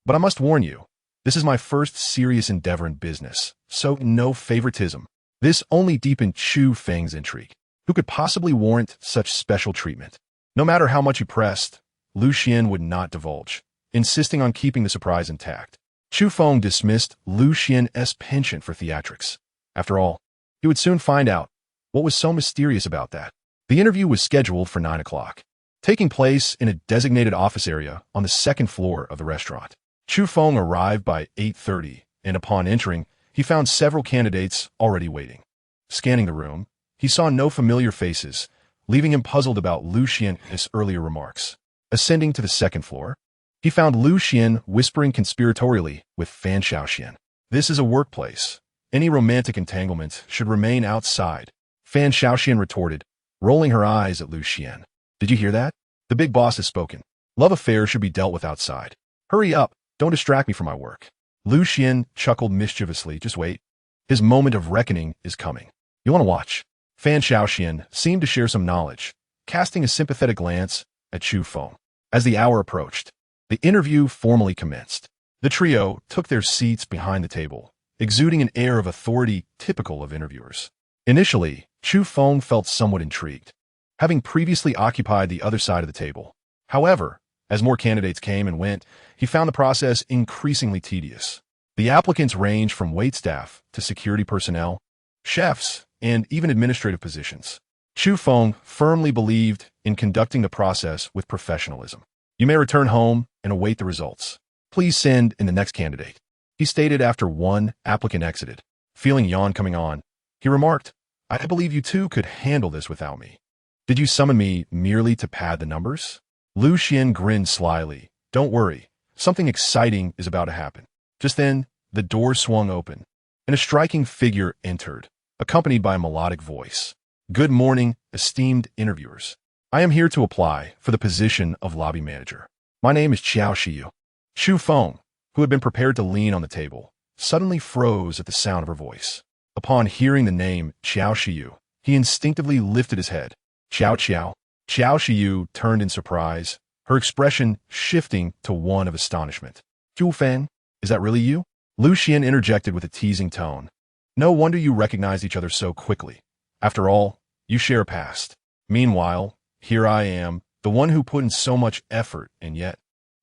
But I must warn you, this is my first serious endeavor in business, so no favoritism. This only deepened Chu Feng's intrigue. Who could possibly warrant such special treatment? No matter how much he pressed, Lu Xian would not divulge, insisting on keeping the surprise intact. Chu Feng dismissed Lu Xian's penchant for theatrics. After all, he would soon find out what was so mysterious about that. The interview was scheduled for 9 o'clock, taking place in a designated office area on the second floor of the restaurant. Chu Feng arrived by 8:30, and upon entering, he found several candidates already waiting. Scanning the room, he saw no familiar faces, leaving him puzzled about Lu Xian's earlier remarks. Ascending to the second floor, he found Lu Xian whispering conspiratorially with Fan Xiaoxian. This is a workplace. Any romantic entanglement should remain outside. Fan Xiaoxian retorted, rolling her eyes at Lu Xian. Did you hear that? The big boss has spoken. Love affairs should be dealt with outside. Hurry up, don't distract me from my work. Lu Xian chuckled mischievously. Just wait. His moment of reckoning is coming. You want to watch? Fan Xiaoxian seemed to share some knowledge, casting a sympathetic glance at Chu Feng. As the hour approached, the interview formally commenced. The trio took their seats behind the table, exuding an air of authority typical of interviewers. Initially, Chu Feng felt somewhat intrigued, having previously occupied the other side of the table. However, as more candidates came and went, he found the process increasingly tedious. The applicants ranged from waitstaff to security personnel, chefs, and even administrative positions. Chu Feng firmly believed in conducting the process with professionalism. You may return home and await the results. Please send in the next candidate, he stated after one applicant exited. Feeling yawn coming on, he remarked, I believe you two could handle this without me. Did you summon me merely to pad the numbers? Lu Xian grinned slyly. Don't worry, something exciting is about to happen. Just then, the door swung open, and a striking figure entered, accompanied by a melodic voice. Good morning, esteemed interviewers. I am here to apply for the position of lobby manager. My name is Xiao Xiyu. Chu Feng, who had been prepared to lean on the table, suddenly froze at the sound of her voice. Upon hearing the name Xiao Xiyu, he instinctively lifted his head. Xiao Xiao. Xiao Xiyu turned in surprise, her expression shifting to one of astonishment. Chu Feng, is that really you? Lu Xian interjected with a teasing tone. No wonder you recognize each other so quickly. After all, you share a past. Meanwhile, here I am, the one who put in so much effort, and yet,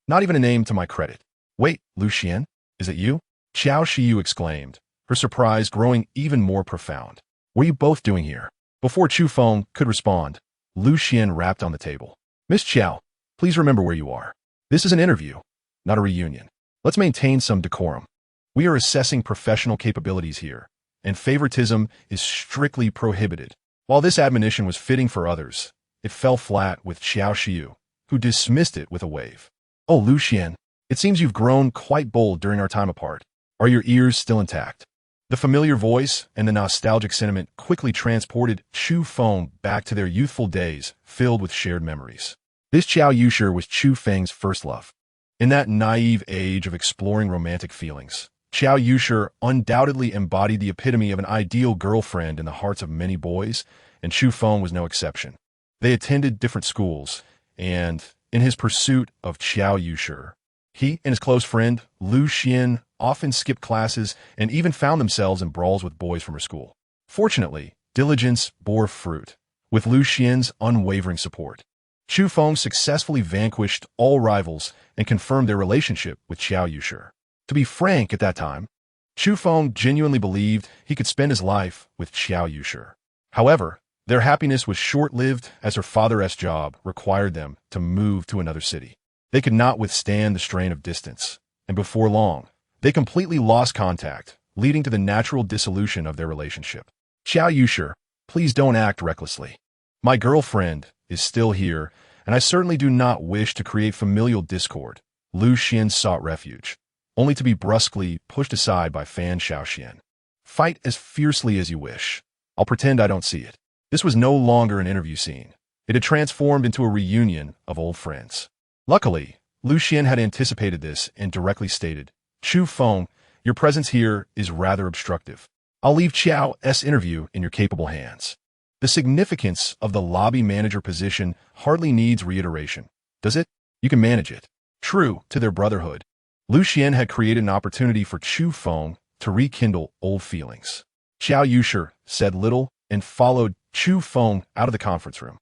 not even a name to my credit. Wait, Lu Xian, is it you? Xiao Xiyu exclaimed, her surprise growing even more profound. What are you both doing here? Before Chu Feng could respond, Lu Xian rapped on the table. Miss Xiao, please remember where you are. This is an interview, not a reunion. Let's maintain some decorum. We are assessing professional capabilities here, and favoritism is strictly prohibited. While this admonition was fitting for others, it fell flat with Xiao Xiyu, who dismissed it with a wave. Oh, Lu Xian, it seems you've grown quite bold during our time apart. Are your ears still intact? The familiar voice and the nostalgic sentiment quickly transported Chu Feng back to their youthful days, filled with shared memories. This Xiao Yushi was Chu Feng's first love. In that naive age of exploring romantic feelings, Xiao Yushi undoubtedly embodied the epitome of an ideal girlfriend in the hearts of many boys, and Chu Feng was no exception. They attended different schools, and in his pursuit of Xiao Yushi, he and his close friend, Lu Xian, often skipped classes and even found themselves in brawls with boys from her school. Fortunately, diligence bore fruit. With Lu Xian's unwavering support, Chu Feng successfully vanquished all rivals and confirmed their relationship with Xiao Yushi. To be frank, at that time, Chu Feng genuinely believed he could spend his life with Xiao Yushi. However, their happiness was short-lived as her father's job required them to move to another city. They could not withstand the strain of distance, and before long, they completely lost contact, leading to the natural dissolution of their relationship. Xiao Yushi, please don't act recklessly. My girlfriend is still here, and I certainly do not wish to create familial discord. Lu Xian sought refuge, only to be brusquely pushed aside by Fan Xiaoxian. Fight as fiercely as you wish. I'll pretend I don't see it. This was no longer an interview scene. It had transformed into a reunion of old friends. Luckily, Lu Xian had anticipated this and directly stated, Chu Feng, your presence here is rather obstructive. I'll leave Xiao's interview in your capable hands. The significance of the lobby manager position hardly needs reiteration, does it? You can manage it. True to their brotherhood, Lu Xian had created an opportunity for Chu Feng to rekindle old feelings. Xiao Yushi said little and followed Chu Feng out of the conference room.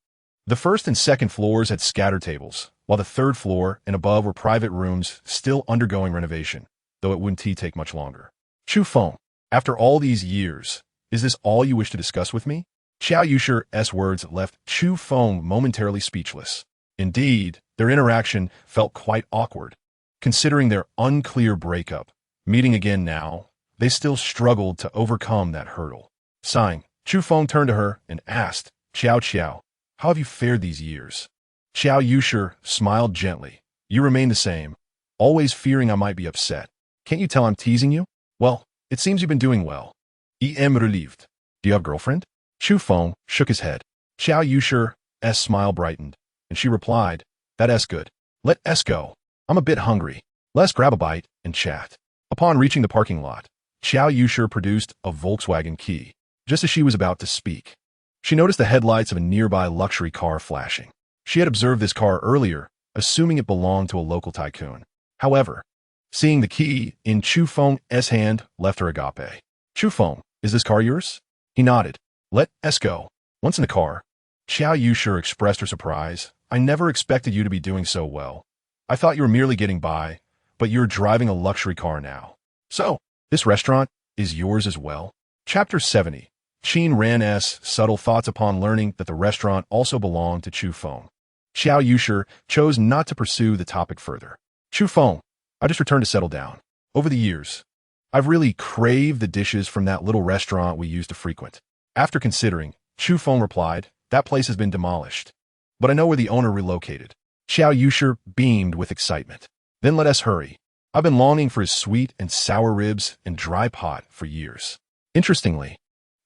The first and second floors had scattered tables, while the third floor and above were private rooms still undergoing renovation, though it wouldn't take much longer. Chu Feng, after all these years, is this all you wish to discuss with me? Xiao Yushi's words left Chu Feng momentarily speechless. Indeed, their interaction felt quite awkward. Considering their unclear breakup, meeting again now, they still struggled to overcome that hurdle. Sighing, Chu Feng turned to her and asked, Xiao, how have you fared these years? Xiao Yushi smiled gently. You remain the same, always fearing I might be upset. Can't you tell I'm teasing you? Well, it seems you've been doing well. Em relieved. Do you have a girlfriend? Chu Feng shook his head. Xiao Yushi's smile brightened, and she replied, That's good. Let us go. I'm a bit hungry. Let's grab a bite and chat. Upon reaching the parking lot, Xiao Yushi produced a Volkswagen key. Just as she was about to speak, she noticed the headlights of a nearby luxury car flashing. She had observed this car earlier, assuming it belonged to a local tycoon. However, seeing the key in Chu Feng's hand left her agape. Chu Feng, is this car yours? He nodded. Let us go. Once in the car, Xiao Yushi expressed her surprise. I never expected you to be doing so well. I thought you were merely getting by, but you're driving a luxury car now. So, this restaurant is yours as well? Chapter 70. Qin Ran's subtle thoughts upon learning that the restaurant also belonged to Chu Feng. Xiao Yushi chose not to pursue the topic further. Chu Feng, I just returned to settle down. Over the years, I've really craved the dishes from that little restaurant we used to frequent. After considering, Chu Feng replied, that place has been demolished, but I know where the owner relocated. Xiao Yushi beamed with excitement. Then let us hurry. I've been longing for his sweet and sour ribs and dry pot for years. Interestingly,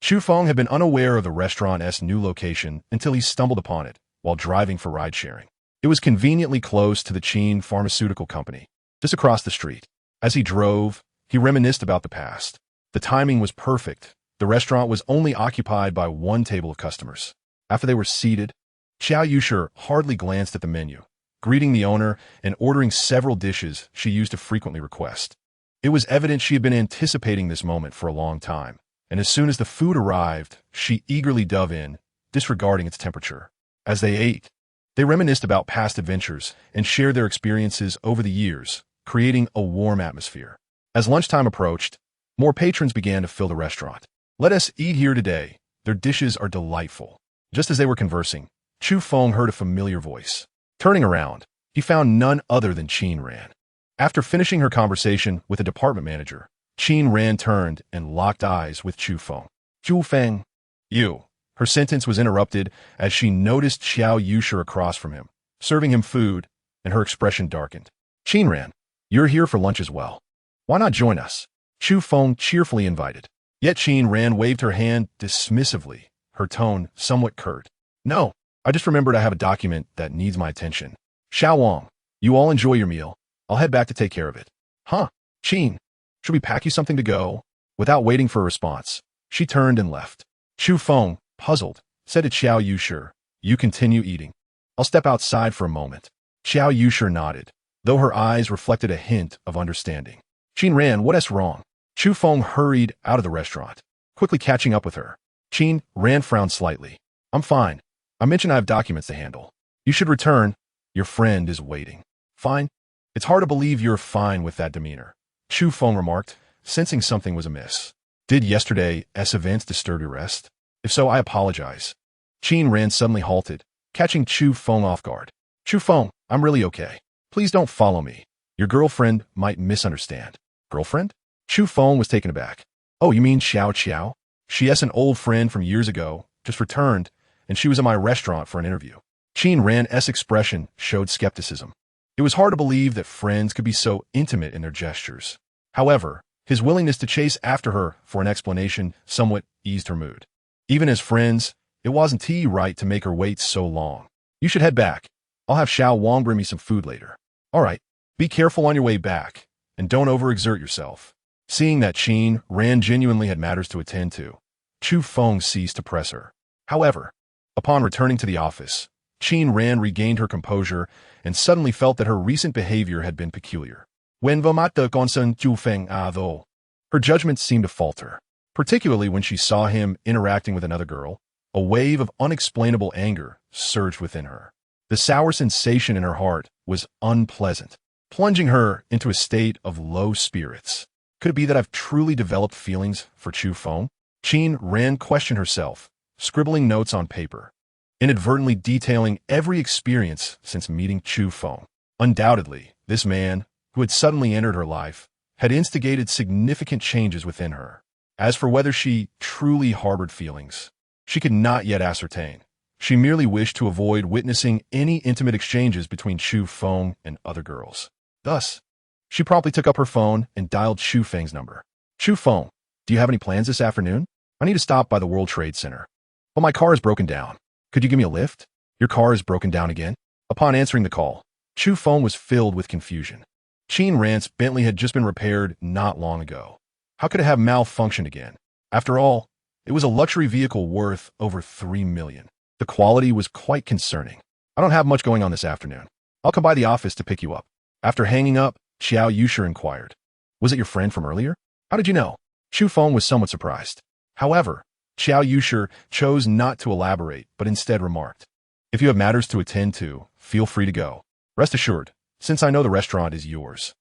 Chu Feng had been unaware of the restaurant's new location until he stumbled upon it while driving for ride-sharing. It was conveniently close to the Qin Pharmaceutical Company, just across the street. As he drove, he reminisced about the past. The timing was perfect. The restaurant was only occupied by one table of customers. After they were seated, Xiao Yushi hardly glanced at the menu, greeting the owner and ordering several dishes she used to frequently request. It was evident she had been anticipating this moment for a long time, and as soon as the food arrived, she eagerly dove in, disregarding its temperature. As they ate, they reminisced about past adventures and shared their experiences over the years, creating a warm atmosphere. As lunchtime approached, more patrons began to fill the restaurant. Let us eat here today. Their dishes are delightful. Just as they were conversing, Chu Feng heard a familiar voice. Turning around, he found none other than Qin Ran. After finishing her conversation with the department manager, Qin Ran turned and locked eyes with Chu Feng. Chu Feng, you. Her sentence was interrupted as she noticed Xiao Yushi across from him, serving him food, and her expression darkened. Qin Ran, you're here for lunch as well. Why not join us? Chu Feng cheerfully invited. Yet Qin Ran waved her hand dismissively, her tone somewhat curt. No, I just remembered I have a document that needs my attention. Xiao Wang, you all enjoy your meal. I'll head back to take care of it. Huh, Qin, should we pack you something to go? Without waiting for a response, she turned and left. Chu Feng, puzzled, said to Xiao Yushi, you continue eating. I'll step outside for a moment. Xiao Yushi nodded, though her eyes reflected a hint of understanding. Qin Ran, what's wrong? Chu Feng hurried out of the restaurant, quickly catching up with her. Qin Ran frowned slightly. I'm fine. I mentioned I have documents to handle. You should return. Your friend is waiting. Fine? It's hard to believe you're fine with that demeanor, Chu Feng remarked, sensing something was amiss. Did yesterday's events disturb your rest? If so, I apologize. Qin Ran suddenly halted, catching Chu Feng off guard. Chu Feng, I'm really okay. Please don't follow me. Your girlfriend might misunderstand. Girlfriend? Chu Feng was taken aback. Oh, you mean Xiao Xiao? She's an old friend from years ago, just returned, and she was in my restaurant for an interview. Qin Ran's expression showed skepticism. It was hard to believe that friends could be so intimate in their gestures. However, his willingness to chase after her for an explanation somewhat eased her mood. Even as friends, it wasn't right to make her wait so long. You should head back. I'll have Xiao Wang bring me some food later. All right, be careful on your way back, and don't overexert yourself. Seeing that Qin Ran genuinely had matters to attend to, Chu Feng ceased to press her. However, upon returning to the office, Qin Ran regained her composure and suddenly felt that her recent behavior had been peculiar. When vomata concern Chu Feng though, her judgment seemed to falter, particularly when she saw him interacting with another girl. A wave of unexplainable anger surged within her. The sour sensation in her heart was unpleasant, plunging her into a state of low spirits. Could it be that I've truly developed feelings for Chu Feng? Qin Ran questioned herself, scribbling notes on paper, inadvertently detailing every experience since meeting Chu Feng. Undoubtedly, this man, who had suddenly entered her life, had instigated significant changes within her. As for whether she truly harbored feelings, she could not yet ascertain. She merely wished to avoid witnessing any intimate exchanges between Chu Feng and other girls. Thus, she promptly took up her phone and dialed Chu Feng's number. Chu Feng, do you have any plans this afternoon? I need to stop by the World Trade Center. But my car is broken down. Could you give me a lift? Your car is broken down again? Upon answering the call, Chu Feng was filled with confusion. Qin Ran's Bentley had just been repaired not long ago. How could it have malfunctioned again? After all, it was a luxury vehicle worth over $3 million. The quality was quite concerning. I don't have much going on this afternoon. I'll come by the office to pick you up. After hanging up, Xiao Yusher inquired. Was it your friend from earlier? How did you know? Chu Feng was somewhat surprised. However, Xiao Yusher chose not to elaborate, but instead remarked, if you have matters to attend to, feel free to go. Rest assured, since I know the restaurant is yours,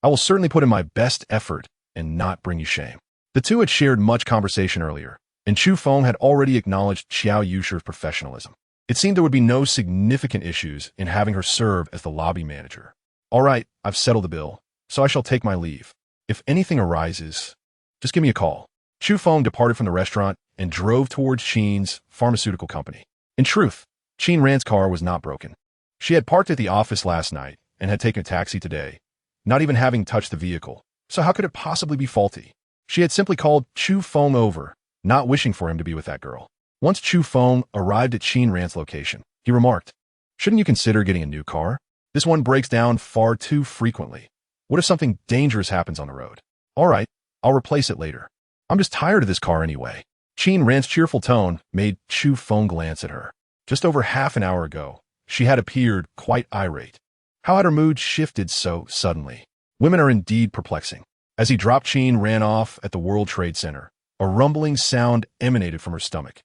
I will certainly put in my best effort and not bring you shame. The two had shared much conversation earlier, and Chu Feng had already acknowledged Xiao Yusher's professionalism. It seemed there would be no significant issues in having her serve as the lobby manager. All right, I've settled the bill, so I shall take my leave. If anything arises, just give me a call. Chu Feng departed from the restaurant and drove towards Qin's pharmaceutical company. In truth, Qin Ran's car was not broken. She had parked at the office last night and had taken a taxi today, not even having touched the vehicle. So how could it possibly be faulty? She had simply called Chu Feng over, not wishing for him to be with that girl. Once Chu Feng arrived at Qin Ran's location, he remarked, shouldn't you consider getting a new car? This one breaks down far too frequently. What if something dangerous happens on the road? All right, I'll replace it later. I'm just tired of this car anyway. Qin Ran's cheerful tone made Chu Feng glance at her. Just over half an hour ago, she had appeared quite irate. How had her mood shifted so suddenly? Women are indeed perplexing. As he dropped Qin Ran off at the World Trade Center, a rumbling sound emanated from her stomach,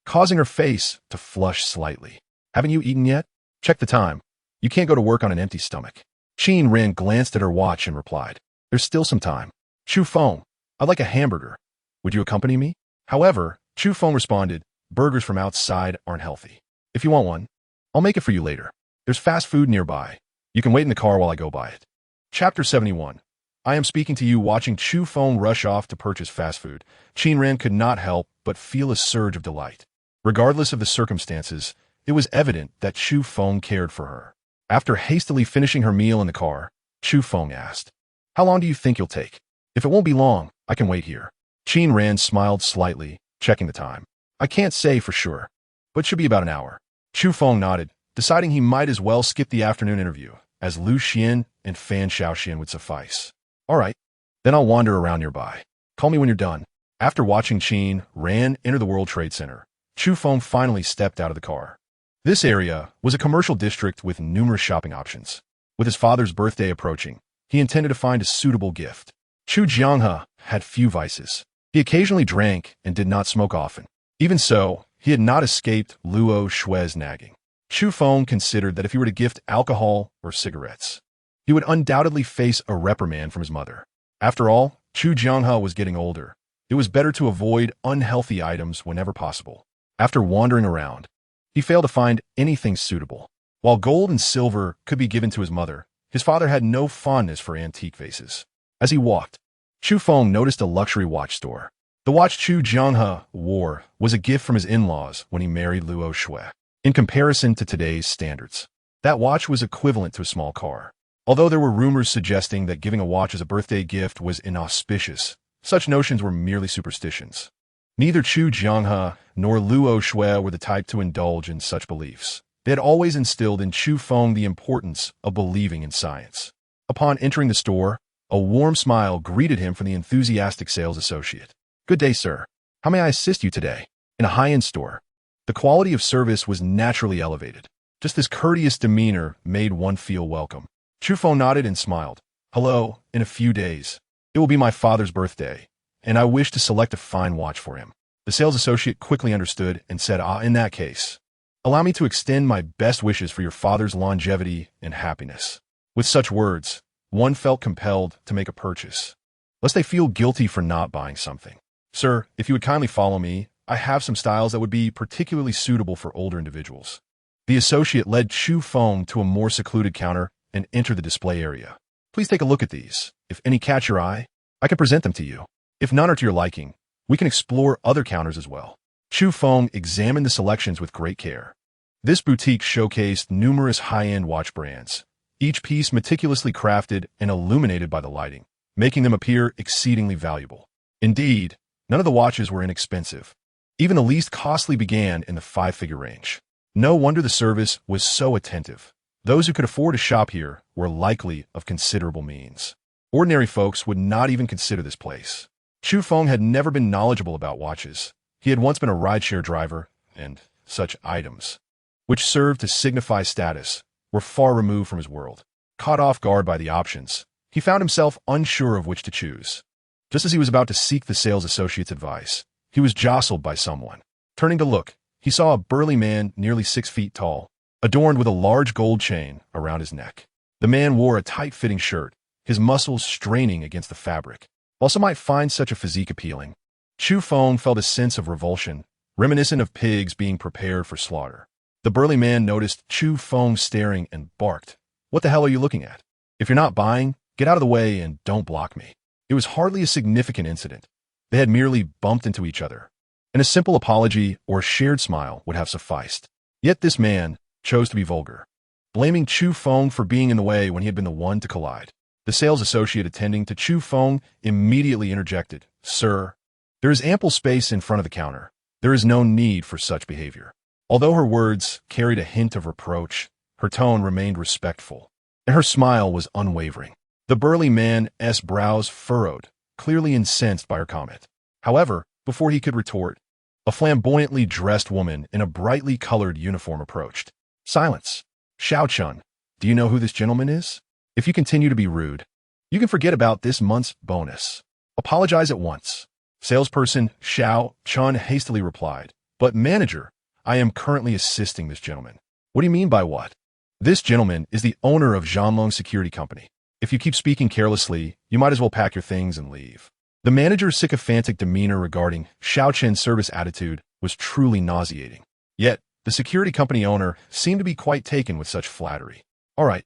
causing her face to flush slightly. Haven't you eaten yet? Check the time. You can't go to work on an empty stomach. Qin Ran glanced at her watch and replied, there's still some time. Chu Feng, I'd like a hamburger. Would you accompany me? However, Chu Feng responded, burgers from outside aren't healthy. If you want one, I'll make it for you later. There's fast food nearby. You can wait in the car while I go buy it. Chapter 71. I am speaking to you watching Chu Feng rush off to purchase fast food. Qin Ran could not help but feel a surge of delight. Regardless of the circumstances, it was evident that Chu Feng cared for her. After hastily finishing her meal in the car, Chu Feng asked, how long do you think you'll take? If it won't be long, I can wait here. Qin Ran smiled slightly, checking the time. I can't say for sure, but it should be about an hour. Chu Feng nodded, deciding he might as well skip the afternoon interview, as Lu Xian and Fan Xiaoxian would suffice. All right, then I'll wander around nearby. Call me when you're done. After watching Qin Ran enter the World Trade Center, Chu Feng finally stepped out of the car. This area was a commercial district with numerous shopping options. With his father's birthday approaching, he intended to find a suitable gift. Chu Jianghe had few vices. He occasionally drank and did not smoke often. Even so, he had not escaped Luo Shui's nagging. Chu Feng considered that if he were to gift alcohol or cigarettes, he would undoubtedly face a reprimand from his mother. After all, Chu Jianghe was getting older. It was better to avoid unhealthy items whenever possible. After wandering around, he failed to find anything suitable. While gold and silver could be given to his mother, his father had no fondness for antique vases. As he walked, Chu Feng noticed a luxury watch store. The watch Chu Jianghe wore was a gift from his in-laws when he married Luo Shui. In comparison to today's standards, that watch was equivalent to a small car. Although there were rumors suggesting that giving a watch as a birthday gift was inauspicious, such notions were merely superstitions. Neither Chu Jianghe nor Luo Shui were the type to indulge in such beliefs. They had always instilled in Chu Feng the importance of believing in science. Upon entering the store, a warm smile greeted him from the enthusiastic sales associate. "Good day, sir. How may I assist you today?" In a high-end store, the quality of service was naturally elevated. Just this courteous demeanor made one feel welcome. Chu Feng nodded and smiled. "Hello, in a few days. It will be my father's birthday, and I wish to select a fine watch for him." The sales associate quickly understood and said, "In that case, allow me to extend my best wishes for your father's longevity and happiness." With such words, one felt compelled to make a purchase, lest they feel guilty for not buying something. "Sir, if you would kindly follow me, I have some styles that would be particularly suitable for older individuals." The associate led Chu Feng to a more secluded counter and entered the display area. "Please take a look at these. If any catch your eye, I can present them to you. If none are to your liking, we can explore other counters as well." Chu Feng examined the selections with great care. This boutique showcased numerous high-end watch brands, each piece meticulously crafted and illuminated by the lighting, making them appear exceedingly valuable. Indeed, none of the watches were inexpensive. Even the least costly began in the five-figure range. No wonder the service was so attentive. Those who could afford to shop here were likely of considerable means. Ordinary folks would not even consider this place. Chu Feng had never been knowledgeable about watches. He had once been a rideshare driver, and such items, which served to signify status, were far removed from his world. Caught off guard by the options, he found himself unsure of which to choose. Just as he was about to seek the sales associate's advice, he was jostled by someone. Turning to look, he saw a burly man nearly 6 feet tall, adorned with a large gold chain around his neck. The man wore a tight-fitting shirt, his muscles straining against the fabric. While some might find such a physique appealing, Chu Feng felt a sense of revulsion, reminiscent of pigs being prepared for slaughter. The burly man noticed Chu Feng staring and barked, "What the hell are you looking at? If you're not buying, get out of the way and don't block me." It was hardly a significant incident. They had merely bumped into each other, and a simple apology or a shared smile would have sufficed. Yet this man chose to be vulgar, blaming Chu Feng for being in the way when he had been the one to collide. The sales associate attending to Chu Feng immediately interjected, "Sir, there is ample space in front of the counter. There is no need for such behavior." Although her words carried a hint of reproach, her tone remained respectful, and her smile was unwavering. The burly man's brows furrowed, clearly incensed by her comment. However, before he could retort, a flamboyantly dressed woman in a brightly colored uniform approached. "Silence. Xiao Chun, do you know who this gentleman is? If you continue to be rude, you can forget about this month's bonus. Apologize at once." Salesperson Xiao Chun hastily replied, "But manager, I am currently assisting this gentleman." "What do you mean by what?" "This gentleman is the owner of Zhanlong Security Company. If you keep speaking carelessly, you might as well pack your things and leave." The manager's sycophantic demeanor regarding Xiao Chen's service attitude was truly nauseating. Yet, the security company owner seemed to be quite taken with such flattery. "All right,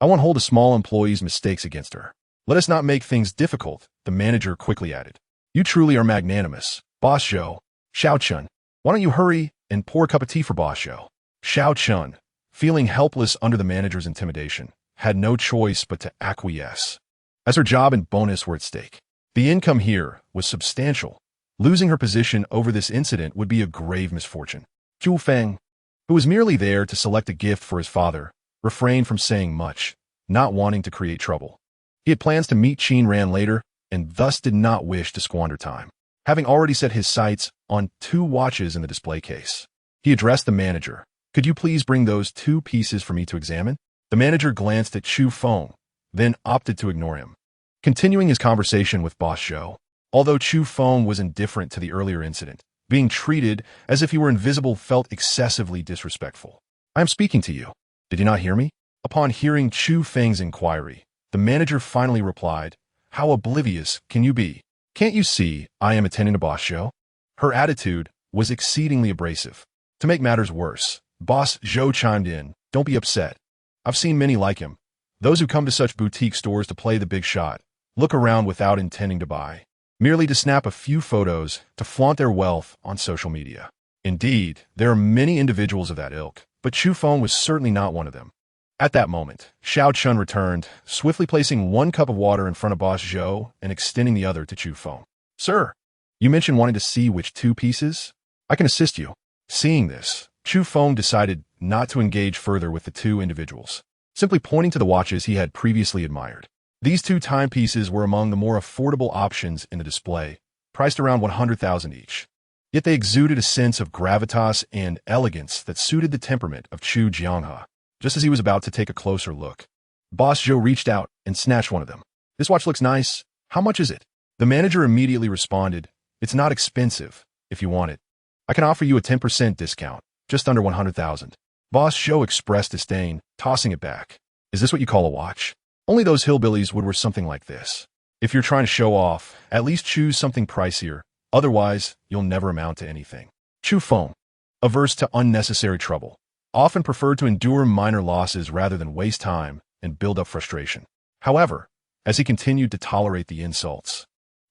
I won't hold a small employee's mistakes against her. Let us not make things difficult," the manager quickly added. "You truly are magnanimous, Boss Zhou. Xiao Chun, why don't you hurry and pour a cup of tea for Boss Zhou?" Xiao Chun, feeling helpless under the manager's intimidation, had no choice but to acquiesce, as her job and bonus were at stake. The income here was substantial. Losing her position over this incident would be a grave misfortune. Chu Feng, who was merely there to select a gift for his father, refrained from saying much, not wanting to create trouble. He had plans to meet Qin Ran later, and thus did not wish to squander time. Having already set his sights on 2 watches in the display case, he addressed the manager. "Could you please bring those 2 pieces for me to examine?" The manager glanced at Chu Feng, then opted to ignore him, continuing his conversation with Boss Zhou. Although Chu Feng was indifferent to the earlier incident, being treated as if he were invisible felt excessively disrespectful. "I am speaking to you. Did you not hear me?" Upon hearing Chu Feng's inquiry, the manager finally replied, how oblivious can you be? Can't you see I am attending a boss show? Her attitude was exceedingly abrasive. To make matters worse, Boss Zhou chimed in, don't be upset. I've seen many like him. Those who come to such boutique stores to play the big shot, look around without intending to buy, merely to snap a few photos to flaunt their wealth on social media. Indeed, there are many individuals of that ilk, but Chu Feng was certainly not one of them. At that moment, Xiao Chun returned, swiftly placing one cup of water in front of Boss Zhou and extending the other to Chu Feng. Sir, you mentioned wanting to see which two pieces? I can assist you. Seeing this, Chu Feng decided not to engage further with the two individuals, simply pointing to the watches he had previously admired. These two timepieces were among the more affordable options in the display, priced around 100,000 each. Yet they exuded a sense of gravitas and elegance that suited the temperament of Chu Jianghe. Just as he was about to take a closer look, Boss Zhou reached out and snatched one of them. This watch looks nice. How much is it? The manager immediately responded, it's not expensive, if you want it. I can offer you a 10% discount, just under 100,000. Boss Zhou expressed disdain, tossing it back. Is this what you call a watch? Only those hillbillies would wear something like this. If you're trying to show off, at least choose something pricier. Otherwise, you'll never amount to anything. Chu Feng, averse to unnecessary trouble, often preferred to endure minor losses rather than waste time and build up frustration. However, as he continued to tolerate the insults,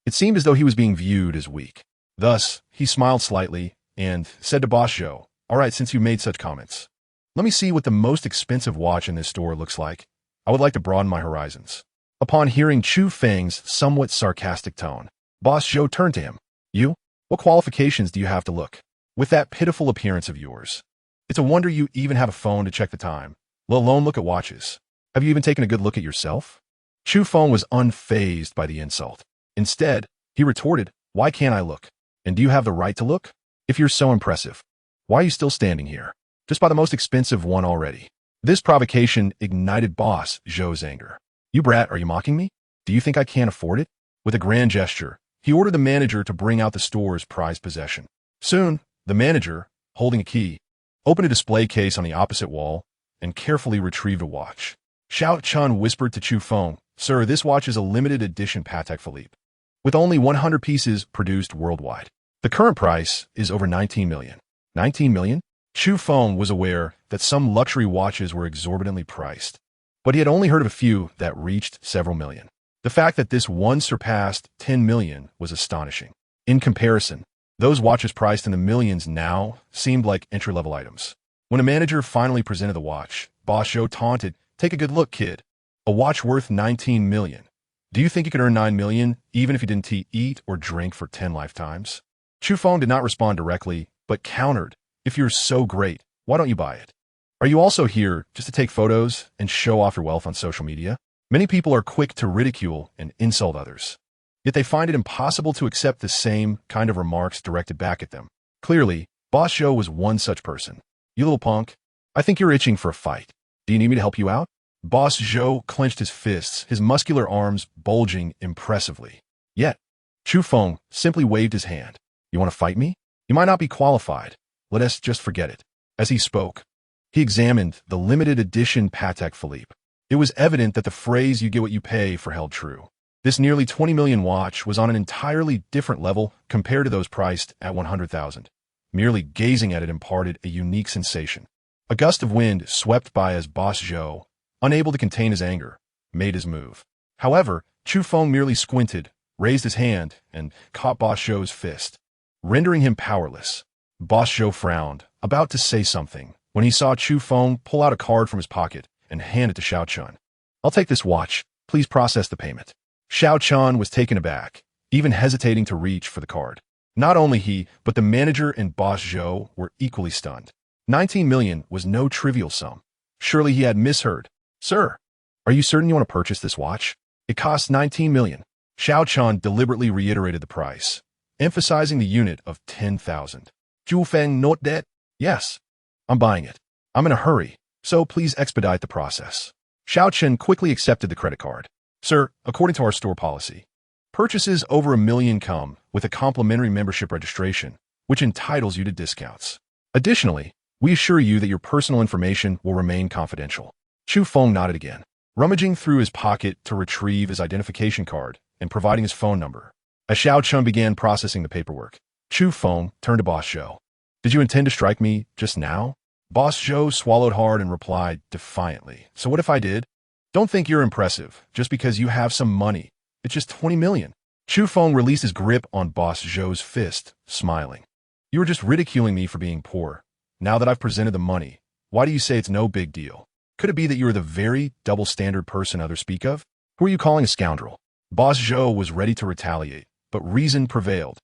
it seemed as though he was being viewed as weak. Thus, he smiled slightly and said to Boss Zhou, all right, since you made such comments, let me see what the most expensive watch in this store looks like. I would like to broaden my horizons. Upon hearing Chu Feng's somewhat sarcastic tone, Boss Zhou turned to him. You? What qualifications do you have to look? With that pitiful appearance of yours. It's a wonder you even have a phone to check the time, let alone look at watches. Have you even taken a good look at yourself? Chu Feng was unfazed by the insult. Instead, he retorted, why can't I look? And do you have the right to look? If you're so impressive, why are you still standing here? Just buy the most expensive one already. This provocation ignited Boss Zhou's anger. You brat, are you mocking me? Do you think I can't afford it? With a grand gesture, he ordered the manager to bring out the store's prized possession. Soon, the manager, holding a key, opened a display case on the opposite wall and carefully retrieved a watch. Xiao Chun whispered to Chu Feng, sir, this watch is a limited edition Patek Philippe, with only 100 pieces produced worldwide. The current price is over 19 million. 19 million? Chu Feng was aware that some luxury watches were exorbitantly priced, but he had only heard of a few that reached several million. The fact that this one surpassed 10 million was astonishing. In comparison, those watches priced in the millions now seemed like entry-level items. When a manager finally presented the watch, Boss Zhou taunted, take a good look, kid. A watch worth 19 million. Do you think you could earn 9 million even if you didn't eat or drink for 10 lifetimes? Chu Feng did not respond directly, but countered, if you're so great, why don't you buy it? Are you also here just to take photos and show off your wealth on social media? Many people are quick to ridicule and insult others, yet they find it impossible to accept the same kind of remarks directed back at them. Clearly, Boss Zhou was one such person. You little punk, I think you're itching for a fight. Do you need me to help you out? Boss Zhou clenched his fists, his muscular arms bulging impressively. Yet, Chu Feng simply waved his hand. You want to fight me? You might not be qualified. Let us just forget it. As he spoke, he examined the limited edition Patek Philippe. It was evident that the phrase you get what you pay for held true. This nearly 20 million watch was on an entirely different level compared to those priced at 100,000. Merely gazing at it imparted a unique sensation. A gust of wind swept by as Boss Zhou, unable to contain his anger, made his move. However, Chu Feng merely squinted, raised his hand, and caught Boss Zhou's fist, rendering him powerless. Boss Zhou frowned, about to say something, when he saw Chu Feng pull out a card from his pocket and hand it to Xiao Chun. I'll take this watch. Please process the payment. Xiao Chun was taken aback, even hesitating to reach for the card. Not only he, but the manager and Boss Zhou were equally stunned. 19 million was no trivial sum. Surely he had misheard. Sir, are you certain you want to purchase this watch? It costs 19 million. Xiao Chun deliberately reiterated the price, emphasizing the unit of 10,000. Chu Feng, note that? Yes, I'm buying it. I'm in a hurry, so please expedite the process. Xiao Chun quickly accepted the credit card. Sir, according to our store policy, purchases over $1 million come with a complimentary membership registration, which entitles you to discounts. Additionally, we assure you that your personal information will remain confidential. Chu Feng nodded again, rummaging through his pocket to retrieve his identification card and providing his phone number. As Xiao Chun began processing the paperwork, Chu Feng turned to Boss Zhou. Did you intend to strike me just now? Boss Zhou swallowed hard and replied defiantly. So what if I did? Don't think you're impressive just because you have some money. It's just 20 million. Chu Feng released his grip on Boss Zhou's fist, smiling. You were just ridiculing me for being poor. Now that I've presented the money, why do you say it's no big deal? Could it be that you are the very double-standard person others speak of? Who are you calling a scoundrel? Boss Zhou was ready to retaliate, but reason prevailed,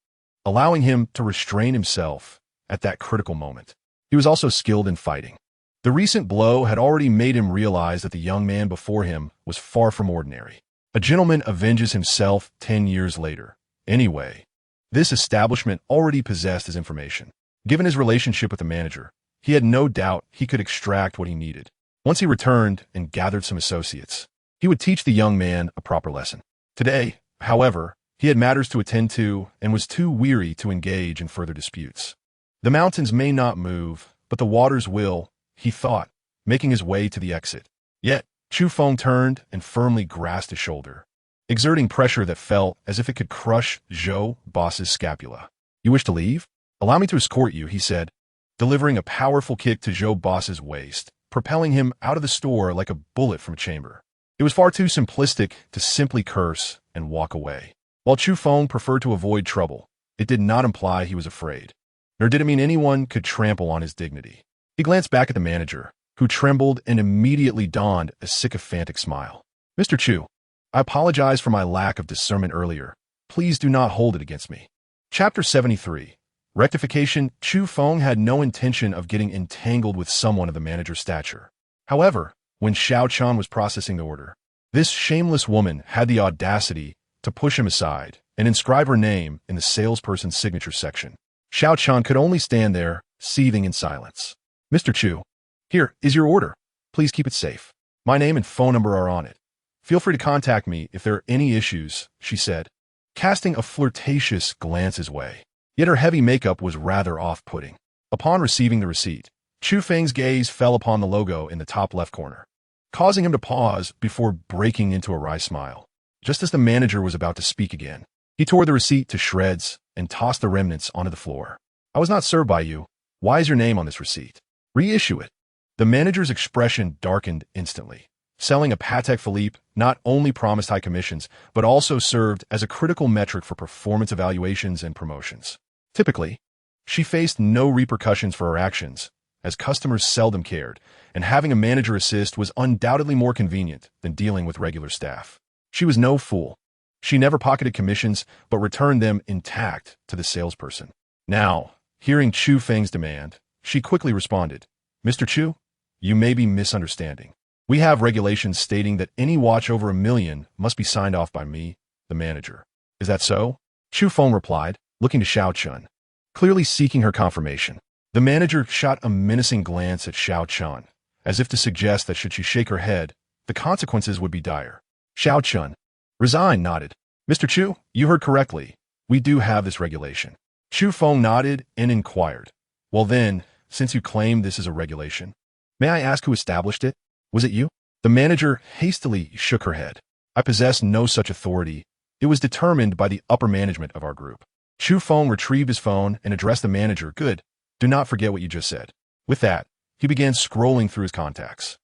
allowing him to restrain himself at that critical moment. He was also skilled in fighting. The recent blow had already made him realize that the young man before him was far from ordinary. A gentleman avenges himself 10 years later. Anyway, this establishment already possessed his information. Given his relationship with the manager, he had no doubt he could extract what he needed. Once he returned and gathered some associates, he would teach the young man a proper lesson. Today, however, he had matters to attend to and was too weary to engage in further disputes. The mountains may not move, but the waters will, he thought, making his way to the exit. Yet, Chu Feng turned and firmly grasped his shoulder, exerting pressure that felt as if it could crush Zhou Boss's scapula. You wish to leave? Allow me to escort you, he said, delivering a powerful kick to Zhou Boss's waist, propelling him out of the store like a bullet from a chamber. It was far too simplistic to simply curse and walk away. While Chu Feng preferred to avoid trouble, it did not imply he was afraid, nor did it mean anyone could trample on his dignity. He glanced back at the manager, who trembled and immediately donned a sycophantic smile. Mr. Chu, I apologize for my lack of discernment earlier. Please do not hold it against me. Chapter 73. Rectification. Chu Feng had no intention of getting entangled with someone of the manager's stature. However, when Xiao Chun was processing the order, this shameless woman had the audacity to push him aside and inscribe her name in the salesperson's signature section. Xiao Chun could only stand there, seething in silence. Mr. Chu, here is your order. Please keep it safe. My name and phone number are on it. Feel free to contact me if there are any issues, she said, casting a flirtatious glance his way. Yet her heavy makeup was rather off-putting. Upon receiving the receipt, Chu Feng's gaze fell upon the logo in the top left corner, causing him to pause before breaking into a wry smile. Just as the manager was about to speak again, he tore the receipt to shreds and tossed the remnants onto the floor. I was not served by you. Why is your name on this receipt? Reissue it. The manager's expression darkened instantly. Selling a Patek Philippe not only promised high commissions, but also served as a critical metric for performance evaluations and promotions. Typically, she faced no repercussions for her actions, as customers seldom cared, and having a manager assist was undoubtedly more convenient than dealing with regular staff. She was no fool. She never pocketed commissions, but returned them intact to the salesperson. Now, hearing Chu Feng's demand, she quickly responded, Mr. Chu, you may be misunderstanding. We have regulations stating that any watch over $1 million must be signed off by me, the manager. Is that so? Chu Feng replied, looking to Xiao Chun, clearly seeking her confirmation. The manager shot a menacing glance at Xiao Chun, as if to suggest that should she shake her head, the consequences would be dire. Xiao Chun, resigned, nodded. Mr. Chu, you heard correctly. We do have this regulation. Chu Feng nodded and inquired. Well then, since you claim this is a regulation, may I ask who established it? Was it you? The manager hastily shook her head. I possess no such authority. It was determined by the upper management of our group. Chu Feng retrieved his phone and addressed the manager. Good. Do not forget what you just said. With that, he began scrolling through his contacts.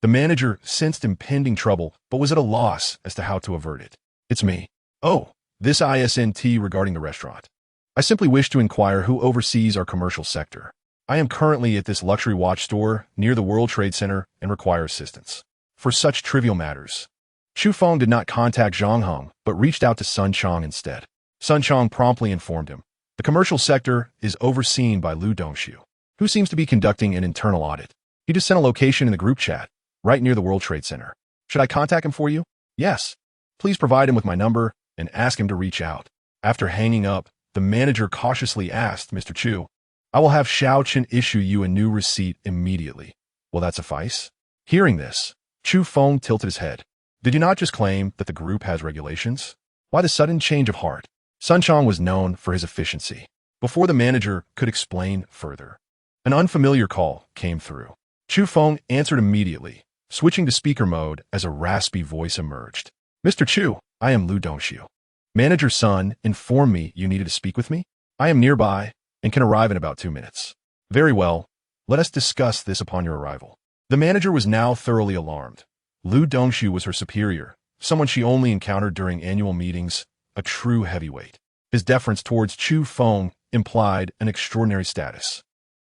The manager sensed impending trouble, but was at a loss as to how to avert it. It's me. Oh, this ISNT regarding the restaurant. I simply wish to inquire who oversees our commercial sector. I am currently at this luxury watch store near the World Trade Center and require assistance for such trivial matters. Chu Feng did not contact Zhang Heng, but reached out to Sun Chong instead. Sun Chong promptly informed him. The commercial sector is overseen by Lu Dongxiu, who seems to be conducting an internal audit. He just sent a location in the group chat, right near the World Trade Center. Should I contact him for you? Yes. Please provide him with my number and ask him to reach out. After hanging up, the manager cautiously asked Mr. Chu, I will have Xiao Chun issue you a new receipt immediately. Will that suffice? Hearing this, Chu Feng tilted his head. Did you not just claim that the group has regulations? Why the sudden change of heart? Sun Chong was known for his efficiency. Before the manager could explain further, an unfamiliar call came through. Chu Feng answered immediately, switching to speaker mode as a raspy voice emerged. Mr. Chu, I am Lu Dongxiu. Manager's son informed me you needed to speak with me. I am nearby and can arrive in about 2 minutes. Very well. Let us discuss this upon your arrival. The manager was now thoroughly alarmed. Lu Dongshu was her superior, someone she only encountered during annual meetings, a true heavyweight. His deference towards Chu Feng implied an extraordinary status.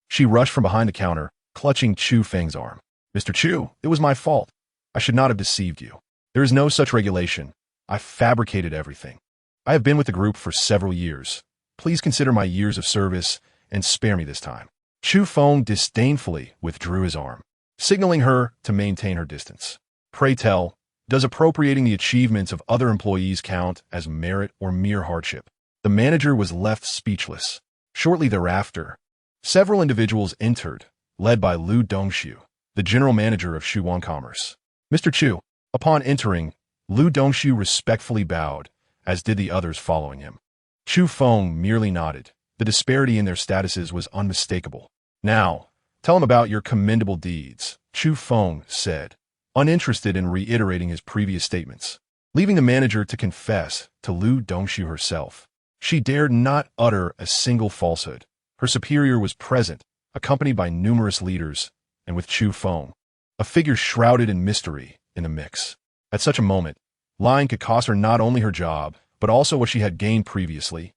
She rushed from behind the counter, clutching Chu Feng's arm. Mr. Chu, it was my fault. I should not have deceived you. There is no such regulation. I fabricated everything. I have been with the group for several years. Please consider my years of service and spare me this time. Chu Feng disdainfully withdrew his arm, signaling her to maintain her distance. Pray tell, does appropriating the achievements of other employees count as merit or mere hardship? The manager was left speechless. Shortly thereafter, several individuals entered, led by Lu Dongshu, the general manager of Shuwan Commerce. Mr. Chu, upon entering, Lu Dongshu respectfully bowed, as did the others following him. Chu Feng merely nodded. The disparity in their statuses was unmistakable. Now, tell him about your commendable deeds, Chu Feng said, uninterested in reiterating his previous statements. Leaving the manager to confess to Lu Dongshu herself, she dared not utter a single falsehood. Her superior was present, accompanied by numerous leaders, and with Chu Feng, a figure shrouded in mystery, in the mix. At such a moment, lying could cost her not only her job, but also what she had gained previously,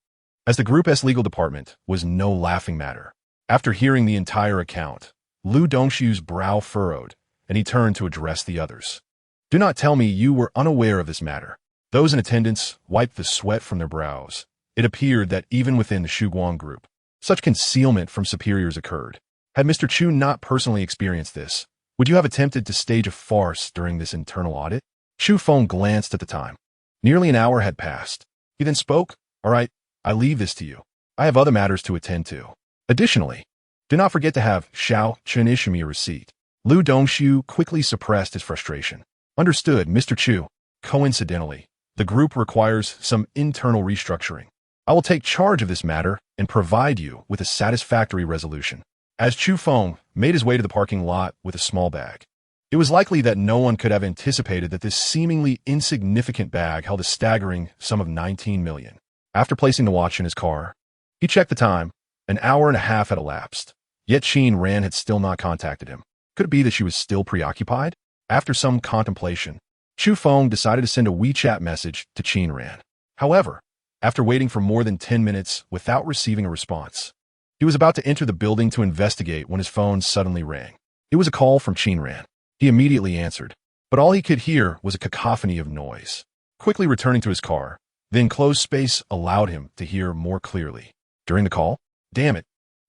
as the Group's legal department was no laughing matter. After hearing the entire account, Lu Dongshu's brow furrowed, and he turned to address the others. Do not tell me you were unaware of this matter. Those in attendance wiped the sweat from their brows. It appeared that even within the Shuguang group, such concealment from superiors occurred. Had Mr. Chu not personally experienced this, would you have attempted to stage a farce during this internal audit? Chu Feng glanced at the time. Nearly an hour had passed. He then spoke, All right, I leave this to you. I have other matters to attend to. Additionally, do not forget to have Xiao Chen issue me a receipt. Lu Dongshu quickly suppressed his frustration. Understood, Mr. Chu. Coincidentally, the group requires some internal restructuring. I will take charge of this matter and provide you with a satisfactory resolution. As Chu Feng made his way to the parking lot with a small bag, it was likely that no one could have anticipated that this seemingly insignificant bag held a staggering sum of 19 million. After placing the watch in his car, he checked the time. An hour and a half had elapsed, yet Qin Ran had still not contacted him. Could it be that she was still preoccupied? After some contemplation, Chu Feng decided to send a WeChat message to Qin Ran. However, after waiting for more than 10 minutes without receiving a response, he was about to enter the building to investigate when his phone suddenly rang. It was a call from Qin Ran. He immediately answered, but all he could hear was a cacophony of noise. Quickly returning to his car, the enclosed space allowed him to hear more clearly. During the call, Damn it.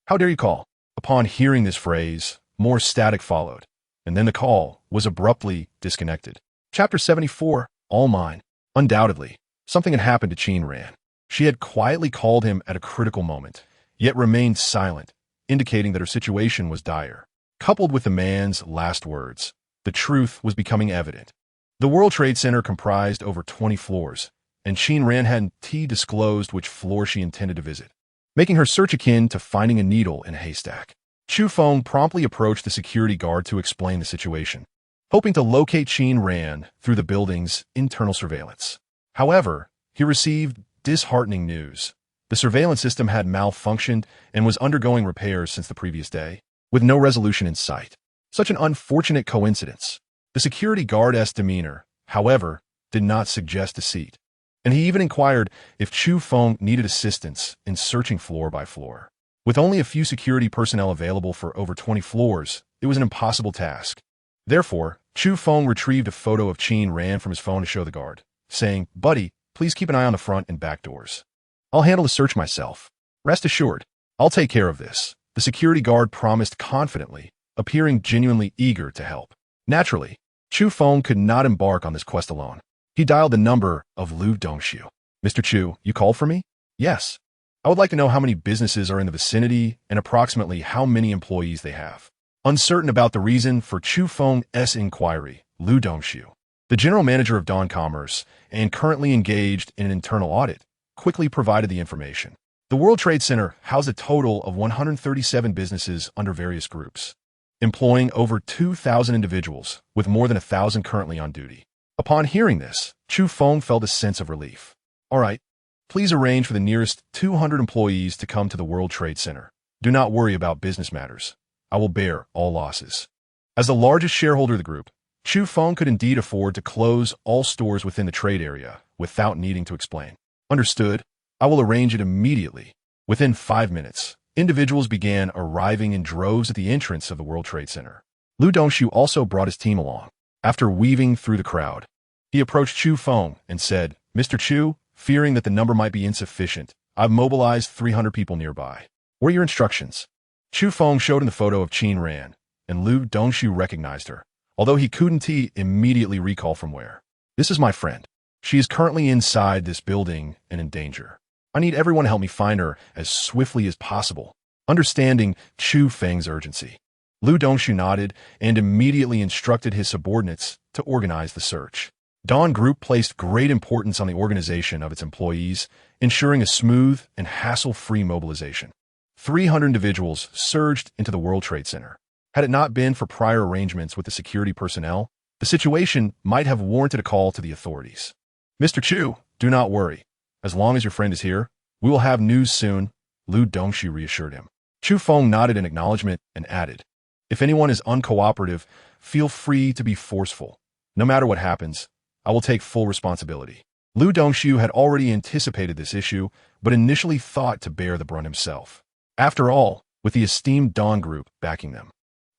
How dare you call? Upon hearing this phrase, more static followed, and then the call was abruptly disconnected. Chapter 74, All Mine. Undoubtedly, something had happened to Qin Ran. She had quietly called him at a critical moment, yet remained silent, indicating that her situation was dire. Coupled with the man's last words, the truth was becoming evident. The World Trade Center comprised over 20 floors, and Qin Ran hadn't disclosed which floor she intended to visit, making her search akin to finding a needle in a haystack. Chu Feng promptly approached the security guard to explain the situation, hoping to locate Qin Ran through the building's internal surveillance. However, he received disheartening news. The surveillance system had malfunctioned and was undergoing repairs since the previous day, with no resolution in sight. Such an unfortunate coincidence. The security guard's demeanor, however, did not suggest deceit, and he even inquired if Chu Feng needed assistance in searching floor by floor. With only a few security personnel available for over 20 floors, it was an impossible task. Therefore, Chu Feng retrieved a photo of Qin Ran from his phone to show the guard, saying, Buddy, please keep an eye on the front and back doors. I'll handle the search myself. Rest assured, I'll take care of this. The security guard promised confidently, appearing genuinely eager to help. Naturally, Chu Feng could not embark on this quest alone. He dialed the number of Lu Dongshu. Mr. Chu, you called for me? Yes. I would like to know how many businesses are in the vicinity and approximately how many employees they have. Uncertain about the reason for Chu Feng's inquiry, Lu Dongshu, the general manager of Dawn Commerce and currently engaged in an internal audit, quickly provided the information. The World Trade Center housed a total of 137 businesses under various groups, employing over 2,000 individuals, with more than 1,000 currently on duty. Upon hearing this, Chu Feng felt a sense of relief. All right, Please arrange for the nearest 200 employees to come to the World Trade Center. Do not worry about business matters. I will bear all losses. As the largest shareholder of the group, Chu Feng could indeed afford to close all stores within the trade area without needing to explain. Understood. I will arrange it immediately. Within 5 minutes, individuals began arriving in droves at the entrance of the World Trade Center. Lu Dongshu also brought his team along. After weaving through the crowd, he approached Chu Feng and said, "Mr. Chu, fearing that the number might be insufficient, I've mobilized 300 people nearby. What are your instructions?" Chu Feng showed him the photo of Qin Ran, and Lu Dongshu recognized her, although he couldn't immediately recall from where. "This is my friend. She is currently inside this building and in danger. I need everyone to help me find her as swiftly as possible." Understanding Chu Feng's urgency, Lu Dongshu nodded and immediately instructed his subordinates to organize the search. Dawn Group placed great importance on the organization of its employees, ensuring a smooth and hassle-free mobilization. 300 individuals surged into the World Trade Center. Had it not been for prior arrangements with the security personnel, the situation might have warranted a call to the authorities. "Mr. Chu, do not worry. As long as your friend is here, we will have news soon," Lu Dongshu reassured him. Chu Feng nodded in acknowledgement and added, "If anyone is uncooperative, feel free to be forceful. No matter what happens, I will take full responsibility." Lu Dongshu had already anticipated this issue, but initially thought to bear the brunt himself. After all, with the esteemed Dawn Group backing them,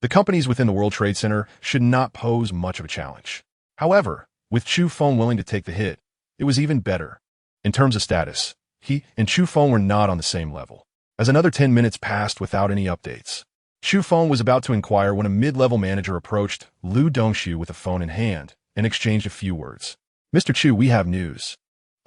the companies within the World Trade Center should not pose much of a challenge. However, with Chu Feng willing to take the hit, it was even better. In terms of status, he and Chu Feng were not on the same level. As another 10 minutes passed without any updates, Chu Feng was about to inquire when a mid-level manager approached Lu Dongshu with a phone in hand and exchanged a few words. "Mr. Chu, we have news.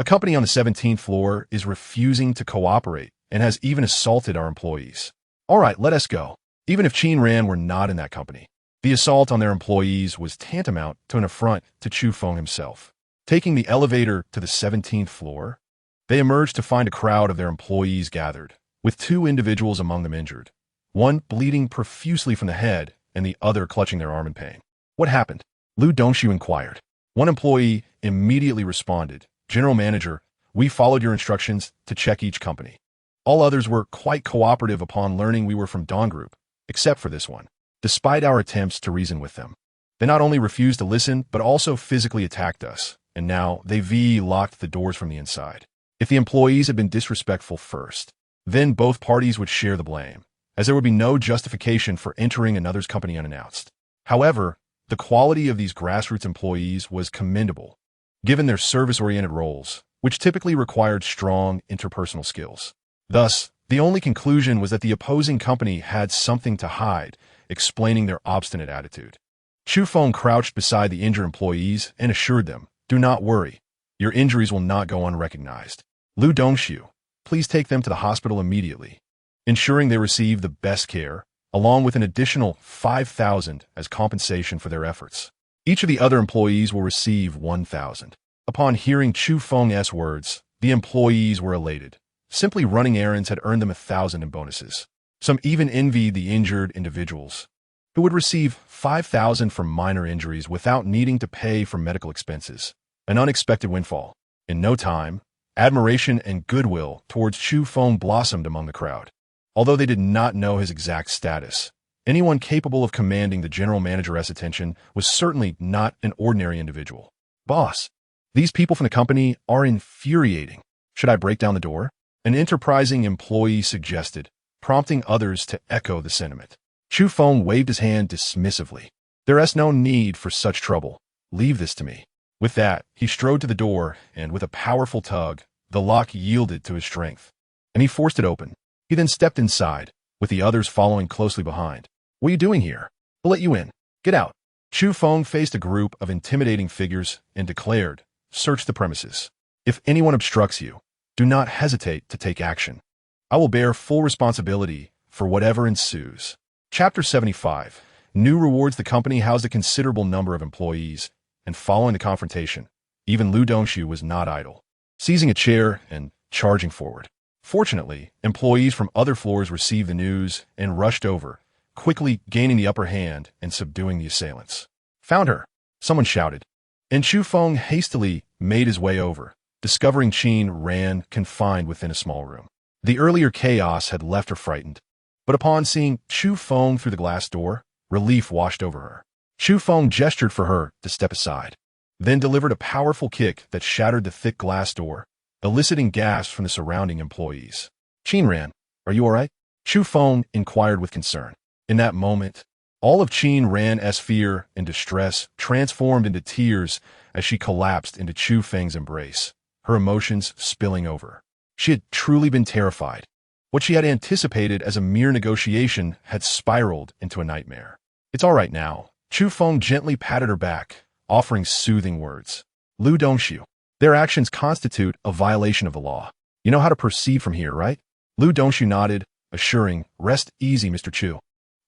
A company on the 17th floor is refusing to cooperate and has even assaulted our employees." "All right, let us go." Even if Qin Ran were not in that company, the assault on their employees was tantamount to an affront to Chu Feng himself. Taking the elevator to the 17th floor, they emerged to find a crowd of their employees gathered, with 2 individuals among them injured, one bleeding profusely from the head and the other clutching their arm in pain. "What happened?" Lu Dongshu inquired. One employee immediately responded, "General Manager, we followed your instructions to check each company. All others were quite cooperative upon learning we were from Dawn Group, except for this one. Despite our attempts to reason with them, they not only refused to listen, but also physically attacked us, and now they've locked the doors from the inside. If the employees had been disrespectful first, then both parties would share the blame, as there would be no justification for entering another's company unannounced. However, the quality of these grassroots employees was commendable, given their service-oriented roles, which typically required strong interpersonal skills. Thus, the only conclusion was that the opposing company had something to hide, explaining their obstinate attitude. Chu Feng crouched beside the injured employees and assured them, "Do not worry. Your injuries will not go unrecognized. Lu Dongshu, please take them to the hospital immediately," ensuring they receive the best care, along with an additional 5,000 as compensation for their efforts. Each of the other employees will receive 1,000. Upon hearing Chu Feng's words, the employees were elated. Simply running errands had earned them 1,000 in bonuses. Some even envied the injured individuals, who would receive 5,000 for minor injuries without needing to pay for medical expenses. An unexpected windfall. In no time, admiration and goodwill towards Chu Feng blossomed among the crowd. Although they did not know his exact status, anyone capable of commanding the general manager's attention was certainly not an ordinary individual. "Boss, these people from the company are infuriating. Should I break down the door?" An enterprising employee suggested, prompting others to echo the sentiment. Chu Feng waved his hand dismissively. "There is no need for such trouble. Leave this to me." With that, he strode to the door, and with a powerful tug, the lock yielded to his strength, and he forced it open. He then stepped inside, with the others following closely behind. "What are you doing here? We'll let you in. Get out." Chu Feng faced a group of intimidating figures and declared, "Search the premises. If anyone obstructs you, do not hesitate to take action. I will bear full responsibility for whatever ensues." Chapter 75. New rewards. The company housed a considerable number of employees, and following the confrontation, even Lu Dongshu was not idle, seizing a chair and charging forward. Fortunately, employees from other floors received the news and rushed over, quickly gaining the upper hand and subduing the assailants. "Found her!" someone shouted, and Chu Feng hastily made his way over, discovering Qin Ran confined within a small room. The earlier chaos had left her frightened, but upon seeing Chu Feng through the glass door, relief washed over her. Chu Feng gestured for her to step aside, then delivered a powerful kick that shattered the thick glass door, eliciting gasps from the surrounding employees. Qin Ran, are you all right? Chu Feng inquired with concern. In that moment, all of Qin Ran's fear and distress transformed into tears as she collapsed into Chu Feng's embrace, her emotions spilling over. She had truly been terrified. What she had anticipated as a mere negotiation had spiraled into a nightmare. It's all right now. Chu Feng gently patted her back, offering soothing words. Lu Dongxiu. Their actions constitute a violation of the law. You know how to proceed from here, right? Lu Dongxiu nodded, assuring, rest easy, Mr. Chu.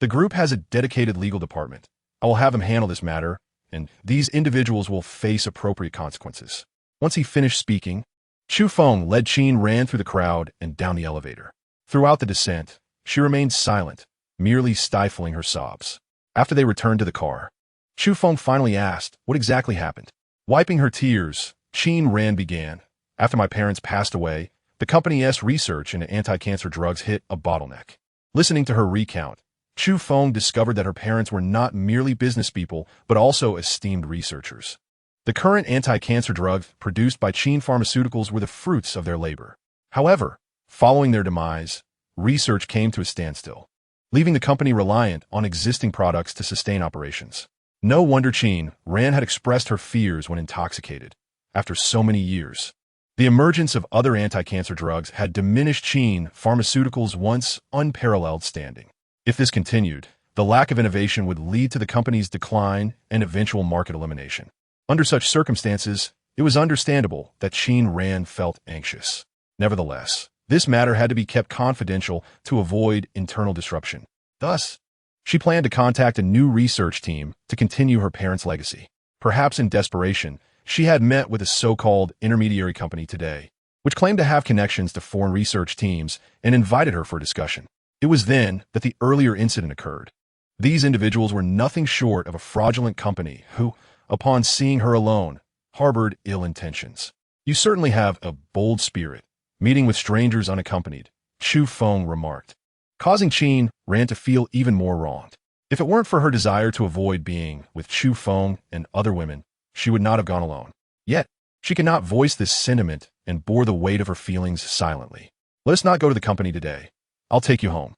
The group has a dedicated legal department. I will have him handle this matter, and these individuals will face appropriate consequences. Once he finished speaking, Chu Feng led Qin Ran through the crowd and down the elevator. Throughout the descent, she remained silent, merely stifling her sobs. After they returned to the car, Chu Feng finally asked what exactly happened. Wiping her tears, Qin Ran began. After my parents passed away, the company's research into anti-cancer drugs hit a bottleneck. Listening to her recount, Chu Feng discovered that her parents were not merely business people, but also esteemed researchers. The current anti-cancer drugs produced by Qin Pharmaceuticals were the fruits of their labor. However, following their demise, research came to a standstill, leaving the company reliant on existing products to sustain operations. No wonder Qin Ran had expressed her fears when intoxicated. After so many years, the emergence of other anti-cancer drugs had diminished Qin Pharmaceuticals' once unparalleled standing. If this continued, the lack of innovation would lead to the company's decline and eventual market elimination. Under such circumstances, it was understandable that Qin Ran felt anxious. Nevertheless, this matter had to be kept confidential to avoid internal disruption. Thus, she planned to contact a new research team to continue her parents' legacy. Perhaps in desperation, she had met with a so-called intermediary company today, which claimed to have connections to foreign research teams and invited her for a discussion. It was then that the earlier incident occurred. These individuals were nothing short of a fraudulent company who, upon seeing her alone, harbored ill intentions. You certainly have a bold spirit, meeting with strangers unaccompanied, Chu Feng remarked, causing Qin Ran to feel even more wronged. If it weren't for her desire to avoid being with Chu Feng and other women, she would not have gone alone. Yet, she could not voice this sentiment and bore the weight of her feelings silently. Let us not go to the company today. I'll take you home.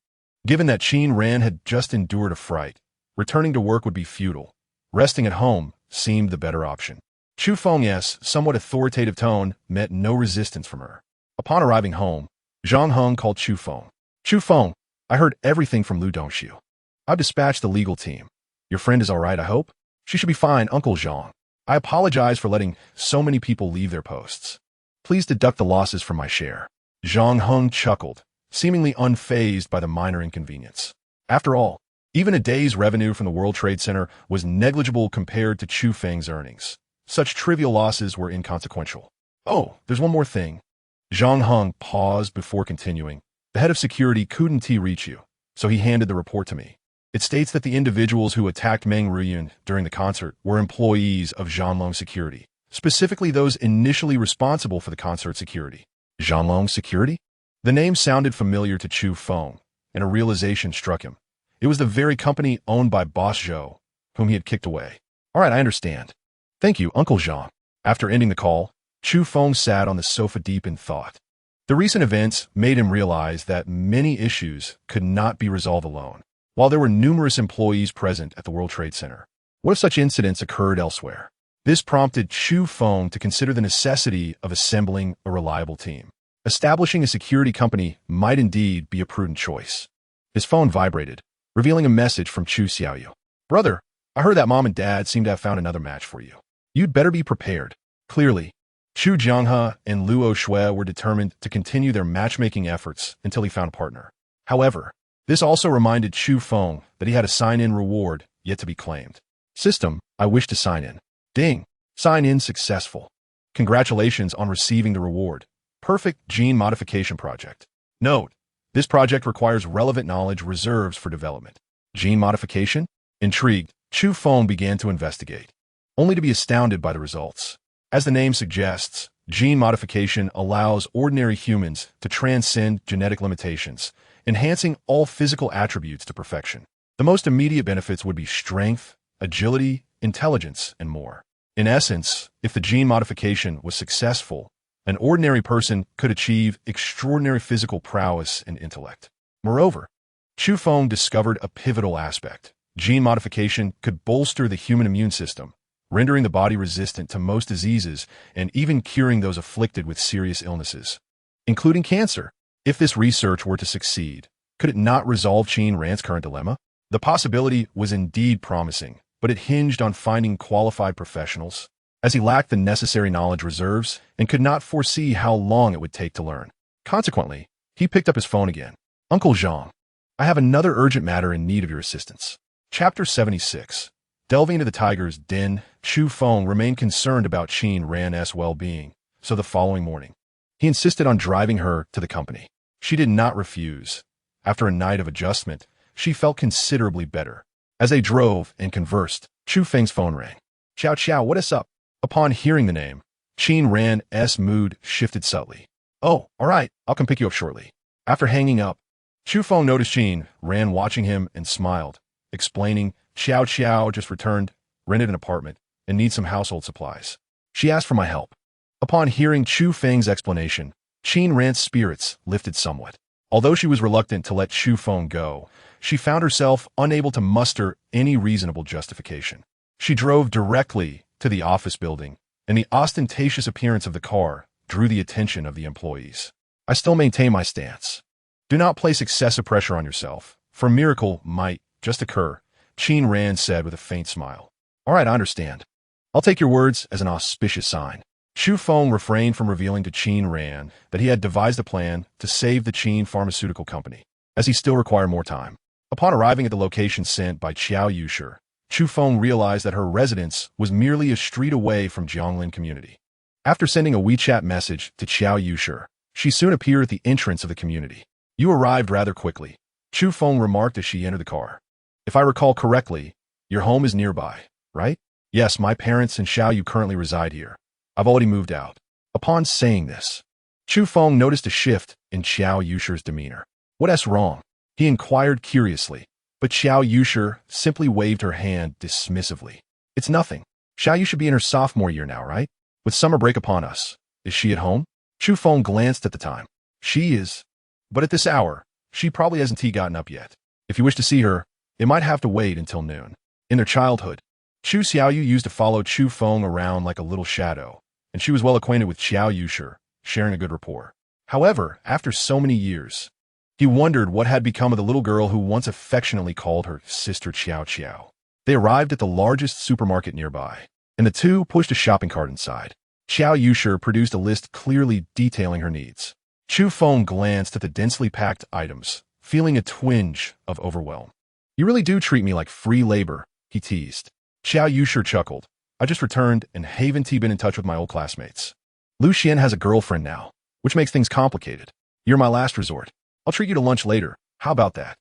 Given that Qin Ran had just endured a fright, returning to work would be futile. Resting at home seemed the better option. Chu Feng's somewhat authoritative tone met no resistance from her. Upon arriving home, Zhang Heng called Chu Feng. Chu Feng, I heard everything from Lu Dongxiu. I've dispatched the legal team. Your friend is all right, I hope? She should be fine, Uncle Zhang. I apologize for letting so many people leave their posts. Please deduct the losses from my share. Zhang Heng chuckled, seemingly unfazed by the minor inconvenience. After all, even a day's revenue from the World Trade Center was negligible compared to Chu Feng's earnings. Such trivial losses were inconsequential. Oh, there's one more thing. Zhang Heng paused before continuing. The head of security couldn't reach you, so he handed the report to me. It states that the individuals who attacked Meng Ruyun during the concert were employees of Zhanlong Security, specifically those initially responsible for the concert security. Zhanlong Security? The name sounded familiar to Chu Feng, and a realization struck him. It was the very company owned by Boss Zhou, whom he had kicked away. All right, I understand. Thank you, Uncle Zhang. After ending the call, Chu Feng sat on the sofa deep in thought. The recent events made him realize that many issues could not be resolved alone. While there were numerous employees present at the World Trade Center, what if such incidents occurred elsewhere? This prompted Chu Feng to consider the necessity of assembling a reliable team. Establishing a security company might indeed be a prudent choice. His phone vibrated, revealing a message from Chu Xiaoyu. Brother, I heard that Mom and Dad seem to have found another match for you. You'd better be prepared. Clearly, Chu Jianghe and Luo Shui were determined to continue their matchmaking efforts until he found a partner. However, this also reminded Chu Feng that he had a sign-in reward yet to be claimed. System, I wish to sign in. Ding. Sign-in successful. Congratulations on receiving the reward. Perfect Gene Modification Project. Note, this project requires relevant knowledge reserves for development. Gene modification? Intrigued, Chu Feng began to investigate, only to be astounded by the results. As the name suggests, Gene modification allows ordinary humans to transcend genetic limitations, enhancing all physical attributes to perfection. The most immediate benefits would be strength, agility, intelligence, and more. In essence, if the gene modification was successful, an ordinary person could achieve extraordinary physical prowess and intellect. Moreover, Chu Feng discovered a pivotal aspect. Gene modification could bolster the human immune system, rendering the body resistant to most diseases and even curing those afflicted with serious illnesses, including cancer. If this research were to succeed, could it not resolve Qin Ran's current dilemma? The possibility was indeed promising, but it hinged on finding qualified professionals, as he lacked the necessary knowledge reserves and could not foresee how long it would take to learn. Consequently, he picked up his phone again. Uncle Zhang, I have another urgent matter in need of your assistance. Chapter 76. Delving into the tiger's den, Chu Feng remained concerned about Qin Ran's well-being, so the following morning, he insisted on driving her to the company. She did not refuse. After a night of adjustment, she felt considerably better. As they drove and conversed, Chu Feng's phone rang. Xiao Xiao, what is up? Upon hearing the name, Qin Ran's mood shifted subtly. Oh, all right, I'll come pick you up shortly. After hanging up, Chu Feng noticed Qin Ran watching him and smiled, explaining, Xiao Xiao just returned, rented an apartment, and needs some household supplies. She asked for my help. Upon hearing Chu Feng's explanation, Qin Ran's spirits lifted somewhat. Although she was reluctant to let Chu Feng go, she found herself unable to muster any reasonable justification. She drove directly to the office building, and the ostentatious appearance of the car drew the attention of the employees. I still maintain my stance. Do not place excessive pressure on yourself, for a miracle might just occur, Qin Ran said with a faint smile. All right, I understand. I'll take your words as an auspicious sign. Chu Feng refrained from revealing to Qin Ran that he had devised a plan to save the Qin Pharmaceutical Company, as he still required more time. Upon arriving at the location sent by Qiao Yushi, Chu Feng realized that her residence was merely a street away from Jianglin community. After sending a WeChat message to Qiao Yushi, she soon appeared at the entrance of the community. You arrived rather quickly, Chu Feng remarked as she entered the car. If I recall correctly, your home is nearby, right? Yes, my parents and Xiao Yu currently reside here. I've already moved out. Upon saying this, Chu Feng noticed a shift in Qiao Yushi's demeanor. What's wrong? He inquired curiously, but Qiao Yushi simply waved her hand dismissively. It's nothing. Xiao Yu should be in her sophomore year now, right? With summer break upon us. Is she at home? Chu Feng glanced at the time. She is. But at this hour, she probably hasn't gotten up yet. If you wish to see her, it might have to wait until noon. In their childhood, Chu Xiaoyu used to follow Chu Feng around like a little shadow, and she was well acquainted with Xiao Yushi, sharing a good rapport. However, after so many years, he wondered what had become of the little girl who once affectionately called her sister Qiao Qiao. They arrived at the largest supermarket nearby, and the two pushed a shopping cart inside. Xiao Yushi produced a list clearly detailing her needs. Chu Feng glanced at the densely packed items, feeling a twinge of overwhelm. You really do treat me like free labor, he teased. Xiao Yushi chuckled. I just returned and haven't been in touch with my old classmates. Lu Xian has a girlfriend now, which makes things complicated. You're my last resort. I'll treat you to lunch later. How about that?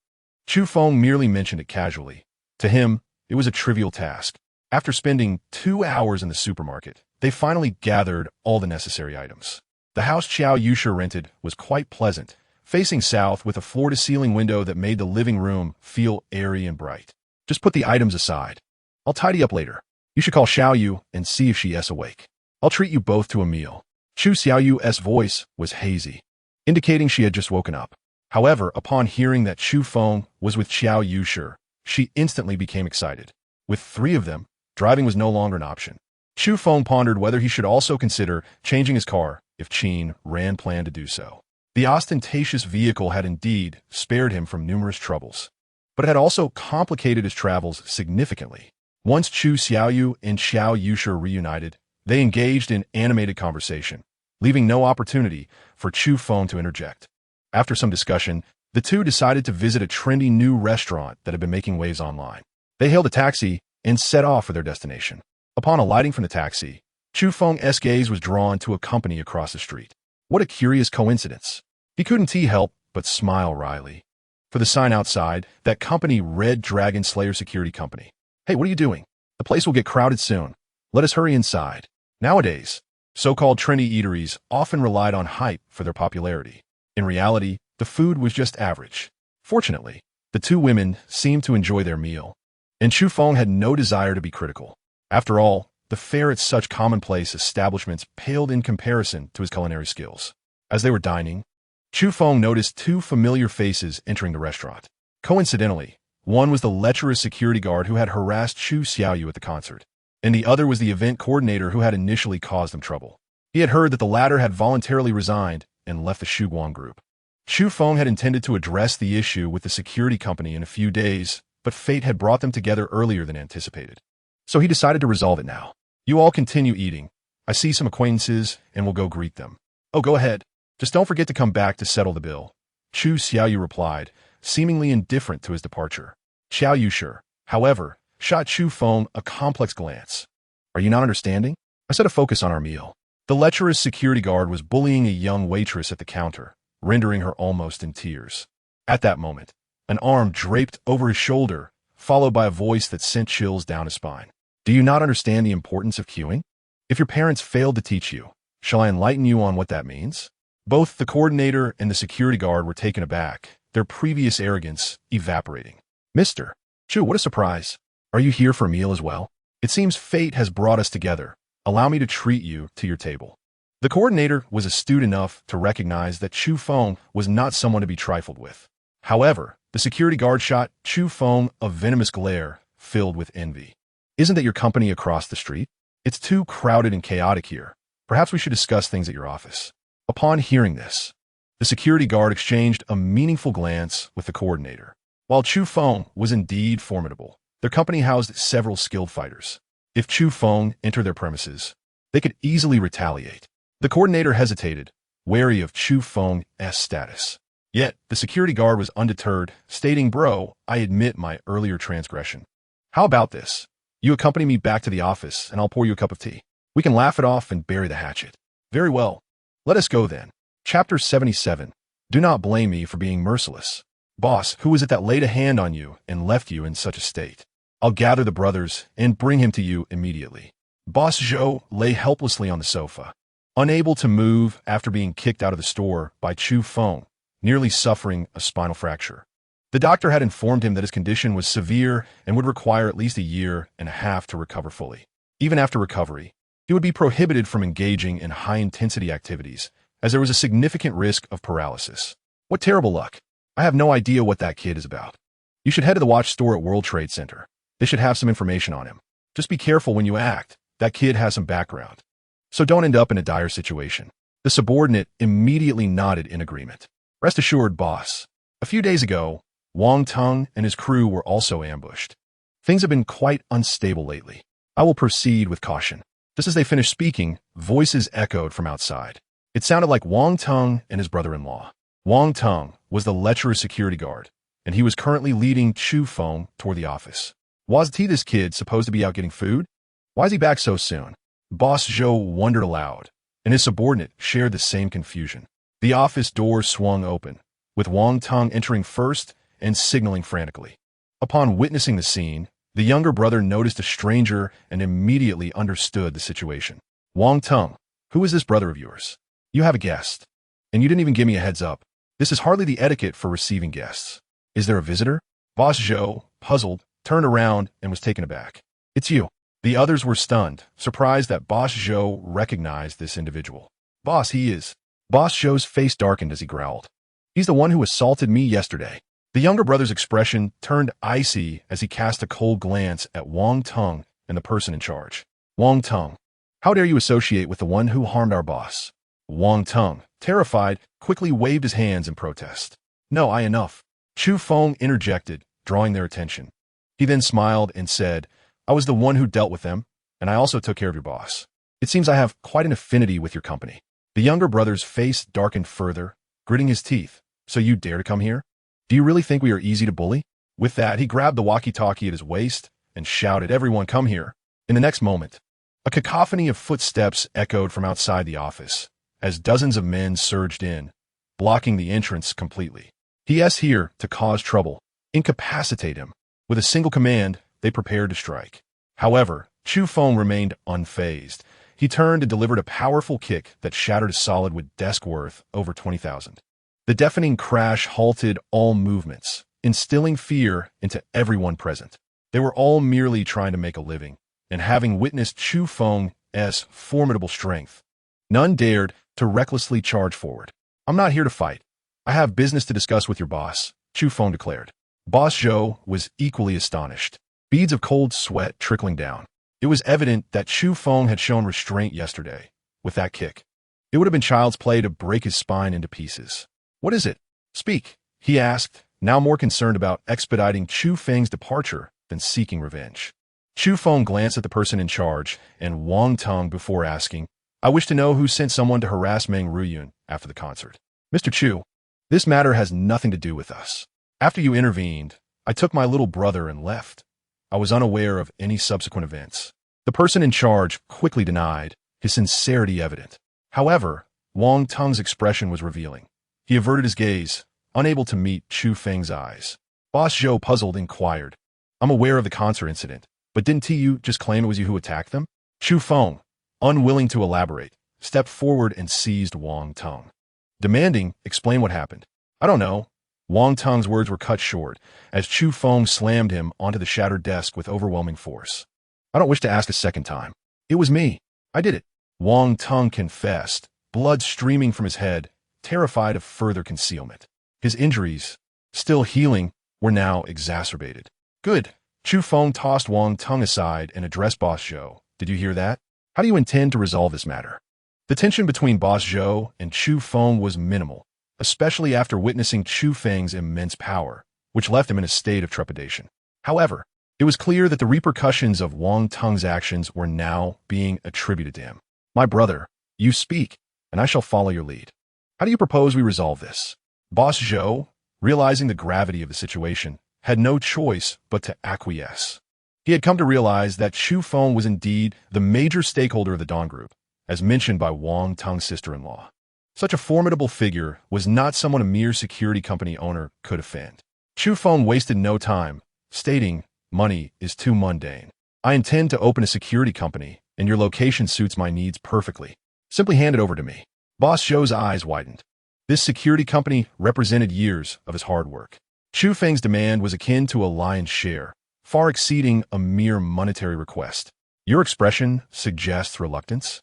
Chu Feng merely mentioned it casually. To him, it was a trivial task. After spending 2 hours in the supermarket, they finally gathered all the necessary items. The house Qiao Yushi rented was quite pleasant, facing south with a floor-to-ceiling window that made the living room feel airy and bright. Just put the items aside. I'll tidy up later. You should call Xiao Yu and see if she is awake. I'll treat you both to a meal. Chu Xiao Yu's voice was hazy, indicating she had just woken up. However, upon hearing that Chu Feng was with Qiao Yushi, she instantly became excited. With 3 of them, driving was no longer an option. Chu Feng pondered whether he should also consider changing his car if Qin Ran planned to do so. The ostentatious vehicle had indeed spared him from numerous troubles, but it had also complicated his travels significantly. Once Chu Xiaoyu and Xiao Yushi reunited, they engaged in animated conversation, leaving no opportunity for Chu Feng to interject. After some discussion, the two decided to visit a trendy new restaurant that had been making waves online. They hailed a taxi and set off for their destination. Upon alighting from the taxi, Chu Feng's gaze was drawn to a company across the street. What a curious coincidence. He couldn't help but smile wryly. For the sign outside, that company read Dragon Slayer Security Company. Hey, what are you doing? The place will get crowded soon. Let us hurry inside. Nowadays, So-called trendy eateries often relied on hype for their popularity. In reality, the food was just average. Fortunately, the two women seemed to enjoy their meal, and Chu Feng had no desire to be critical. After all, the fare at such commonplace establishments paled in comparison to his culinary skills. As they were dining, Chu Feng noticed two familiar faces entering the restaurant. Coincidentally, one was the lecherous security guard who had harassed Chu Xiaoyu at the concert, and the other was the event coordinator who had initially caused them trouble. He had heard that the latter had voluntarily resigned and left the Shuguang group. Chu Feng had intended to address the issue with the security company in a few days, but fate had brought them together earlier than anticipated. So he decided to resolve it now. You all continue eating. I see some acquaintances and will go greet them. Oh, go ahead. Just don't forget to come back to settle the bill. Chu Xiaoyu replied, seemingly indifferent to his departure. Xiaoyu sure, however, shot Chu Feng a complex glance. Are you not understanding? I said to focus on our meal. The lecherous security guard was bullying a young waitress at the counter, rendering her almost in tears. At that moment, an arm draped over his shoulder, followed by a voice that sent chills down his spine. Do you not understand the importance of queuing? If your parents failed to teach you, shall I enlighten you on what that means? Both the coordinator and the security guard were taken aback, their previous arrogance evaporating. Mr. Chu, what a surprise. Are you here for a meal as well? It seems fate has brought us together. Allow me to treat you to your table. The coordinator was astute enough to recognize that Chu Feng was not someone to be trifled with. However, the security guard shot Chu Feng a venomous glare filled with envy. Isn't that your company across the street? It's too crowded and chaotic here. Perhaps we should discuss things at your office. Upon hearing this, the security guard exchanged a meaningful glance with the coordinator. While Chu Feng was indeed formidable, their company housed several skilled fighters. If Chu Feng entered their premises, they could easily retaliate. The coordinator hesitated, wary of Chu Feng's status. Yet, the security guard was undeterred, stating, Bro, I admit my earlier transgression. How about this? You accompany me back to the office, and I'll pour you a cup of tea. We can laugh it off and bury the hatchet. Very well. Let us go then. Chapter 77. Do not blame me for being merciless. Boss, who was it that laid a hand on you and left you in such a state? I'll gather the brothers and bring him to you immediately. Boss Zhou lay helplessly on the sofa, unable to move after being kicked out of the store by Chu Feng, nearly suffering a spinal fracture. The doctor had informed him that his condition was severe and would require at least a year and a half to recover fully. Even after recovery, he would be prohibited from engaging in high-intensity activities, as there was a significant risk of paralysis. What terrible luck. I have no idea what that kid is about. You should head to the watch store at World Trade Center. They should have some information on him. Just be careful when you act. That kid has some background. So don't end up in a dire situation. The subordinate immediately nodded in agreement. Rest assured, boss. A few days ago, Wang Teng and his crew were also ambushed. Things have been quite unstable lately. I will proceed with caution. Just as they finished speaking, voices echoed from outside. It sounded like Wang Teng and his brother-in-law. Wang Teng was the lecherous security guard, and he was currently leading Chu Feng toward the office. Was he this kid supposed to be out getting food? Why is he back so soon? Boss Zhou wondered aloud, and his subordinate shared the same confusion. The office door swung open, with Wang Teng entering first and signaling frantically. Upon witnessing the scene, the younger brother noticed a stranger and immediately understood the situation. Wang Teng, who is this brother of yours? You have a guest, and you didn't even give me a heads up. This is hardly the etiquette for receiving guests. Is there a visitor? Boss Zhou, puzzled, turned around and was taken aback. It's you. The others were stunned, surprised that Boss Zhou recognized this individual. Boss, he is. Boss Zhou's face darkened as he growled. He's the one who assaulted me yesterday. The younger brother's expression turned icy as he cast a cold glance at Wang Teng and the person in charge. Wang Teng, how dare you associate with the one who harmed our boss? Wang Teng, terrified, quickly waved his hands in protest. No, enough. Chu Feng interjected, drawing their attention. He then smiled and said, I was the one who dealt with them, and I also took care of your boss. It seems I have quite an affinity with your company. The younger brother's face darkened further, gritting his teeth. So you dare to come here? Do you really think we are easy to bully? With that, he grabbed the walkie-talkie at his waist and shouted, Everyone come here. In the next moment, a cacophony of footsteps echoed from outside the office, as dozens of men surged in, blocking the entrance completely. He is here to cause trouble, incapacitate him. With a single command, they prepared to strike. However, Chu Feng remained unfazed. He turned and delivered a powerful kick that shattered a solid with desk worth over 20,000. The deafening crash halted all movements, instilling fear into everyone present. They were all merely trying to make a living, and having witnessed Chu Feng's formidable strength, none dared to recklessly charge forward. "I'm not here to fight. I have business to discuss with your boss," Chu Feng declared. Boss Zhou was equally astonished, beads of cold sweat trickling down. It was evident that Chu Feng had shown restraint yesterday with that kick. It would have been child's play to break his spine into pieces. "What is it? Speak," he asked, now more concerned about expediting Chu Feng's departure than seeking revenge. Chu Feng glanced at the person in charge and Wang Tong before asking, "I wish to know who sent someone to harass Meng Ruyun after the concert." "Mr. Chu, this matter has nothing to do with us. After you intervened, I took my little brother and left. I was unaware of any subsequent events." The person in charge quickly denied, his sincerity evident. However, Wang Tong's expression was revealing. He averted his gaze, unable to meet Chu Feng's eyes. Boss Zhou, puzzled, inquired, "I'm aware of the concert incident, but didn't you just claim it was you who attacked them?" Chu Feng, unwilling to elaborate, stepped forward and seized Wang Tong, demanding, "Explain what happened." "I don't know." Wang Tong's words were cut short as Chu Feng slammed him onto the shattered desk with overwhelming force. "I don't wish to ask a second time. It was me. I did it." Wang Tong confessed, blood streaming from his head, terrified of further concealment. His injuries, still healing, were now exacerbated. "Good." Chu Feng tossed Wang Tong aside and addressed Boss Zhou. "Did you hear that? How do you intend to resolve this matter?" The tension between Boss Zhou and Chu Feng was minimal, especially after witnessing Chu Feng's immense power, which left him in a state of trepidation. However, it was clear that the repercussions of Wang Tong's actions were now being attributed to him. "My brother, you speak, and I shall follow your lead. How do you propose we resolve this?" Boss Zhou, realizing the gravity of the situation, had no choice but to acquiesce. He had come to realize that Chu Feng was indeed the major stakeholder of the Dawn Group, as mentioned by Wang Tong's sister-in-law. Such a formidable figure was not someone a mere security company owner could offend. Chu Feng wasted no time, stating, "Money is too mundane. I intend to open a security company, and your location suits my needs perfectly. Simply hand it over to me." Boss Zhou's eyes widened. This security company represented years of his hard work. Chu Feng's demand was akin to a lion's share, far exceeding a mere monetary request. "Your expression suggests reluctance?"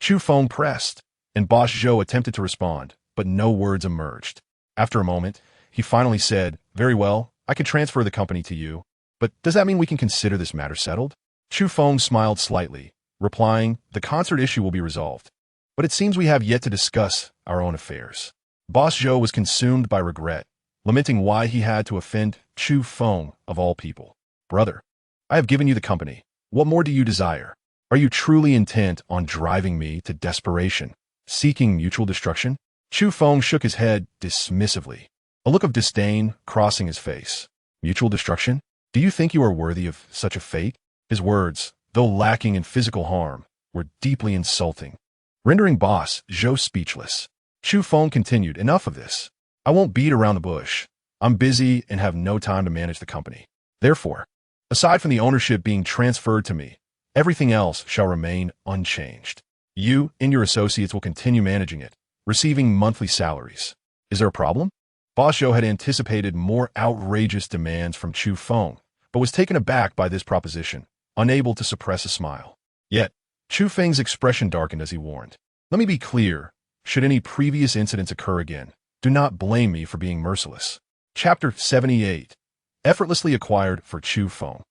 Chu Feng pressed, and Boss Zhou attempted to respond, but no words emerged. After a moment, he finally said, "Very well, I can transfer the company to you, but does that mean we can consider this matter settled?" Chu Feng smiled slightly, replying, "The concert issue will be resolved, but it seems we have yet to discuss our own affairs." Boss Zhou was consumed by regret, lamenting why he had to offend Chu Feng of all people. "Brother, I have given you the company. What more do you desire? Are you truly intent on driving me to desperation, seeking mutual destruction?" Chu Feng shook his head dismissively, a look of disdain crossing his face. "Mutual destruction? Do you think you are worthy of such a fate?" His words, though lacking in physical harm, were deeply insulting, rendering Boss Zhou speechless. Chu Feng continued, "Enough of this. I won't beat around the bush. I'm busy and have no time to manage the company. Therefore, aside from the ownership being transferred to me, everything else shall remain unchanged. You and your associates will continue managing it, receiving monthly salaries. Is there a problem?" Boss Zhou had anticipated more outrageous demands from Chu Feng, but was taken aback by this proposition, unable to suppress a smile. Yet, Chu Feng's expression darkened as he warned, "Let me be clear. Should any previous incidents occur again, do not blame me for being merciless." Chapter 78. Effortlessly acquired for Chu Feng.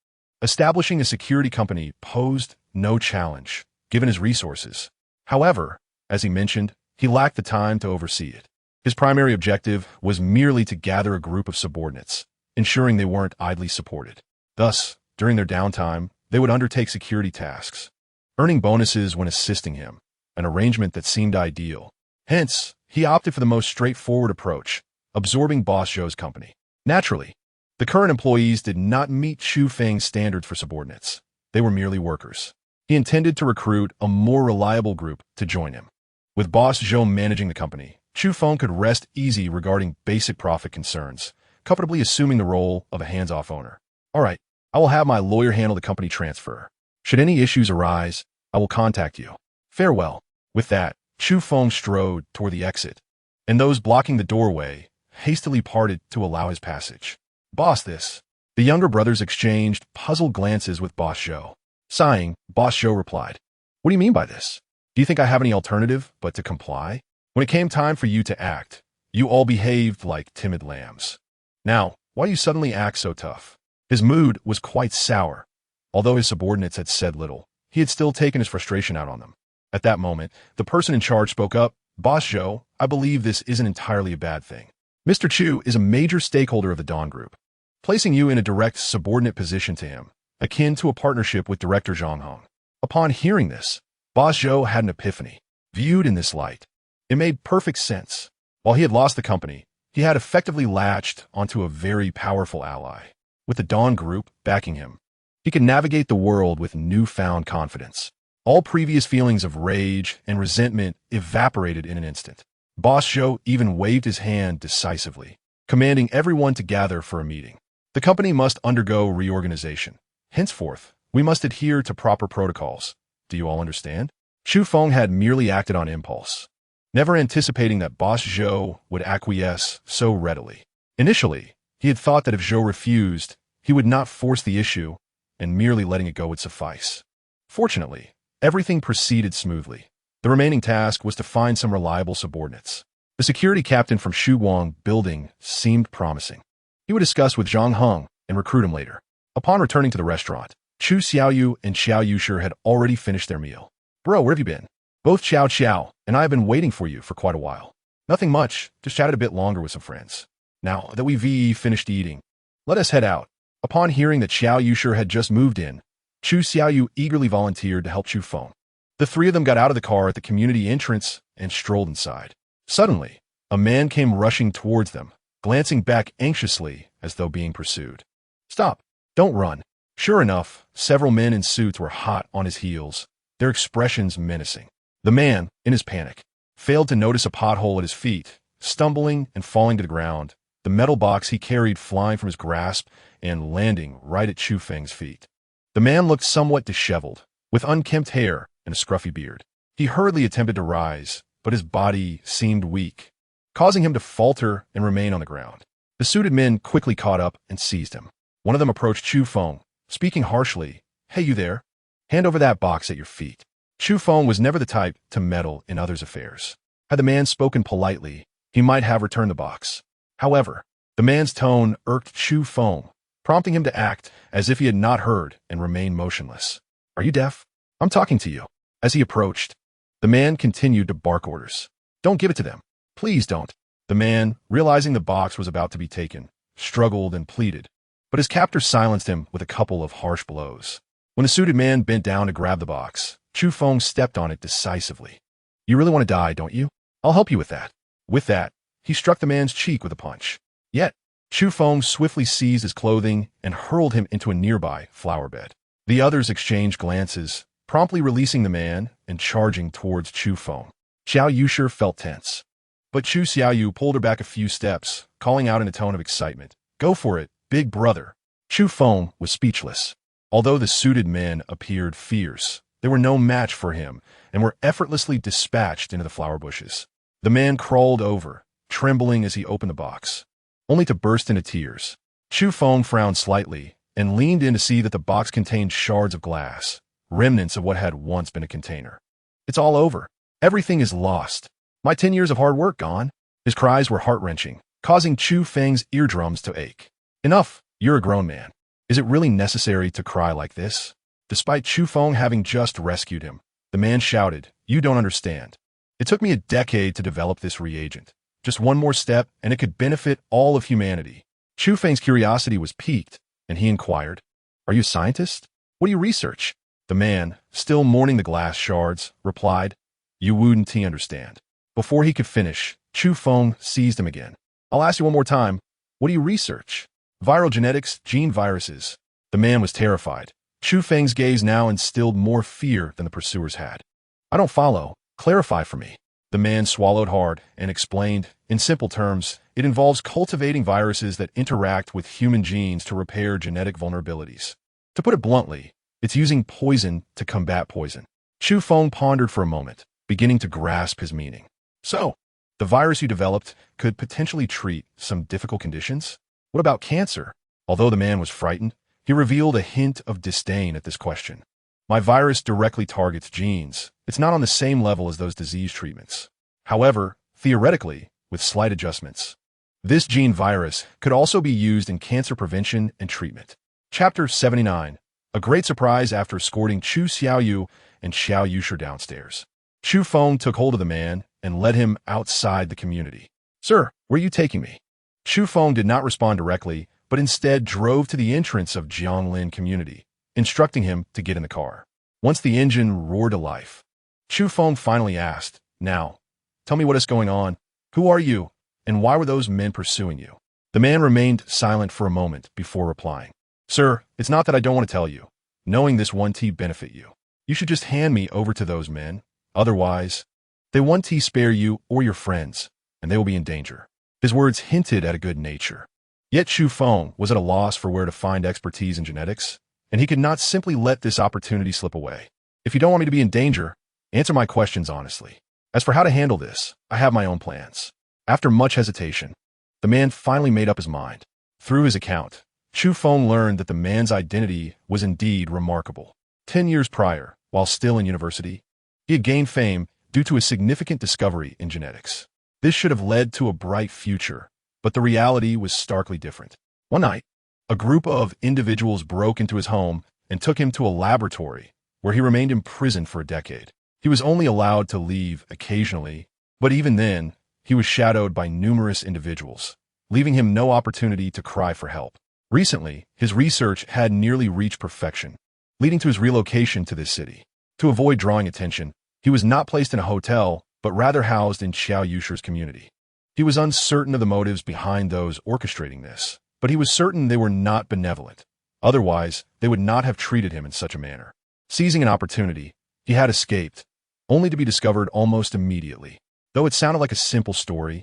Establishing a security company posed no challenge, given his resources. However, as he mentioned, he lacked the time to oversee it. His primary objective was merely to gather a group of subordinates, ensuring they weren't idly supported. Thus, during their downtime, they would undertake security tasks, earning bonuses when assisting him, an arrangement that seemed ideal. Hence, he opted for the most straightforward approach, absorbing Boss Zhou's company. Naturally, the current employees did not meet Chu Feng's standards for subordinates. They were merely workers. He intended to recruit a more reliable group to join him. With Boss Zhou managing the company, Chu Feng could rest easy regarding basic profit concerns, comfortably assuming the role of a hands-off owner. "All right, I will have my lawyer handle the company transfer. Should any issues arise, I will contact you." Farewell. With that, Chu Feng strode toward the exit, and those blocking the doorway hastily parted to allow his passage. Boss, this. The younger brothers exchanged puzzled glances with Boss Zhou. Sighing, Boss Zhou replied, "What do you mean by this? Do you think I have any alternative but to comply? When it came time for you to act, you all behaved like timid lambs. Now, why do you suddenly act so tough?" His mood was quite sour. Although his subordinates had said little, he had still taken his frustration out on them. At that moment, the person in charge spoke up. "Boss Zhou, I believe this isn't entirely a bad thing. Mr. Chu is a major stakeholder of the Dawn Group. Placing you in a direct subordinate position to him, akin to a partnership with Director Zhang Hong." Upon hearing this, Boss Zhou had an epiphany. Viewed in this light, it made perfect sense. While he had lost the company, he had effectively latched onto a very powerful ally. With the Dawn Group backing him, he could navigate the world with newfound confidence. All previous feelings of rage and resentment evaporated in an instant. Boss Zhou even waved his hand decisively, commanding everyone to gather for a meeting. The company must undergo reorganization. Henceforth, we must adhere to proper protocols. Do you all understand? Chu Feng had merely acted on impulse, never anticipating that Boss Zhou would acquiesce so readily. Initially, he had thought that if Zhou refused, he would not force the issue, and merely letting it go would suffice. Fortunately, everything proceeded smoothly. The remaining task was to find some reliable subordinates. The security captain from Shuguang building seemed promising. He would discuss with Zhang Heng and recruit him later. Upon returning to the restaurant, Chu Xiaoyu and Xiao Yushi had already finished their meal. "Bro, where have you been? Both Xiao and I have been waiting for you for quite a while." "Nothing much, just chatted a bit longer with some friends. Now that we've finished eating, let us head out." Upon hearing that Xiao Yushi had just moved in, Chu Xiaoyu eagerly volunteered to help Chu Feng. The three of them got out of the car at the community entrance and strolled inside. Suddenly, a man came rushing towards them, glancing back anxiously as though being pursued. "Stop! Don't run!" Sure enough, several men in suits were hot on his heels, their expressions menacing. The man, in his panic, failed to notice a pothole at his feet, stumbling and falling to the ground, the metal box he carried flying from his grasp and landing right at Chu Feng's feet. The man looked somewhat disheveled, with unkempt hair and a scruffy beard. He hurriedly attempted to rise, but his body seemed weak, causing him to falter and remain on the ground. The suited men quickly caught up and seized him. One of them approached Chu Feng, speaking harshly. "Hey, you there? Hand over that box at your feet." Chu Feng was never the type to meddle in others' affairs. Had the man spoken politely, he might have returned the box. However, the man's tone irked Chu Feng, prompting him to act as if he had not heard and remain motionless. "Are you deaf? I'm talking to you." As he approached, the man continued to bark orders. "Don't give it to them. Please don't." The man, realizing the box was about to be taken, struggled and pleaded, but his captor silenced him with a couple of harsh blows. When the suited man bent down to grab the box, Chu Feng stepped on it decisively. "You really want to die, don't you? I'll help you with that." With that, he struck the man's cheek with a punch. Yet, Chu Feng swiftly seized his clothing and hurled him into a nearby flower bed. The others exchanged glances, promptly releasing the man and charging towards Chu Feng. Xiao Yushi felt tense, but Chu Xiaoyu pulled her back a few steps, calling out in a tone of excitement, "Go for it, big brother." Chu Feng was speechless. Although the suited men appeared fierce, they were no match for him and were effortlessly dispatched into the flower bushes. The man crawled over, trembling as he opened the box, only to burst into tears. Chu Feng frowned slightly and leaned in to see that the box contained shards of glass, remnants of what had once been a container. "It's all over. Everything is lost. My 10 years of hard work gone." His cries were heart-wrenching, causing Chu Feng's eardrums to ache. "Enough, you're a grown man. Is it really necessary to cry like this?" Despite Chu Feng having just rescued him, the man shouted, "You don't understand. It took me a decade to develop this reagent. Just one more step, and it could benefit all of humanity." Chu Feng's curiosity was piqued, and he inquired, "Are you a scientist? What do you research?" The man, still mourning the glass shards, replied, "You wouldn't understand." Before he could finish, Chu Feng seized him again. "I'll ask you one more time. What do you research?" "Viral genetics, gene viruses." The man was terrified. Chu Feng's gaze now instilled more fear than the pursuers had. "I don't follow. Clarify for me." The man swallowed hard and explained, in simple terms, it involves cultivating viruses that interact with human genes to repair genetic vulnerabilities. To put it bluntly, it's using poison to combat poison. Chu Feng pondered for a moment, beginning to grasp his meaning. So, the virus you developed could potentially treat some difficult conditions? What about cancer? Although the man was frightened, he revealed a hint of disdain at this question. My virus directly targets genes. It's not on the same level as those disease treatments. However, theoretically, with slight adjustments, this gene virus could also be used in cancer prevention and treatment. Chapter 79. A great surprise after escorting Chu Xiaoyu and Xiao Yusher downstairs. Chu Feng took hold of the man and led him outside the community. Sir, where are you taking me? Chu Feng did not respond directly, but instead drove to the entrance of Jianglin community, instructing him to get in the car. Once the engine roared to life, Chu Feng finally asked, Now, tell me what is going on. Who are you, and why were those men pursuing you? The man remained silent for a moment before replying. Sir, it's not that I don't want to tell you. Knowing this won't benefit you. You should just hand me over to those men. Otherwise, they won't spare you or your friends, and they will be in danger. His words hinted at a good nature. Yet Chu Feng was at a loss for where to find expertise in genetics, and he could not simply let this opportunity slip away. If you don't want me to be in danger, answer my questions honestly. As for how to handle this, I have my own plans. After much hesitation, the man finally made up his mind. Through his account, Chu Feng learned that the man's identity was indeed remarkable. 10 years prior, while still in university, he had gained fame due to a significant discovery in genetics. This should have led to a bright future, but the reality was starkly different. One night, a group of individuals broke into his home and took him to a laboratory where he remained imprisoned for a decade. He was only allowed to leave occasionally, but even then, he was shadowed by numerous individuals, leaving him no opportunity to cry for help. Recently, his research had nearly reached perfection, leading to his relocation to this city. To avoid drawing attention, he was not placed in a hotel, but rather housed in Xiao Yusher's community. He was uncertain of the motives behind those orchestrating this, but he was certain they were not benevolent. Otherwise, they would not have treated him in such a manner. Seizing an opportunity, he had escaped, only to be discovered almost immediately. Though it sounded like a simple story,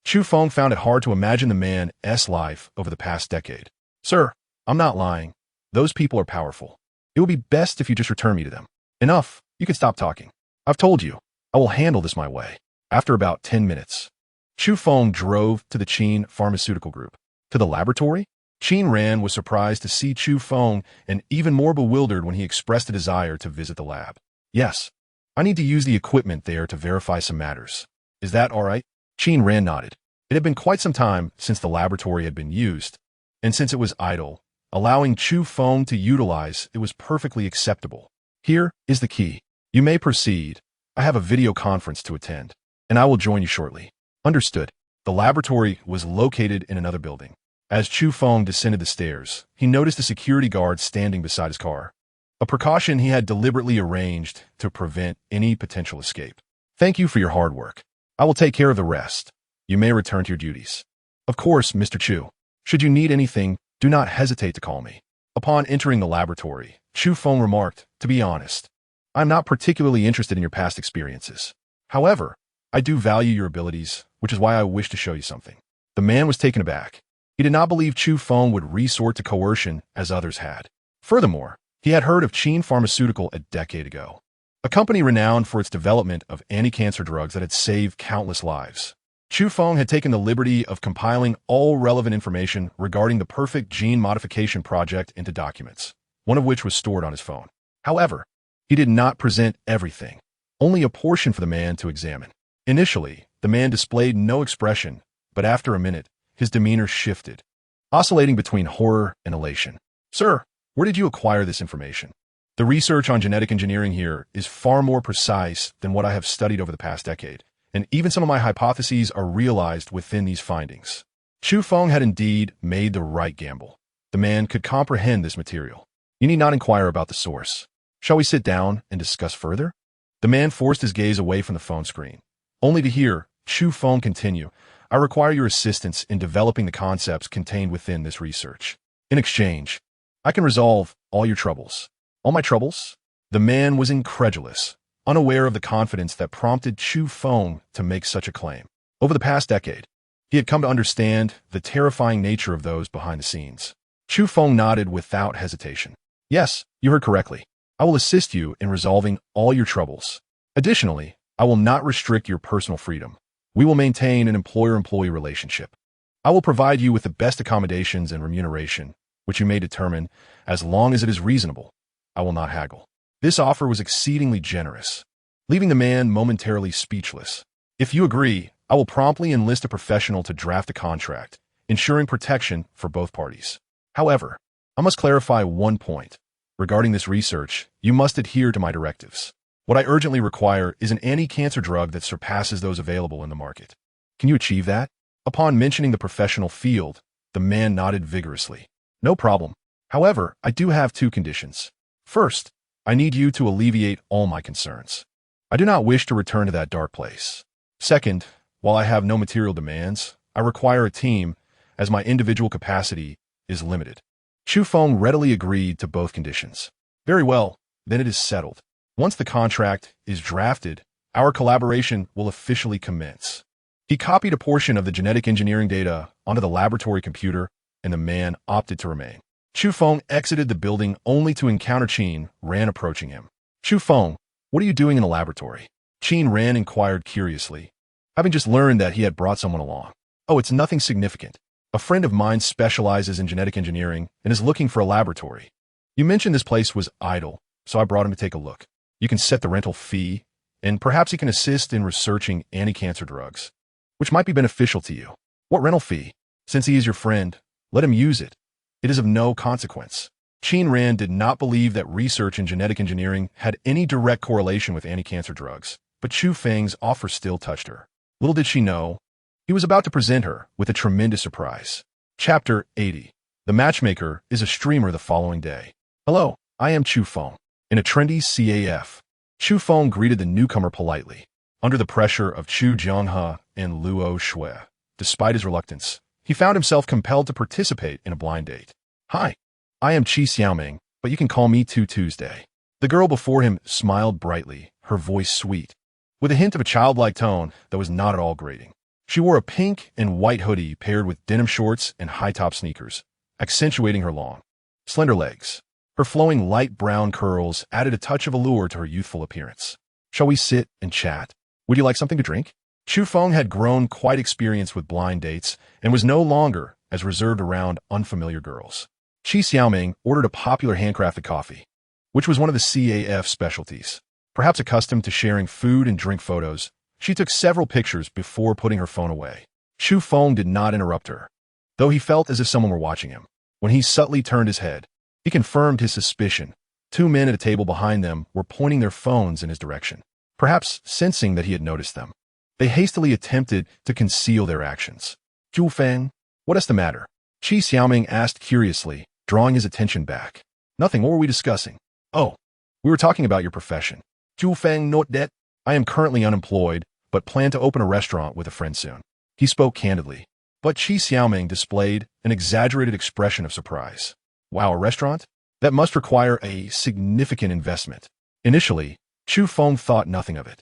Chu Feng found it hard to imagine the man's life over the past decade. Sir, I'm not lying. Those people are powerful. It would be best if you just return me to them. Enough, you can stop talking. I've told you, I will handle this my way. After about 10 minutes, Chu Feng drove to the Qin Pharmaceutical Group. To the laboratory? Qin Ran was surprised to see Chu Feng and even more bewildered when he expressed a desire to visit the lab. Yes, I need to use the equipment there to verify some matters. Is that all right? Qin Ran nodded. It had been quite some time since the laboratory had been used, and since it was idle, allowing Chu Feng to utilize it was perfectly acceptable. Here is the key. You may proceed. I have a video conference to attend, and I will join you shortly. Understood. The laboratory was located in another building. As Chu Feng descended the stairs, he noticed a security guard standing beside his car, a precaution he had deliberately arranged to prevent any potential escape. Thank you for your hard work. I will take care of the rest. You may return to your duties. Of course, Mr. Chu. Should you need anything, do not hesitate to call me. Upon entering the laboratory, Chu Feng remarked, to be honest, I'm not particularly interested in your past experiences. However, I do value your abilities, which is why I wish to show you something. The man was taken aback. He did not believe Chu Feng would resort to coercion as others had. Furthermore, he had heard of Qin Pharmaceutical a decade ago, a company renowned for its development of anti-cancer drugs that had saved countless lives. Chu Feng had taken the liberty of compiling all relevant information regarding the perfect gene modification project into documents, one of which was stored on his phone. However, he did not present everything, only a portion for the man to examine. Initially, the man displayed no expression, but after a minute, his demeanor shifted, oscillating between horror and elation. Sir, where did you acquire this information? The research on genetic engineering here is far more precise than what I have studied over the past decade, and even some of my hypotheses are realized within these findings. Chu Feng had indeed made the right gamble. The man could comprehend this material. You need not inquire about the source. Shall we sit down and discuss further? The man forced his gaze away from the phone screen, only to hear Chu Feng continue, I require your assistance in developing the concepts contained within this research. In exchange, I can resolve all your troubles. All my troubles? The man was incredulous, unaware of the confidence that prompted Chu Feng to make such a claim. Over the past decade, he had come to understand the terrifying nature of those behind the scenes. Chu Feng nodded without hesitation. Yes, you heard correctly. I will assist you in resolving all your troubles. Additionally, I will not restrict your personal freedom. We will maintain an employer-employee relationship. I will provide you with the best accommodations and remuneration, which you may determine as long as it is reasonable. I will not haggle. This offer was exceedingly generous, leaving the man momentarily speechless. If you agree, I will promptly enlist a professional to draft a contract, ensuring protection for both parties. However, I must clarify one point. Regarding this research, you must adhere to my directives. What I urgently require is an anti-cancer drug that surpasses those available in the market. Can you achieve that? Upon mentioning the professional field, the man nodded vigorously. No problem. However, I do have two conditions. First, I need you to alleviate all my concerns. I do not wish to return to that dark place. Second, while I have no material demands, I require a team, as my individual capacity is limited. Chu Feng readily agreed to both conditions. Very well, then it is settled. Once the contract is drafted, our collaboration will officially commence. He copied a portion of the genetic engineering data onto the laboratory computer, and the man opted to remain. Chu Feng exited the building only to encounter Qin Ran approaching him. Chu Feng, what are you doing in the laboratory? Qin Ran inquired curiously, having just learned that he had brought someone along. Oh, it's nothing significant. A friend of mine specializes in genetic engineering and is looking for a laboratory. You mentioned this place was idle, so I brought him to take a look. You can set the rental fee, and perhaps he can assist in researching anti-cancer drugs, which might be beneficial to you. What rental fee? Since he is your friend, let him use it. It is of no consequence. Qin Ran did not believe that research in genetic engineering had any direct correlation with anti-cancer drugs, but Chu Feng's offer still touched her. Little did she know, he was about to present her with a tremendous surprise. Chapter 80. The matchmaker is a streamer the following day. Hello, I am Chu Feng. In a trendy CAF, Chu Feng greeted the newcomer politely. Under the pressure of Chu Jianghe and Luo Shui, despite his reluctance, he found himself compelled to participate in a blind date. Hi, I am Qi Xiaoming, but you can call me Tuesday. The girl before him smiled brightly, her voice sweet, with a hint of a childlike tone that was not at all grating. She wore a pink and white hoodie paired with denim shorts and high-top sneakers, accentuating her long, slender legs. Her flowing light brown curls added a touch of allure to her youthful appearance. Shall we sit and chat? Would you like something to drink? Chu Feng had grown quite experienced with blind dates and was no longer as reserved around unfamiliar girls. Qi Xiaoming ordered a popular handcrafted coffee, which was one of the CAF specialties. Perhaps accustomed to sharing food and drink photos, she took several pictures before putting her phone away. Chu Feng did not interrupt her, though he felt as if someone were watching him. When he subtly turned his head, he confirmed his suspicion. Two men at a table behind them were pointing their phones in his direction, perhaps sensing that he had noticed them. They hastily attempted to conceal their actions. Chu Feng, what is the matter? Qi Xiaoming asked curiously, drawing his attention back. Nothing, what were we discussing? Oh, we were talking about your profession. Chu Feng, note that I am currently unemployed, but plan to open a restaurant with a friend soon. He spoke candidly, but Qi Xiaoming displayed an exaggerated expression of surprise. Wow, a restaurant? That must require a significant investment. Initially, Chu Feng thought nothing of it,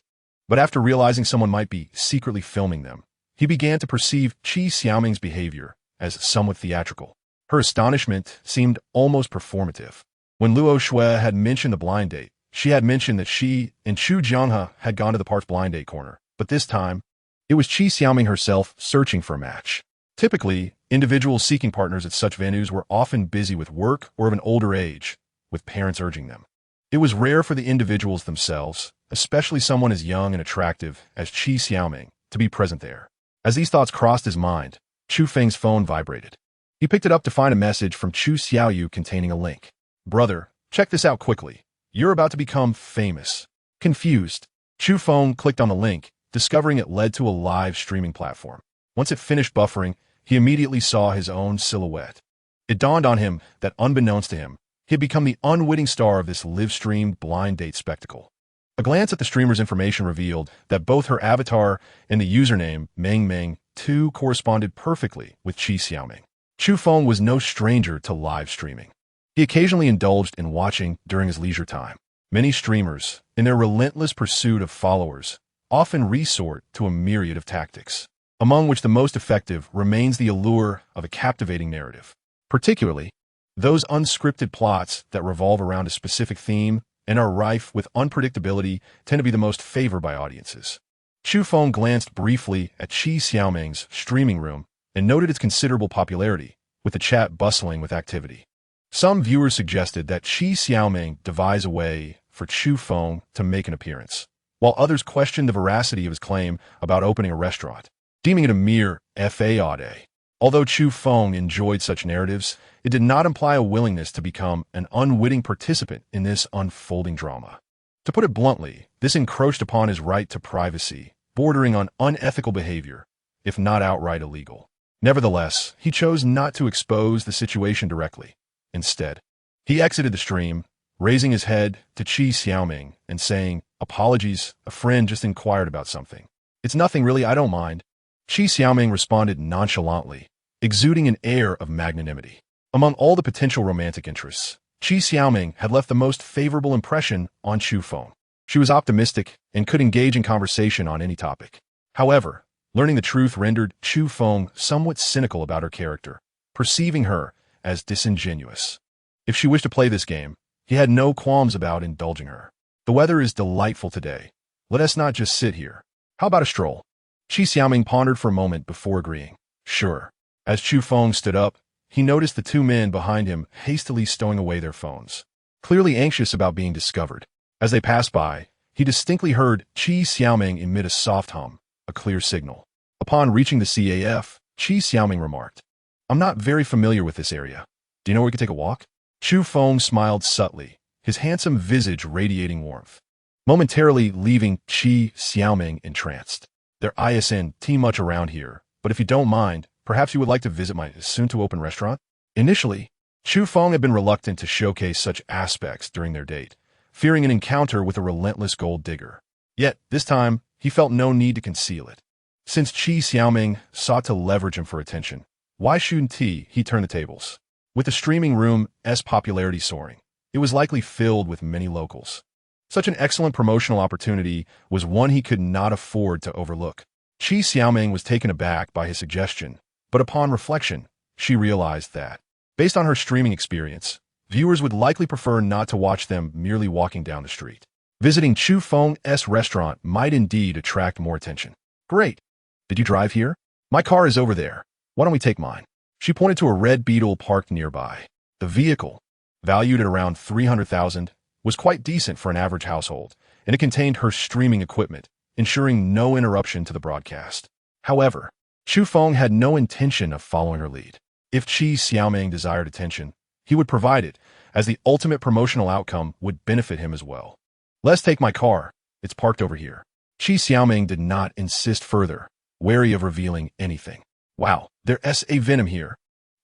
but after realizing someone might be secretly filming them, he began to perceive Qi Xiaoming's behavior as somewhat theatrical. Her astonishment seemed almost performative. When Luo Shui had mentioned the blind date, she had mentioned that she and Chu Jianghe had gone to the park's blind date corner, but this time, it was Qi Xiaoming herself searching for a match. Typically, individuals seeking partners at such venues were often busy with work or of an older age, with parents urging them. It was rare for the individuals themselves, especially someone as young and attractive as Qi Xiaoming, to be present there. As these thoughts crossed his mind, Chu Feng's phone vibrated. He picked it up to find a message from Chu Xiaoyu containing a link. Brother, check this out quickly. You're about to become famous. Confused, Chu Feng clicked on the link, discovering it led to a live streaming platform. Once it finished buffering, he immediately saw his own silhouette. It dawned on him that unbeknownst to him, he had become the unwitting star of this live-streamed blind date spectacle. A glance at the streamer's information revealed that both her avatar and the username Meng Meng 2 corresponded perfectly with Qi Xiaoming. Chu Feng was no stranger to live streaming. He occasionally indulged in watching during his leisure time. Many streamers, in their relentless pursuit of followers, often resort to a myriad of tactics, among which the most effective remains the allure of a captivating narrative. Particularly, those unscripted plots that revolve around a specific theme and are rife with unpredictability tend to be the most favored by audiences. Chu Feng glanced briefly at Qi Xiaoming's streaming room and noted its considerable popularity, with the chat bustling with activity. Some viewers suggested that Qi Xiaoming devise a way for Chu Feng to make an appearance, while others questioned the veracity of his claim about opening a restaurant, deeming it a mere fade. Although Chu Feng enjoyed such narratives, it did not imply a willingness to become an unwitting participant in this unfolding drama. To put it bluntly, this encroached upon his right to privacy, bordering on unethical behavior, if not outright illegal. Nevertheless, he chose not to expose the situation directly. Instead, he exited the stream, raising his head to Qi Xiaoming and saying, "Apologies, a friend just inquired about something." "It's nothing really, I don't mind." Qi Xiaoming responded nonchalantly, exuding an air of magnanimity. Among all the potential romantic interests, Qi Xiaoming had left the most favorable impression on Chu Feng. She was optimistic and could engage in conversation on any topic. However, learning the truth rendered Chu Feng somewhat cynical about her character, perceiving her as disingenuous. If she wished to play this game, he had no qualms about indulging her. "The weather is delightful today. Let us not just sit here. How about a stroll?" Qi Xiaoming pondered for a moment before agreeing. "Sure." As Chu Feng stood up, he noticed the two men behind him hastily stowing away their phones, clearly anxious about being discovered. As they passed by, he distinctly heard Qi Xiaoming emit a soft hum, a clear signal. Upon reaching the CAF, Qi Xiaoming remarked, "I'm not very familiar with this area. Do you know where we could take a walk?" Chu Feng smiled subtly, his handsome visage radiating warmth, momentarily leaving Qi Xiaoming entranced. "There isn't too much around here, but if you don't mind, perhaps you would like to visit my soon-to-open restaurant?" Initially, Chu Feng had been reluctant to showcase such aspects during their date, fearing an encounter with a relentless gold digger. Yet, this time, he felt no need to conceal it. Since Qi Xiaoming sought to leverage him for attention, why shouldn't he turn the tables? With the streaming room's popularity soaring, it was likely filled with many locals. Such an excellent promotional opportunity was one he could not afford to overlook. Qi Xiaoming was taken aback by his suggestion, but upon reflection, she realized that, based on her streaming experience, viewers would likely prefer not to watch them merely walking down the street. Visiting Chu Feng's restaurant might indeed attract more attention. "Great. Did you drive here? My car is over there. Why don't we take mine?" She pointed to a red Beetle parked nearby. The vehicle, valued at around $300,000, was quite decent for an average household, and it contained her streaming equipment, ensuring no interruption to the broadcast. However, Chu Feng had no intention of following her lead. If Qi Xiaoming desired attention, he would provide it, as the ultimate promotional outcome would benefit him as well. "Let's take my car. It's parked over here." Qi Xiaoming did not insist further, wary of revealing anything. "Wow, there's a Venom here.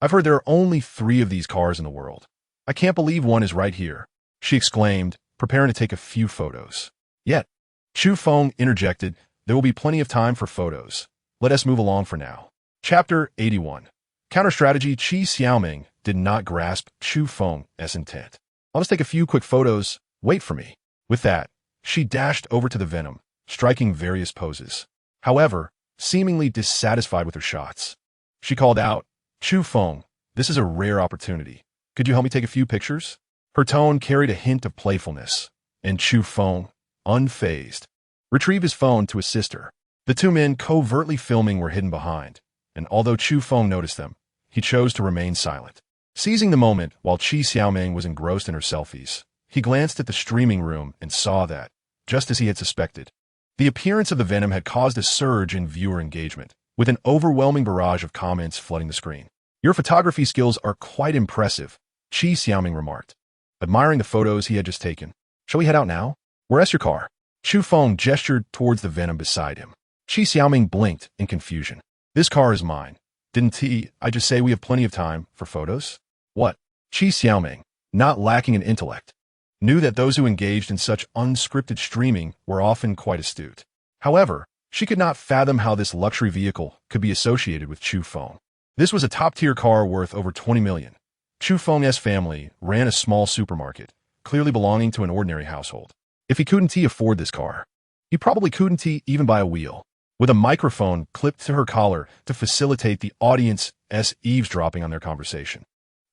I've heard there are only 3 of these cars in the world. I can't believe one is right here," she exclaimed, preparing to take a few photos. Yet, Chu Feng interjected, "There will be plenty of time for photos. Let us move along for now." Chapter 81. Counter-strategy. Qi Xiaoming did not grasp Chu Feng's intent. "I'll just take a few quick photos. Wait for me." With that, she dashed over to the Venom, striking various poses. However, seemingly dissatisfied with her shots, she called out, "Chu Feng, this is a rare opportunity. Could you help me take a few pictures?" Her tone carried a hint of playfulness, and Chu Feng, unfazed, retrieved his phone to assist her. The two men covertly filming were hidden behind, and although Chu Feng noticed them, he chose to remain silent. Seizing the moment while Qi Xiaoming was engrossed in her selfies, he glanced at the streaming room and saw that, just as he had suspected, the appearance of the Venom had caused a surge in viewer engagement, with an overwhelming barrage of comments flooding the screen. "Your photography skills are quite impressive," Qi Xiaoming remarked, admiring the photos he had just taken. "Shall we head out now? Where's your car?" Chu Feng gestured towards the Venom beside him. Qi Xiaoming blinked in confusion. "This car is mine. Didn't I just say we have plenty of time for photos?" "What?" Qi Xiaoming, not lacking in intellect, knew that those who engaged in such unscripted streaming were often quite astute. However, she could not fathom how this luxury vehicle could be associated with Chu Feng. This was a top-tier car worth over 20 million. Chu Feng's family ran a small supermarket, clearly belonging to an ordinary household. If he couldn't afford this car, he probably couldn't even buy a wheel. With a microphone clipped to her collar to facilitate the audience's eavesdropping on their conversation,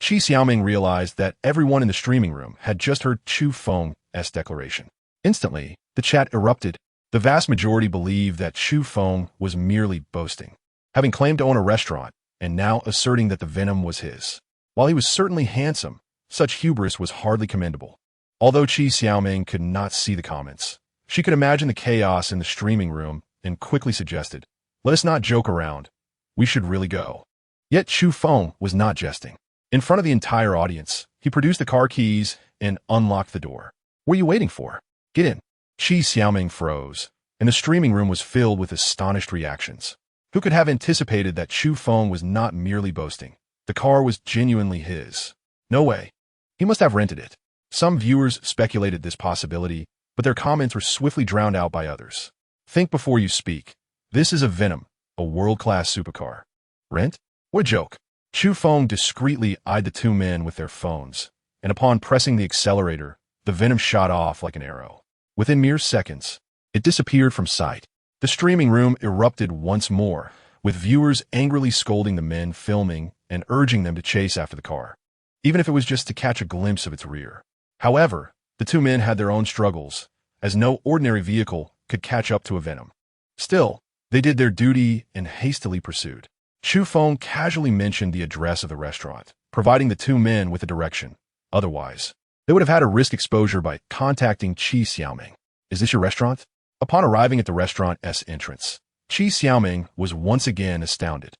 Qi Xiaoming realized that everyone in the streaming room had just heard Chu Feng millionaire-esque declaration. Instantly, the chat erupted. The vast majority believed that Chu Feng was merely boasting, having claimed to own a restaurant and now asserting that the venom was his. While he was certainly handsome, such hubris was hardly commendable. Although Qi Xiaoming could not see the comments, she could imagine the chaos in the streaming room and quickly suggested, "Let us not joke around. We should really go." Yet Chu Feng was not jesting. In front of the entire audience, he produced the car keys and unlocked the door. "What are you waiting for? Get in." Qi Xiaoming froze, and the streaming room was filled with astonished reactions. Who could have anticipated that Chu Feng was not merely boasting? The car was genuinely his. No way. He must have rented it. Some viewers speculated this possibility, but their comments were swiftly drowned out by others. Think before you speak. This is a Venom, a world-class supercar. Rent? What a joke. Chu Feng discreetly eyed the two men with their phones, and upon pressing the accelerator, the Venom shot off like an arrow. Within mere seconds, it disappeared from sight. The streaming room erupted once more, with viewers angrily scolding the men filming and urging them to chase after the car, even if it was just to catch a glimpse of its rear. However, the two men had their own struggles, as no ordinary vehicle could catch up to a Venom. Still, they did their duty and hastily pursued. Chu Feng casually mentioned the address of the restaurant, providing the two men with a direction. Otherwise, they would have had to risk exposure by contacting Qi Xiaoming. "Is this your restaurant?" Upon arriving at the restaurant's entrance, Qi Xiaoming was once again astounded.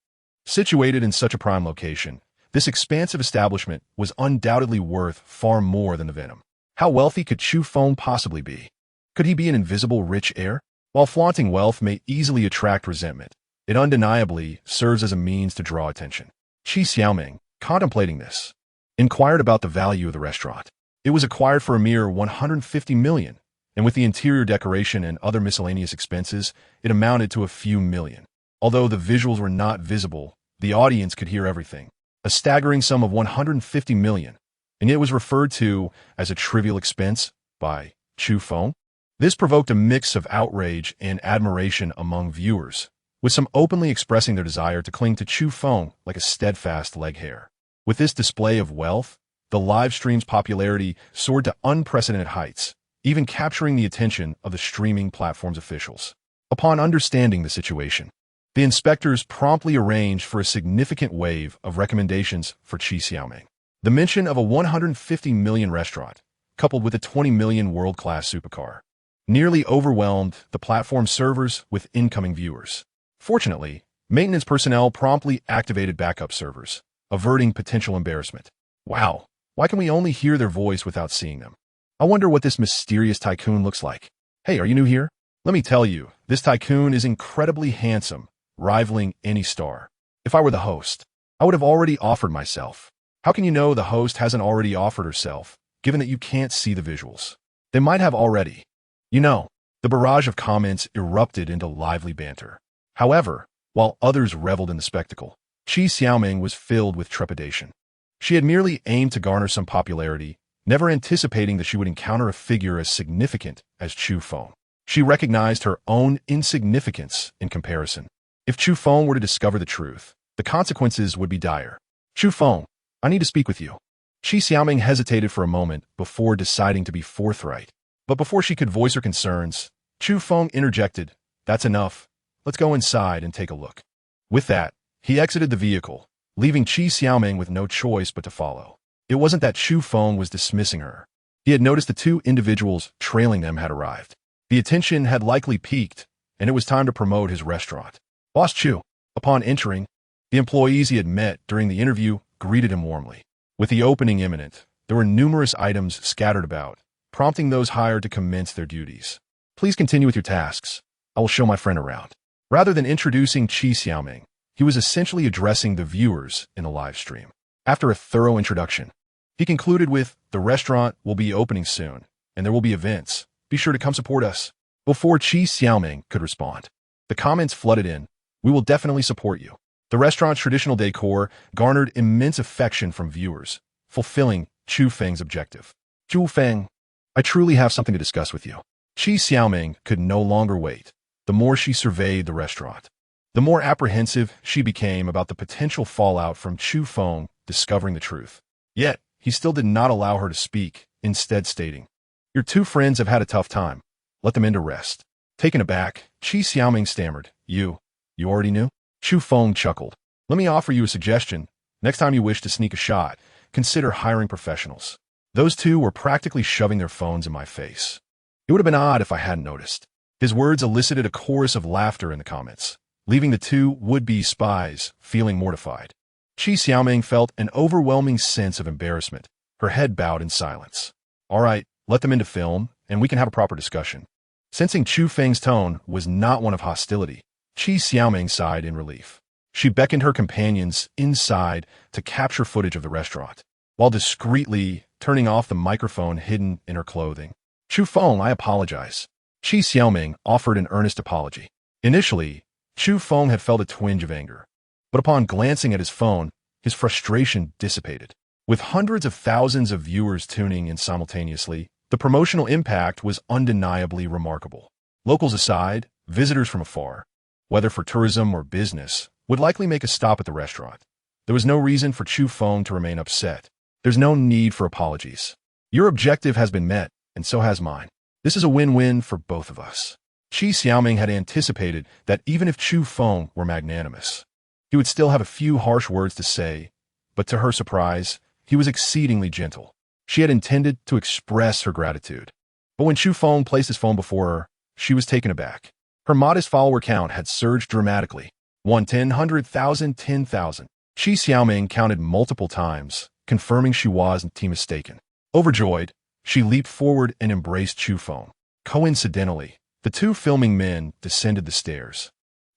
Situated in such a prime location, this expansive establishment was undoubtedly worth far more than the Venom. How wealthy could Chu Feng possibly be? Could he be an invisible rich heir? While flaunting wealth may easily attract resentment, it undeniably serves as a means to draw attention. Qi Xiaoming, contemplating this, inquired about the value of the restaurant. It was acquired for a mere 150 million, and with the interior decoration and other miscellaneous expenses, it amounted to a few million. Although the visuals were not visible, the audience could hear everything. A staggering sum of 150 million, and it was referred to as a trivial expense by Chu Feng. This provoked a mix of outrage and admiration among viewers, with some openly expressing their desire to cling to Chu Feng like a steadfast leg hair. With this display of wealth, the live stream's popularity soared to unprecedented heights, even capturing the attention of the streaming platform's officials. Upon understanding the situation, the inspectors promptly arranged for a significant wave of recommendations for Qi Xiaoming. The mention of a 150 million restaurant, coupled with a 20 million world-class supercar, nearly overwhelmed the platform's servers with incoming viewers. Fortunately, maintenance personnel promptly activated backup servers, averting potential embarrassment. Wow, why can we only hear their voice without seeing them? I wonder what this mysterious tycoon looks like. Hey, are you new here? Let me tell you, this tycoon is incredibly handsome, rivaling any star. If I were the host, I would have already offered myself. How can you know the host hasn't already offered herself, given that you can't see the visuals? They might have already. You know, the barrage of comments erupted into lively banter. However, while others reveled in the spectacle, Qi Xiaoming was filled with trepidation. She had merely aimed to garner some popularity, never anticipating that she would encounter a figure as significant as Chu Feng. She recognized her own insignificance in comparison. If Chu Feng were to discover the truth, the consequences would be dire. "Chu Feng, I need to speak with you." Qi Xiaoming hesitated for a moment before deciding to be forthright. But before she could voice her concerns, Chu Feng interjected, "That's enough. Let's go inside and take a look." With that, he exited the vehicle, leaving Qi Xiaoming with no choice but to follow. It wasn't that Chu Feng was dismissing her. He had noticed the two individuals trailing them had arrived. The attention had likely peaked, and it was time to promote his restaurant. Boss Chu. Upon entering, the employees he had met during the interview greeted him warmly. With the opening imminent, there were numerous items scattered about, prompting those hired to commence their duties. "Please continue with your tasks. I will show my friend around." Rather than introducing Qi Xiaoming, he was essentially addressing the viewers in the live stream. After a thorough introduction, he concluded with, "The restaurant will be opening soon, and there will be events. Be sure to come support us." Before Qi Xiaoming could respond, the comments flooded in. "We will definitely support you." The restaurant's traditional decor garnered immense affection from viewers, fulfilling Chu Feng's objective. "Chu Feng, I truly have something to discuss with you." Qi Xiaoming could no longer wait. The more she surveyed the restaurant, the more apprehensive she became about the potential fallout from Chu Feng discovering the truth. Yet, he still did not allow her to speak, instead stating, Your two friends have had a tough time. Let them in to rest. Taken aback, Qi Xiaoming stammered. You already knew? Chu Feng chuckled. Let me offer you a suggestion. Next time you wish to sneak a shot, consider hiring professionals. Those two were practically shoving their phones in my face. It would have been odd if I hadn't noticed. His words elicited a chorus of laughter in the comments, leaving the two would-be spies feeling mortified. Qi Xiaoming felt an overwhelming sense of embarrassment. Her head bowed in silence. All right, let them into film, and we can have a proper discussion. Sensing Chu Feng's tone was not one of hostility, Qi Xiaoming sighed in relief. She beckoned her companions inside to capture footage of the restaurant, while discreetly turning off the microphone hidden in her clothing. Chu Feng, I apologize. Qi Xiaoming offered an earnest apology. Initially, Chu Feng had felt a twinge of anger, but upon glancing at his phone, his frustration dissipated. With hundreds of thousands of viewers tuning in simultaneously, the promotional impact was undeniably remarkable. Locals aside, visitors from afar, whether for tourism or business, would likely make a stop at the restaurant. There was no reason for Chu Feng to remain upset. There's no need for apologies. Your objective has been met, and so has mine. This is a win-win for both of us. Qi Xiaoming had anticipated that even if Chu Feng were magnanimous, he would still have a few harsh words to say, but to her surprise, he was exceedingly gentle. She had intended to express her gratitude. But when Chu Feng placed his phone before her, she was taken aback. Her modest follower count had surged dramatically. 1, 10, 100,000, 10,000. Qi Xiaoming counted multiple times, confirming she wasn't mistaken. Overjoyed, she leaped forward and embraced Chu Feng. Coincidentally, the two filming men descended the stairs,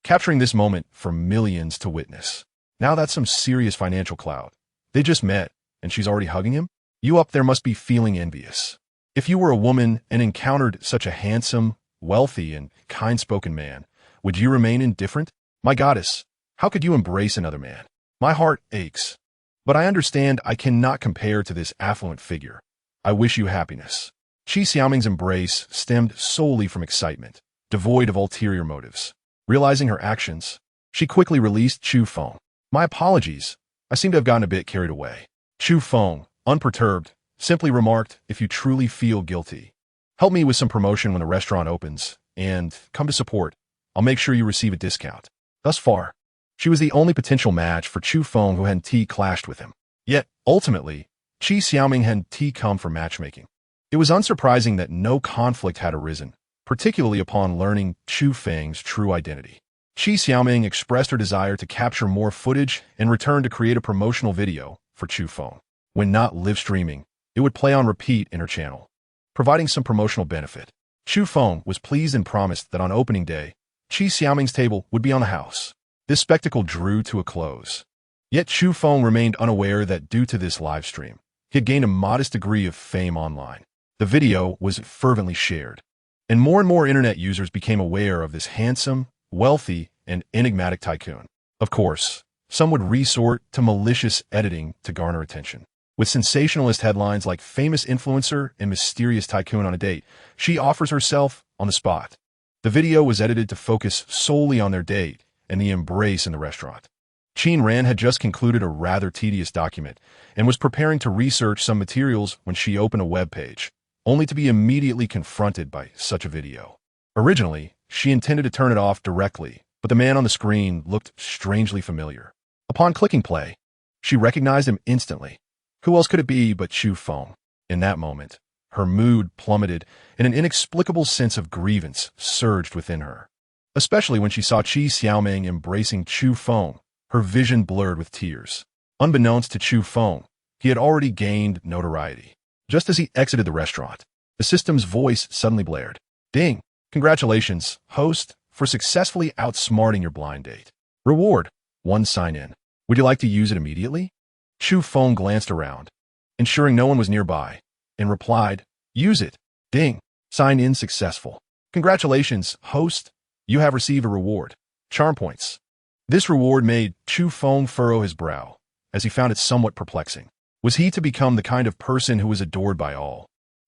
capturing this moment for millions to witness. Now that's some serious financial clout. They just met, and she's already hugging him? You up there must be feeling envious. If you were a woman and encountered such a handsome, wealthy, and kind-spoken man, would you remain indifferent? My goddess, how could you embrace another man? My heart aches. But I understand I cannot compare to this affluent figure. I wish you happiness. Qi Xiaoming's embrace stemmed solely from excitement, devoid of ulterior motives. Realizing her actions, she quickly released Chu Feng. My apologies. I seem to have gotten a bit carried away. Chu Feng, unperturbed, simply remarked, if you truly feel guilty, help me with some promotion when the restaurant opens, and come to support. I'll make sure you receive a discount. Thus far, she was the only potential match for Chu Feng who hadn't clashed with him. Yet, ultimately, Qi Xiaoming hadn't come for matchmaking. It was unsurprising that no conflict had arisen, particularly upon learning Chu Feng's true identity. Qi Xiaoming expressed her desire to capture more footage and returned to create a promotional video for Chu Feng. When not live streaming, it would play on repeat in her channel, providing some promotional benefit. Chu Feng was pleased and promised that on opening day, Qi Xiaoming's table would be on the house. This spectacle drew to a close. Yet Chu Feng remained unaware that due to this live stream, he had gained a modest degree of fame online. The video was fervently shared, and more internet users became aware of this handsome, wealthy, and enigmatic tycoon. Of course, some would resort to malicious editing to garner attention. With sensationalist headlines like famous influencer and mysterious tycoon on a date, she offers herself on the spot. The video was edited to focus solely on their date and the embrace in the restaurant. Qin Ran had just concluded a rather tedious document and was preparing to research some materials when she opened a web page, only to be immediately confronted by such a video. Originally, she intended to turn it off directly, but the man on the screen looked strangely familiar. Upon clicking play, she recognized him instantly. Who else could it be but Chu Feng? In that moment, her mood plummeted and an inexplicable sense of grievance surged within her. Especially when she saw Qi Xiaoming embracing Chu Feng, her vision blurred with tears. Unbeknownst to Chu Feng, he had already gained notoriety. Just as he exited the restaurant, the system's voice suddenly blared. Ding! Congratulations, host, for successfully outsmarting your blind date. Reward: 1 sign-in. Would you like to use it immediately? Chu Feng glanced around, ensuring no one was nearby, and replied, Use it. Ding! Sign-in successful. Congratulations, host. You have received a reward. Charm points. This reward made Chu Feng furrow his brow, as he found it somewhat perplexing. Was he to become the kind of person who was adored by all,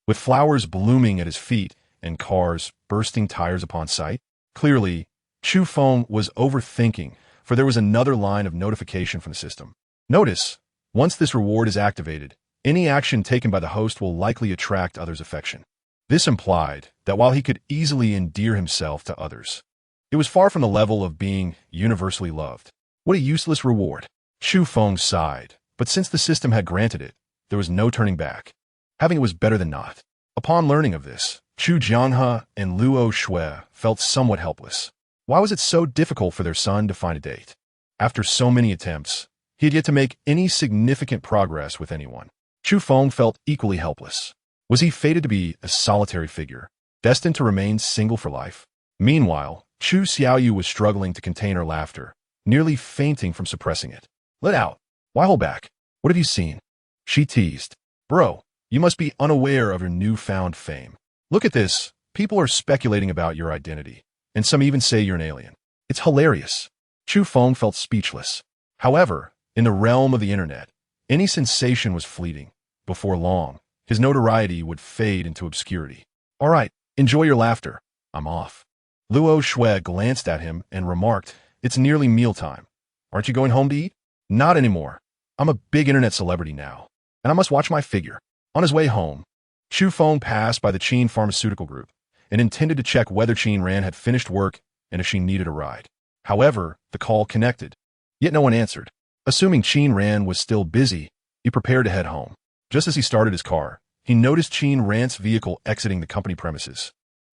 with flowers blooming at his feet and cars bursting tires upon sight? Clearly, Chu Feng was overthinking, for there was another line of notification from the system. Notice, once this reward is activated, any action taken by the host will likely attract others' affection. This implied that while he could easily endear himself to others, it was far from the level of being universally loved. What a useless reward. Chu Feng sighed, but since the system had granted it, there was no turning back. Having it was better than not. Upon learning of this, Chu Jianghe and Luo Shui felt somewhat helpless. Why was it so difficult for their son to find a date? After so many attempts, he had yet to make any significant progress with anyone. Chu Feng felt equally helpless. Was he fated to be a solitary figure, destined to remain single for life? Meanwhile, Chu Xiaoyu was struggling to contain her laughter, nearly fainting from suppressing it. Let out. Why hold back? What have you seen? She teased. Bro, you must be unaware of your newfound fame. Look at this. People are speculating about your identity, and some even say you're an alien. It's hilarious. Chu Feng felt speechless. However, in the realm of the internet, any sensation was fleeting. Before long, his notoriety would fade into obscurity. All right, enjoy your laughter. I'm off. Luo Shui glanced at him and remarked, It's nearly mealtime. Aren't you going home to eat? Not anymore. I'm a big internet celebrity now, and I must watch my figure. On his way home, Chu Feng passed by the Qin Pharmaceutical Group and intended to check whether Qin Ran had finished work and if she needed a ride. However, the call connected, yet no one answered. Assuming Qin Ran was still busy, he prepared to head home. Just as he started his car, he noticed Qin Ran's vehicle exiting the company premises.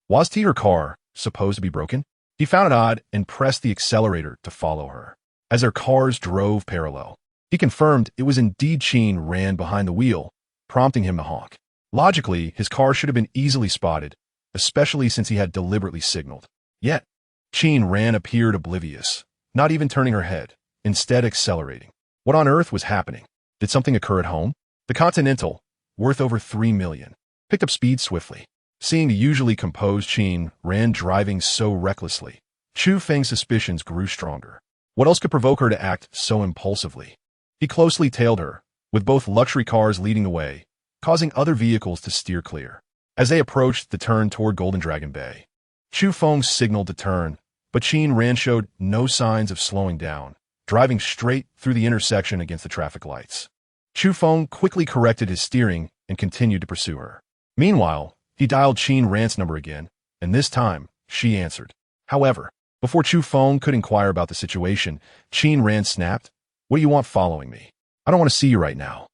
Was her car supposed to be broken? He found it odd and pressed the accelerator to follow her. As their cars drove parallel, he confirmed it was indeed Qin Ran behind the wheel, prompting him to honk. Logically, his car should have been easily spotted, especially since he had deliberately signaled. Yet, Qin Ran appeared oblivious, not even turning her head, instead accelerating. What on earth was happening? Did something occur at home? The Continental, worth over 3 million, picked up speed swiftly. Seeing the usually composed Qin Ran driving so recklessly, Chu Feng's suspicions grew stronger. What else could provoke her to act so impulsively? He closely tailed her, with both luxury cars leading the way, causing other vehicles to steer clear. As they approached the turn toward Golden Dragon Bay, Chu Feng signaled to turn, but Qin Ran showed no signs of slowing down, driving straight through the intersection against the traffic lights. Chu Feng quickly corrected his steering and continued to pursue her. Meanwhile, he dialed Qin Ran's number again, and this time, she answered. However, before Chu Feng could inquire about the situation, Qin Ran snapped, What do you want following me? I don't want to see you right now.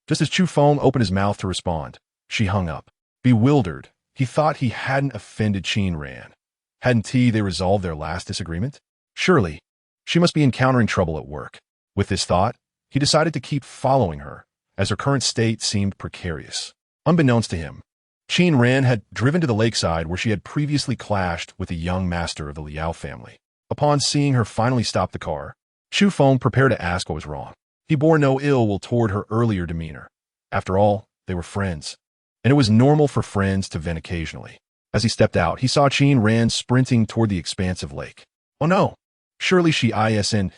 Just as Chu Feng opened his mouth to respond, she hung up. Bewildered, he thought he hadn't offended Qin Ran. Hadn't they resolved their last disagreement? Surely, she must be encountering trouble at work. With this thought, he decided to keep following her, as her current state seemed precarious. Unbeknownst to him, Qin Ran had driven to the lakeside where she had previously clashed with the young master of the Liao family. Upon seeing her finally stop the car, Chu Feng prepared to ask what was wrong. He bore no ill will toward her earlier demeanor. After all, they were friends, and it was normal for friends to vent occasionally. As he stepped out, he saw Qin Ran sprinting toward the expansive lake. Oh no! Surely she isn't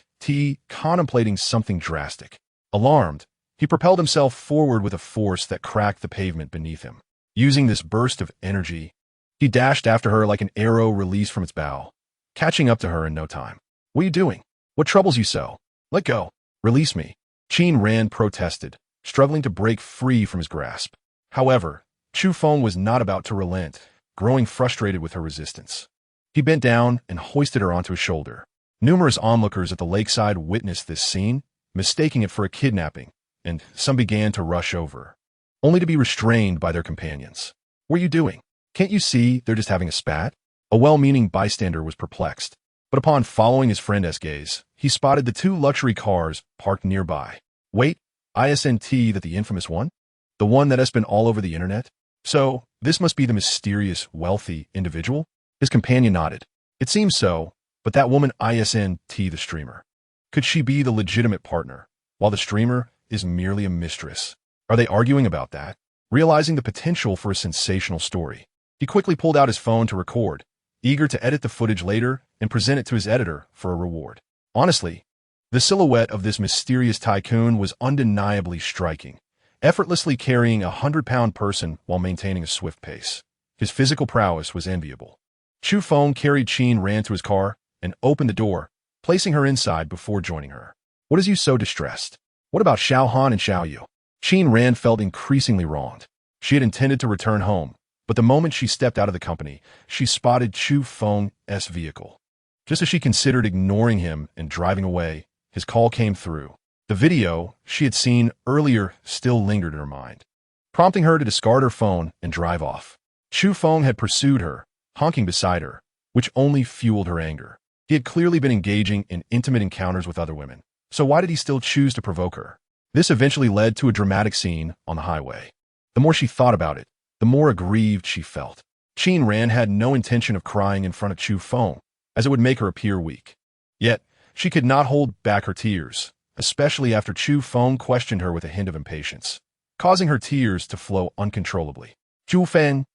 contemplating something drastic. Alarmed, he propelled himself forward with a force that cracked the pavement beneath him. Using this burst of energy, he dashed after her like an arrow released from its bow, catching up to her in no time. What are you doing? What troubles you so? Let go. Release me. Qin Ran protested, struggling to break free from his grasp. However, Chu Feng was not about to relent, growing frustrated with her resistance. He bent down and hoisted her onto his shoulder. Numerous onlookers at the lakeside witnessed this scene, mistaking it for a kidnapping, and some began to rush over, only to be restrained by their companions. What are you doing? Can't you see they're just having a spat? A well-meaning bystander was perplexed, but upon following his friend's gaze, he spotted the 2 luxury cars parked nearby. Wait, isn't that the infamous one? The one that has been all over the internet? So, this must be the mysterious, wealthy individual? His companion nodded. It seems so, but that woman isn't the streamer. Could she be the legitimate partner, while the streamer is merely a mistress? Are they arguing about that? Realizing the potential for a sensational story, he quickly pulled out his phone to record, eager to edit the footage later and present it to his editor for a reward. Honestly, the silhouette of this mysterious tycoon was undeniably striking, effortlessly carrying a 100-pound person while maintaining a swift pace. His physical prowess was enviable. Chu Feng carried Qin Ran to his car and opened the door, placing her inside before joining her. What is you so distressed? What about Xiao Han and Xiao Yu? Qin Ran felt increasingly wronged. She had intended to return home, But the moment she stepped out of the company, she spotted Chu Feng's vehicle. Just as she considered ignoring him and driving away, his call came through. The video she had seen earlier still lingered in her mind, prompting her to discard her phone and drive off. Chu Feng had pursued her, honking beside her, which only fueled her anger. He had clearly been engaging in intimate encounters with other women, so why did he still choose to provoke her? This eventually led to a dramatic scene on the highway. The more she thought about it, the more aggrieved she felt. Qin Ran had no intention of crying in front of Chu Feng, as it would make her appear weak. Yet, she could not hold back her tears, especially after Chu Feng questioned her with a hint of impatience, causing her tears to flow uncontrollably. Chu Feng,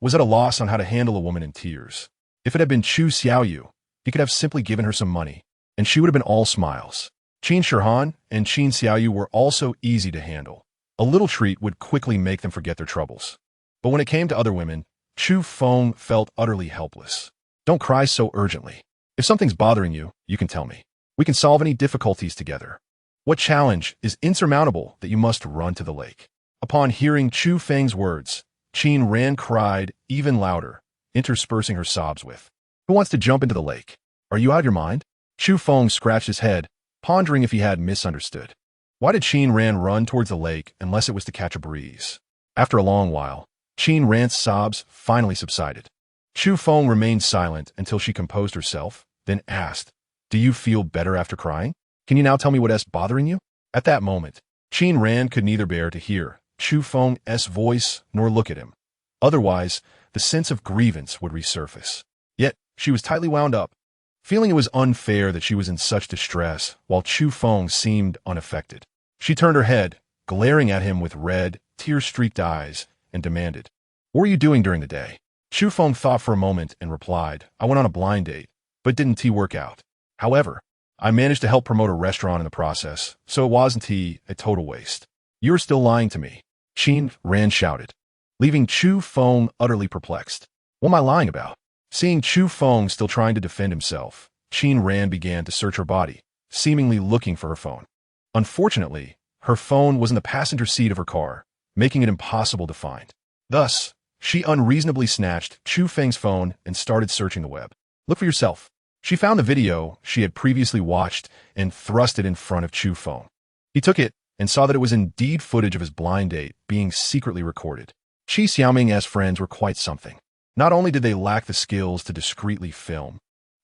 was at a loss on how to handle a woman in tears. If it had been Chu Xiaoyu, he could have simply given her some money, and she would have been all smiles. Qin Shihan and Qin Xiaoyu were also easy to handle. A little treat would quickly make them forget their troubles. But when it came to other women, Chu Feng felt utterly helpless. Don't cry so urgently. If something's bothering you, you can tell me. We can solve any difficulties together. What challenge is insurmountable that you must run to the lake? Upon hearing Chu Feng's words, Qin Ran cried even louder, interspersing her sobs with, "Who wants to jump into the lake? Are you out of your mind?" Chu Feng scratched his head, pondering if he had misunderstood. Why did Qin Ran run towards the lake unless it was to catch a breeze? After a long while, Qin Ran's sobs finally subsided. Chu Feng remained silent until she composed herself, then asked, "Do you feel better after crying? Can you now tell me what's bothering you?" At that moment, Qin Ran could neither bear to hear Chu Feng's voice nor look at him. Otherwise, the sense of grievance would resurface. Yet, she was tightly wound up, feeling it was unfair that she was in such distress while Chu Feng seemed unaffected. She turned her head, glaring at him with red, tear-streaked eyes, and demanded, "What were you doing during the day?" Chu Feng thought for a moment and replied, "I went on a blind date, but didn't work out. However, I managed to help promote a restaurant in the process, so it wasn't a total waste." "You're still lying to me," Qin Ran shouted, leaving Chu Feng utterly perplexed. "What am I lying about?" Seeing Chu Feng still trying to defend himself, Qin Ran began to search her body, seemingly looking for her phone. Unfortunately, her phone was in the passenger seat of her car, making it impossible to find. Thus, she unreasonably snatched Chu Feng's phone and started searching the web. "Look for yourself." She found the video she had previously watched and thrust it in front of Chu Feng. He took it and saw that it was indeed footage of his blind date being secretly recorded. Qi Xiaoming's friends were quite something. Not only did they lack the skills to discreetly film,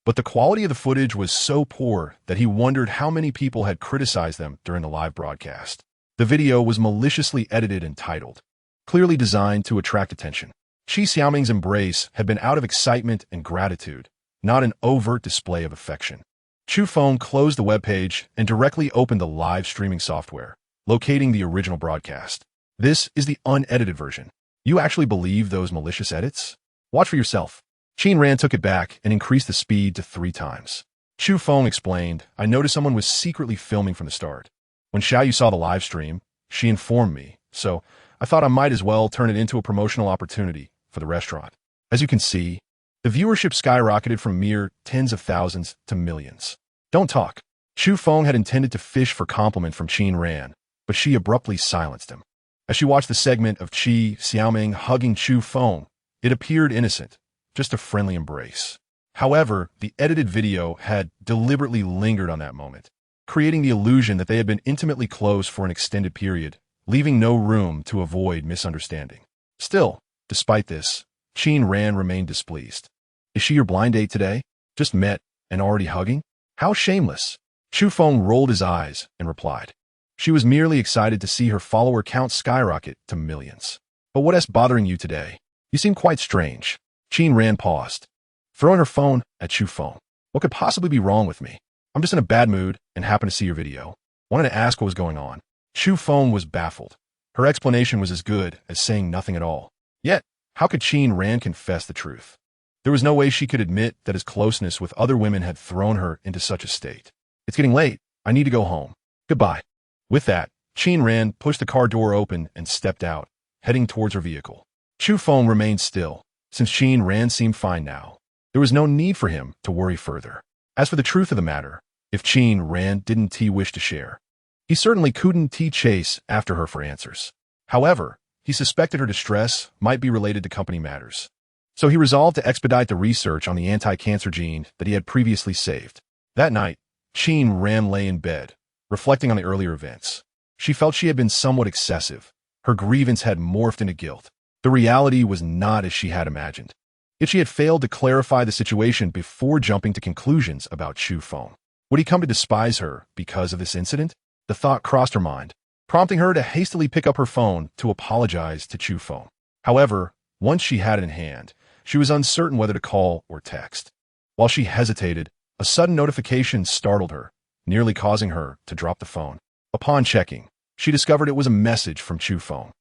but the quality of the footage was so poor that he wondered how many people had criticized them during the live broadcast. The video was maliciously edited and titled, clearly designed to attract attention. Qi Xiaoming's embrace had been out of excitement and gratitude, not an overt display of affection. Chu Feng closed the webpage and directly opened the live streaming software, locating the original broadcast. This is the unedited version. You actually believe those malicious edits? Watch for yourself. Qin Ran took it back and increased the speed to 3 times. Chu Feng explained, "I noticed someone was secretly filming from the start. When Xiaoyu saw the live stream, she informed me, so I thought I might as well turn it into a promotional opportunity for the restaurant." As you can see, the viewership skyrocketed from mere tens of thousands to millions. "Don't talk." Chu Feng had intended to fish for compliment from Qin Ran, but she abruptly silenced him. As she watched the segment of Qi Xiaoming hugging Chu Feng, it appeared innocent, just a friendly embrace. However, the edited video had deliberately lingered on that moment, creating the illusion that they had been intimately close for an extended period, leaving no room to avoid misunderstanding. Still, despite this, Qin Ran remained displeased. "Is she your blind date today? Just met and already hugging? How shameless." Chu Feng rolled his eyes and replied, "She was merely excited to see her follower count skyrocket to millions. But what's bothering you today? You seem quite strange." Qin Ran paused, throwing her phone at Chu Feng. "What could possibly be wrong with me? I'm just in a bad mood and happened to see your video. Wanted to ask what was going on." Chu Feng was baffled. Her explanation was as good as saying nothing at all. Yet, how could Qin Ran confess the truth? There was no way she could admit that his closeness with other women had thrown her into such a state. "It's getting late. I need to go home. Goodbye." With that, Qin Ran pushed the car door open and stepped out, heading towards her vehicle. Chu Feng remained still, since Qin Ran seemed fine now. There was no need for him to worry further. As for the truth of the matter, if Qin Ran didn't wish to share, he certainly couldn't chase after her for answers. However, He suspected her distress might be related to company matters. So he resolved to expedite the research on the anti-cancer gene that he had previously saved. That night, Qin Ran lay in bed, reflecting on the earlier events. She felt she had been somewhat excessive. Her grievance had morphed into guilt. The reality was not as she had imagined. Yet she had failed to clarify the situation before jumping to conclusions about Chu Feng. Would he come to despise her because of this incident? The thought crossed her mind, prompting her to hastily pick up her phone to apologize to Chu Feng. However, once she had it in hand, she was uncertain whether to call or text. While she hesitated, a sudden notification startled her, nearly causing her to drop the phone. Upon checking, she discovered it was a message from Chu Feng.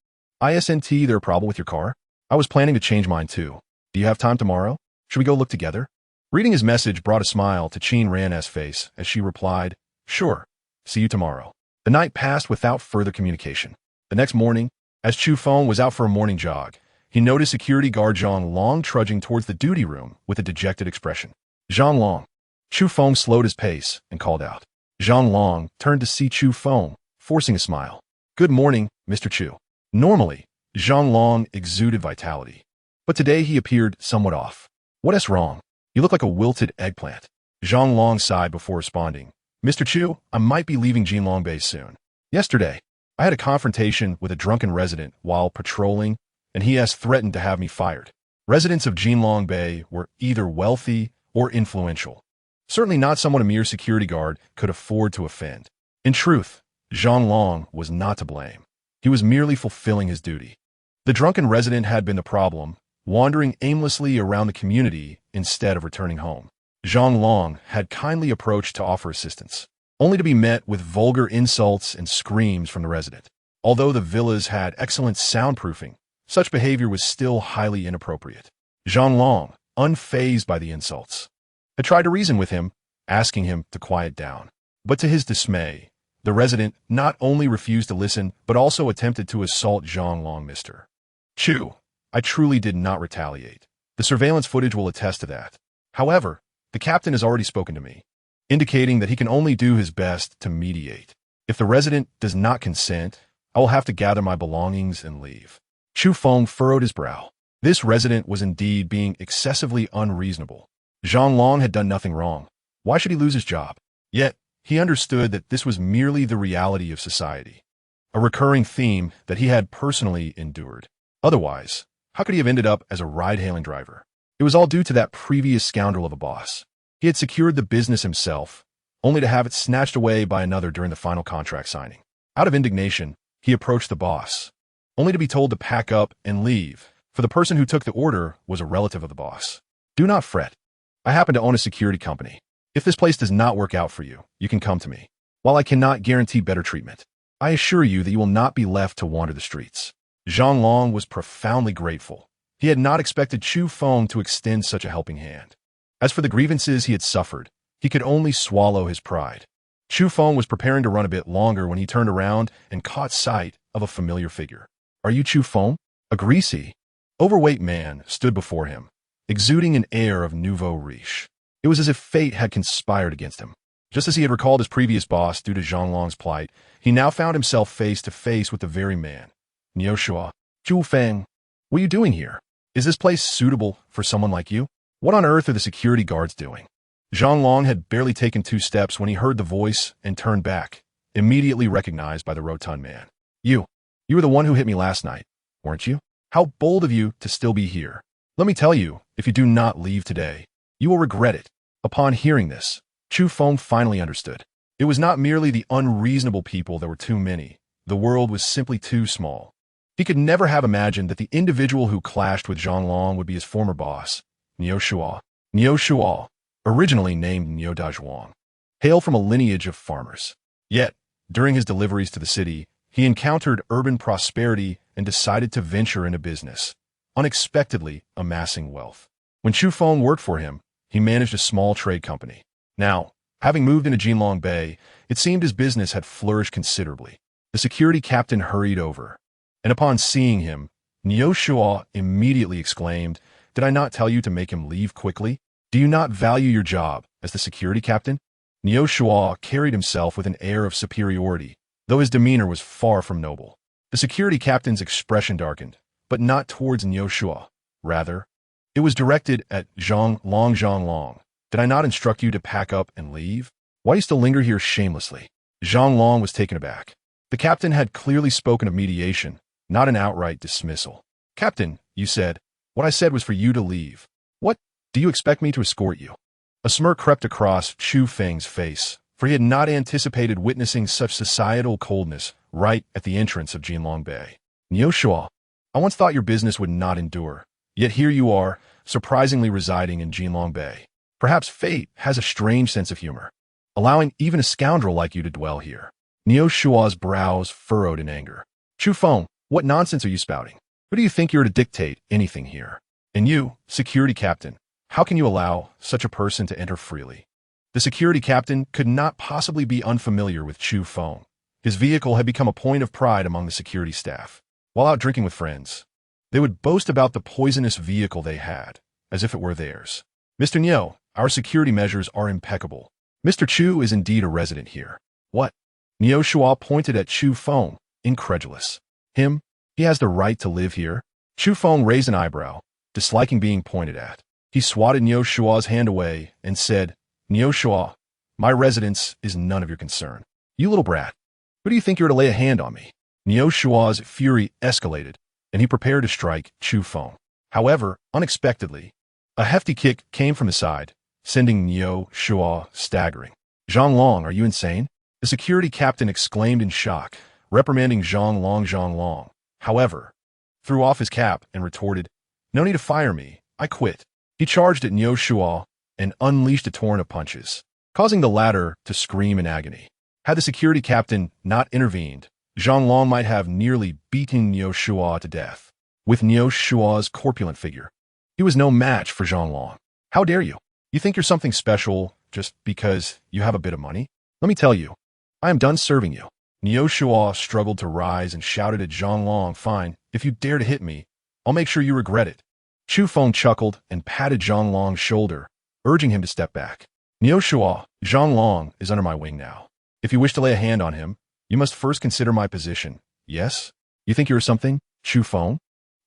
"ISNT, there a problem with your car? I was planning to change mine too. Do you have time tomorrow? Should we go look together?" Reading his message brought a smile to Qin Ran's face as she replied, "Sure. See you tomorrow." The night passed without further communication. The next morning, as Chu Feng was out for a morning jog, he noticed security guard Zhang Long trudging towards the duty room with a dejected expression. "Zhang Long." Chu Feng slowed his pace and called out. Zhang Long turned to see Chu Feng, forcing a smile. "Good morning, Mr. Chu." Normally, Zhang Long exuded vitality, but today he appeared somewhat off. "What is wrong? You look like a wilted eggplant." Zhang Long sighed before responding. "Mr. Chu, I might be leaving Jinlongbei soon. Yesterday, I had a confrontation with a drunken resident while patrolling, and he has threatened to have me fired. Residents of Jinlongbei were either wealthy or influential. Certainly not someone a mere security guard could afford to offend." In truth, Zhang Long was not to blame. He was merely fulfilling his duty. The drunken resident had been the problem, wandering aimlessly around the community instead of returning home. Zhang Long had kindly approached to offer assistance, only to be met with vulgar insults and screams from the resident. Although the villas had excellent soundproofing, such behavior was still highly inappropriate. Zhang Long, unfazed by the insults, had tried to reason with him, asking him to quiet down. But to his dismay, the resident not only refused to listen, but also attempted to assault Zhang Long. "Mr. Chu, I truly did not retaliate. The surveillance footage will attest to that. However, the captain has already spoken to me, indicating that he can only do his best to mediate. If the resident does not consent, I will have to gather my belongings and leave." Chu Feng furrowed his brow. This resident was indeed being excessively unreasonable. Zhang Long had done nothing wrong. Why should he lose his job? Yet, he understood that this was merely the reality of society, a recurring theme that he had personally endured. Otherwise, how could he have ended up as a ride-hailing driver? It was all due to that previous scoundrel of a boss. He had secured the business himself, only to have it snatched away by another during the final contract signing. Out of indignation, he approached the boss, only to be told to pack up and leave, for the person who took the order was a relative of the boss. "Do not fret. I happen to own a security company. If this place does not work out for you, you can come to me. While I cannot guarantee better treatment, I assure you that you will not be left to wander the streets." Zhang Long was profoundly grateful. He had not expected Chu Feng to extend such a helping hand. As for the grievances he had suffered, he could only swallow his pride. Chu Feng was preparing to run a bit longer when he turned around and caught sight of a familiar figure. "Are you Chu Feng?" A greasy, overweight man stood before him, exuding an air of nouveau riche. It was as if fate had conspired against him. Just as he had recalled his previous boss due to Zhang Long's plight, he now found himself face to face with the very man. "Niushua, Chu Feng, what are you doing here? Is this place suitable for someone like you? What on earth are the security guards doing?" Zhang Long had barely taken 2 steps when he heard the voice and turned back, immediately recognized by the rotund man. You were the one who hit me last night, weren't you? How bold of you to still be here. Let me tell you, if you do not leave today, you will regret it." Upon hearing this, Chu Feng finally understood. It was not merely the unreasonable people that were too many. The world was simply too small. He could never have imagined that the individual who clashed with Zhang Long would be his former boss, Niushua. Niushua, originally named Niu Dazhuang, hailed from a lineage of farmers. Yet, during his deliveries to the city, he encountered urban prosperity and decided to venture into business, unexpectedly amassing wealth. When Chu Feng worked for him, he managed a small trade company. Now, having moved into Jinlongbei, it seemed his business had flourished considerably. The security captain hurried over, and upon seeing him, Niu Shua immediately exclaimed, "Did I not tell you to make him leave quickly? Do you not value your job as the security captain?" Niu Shua carried himself with an air of superiority, though his demeanor was far from noble. The security captain's expression darkened, but not towards Niu Shua. Rather, it was directed at Zhang Long. Did I not instruct you to pack up and leave? Why do you still linger here shamelessly? Zhang Long was taken aback. The captain had clearly spoken of mediation, not an outright dismissal. Captain, you said. What I said was for you to leave. What? Do you expect me to escort you? A smirk crept across Chu Feng's face, for he had not anticipated witnessing such societal coldness right at the entrance of Jinlong Bay. Niu Shua, I once thought your business would not endure, yet here you are, surprisingly residing in Jinlong Bay. Perhaps fate has a strange sense of humor, allowing even a scoundrel like you to dwell here. Niu Shua's brows furrowed in anger. Chu Feng, what nonsense are you spouting? Who do you think you're to dictate anything here? And you, security captain, how can you allow such a person to enter freely? The security captain could not possibly be unfamiliar with Chu Feng. His vehicle had become a point of pride among the security staff. While out drinking with friends, they would boast about the poisonous vehicle they had, as if it were theirs. Mr. Niu, our security measures are impeccable. Mr. Chu is indeed a resident here. What? Niu Shua pointed at Chu Feng, incredulous. Him? He has the right to live here? Chu Feng raised an eyebrow, disliking being pointed at. He swatted Niu Shua's hand away and said, Niu Shua, my residence is none of your concern. You little brat. Who do you think you're to lay a hand on me? Niu Shua's fury escalated, and he prepared to strike Chu Feng. However, unexpectedly, a hefty kick came from his side, sending Niu Shua staggering. Zhang Long, are you insane? The security captain exclaimed in shock, reprimanding Zhang Long. However, threw off his cap and retorted, no need to fire me, I quit. He charged at Niu Shua and unleashed a torrent of punches, causing the latter to scream in agony. Had the security captain not intervened, Zhang Long might have nearly beaten Niu Shua to death. With Niu Shua's corpulent figure, he was no match for Zhang Long. How dare you? You think you're something special just because you have a bit of money? Let me tell you, I am done serving you. Niu Shua struggled to rise and shouted at Zhang Long, fine, if you dare to hit me, I'll make sure you regret it. Chu Feng chuckled and patted Zhang Long's shoulder, urging him to step back. Niu Shua, Zhang Long is under my wing now. If you wish to lay a hand on him, you must first consider my position. Yes? You think you're something, Chu Feng?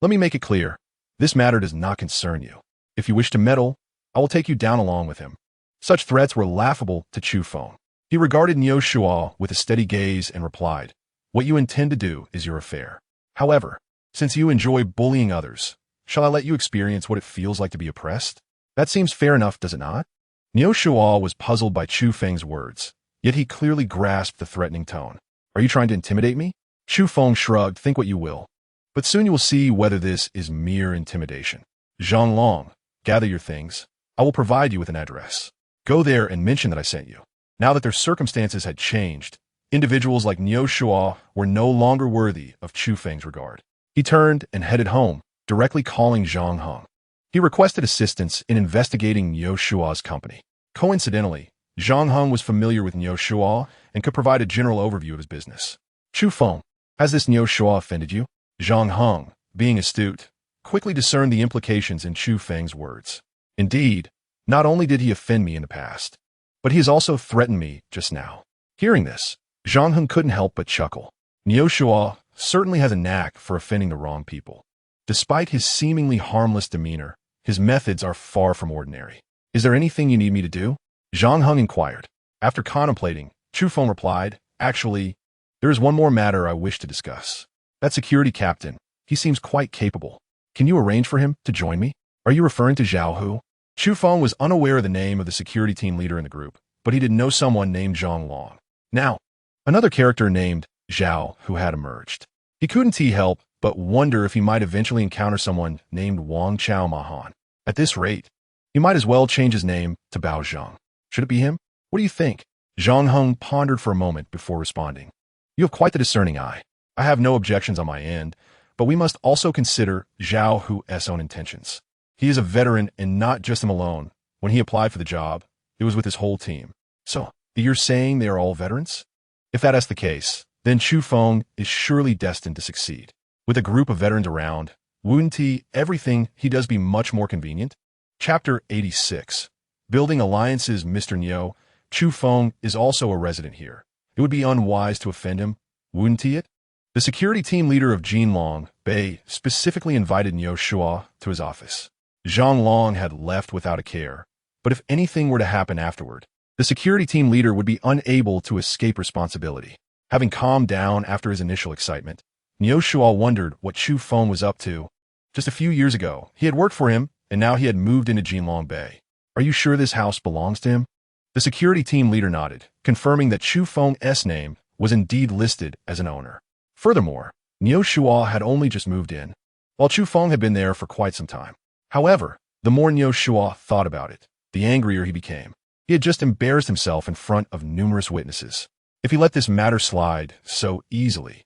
Let me make it clear. This matter does not concern you. If you wish to meddle, I will take you down along with him. Such threats were laughable to Chu Feng. He regarded Niu Shua with a steady gaze and replied, what you intend to do is your affair. However, since you enjoy bullying others, shall I let you experience what it feels like to be oppressed? That seems fair enough, does it not? Niu Shua was puzzled by Chu Feng's words, yet he clearly grasped the threatening tone. Are you trying to intimidate me? Chu Feng shrugged, think what you will. But soon you will see whether this is mere intimidation. Zhang Long, gather your things. I will provide you with an address. Go there and mention that I sent you. Now that their circumstances had changed, individuals like Niu Shua were no longer worthy of Chu Feng's regard. He turned and headed home, directly calling Zhang Heng. He requested assistance in investigating Niu Shua's company. Coincidentally, Zhang Heng was familiar with Niu Shua and could provide a general overview of his business. Chu Feng, has this Niu Shua offended you? Zhang Heng, being astute, quickly discerned the implications in Chu Feng's words. Indeed, not only did he offend me in the past, but he has also threatened me just now. Hearing this, Zhang Heng couldn't help but chuckle. Niu Shua certainly has a knack for offending the wrong people. Despite his seemingly harmless demeanor, his methods are far from ordinary. Is there anything you need me to do? Zhang Heng inquired. After contemplating, Chu Feng replied, actually, there is one more matter I wish to discuss. That security captain, he seems quite capable. Can you arrange for him to join me? Are you referring to Zhao Hu? Chu Feng was unaware of the name of the security team leader in the group, but he did know someone named Zhang Long. Now, another character named Zhao Hu had emerged. He couldn't help but wonder if he might eventually encounter someone named Wang Chao Mahan. At this rate, he might as well change his name to Bao Zhang. Should it be him? What do you think? Zhang Heng pondered for a moment before responding. You have quite the discerning eye. I have no objections on my end, but we must also consider Zhao Hu's own intentions. He is a veteran and not just him alone. When he applied for the job, it was with his whole team. So, you're saying they are all veterans? If that is the case, then Chu Feng is surely destined to succeed. With a group of veterans around, wouldn't everything he does be much more convenient? Chapter 86. Building Alliances. Mr. Niu, Chu Feng is also a resident here. It would be unwise to offend him, wouldn't it? The security team leader of Jinlong Bay specifically invited Niu Shua to his office. Zhang Long had left without a care, but if anything were to happen afterward, the security team leader would be unable to escape responsibility. Having calmed down after his initial excitement, Niu Shua wondered what Chu Feng was up to. Just a few years ago, he had worked for him, and now he had moved into Jinlong Bay. Are you sure this house belongs to him? The security team leader nodded, confirming that Chu Feng's name was indeed listed as an owner. Furthermore, Niu Shua had only just moved in, while Chu Feng had been there for quite some time. However, the more Niu Shua thought about it, the angrier he became. He had just embarrassed himself in front of numerous witnesses. If he let this matter slide so easily,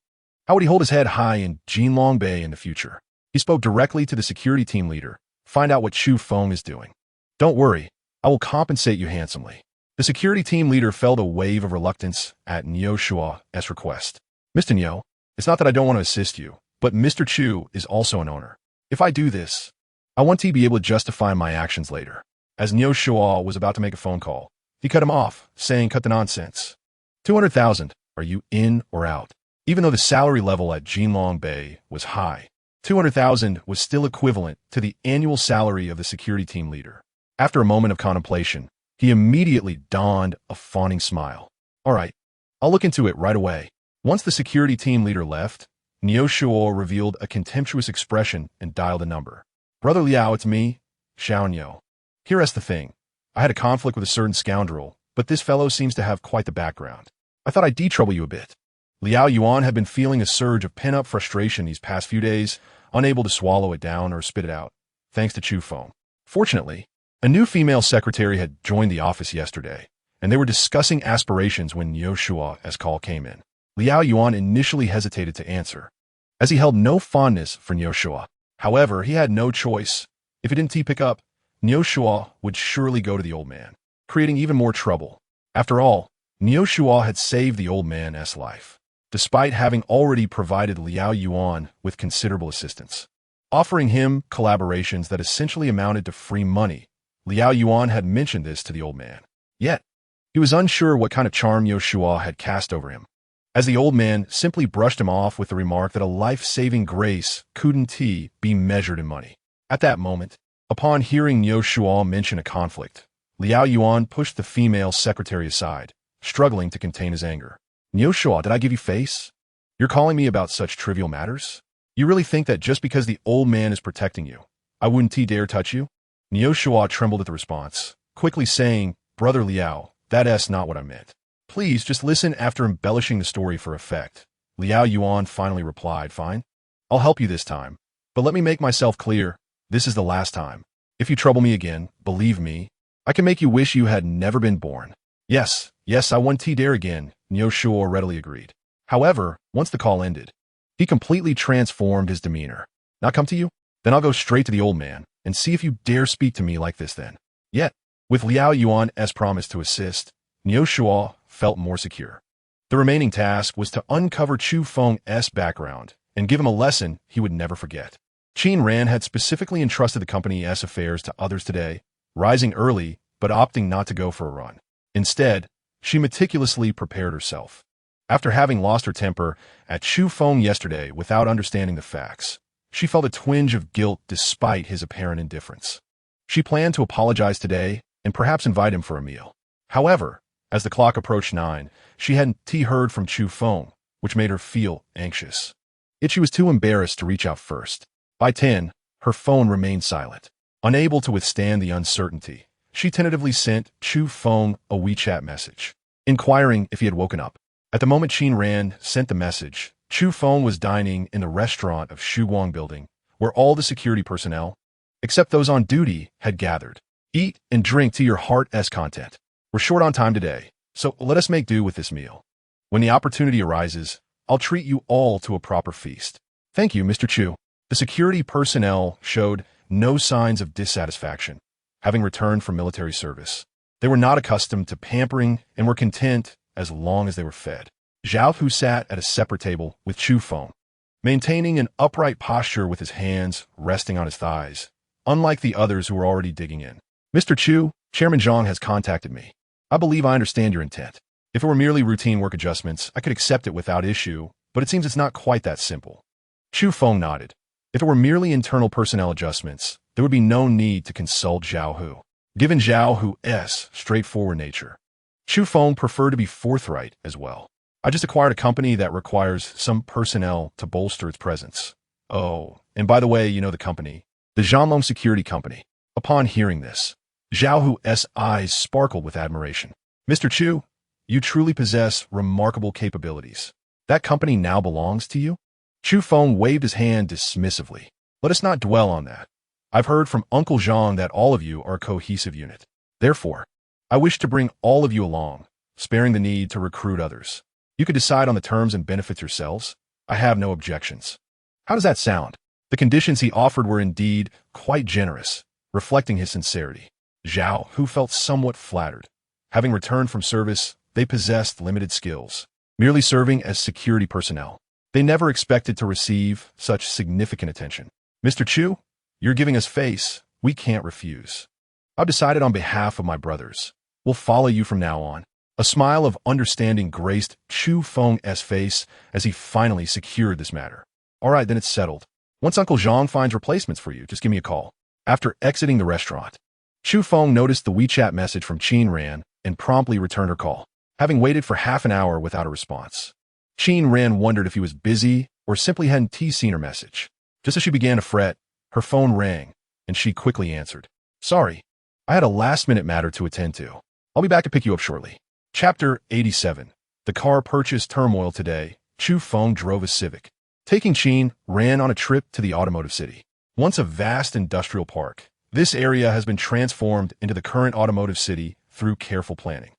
how would he hold his head high in Jinlong Bay in the future? He spoke directly to the security team leader, find out what Chu Feng is doing. Don't worry, I will compensate you handsomely. The security team leader felt a wave of reluctance at Niu Shua's request. Mr. Niu, it's not that I don't want to assist you, but Mr. Chu is also an owner. If I do this, I want to be able to justify my actions later. As Niu Shua was about to make a phone call, he cut him off, saying, cut the nonsense. 200,000, are you in or out? Even though the salary level at Jinlong Bay was high, 200,000 was still equivalent to the annual salary of the security team leader. After a moment of contemplation, he immediately donned a fawning smile. All right, I'll look into it right away. Once the security team leader left, Niu Shua revealed a contemptuous expression and dialed a number. Brother Liao, it's me, Xiao Niu. Here's the thing. I had a conflict with a certain scoundrel, but this fellow seems to have quite the background. I thought I'd de-trouble you a bit. Liao Yuan had been feeling a surge of pent-up frustration these past few days, unable to swallow it down or spit it out, thanks to Chu Feng. Fortunately, a new female secretary had joined the office yesterday, and they were discussing aspirations when Niu Shua's call came in. Liao Yuan initially hesitated to answer, as he held no fondness for Niu Shua. However, he had no choice. If he didn't pick up, Niu Shua would surely go to the old man, creating even more trouble. After all, Niu Shua had saved the old man's life, despite having already provided Liao Yuan with considerable assistance. Offering him collaborations that essentially amounted to free money, Liao Yuan had mentioned this to the old man. Yet, he was unsure what kind of charm Niu Shua had cast over him, as the old man simply brushed him off with the remark that a life-saving grace couldn't be measured in money. At that moment, upon hearing Niu Shua mention a conflict, Liao Yuan pushed the female secretary aside, struggling to contain his anger. Niu Shua, did I give you face? You're calling me about such trivial matters? You really think that just because the old man is protecting you, I wouldn't dare touch you? Niu Shua trembled at the response, quickly saying, Brother Liao, that's not what I meant. Please just listen after embellishing the story for effect. Liao Yuan finally replied, fine. I'll help you this time. But let me make myself clear. This is the last time. If you trouble me again, believe me, I can make you wish you had never been born. Yes, I won't dare again, Niu Shua readily agreed. However, once the call ended, he completely transformed his demeanor. Not come to you? Then I'll go straight to the old man, and see if you dare speak to me like this then. Yet, with Liao Yuan's promise to assist, Niu Shua felt more secure. The remaining task was to uncover Chu Feng's background and give him a lesson he would never forget. Qin Ran had specifically entrusted the company's affairs to others today, rising early but opting not to go for a run. Instead, she meticulously prepared herself. After having lost her temper at Chu Feng yesterday without understanding the facts, she felt a twinge of guilt despite his apparent indifference. She planned to apologize today and perhaps invite him for a meal. However, as the clock approached 9, she hadn't heard from Chu Feng, which made her feel anxious. Yet she was too embarrassed to reach out first. By 10, her phone remained silent. Unable to withstand the uncertainty, she tentatively sent Chu Feng a WeChat message, inquiring if he had woken up. At the moment Qin Ran sent the message, Chu Feng was dining in the restaurant of Shuguang Building, where all the security personnel, except those on duty, had gathered. Eat and drink to your heart's content. We're short on time today, so let us make do with this meal. When the opportunity arises, I'll treat you all to a proper feast. Thank you, Mr. Chu. The security personnel showed no signs of dissatisfaction, having returned from military service. They were not accustomed to pampering and were content as long as they were fed. Zhao, who sat at a separate table with Chu Feng, maintaining an upright posture with his hands resting on his thighs, unlike the others who were already digging in. Mr. Chu, Chairman Zhang has contacted me. I believe I understand your intent. If it were merely routine work adjustments, I could accept it without issue, but it seems it's not quite that simple. Chu Feng nodded. If it were merely internal personnel adjustments, there would be no need to consult Zhao Hu. Given Zhao Hu's straightforward nature, Chu Feng preferred to be forthright as well. I just acquired a company that requires some personnel to bolster its presence. Oh, and by the way, you know the company. The Zhanglong Security Company. Upon hearing this, Zhao Hu's eyes sparkled with admiration. Mr. Chu, you truly possess remarkable capabilities. That company now belongs to you? Chu Feng waved his hand dismissively. Let us not dwell on that. I've heard from Uncle Zhang that all of you are a cohesive unit. Therefore, I wish to bring all of you along, sparing the need to recruit others. You could decide on the terms and benefits yourselves. I have no objections. How does that sound? The conditions he offered were indeed quite generous, reflecting his sincerity. Zhao, who felt somewhat flattered. Having returned from service, they possessed limited skills, merely serving as security personnel. They never expected to receive such significant attention. Mr. Chu, you're giving us face. We can't refuse. I've decided on behalf of my brothers. We'll follow you from now on. A smile of understanding graced Chu Feng's face as he finally secured this matter. All right, then it's settled. Once Uncle Zhang finds replacements for you, just give me a call. After exiting the restaurant, Chu Feng noticed the WeChat message from Qin Ran and promptly returned her call, having waited for half an hour without a response. Qin Ran wondered if he was busy or simply hadn't seen her message. Just as she began to fret, her phone rang, and she quickly answered. Sorry, I had a last-minute matter to attend to. I'll be back to pick you up shortly. Chapter 87. The car purchase turmoil today. Chu Feng drove a Civic. Taking Qin Ran on a trip to the automotive city. Once a vast industrial park, this area has been transformed into the current automotive city through careful planning.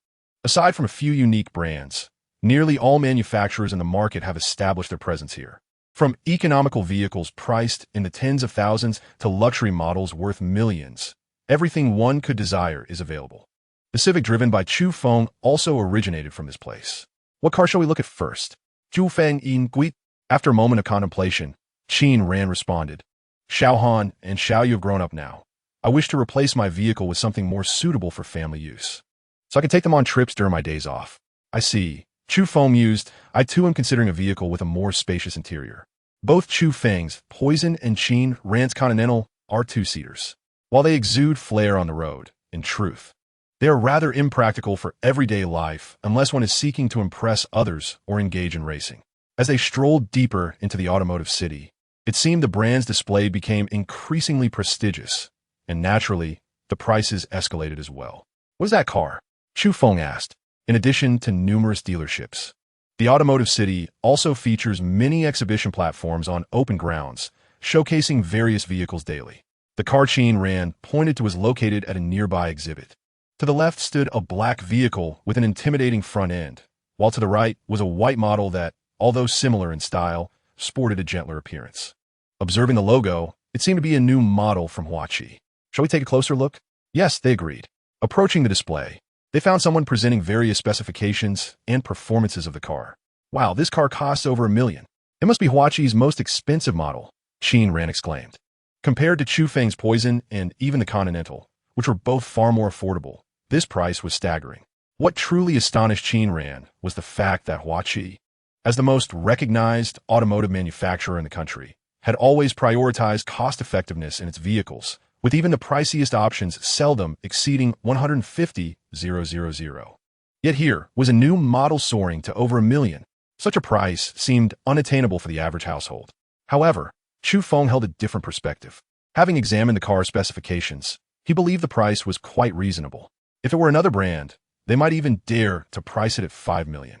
Aside from a few unique brands, nearly all manufacturers in the market have established their presence here. From economical vehicles priced in the tens of thousands to luxury models worth millions, everything one could desire is available. The Civic driven by Chu Feng also originated from this place. What car shall we look at first? Chu Feng in Gui. After a moment of contemplation, Qin Ran responded. Xiao Han and Xiao, you have grown up now. I wish to replace my vehicle with something more suitable for family use, so I can take them on trips during my days off. I see. Chu Feng mused. I too am considering a vehicle with a more spacious interior. Both Chu Feng's Poison and Qin Ran's Continental are two-seaters. While they exude flair on the road, in truth, they are rather impractical for everyday life unless one is seeking to impress others or engage in racing. As they strolled deeper into the automotive city, it seemed the brand's display became increasingly prestigious, and naturally, the prices escalated as well. What is that car? Chu Feng asked. In addition to numerous dealerships, the automotive city also features many exhibition platforms on open grounds, showcasing various vehicles daily. The car Qin Ran pointed to was located at a nearby exhibit. To the left stood a black vehicle with an intimidating front end, while to the right was a white model that, although similar in style, sported a gentler appearance. Observing the logo, it seemed to be a new model from Hongqi. Shall we take a closer look? Yes, they agreed. Approaching the display, they found someone presenting various specifications and performances of the car. Wow, this car costs over $1 million. It must be Hongqi's most expensive model, Qin Ran exclaimed. Compared to Chu Feng's Poison and even the Continental, which were both far more affordable, this price was staggering. What truly astonished Qin Ran was the fact that Hongqi, as the most recognized automotive manufacturer in the country, had always prioritized cost-effectiveness in its vehicles, with even the priciest options seldom exceeding $150,000. Yet here was a new model soaring to over $1 million. Such a price seemed unattainable for the average household. However, Chu Feng held a different perspective. Having examined the car's specifications, he believed the price was quite reasonable. If it were another brand, they might even dare to price it at $5 million.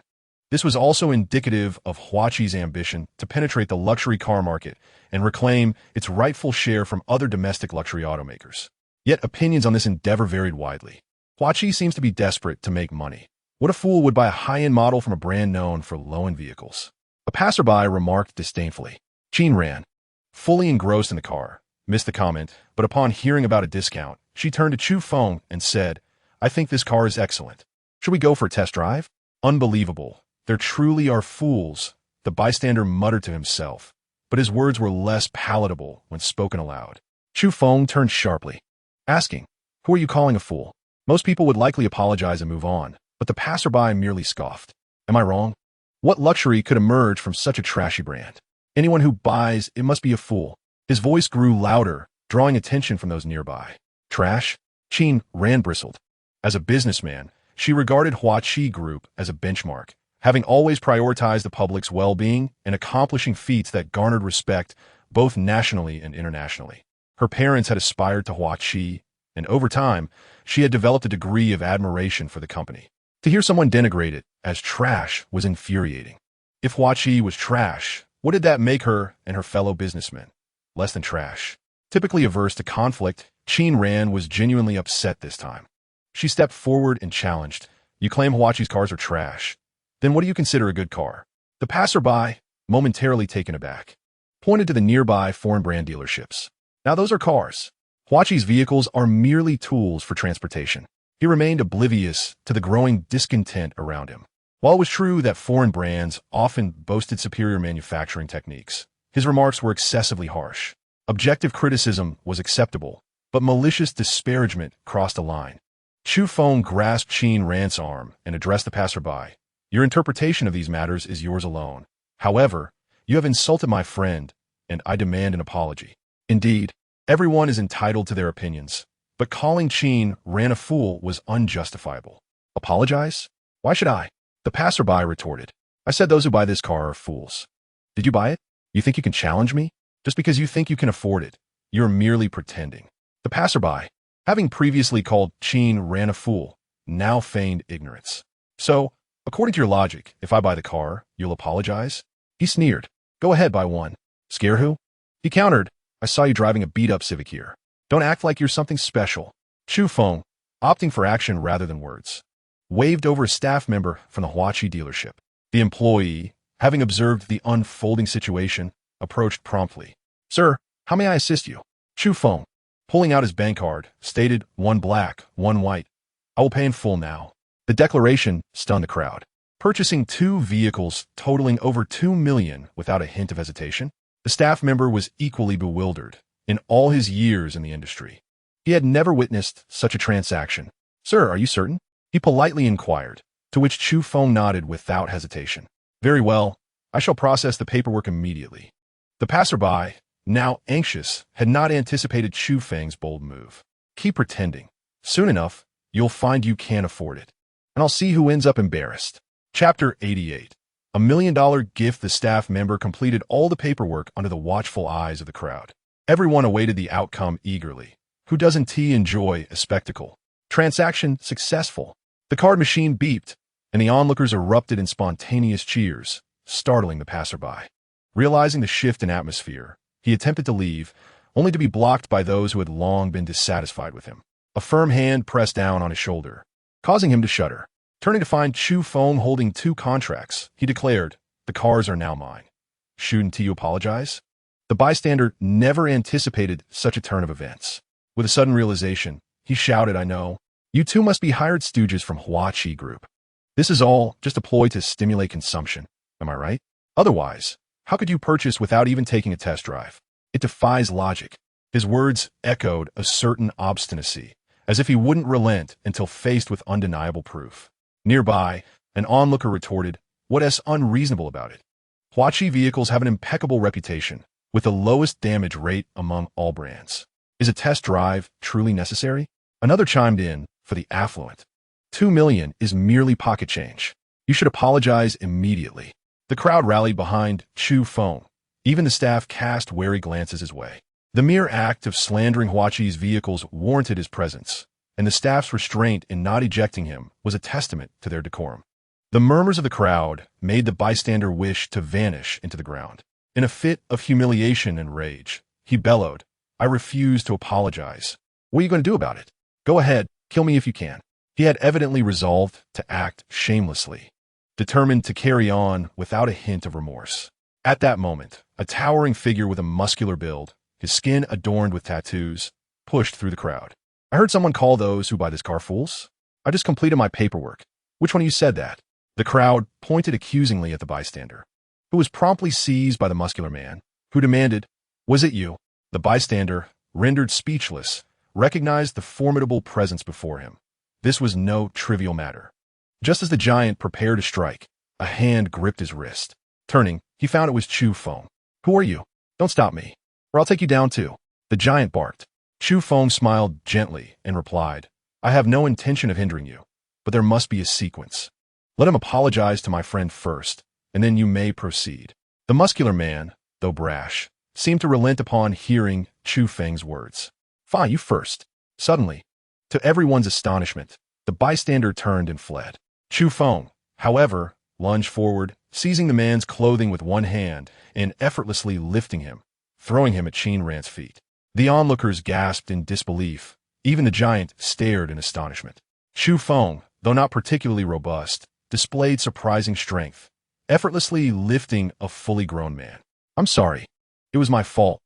This was also indicative of Hongqi's ambition to penetrate the luxury car market and reclaim its rightful share from other domestic luxury automakers. Yet opinions on this endeavor varied widely. Hongqi seems to be desperate to make money. What a fool would buy a high-end model from a brand known for low-end vehicles? A passerby remarked disdainfully. Qin Ran, fully engrossed in the car, missed the comment, but upon hearing about a discount, she turned to Chu Feng and said, I think this car is excellent. Should we go for a test drive? Unbelievable. There truly are fools, the bystander muttered to himself, but his words were less palatable when spoken aloud. Chu Feng turned sharply, asking, Who are you calling a fool? Most people would likely apologize and move on, but the passerby merely scoffed. Am I wrong? What luxury could emerge from such a trashy brand? Anyone who buys it must be a fool. His voice grew louder, drawing attention from those nearby. Trash? Qin Ran bristled. As a businessman, she regarded Hongqi Group as a benchmark, having always prioritized the public's well-being and accomplishing feats that garnered respect both nationally and internationally. Her parents had aspired to Hongqi, and over time, she had developed a degree of admiration for the company. To hear someone denigrate it as trash was infuriating. If Hongqi was trash, what did that make her and her fellow businessmen? Less than trash. Typically averse to conflict, Qin Ran was genuinely upset this time. She stepped forward and challenged, "You claim Hongqi's cars are trash. Then what do you consider a good car?" The passerby, momentarily taken aback, pointed to the nearby foreign brand dealerships. "Now those are cars. Hongqi's vehicles are merely tools for transportation." He remained oblivious to the growing discontent around him. While it was true that foreign brands often boasted superior manufacturing techniques, his remarks were excessively harsh. Objective criticism was acceptable, but malicious disparagement crossed a line. Chu Feng grasped Qin Ran's arm and addressed the passerby. "Your interpretation of these matters is yours alone. However, you have insulted my friend, and I demand an apology." Indeed, everyone is entitled to their opinions, but calling Qin Ran a fool was unjustifiable. "Apologize? Why should I?" The passerby retorted. "I said those who buy this car are fools. Did you buy it? You think you can challenge me? Just because you think you can afford it, you're merely pretending." The passerby, having previously called Qin Ran a fool, now feigned ignorance. "So, according to your logic, if I buy the car, you'll apologize?" He sneered. "Go ahead, buy one. Scare who?" He countered, "I saw you driving a beat-up Civic here. Don't act like you're something special." Chu Feng, opting for action rather than words, waved over a staff member from the Hongqi dealership. The employee, having observed the unfolding situation, approached promptly. "Sir, how may I assist you?" Chu Feng, pulling out his bank card, stated, "One black, one white. I will pay in full now." The declaration stunned the crowd. Purchasing 2 vehicles totaling over $2 million without a hint of hesitation? The staff member was equally bewildered. In all his years in the industry, he had never witnessed such a transaction. "Sir, are you certain?" he politely inquired, to which Chu Feng nodded without hesitation. "Very well, I shall process the paperwork immediately." The passerby, now anxious, had not anticipated Chu Feng's bold move. "Keep pretending. Soon enough, you'll find you can't afford it, and I'll see who ends up embarrassed." Chapter 88. $1 million gift. The staff member completed all the paperwork under the watchful eyes of the crowd. Everyone awaited the outcome eagerly. Who doesn't enjoy a spectacle? Transaction successful. The card machine beeped, and the onlookers erupted in spontaneous cheers, startling the passerby. Realizing the shift in atmosphere, he attempted to leave, only to be blocked by those who had long been dissatisfied with him. A firm hand pressed down on his shoulder, causing him to shudder. Turning to find Chu Feng holding 2 contracts, he declared, "The cars are now mine. Shouldn't you apologize?" The bystander never anticipated such a turn of events. With a sudden realization, he shouted, "I know. You two must be hired stooges from Hongqi Group. This is all just a ploy to stimulate consumption. Am I right? Otherwise, how could you purchase without even taking a test drive? It defies logic." His words echoed a certain obstinacy, as if he wouldn't relent until faced with undeniable proof. Nearby, an onlooker retorted, "What's unreasonable about it? Hongqi vehicles have an impeccable reputation, with the lowest damage rate among all brands. Is a test drive truly necessary?" Another chimed in, for the affluent. $2 million is merely pocket change. You should apologize immediately." The crowd rallied behind Chu Feng. Even the staff cast wary glances his way. The mere act of slandering Hongqi's vehicles warranted his presence, and the staff's restraint in not ejecting him was a testament to their decorum. The murmurs of the crowd made the bystander wish to vanish into the ground. In a fit of humiliation and rage, he bellowed, "I refuse to apologize. What are you going to do about it? Go ahead, kill me if you can." He had evidently resolved to act shamelessly, determined to carry on without a hint of remorse. At that moment, a towering figure with a muscular build, his skin adorned with tattoos, pushed through the crowd. "I heard someone call those who buy this car fools. I just completed my paperwork. Which one of you said that?" The crowd pointed accusingly at the bystander, who was promptly seized by the muscular man, who demanded, "Was it you?" The bystander, rendered speechless, recognized the formidable presence before him. This was no trivial matter. Just as the giant prepared to strike, A hand gripped his wrist. Turning, he found it was Chu Feng. "Who are you? Don't stop me, or I'll take you down too," the giant barked. Chu Feng smiled gently and replied, "I have no intention of hindering you, but there must be a sequence. Let him apologize to my friend first, and then you may proceed." The muscular man, though brash, seemed to relent upon hearing Chu Feng's words. "Fine, you first." Suddenly, to everyone's astonishment, the bystander turned and fled. Chu Feng, however, lunged forward, seizing the man's clothing with one hand and effortlessly lifting him, throwing him at Qin Ran's feet. The onlookers gasped in disbelief. Even the giant stared in astonishment. Chu Feng, though not particularly robust, displayed surprising strength, effortlessly lifting a fully grown man. "I'm sorry. It was my fault.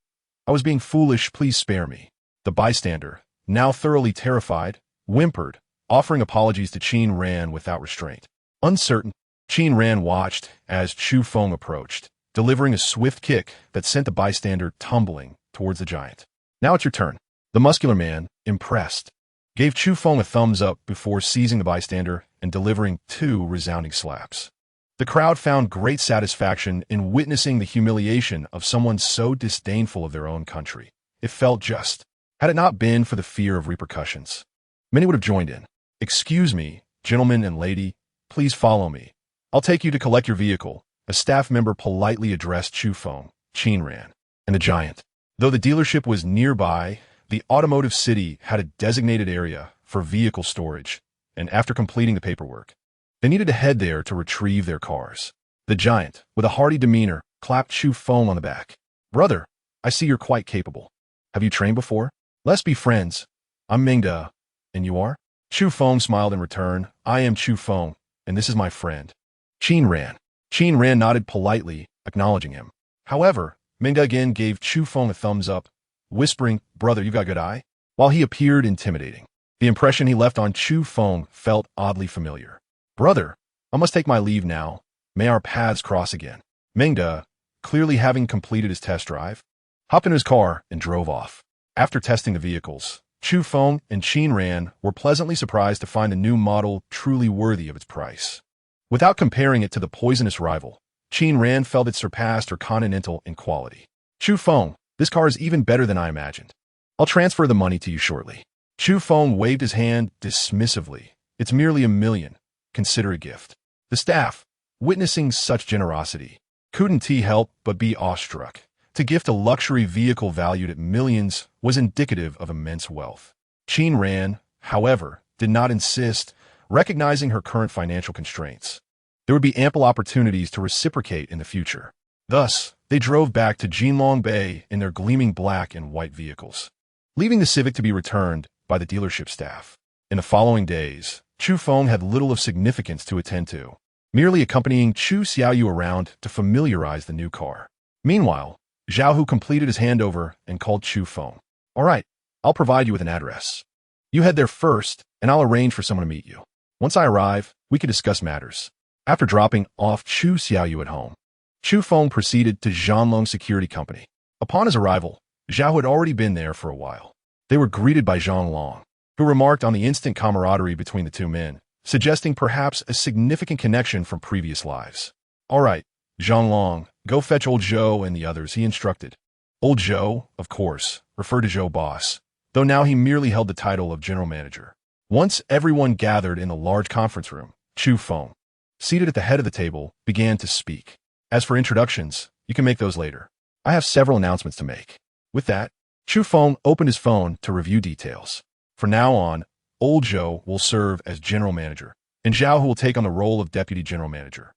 I was being foolish. Please spare me." The bystander, now thoroughly terrified, whimpered, offering apologies to Qin Ran without restraint. Uncertain, Qin Ran watched as Chu Feng approached, delivering a swift kick that sent the bystander tumbling towards the giant. "Now it's your turn." The muscular man, impressed, gave Chu Feng a thumbs up before seizing the bystander and delivering 2 resounding slaps. The crowd found great satisfaction in witnessing the humiliation of someone so disdainful of their own country. It felt just. Had it not been for the fear of repercussions, many would have joined in. "Excuse me, gentlemen and lady, please follow me. I'll take you to collect your vehicle," a staff member politely addressed Chu Feng, Qin Ran, and the giant. Though the dealership was nearby, the automotive city had a designated area for vehicle storage, and after completing the paperwork, they needed to head there to retrieve their cars. The giant, with a hearty demeanor, clapped Chu Feng on the back. "Brother, I see you're quite capable. Have you trained before? Let's be friends. I'm Mingda, and you are?" Chu Feng smiled in return. "I am Chu Feng, and this is my friend, Qin Ran." Qin Ran nodded politely, acknowledging him. However, Mingda again gave Chu Feng a thumbs up, whispering, "Brother, you've got good eye." While he appeared intimidating, the impression he left on Chu Feng felt oddly familiar. "Brother, I must take my leave now. May our paths cross again." Mingda, clearly having completed his test drive, hopped in his car and drove off. After testing the vehicles, Chu Feng and Qin Ran were pleasantly surprised to find the new model truly worthy of its price. Without comparing it to the poisonous rival, Qin Ran felt it surpassed her Continental in quality. "Chu Feng, this car is even better than I imagined. I'll transfer the money to you shortly." Chu Feng waved his hand dismissively. "It's merely $1 million. Consider a gift." The staff, witnessing such generosity, couldn't help but be awestruck. To gift a luxury vehicle valued at millions was indicative of immense wealth. Qin Ran, however, did not insist, recognizing her current financial constraints. There would be ample opportunities to reciprocate in the future. Thus, they drove back to Jinlong Bay in their gleaming black and white vehicles, leaving the Civic to be returned by the dealership staff. In the following days, Chu Feng had little of significance to attend to, merely accompanying Chu Xiaoyu around to familiarize the new car. Meanwhile, Zhao Hu completed his handover and called Chu Feng. "All right, I'll provide you with an address. You head there first, and I'll arrange for someone to meet you. Once I arrive, we can discuss matters." After dropping off Chu Xiaoyu at home, Chu Feng proceeded to Zhanlong Security Company. Upon his arrival, Zhao had already been there for a while. They were greeted by Zhanlong, who remarked on the instant camaraderie between the two men, suggesting perhaps a significant connection from previous lives. "All right, Zhanlong, go fetch old Zhou and the others," he instructed. Old Zhou, of course, referred to Zhou Boss, though now he merely held the title of general manager. Once everyone gathered in the large conference room, Chu Feng, seated at the head of the table, began to speak. "As for introductions, you can make those later. I have several announcements to make." With that, Chu Feng opened his phone to review details. From now on, old Zhou will serve as general manager, and Zhao will take on the role of deputy general manager.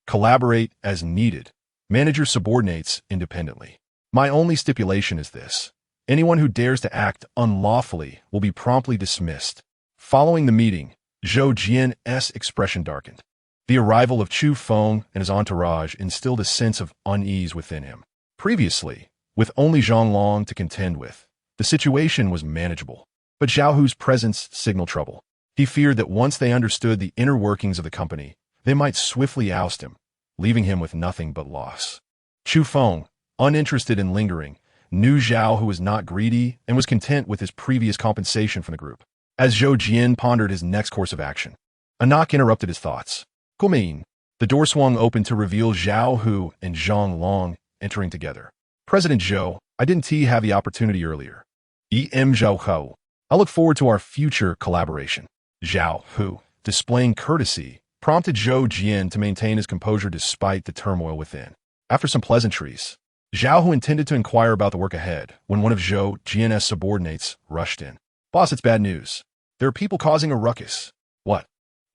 Collaborate as needed. Manager subordinates independently. My only stipulation is this: anyone who dares to act unlawfully will be promptly dismissed. Following the meeting, Zhou Jian's expression darkened. The arrival of Chu Feng and his entourage instilled a sense of unease within him. Previously, with only Zhanlong to contend with, the situation was manageable. But Zhao Hu's presence signaled trouble. He feared that once they understood the inner workings of the company, they might swiftly oust him, leaving him with nothing but loss. Chu Feng, uninterested in lingering, knew Zhao Hu was not greedy and was content with his previous compensation from the group. As Zhou Jian pondered his next course of action, a knock interrupted his thoughts. "Come in." The The door swung open to reveal Zhao Hu and Zhang Long entering together. President Zhou, I didn't have the opportunity earlier. Zhao Hu. I look forward to our future collaboration. Zhao Hu, displaying courtesy, prompted Zhou Jian to maintain his composure despite the turmoil within. After some pleasantries, Zhao Hu intended to inquire about the work ahead when one of Zhou Jian's subordinates rushed in. Boss, it's bad news. There are people causing a ruckus. What?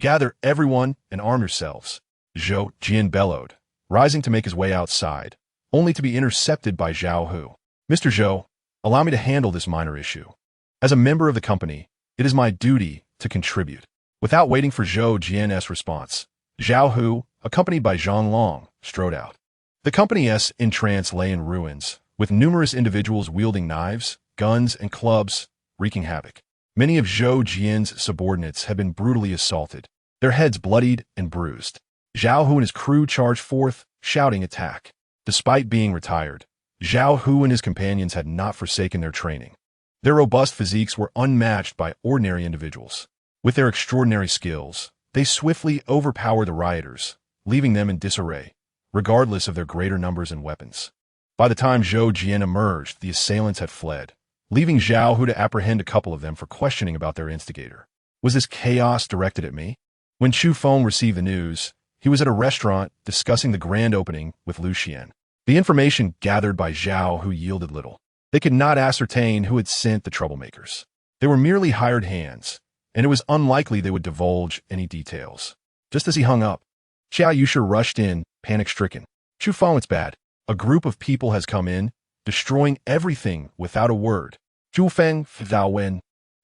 Gather everyone and arm yourselves. Zhou Jian bellowed, rising to make his way outside, only to be intercepted by Zhao Hu. Mr. Zhou, allow me to handle this minor issue. As a member of the company, it is my duty to contribute. Without waiting for Zhou Jian's response, Zhao Hu, accompanied by Zhang Long, strode out. The company's entrance lay in ruins, with numerous individuals wielding knives, guns, and clubs, wreaking havoc. Many of Zhou Jian's subordinates had been brutally assaulted, their heads bloodied and bruised. Zhao Hu and his crew charged forth, shouting attack. Despite being retired, Zhao Hu and his companions had not forsaken their training. Their robust physiques were unmatched by ordinary individuals. With their extraordinary skills, they swiftly overpowered the rioters, leaving them in disarray, regardless of their greater numbers and weapons. By the time Zhou Jian emerged, the assailants had fled, leaving Zhao Hu to apprehend a couple of them for questioning about their instigator. Was this chaos directed at me? When Chu Feng received the news, he was at a restaurant discussing the grand opening with Lu Xian. The information gathered by Zhao Hu yielded little. They could not ascertain who had sent the troublemakers. They were merely hired hands, and it was unlikely they would divulge any details. Just as he hung up, Xia Yusha rushed in, panic-stricken. Chu Feng, it's bad. A group of people has come in, destroying everything without a word. Chu Feng, Dao Wen.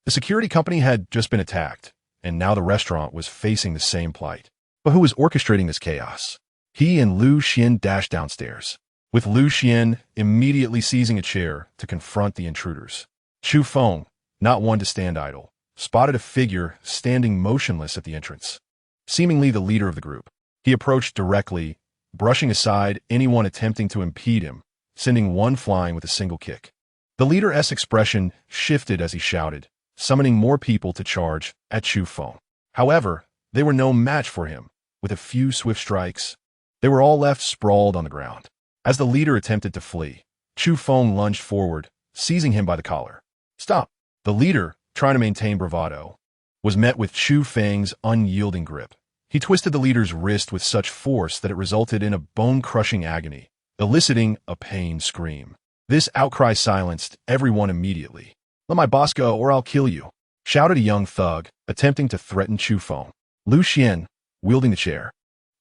The security company had just been attacked, and now the restaurant was facing the same plight. But who was orchestrating this chaos? He and Lu Xian dashed downstairs, with Lu Xian immediately seizing a chair to confront the intruders. Chu Feng, not one to stand idle, spotted a figure standing motionless at the entrance, seemingly the leader of the group. He approached directly, brushing aside anyone attempting to impede him, sending one flying with a single kick. The leader's expression shifted as he shouted, summoning more people to charge at Chu Feng. However, they were no match for him. With a few swift strikes, they were all left sprawled on the ground. As the leader attempted to flee, Chu Feng lunged forward, seizing him by the collar. Stop! The leader, trying to maintain bravado, was met with Chu Feng's unyielding grip. He twisted the leader's wrist with such force that it resulted in a bone-crushing agony, eliciting a pained scream. This outcry silenced everyone immediately. Let my boss go or I'll kill you, shouted a young thug, attempting to threaten Chu Feng. Lu Xian, wielding the chair,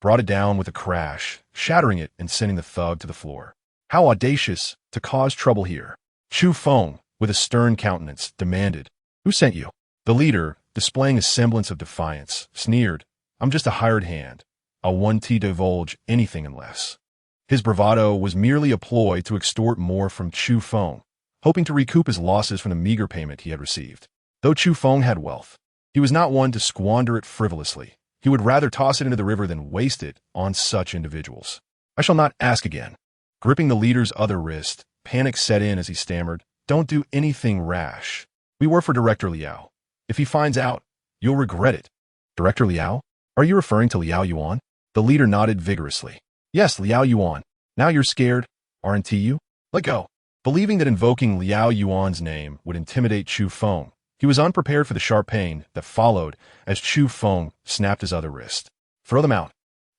brought it down with a crash, shattering it and sending the thug to the floor. How audacious to cause trouble here. Chu Feng, with a stern countenance, demanded, Who sent you? The leader, displaying a semblance of defiance, sneered, I'm just a hired hand. I won't divulge anything unless. His bravado was merely a ploy to extort more from Chu Feng, hoping to recoup his losses from the meager payment he had received. Though Chu Feng had wealth, he was not one to squander it frivolously. He would rather toss it into the river than waste it on such individuals. I shall not ask again. Gripping the leader's other wrist, panic set in as he stammered, Don't do anything rash. We work for Director Liao. If he finds out, you'll regret it. Director Liao? Are you referring to Liao Yuan? The leader nodded vigorously. Yes, Liao Yuan. Now you're scared, aren't you? Let go. Believing that invoking Liao Yuan's name would intimidate Chu Feng, he was unprepared for the sharp pain that followed as Chu Feng snapped his other wrist. Throw them out.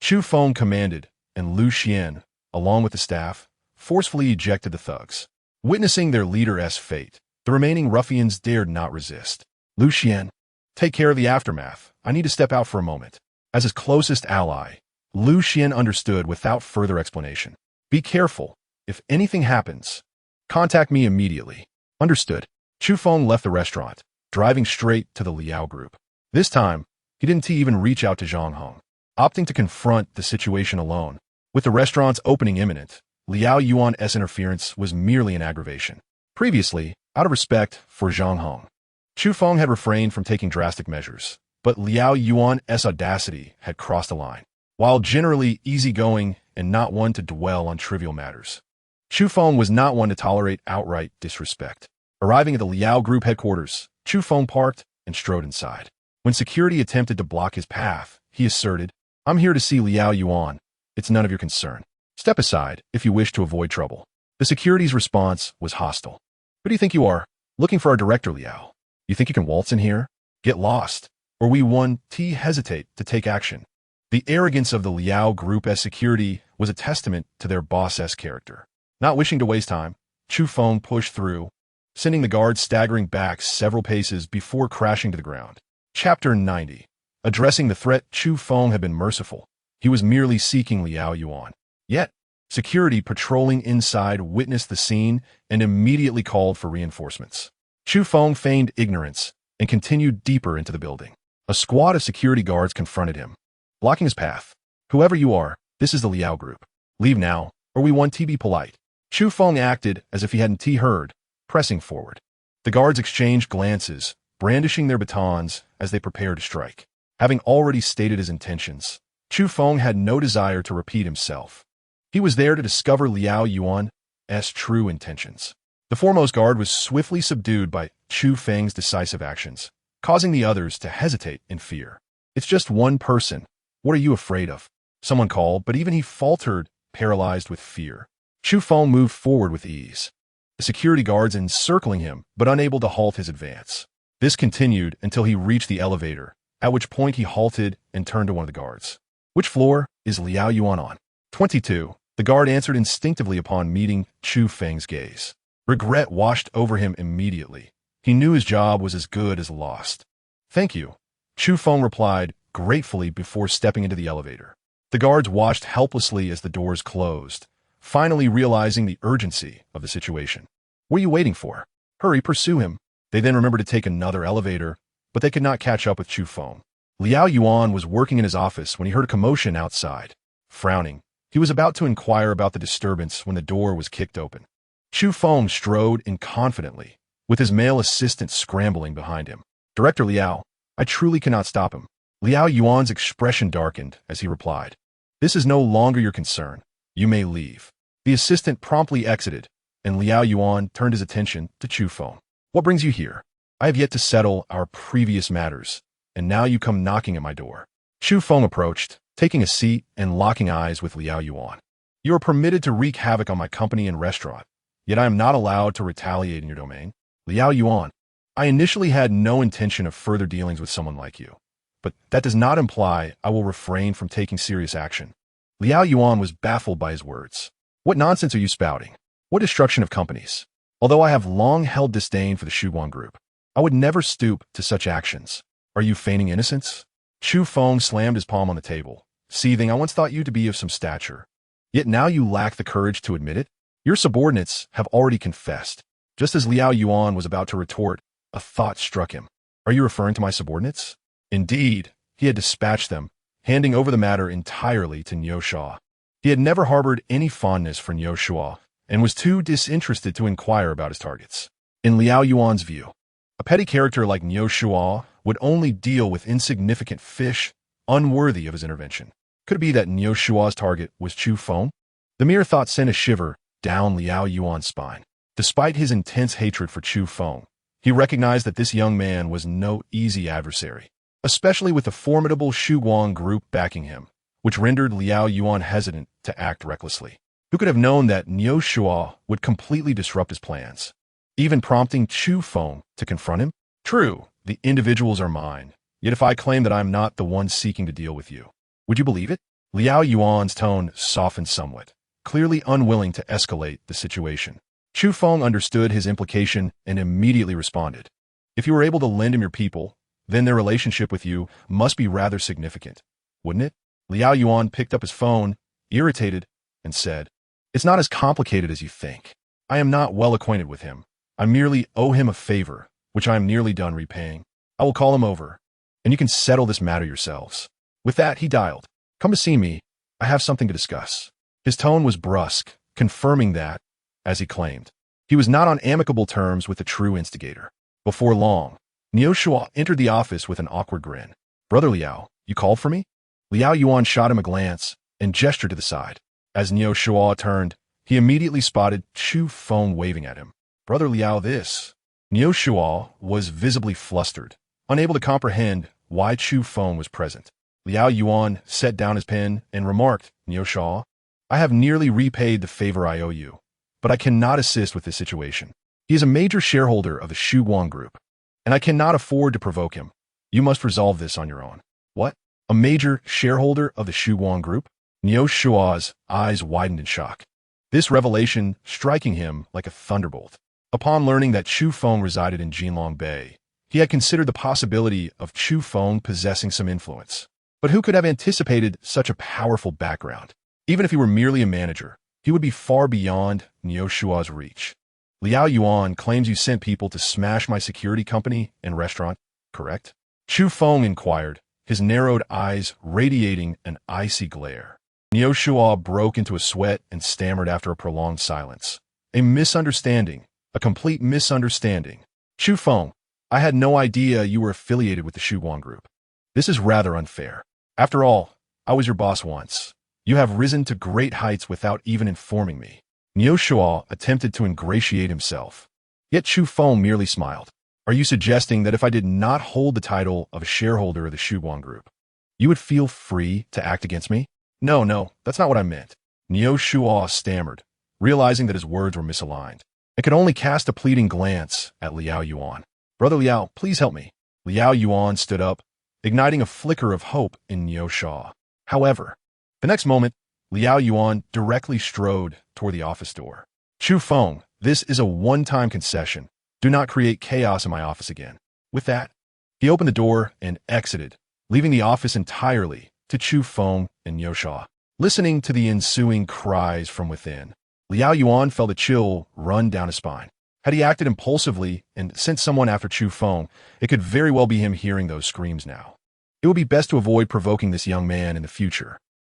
Chu Feng commanded, and Lu Xian, along with the staff, forcefully ejected the thugs. Witnessing their leader's fate, the remaining ruffians dared not resist. Lu Xian, take care of the aftermath. I need to step out for a moment. As his closest ally, Lu Xian understood without further explanation. Be careful. If anything happens, contact me immediately. Understood. Chu Feng left the restaurant, driving straight to the Liao group. This time, he didn't even reach out to Zhang Hong, opting to confront the situation alone. With the restaurant's opening imminent, Liao Yuan's interference was merely an aggravation. Previously, out of respect for Zhang Hong, Chu Feng had refrained from taking drastic measures, but Liao Yuan's audacity had crossed a line. While generally easygoing and not one to dwell on trivial matters, Chu Feng was not one to tolerate outright disrespect. Arriving at the Liao Group headquarters, Chu Feng parked and strode inside. When security attempted to block his path, he asserted, I'm here to see Liao Yuan. It's none of your concern. Step aside if you wish to avoid trouble. The security's response was hostile. Who do you think you are? Looking for our director, Liao. You think you can waltz in here? Get lost, or we won't hesitate to take action. The arrogance of the Liao Group as security was a testament to their boss-esque character. Not wishing to waste time, Chu Feng pushed through, sending the guards staggering back several paces before crashing to the ground. Chapter 90. Addressing the threat, Chu Feng had been merciful. He was merely seeking Liao Yuan. Yet, security patrolling inside witnessed the scene and immediately called for reinforcements. Chu Feng feigned ignorance and continued deeper into the building. A squad of security guards confronted him, blocking his path. Whoever you are, this is the Liao Group. Leave now, or we want to be polite. Chu Feng acted as if he hadn't heard, pressing forward. The guards exchanged glances, brandishing their batons as they prepared to strike. Having already stated his intentions, Chu Feng had no desire to repeat himself. He was there to discover Liao Yuan's true intentions. The foremost guard was swiftly subdued by Chu Feng's decisive actions, causing the others to hesitate in fear. It's just one person. What are you afraid of? Someone called, but even he faltered, paralyzed with fear. Chu Feng moved forward with ease, the security guards encircling him, but unable to halt his advance. This continued until he reached the elevator, at which point he halted and turned to one of the guards. Which floor is Liao Yuan on? 22. The guard answered instinctively upon meeting Chu Feng's gaze. Regret washed over him immediately. He knew his job was as good as lost. Thank you, Chu Feng replied gratefully before stepping into the elevator. The guards watched helplessly as the doors closed, finally realizing the urgency of the situation. What are you waiting for? Hurry, pursue him. They then remembered to take another elevator, but they could not catch up with Chu Feng. Liao Yuan was working in his office when he heard a commotion outside. Frowning, he was about to inquire about the disturbance when the door was kicked open. Chu Feng strode in confidently, with his male assistant scrambling behind him. Director Liao, I truly cannot stop him. Liao Yuan's expression darkened as he replied. This is no longer your concern. You may leave. The assistant promptly exited, and Liao Yuan turned his attention to Chu Feng. What brings you here? I have yet to settle our previous matters, and now you come knocking at my door. Chu Feng approached, taking a seat and locking eyes with Liao Yuan. You are permitted to wreak havoc on my company and restaurant, yet I am not allowed to retaliate in your domain. Liao Yuan, I initially had no intention of further dealings with someone like you, but that does not imply I will refrain from taking serious action. Liao Yuan was baffled by his words. What nonsense are you spouting? What destruction of companies? Although I have long held disdain for the Shuguang Group, I would never stoop to such actions. Are you feigning innocence? Chu Feng slammed his palm on the table, seething. I once thought you to be of some stature, yet now you lack the courage to admit it? Your subordinates have already confessed. Just as Liao Yuan was about to retort, a thought struck him. Are you referring to my subordinates? Indeed, he had dispatched them, handing over the matter entirely to Niu Sha. He had never harbored any fondness for Niu Sha and was too disinterested to inquire about his targets. In Liao Yuan's view, a petty character like Niu Sha would only deal with insignificant fish, unworthy of his intervention. Could it be that Niu Sha's target was Chu Feng? The mere thought sent a shiver down Liao Yuan's spine. Despite his intense hatred for Chu Feng, he recognized that this young man was no easy adversary, especially with the formidable Shuguang Group backing him, which rendered Liao Yuan hesitant to act recklessly. Who could have known that Niu Sha would completely disrupt his plans, even prompting Chu Feng to confront him? True, the individuals are mine, yet if I claim that I am not the one seeking to deal with you, would you believe it? Liao Yuan's tone softened somewhat, clearly unwilling to escalate the situation. Chu Feng understood his implication and immediately responded. If you were able to lend him your people, then their relationship with you must be rather significant, wouldn't it? Liao Yuan picked up his phone, irritated, and said, It's not as complicated as you think. I am not well acquainted with him. I merely owe him a favor, which I am nearly done repaying. I will call him over, and you can settle this matter yourselves. With that, he dialed. Come to see me. I have something to discuss. His tone was brusque, confirming that, as he claimed, he was not on amicable terms with the true instigator. Before long, Niu Sha entered the office with an awkward grin. Brother Liao, you called for me? Liao Yuan shot him a glance and gestured to the side. As Niu Sha turned, he immediately spotted Chu Feng waving at him. Brother Liao, this. Niu Sha was visibly flustered, unable to comprehend why Chu Feng was present. Liao Yuan set down his pen and remarked, Niu Sha, I have nearly repaid the favor I owe you, but I cannot assist with this situation. He is a major shareholder of the Shu Guang Group, and I cannot afford to provoke him. You must resolve this on your own. What? A major shareholder of the Shu Guang Group? Niu Shua's eyes widened in shock, this revelation striking him like a thunderbolt. Upon learning that Chu Feng resided in Jinlong Bay, he had considered the possibility of Chu Feng possessing some influence. But who could have anticipated such a powerful background? Even if he were merely a manager, he would be far beyond Niu Shua's reach. Liao Yuan claims you sent people to smash my security company and restaurant, correct? Chu Feng inquired, his narrowed eyes radiating an icy glare. Niu Shua broke into a sweat and stammered after a prolonged silence. A misunderstanding, a complete misunderstanding. Chu Feng, I had no idea you were affiliated with the Shu Guang Group. This is rather unfair. After all, I was your boss once. You have risen to great heights without even informing me. Niu Shua attempted to ingratiate himself. Yet Chu Feng merely smiled. Are you suggesting that if I did not hold the title of a shareholder of the Shu Guang Group, you would feel free to act against me? No, that's not what I meant. Niu Shua stammered, realizing that his words were misaligned, and could only cast a pleading glance at Liao Yuan. Brother Liao, please help me. Liao Yuan stood up, igniting a flicker of hope in Niu Shua. However, the next moment, Liao Yuan directly strode toward the office door. Chu Feng, this is a one-time concession. Do not create chaos in my office again. With that, he opened the door and exited, leaving the office entirely to Chu Feng and Niu Shua. Listening to the ensuing cries from within, Liao Yuan felt a chill run down his spine. Had he acted impulsively and sent someone after Chu Feng, it could very well be him hearing those screams now. It would be best to avoid provoking this young man in the future.